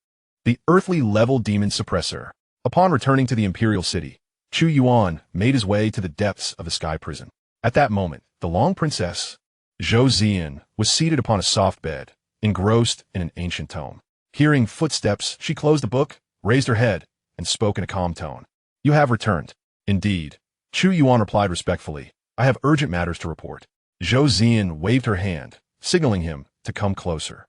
The earthly level demon suppressor. Upon returning to the imperial city, Chu Yuan made his way to the depths of the sky prison. At that moment, the Long Princess, Zhou Zian, was seated upon a soft bed, engrossed in an ancient tome. Hearing footsteps, she closed the book, raised her head, and spoke in a calm tone. You have returned. Indeed. Chu Yuan replied respectfully. I have urgent matters to report. Zhou Zian waved her hand, signaling him to come closer.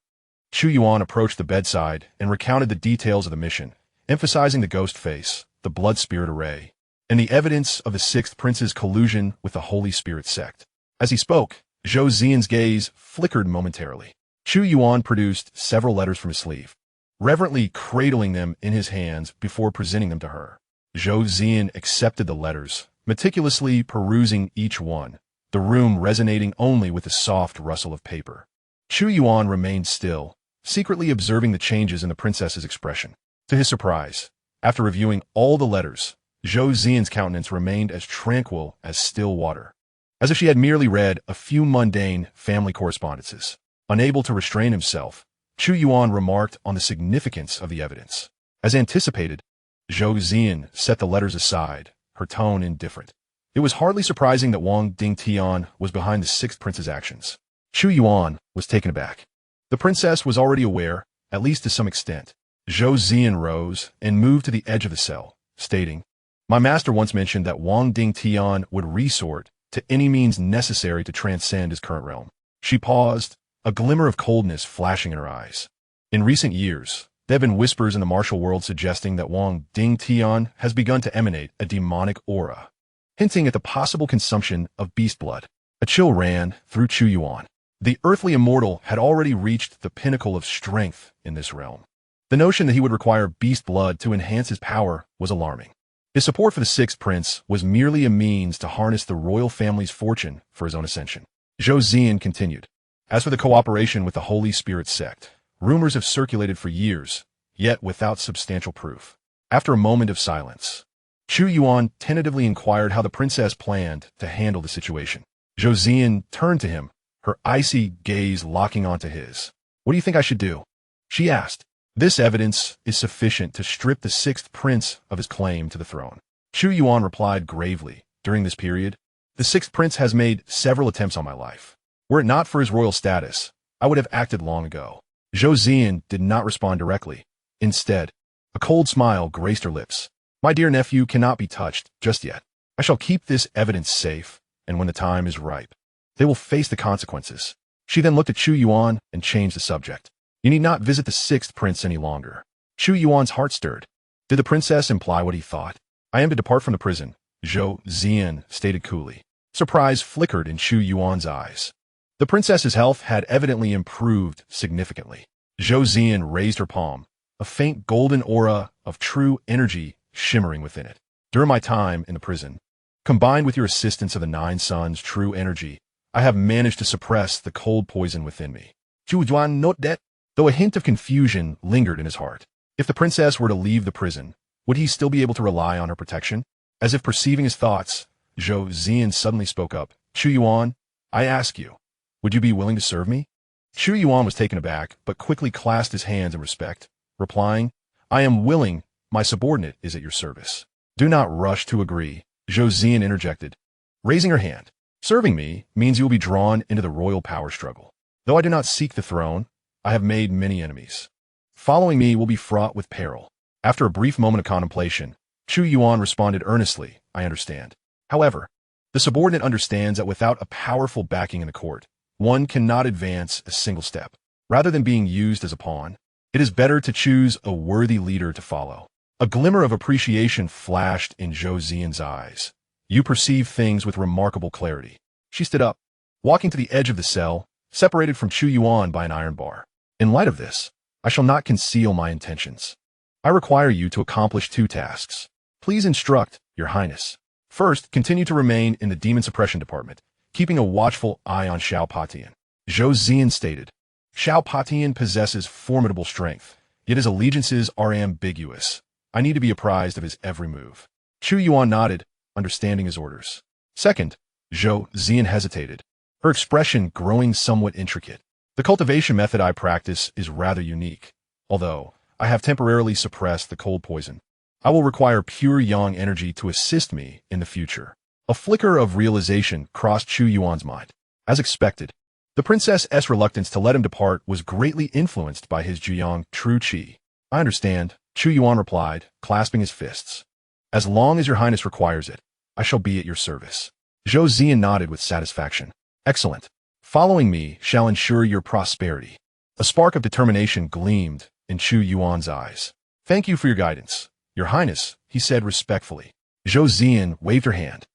Chu Yuan approached the bedside and recounted the details of the mission, emphasizing the ghost face, the blood spirit array, and the evidence of the sixth prince's collusion with the Holy Spirit sect. As he spoke, Zhou Zian's gaze flickered momentarily. Chu Yuan produced several letters from his sleeve, reverently cradling them in his hands before presenting them to her. Zhou Zian accepted the letters, meticulously perusing each one, the room resonating only with the soft rustle of paper. Chu Yuan remained still, secretly observing the changes in the princess's expression. To his surprise, after reviewing all the letters, Zhou Zian's countenance remained as tranquil as still water, as if she had merely read a few mundane family correspondences. Unable to restrain himself, Chu Yuan remarked on the significance of the evidence. As anticipated, Zhou Zian set the letters aside, her tone indifferent. It was hardly surprising that Wang Dingtian was behind the sixth prince's actions. Chu Yuan was taken aback. The princess was already aware, at least to some extent. Zhou Zian rose and moved to the edge of the cell, stating, My master once mentioned that Wang Dingtian would resort to any means necessary to transcend his current realm. She paused, a glimmer of coldness flashing in her eyes. In recent years, there have been whispers in the martial world suggesting that Wang Dingtian has begun to emanate a demonic aura, hinting at the possible consumption of beast blood. A chill ran through Chu Yuan. The earthly immortal had already reached the pinnacle of strength in this realm. The notion that he would require beast blood to enhance his power was alarming. His support for the sixth prince was merely a means to harness the royal family's fortune for his own ascension. Zhou Zian continued. As for the cooperation with the Holy Spirit sect, rumors have circulated for years, yet without substantial proof. After a moment of silence, Chu Yuan tentatively inquired how the princess planned to handle the situation. Zhou Zian turned to him, her icy gaze locking onto his. What do you think I should do? She asked. This evidence is sufficient to strip the sixth prince of his claim to the throne. Chu Yuan replied gravely. During this period, the sixth prince has made several attempts on my life. Were it not for his royal status, I would have acted long ago. Zhou Zian did not respond directly. Instead, a cold smile graced her lips. My dear nephew cannot be touched just yet. I shall keep this evidence safe, and when the time is ripe, they will face the consequences. She then looked at Chu Yuan and changed the subject. You need not visit the sixth prince any longer. Chu Yuan's heart stirred. Did the princess imply what he thought? I am to depart from the prison, Zhou Zian stated coolly. Surprise flickered in Chu Yuan's eyes. The princess's health had evidently improved significantly. Zhou Zian raised her palm, a faint golden aura of true energy shimmering within it. During my time in the prison, combined with your assistance of the Nine Suns' true energy, I have managed to suppress the cold poison within me. Chu Yuan noted that, though a hint of confusion lingered in his heart. If the princess were to leave the prison, would he still be able to rely on her protection? As if perceiving his thoughts, Zhou Zian suddenly spoke up. Chu Yuan, I ask you, would you be willing to serve me? Chu Yuan was taken aback, but quickly clasped his hands in respect, replying, I am willing, my subordinate is at your service. Do not rush to agree, Zhou Zian interjected, raising her hand. Serving me means you will be drawn into the royal power struggle. Though I do not seek the throne, I have made many enemies. Following me will be fraught with peril. After a brief moment of contemplation, Chu Yuan responded earnestly, I understand. However, the subordinate understands that without a powerful backing in the court, one cannot advance a single step. Rather than being used as a pawn, it is better to choose a worthy leader to follow. A glimmer of appreciation flashed in Zhou Zian's eyes. You perceive things with remarkable clarity. She stood up, walking to the edge of the cell, separated from Chu Yuan by an iron bar. In light of this, I shall not conceal my intentions. I require you to accomplish 2 tasks. Please instruct, Your Highness. First, continue to remain in the Demon Suppression Department, keeping a watchful eye on Xiao Patian. Zhou Zian stated, Xiao Patian possesses formidable strength, yet his allegiances are ambiguous. I need to be apprised of his every move. Chu Yuan nodded, understanding his orders. Second, Zhou Zian hesitated, her expression growing somewhat intricate. The cultivation method I practice is rather unique, although I have temporarily suppressed the cold poison. I will require pure yang energy to assist me in the future. A flicker of realization crossed Chu Yuan's mind. As expected, the princess's reluctance to let him depart was greatly influenced by his Juyang true qi. I understand, Chu Yuan replied, clasping his fists. As long as Your Highness requires it, I shall be at your service. Zhou Zian nodded with satisfaction. Excellent. Following me shall ensure your prosperity. A spark of determination gleamed in Chu Yuan's eyes. Thank you for your guidance, Your Highness, he said respectfully. Zhou Zian waved her hand.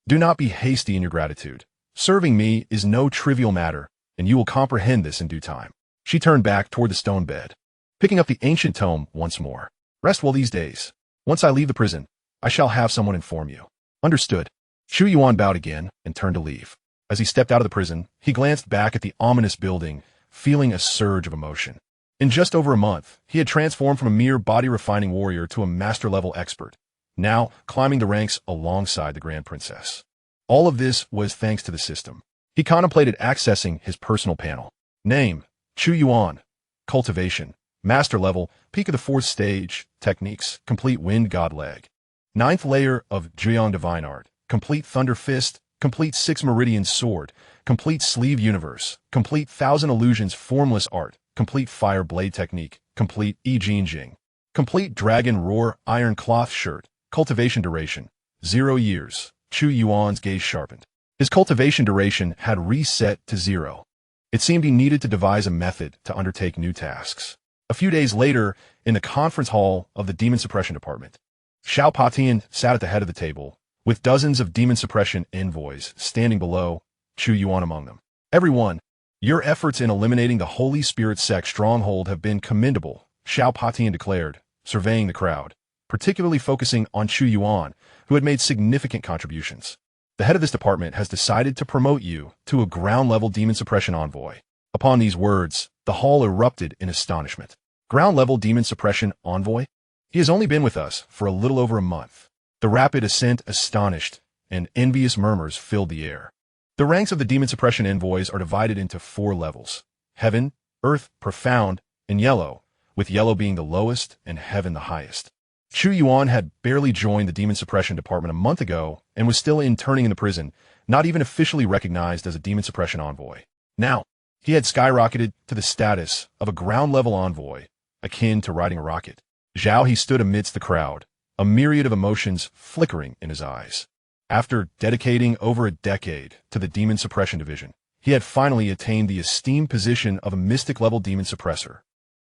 Do not be hasty in your gratitude. Serving me is no trivial matter, and you will comprehend this in due time. She turned back toward the stone bed, picking up the ancient tome once more. Rest well these days. Once I leave the prison, I shall have someone inform you. Understood. Chu Yuan bowed again and turned to leave. As he stepped out of the prison, he glanced back at the ominous building, feeling a surge of emotion. In just over a month, he had transformed from a mere body-refining warrior to a master-level expert, now climbing the ranks alongside the Grand Princess. All of this was thanks to the system. He contemplated accessing his personal panel. Name, Chu Yuan. Cultivation, Master Level, Peak of the 4th Stage, Techniques, Complete Wind God Leg. 9th Layer of Zhuyang Divine Art, Complete Thunder Fist, Complete 6 Meridian Sword, Complete Sleeve Universe, Complete 1000 Illusions Formless Art, Complete Fire Blade Technique, Complete I Jing Jing. Complete Dragon Roar Iron Cloth Shirt, Cultivation Duration, 0 years. Chu Yuan's gaze sharpened. His cultivation duration had reset to 0. It seemed he needed to devise a method to undertake new tasks. A few days later, in the conference hall of the Demon Suppression Department, Xiao Patian sat at the head of the table, with dozens of demon suppression envoys standing below, Chu Yuan among them. Everyone, your efforts in eliminating the Holy Spirit Sect stronghold have been commendable, Xiao Patian declared, surveying the crowd, particularly focusing on Chu Yuan, who had made significant contributions. The head of this department has decided to promote you to a ground-level demon suppression envoy. Upon these words, the hall erupted in astonishment. Ground-level demon suppression envoy? He has only been with us for a little over a month. The rapid ascent astonished, and envious murmurs filled the air. The ranks of the Demon Suppression envoys are divided into 4 levels: Heaven, Earth, Profound, and Yellow, with Yellow being the lowest and Heaven the highest. Chu Yuan had barely joined the Demon Suppression Department a month ago and was still interning in the prison, not even officially recognized as a Demon Suppression envoy. Now, he had skyrocketed to the status of a ground-level envoy, akin to riding a rocket. Zhao he stood amidst the crowd, a myriad of emotions flickering in his eyes. After dedicating over a decade to the Demon Suppression Division, he had finally attained the esteemed position of a mystic-level demon suppressor,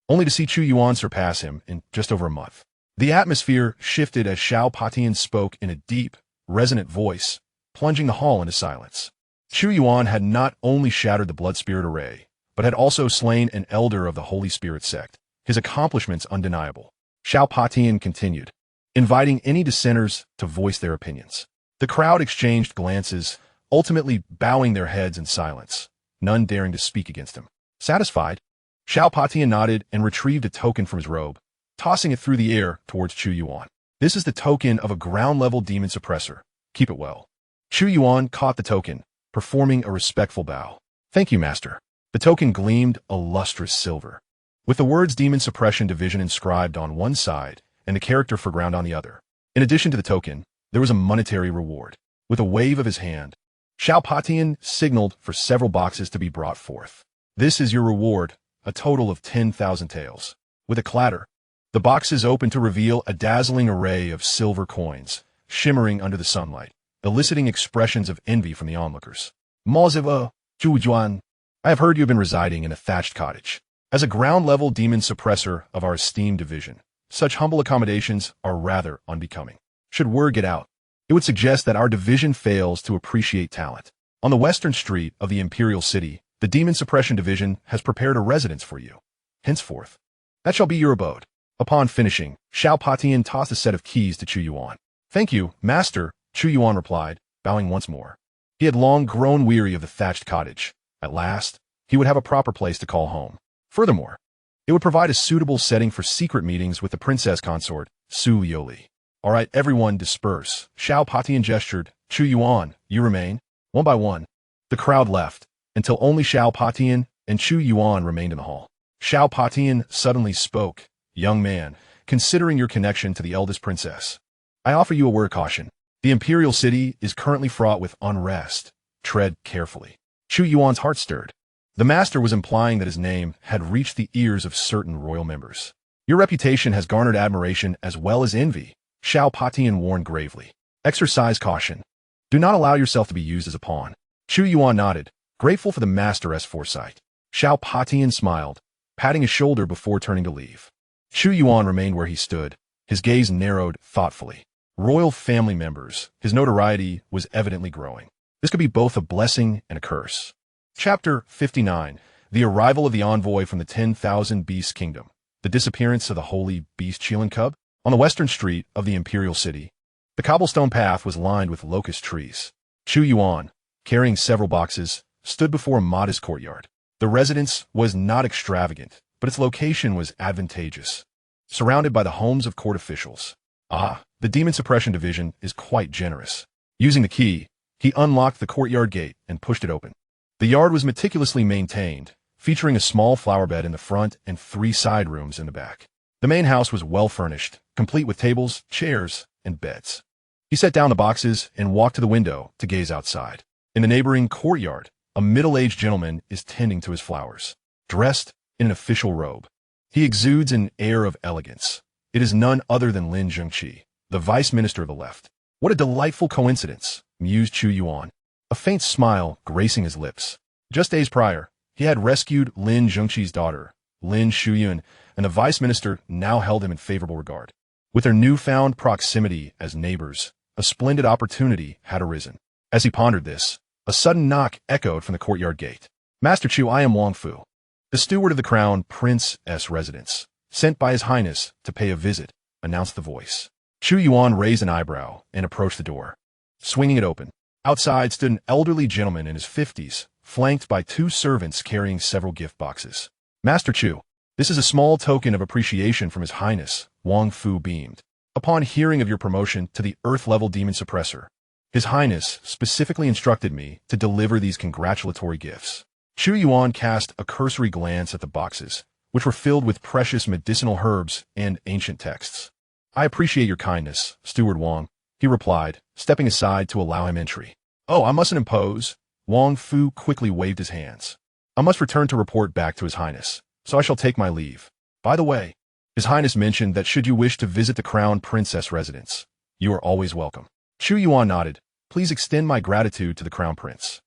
only to see Chu Yuan surpass him in just over a month. The atmosphere shifted as Xiao Patian spoke in a deep, resonant voice, plunging the hall into silence. Chu Yuan had not only shattered the Blood Spirit Array, but had also slain an elder of the Holy Spirit sect, his accomplishments undeniable. Xiao Patian continued, inviting any dissenters to voice their opinions. The crowd exchanged glances, ultimately bowing their heads in silence, none daring to speak against him. Satisfied, Xiao Patian nodded and retrieved a token from his robe, tossing it through the air towards Chu Yuan. This is the token of a ground-level demon suppressor. Keep it well. Chu Yuan caught the token, performing a respectful bow. Thank you, Master. The token gleamed a lustrous silver, with the words Demon Suppression Division inscribed on one side and the character for ground on the other. In addition to the token, there was a monetary reward. With a wave of his hand, Xiao Patian signaled for several boxes to be brought forth. This is your reward, a total of 10,000 taels. With a clatter, the boxes opened to reveal a dazzling array of silver coins, shimmering under the sunlight, eliciting expressions of envy from the onlookers. Maziva, Chu Yuan, I have heard you have been residing in a thatched cottage. As a ground-level demon suppressor of our esteemed division, such humble accommodations are rather unbecoming. Should word get out, it would suggest that our division fails to appreciate talent. On the western street of the Imperial City, the Demon Suppression Division has prepared a residence for you. Henceforth, that shall be your abode. Upon finishing, Xiao Patian tossed a set of keys to Chu Yuan. Thank you, Master, Chu Yuan replied, bowing once more. He had long grown weary of the thatched cottage. At last, he would have a proper place to call home. Furthermore, it would provide a suitable setting for secret meetings with the princess consort, Su Yoli. All right, everyone disperse. Xiao Patian gestured. Chu Yuan, you remain. One by one, the crowd left, until only Xiao Patian and Chu Yuan remained in the hall. Xiao Patian suddenly spoke. Young man, considering your connection to the eldest princess, I offer you a word of caution. The Imperial City is currently fraught with unrest. Tread carefully. Chu Yuan's heart stirred. The master was implying that his name had reached the ears of certain royal members. Your reputation has garnered admiration as well as envy, Xiao Patian warned gravely. Exercise caution. Do not allow yourself to be used as a pawn. Chu Yuan nodded, grateful for the master's foresight. Xiao Patian smiled, patting his shoulder before turning to leave. Chu Yuan remained where he stood, his gaze narrowed thoughtfully. Royal family members, his notoriety was evidently growing. This could be both a blessing and a curse. Chapter 59. The arrival of the envoy from the 10,000 Beast Kingdom. The disappearance of the holy beast Chilan Cub. On the western street of the Imperial City, the cobblestone path was lined with locust trees. Chu Yuan, carrying several boxes, stood before a modest courtyard. The residence was not extravagant, but its location was advantageous, surrounded by the homes of court officials. The Demon Suppression Division is quite generous. Using the key, he unlocked the courtyard gate and pushed it open. The yard was meticulously maintained, featuring a small flower bed in the front and 3 side rooms in the back. The main house was well furnished, complete with tables, chairs, and beds. He set down the boxes and walked to the window to gaze outside. In the neighboring courtyard, a middle-aged gentleman is tending to his flowers, dressed in an official robe. He exudes an air of elegance. It is none other than Lin Xianxia, the vice minister of the left. What a delightful coincidence, mused Chu Yuan, a faint smile gracing his lips. Just days prior, he had rescued Lin Xianxia's daughter, Lin Yuan, and the vice minister now held him in favorable regard. With their newfound proximity as neighbors, a splendid opportunity had arisen. As he pondered this, a sudden knock echoed from the courtyard gate. Master Chu, I am Wang Fu, the steward of the Crown Prince's residence, sent by His Highness to pay a visit, announced the voice. Chu Yuan raised an eyebrow and approached the door. Swinging it open, outside stood an elderly gentleman in his 50s, flanked by 2 servants carrying several gift boxes. Master Chu, this is a small token of appreciation from His Highness, Wang Fu beamed. Upon hearing of your promotion to the Earth-level demon suppressor, His Highness specifically instructed me to deliver these congratulatory gifts. Chu Yuan cast a cursory glance at the boxes, which were filled with precious medicinal herbs and ancient texts. I appreciate your kindness, Steward Wang, he replied, stepping aside to allow him entry. Oh, I mustn't impose. Wang Fu quickly waved his hands. I must return to report back to His Highness, so I shall take my leave. By the way, His Highness mentioned that should you wish to visit the Crown Princess residence, you are always welcome. Chu Yuan nodded. Please extend my gratitude to the Crown Prince.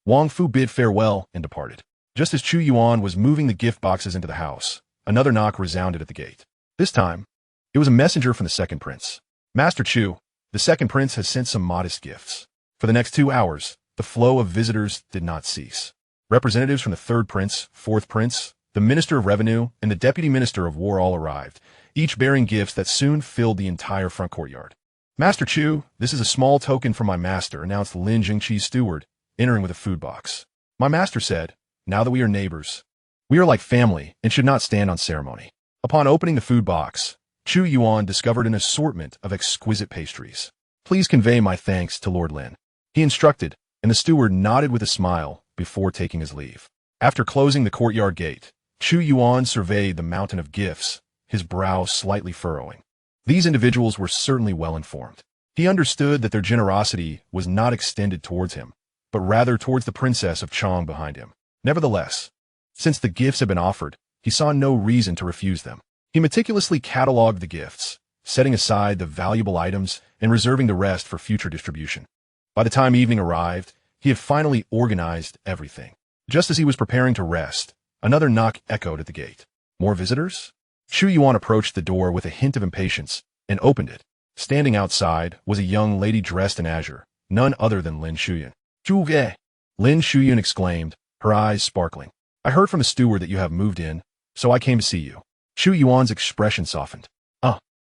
Wang Fu bid farewell and departed. Just as Chu Yuan was moving the gift boxes into the house, another knock resounded at the gate. This time, it was a messenger from the second prince. Master Chu, the second prince has sent some modest gifts. For the next 2 hours, the flow of visitors did not cease. Representatives from the third prince, fourth prince, the Minister of Revenue, and the Deputy Minister of War all arrived, each bearing gifts that soon filled the entire front courtyard. Master Chu, this is a small token from my master, announced Lin Jingqi's steward, entering with a food box. My master said, now that we are neighbors, we are like family and should not stand on ceremony. Upon opening the food box, Chu Yuan discovered an assortment of exquisite pastries. Please convey my thanks to Lord Lin. He instructed, and the steward nodded with a smile before taking his leave. After closing the courtyard gate, Chu Yuan surveyed the mountain of gifts, his brow slightly furrowing. These individuals were certainly well informed. He understood that their generosity was not extended towards him, but rather towards the princess of Chong behind him. Nevertheless, since the gifts had been offered, he saw no reason to refuse them. He meticulously cataloged the gifts, setting aside the valuable items and reserving the rest for future distribution. By the time evening arrived, he had finally organized everything. Just as he was preparing to rest, another knock echoed at the gate. More visitors? Chu Yuan approached the door with a hint of impatience and opened it. Standing outside was a young lady dressed in azure, none other than Lin Shuyan. Zhuge! Lin Shuyan exclaimed, her eyes sparkling. I heard from the steward that you have moved in, so I came to see you. Chu Yuan's expression softened.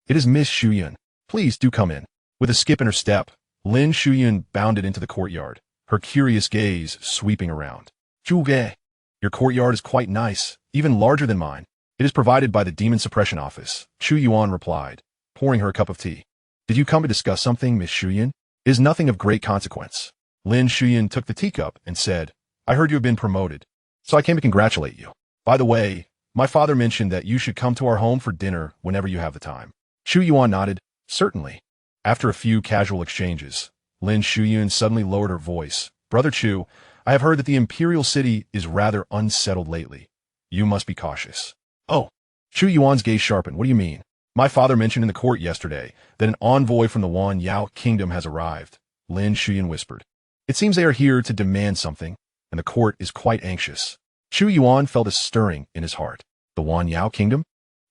It is Miss Shuyan. Please do come in. With a skip in her step, Lin Shuyan bounded into the courtyard, her curious gaze sweeping around. Zhuge! Your courtyard is quite nice, even larger than mine. It is provided by the Demon Suppression Office, Chu Yuan replied, pouring her a cup of tea. Did you come to discuss something, Miss Shuyan? It is nothing of great consequence. Lin Shuyan took the teacup and said, I heard you have been promoted, so I came to congratulate you. By the way, my father mentioned that you should come to our home for dinner whenever you have the time. Chu Yuan nodded, certainly. After a few casual exchanges, Lin Shuyan suddenly lowered her voice. Brother Chu, I have heard that the imperial city is rather unsettled lately. You must be cautious. Oh, Chu Yuan's gaze sharpened. What do you mean? My father mentioned in the court yesterday that an envoy from the Wan Yao kingdom has arrived, Lin Shuyan whispered. It seems they are here to demand something, and the court is quite anxious. Chu Yuan felt a stirring in his heart. The Wan Yao kingdom?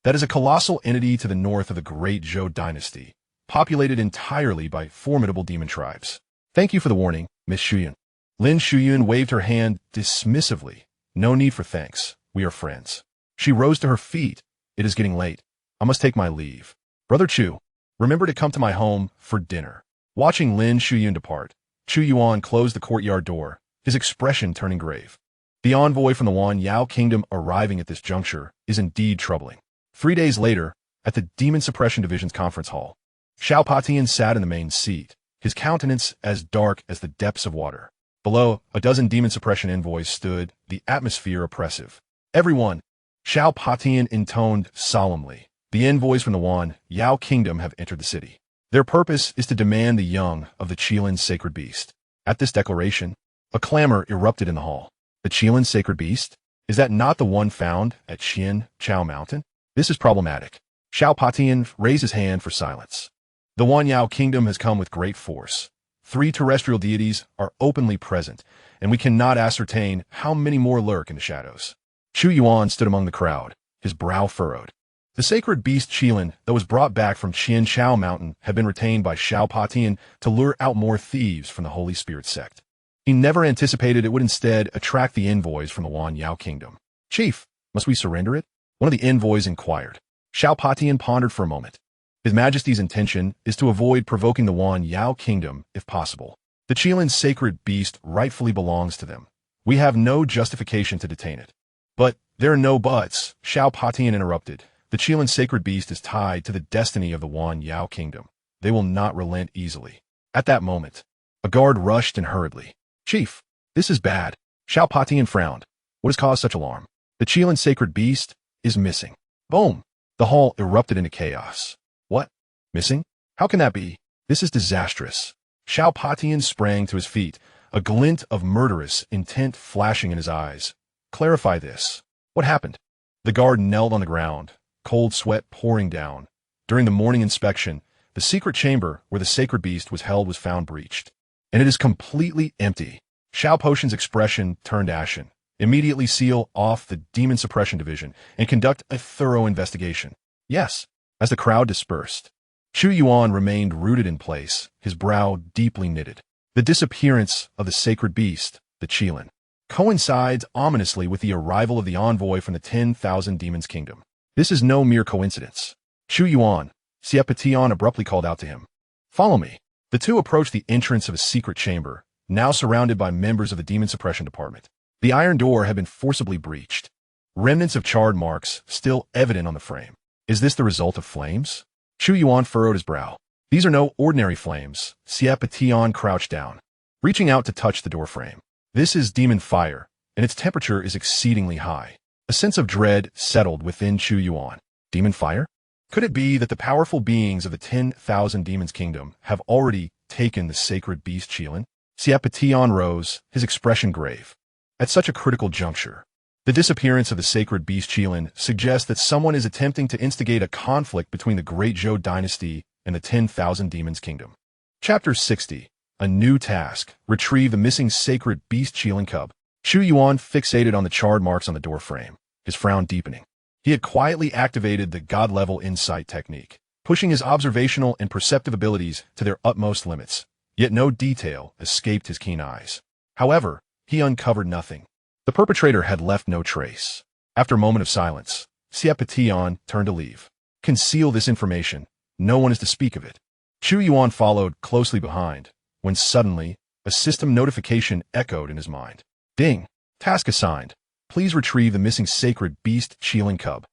That is a colossal entity to the north of the Great Zhou Dynasty, populated entirely by formidable demon tribes. Thank you for the warning, Miss Shuyan. Lin Shuyan waved her hand dismissively. No need for thanks. We are friends. She rose to her feet. It is getting late. I must take my leave. Brother Chu, remember to come to my home for dinner. Watching Lin Shuyan depart, Chu Yuan closed the courtyard door, his expression turning grave. The envoy from the Wan Yao kingdom arriving at this juncture is indeed troubling. 3 days later, at the Demon Suppression Division's conference hall, Xiao Patian sat in the main seat, his countenance as dark as the depths of water. Below, a dozen demon suppression envoys stood, the atmosphere oppressive. Everyone, Xiao Patian intoned solemnly. The envoys from the Wan Yao kingdom have entered the city. Their purpose is to demand the young of the Qilin sacred beast. At this declaration, a clamor erupted in the hall. The Qilin sacred beast? Is that not the one found at Xianxia Mountain? This is problematic. Xiao Patian raised his hand for silence. The Wan Yao kingdom has come with great force. 3 terrestrial deities are openly present, and we cannot ascertain how many more lurk in the shadows. Chu Yuan stood among the crowd, his brow furrowed. The sacred beast Qilin that was brought back from Xianxia Mountain had been retained by Xiao Patian to lure out more thieves from the Holy Spirit sect. He never anticipated it would instead attract the envoys from the Wan Yao kingdom. Chief, must we surrender it? One of the envoys inquired. Xiao Patian pondered for a moment. His Majesty's intention is to avoid provoking the Wan Yao kingdom if possible. The Qilin sacred beast rightfully belongs to them. We have no justification to detain it. But there are no buts, Xiao Patian interrupted. The Qilin sacred beast is tied to the destiny of the Wan Yao kingdom. They will not relent easily. At that moment, A guard rushed in hurriedly. "Chief, this is bad." Xiao Patian frowned. "What has caused such alarm?" "The Qilin sacred beast is missing." Boom! The hall erupted into chaos. "What? Missing? How can that be? This is disastrous." Xiao Patian sprang to his feet, a glint of murderous intent flashing in his eyes. "Clarify this. What happened?" The guard knelt on the ground, cold sweat pouring down. During the morning inspection, the secret chamber where the sacred beast was held was found breached. And it is completely empty. Xiao Potion's expression turned ashen. "Immediately seal off the Demon Suppression Division and conduct a thorough investigation." "Yes." As the crowd dispersed, Chu Yuan remained rooted in place, his brow deeply knitted. The disappearance of the sacred beast, the Qilin, coincides ominously with the arrival of the envoy from the 10,000 Demons Kingdom. This is no mere coincidence. "Chu Yuan," Xie Patian abruptly called out to him. "Follow me." The two approached the entrance of a secret chamber, now surrounded by members of the Demon Suppression Department. The iron door had been forcibly breached, remnants of charred marks still evident on the frame. "Is this the result of flames?" Chu Yuan furrowed his brow. "These are no ordinary flames." Xie Patian crouched down, reaching out to touch the doorframe. "This is demon fire, and its temperature is exceedingly high." A sense of dread settled within Chu Yuan. Demon fire? Could it be that the powerful beings of the 10,000 Demons Kingdom have already taken the sacred beast Qilin? Xie Patian rose, his expression grave. At such a critical juncture, the disappearance of the sacred beast Qilin suggests that someone is attempting to instigate a conflict between the Great Zhou Dynasty and the 10,000 Demons Kingdom. Chapter 60. A new task. Retrieve the missing sacred beast Qilin cub. Chu Yuan fixated on the charred marks on the doorframe, his frown deepening. He had quietly activated the god-level insight technique, pushing his observational and perceptive abilities to their utmost limits, yet no detail escaped his keen eyes. However, he uncovered nothing. The perpetrator had left no trace. After a moment of silence, Xie Patian turned to leave. "Conceal this information. No one is to speak of it." Chu Yuan followed closely behind, when suddenly, a system notification echoed in his mind. "Ding! Task assigned. Please retrieve the missing sacred beast Qilin cub."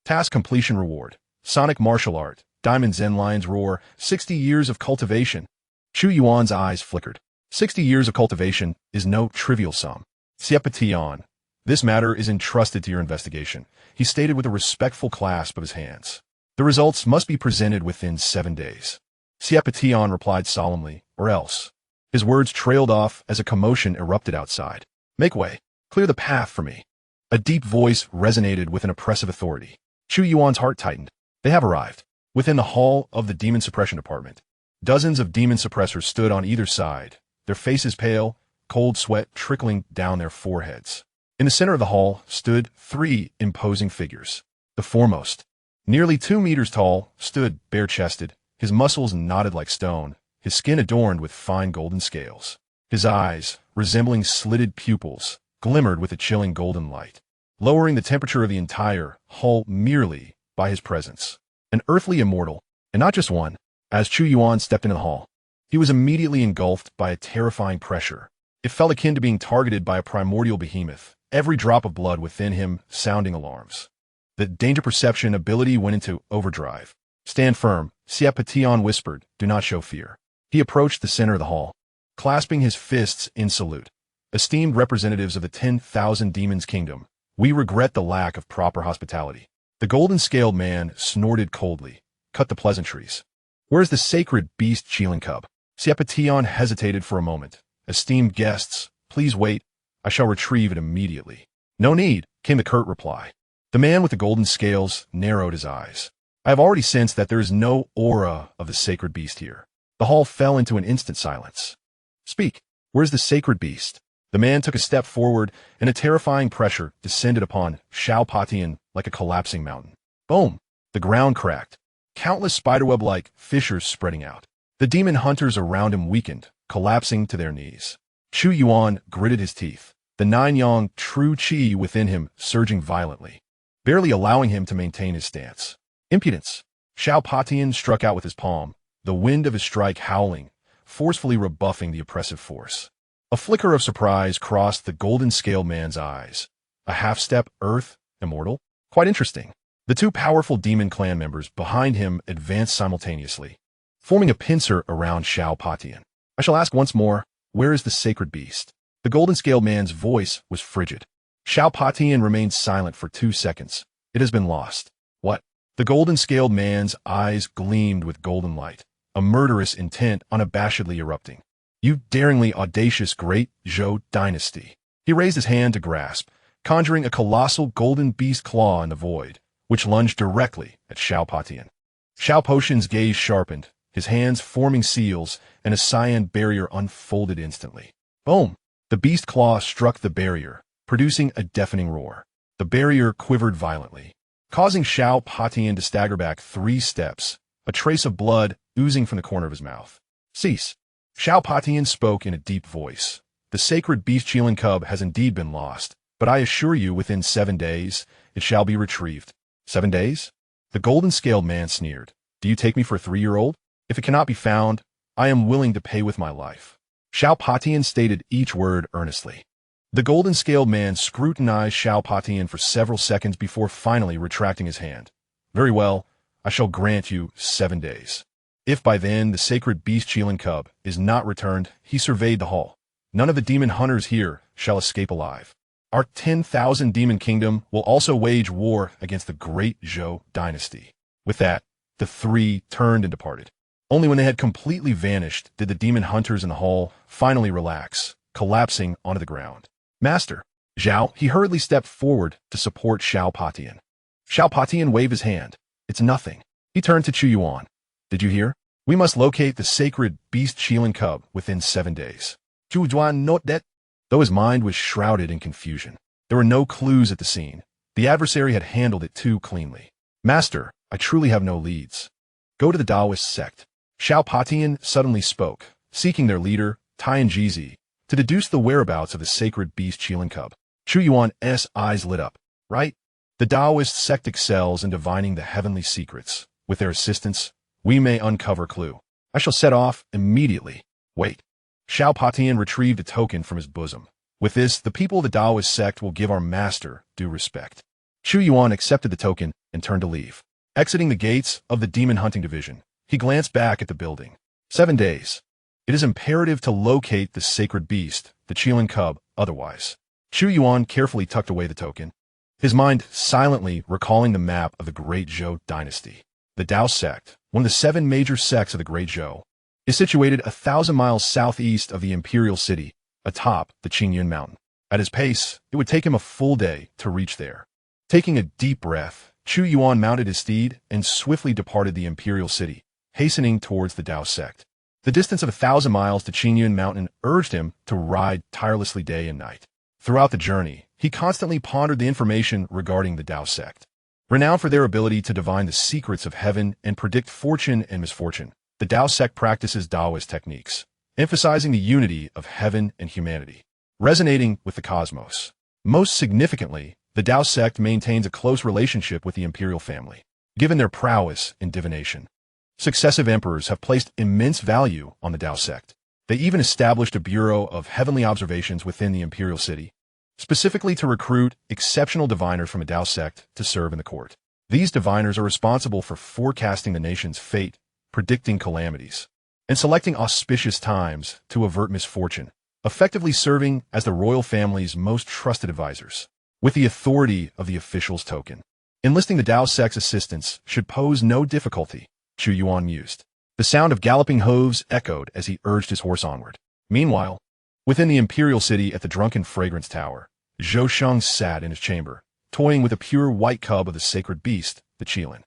Task completion reward. Sonic martial art. Diamond Zen Lion's roar. 60 years of cultivation. Chu Yuan's eyes flickered. 60 years of cultivation is no trivial sum. "Xie Patian, this matter is entrusted to your investigation," he stated with a respectful clasp of his hands. "The results must be presented within 7 days." Xie Patian replied solemnly, "Or else." His words trailed off as a commotion erupted outside. "Make way. Clear the path for me." A deep voice resonated with an oppressive authority. Chu Yuan's heart tightened. They have arrived. Within the hall of the Demon Suppression Department, dozens of demon suppressors stood on either side, their faces pale, cold sweat trickling down their foreheads. In the center of the hall stood 3 imposing figures. The foremost, nearly 2 meters tall, stood bare-chested, his muscles knotted like stone, his skin adorned with fine golden scales. His eyes, resembling slitted pupils, glimmered with a chilling golden light, lowering the temperature of the entire hall merely by his presence. An earthly immortal, and not just one. As Chu Yuan stepped into the hall, he was immediately engulfed by a terrifying pressure. It felt akin to being targeted by a primordial behemoth, every drop of blood within him sounding alarms. The danger perception ability went into overdrive. "Stand firm," Xie Patian whispered, "do not show fear." He approached the center of the hall, clasping his fists in salute. "Esteemed representatives of the 10,000 Demons Kingdom, we regret the lack of proper hospitality." The golden-scaled man snorted coldly, "Cut the pleasantries. Where is the sacred beast Qilin cub?" Xie Patian hesitated for a moment. "Esteemed guests, please wait. I shall retrieve it immediately." "No need," came the curt reply. The man with the golden scales narrowed his eyes. "I have already sensed that there is no aura of the sacred beast here." The hall fell into an instant silence. "Speak. Where is the sacred beast?" The man took a step forward, and a terrifying pressure descended upon Xiao Patian like a collapsing mountain. Boom! The ground cracked, countless spiderweb-like fissures spreading out. The demon hunters around him weakened, collapsing to their knees. Chu Yuan gritted his teeth, the nine-yang true qi within him surging violently, barely allowing him to maintain his stance. "Impudence!" Xiao Patian struck out with his palm, the wind of his strike howling, forcefully rebuffing the oppressive force. A flicker of surprise crossed the golden-scaled man's eyes. A half-step earth, immortal? Quite interesting. The 2 powerful demon clan members behind him advanced simultaneously, forming a pincer around Xiao Patian. I shall ask once more, where is the sacred beast? The golden-scaled man's voice was frigid. Xiao Patian remained silent for 2 seconds. It has been lost. What? The golden-scaled man's eyes gleamed with golden light, a murderous intent unabashedly erupting. You daringly audacious Great Zhou Dynasty. He raised his hand to grasp, conjuring a colossal golden beast claw in the void, which lunged directly at Xiao Patian. Xiao Patian's gaze sharpened, his hands forming seals, and a cyan barrier unfolded instantly. Boom! The beast claw struck the barrier, producing a deafening roar. The barrier quivered violently, causing Xiao Patian to stagger back 3 steps, a trace of blood oozing from the corner of his mouth. Cease! Xiao Patian spoke in a deep voice. The sacred beast Qilan cub has indeed been lost, but I assure you within 7 days it shall be retrieved. 7 days? The golden-scaled man sneered. Do you take me for a 3-year-old? If it cannot be found, I am willing to pay with my life. Xiao Patian stated each word earnestly. The golden-scaled man scrutinized Xiao Patian for several seconds before finally retracting his hand. Very well, I shall grant you 7 days. If by then the sacred beast Qilan cub is not returned, he surveyed the hall. None of the demon hunters here shall escape alive. Our 10,000 demon kingdom will also wage war against the Great Zhou Dynasty. With that, the 3 turned and departed. Only when they had completely vanished did the demon hunters in the hall finally relax, collapsing onto the ground. Master, Zhao, he hurriedly stepped forward to support Xiao Patian. Xiao Patian waved his hand. It's nothing. He turned to Chu Yuan. Did you hear? We must locate the sacred beast Qilan cub within 7 days. Chu Yuan note that. Though his mind was shrouded in confusion, there were no clues at the scene. The adversary had handled it too cleanly. Master, I truly have no leads. Go to the Taoist sect. Xiao Patian suddenly spoke, seeking their leader, Tianjizi, to deduce the whereabouts of the sacred beast Qilan cub. Chu Yuan's eyes lit up. Right? The Taoist sect excels in divining the heavenly secrets. With their assistance, we may uncover clue. I shall set off immediately. Wait. Xiao Patian retrieved a token from his bosom. With this, the people of the Taoist sect will give our master due respect. Chu Yuan accepted the token and turned to leave. Exiting the gates of the Demon Hunting Division, he glanced back at the building. 7 days. It is imperative to locate the sacred beast, the Qilan cub, otherwise. Chu Yuan carefully tucked away the token, his mind silently recalling the map of the Great Zhou Dynasty. The Tao sect, one of the 7 major sects of the Great Zhou, is situated 1,000 miles southeast of the imperial city, atop the Qingyun mountain. At his pace, it would take him a full day to reach there. Taking a deep breath, Chu Yuan mounted his steed and swiftly departed the imperial city, hastening towards the Tao sect. The distance of 1,000 miles to Qingyun mountain urged him to ride tirelessly day and night. Throughout the journey, he constantly pondered the information regarding the Tao sect. Renowned for their ability to divine the secrets of heaven and predict fortune and misfortune, the Tao sect practices Taoist techniques, emphasizing the unity of heaven and humanity, resonating with the cosmos. Most significantly, the Tao sect maintains a close relationship with the imperial family, given their prowess in divination. Successive emperors have placed immense value on the Tao sect. They even established a bureau of heavenly observations within the imperial city, specifically to recruit exceptional diviners from a Tao sect to serve in the court. These diviners are responsible for forecasting the nation's fate, predicting calamities, and selecting auspicious times to avert misfortune, effectively serving as the royal family's most trusted advisors. With the authority of the official's token, enlisting the Tao sect's assistance should pose no difficulty, Chu Yuan mused. The sound of galloping hooves echoed as he urged his horse onward. Meanwhile, within the imperial city at the Drunken Fragrance Tower, Zhou Sheng sat in his chamber, toying with a pure white cub of the sacred beast, the Qilan.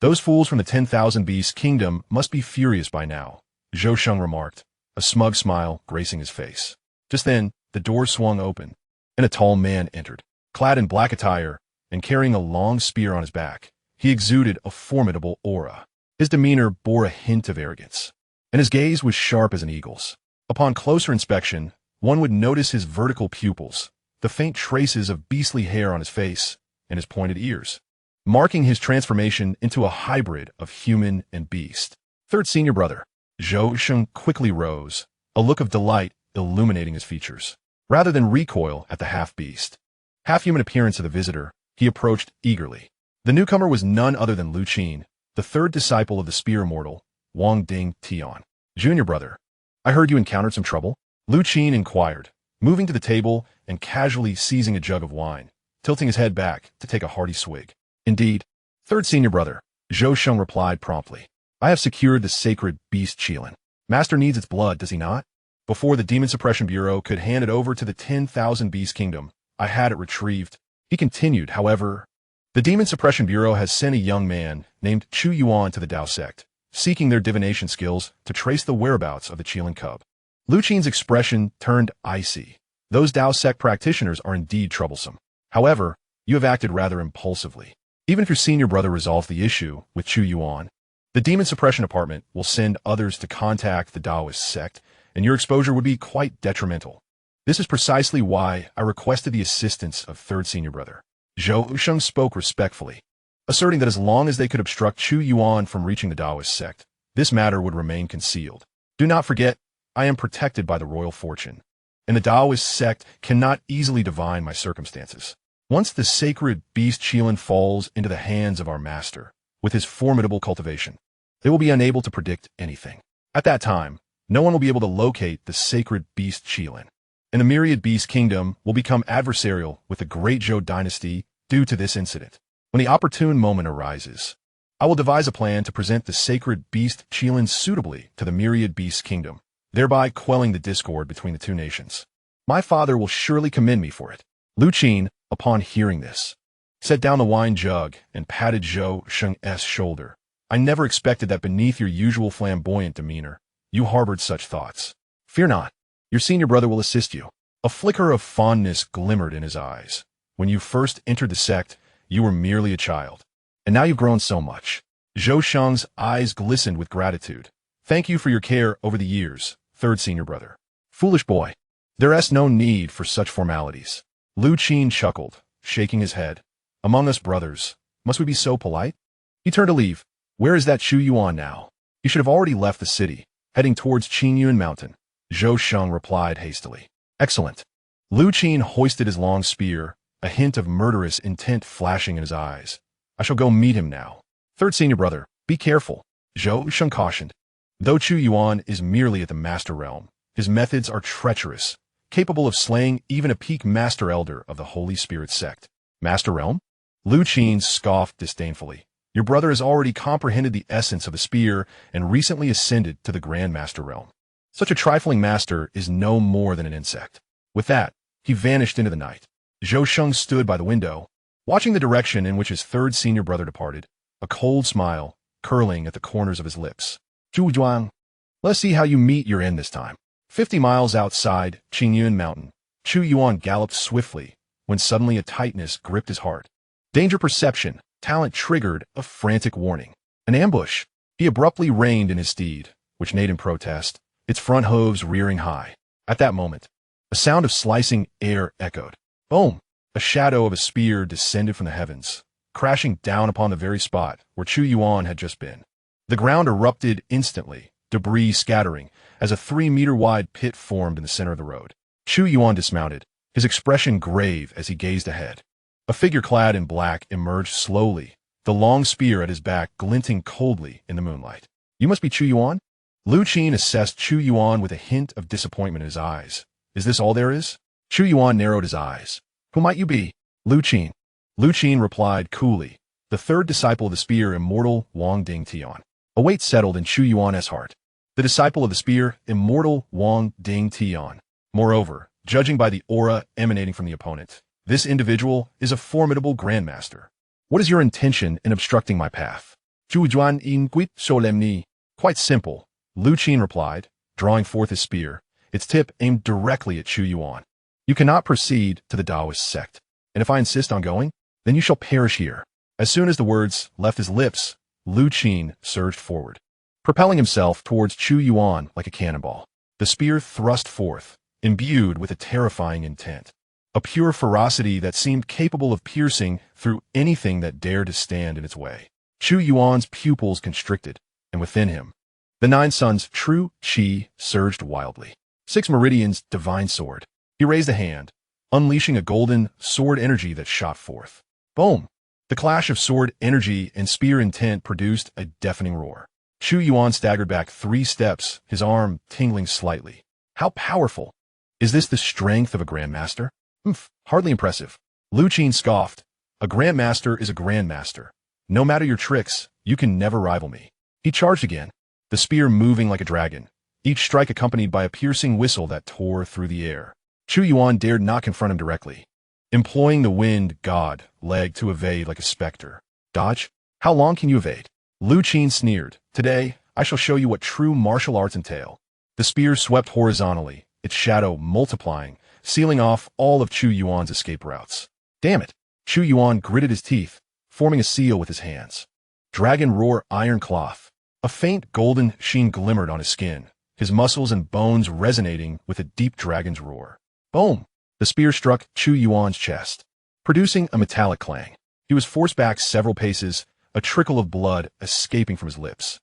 Those fools from the 10,000 Beast Kingdom must be furious by now, Zhou Sheng remarked, a smug smile gracing his face. Just then, the door swung open, and a tall man entered. Clad in black attire and carrying a long spear on his back, he exuded a formidable aura. His demeanor bore a hint of arrogance, and his gaze was sharp as an eagle's. Upon closer inspection, one would notice his vertical pupils, the faint traces of beastly hair on his face, and his pointed ears, marking his transformation into a hybrid of human and beast. Third senior brother, Zhou Sheng quickly rose, a look of delight illuminating his features. Rather than recoil at the half-beast, half-human appearance of the visitor, he approached eagerly. The newcomer was none other than Lu Qin, the third disciple of the spear immortal, Wang Ding Tian. Junior brother, I heard you encountered some trouble? Lu Qin inquired, moving to the table and casually seizing a jug of wine, tilting his head back to take a hearty swig. Indeed, third senior brother, Zhou Sheng replied promptly. I have secured the sacred beast Qilin. Master needs its blood, does he not? Before the Demon Suppression Bureau could hand it over to the 10,000 Beast Kingdom, I had it retrieved. He continued, however. The Demon Suppression Bureau has sent a young man named Chu Yuan to the Dao sect, seeking their divination skills to trace the whereabouts of the Qilin cub. Lu Qin's expression turned icy. Those Dao sect practitioners are indeed troublesome. However, you have acted rather impulsively. Even if your senior brother resolves the issue with Chu Yuan, the Demon Suppression Department will send others to contact the Daoist sect, and your exposure would be quite detrimental. This is precisely why I requested the assistance of third senior brother. Zhou Sheng spoke respectfully, asserting that as long as they could obstruct Chu Yuan from reaching the Daoist sect, this matter would remain concealed. Do not forget, I am protected by the royal fortune, and the Daoist sect cannot easily divine my circumstances. Once the sacred beast Qilin falls into the hands of our master, with his formidable cultivation, they will be unable to predict anything. At that time, no one will be able to locate the sacred beast Qilin, and the myriad beast kingdom will become adversarial with the Great Zhou Dynasty due to this incident. When the opportune moment arises, I will devise a plan to present the sacred beast Qilin suitably to the myriad beast kingdom, thereby quelling the discord between the two nations. My father will surely commend me for it. Lu Qin, upon hearing this, set down the wine jug and patted Zhou Sheng's shoulder. I never expected that beneath your usual flamboyant demeanor, you harbored such thoughts. Fear not. Your senior brother will assist you. A flicker of fondness glimmered in his eyes. When you first entered the sect, you were merely a child. And now you've grown so much. Zhou Sheng's eyes glistened with gratitude. Thank you for your care over the years, third senior brother. Foolish boy. There is no need for such formalities. Lu Qin chuckled, shaking his head. Among us brothers, must we be so polite? He turned to leave. Where is that Chu Yuan now? He should have already left the city, heading towards Qingyun Mountain. Zhou Sheng replied hastily. Excellent. Lu Qin hoisted his long spear, a hint of murderous intent flashing in his eyes. I shall go meet him now. Third senior brother, be careful. Zhou Sheng cautioned. Though Chu Yuan is merely at the master realm, his methods are treacherous, capable of slaying even a peak master elder of the Holy Spirit sect. Master realm? Lu Qin scoffed disdainfully. Your brother has already comprehended the essence of the spear and recently ascended to the Grand Master realm. Such a trifling master is no more than an insect. With that, he vanished into the night. Zhou Sheng stood by the window, watching the direction in which his third senior brother departed, a cold smile curling at the corners of his lips. Chu Yuan, let's see how you meet your end this time. 50 miles outside Qingyun Mountain, Chu Yuan galloped swiftly when suddenly a tightness gripped his heart. Danger perception, talent triggered a frantic warning. An ambush. He abruptly reined in his steed, which neighed in protest, its front hooves rearing high. At that moment, a sound of slicing air echoed. Boom! A shadow of a spear descended from the heavens, crashing down upon the very spot where Chu Yuan had just been. The ground erupted instantly, debris scattering, as a 3-meter-wide pit formed in the center of the road. Chu Yuan dismounted, his expression grave as he gazed ahead. A figure clad in black emerged slowly, the long spear at his back glinting coldly in the moonlight. You must be Chu Yuan? Lu Qin assessed Chu Yuan with a hint of disappointment in his eyes. Is this all there is? Chu Yuan narrowed his eyes. Who might you be? Lu Qin. Lu Qin replied coolly, the third disciple of the spear, immortal Wang Ding Tian. A weight settled in Chu Yuan's heart. The disciple of the spear, immortal Wang Ding Tian. Moreover, judging by the aura emanating from the opponent, this individual is a formidable grandmaster. What is your intention in obstructing my path? Chu Yuan inquit solemni. Quite simple, Lu Qin replied, drawing forth his spear, its tip aimed directly at Chu Yuan. You cannot proceed to the Daoist sect, and if I insist on going, then you shall perish here. As soon as the words left his lips, Lu Qin surged forward, propelling himself towards Chu Yuan like a cannonball. The spear thrust forth, imbued with a terrifying intent, a pure ferocity that seemed capable of piercing through anything that dared to stand in its way. Chu Yuan's pupils constricted, and within him, the 9 suns' true qi surged wildly. 6 meridians' divine sword. He raised a hand, unleashing a golden sword energy that shot forth. Boom! The clash of sword energy and spear intent produced a deafening roar. Chu Yuan staggered back 3 steps, his arm tingling slightly. How powerful! Is this the strength of a grandmaster? Hardly impressive. Lu Qin scoffed. A grandmaster is a grandmaster. No matter your tricks, you can never rival me. He charged again, the spear moving like a dragon, each strike accompanied by a piercing whistle that tore through the air. Chu Yuan dared not confront him directly, employing the wind god leg to evade like a specter. Dodge? How long can you evade? Lu Qin sneered. Today, I shall show you what true martial arts entail. The spear swept horizontally, its shadow multiplying, sealing off all of Chu Yuan's escape routes. Damn it! Chu Yuan gritted his teeth, forming a seal with his hands. Dragon roar iron cloth. A faint golden sheen glimmered on his skin, his muscles and bones resonating with a deep dragon's roar. Boom! The spear struck Chu Yuan's chest, producing a metallic clang. He was forced back several paces, a trickle of blood escaping from his lips.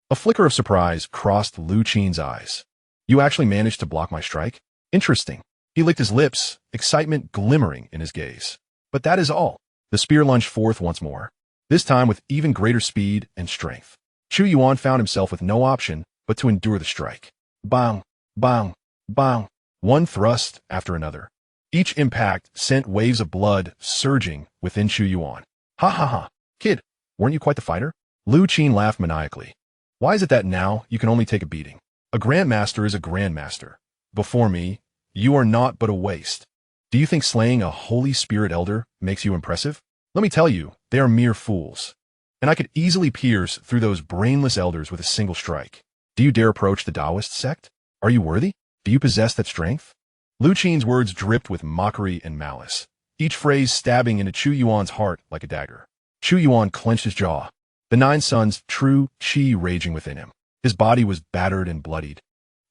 A flicker of surprise crossed Lu Qin's eyes. You actually managed to block my strike? Interesting. He licked his lips, excitement glimmering in his gaze. But that is all. The spear lunged forth once more, this time with even greater speed and strength. Chu Yuan found himself with no option but to endure the strike. Bang, bang, bang. One thrust after another. Each impact sent waves of blood surging within Chu Yuan. Ha ha ha. Kid, weren't you quite the fighter? Lu Qin laughed maniacally. Why is it that now you can only take a beating? A grandmaster is a grandmaster. Before me, you are naught but a waste. Do you think slaying a holy spirit elder makes you impressive? Let me tell you, they are mere fools. And I could easily pierce through those brainless elders with a single strike. Do you dare approach the Taoist sect? Are you worthy? Do you possess that strength? Lu Qin's words dripped with mockery and malice, each phrase stabbing into Chu Yuan's heart like a dagger. Chu Yuan clenched his jaw, the 9 suns' true qi raging within him. His body was battered and bloodied.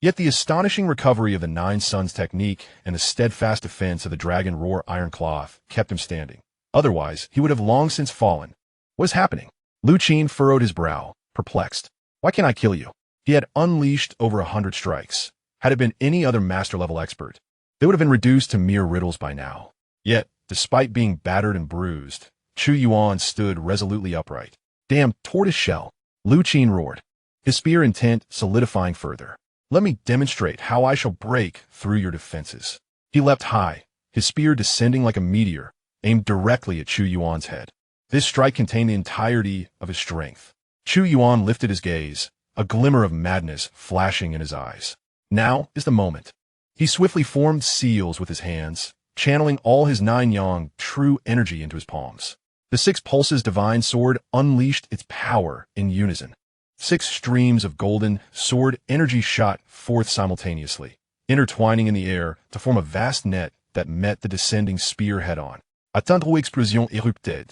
Yet the astonishing recovery of the 9 suns technique and the steadfast defense of the dragon roar iron cloth kept him standing. Otherwise, he would have long since fallen. What is happening? Lu Qin furrowed his brow, perplexed. Why can't I kill you? He had unleashed over 100 strikes. Had it been any other master-level expert, they would have been reduced to mere riddles by now. Yet, despite being battered and bruised, Chu Yuan stood resolutely upright. Damn tortoise shell! Lu Qin roared, his spear intent solidifying further. Let me demonstrate how I shall break through your defenses. He leapt high, his spear descending like a meteor, aimed directly at Chu Yuan's head. This strike contained the entirety of his strength. Chu Yuan lifted his gaze, a glimmer of madness flashing in his eyes. Now is the moment. He swiftly formed seals with his hands, channeling all his 9 yang true energy into his palms. The 6 pulses divine sword unleashed its power in unison. 6 streams of golden sword energy shot forth simultaneously, intertwining in the air to form a vast net that met the descending spear head-on. A tendre explosion érupted,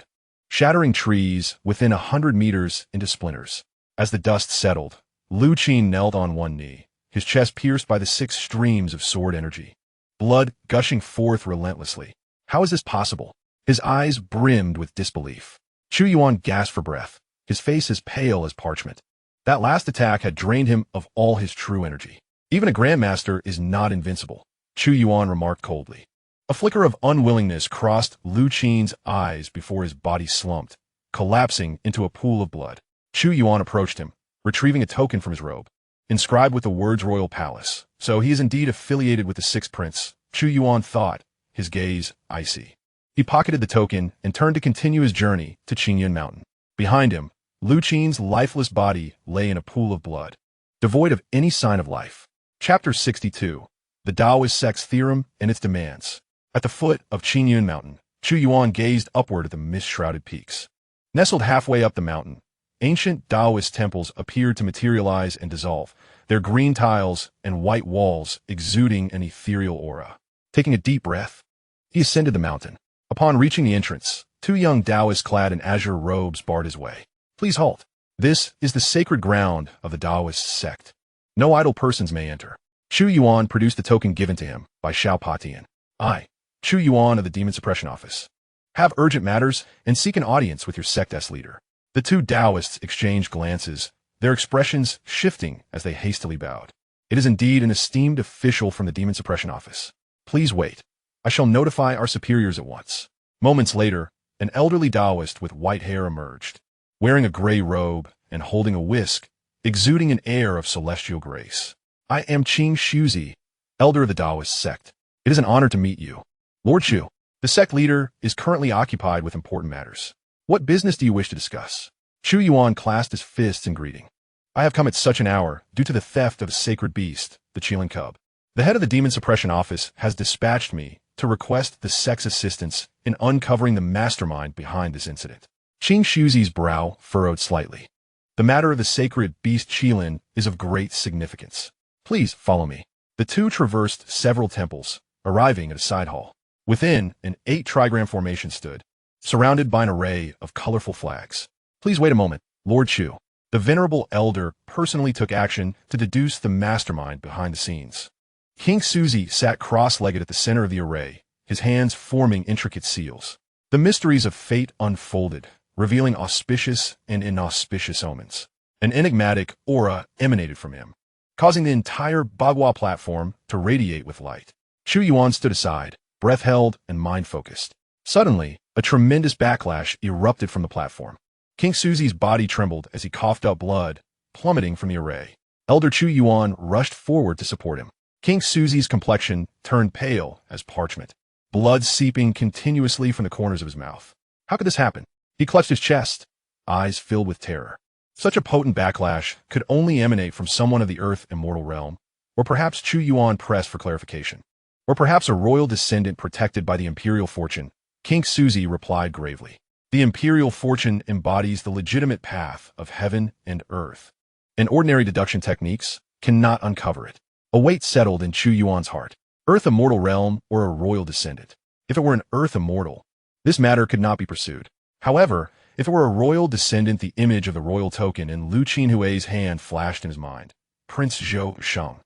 shattering trees within 100 meters into splinters. As the dust settled, Lu Qin knelt on one knee, his chest pierced by the 6 streams of sword energy, blood gushing forth relentlessly. How is this possible? His eyes brimmed with disbelief. Chu Yuan gasped for breath, his face as pale as parchment. That last attack had drained him of all his true energy. Even a grandmaster is not invincible, Chu Yuan remarked coldly. A flicker of unwillingness crossed Lu Qin's eyes before his body slumped, collapsing into a pool of blood. Chu Yuan approached him, retrieving a token from his robe, inscribed with the words Royal Palace. So he is indeed affiliated with the 6th Prince, Chu Yuan thought, his gaze icy. He pocketed the token and turned to continue his journey to Qingyun Mountain. Behind him, Lu Qin's lifeless body lay in a pool of blood, devoid of any sign of life. Chapter 62. The Taoist Sect's Theorem and its Demands. At the foot of Qingyun Mountain, Chu Yuan gazed upward at the mist-shrouded peaks. Nestled halfway up the mountain, ancient Taoist temples appeared to materialize and dissolve, their green tiles and white walls exuding an ethereal aura. Taking a deep breath, he ascended the mountain. Upon reaching the entrance, 2 young Taoists clad in azure robes barred his way. Please halt. This is the sacred ground of the Taoist sect. No idle persons may enter. Chu Yuan produced the token given to him by Xiao Patian. I, Chu Yuan of the Demon Suppression Office, have urgent matters and seek an audience with your sect's leader. The 2 Taoists exchanged glances, their expressions shifting as they hastily bowed. It is indeed an esteemed official from the Demon Suppression Office. Please wait. I shall notify our superiors at once. Moments later, an elderly Taoist with white hair emerged, wearing a gray robe and holding a whisk, exuding an air of celestial grace. I am Xianxia, elder of the Taoist sect. It is an honor to meet you. Lord Chu, the sect leader, is currently occupied with important matters. What business do you wish to discuss? Chu Yuan clasped his fists in greeting. I have come at such an hour due to the theft of a sacred beast, the Qilin cub. The head of the Demon Suppression Office has dispatched me to request the sect's assistance in uncovering the mastermind behind this incident. Xianxia's brow furrowed slightly. The matter of the sacred beast Qilin is of great significance. Please follow me. The two traversed several temples, arriving at a side hall. Within, an 8-trigram formation stood, surrounded by an array of colorful flags. Please wait a moment, Lord Chu. The venerable elder personally took action to deduce the mastermind behind the scenes. Xianxia sat cross-legged at the center of the array, his hands forming intricate seals. The mysteries of fate unfolded, revealing auspicious and inauspicious omens. An enigmatic aura emanated from him, causing the entire Bagua platform to radiate with light. Chu Yuan stood aside, breath held and mind focused. Suddenly, a tremendous backlash erupted from the platform. Xianxia's body trembled as he coughed up blood, plummeting from the array. Elder Chu Yuan rushed forward to support him. Xianxia's complexion turned pale as parchment, blood seeping continuously from the corners of his mouth. How could this happen? He clutched his chest, eyes filled with terror. Such a potent backlash could only emanate from someone of the Earth Immortal realm, or perhaps Chu Yuan pressed for clarification. Or perhaps a royal descendant protected by the imperial fortune. Xianxia replied gravely. The imperial fortune embodies the legitimate path of heaven and earth, and ordinary deduction techniques cannot uncover it. A weight settled in Chu Yuan's heart. Earth Immortal realm or a royal descendant. If it were an Earth Immortal, this matter could not be pursued. However, if it were a royal descendant, the image of the royal token in Lu Qinhui's hand flashed in his mind. Prince Zhou Sheng,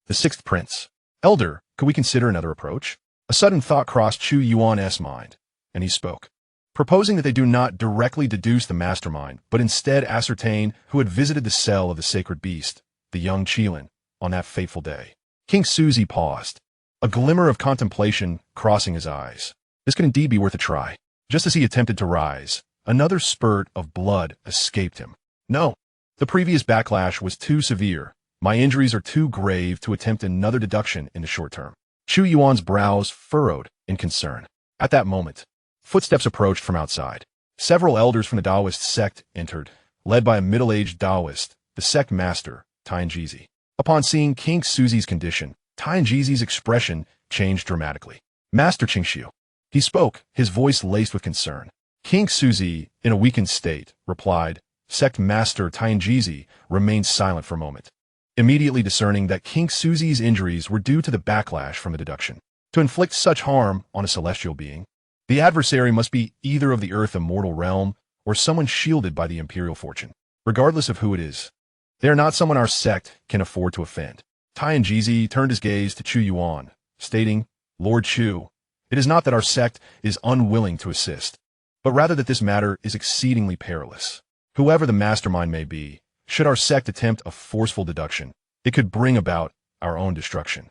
the 6th prince. Elder, could we consider another approach? A sudden thought crossed Chu Yuan's mind, and he spoke, proposing that they do not directly deduce the mastermind, but instead ascertain who had visited the cell of the sacred beast, the young Qilin, on that fateful day. Xianxia paused, a glimmer of contemplation crossing his eyes. This could indeed be worth a try. Just as he attempted to rise, another spurt of blood escaped him. No, the previous backlash was too severe. My injuries are too grave to attempt another deduction in the short term. Chu Yuan's brows furrowed in concern. At that moment, footsteps approached from outside. Several elders from the Taoist sect entered, led by a middle-aged Taoist, the sect master, Tianjizi. Upon seeing Xianxia's condition, Tianjizi's expression changed dramatically. Master Xianxia. He spoke, his voice laced with concern. Xianxia, in a weakened state, replied. Sect master Tianjizi remained silent for a moment, immediately discerning that Xianxia's injuries were due to the backlash from the deduction. To inflict such harm on a celestial being, the adversary must be either of the Earth Immortal realm or someone shielded by the imperial fortune. Regardless of who it is, they are not someone our sect can afford to offend. Tianjizi turned his gaze to Chu Yuan, stating, Lord Chu, it is not that our sect is unwilling to assist, but rather that this matter is exceedingly perilous. Whoever the mastermind may be, should our sect attempt a forceful deduction, it could bring about our own destruction.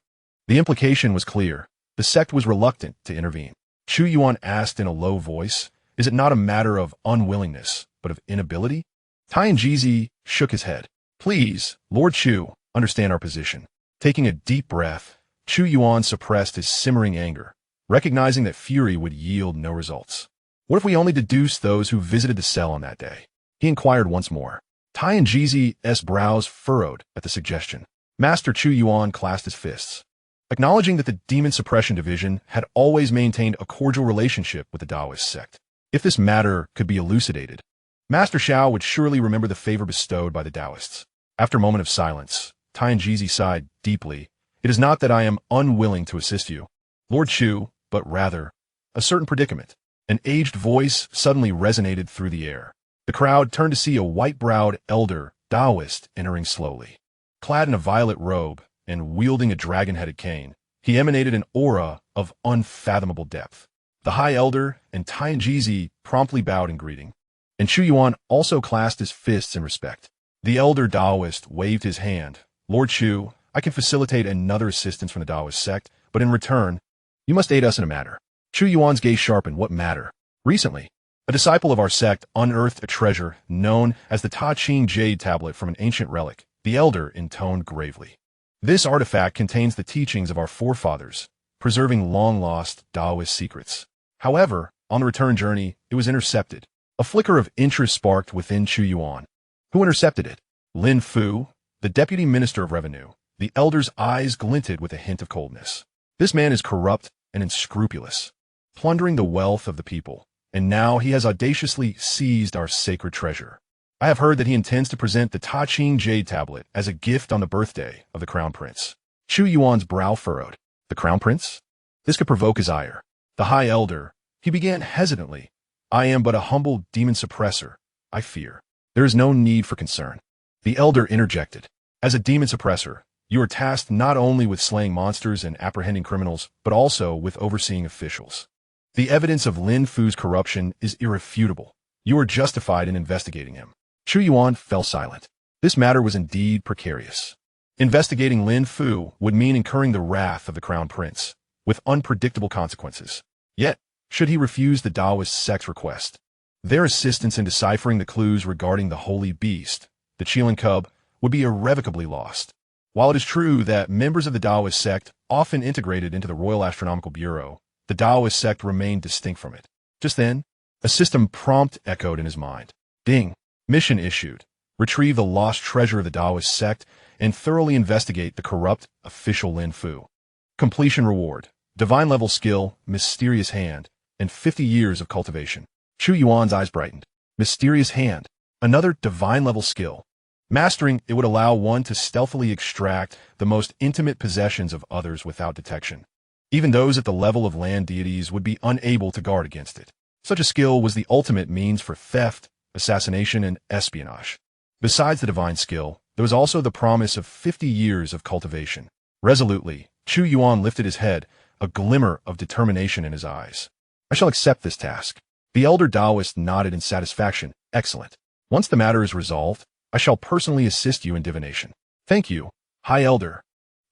The implication was clear. The sect was reluctant to intervene. Chu Yuan asked in a low voice, is it not a matter of unwillingness, but of inability? Tianjizi shook his head. Please, Lord Chu, understand our position. Taking a deep breath, Chu Yuan suppressed his simmering anger, recognizing that fury would yield no results. What if we only deduce those who visited the cell on that day? He inquired once more. Tianjizi's brows furrowed at the suggestion. Master Chu Yuan clasped his fists, acknowledging that the Demon Suppression Division had always maintained a cordial relationship with the Taoist sect. If this matter could be elucidated, Master Xiao would surely remember the favor bestowed by the Taoists. After a moment of silence, Tianjizi sighed deeply. It is not that I am unwilling to assist you, Lord Chu, but rather, a certain predicament. An aged voice suddenly resonated through the air. The crowd turned to see a white-browed elder Taoist entering slowly. Clad in a violet robe and wielding a dragon-headed cane, he emanated an aura of unfathomable depth. The High Elder and Tianjizi promptly bowed in greeting, and Chu Yuan also clasped his fists in respect. The elder Taoist waved his hand. Lord Chu, I can facilitate another assistance from the Taoist sect, but in return, you must aid us in a matter. Chu Yuan's gaze sharpened. What matter? Recently, A disciple of our sect unearthed a treasure known as the Ta Ching Jade Tablet from an ancient relic, the elder intoned gravely. This artifact contains the teachings of our forefathers, preserving long-lost Taoist secrets. However, on the return journey, it was intercepted. A flicker of interest sparked within Chu Yuan. Who intercepted it? Lin Fu, the deputy minister of revenue. The elder's eyes glinted with a hint of coldness. This man is corrupt and unscrupulous, plundering the wealth of the people, and now he has audaciously seized our sacred treasure. I have heard that he intends to present the Ta Ching Jade Tablet as a gift on the birthday of the Crown Prince. Chu Yuan's brow furrowed. The Crown Prince? This could provoke his ire. The High Elder, he began hesitantly. I am but a humble demon suppressor, I fear. There is no need for concern. The Elder interjected. As a demon suppressor, you are tasked not only with slaying monsters and apprehending criminals, but also with overseeing officials. The evidence of Lin Fu's corruption is irrefutable. You are justified in investigating him. Chu Yuan fell silent. This matter was indeed precarious. Investigating Lin Fu would mean incurring the wrath of the Crown Prince, with unpredictable consequences. Yet, should he refuse the Taoist sect's request, their assistance in deciphering the clues regarding the holy beast, the Qilin cub, would be irrevocably lost. While it is true that members of the Taoist sect often integrated into the Royal Astronomical Bureau, the Taoist sect remained distinct from it. Just then, a system prompt echoed in his mind. Ding. Mission issued. Retrieve the lost treasure of the Taoist sect and thoroughly investigate the corrupt official Lin Fu. Completion reward. Divine level skill, mysterious hand, and 50 years of cultivation. Chu Yuan's eyes brightened. Mysterious hand. Another divine level skill. Mastering it would allow one to stealthily extract the most intimate possessions of others without detection. Even those at the level of land deities would be unable to guard against it. Such a skill was the ultimate means for theft, assassination, and espionage. Besides the divine skill, there was also the promise of 50 years of cultivation. Resolutely, Chu Yuan lifted his head, a glimmer of determination in his eyes. I shall accept this task. The elder Taoist nodded in satisfaction. Excellent. Once the matter is resolved, I shall personally assist you in divination. Thank you, High Elder.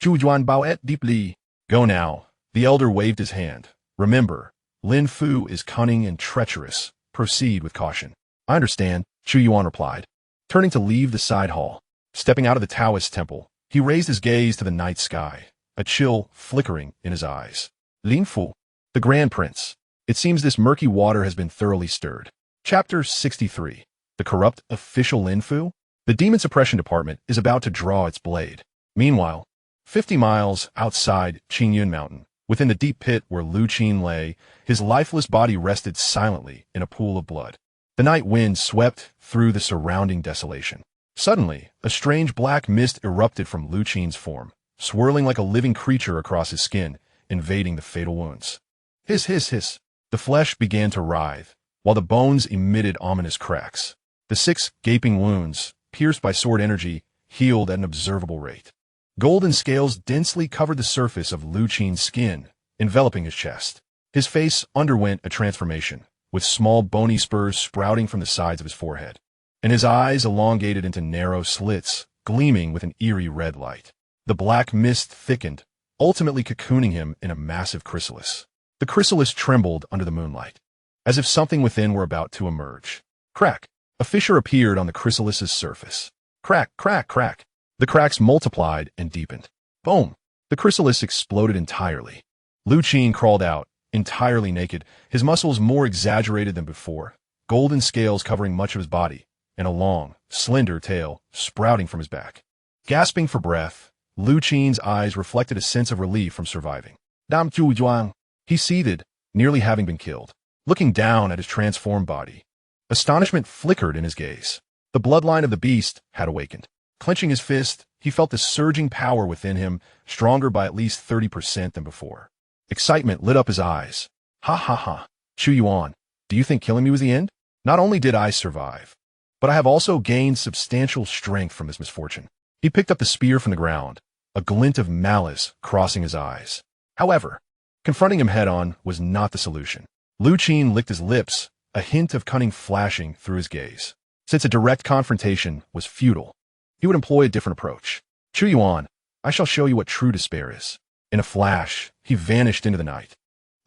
Chu Yuan bowed deeply. Go now. The elder waved his hand. Remember, Lin Fu is cunning and treacherous. Proceed with caution. I understand, Chu Yuan replied. Turning to leave the side hall, stepping out of the Taoist temple, he raised his gaze to the night sky, a chill flickering in his eyes. Lin Fu, the Grand Prince. It seems this murky water has been thoroughly stirred. Chapter 63. The corrupt official Lin Fu? The Demon Suppression Department is about to draw its blade. Meanwhile, 50 miles outside Qingyun Mountain, within the deep pit where Lu Qin lay, his lifeless body rested silently in a pool of blood. The night wind swept through the surrounding desolation. Suddenly, a strange black mist erupted from Lu Qin's form, swirling like a living creature across his skin, invading the fatal wounds. Hiss, hiss, hiss. The flesh began to writhe, while the bones emitted ominous cracks. The 6 gaping wounds, pierced by sword energy, healed at an observable rate. Golden scales densely covered the surface of Lu Qin's skin, enveloping his chest. His face underwent a transformation, with small bony spurs sprouting from the sides of his forehead, and his eyes elongated into narrow slits, gleaming with an eerie red light. The black mist thickened, ultimately cocooning him in a massive chrysalis. The chrysalis trembled under the moonlight, as if something within were about to emerge. Crack! A fissure appeared on the chrysalis's surface. Crack, crack, crack. The cracks multiplied and deepened. Boom! The chrysalis exploded entirely. Lu Qin crawled out, entirely naked, his muscles more exaggerated than before, golden scales covering much of his body, and a long, slender tail sprouting from his back. Gasping for breath, Lu Qin's eyes reflected a sense of relief from surviving. Dam Chu Yuan. He seethed, nearly having been killed. Looking down at his transformed body, astonishment flickered in his gaze. The bloodline of the beast had awakened. Clenching his fist, he felt the surging power within him, stronger by at least 30% than before. Excitement lit up his eyes. Ha ha ha. Chu Yuan, do you think killing me was the end? Not only did I survive, but I have also gained substantial strength from this misfortune. He picked up the spear from the ground, a glint of malice crossing his eyes. However, confronting him head-on was not the solution. Lu Qin licked his lips, a hint of cunning flashing through his gaze. Since a direct confrontation was futile, he would employ a different approach. Chu Yuan, I shall show you what true despair is. In a flash, he vanished into the night.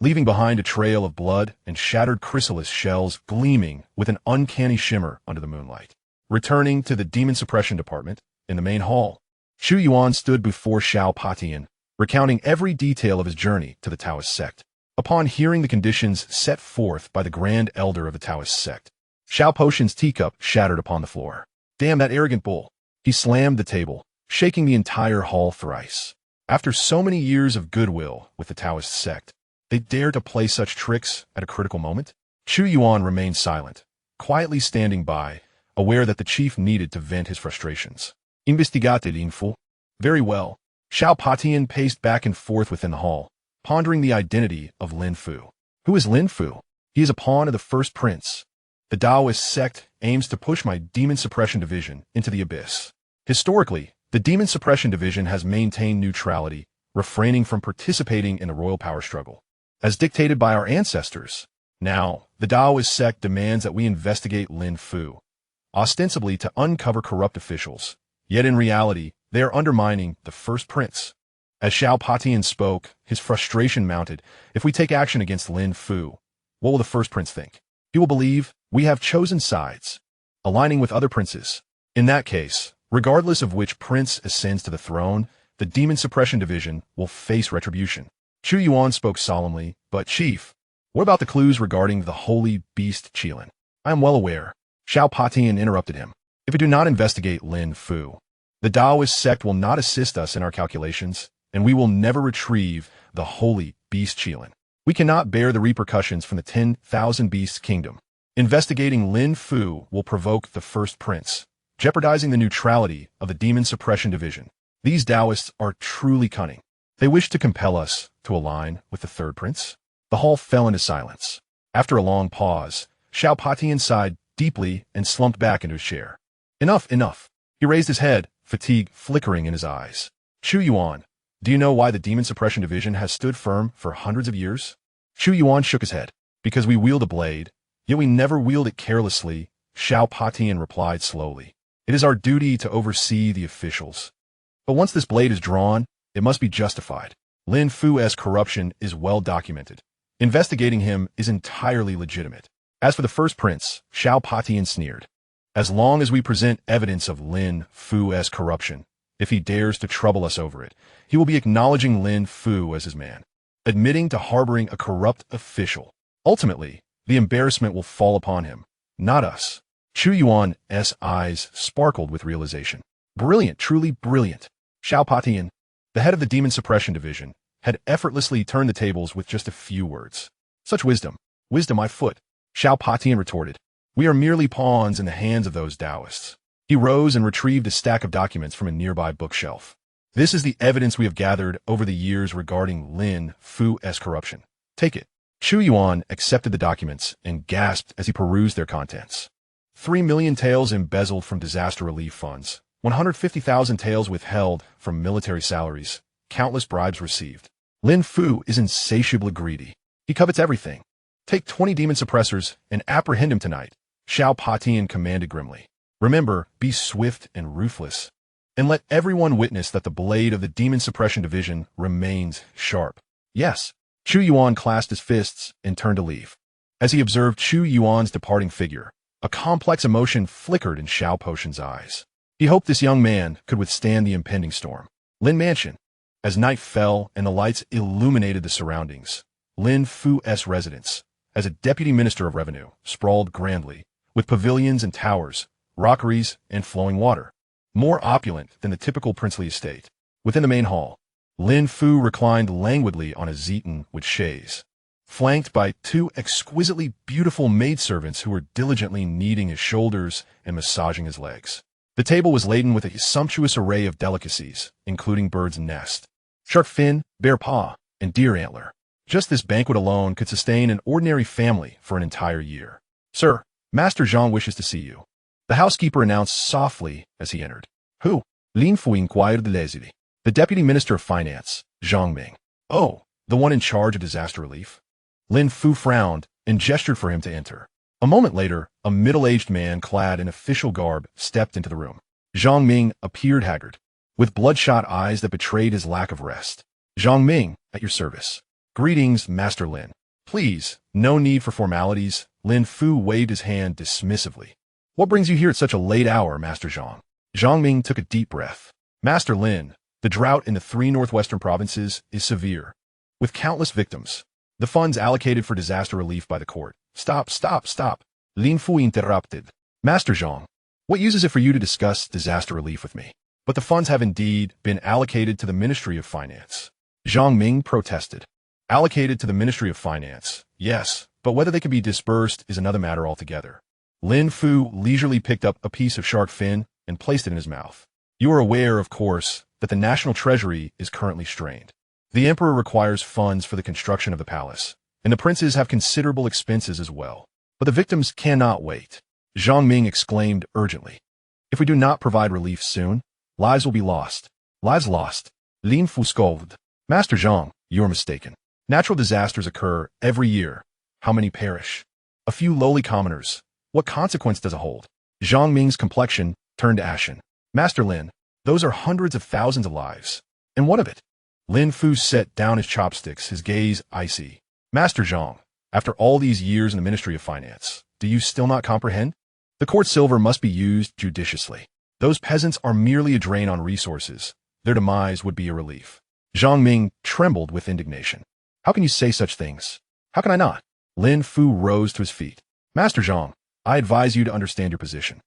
leaving behind a trail of blood and shattered chrysalis shells gleaming with an uncanny shimmer under the moonlight. Returning to the Demon Suppression Department, in the main hall, Chu Yuan stood before Xiao Patian, recounting every detail of his journey to the Taoist sect. Upon hearing the conditions set forth by the Grand Elder of the Taoist sect, Xiao Patian's teacup shattered upon the floor. Damn that arrogant bull! He slammed the table, shaking the entire hall thrice. After so many years of goodwill with the Taoist sect, they dared to play such tricks at a critical moment? Chu Yuan remained silent, quietly standing by, aware that the chief needed to vent his frustrations. Investigate l'info. Very well. Xiao Patian paced back and forth within the hall, pondering the identity of Lin Fu. Who is Lin Fu? He is a pawn of the first prince. The Taoist sect aims to push my Demon Suppression Division into the abyss. Historically, the Demon Suppression Division has maintained neutrality, refraining from participating in the royal power struggle, as dictated by our ancestors. Now, the Taoist sect demands that we investigate Lin Fu, ostensibly to uncover corrupt officials, yet in reality, they are undermining the first prince. As Xiao Patian spoke, his frustration mounted. If we take action against Lin Fu, what will the first prince think? He will believe we have chosen sides, aligning with other princes. In that case, regardless of which prince ascends to the throne, the Demon Suppression Division will face retribution. Chu Yuan spoke solemnly, but Chief, what about the clues regarding the holy beast Qilin? I am well aware. Xiao Patian interrupted him. If we do not investigate Lin Fu, the Taoist sect will not assist us in our calculations, and we will never retrieve the holy beast Qilin. We cannot bear the repercussions from the 10,000 Beasts Kingdom. Investigating Lin Fu will provoke the first prince, jeopardizing the neutrality of the Demon Suppression Division. These Taoists are truly cunning. They wish to compel us to align with the third prince. The hall fell into silence. After a long pause, Xiao Patian sighed deeply and slumped back into his chair. Enough, enough. He raised his head, fatigue flickering in his eyes. Chu Yuan, do you know why the Demon Suppression Division has stood firm for hundreds of years? Chu Yuan shook his head. Because we wield a blade, yet we never wield it carelessly, Xiao Patian replied slowly. It is our duty to oversee the officials. But once this blade is drawn, it must be justified. Lin Fu's corruption is well documented. Investigating him is entirely legitimate. As for the first prince, Xiao Patian sneered. As long as we present evidence of Lin Fu's corruption, if he dares to trouble us over it, he will be acknowledging Lin Fu as his man, admitting to harboring a corrupt official. Ultimately, the embarrassment will fall upon him, not us. Chu Yuan's eyes sparkled with realization. Brilliant, truly brilliant. Xiao Patian, the head of the Demon Suppression Division, had effortlessly turned the tables with just a few words. Such wisdom, wisdom my foot. Xiao Patian retorted. We are merely pawns in the hands of those Taoists. He rose and retrieved a stack of documents from a nearby bookshelf. This is the evidence we have gathered over the years regarding Lin Fu's corruption. Take it. Chu Yuan accepted the documents and gasped as he perused their contents. 3 million taels embezzled from disaster relief funds, 150,000 taels withheld from military salaries, countless bribes received. Lin Fu is insatiably greedy. He covets everything. Take 20 demon suppressors and apprehend him tonight, Xiao Patian commanded grimly. Remember, be swift and ruthless, and let everyone witness that the blade of the Demon Suppression Division remains sharp. Yes. Chu Yuan clasped his fists and turned to leave. As he observed Chu Yuan's departing figure, a complex emotion flickered in Xiao Patian's eyes. He hoped this young man could withstand the impending storm. Lin Mansion. As night fell and the lights illuminated the surroundings, Lin Fu's residence, as a deputy minister of revenue, sprawled grandly, with pavilions and towers, rockeries, and flowing water. More opulent than the typical princely estate. Within the main hall, Lin Fu reclined languidly on a zeton with chaise, flanked by 2 exquisitely beautiful maidservants who were diligently kneading his shoulders and massaging his legs. The table was laden with a sumptuous array of delicacies, including bird's nest, shark fin, bear paw, and deer antler. Just this banquet alone could sustain an ordinary family for an entire year. Sir, Master Zhang wishes to see you, the housekeeper announced softly as he entered. Who? Lin Fu inquired lazily. The deputy minister of finance, Zhang Ming. Oh, the one in charge of disaster relief? Lin Fu frowned and gestured for him to enter. A moment later, a middle-aged man clad in official garb stepped into the room. Zhang Ming appeared haggard, with bloodshot eyes that betrayed his lack of rest. Zhang Ming, at your service. Greetings, Master Lin. Please, no need for formalities. Lin Fu waved his hand dismissively. What brings you here at such a late hour, Master Zhang? Zhang Ming took a deep breath. Master Lin, the drought in the 3 northwestern provinces is severe, with countless victims. The funds allocated for disaster relief by the court. Stop. Lin Fu interrupted. Master Zhang, what use is it for you to discuss disaster relief with me? But the funds have indeed been allocated to the Ministry of Finance. Zhang Ming protested. Allocated to the Ministry of Finance, yes, but whether they can be disbursed is another matter altogether. Lin Fu leisurely picked up a piece of shark fin and placed it in his mouth. You are aware, of course, that the national treasury is currently strained. The emperor requires funds for the construction of the palace, and the princes have considerable expenses as well. But the victims cannot wait. Zhang Ming exclaimed urgently. If we do not provide relief soon, lives will be lost. Lives lost. Lin Fu scolded. Master Zhang, you are mistaken. Natural disasters occur every year. How many perish? A few lowly commoners. What consequence does it hold? Zhang Ming's complexion turned ashen. Master Lin, those are hundreds of thousands of lives. And what of it? Lin Fu set down his chopsticks, his gaze icy. Master Zhang, after all these years in the Ministry of Finance, do you still not comprehend? The court silver must be used judiciously. Those peasants are merely a drain on resources. Their demise would be a relief. Zhang Ming trembled with indignation. How can you say such things? How can I not? Lin Fu rose to his feet. Master Zhang, I advise you to understand your position.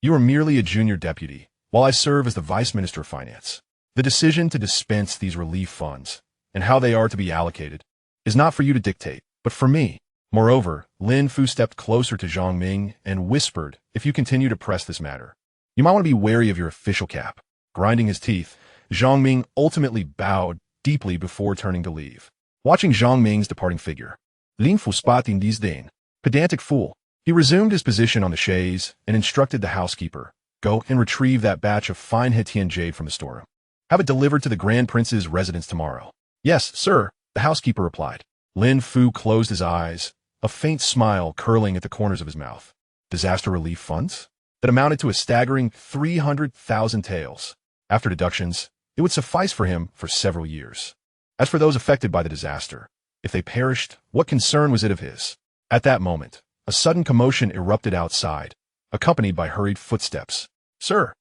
You are merely a junior deputy, while I serve as the Vice Minister of Finance. The decision to dispense these relief funds, and how they are to be allocated, is not for you to dictate, but for me. Moreover, Lin Fu stepped closer to Zhang Ming and whispered, if you continue to press this matter, you might want to be wary of your official cap. Grinding his teeth, Zhang Ming ultimately bowed deeply before turning to leave. Watching Zhang Ming's departing figure, Lin Fu spotted in disdain. Pedantic fool. He resumed his position on the chaise and instructed the housekeeper, go and retrieve that batch of fine Hetian jade from the storeroom. Have it delivered to the Grand Prince's residence tomorrow. Yes, sir, the housekeeper replied. Lin Fu closed his eyes, a faint smile curling at the corners of his mouth. Disaster relief funds? That amounted to a staggering 300,000 taels. After deductions, it would suffice for him for several years. As for those affected by the disaster, if they perished, what concern was it of his? At that moment, a sudden commotion erupted outside, accompanied by hurried footsteps. Sir,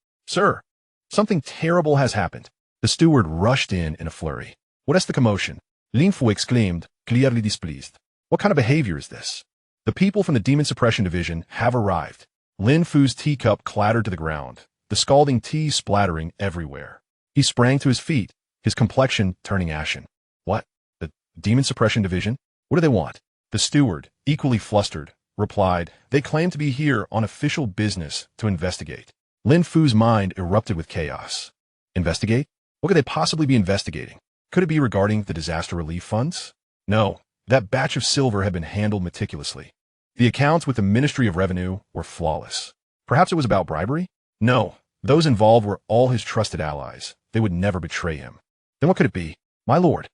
something terrible has happened. The steward rushed in a flurry. What is the commotion? Lin Fu exclaimed, clearly displeased. What kind of behavior is this? The people from the Demon Suppression Division have arrived. Lin Fu's teacup clattered to the ground, the scalding tea splattering everywhere. He sprang to his feet, his complexion turning ashen. What? The Demon Suppression Division? What do they want? The steward, equally flustered, replied, they claim to be here on official business to investigate. Lin Fu's mind erupted with chaos. Investigate? What could they possibly be investigating? Could it be regarding the disaster relief funds? No, that batch of silver had been handled meticulously. The accounts with the Ministry of Revenue were flawless. Perhaps it was about bribery? No, those involved were all his trusted allies. They would never betray him. Then what could it be? My lord.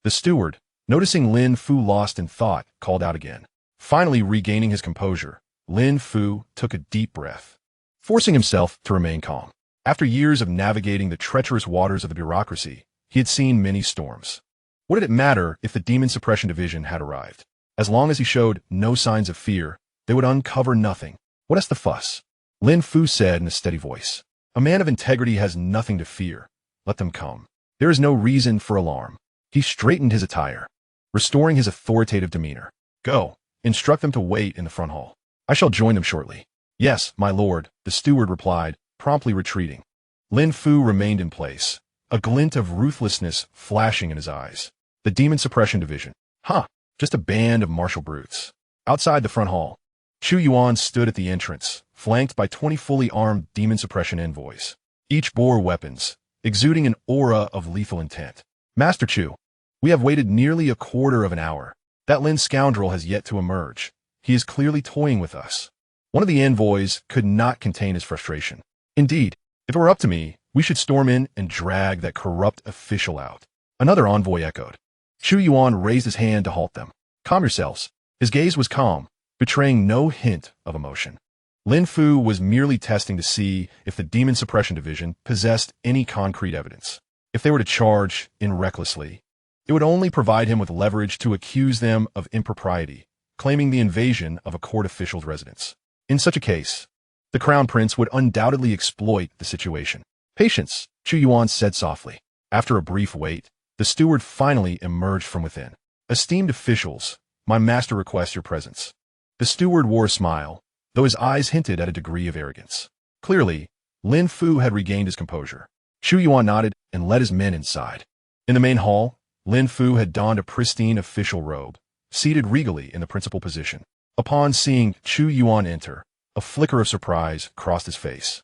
The steward, noticing Lin Fu lost in thought, called out again. Finally regaining his composure, Lin Fu took a deep breath, forcing himself to remain calm. After years of navigating the treacherous waters of the bureaucracy, he had seen many storms. What did it matter if the Demon Suppression Division had arrived? As long as he showed no signs of fear, they would uncover nothing. What is the fuss? Lin Fu said in a steady voice. A man of integrity has nothing to fear. Let them come. There is no reason for alarm. He straightened his attire, restoring his authoritative demeanor. Go, instruct them to wait in the front hall. I shall join them shortly. Yes, my lord, the steward replied, promptly retreating. Lin Fu remained in place, a glint of ruthlessness flashing in his eyes. The Demon Suppression Division. Just a band of martial brutes. Outside the front hall, Chu Yuan stood at the entrance, flanked by 20 fully armed Demon Suppression envoys. Each bore weapons, exuding an aura of lethal intent. Master Chu, we have waited nearly a quarter of an hour. That Lin scoundrel has yet to emerge. He is clearly toying with us. One of the envoys could not contain his frustration. Indeed, if it were up to me, we should storm in and drag that corrupt official out. Another envoy echoed. Chu Yuan raised his hand to halt them. Calm yourselves. His gaze was calm, betraying no hint of emotion. Lin Fu was merely testing to see if the Demon Suppression Division possessed any concrete evidence. If they were to charge in recklessly, It would only provide him with leverage to accuse them of impropriety, claiming the invasion of a court official's residence. In such a case, the crown prince would undoubtedly exploit the situation. Patience, Chu Yuan said softly. After a brief wait, the steward finally emerged from within. Esteemed officials, my master requests your presence. The steward wore a smile, though his eyes hinted at a degree of arrogance. Clearly, Lin Fu had regained his composure. Chu Yuan nodded and led his men inside. In the main hall, Lin Fu had donned a pristine official robe, seated regally in the principal position. Upon seeing Chu Yuan enter, a flicker of surprise crossed his face,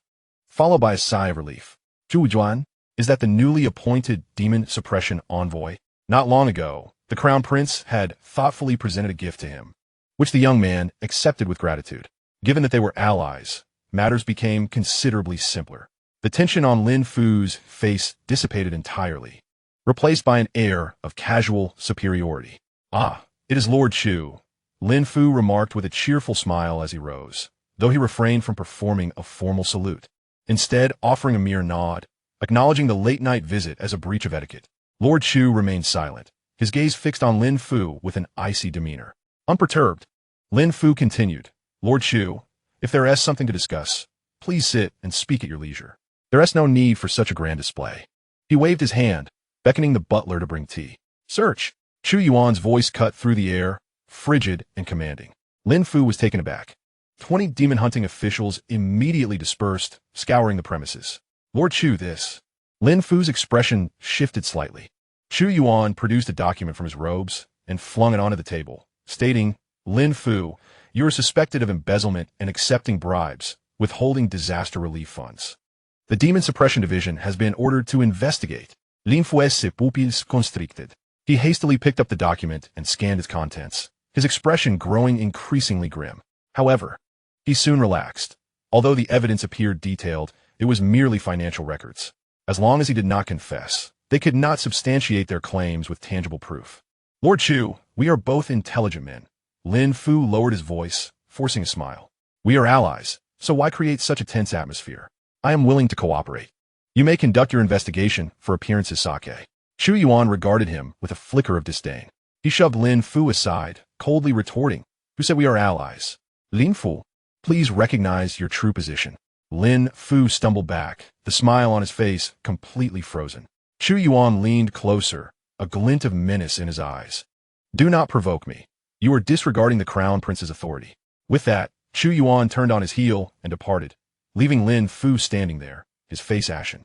followed by a sigh of relief. Chu Yuan, is that the newly appointed Demon Suppression Envoy? Not long ago, the Crown Prince had thoughtfully presented a gift to him, which the young man accepted with gratitude. Given that they were allies, matters became considerably simpler. The tension on Lin Fu's face dissipated entirely, replaced by an air of casual superiority. Ah, it is Lord Chu, Lin Fu remarked with a cheerful smile as he rose, though he refrained from performing a formal salute, instead offering a mere nod, acknowledging the late-night visit as a breach of etiquette. Lord Chu remained silent, his gaze fixed on Lin Fu with an icy demeanor. Unperturbed, Lin Fu continued, Lord Chu, if there is something to discuss, please sit and speak at your leisure. There is no need for such a grand display. He waved his hand, beckoning the butler to bring tea. Search! Chu Yuan's voice cut through the air, frigid and commanding. Lin Fu was taken aback. 20 demon-hunting officials immediately dispersed, scouring the premises. Lord Chu, this. Lin Fu's expression shifted slightly. Chu Yuan produced a document from his robes and flung it onto the table, stating, Lin Fu, you are suspected of embezzlement and accepting bribes, withholding disaster relief funds. The Demon Suppression Division has been ordered to investigate. Lin Fu ses pupilles constricted. He hastily picked up the document and scanned its contents, his expression growing increasingly grim. However, he soon relaxed. Although the evidence appeared detailed, it was merely financial records. As long as he did not confess, they could not substantiate their claims with tangible proof. Lord Chu, we are both intelligent men. Lin Fu lowered his voice, forcing a smile. We are allies, so why create such a tense atmosphere? I am willing to cooperate. You may conduct your investigation for appearances sake. Chu Yuan regarded him with a flicker of disdain. He shoved Lin Fu aside, coldly retorting, who said we are allies? Lin Fu, please recognize your true position. Lin Fu stumbled back, the smile on his face completely frozen. Chu Yuan leaned closer, a glint of menace in his eyes. Do not provoke me. You are disregarding the Crown Prince's authority. With that, Chu Yuan turned on his heel and departed, leaving Lin Fu standing there, his face ashen.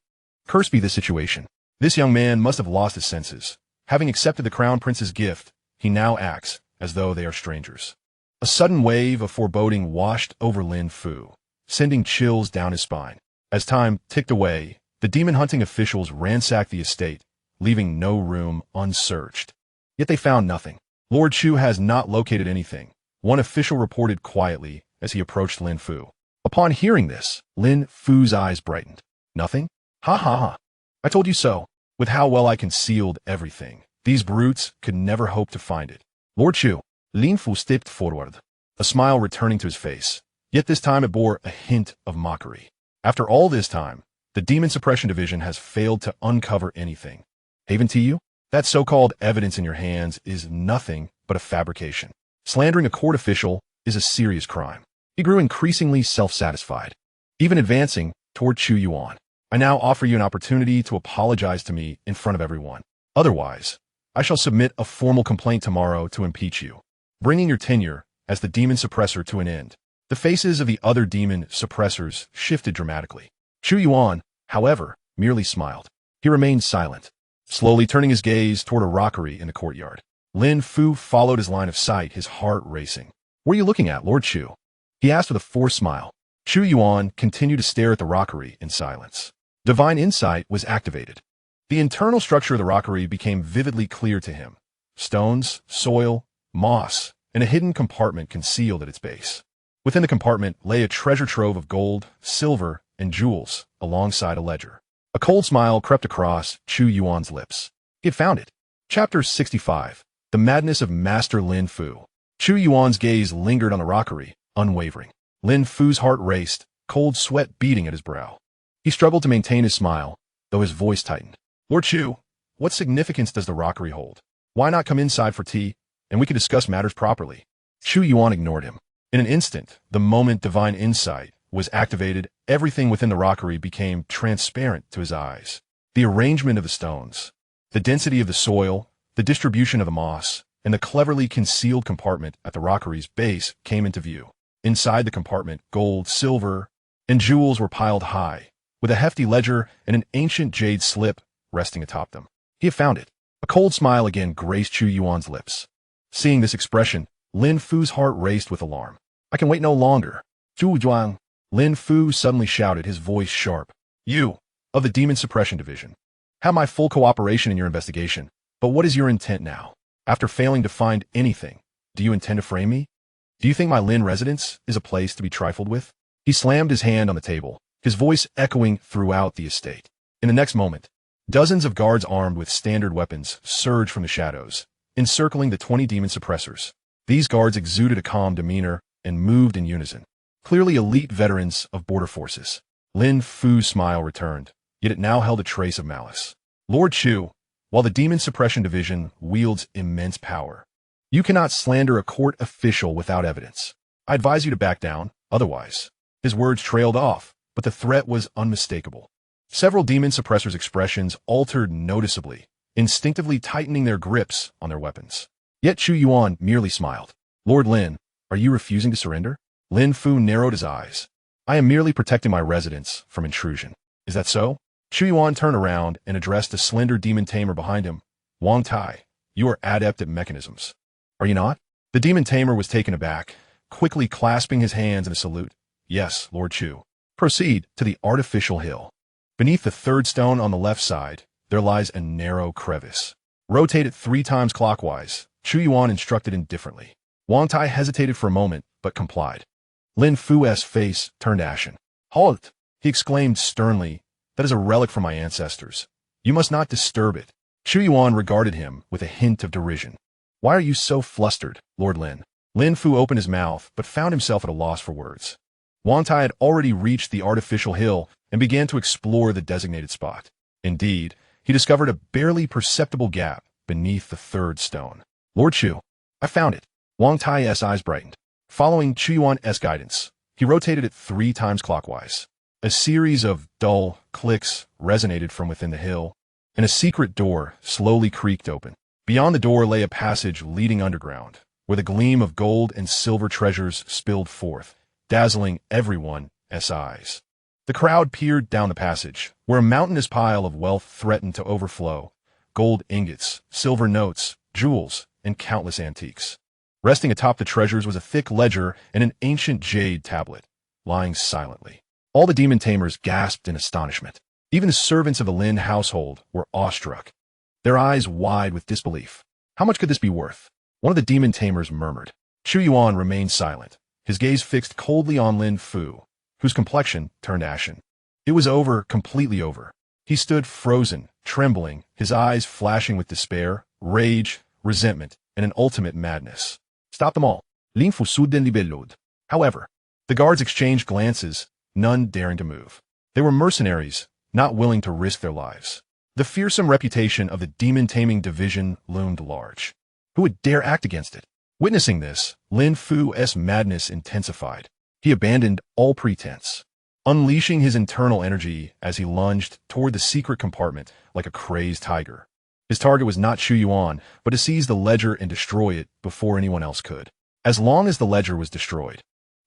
Cursed be this situation. This young man must have lost his senses. Having accepted the Crown Prince's gift, he now acts as though they are strangers. A sudden wave of foreboding washed over Lin Fu, sending chills down his spine. As time ticked away, the demon-hunting officials ransacked the estate, leaving no room unsearched. Yet they found nothing. Lord Chu has not located anything, one official reported quietly as he approached Lin Fu. Upon hearing this, Lin Fu's eyes brightened. Nothing? Ha ha ha. I told you so. With how well I concealed everything, these brutes could never hope to find it. Lord Chu, Lin Fu stepped forward, a smile returning to his face, yet this time it bore a hint of mockery. After all this time, the Demon Suppression Division has failed to uncover anything. Haven to you? That so-called evidence in your hands is nothing but a fabrication. Slandering a court official is a serious crime. He grew increasingly self-satisfied, even advancing toward Chu Yuan. I now offer you an opportunity to apologize to me in front of everyone. Otherwise, I shall submit a formal complaint tomorrow to impeach you, bringing your tenure as the demon suppressor to an end. The faces of the other demon suppressors shifted dramatically. Chu Yuan, however, merely smiled. He remained silent, slowly turning his gaze toward a rockery in the courtyard. Lin Fu followed his line of sight, his heart racing. What are you looking at, Lord Chu? He asked with a forced smile. Chu Yuan continued to stare at the rockery in silence. Divine insight was activated. The internal structure of the rockery became vividly clear to him. Stones, soil, moss, and a hidden compartment concealed at its base. Within the compartment lay a treasure trove of gold, silver, and jewels, alongside a ledger. A cold smile crept across Chu Yuan's lips. He had found it. Chapter 65. The Madness of Master Lin Fu. Chu Yuan's gaze lingered on the rockery, unwavering. Lin Fu's heart raced, cold sweat beating at his brow. He struggled to maintain his smile, though his voice tightened. Lord Chu, what significance does the rockery hold? Why not come inside for tea, and we could discuss matters properly? Chu Yuan ignored him. In an instant, the moment divine insight was activated, everything within the rockery became transparent to his eyes. The arrangement of the stones, the density of the soil, the distribution of the moss, and the cleverly concealed compartment at the rockery's base came into view. Inside the compartment, gold, silver, and jewels were piled high, with a hefty ledger and an ancient jade slip resting atop them. He had found it. A cold smile again graced Chu Yuan's lips. Seeing this expression, Lin Fu's heart raced with alarm. I can wait no longer. Chu Yuan, Lin Fu suddenly shouted, his voice sharp. You, of the Demon Suppression Division, have my full cooperation in your investigation, but what is your intent now? After failing to find anything, do you intend to frame me? Do you think my Lin residence is a place to be trifled with? He slammed his hand on the table, his voice echoing throughout the estate. In the next moment, dozens of guards armed with standard weapons surged from the shadows, encircling the 20 demon suppressors. These guards exuded a calm demeanor and moved in unison, clearly elite veterans of border forces. Lin Fu's smile returned, yet it now held a trace of malice. Lord Chu, while the Demon Suppression Division wields immense power, you cannot slander a court official without evidence. I advise you to back down, otherwise. His words trailed off, but the threat was unmistakable. Several demon suppressors' expressions altered noticeably, instinctively tightening their grips on their weapons. Yet Chu Yuan merely smiled. Lord Lin, are you refusing to surrender? Lin Fu narrowed his eyes. I am merely protecting my residence from intrusion. Is that so? Chu Yuan turned around and addressed a slender demon tamer behind him. Wang Tai, you are adept at mechanisms. Are you not? The demon tamer was taken aback, quickly clasping his hands in a salute. Yes, Lord Chu. Proceed to the artificial hill. Beneath the third stone on the left side, there lies a narrow crevice. Rotate it 3 times clockwise, Chu Yuan instructed indifferently. Wang Tai hesitated for a moment, but complied. Lin Fu's face turned ashen. Halt! He exclaimed sternly. That is a relic from my ancestors. You must not disturb it. Chu Yuan regarded him with a hint of derision. Why are you so flustered, Lord Lin? Lin Fu opened his mouth, but found himself at a loss for words. Wang Tai had already reached the artificial hill and began to explore the designated spot. Indeed, he discovered a barely perceptible gap beneath the third stone. Lord Chu, I found it. Wang Tai's eyes brightened. Following Chu Yuan's guidance, he rotated it 3 times clockwise. A series of dull clicks resonated from within the hill, and a secret door slowly creaked open. Beyond the door lay a passage leading underground, where the gleam of gold and silver treasures spilled forth, dazzling everyone's eyes. The crowd peered down the passage, where a mountainous pile of wealth threatened to overflow: gold ingots, silver notes, jewels, and countless antiques. Resting atop the treasures was a thick ledger and an ancient jade tablet, lying silently. All the demon tamers gasped in astonishment. Even the servants of the Lin household were awestruck, their eyes wide with disbelief. How much could this be worth? One of the demon tamers murmured. Chu Yuan remained silent, his gaze fixed coldly on Lin Fu, whose complexion turned ashen. It was over, completely over. He stood frozen, trembling, his eyes flashing with despair, rage, resentment, and an ultimate madness. Stop them all. Lin Fu Unrivaled. However, the guards exchanged glances, none daring to move. They were mercenaries, not willing to risk their lives. The fearsome reputation of the demon-taming division loomed large. Who would dare act against it? Witnessing this, Lin Fu's madness intensified. He abandoned all pretense, unleashing his internal energy as he lunged toward the secret compartment like a crazed tiger. His target was not Chu Yuan, but to seize the ledger and destroy it before anyone else could. As long as the ledger was destroyed,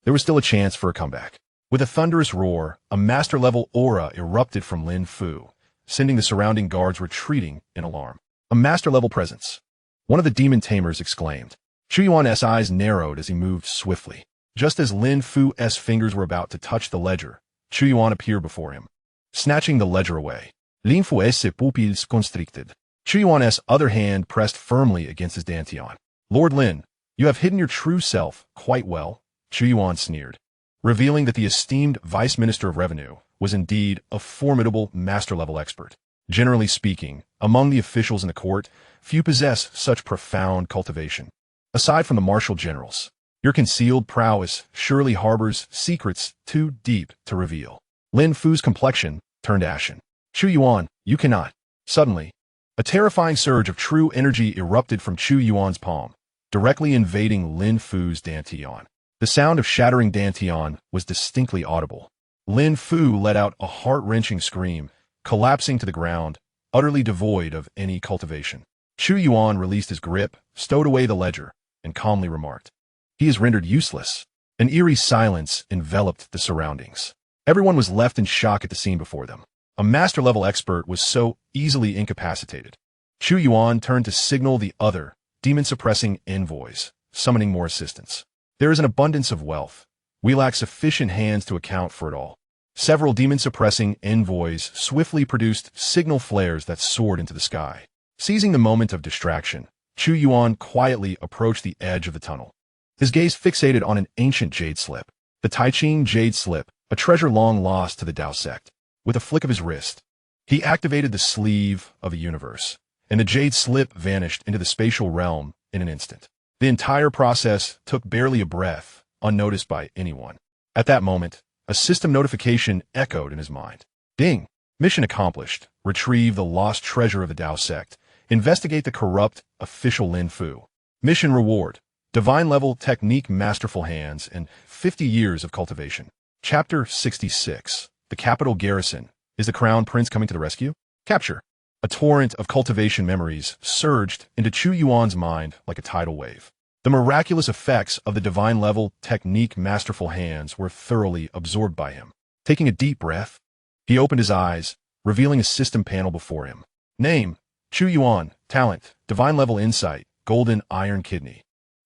there was still a chance for a comeback. With a thunderous roar, a master-level aura erupted from Lin Fu, sending the surrounding guards retreating in alarm. A master-level presence. One of the demon tamers exclaimed. Chu Yuan's eyes narrowed as he moved swiftly. Just as Lin Fu's fingers were about to touch the ledger, Chu Yuan appeared before him, snatching the ledger away. Lin Fu's pupils constricted. Chu Yuan's other hand pressed firmly against his dantian. Lord Lin, you have hidden your true self quite well, Chu Yuan sneered, revealing that the esteemed Vice Minister of Revenue was indeed a formidable master-level expert. Generally speaking, among the officials in the court, few possess such profound cultivation. Aside from the martial generals, your concealed prowess surely harbors secrets too deep to reveal. Lin Fu's complexion turned ashen. Chu Yuan, you cannot. Suddenly, A terrifying surge of true energy erupted from Chu Yuan's palm, directly invading Lin Fu's dantian. The sound of shattering dantian was distinctly audible. Lin Fu let out a heart-wrenching scream, collapsing to the ground, utterly devoid of any cultivation. Chu Yuan released his grip, stowed away the ledger, and calmly remarked, "He is rendered useless." An eerie silence enveloped the surroundings. Everyone was left in shock at the scene before them. A master-level expert was so easily incapacitated. Chu Yuan turned to signal the other, demon-suppressing envoys, summoning more assistance. "There is an abundance of wealth. We lack sufficient hands to account for it all." Several demon-suppressing envoys swiftly produced signal flares that soared into the sky. Seizing the moment of distraction, Chu Yuan quietly approached the edge of the tunnel. His gaze fixated on an ancient jade slip. The Taiqing jade slip, a treasure long lost to the Dao sect. With a flick of his wrist, he activated the sleeve of a universe, and the jade slip vanished into the spatial realm in an instant. The entire process took barely a breath, unnoticed by anyone. At that moment, a system notification echoed in his mind. Ding! Mission accomplished. Retrieve the lost treasure of the Dao sect. Investigate the corrupt official Lin Fu. Mission reward: Divine level technique, masterful hands, and 50 years of cultivation. Chapter 66. The capital garrison. Is the Crown Prince coming to the rescue? Capture. A torrent of cultivation memories surged into Chu Yuan's mind like a tidal wave. The miraculous effects of the divine level technique, masterful hands, were thoroughly absorbed by him. Taking a deep breath, he opened his eyes, revealing a system panel before him. Name: Chu Yuan. Talent: Divine level insight, golden iron kidney.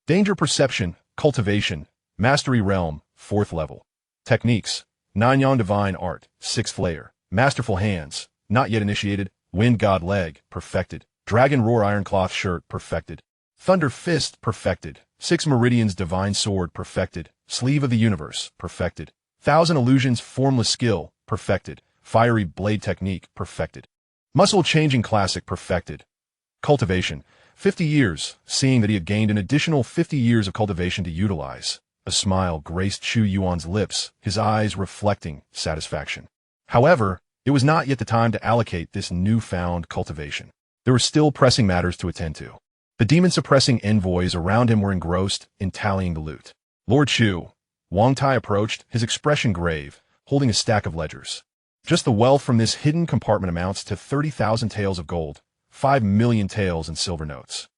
Danger perception, cultivation, mastery realm, 4th level. Techniques: Nanyang divine art, 6th layer. Masterful hands, not yet initiated. Wind god leg, perfected. Dragon roar iron cloth shirt, perfected. Thunder fist, perfected. 6 meridians divine sword, perfected. Sleeve of the universe, perfected. 1,000 illusions formless skill, perfected. Fiery blade technique, perfected. Muscle changing classic, perfected. Cultivation: 50 years, seeing that he had gained an additional 50 years of cultivation to utilize. A smile graced Chu Yuan's lips, his eyes reflecting satisfaction. However, it was not yet the time to allocate this newfound cultivation. There were still pressing matters to attend to. The demon-suppressing envoys around him were engrossed in tallying the loot. Lord Chu, Wang Tai approached, his expression grave, holding a stack of ledgers. Just the wealth from this hidden compartment amounts to 30,000 taels of gold, 5 million taels in silver notes,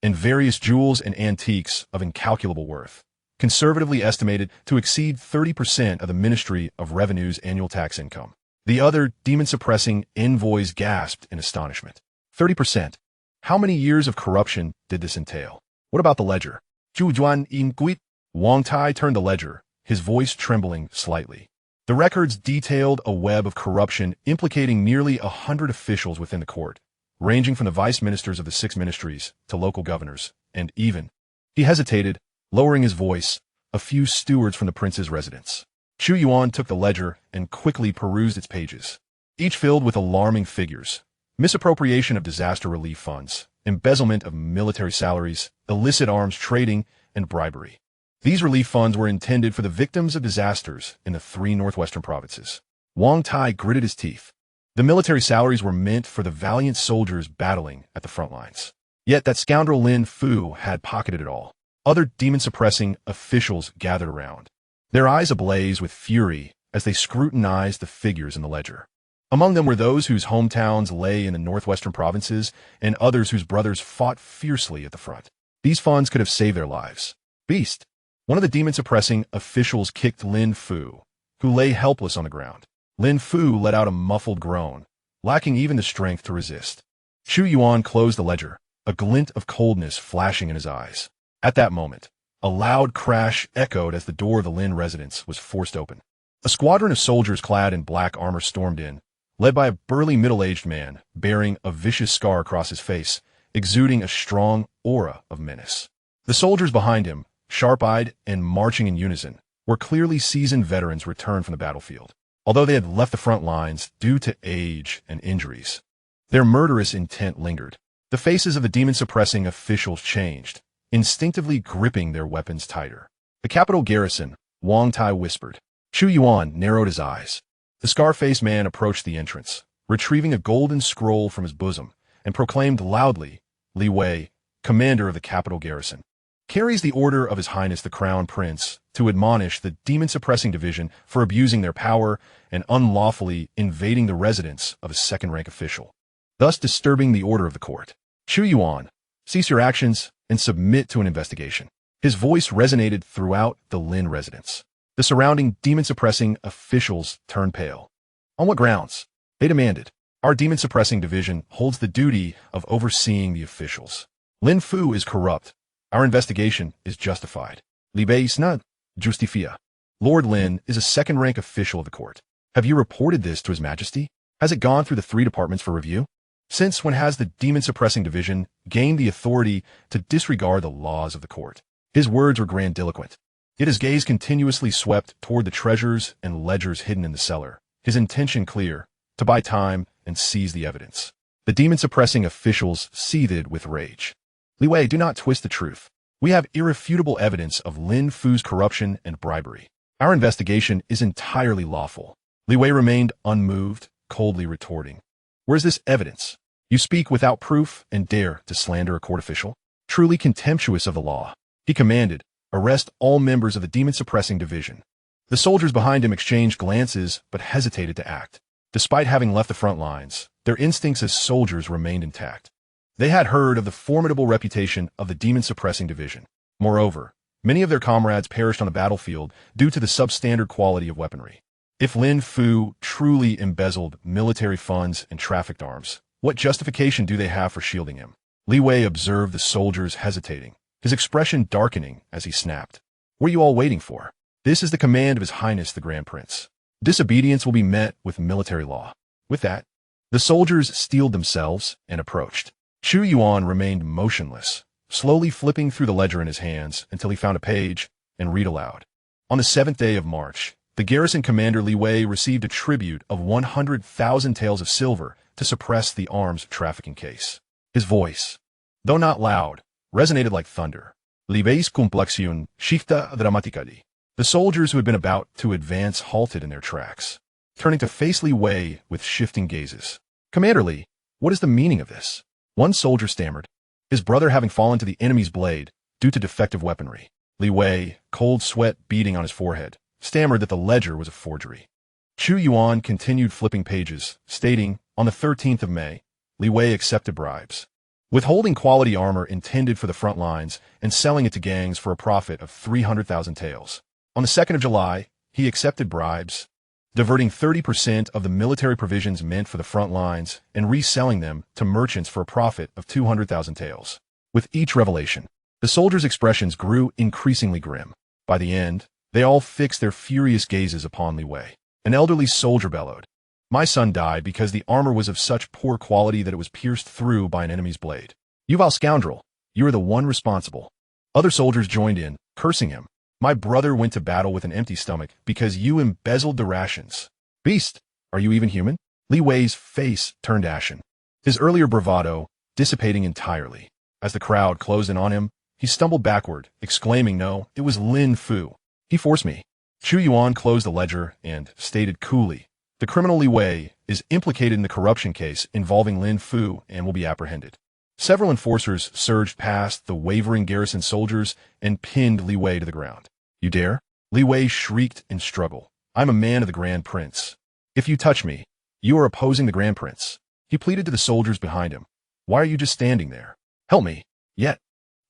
and various jewels and antiques of incalculable worth, conservatively estimated to exceed 30% of the Ministry of Revenue's annual tax income. The other demon-suppressing envoys gasped in astonishment. 30%. How many years of corruption did this entail? What about the ledger? Chu Yuan inquit. Wang Tai turned the ledger, his voice trembling slightly. The records detailed a web of corruption implicating nearly 100 officials within the court, ranging from the vice ministers of the 6 ministries to local governors, and even, he hesitated, lowering his voice, a few stewards from the prince's residence. Chu Yuan took the ledger and quickly perused its pages, each filled with alarming figures: misappropriation of disaster relief funds, embezzlement of military salaries, illicit arms trading, and bribery. These relief funds were intended for the victims of disasters in the 3 northwestern provinces. Wang Tai gritted his teeth. The military salaries were meant for the valiant soldiers battling at the front lines. Yet that scoundrel Lin Fu had pocketed it all. Other demon-suppressing officials gathered around, their eyes ablaze with fury as they scrutinized the figures in the ledger. Among them were those whose hometowns lay in the northwestern provinces and others whose brothers fought fiercely at the front. These funds could have saved their lives. Beast! One of the demon-suppressing officials kicked Lin Fu, who lay helpless on the ground. Lin Fu let out a muffled groan, lacking even the strength to resist. Chu Yuan closed the ledger, a glint of coldness flashing in his eyes. At that moment, a loud crash echoed as the door of the Lin residence was forced open. A squadron of soldiers clad in black armor stormed in, led by a burly middle-aged man bearing a vicious scar across his face, exuding a strong aura of menace. The soldiers behind him, sharp-eyed and marching in unison, were clearly seasoned veterans returned from the battlefield. Although they had left the front lines due to age and injuries, their murderous intent lingered. The faces of the demon-suppressing officials changed, instinctively gripping their weapons tighter. The capital garrison, Wang Tai whispered. Chu Yuan narrowed his eyes. The scar-faced man approached the entrance, retrieving a golden scroll from his bosom and proclaimed loudly, "Li Wei, commander of the capital garrison, carries the order of His Highness the Crown Prince to admonish the Demon Suppressing Division for abusing their power and unlawfully invading the residence of a second-rank official, thus disturbing the order of the court. Chu Yuan, cease your actions and submit to an investigation." His voice resonated throughout the Lin residence. The surrounding demon-suppressing officials turned pale. On what grounds? They demanded. "Our demon-suppressing division holds the duty of overseeing the officials. Lin Fu is corrupt. Our investigation is justified. Libéis not justifia. Lord Lin is a second-rank official of the court. Have you reported this to His Majesty? Has it gone through the 3 departments for review? Since when has the demon-suppressing division gained the authority to disregard the laws of the court?" His words were grandiloquent, yet his gaze continuously swept toward the treasures and ledgers hidden in the cellar, his intention clear, to buy time and seize the evidence. The demon-suppressing officials seethed with rage. "Li Wei, do not twist the truth. We have irrefutable evidence of Lin Fu's corruption and bribery. Our investigation is entirely lawful." Li Wei remained unmoved, coldly retorting, "Where's this evidence? You speak without proof and dare to slander a court official? Truly contemptuous of the law." He commanded, "Arrest all members of the demon-suppressing division." The soldiers behind him exchanged glances but hesitated to act. Despite having left the front lines, their instincts as soldiers remained intact. They had heard of the formidable reputation of the demon-suppressing division. Moreover, many of their comrades perished on the battlefield due to the substandard quality of weaponry. If Lin Fu truly embezzled military funds and trafficked arms, what justification do they have for shielding him? Li Wei observed the soldiers hesitating, his expression darkening as he snapped. "What are you all waiting for? This is the command of His Highness the Grand Prince. Disobedience will be met with military law." With that, the soldiers steeled themselves and approached. Chu Yuan remained motionless, slowly flipping through the ledger in his hands until he found a page and read aloud. On the 7th day of March, the garrison commander Li Wei received a tribute of 100,000 taels of silver to suppress the arms trafficking case. His voice, though not loud, resonated like thunder. "Li Wei's complexion shifta dramatically." The soldiers who had been about to advance halted in their tracks, turning to face Li Wei with shifting gazes. "Commander Li, what is the meaning of this?" One soldier stammered, his brother having fallen to the enemy's blade due to defective weaponry. Li Wei, cold sweat beading on his forehead, stammered that the ledger was a forgery. Chu Yuan continued flipping pages, stating, on the 13th of May, Li Wei accepted bribes, withholding quality armor intended for the front lines and selling it to gangs for a profit of 300,000 taels. On the 2nd of July, he accepted bribes, diverting 30% of the military provisions meant for the front lines and reselling them to merchants for a profit of 200,000 taels. With each revelation, the soldiers' expressions grew increasingly grim. By the end, they all fixed their furious gazes upon Li Wei. An elderly soldier bellowed, "My son died because the armor was of such poor quality that it was pierced through by an enemy's blade. You vile scoundrel, you are the one responsible." Other soldiers joined in, cursing him. "My brother went to battle with an empty stomach because you embezzled the rations. Beast, are you even human?" Li Wei's face turned ashen, his earlier bravado dissipating entirely. As the crowd closed in on him, he stumbled backward, exclaiming, "No, it was Lin Fu. He forced me." Chu Yuan closed the ledger and stated coolly, "The criminal Li Wei is implicated in the corruption case involving Lin Fu and will be apprehended." Several enforcers surged past the wavering garrison soldiers and pinned Li Wei to the ground. "You dare?" Li Wei shrieked in struggle. "I'm a man of the Grand Prince. If you touch me, you are opposing the Grand Prince." He pleaded to the soldiers behind him. "Why are you just standing there? Help me." Yet,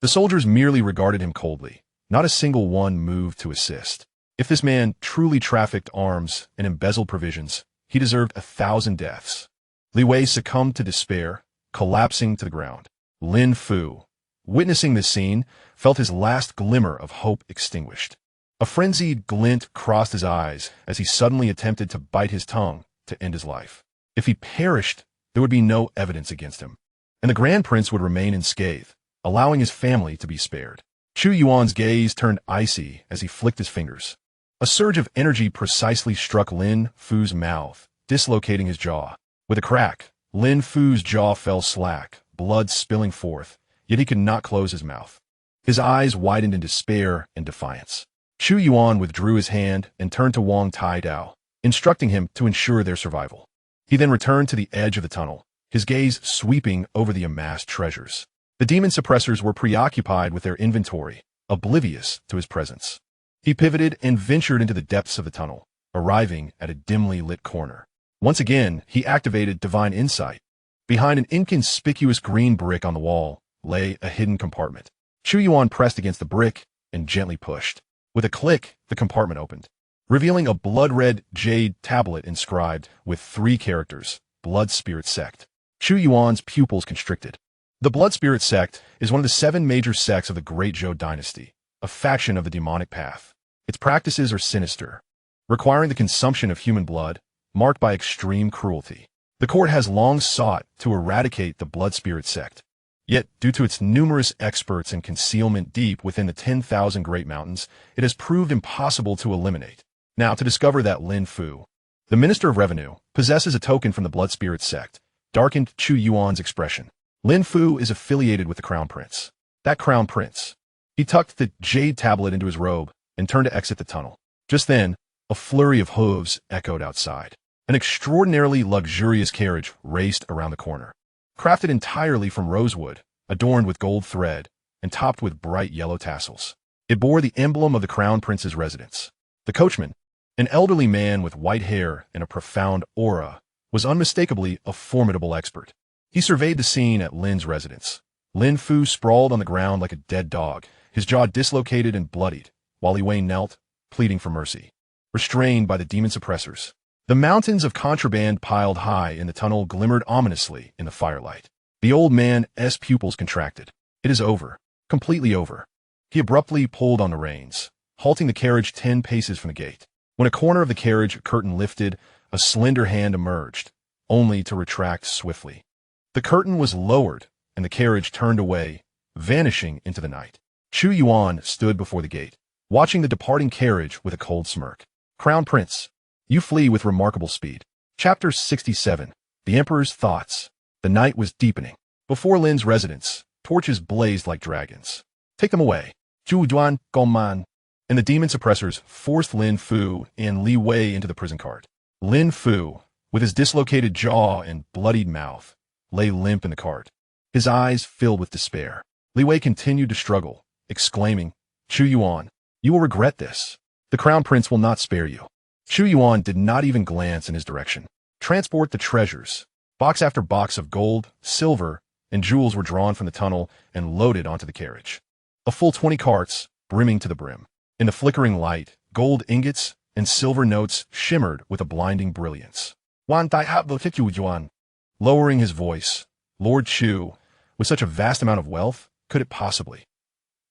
the soldiers merely regarded him coldly. Not a single one moved to assist. If this man truly trafficked arms and embezzled provisions, he deserved 1,000 deaths. Li Wei succumbed to despair, collapsing to the ground. Lin Fu, witnessing this scene, felt his last glimmer of hope extinguished. A frenzied glint crossed his eyes as he suddenly attempted to bite his tongue to end his life. If he perished, there would be no evidence against him, and the Grand Prince would remain unscathed, allowing his family to be spared. Chu Yuan's gaze turned icy as he flicked his fingers. A surge of energy precisely struck Lin Fu's mouth, dislocating his jaw. With a crack, Lin Fu's jaw fell slack, blood spilling forth, yet he could not close his mouth. His eyes widened in despair and defiance. Chu Yuan withdrew his hand and turned to Wang Tai Dao, instructing him to ensure their survival. He then returned to the edge of the tunnel, his gaze sweeping over the amassed treasures. The demon suppressors were preoccupied with their inventory, oblivious to his presence. He pivoted and ventured into the depths of the tunnel, arriving at a dimly lit corner. Once again, he activated divine insight. Behind an inconspicuous green brick on the wall lay a hidden compartment. Chu Yuan pressed against the brick and gently pushed. With a click, the compartment opened, revealing a blood-red jade tablet inscribed with 3 characters, Blood Sword Sect. Chu Yuan's pupils constricted. The Blood Sword Sect is one of the 7 major sects of the Great Zhou Dynasty, a faction of the demonic path. Its practices are sinister, requiring the consumption of human blood, marked by extreme cruelty. The court has long sought to eradicate the Blood Sword Sect. Yet, due to its numerous experts and concealment deep within the 10,000 Great Mountains, it has proved impossible to eliminate. Now, to discover that Lin Fu, the Minister of Revenue, possesses a token from the Blood Sword Sect, darkened Chu Yuan's expression. Lin Fu is affiliated with the Crown Prince. That Crown Prince. He tucked the jade tablet into his robe and turned to exit the tunnel. Just then, a flurry of hooves echoed outside. An extraordinarily luxurious carriage raced around the corner. Crafted entirely from rosewood, adorned with gold thread, and topped with bright yellow tassels. It bore the emblem of the Crown Prince's residence. The coachman, an elderly man with white hair and a profound aura, was unmistakably a formidable expert. He surveyed the scene at Lin's residence. Lin Fu sprawled on the ground like a dead dog, his jaw dislocated and bloodied, while Li Wei knelt, pleading for mercy. Restrained by the demon suppressors, the mountains of contraband piled high in the tunnel glimmered ominously in the firelight. The old man's pupils contracted. It is over. Completely over. He abruptly pulled on the reins, halting the carriage 10 paces from the gate. When a corner of the carriage curtain lifted, a slender hand emerged, only to retract swiftly. The curtain was lowered, and the carriage turned away, vanishing into the night. Chu Yuan stood before the gate, watching the departing carriage with a cold smirk. Crown Prince, you flee with remarkable speed. Chapter 67. The Emperor's Thoughts. The night was deepening. Before Lin's residence, torches blazed like dragons. Take them away. Chu Yuan, Gongman. And the demon suppressors forced Lin Fu and Li Wei into the prison cart. Lin Fu, with his dislocated jaw and bloodied mouth, lay limp in the cart, his eyes filled with despair. Li Wei continued to struggle, exclaiming, Chu Yuan, you will regret this. The Crown Prince will not spare you. Chu Yuan did not even glance in his direction. Transport the treasures. Box after box of gold, silver, and jewels were drawn from the tunnel and loaded onto the carriage. A full 20 carts, brimming to the brim. In the flickering light, gold ingots and silver notes shimmered with a blinding brilliance. Yuan. Lowering his voice, Lord Chu, with such a vast amount of wealth, could it possibly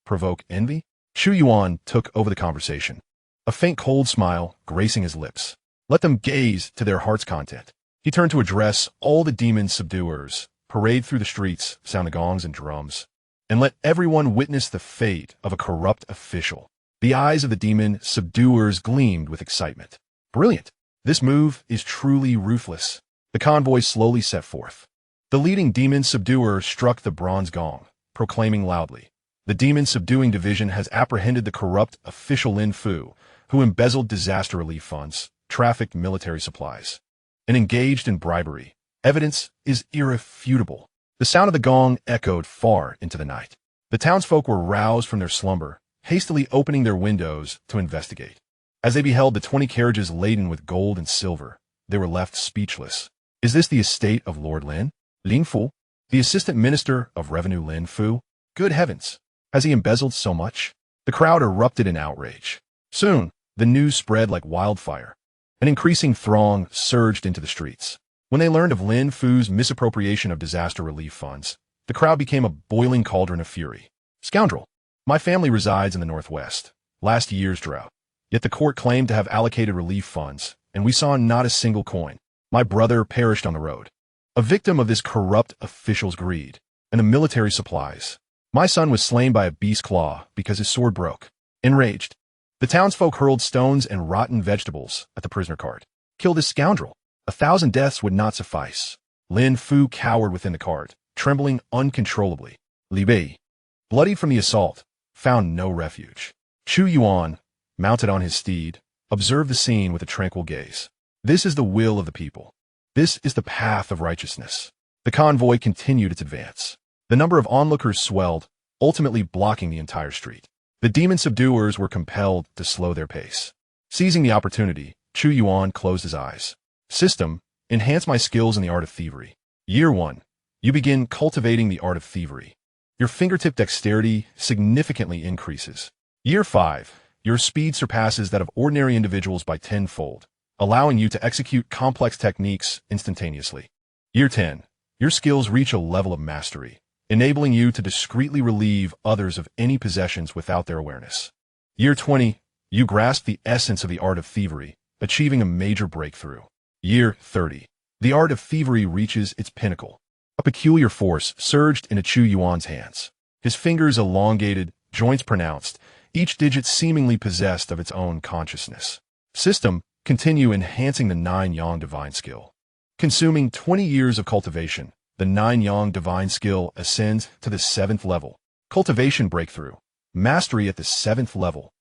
provoke envy? Chu Yuan took over the conversation, a faint cold smile gracing his lips. Let them gaze to their heart's content. He turned to address all the demon subduers, parade through the streets, sound the gongs and drums, and let everyone witness the fate of a corrupt official. The eyes of the demon subduers gleamed with excitement. Brilliant! This move is truly ruthless. The convoy slowly set forth. The leading demon subduer struck the bronze gong, proclaiming loudly, the Demon Subduing Division has apprehended the corrupt official Lin Fu, who embezzled disaster relief funds, trafficked military supplies, and engaged in bribery. Evidence is irrefutable. The sound of the gong echoed far into the night. The townsfolk were roused from their slumber, hastily opening their windows to investigate. As they beheld the 20 carriages laden with gold and silver, they were left speechless. Is this the estate of Lord Lin? Lin Fu? The Assistant Minister of Revenue Lin Fu? Good heavens! Has he embezzled so much? The crowd erupted in outrage. Soon, the news spread like wildfire. An increasing throng surged into the streets. When they learned of Lin Fu's misappropriation of disaster relief funds, the crowd became a boiling cauldron of fury. Scoundrel! My family resides in the Northwest. Last year's drought. Yet the court claimed to have allocated relief funds, and we saw not a single coin. My brother perished on the road, a victim of this corrupt official's greed, and the military supplies. My son was slain by a beast's claw because his sword broke. Enraged, the townsfolk hurled stones and rotten vegetables at the prisoner cart. Kill this scoundrel. 1,000 deaths would not suffice. Lin Fu cowered within the cart, trembling uncontrollably. Li Bei, bloodied from the assault, found no refuge. Chu Yuan, mounted on his steed, observed the scene with a tranquil gaze. This is the will of the people. This is the path of righteousness. The convoy continued its advance. The number of onlookers swelled, ultimately blocking the entire street. The demon subduers were compelled to slow their pace. Seizing the opportunity, Chu Yuan closed his eyes. System, enhance my skills in the art of thievery. Year 1. You begin cultivating the art of thievery. Your fingertip dexterity significantly increases. Year 5. Your speed surpasses that of ordinary individuals by tenfold, allowing you to execute complex techniques instantaneously. Year 10. Your skills reach a level of mastery, enabling you to discreetly relieve others of any possessions without their awareness. Year 20. You grasp the essence of the art of thievery, achieving a major breakthrough. Year 30. The art of thievery reaches its pinnacle. A peculiar force surged into Chu Yuan's hands. His fingers elongated, joints pronounced, each digit seemingly possessed of its own consciousness. System, continue enhancing the 9-yang divine skill. Consuming 20 years of cultivation, the 9-yang divine skill ascends to the 7th level. Cultivation breakthrough. Mastery at the 7th level.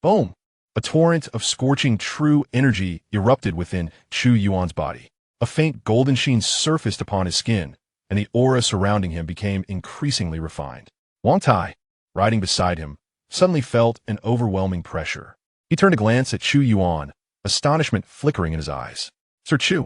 Boom! A torrent of scorching true energy erupted within Chu Yuan's body. A faint golden sheen surfaced upon his skin, and the aura surrounding him became increasingly refined. Wang Tai, riding beside him, suddenly felt an overwhelming pressure. He turned to glance at Chu Yuan, astonishment flickering in his eyes. Sir Chu,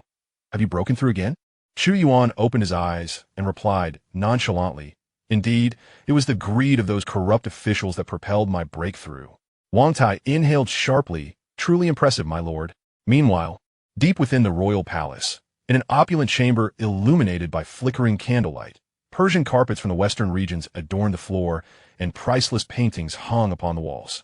have you broken through again? Chu Yuan opened his eyes and replied nonchalantly, Indeed, it was the greed of those corrupt officials that propelled my breakthrough. Wang Tai inhaled sharply, truly impressive, my lord. Meanwhile, deep within the royal palace, in an opulent chamber illuminated by flickering candlelight, Persian carpets from the western regions adorned the floor, and priceless paintings hung upon the walls.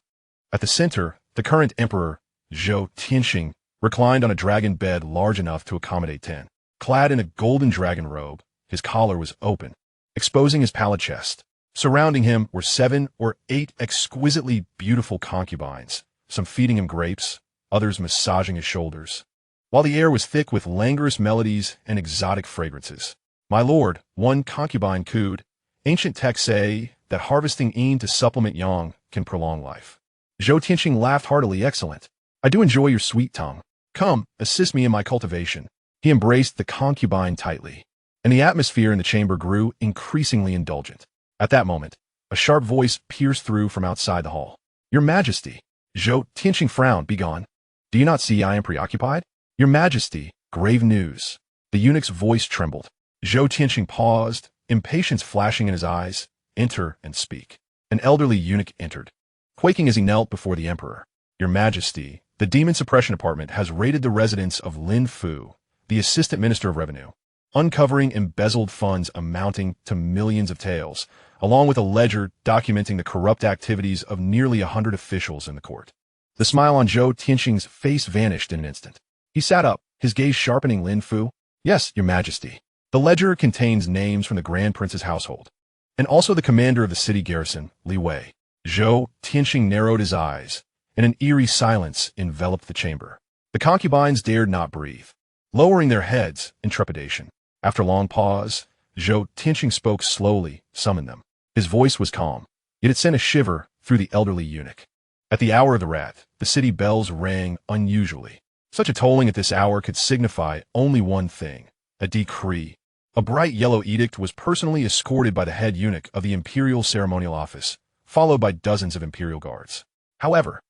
At the center, the current emperor, Zhou Tianxing, reclined on a dragon bed large enough to accommodate 10. Clad in a golden dragon robe, his collar was open, exposing his pallid chest. Surrounding him were 7 or 8 exquisitely beautiful concubines, some feeding him grapes, others massaging his shoulders, while the air was thick with languorous melodies and exotic fragrances. My lord, one concubine cooed, ancient texts say that harvesting yin to supplement yang can prolong life. Zhou Tianxing laughed heartily. Excellent. I do enjoy your sweet tongue. Come, assist me in my cultivation. He embraced the concubine tightly, and the atmosphere in the chamber grew increasingly indulgent. At that moment, a sharp voice pierced through from outside the hall. Your Majesty. Zhou Tianxing frowned. Begone. Do you not see I am preoccupied? Your Majesty, grave news. The eunuch's voice trembled. Zhou Tianxing paused, impatience flashing in his eyes. Enter and speak. An elderly eunuch entered, quaking as he knelt before the emperor. Your Majesty, the Demon Suppression Department has raided the residence of Lin Fu, the Assistant Minister of Revenue, uncovering embezzled funds amounting to millions of taels, along with a ledger documenting the corrupt activities of nearly 100 officials in the court. The smile on Zhou Tianxing's face vanished in an instant. He sat up, his gaze sharpening. Lin Fu? Yes, Your Majesty. The ledger contains names from the Grand Prince's household, and also the commander of the city garrison, Li Wei. Zhou Tianxing narrowed his eyes, and an eerie silence enveloped the chamber. The concubines dared not breathe, lowering their heads in trepidation. After a long pause, Zhou Tianxing spoke slowly, summoned them. His voice was calm, yet it sent a shiver through the elderly eunuch. At the hour of the rat, the city bells rang unusually. Such a tolling at this hour could signify only one thing, a decree. A bright yellow edict was personally escorted by the head eunuch of the Imperial Ceremonial Office, followed by dozens of Imperial guards. However,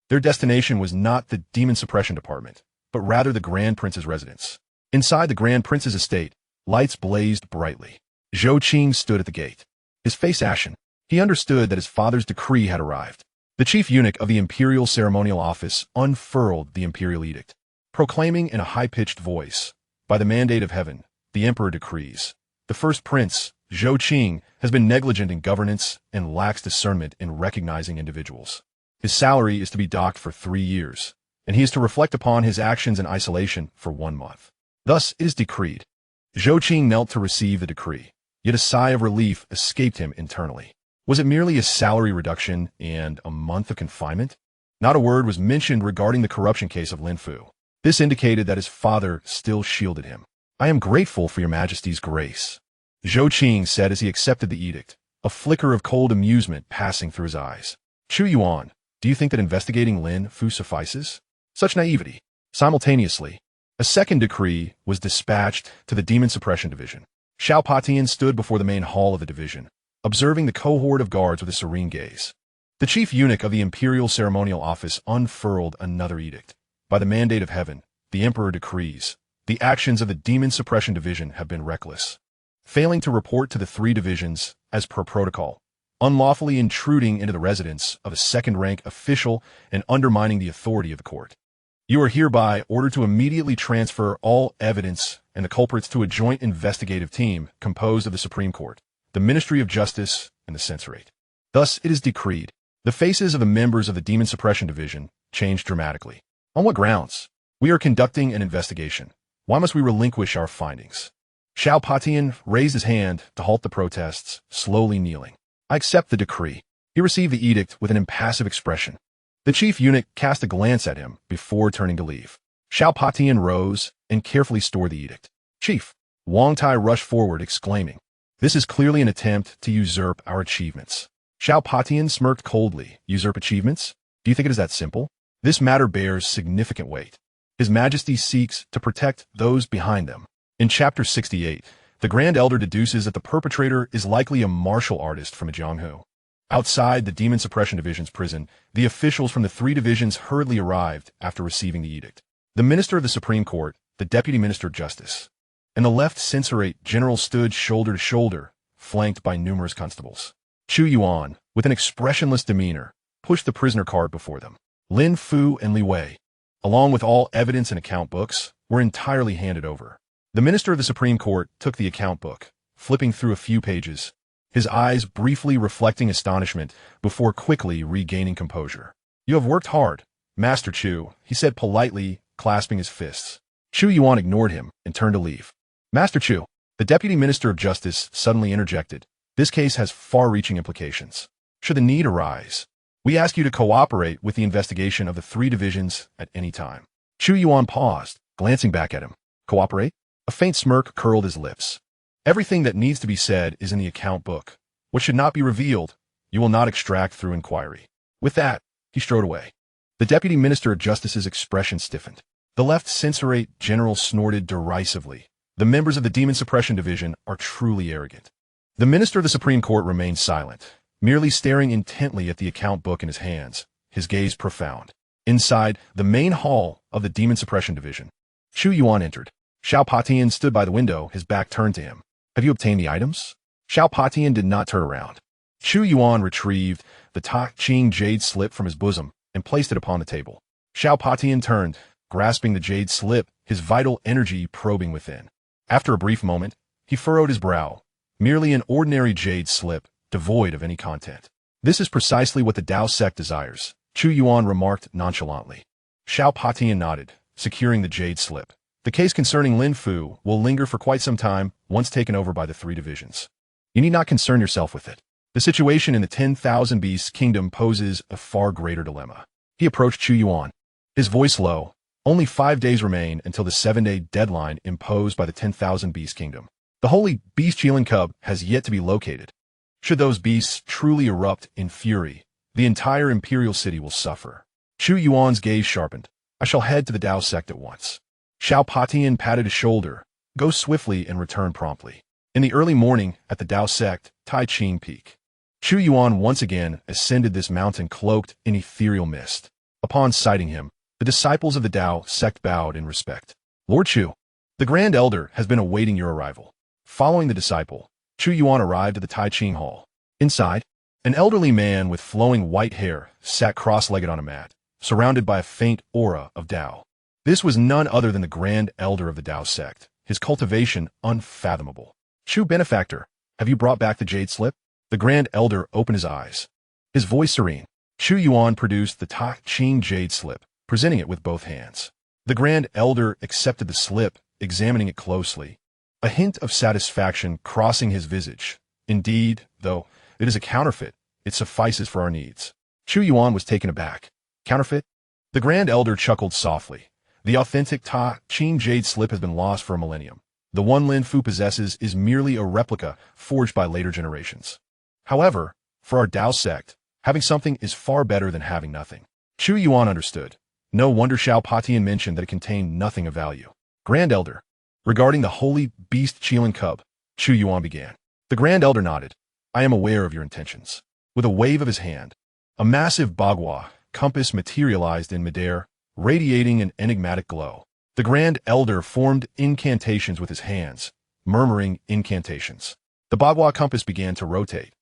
their destination was not the Demon Suppression Department, but rather the Grand Prince's residence. Inside the Grand Prince's estate, lights blazed brightly. Zhou Qing stood at the gate, his face ashen. He understood that his father's decree had arrived. The chief eunuch of the Imperial Ceremonial Office unfurled the Imperial Edict, proclaiming in a high-pitched voice, by the mandate of heaven, the Emperor decrees. The first prince, Zhou Qing, has been negligent in governance and lacks discernment in recognizing individuals. His salary is to be docked for 3 years, and he is to reflect upon his actions in isolation for 1 month. Thus it is decreed. Zhou Qing knelt to receive the decree, yet a sigh of relief escaped him internally. Was it merely a salary reduction and a month of confinement? Not a word was mentioned regarding the corruption case of Lin Fu. This indicated that his father still shielded him. I am grateful for your Majesty's grace, Zhou Qing said as he accepted the edict, a flicker of cold amusement passing through his eyes. Chu Yuan, do you think that investigating Lin Fu suffices? Such naivety. Simultaneously, a second decree was dispatched to the Demon Suppression Division. Xiao Patian stood before the main hall of the division, observing the cohort of guards with a serene gaze. The chief eunuch of the Imperial Ceremonial Office unfurled another edict. By the mandate of heaven, the Emperor decrees, the actions of the Demon Suppression Division have been reckless. Failing to report to the 3 divisions, as per protocol, unlawfully intruding into the residence of a second-rank official and undermining the authority of the court. You are hereby ordered to immediately transfer all evidence and the culprits to a joint investigative team composed of the Supreme Court, the Ministry of Justice, and the Censorate. Thus, it is decreed. The faces of the members of the Demon Suppression Division changed dramatically. On what grounds? We are conducting an investigation. Why must we relinquish our findings? Xiao Patian raised his hand to halt the protests, slowly kneeling. I accept the decree. He received the edict with an impassive expression. The chief eunuch cast a glance at him before turning to leave. Xiao Patian rose and carefully stored the edict. Chief, Wang Tai rushed forward, exclaiming, "This is clearly an attempt to usurp our achievements." Xiao Patian smirked coldly. Usurp achievements? Do you think it is that simple? This matter bears significant weight. His Majesty seeks to protect those behind them. In Chapter 68, the Grand Elder deduces that the perpetrator is likely a martial artist from Jianghu. Outside the Demon Suppression Division's prison, the officials from the 3 divisions hurriedly arrived after receiving the edict. The Minister of the Supreme Court, the Deputy Minister of Justice, and the left censorate general stood shoulder to shoulder, flanked by numerous constables. Chu Yuan, with an expressionless demeanor, pushed the prisoner cart before them. Lin Fu and Li Wei, along with all evidence and account books, were entirely handed over. The Minister of the Supreme Court took the account book, flipping through a few pages, his eyes briefly reflecting astonishment before quickly regaining composure. You have worked hard, Master Chu, he said politely, clasping his fists. Chu Yuan ignored him and turned to leave. Master Chu, the Deputy Minister of Justice suddenly interjected. This case has far-reaching implications. Should the need arise, we ask you to cooperate with the investigation of the 3 divisions at any time. Chu Yuan paused, glancing back at him. Cooperate? A faint smirk curled his lips. Everything that needs to be said is in the account book. What should not be revealed, you will not extract through inquiry. With that, he strode away. The Deputy Minister of Justice's expression stiffened. The left censorate general snorted derisively. The members of the Demon Suppression Division are truly arrogant. The Minister of the Supreme Court remained silent, merely staring intently at the account book in his hands, his gaze profound. Inside the main hall of the Demon Suppression Division, Chu Yuan entered. Xiao Patian stood by the window, his back turned to him. Have you obtained the items? Xiao Patian did not turn around. Chu Yuan retrieved the Ta Ching jade slip from his bosom and placed it upon the table. Xiao Patian turned, grasping the jade slip, his vital energy probing within. After a brief moment, he furrowed his brow. Merely an ordinary jade slip, devoid of any content. This is precisely what the Dao sect desires, Chu Yuan remarked nonchalantly. Xiao Patian nodded, securing the jade slip. The case concerning Lin Fu will linger for quite some time once taken over by the 3 divisions. You need not concern yourself with it. The situation in the 10,000 Beasts Kingdom poses a far greater dilemma. He approached Chu Yuan, his voice low. Only 5 days remain until the 7-day deadline imposed by the 10,000 Beast Kingdom. The holy beast Qilin cub has yet to be located. Should those beasts truly erupt in fury, the entire imperial city will suffer. Chu Yuan's gaze sharpened. I shall head to the Dao sect at once. Xiao Patian patted his shoulder. Go swiftly and return promptly. In the early morning, at the Dao sect, Tai Ching Peak, Chu Yuan once again ascended this mountain cloaked in ethereal mist. Upon sighting him, the disciples of the Dao sect bowed in respect. Lord Chu, the Grand Elder has been awaiting your arrival. Following the disciple, Chu Yuan arrived at the Tai Ching Hall. Inside, an elderly man with flowing white hair sat cross-legged on a mat, surrounded by a faint aura of Dao. This was none other than the Grand Elder of the Dao sect, his cultivation unfathomable. Chu Benefactor, have you brought back the jade slip? The Grand Elder opened his eyes. His voice serene. Chu Yuan produced the Ta Ching jade slip, presenting it with both hands. The Grand Elder accepted the slip, examining it closely, a hint of satisfaction crossing his visage. Indeed, though it is a counterfeit, it suffices for our needs. Chu Yuan was taken aback. Counterfeit? The Grand Elder chuckled softly. The authentic Ta Ching jade slip has been lost for a millennium. The one Lin Fu possesses is merely a replica forged by later generations. However, for our Dao sect, having something is far better than having nothing. Chu Yuan understood. No wonder Xiao Patian mentioned that it contained nothing of value. Grand Elder, regarding the holy beast Qilin cub, Chu Yuan began. The Grand Elder nodded. I am aware of your intentions. With a wave of his hand, a massive bagua compass materialized in midair, radiating an enigmatic glow. The Grand Elder formed incantations with his hands, murmuring incantations. The bagua compass began to rotate,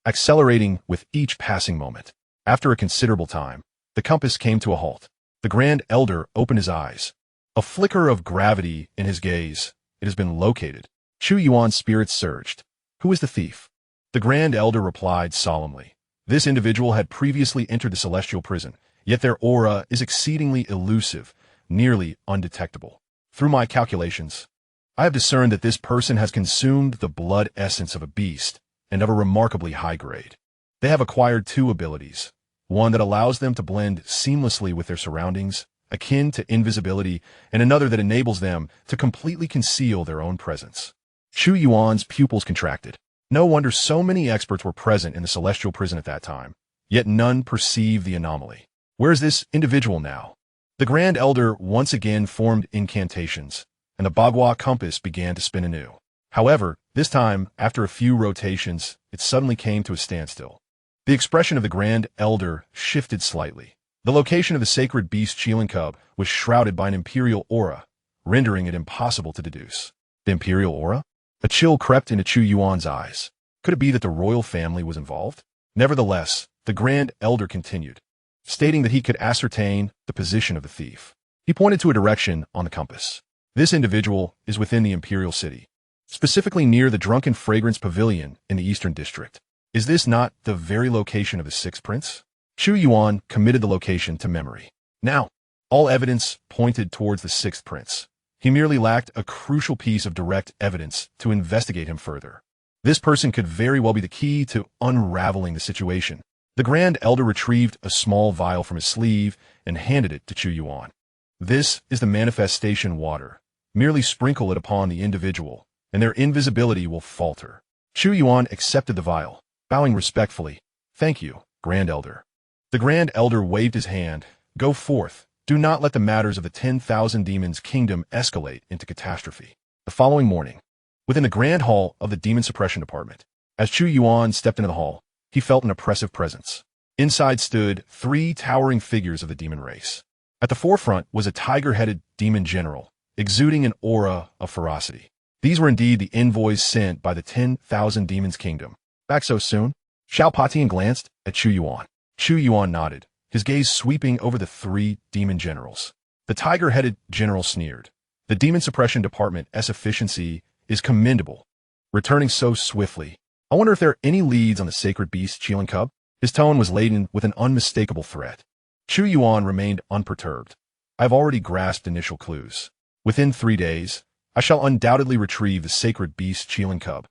accelerating with each passing moment. After a considerable time, the compass came to a halt. The Grand Elder opened his eyes. A flicker of gravity in his gaze. It has been located. Chu Yuan's spirits surged. Who is the thief? The Grand Elder replied solemnly. This individual had previously entered the celestial prison, yet their aura is exceedingly elusive, nearly undetectable. Through my calculations, I have discerned that this person has consumed the blood essence of a beast and of a remarkably high grade. They have acquired two abilities, one that allows them to blend seamlessly with their surroundings, akin to invisibility, and another that enables them to completely conceal their own presence. Chu Yuan's pupils contracted. No wonder so many experts were present in the celestial prison at that time, yet none perceived the anomaly. Where is this individual now? The Grand Elder once again formed incantations, and the bagua compass began to spin anew. However, this time, after a few rotations, it suddenly came to a standstill. The expression of the Grand Elder shifted slightly. The location of the sacred beast Qilan cub was shrouded by an imperial aura, rendering it impossible to deduce. The imperial aura? A chill crept into Chu Yuan's eyes. Could it be that the royal family was involved? Nevertheless, the Grand Elder continued, stating that he could ascertain the position of the thief. He pointed to a direction on the compass. This individual is within the imperial city, specifically near the Drunken Fragrance Pavilion in the Eastern District. Is this not the very location of the Sixth Prince? Chu Yuan committed the location to memory. Now, all evidence pointed towards the Sixth Prince. He merely lacked a crucial piece of direct evidence to investigate him further. This person could very well be the key to unraveling the situation. The Grand Elder retrieved a small vial from his sleeve and handed it to Chu Yuan. This is the manifestation water. Merely sprinkle it upon the individual, and their invisibility will falter. Chu Yuan accepted the vial, bowing respectfully. Thank you, Grand Elder. The Grand Elder waved his hand. Go forth. Do not let the matters of the 10,000 demons' kingdom escalate into catastrophe. The following morning, within the grand hall of the Demon Suppression Department, as Chu Yuan stepped into the hall, he felt an oppressive presence. Inside stood 3 towering figures of the demon race. At the forefront was a tiger-headed demon general, exuding an aura of ferocity. These were indeed the envoys sent by the 10,000 demons' kingdom. Back so soon? Xiao Patian glanced at Chu Yuan. Chu Yuan nodded, his gaze sweeping over the 3 demon generals. The tiger-headed general sneered. The Demon Suppression Department's efficiency is commendable, returning so swiftly. I wonder if there are any leads on the sacred beast Qilan cub? His tone was laden with an unmistakable threat. Chu Yuan remained unperturbed. I have already grasped initial clues. Within 3 days, I shall undoubtedly retrieve the sacred beast Qilan cub.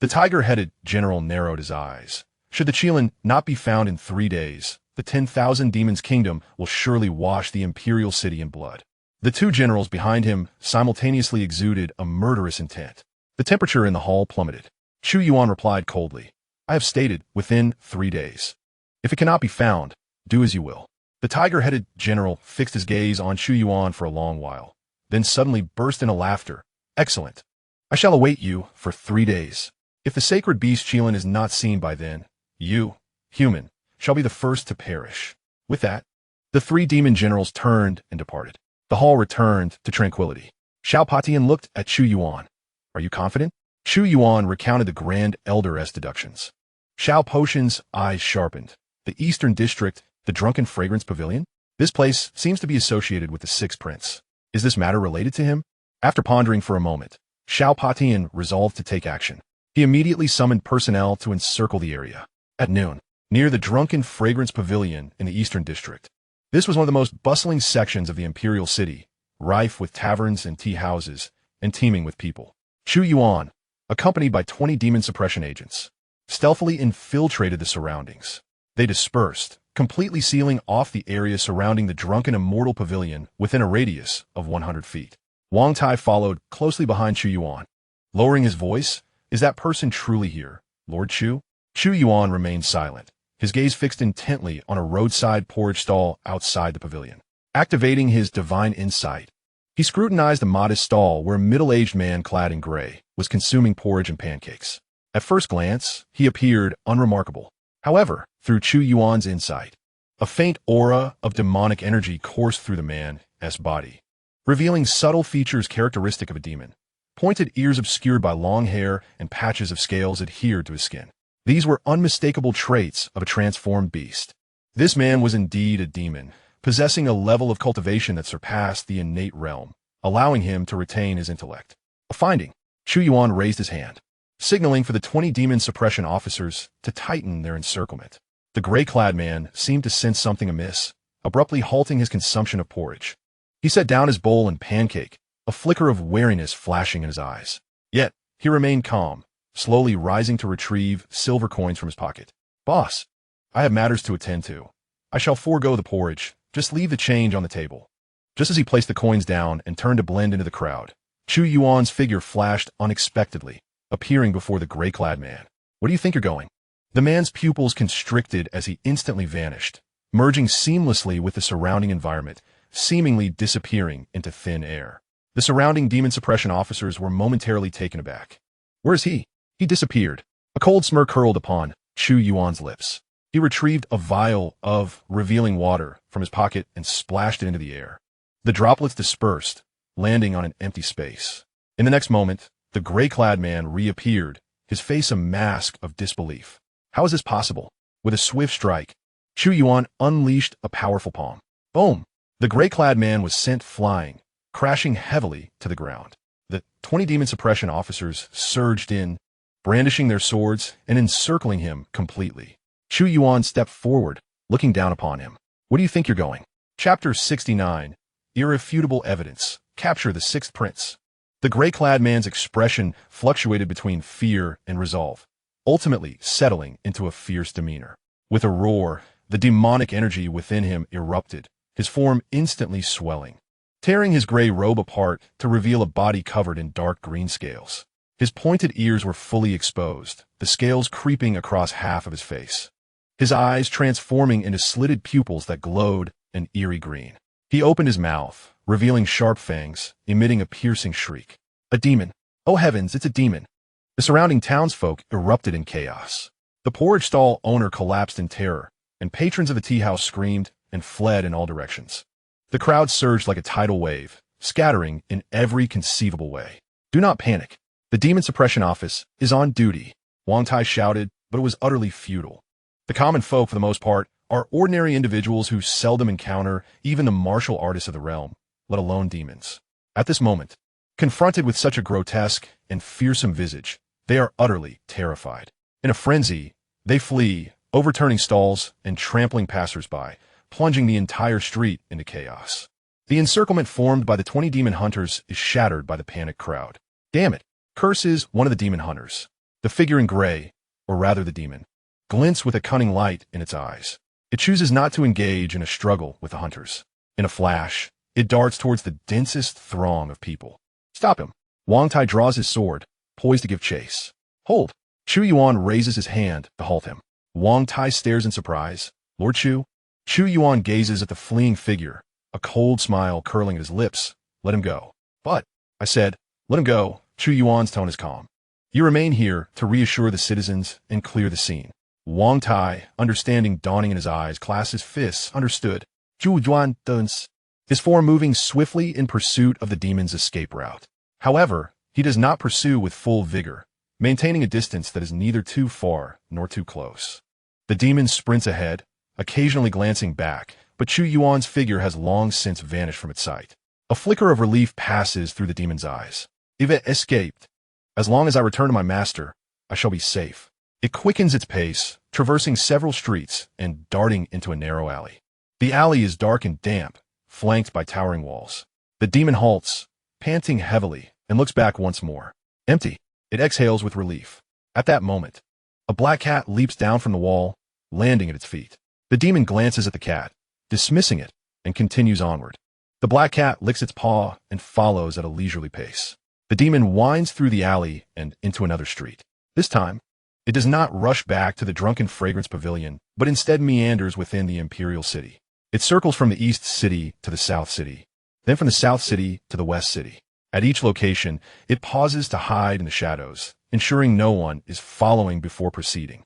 The tiger-headed general narrowed his eyes. Should the Qilan not be found in 3 days, the 10,000 demons' kingdom will surely wash the imperial city in blood. The 2 generals behind him simultaneously exuded a murderous intent. The temperature in the hall plummeted. Chu Yuan replied coldly, I have stated within 3 days. If it cannot be found, do as you will. The tiger-headed general fixed his gaze on Chu Yuan for a long while, then suddenly burst into laughter. Excellent. I shall await you for 3 days. If the sacred beast Qilan is not seen by then, you, human, shall be the first to perish. With that, the 3 demon generals turned and departed. The hall returned to tranquility. Xiao Patian looked at Chu Yuan. Are you confident? Chu Yuan recounted the Grand Elder's deductions. Xiao Potion's eyes sharpened. The Eastern District, the Drunken Fragrance Pavilion? This place seems to be associated with the Sixth Prince. Is this matter related to him? After pondering for a moment, Xiao Patian resolved to take action. He immediately summoned personnel to encircle the area. At noon, near the Drunken Fragrance Pavilion in the Eastern District. This was one of the most bustling sections of the imperial city, rife with taverns and tea houses, and teeming with people. Chu Yuan, accompanied by 20 demon suppression agents, stealthily infiltrated the surroundings. They dispersed, completely sealing off the area surrounding the Drunken Immortal Pavilion within a radius of 100 feet. Wang Tai followed closely behind Chu Yuan. Lowering his voice, is that person truly here, Lord Chu? Chu Yuan remained silent, his gaze fixed intently on a roadside porridge stall outside the pavilion. Activating his divine insight, He scrutinized a modest stall where a middle-aged man clad in gray was consuming porridge and pancakes. At first glance, he appeared unremarkable. However, through Chu Yuan's insight, a faint aura of demonic energy coursed through the man's body, revealing subtle features characteristic of a demon. Pointed ears obscured by long hair and patches of scales adhered to his skin. These were unmistakable traits of a transformed beast. This man was indeed a demon, possessing a level of cultivation that surpassed the innate realm, allowing him to retain his intellect. A finding. Chu Yuan raised his hand, signaling for the 20 demon suppression officers to tighten their encirclement. The gray-clad man seemed to sense something amiss, abruptly halting his consumption of porridge. He set down his bowl and pancake, a flicker of wariness flashing in his eyes. Yet, he remained calm, slowly rising to retrieve silver coins from his pocket. "Boss, I have matters to attend to. I shall forego the porridge. Just leave the change on the table." Just as he placed the coins down and turned to blend into the crowd, Chu Yuan's figure flashed unexpectedly, appearing before the gray-clad man. "Where do you think you're going?" The man's pupils constricted as he instantly vanished, merging seamlessly with the surrounding environment, seemingly disappearing into thin air. The surrounding demon suppression officers were momentarily taken aback. "Where is he?" He disappeared. A cold smirk curled upon Chu Yuan's lips. He retrieved a vial of revealing water from his pocket and splashed it into the air. The droplets dispersed, landing on an empty space. In the next moment, the gray-clad man reappeared, his face a mask of disbelief. How is this possible? With a swift strike, Chu Yuan unleashed a powerful palm. Boom! The gray-clad man was sent flying, crashing heavily to the ground. The 20 demon suppression officers surged in, brandishing their swords and encircling him completely. Chu Yuan stepped forward, looking down upon him. "Where do you think you're going?" Chapter 69. Irrefutable Evidence. Capture the Sixth Prince. The gray-clad man's expression fluctuated between fear and resolve, ultimately settling into a fierce demeanor. With a roar, the demonic energy within him erupted, his form instantly swelling, tearing his gray robe apart to reveal a body covered in dark green scales. His pointed ears were fully exposed, the scales creeping across half of his face. His eyes transforming into slitted pupils that glowed an eerie green. He opened his mouth, revealing sharp fangs, emitting a piercing shriek. A demon! Oh heavens, it's a demon! The surrounding townsfolk erupted in chaos. The porridge stall owner collapsed in terror, and patrons of the tea house screamed and fled in all directions. The crowd surged like a tidal wave, scattering in every conceivable way. "Do not panic. The Demon Suppression Office is on duty," Wang Tai shouted, but it was utterly futile. The common folk, for the most part, are ordinary individuals who seldom encounter even the martial artists of the realm, let alone demons. At this moment, confronted with such a grotesque and fearsome visage, they are utterly terrified. In a frenzy, they flee, overturning stalls and trampling passers-by, plunging the entire street into chaos. The encirclement formed by the 20 demon hunters is shattered by the panicked crowd. "Damn it!" curses one of the demon hunters. The figure in gray, or rather the demon, glints with a cunning light in its eyes. It chooses not to engage in a struggle with the hunters. In a flash, it darts towards the densest throng of people. "Stop him!" Wang Tai draws his sword, poised to give chase. "Hold!" Chu Yuan raises his hand to halt him. Wang Tai stares in surprise. "Lord Chu?" Chu Yuan gazes at the fleeing figure, a cold smile curling at his lips. "Let him go." "But," I said, "let him go." Chu Yuan's tone is calm. "You remain here to reassure the citizens and clear the scene." Wang Tai, understanding dawning in his eyes, clasped his fists, understood. Chu Yuan turns, his form moving swiftly in pursuit of the demon's escape route. However, he does not pursue with full vigor, maintaining a distance that is neither too far nor too close. The demon sprints ahead, occasionally glancing back, but Chu Yuan's figure has long since vanished from its sight. A flicker of relief passes through the demon's eyes. "If it escaped, as long as I return to my master, I shall be safe." It quickens its pace, traversing several streets and darting into a narrow alley. The alley is dark and damp, flanked by towering walls. The demon halts, panting heavily, and looks back once more. Empty. It exhales with relief. At that moment, a black cat leaps down from the wall, landing at its feet. The demon glances at the cat, dismissing it, and continues onward. The black cat licks its paw and follows at a leisurely pace. The demon winds through the alley and into another street. This time, it does not rush back to the Drunken Fragrance Pavilion, but instead meanders within the Imperial City. It circles from the East City to the South City, then from the south city to the west city. At each location, it pauses to hide in the shadows, ensuring no one is following before proceeding.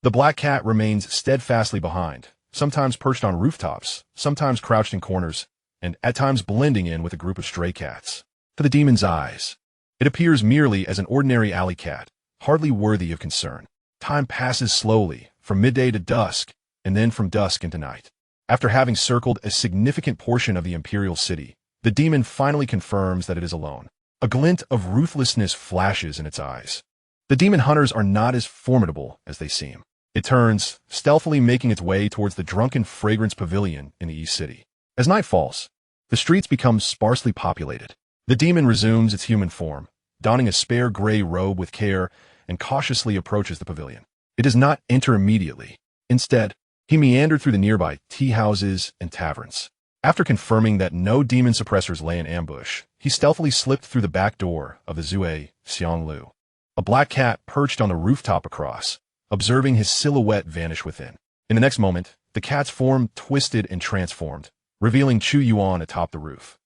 The black cat remains steadfastly behind, sometimes perched on rooftops, sometimes crouched in corners, and at times blending in with a group of stray cats. To the demon's eyes, it appears merely as an ordinary alley cat, hardly worthy of concern. Time passes slowly, from midday to dusk, and then from dusk into night. After having circled a significant portion of the imperial city, the demon finally confirms that it is alone. A glint of ruthlessness flashes in its eyes. The demon hunters are not as formidable as they seem. It turns, stealthily making its way towards the drunken fragrance pavilion in the east city. As night falls, the streets become sparsely populated. The demon resumes its human form, donning a spare gray robe with care, and cautiously approaches the pavilion. It does not enter immediately. Instead, he meandered through the nearby tea houses and taverns. After confirming that no demon suppressors lay in ambush, he stealthily slipped through the back door of the Zue Xianlu. A black cat perched on the rooftop across, observing his silhouette vanish within. In the next moment, the cat's form twisted and transformed, revealing Chu Yuan atop the roof.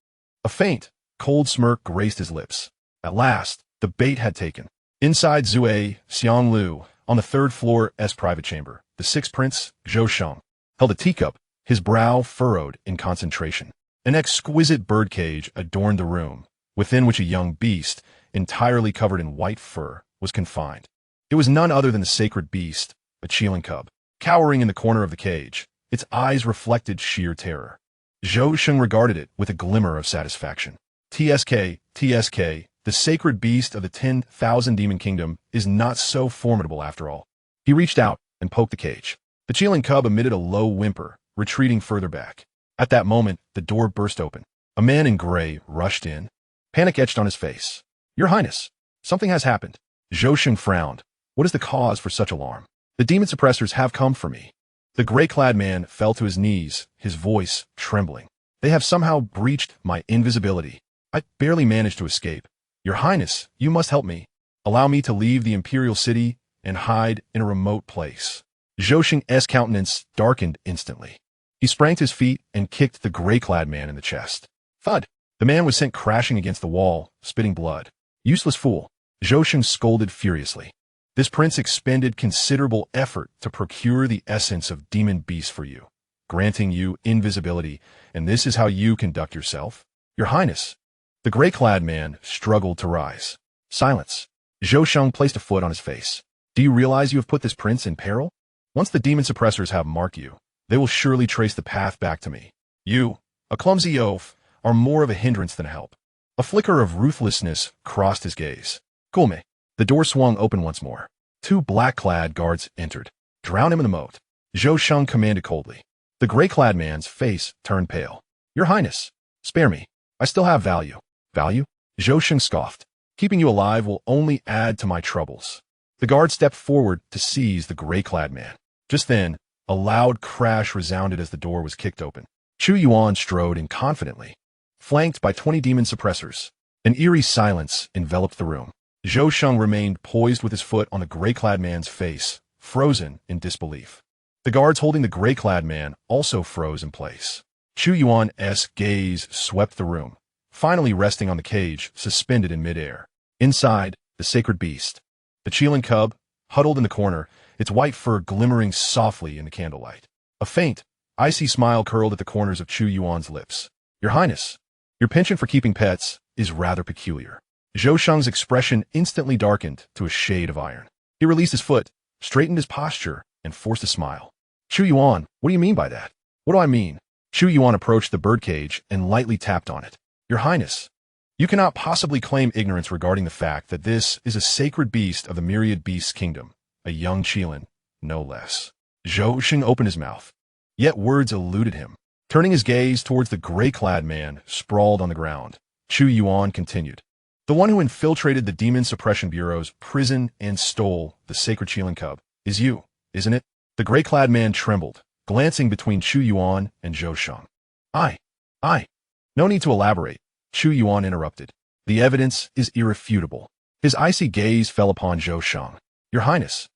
A faint, cold smirk graced his lips. At last, the bait had taken. Inside Zue Xianlu, on the third floor private chamber, the sixth prince, Zhou Sheng, held a teacup, his brow furrowed in concentration. An exquisite birdcage adorned the room, within which a young beast, entirely covered in white fur, was confined. It was none other than the sacred beast, a Qiling cub. Cowering in the corner of the cage, its eyes reflected sheer terror. Zhou Sheng regarded it with a glimmer of satisfaction. TSK, the sacred beast of the 10,000 demon kingdom is not so formidable after all. He reached out and poked the cage. The Qiling cub emitted a low whimper, retreating further back. At that moment, the door burst open. A man in gray rushed in, panic etched on his face. "Your Highness, something has happened." Zhou Sheng frowned. "What is the cause for such alarm?" "The demon suppressors have come for me." The gray-clad man fell to his knees, his voice trembling. "They have somehow breached my invisibility. I barely managed to escape. Your Highness, you must help me. Allow me to leave the imperial city and hide in a remote place." Zhou Sheng's countenance darkened instantly. He sprang to his feet and kicked the gray-clad man in the chest. Thud! The man was sent crashing against the wall, spitting blood. "Useless fool," Zhou Sheng scolded furiously. "This prince expended considerable effort to procure the essence of demon beasts for you, granting you invisibility, and this is how you conduct yourself? Your Highness." The gray-clad man struggled to rise. "Silence." Zhou Sheng placed a foot on his face. "Do you realize you have put this prince in peril? Once the demon suppressors have marked you, they will surely trace the path back to me. You, a clumsy oaf, are more of a hindrance than a help." A flicker of ruthlessness crossed his gaze. "Kulme." The door swung open once more. Two black-clad guards entered. "Drown him in the moat," Zhou Sheng commanded coldly. The gray-clad man's face turned pale. "Your Highness, spare me. I still have value." "Value?" Zhou Sheng scoffed. "Keeping you alive will only add to my troubles." The guard stepped forward to seize the gray-clad man. Just then, a loud crash resounded as the door was kicked open. Chu Yuan strode in confidently, flanked by 20 demon suppressors. An eerie silence enveloped the room. Zhou Sheng remained poised with his foot on the gray-clad man's face, frozen in disbelief. The guards holding the gray-clad man also froze in place. Chu Yuan's gaze swept the room, finally resting on the cage suspended in midair. Inside, the sacred beast, the Qiling cub, huddled in the corner, its white fur glimmering softly in the candlelight. A faint, icy smile curled at the corners of Chu Yuan's lips. "Your Highness, your penchant for keeping pets is rather peculiar." Zhou Sheng's expression instantly darkened to a shade of iron. He released his foot, straightened his posture, and forced a smile. "Chu Yuan, what do you mean by that?" "What do I mean?" Chu Yuan approached the birdcage and lightly tapped on it. "Your Highness, you cannot possibly claim ignorance regarding the fact that this is a sacred beast of the myriad beasts kingdom, a young Qiling, no less." Zhou Sheng opened his mouth, yet words eluded him. Turning his gaze towards the gray-clad man sprawled on the ground, Chu Yuan continued. "The one who infiltrated the Demon Suppression Bureau's prison and stole the sacred Qiling cub is you, isn't it?" The gray-clad man trembled, glancing between Chu Yuan and Zhou Sheng. I. No need to elaborate," Chu Yuan interrupted. "The evidence is irrefutable." His icy gaze fell upon Zhou Sheng. "Your Highness,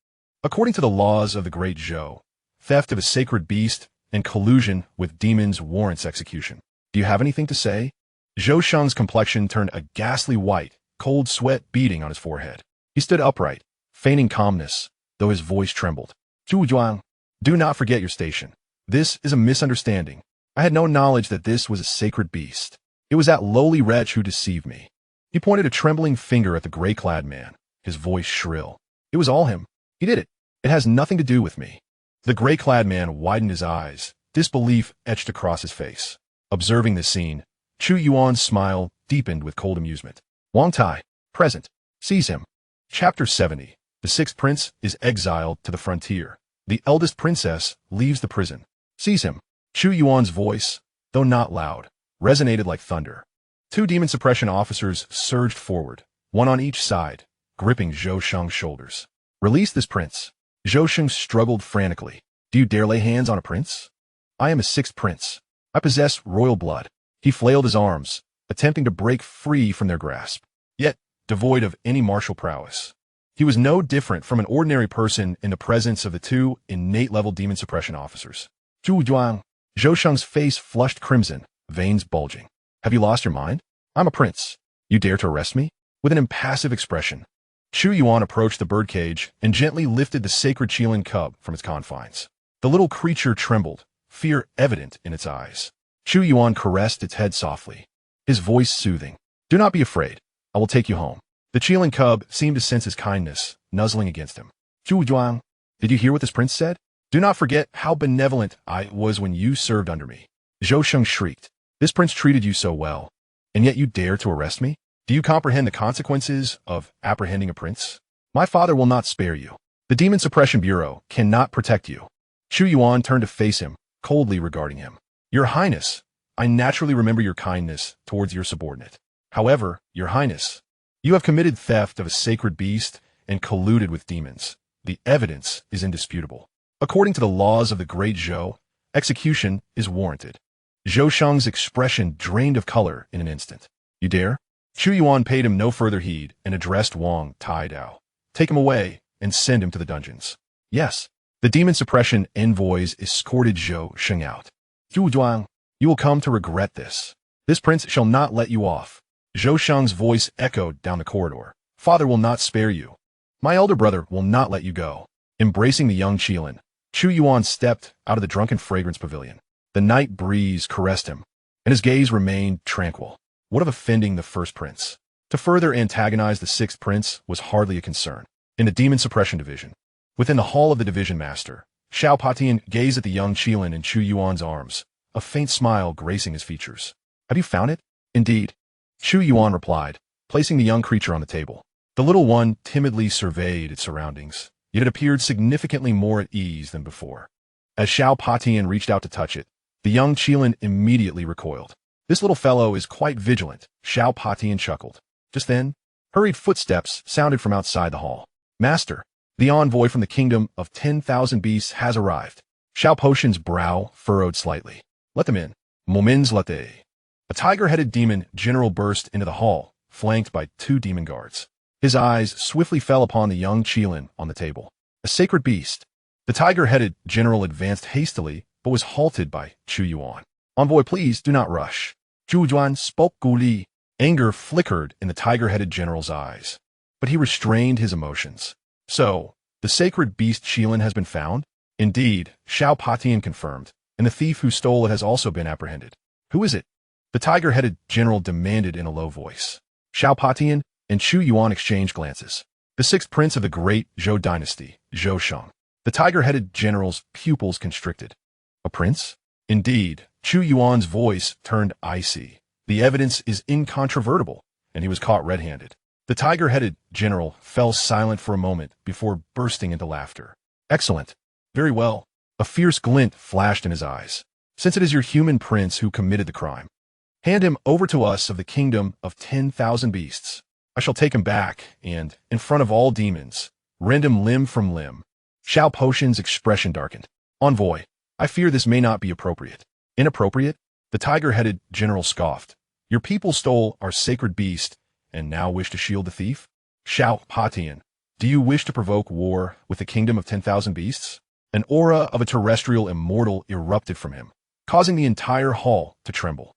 according to the laws of the Great Zhou, theft of a sacred beast and collusion with demons warrants execution. Do you have anything to say?" Zhou Sheng's complexion turned a ghastly white, cold sweat beading on his forehead. He stood upright, feigning calmness, though his voice trembled. Chu Yuan, do not forget your station. This is a misunderstanding. I had no knowledge that this was a sacred beast. It was that lowly wretch who deceived me. He pointed a trembling finger at the gray-clad man, his voice shrill. It was all him. He did it. It has nothing to do with me. The gray-clad man widened his eyes, disbelief etched across his face. Observing this scene, Chu Yuan's smile deepened with cold amusement. Wang Tai, present. Seize him. Chapter 70. The sixth prince is exiled to the frontier. The eldest princess leaves the prison. Seize him. Chu Yuan's voice, though not loud, resonated like thunder. Two demon suppression officers surged forward, one on each side, gripping Zhou Sheng's shoulders. Release this prince. Zhou Sheng struggled frantically. Do you dare lay hands on a prince? I am a sixth prince. I possess royal blood. He flailed his arms, attempting to break free from their grasp, yet devoid of any martial prowess. He was no different from an ordinary person in the presence of the two innate-level demon suppression officers. Chu Yuan, Zhou Sheng's face flushed crimson, veins bulging. Have you lost your mind? I'm a prince. You dare to arrest me? With an impassive expression, Chu Yuan approached the birdcage and gently lifted the sacred Qilin cub from its confines. The little creature trembled, fear evident in its eyes. Chu Yuan caressed its head softly, his voice soothing. Do not be afraid. I will take you home. The Qilin cub seemed to sense his kindness, nuzzling against him. Chu Yuan, did you hear what this prince said? Do not forget how benevolent I was when you served under me. Zhou Sheng shrieked. This prince treated you so well, and yet you dare to arrest me? Do you comprehend the consequences of apprehending a prince? My father will not spare you. The Demon Suppression Bureau cannot protect you. Chu Yuan turned to face him, coldly regarding him. Your Highness, I naturally remember your kindness towards your subordinate. However, Your Highness, you have committed theft of a sacred beast and colluded with demons. The evidence is indisputable. According to the laws of the Great Zhou, execution is warranted. Zhou Sheng's expression drained of color in an instant. You dare? Chu Yuan paid him no further heed and addressed Wang Tai Dao. Take him away and send him to the dungeons. Yes. The demon suppression envoys escorted Zhou Sheng out. Chu Yuan, you will come to regret this. This prince shall not let you off. Zhou Sheng's voice echoed down the corridor. Father will not spare you. My elder brother will not let you go. Embracing the young Qilin, Chu Yuan stepped out of the drunken fragrance pavilion. The night breeze caressed him, and his gaze remained tranquil. What of offending the first prince? To further antagonize the sixth prince was hardly a concern. In the Demon Suppression Division, within the hall of the division master, Xiao Patian gazed at the young Qilin in Chu Yuan's arms, a faint smile gracing his features. Have you found it? Indeed. Chu Yuan replied, placing the young creature on the table. The little one timidly surveyed its surroundings, yet it appeared significantly more at ease than before. As Xiao Patian reached out to touch it, the young Qilin immediately recoiled. This little fellow is quite vigilant, Xiao Patian chuckled. Just then, hurried footsteps sounded from outside the hall. Master, the envoy from the kingdom of 10,000 beasts has arrived. Xiao Potion's brow furrowed slightly. Let them in. Momins latte. A tiger-headed demon general burst into the hall, flanked by two demon guards. His eyes swiftly fell upon the young Qilin on the table. A sacred beast. The tiger-headed general advanced hastily, but was halted by Chu Yuan. Envoy, please do not rush. Chu Yuan spoke coolly. Anger flickered in the tiger-headed general's eyes, but he restrained his emotions. So, the sacred beast Qilin has been found? Indeed, Xiao Patian confirmed, and the thief who stole it has also been apprehended. Who is it? The tiger-headed general demanded in a low voice. Xiao Patian and Chu Yuan exchanged glances. The sixth prince of the Great Zhou Dynasty, Zhou Sheng. The tiger-headed general's pupils constricted. A prince? Indeed, Chu Yuan's voice turned icy. The evidence is incontrovertible, and he was caught red-handed. The tiger-headed general fell silent for a moment before bursting into laughter. Excellent. Very well. A fierce glint flashed in his eyes. Since it is your human prince who committed the crime, hand him over to us of the kingdom of 10,000 beasts. I shall take him back and, in front of all demons, rend him limb from limb. Xiao Potion's expression darkened. Envoy, I fear this may not be appropriate. Inappropriate? The tiger-headed general scoffed. Your people stole our sacred beast and now wish to shield the thief? Xiao Patian, do you wish to provoke war with the kingdom of 10,000 beasts? An aura of a terrestrial immortal erupted from him, causing the entire hall to tremble.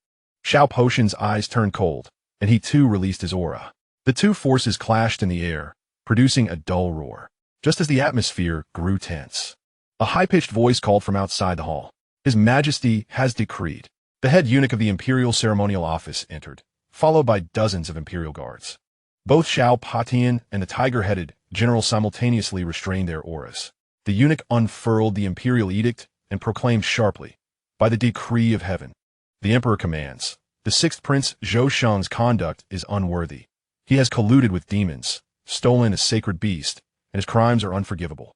Xiao Potion's eyes turned cold, and he too released his aura. The two forces clashed in the air, producing a dull roar. Just as the atmosphere grew tense, a high-pitched voice called from outside the hall. His Majesty has decreed. The head eunuch of the Imperial Ceremonial Office entered, followed by dozens of Imperial guards. Both Xiao Patian and the tiger-headed general simultaneously restrained their auras. The eunuch unfurled the Imperial Edict and proclaimed sharply, "By the decree of heaven, the Emperor commands. The sixth Prince Zhou Sheng's conduct is unworthy. He has colluded with demons, stolen a sacred beast, and his crimes are unforgivable.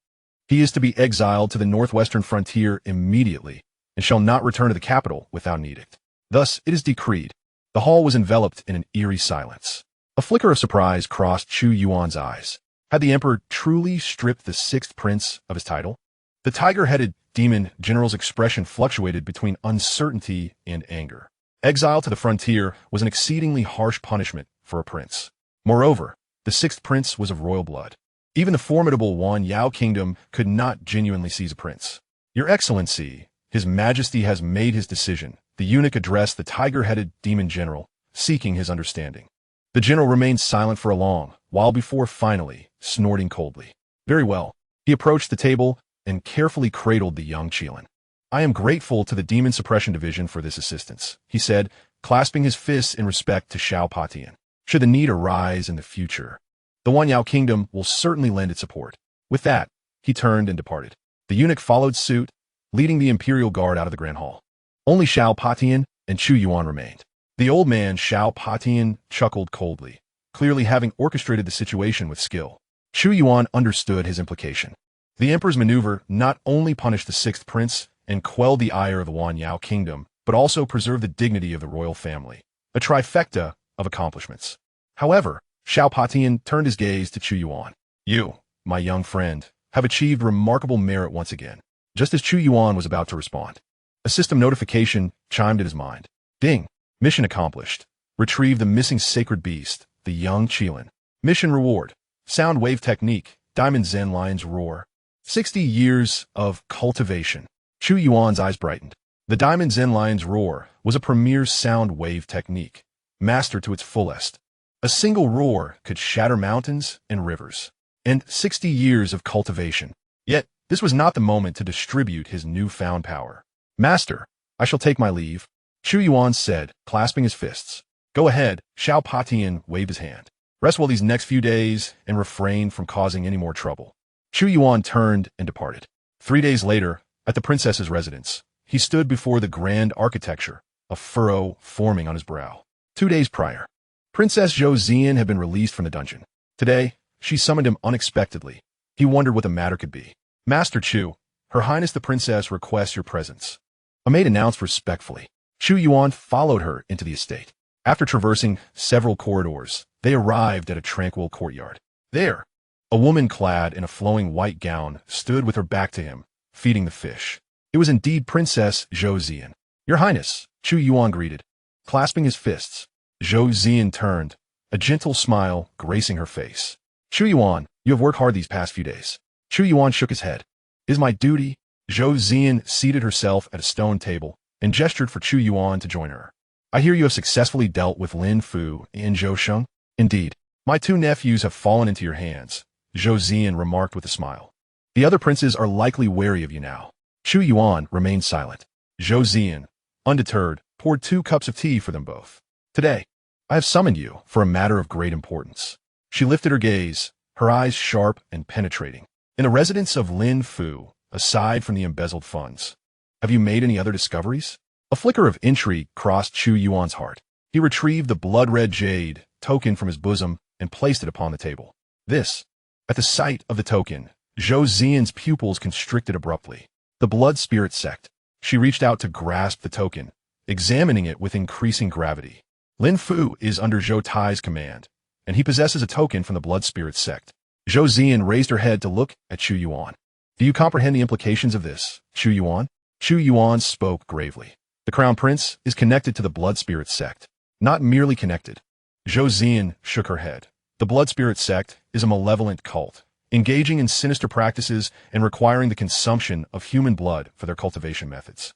He is to be exiled to the northwestern frontier immediately, and shall not return to the capital without an edict. Thus it is decreed." The hall was enveloped in an eerie silence. A flicker of surprise crossed Chu Yuan's eyes. Had the emperor truly stripped the sixth prince of his title? The tiger-headed demon general's expression fluctuated between uncertainty and anger. Exile to the frontier was an exceedingly harsh punishment for a prince. Moreover, the sixth prince was of royal blood. Even the formidable Wan Yao kingdom could not genuinely seize a prince. "Your Excellency, His Majesty has made his decision," the eunuch addressed the tiger-headed demon general, seeking his understanding. The general remained silent for a long while before finally snorting coldly. "Very well." He approached the table and carefully cradled the young Qilan. "I am grateful to the Demon Suppression Division for this assistance," he said, clasping his fists in respect to Xiao Patian. "Should the need arise in the future, the Wan Yao kingdom will certainly lend its support." With that, he turned and departed. The eunuch followed suit, leading the Imperial Guard out of the Grand Hall. Only Xiao Patian and Chu Yuan remained. The old man, Xiao Patian, chuckled coldly, clearly having orchestrated the situation with skill. Chu Yuan understood his implication. The emperor's maneuver not only punished the sixth prince and quelled the ire of the Wan Yao kingdom, but also preserved the dignity of the royal family, a trifecta of accomplishments. However, Xiao Patian turned his gaze to Chu Yuan. "You, my young friend, have achieved remarkable merit once again." Just as Chu Yuan was about to respond, a system notification chimed in his mind. Ding! Mission accomplished. Retrieve the missing sacred beast, the young Qilan. Mission reward. Sound wave technique, Diamond Zen Lion's roar. 60 years of cultivation. Chu Yuan's eyes brightened. The Diamond Zen Lion's roar was a premier sound wave technique, mastered to its fullest. A single roar could shatter mountains and rivers. And 60 years of cultivation. Yet, this was not the moment to distribute his newfound power. "Master, I shall take my leave," Chu Yuan said, clasping his fists. "Go ahead," Xiao Patian waved his hand. "Rest well these next few days and refrain from causing any more trouble." Chu Yuan turned and departed. 3 days later, at the princess's residence, he stood before the grand architecture, a furrow forming on his brow. 2 days prior, Princess Zhou Zian had been released from the dungeon. Today, she summoned him unexpectedly. He wondered what the matter could be. "Master Chu, Her Highness the Princess requests your presence." A maid announced respectfully. Chu Yuan followed her into the estate. After traversing several corridors, they arrived at a tranquil courtyard. There, a woman clad in a flowing white gown stood with her back to him, feeding the fish. It was indeed Princess Zhou Zian. "Your Highness," Chu Yuan greeted, clasping his fists. Zhou Zian turned, a gentle smile gracing her face. "Chu Yuan, you have worked hard these past few days." Chu Yuan shook his head. "It is my duty." Zhou Zian seated herself at a stone table and gestured for Chu Yuan to join her. "I hear you have successfully dealt with Lin Fu and Zhou Sheng." "Indeed. My 2 nephews have fallen into your hands," Zhou Zian remarked with a smile. "The other princes are likely wary of you now." Chu Yuan remained silent. Zhou Zian, undeterred, poured 2 cups of tea for them both. "Today, I have summoned you for a matter of great importance." She lifted her gaze, her eyes sharp and penetrating. "In the residence of Lin Fu, aside from the embezzled funds, have you made any other discoveries?" A flicker of intrigue crossed Chu Yuan's heart. He retrieved the blood-red jade token from his bosom and placed it upon the table. This, at the sight of the token, Zhou Zian's pupils constricted abruptly. The Blood Spirit Sect. She reached out to grasp the token, examining it with increasing gravity. Lin Fu is under Zhou Tai's command, and he possesses a token from the Blood Spirit Sect. Zhou Zian raised her head to look at Chu Yuan. "Do you comprehend the implications of this, Chu Yuan?" Chu Yuan spoke gravely. "The Crown Prince is connected to the Blood Spirit Sect. Not merely connected." Zhou Zian shook her head. "The Blood Spirit Sect is a malevolent cult, engaging in sinister practices and requiring the consumption of human blood for their cultivation methods.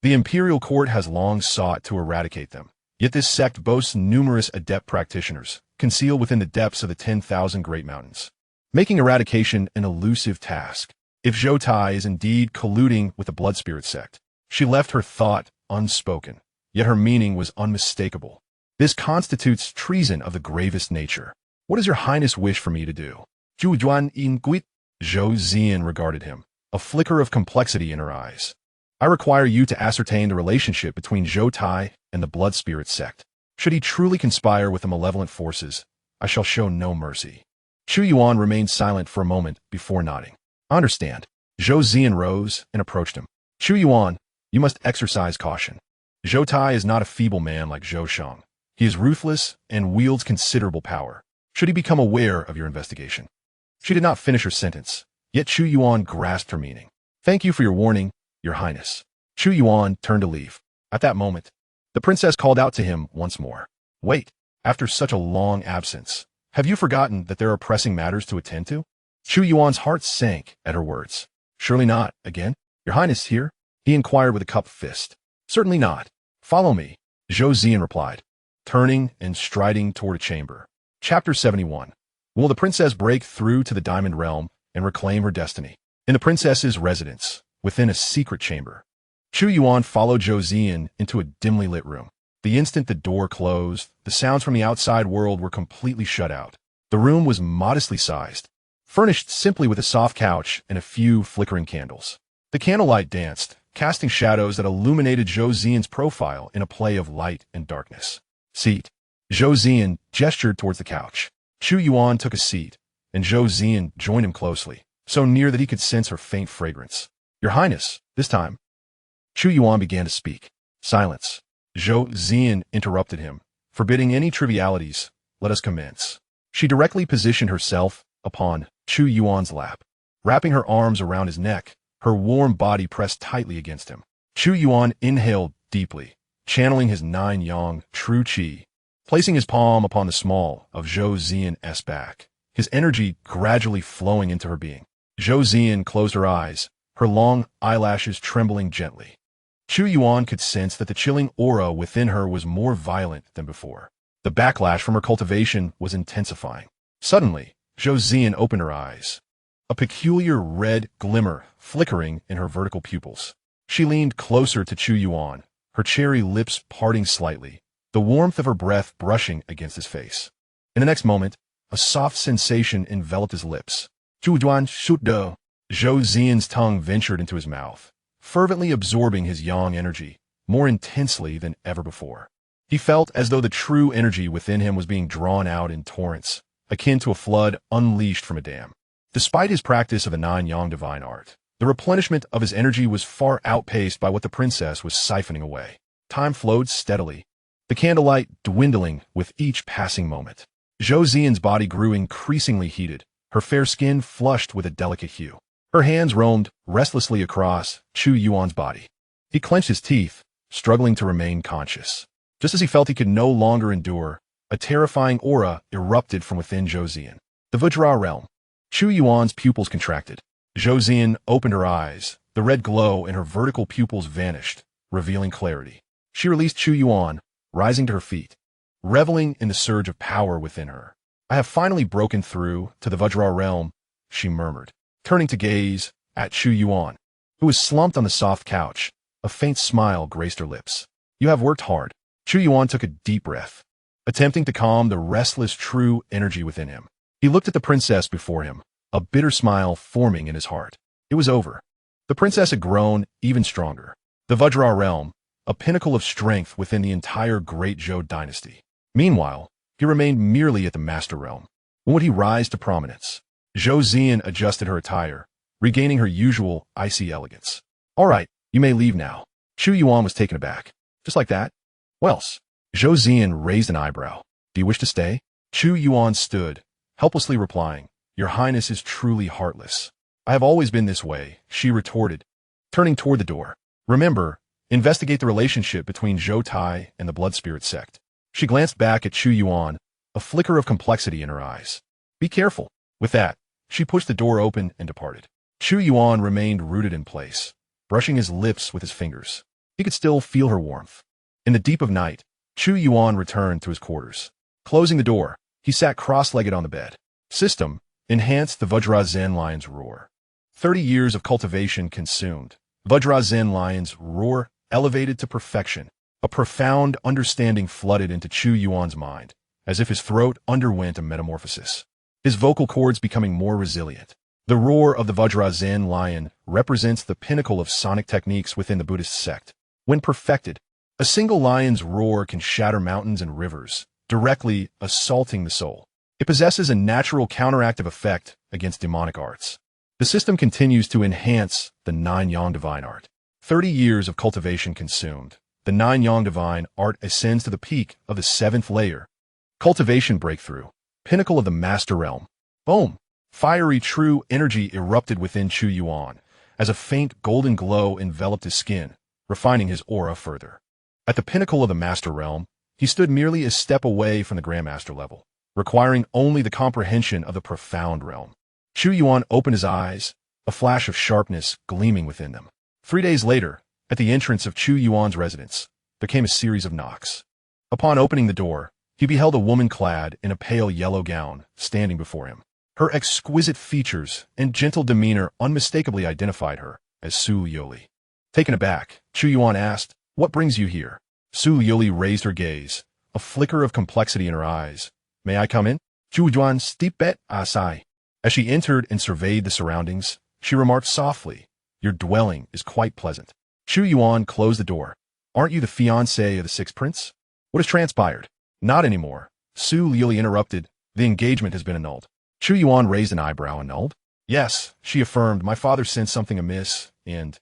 The Imperial Court has long sought to eradicate them, Yet this sect boasts numerous adept practitioners, concealed within the depths of the 10,000 Great Mountains, making eradication an elusive task. If Zhou Tai is indeed colluding with the Blood Sword Sect, she left her thought unspoken, yet her meaning was unmistakable. This constitutes treason of the gravest nature. What does your highness wish for me to do? Chu Yuan inquit. Zhou Zian regarded him, a flicker of complexity in her eyes. I require you to ascertain the relationship between Zhou Tai and the Blood Sword Sect. Should he truly conspire with the malevolent forces, I shall show no mercy. Chu Yuan remained silent for a moment before nodding. I understand. Zhou Zian rose and approached him. Chu Yuan, you must exercise caution. Zhou Tai is not a feeble man like Zhou Shang. He is ruthless and wields considerable power. Should he become aware of your investigation? She did not finish her sentence, yet Chu Yuan grasped her meaning. Thank you for your warning, your highness. Chu Yuan turned to leave. At that moment, the princess called out to him once more. Wait, after such a long absence, have you forgotten that there are pressing matters to attend to? Chu Yuan's heart sank at her words. Surely not, again? Your highness here? He inquired with a cupped fist. Certainly not. Follow me, Zhou Zian replied, turning and striding toward a chamber. Chapter 71. Will the princess break through to the Diamond Realm and reclaim her destiny? In the princess's residence, within a secret chamber, Chu Yuan followed Zhou Zian into a dimly lit room. The instant the door closed, the sounds from the outside world were completely shut out. The room was modestly sized, furnished simply with a soft couch and a few flickering candles. The candlelight danced, casting shadows that illuminated Zhou Zian's profile in a play of light and darkness. Seat. Zhou Zian gestured towards the couch. Chu Yuan took a seat, and Zhou Zian joined him closely, so near that he could sense her faint fragrance. Your highness, this time. Chu Yuan began to speak. Silence. Zhou Zian interrupted him, forbidding any trivialities. Let us commence. She directly positioned herself upon Chu Yuan's lap, wrapping her arms around his neck, her warm body pressed tightly against him. Chu Yuan inhaled deeply, channeling his 9 yang true qi, placing his palm upon the small of Zhou Zian's back, his energy gradually flowing into her being. Zhou Zian closed her eyes, her long eyelashes trembling gently. Chu Yuan could sense that the chilling aura within her was more violent than before. The backlash from her cultivation was intensifying. Suddenly, Zhou Zian opened her eyes, a peculiar red glimmer flickering in her vertical pupils. She leaned closer to Chu Yuan, her cherry lips parting slightly, the warmth of her breath brushing against his face. In the next moment, a soft sensation enveloped his lips. Chu Yuan Shudo. Zhou Zian's tongue ventured into his mouth, fervently absorbing his yang energy more intensely than ever before. He felt as though the true energy within him was being drawn out in torrents, akin to a flood unleashed from a dam. Despite his practice of the 9 yang divine art, the replenishment of his energy was far outpaced by what the princess was siphoning away. Time flowed steadily, the candlelight dwindling with each passing moment. Zhou Zian's body grew increasingly heated, her fair skin flushed with a delicate hue. Her hands roamed restlessly across Chu Yuan's body. He clenched his teeth, struggling to remain conscious. Just as he felt he could no longer endure, a terrifying aura erupted from within Zhou Zian. The Vajra realm. Chu Yuan's pupils contracted. Zhou Zian opened her eyes. The red glow in her vertical pupils vanished, revealing clarity. She released Chu Yuan, rising to her feet, reveling in the surge of power within her. I have finally broken through to the Vajra realm, she murmured, turning to gaze at Chu Yuan, who was slumped on the soft couch. A faint smile graced her lips. You have worked hard. Chu Yuan took a deep breath, attempting to calm the restless true energy within him. He looked at the princess before him, a bitter smile forming in his heart. It was over. The princess had grown even stronger. The Vajra realm, a pinnacle of strength within the entire Great Zhou Dynasty. Meanwhile, he remained merely at the Master Realm. When would he rise to prominence? Zhou Zian adjusted her attire, regaining her usual icy elegance. All right, you may leave now. Chu Yuan was taken aback. Just like that? Wells. Zhou Zian raised an eyebrow. Do you wish to stay? Chu Yuan stood, helplessly replying, Your Highness is truly heartless. I have always been this way, she retorted, turning toward the door. Remember, investigate the relationship between Zhou Tai and the Blood Sword Sect. She glanced back at Chu Yuan, a flicker of complexity in her eyes. Be careful. With that, she pushed the door open and departed. Chu Yuan remained rooted in place, brushing his lips with his fingers. He could still feel her warmth. In the deep of night, Chu Yuan returned to his quarters. Closing the door, he sat cross-legged on the bed. System enhanced the Vajra Zen lion's roar. 30 years of cultivation consumed. Vajra Zen lion's roar elevated to perfection. A profound understanding flooded into Chu Yuan's mind, as if his throat underwent a metamorphosis. His vocal cords becoming more resilient. The roar of the Vajra Zen lion represents the pinnacle of sonic techniques within the Buddhist sect. When perfected, a single lion's roar can shatter mountains and rivers, directly assaulting the soul. It possesses a natural counteractive effect against demonic arts. The system continues to enhance the Nine-Yang divine art. 30 years of cultivation consumed. The Nine-Yang divine art ascends to the peak of the 7th layer. Cultivation breakthrough. Pinnacle of the master realm. Boom! Fiery true energy erupted within Chu Yuan, as a faint golden glow enveloped his skin, refining his aura further. At the pinnacle of the master realm, he stood merely a step away from the grandmaster level, requiring only the comprehension of the profound realm. Chu Yuan opened his eyes, a flash of sharpness gleaming within them. 3 days later, at the entrance of Chu Yuan's residence, there came a series of knocks. Upon opening the door, he beheld a woman clad in a pale yellow gown standing before him. Her exquisite features and gentle demeanor unmistakably identified her as Su Yoli. Taken aback, Chu Yuan asked, "What brings you here?" Su Yoli raised her gaze, a flicker of complexity in her eyes. "May I come in?" Chu Yuan stipet asai. As she entered and surveyed the surroundings, she remarked softly, "Your dwelling is quite pleasant." Chu Yuan closed the door. "Aren't you the fiancé of the sixth prince?" "What has transpired?" "Not anymore." Su Yoli interrupted. "The engagement has been annulled." Chu Yuan raised an eyebrow. "Annulled?" "Yes," she affirmed. "My father sensed something amiss, and,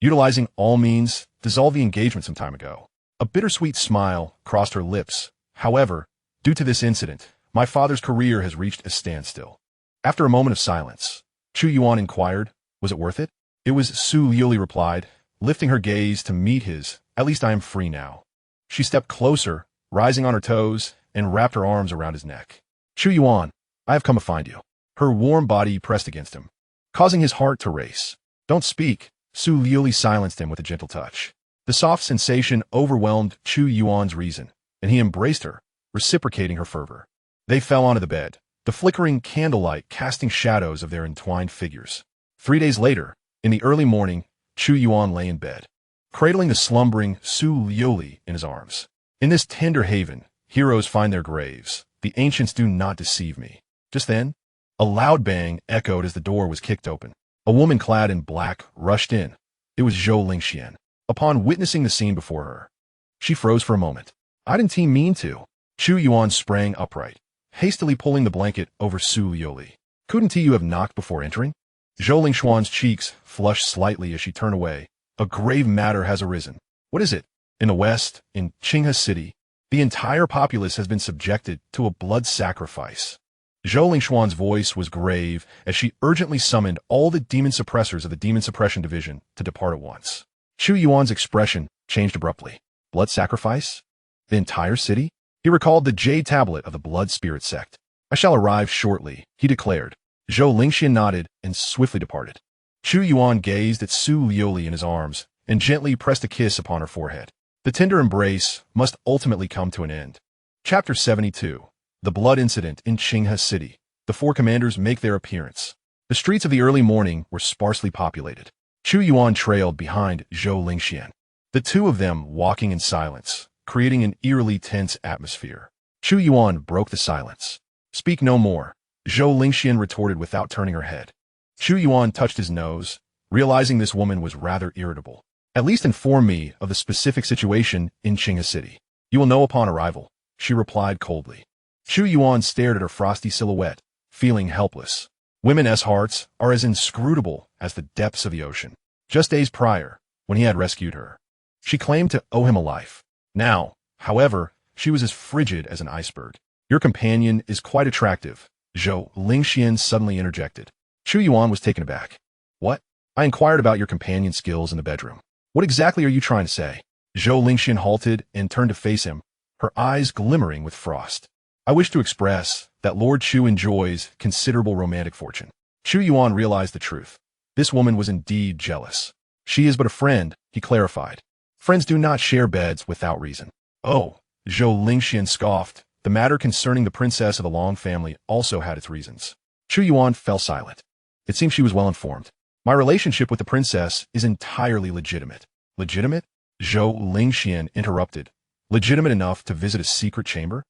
utilizing all means, dissolved the engagement some time ago." A bittersweet smile crossed her lips. "However, due to this incident, my father's career has reached a standstill." After a moment of silence, Chu Yuan inquired, "Was it worth it?" "It was," Su Yuli replied, lifting her gaze to meet his. "At least I am free now." She stepped closer, rising on her toes, and wrapped her arms around his neck. "Chu Yuan, I have come to find you." Her warm body pressed against him, causing his heart to race. "Don't speak." Su Yuli silenced him with a gentle touch. The soft sensation overwhelmed Chu Yuan's reason, and he embraced her, reciprocating her fervor. They fell onto the bed, the flickering candlelight casting shadows of their entwined figures. 3 days later, in the early morning, Chu Yuan lay in bed, cradling the slumbering Su Yoli in his arms. "In this tender haven, heroes find their graves. The ancients do not deceive me." Just then, a loud bang echoed as the door was kicked open. A woman clad in black rushed in. It was Zhou Lingxian. Upon witnessing the scene before her, she froze for a moment. "I didn't mean to." Chu Yuan sprang upright, hastily pulling the blanket over Su Yoli. "Couldn't you have knocked before entering?" Zhou Lingxian's cheeks flushed slightly as she turned away. "A grave matter has arisen." "What is it?" "In the west, in Xianxia city, the entire populace has been subjected to a blood sacrifice." Zhou Lingxian's voice was grave as she urgently summoned all the demon suppressors of the Demon Suppression Division to depart at once. Chu Yuan's expression changed abruptly. "Blood sacrifice? The entire city?" He recalled the jade tablet of the Blood Spirit Sect. "I shall arrive shortly," he declared. Zhou Lingxian nodded and swiftly departed. Chu Yuan gazed at Su Yoli in his arms and gently pressed a kiss upon her forehead. The tender embrace must ultimately come to an end. Chapter 72. The Blood Incident in Xianxia City. The four commanders make their appearance. The streets of the early morning were sparsely populated. Chu Yuan trailed behind Zhou Lingxian, the two of them walking in silence, creating an eerily tense atmosphere. Chu Yuan broke the silence. "Speak no more," Zhou Lingxian retorted without turning her head. Chu Yuan touched his nose, realizing this woman was rather irritable. "At least inform me of the specific situation in Xianxia City. You will know upon arrival," she replied coldly. Chu Yuan stared at her frosty silhouette, feeling helpless. Women's hearts are as inscrutable as the depths of the ocean. Just days prior, when he had rescued her, she claimed to owe him a life. Now, however, she was as frigid as an iceberg. "Your companion is quite attractive," Zhou Lingxian suddenly interjected. Chu Yuan was taken aback. "What?" "I inquired about your companion's skills in the bedroom." "What exactly are you trying to say?" Zhou Lingxian halted and turned to face him, her eyes glimmering with frost. "I wish to express that Lord Chu enjoys considerable romantic fortune." Chu Yuan realized the truth. This woman was indeed jealous. "She is but a friend," he clarified. "Friends do not share beds without reason." "Oh," Zhou Lingxian scoffed. The matter concerning the princess of the Long family also had its reasons. Chu Yuan fell silent. It seemed she was well informed. My relationship with the princess is entirely legitimate. Legitimate? Zhou Lingxian interrupted. Legitimate enough to visit a secret chamber?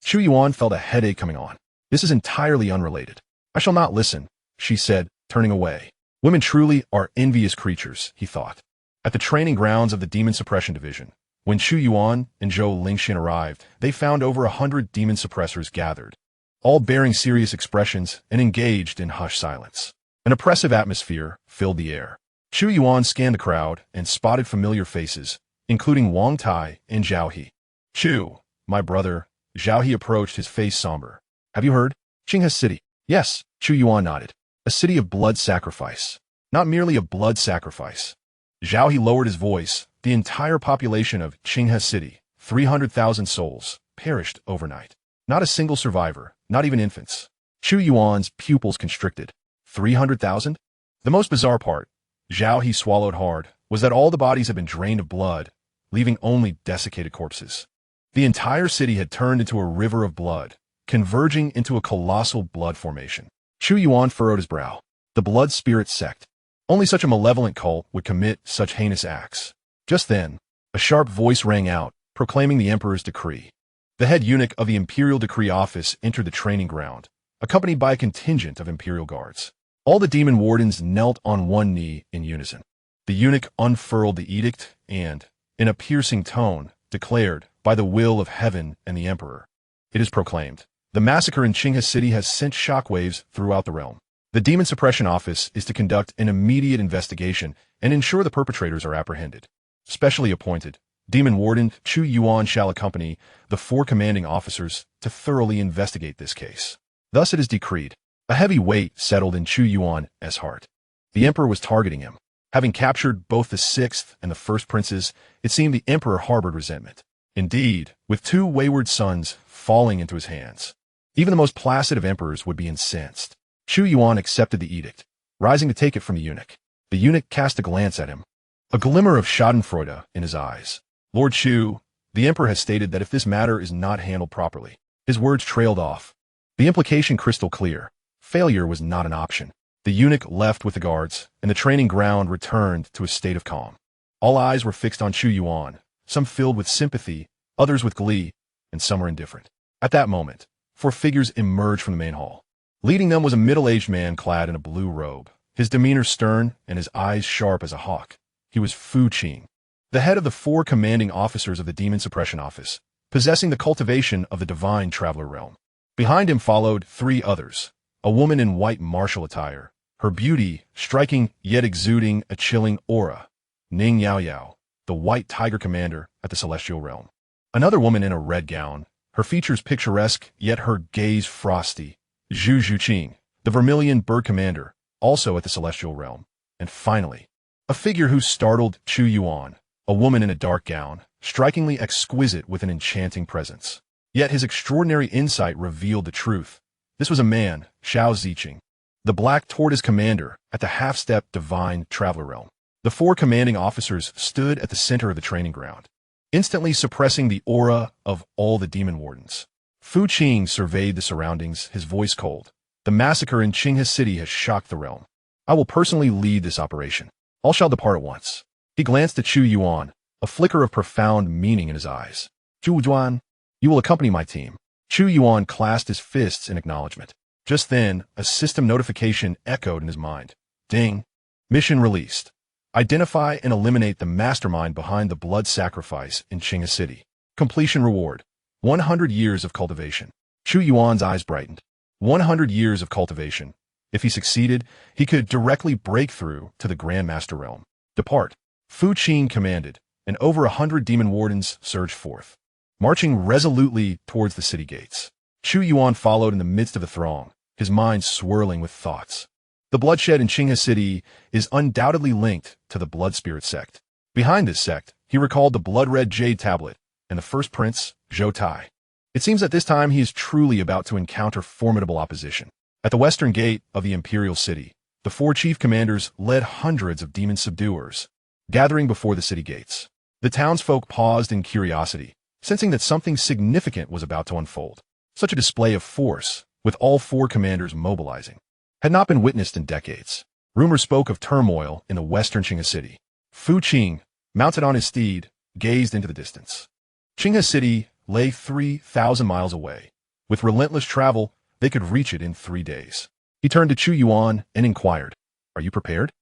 Chu Yuan felt a headache coming on. This is entirely unrelated. I shall not listen, she said, turning away. Women truly are envious creatures, he thought. At the training grounds of the Demon Suppression Division, when Chu Yuan and Zhou Lingxian arrived, they found over 100 demon suppressors gathered, all bearing serious expressions and engaged in hushed silence. An oppressive atmosphere filled the air. Chu Yuan scanned the crowd and spotted familiar faces, including Wang Tai and Zhao He. Chu, my brother. Zhao He approached, his face somber. Have you heard? Xianxia City. Yes, Chu Yuan nodded. A city of blood sacrifice. Not merely a blood sacrifice. Zhao He lowered his voice. The entire population of Xianxia City, 300,000 souls, perished overnight. Not a single survivor, not even infants. Chu Yuan's pupils constricted. 300,000? The most bizarre part, Zhao He swallowed hard, was that all the bodies had been drained of blood, leaving only desiccated corpses. The entire city had turned into a river of blood, converging into a colossal blood formation. Chu Yuan furrowed his brow. The Blood Spirit Sect. Only such a malevolent cult would commit such heinous acts. Just then, a sharp voice rang out, proclaiming the emperor's decree. The head eunuch of the Imperial Decree Office entered the training ground, accompanied by a contingent of Imperial guards. All the demon wardens knelt on one knee in unison. The eunuch unfurled the edict and, in a piercing tone, declared, by the will of heaven and the emperor. It is proclaimed. The massacre in Xianxia City has sent shockwaves throughout the realm. The Demon Suppression Office is to conduct an immediate investigation and ensure the perpetrators are apprehended. Specially appointed, Demon Warden Chu Yuan shall accompany the 4 commanding officers to thoroughly investigate this case. Thus it is decreed. A heavy weight settled in Chu Yuan's heart. The emperor was targeting him. Having captured both the 6th and the 1st princes, it seemed the emperor harbored resentment. Indeed, with 2 wayward sons falling into his hands, even the most placid of emperors would be incensed. Chu Yuan accepted the edict, rising to take it from the eunuch. The eunuch cast a glance at him, a glimmer of schadenfreude in his eyes. Lord Chu, the emperor has stated that if this matter is not handled properly, his words trailed off. The implication crystal clear. Failure was not an option. The eunuch left with the guards, and the training ground returned to a state of calm. All eyes were fixed on Chu Yuan, some filled with sympathy, others with glee, and some were indifferent. At that moment, 4 figures emerged from the main hall. Leading them was a middle-aged man clad in a blue robe, his demeanor stern and his eyes sharp as a hawk. He was Fu Qing, the head of the 4 commanding officers of the Demon Suppression Office, possessing the cultivation of the divine traveler realm. Behind him followed 3 others, a woman in white martial attire, her beauty striking yet exuding a chilling aura, Ning Yao Yao, the white tiger commander at the celestial realm. Another woman in a red gown, her features picturesque yet her gaze frosty, Zhu Zhuqing, the vermilion bird commander, also at the celestial realm. And finally, a figure who startled Chu Yuan, a woman in a dark gown, strikingly exquisite with an enchanting presence. Yet his extraordinary insight revealed the truth. This was a man, Xiao Ziqing, the Black Tortoise commander at the half-step divine traveler realm. The 4 commanding officers stood at the center of the training ground, instantly suppressing the aura of all the demon wardens. Fu Qing surveyed the surroundings, his voice cold. The massacre in Xianxia City has shocked the realm. I will personally lead this operation. All shall depart at once. He glanced at Chu Yuan, a flicker of profound meaning in his eyes. Chu Yuan, you will accompany my team. Chu Yuan clasped his fists in acknowledgement. Just then, a system notification echoed in his mind. Ding. Mission released. Identify and eliminate the mastermind behind the blood sacrifice in Xianxia City. Completion reward. 100 years of cultivation. Chu Yuan's eyes brightened. 100 years of cultivation. If he succeeded, he could directly break through to the Grand Master realm. Depart. Fu Qing commanded, and over 100 demon wardens surged forth, marching resolutely towards the city gates. Chu Yuan followed in the midst of the throng, his mind swirling with thoughts. The bloodshed in Xianxia City is undoubtedly linked to the Blood Spirit Sect. Behind this sect, he recalled the blood-red jade tablet and the first prince, Zhou Tai. It seems that this time he is truly about to encounter formidable opposition. At the western gate of the Imperial City, the 4 chief commanders led hundreds of demon subduers, gathering before the city gates. The townsfolk paused in curiosity, sensing that something significant was about to unfold. Such a display of force, with all 4 commanders mobilizing, had not been witnessed in decades. Rumor spoke of turmoil in the western Qinghe city. Fu Qing, mounted on his steed, gazed into the distance. Qinghe city lay 3,000 miles away. With relentless travel, they could reach it in 3 days. He turned to Chu Yuan and inquired, "Are you prepared?"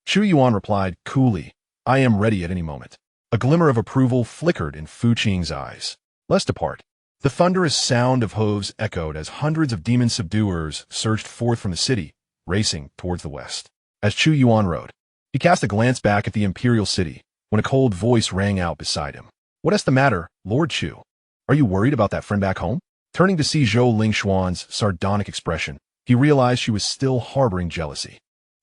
Chu Yuan replied coolly, "I am ready at any moment." A glimmer of approval flickered in Fu Qing's eyes. "Let's depart." The thunderous sound of hooves echoed as hundreds of demon subduers surged forth from the city, racing towards the west. As Chu Yuan rode, he cast a glance back at the imperial city when a cold voice rang out beside him. "What is the matter, Lord Chu? Are you worried about that friend back home?" Turning to see Zhou Lingshuan's sardonic expression, he realized she was still harboring jealousy.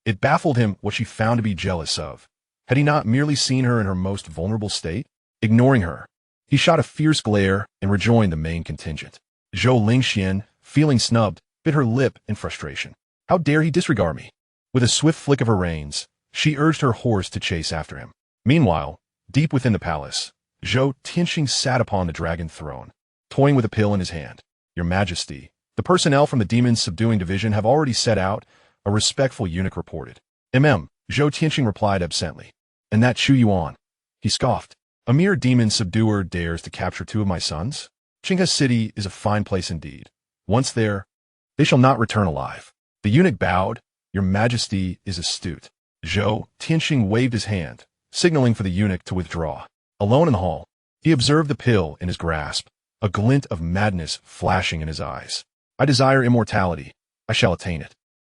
It baffled him what she found to be jealous of. Had he not merely seen her in her most vulnerable state? Ignoring her, he shot a fierce glare and rejoined the main contingent. Zhou Lingxian, feeling snubbed, bit her lip in frustration. How dare he disregard me? With a swift flick of her reins, she urged her horse to chase after him. Meanwhile, deep within the palace, Zhou Tianxing sat upon the dragon throne, toying with a pill in his hand. "Your Majesty, the personnel from the Demon Subduing Division have already set out," a respectful eunuch reported. Zhou Tianxing replied absently. "And that Chu Yuan?" He scoffed. "A mere demon subduer dares to capture 2 of my sons? Qinghe City is a fine place indeed. Once there, they shall not return alive." The eunuch bowed. "Your Majesty is astute." Zhou Tianxing waved his hand, signaling for the eunuch to withdraw. Alone in the hall, he observed the pill in his grasp, a glint of madness flashing in his eyes. "I desire immortality. I shall attain it."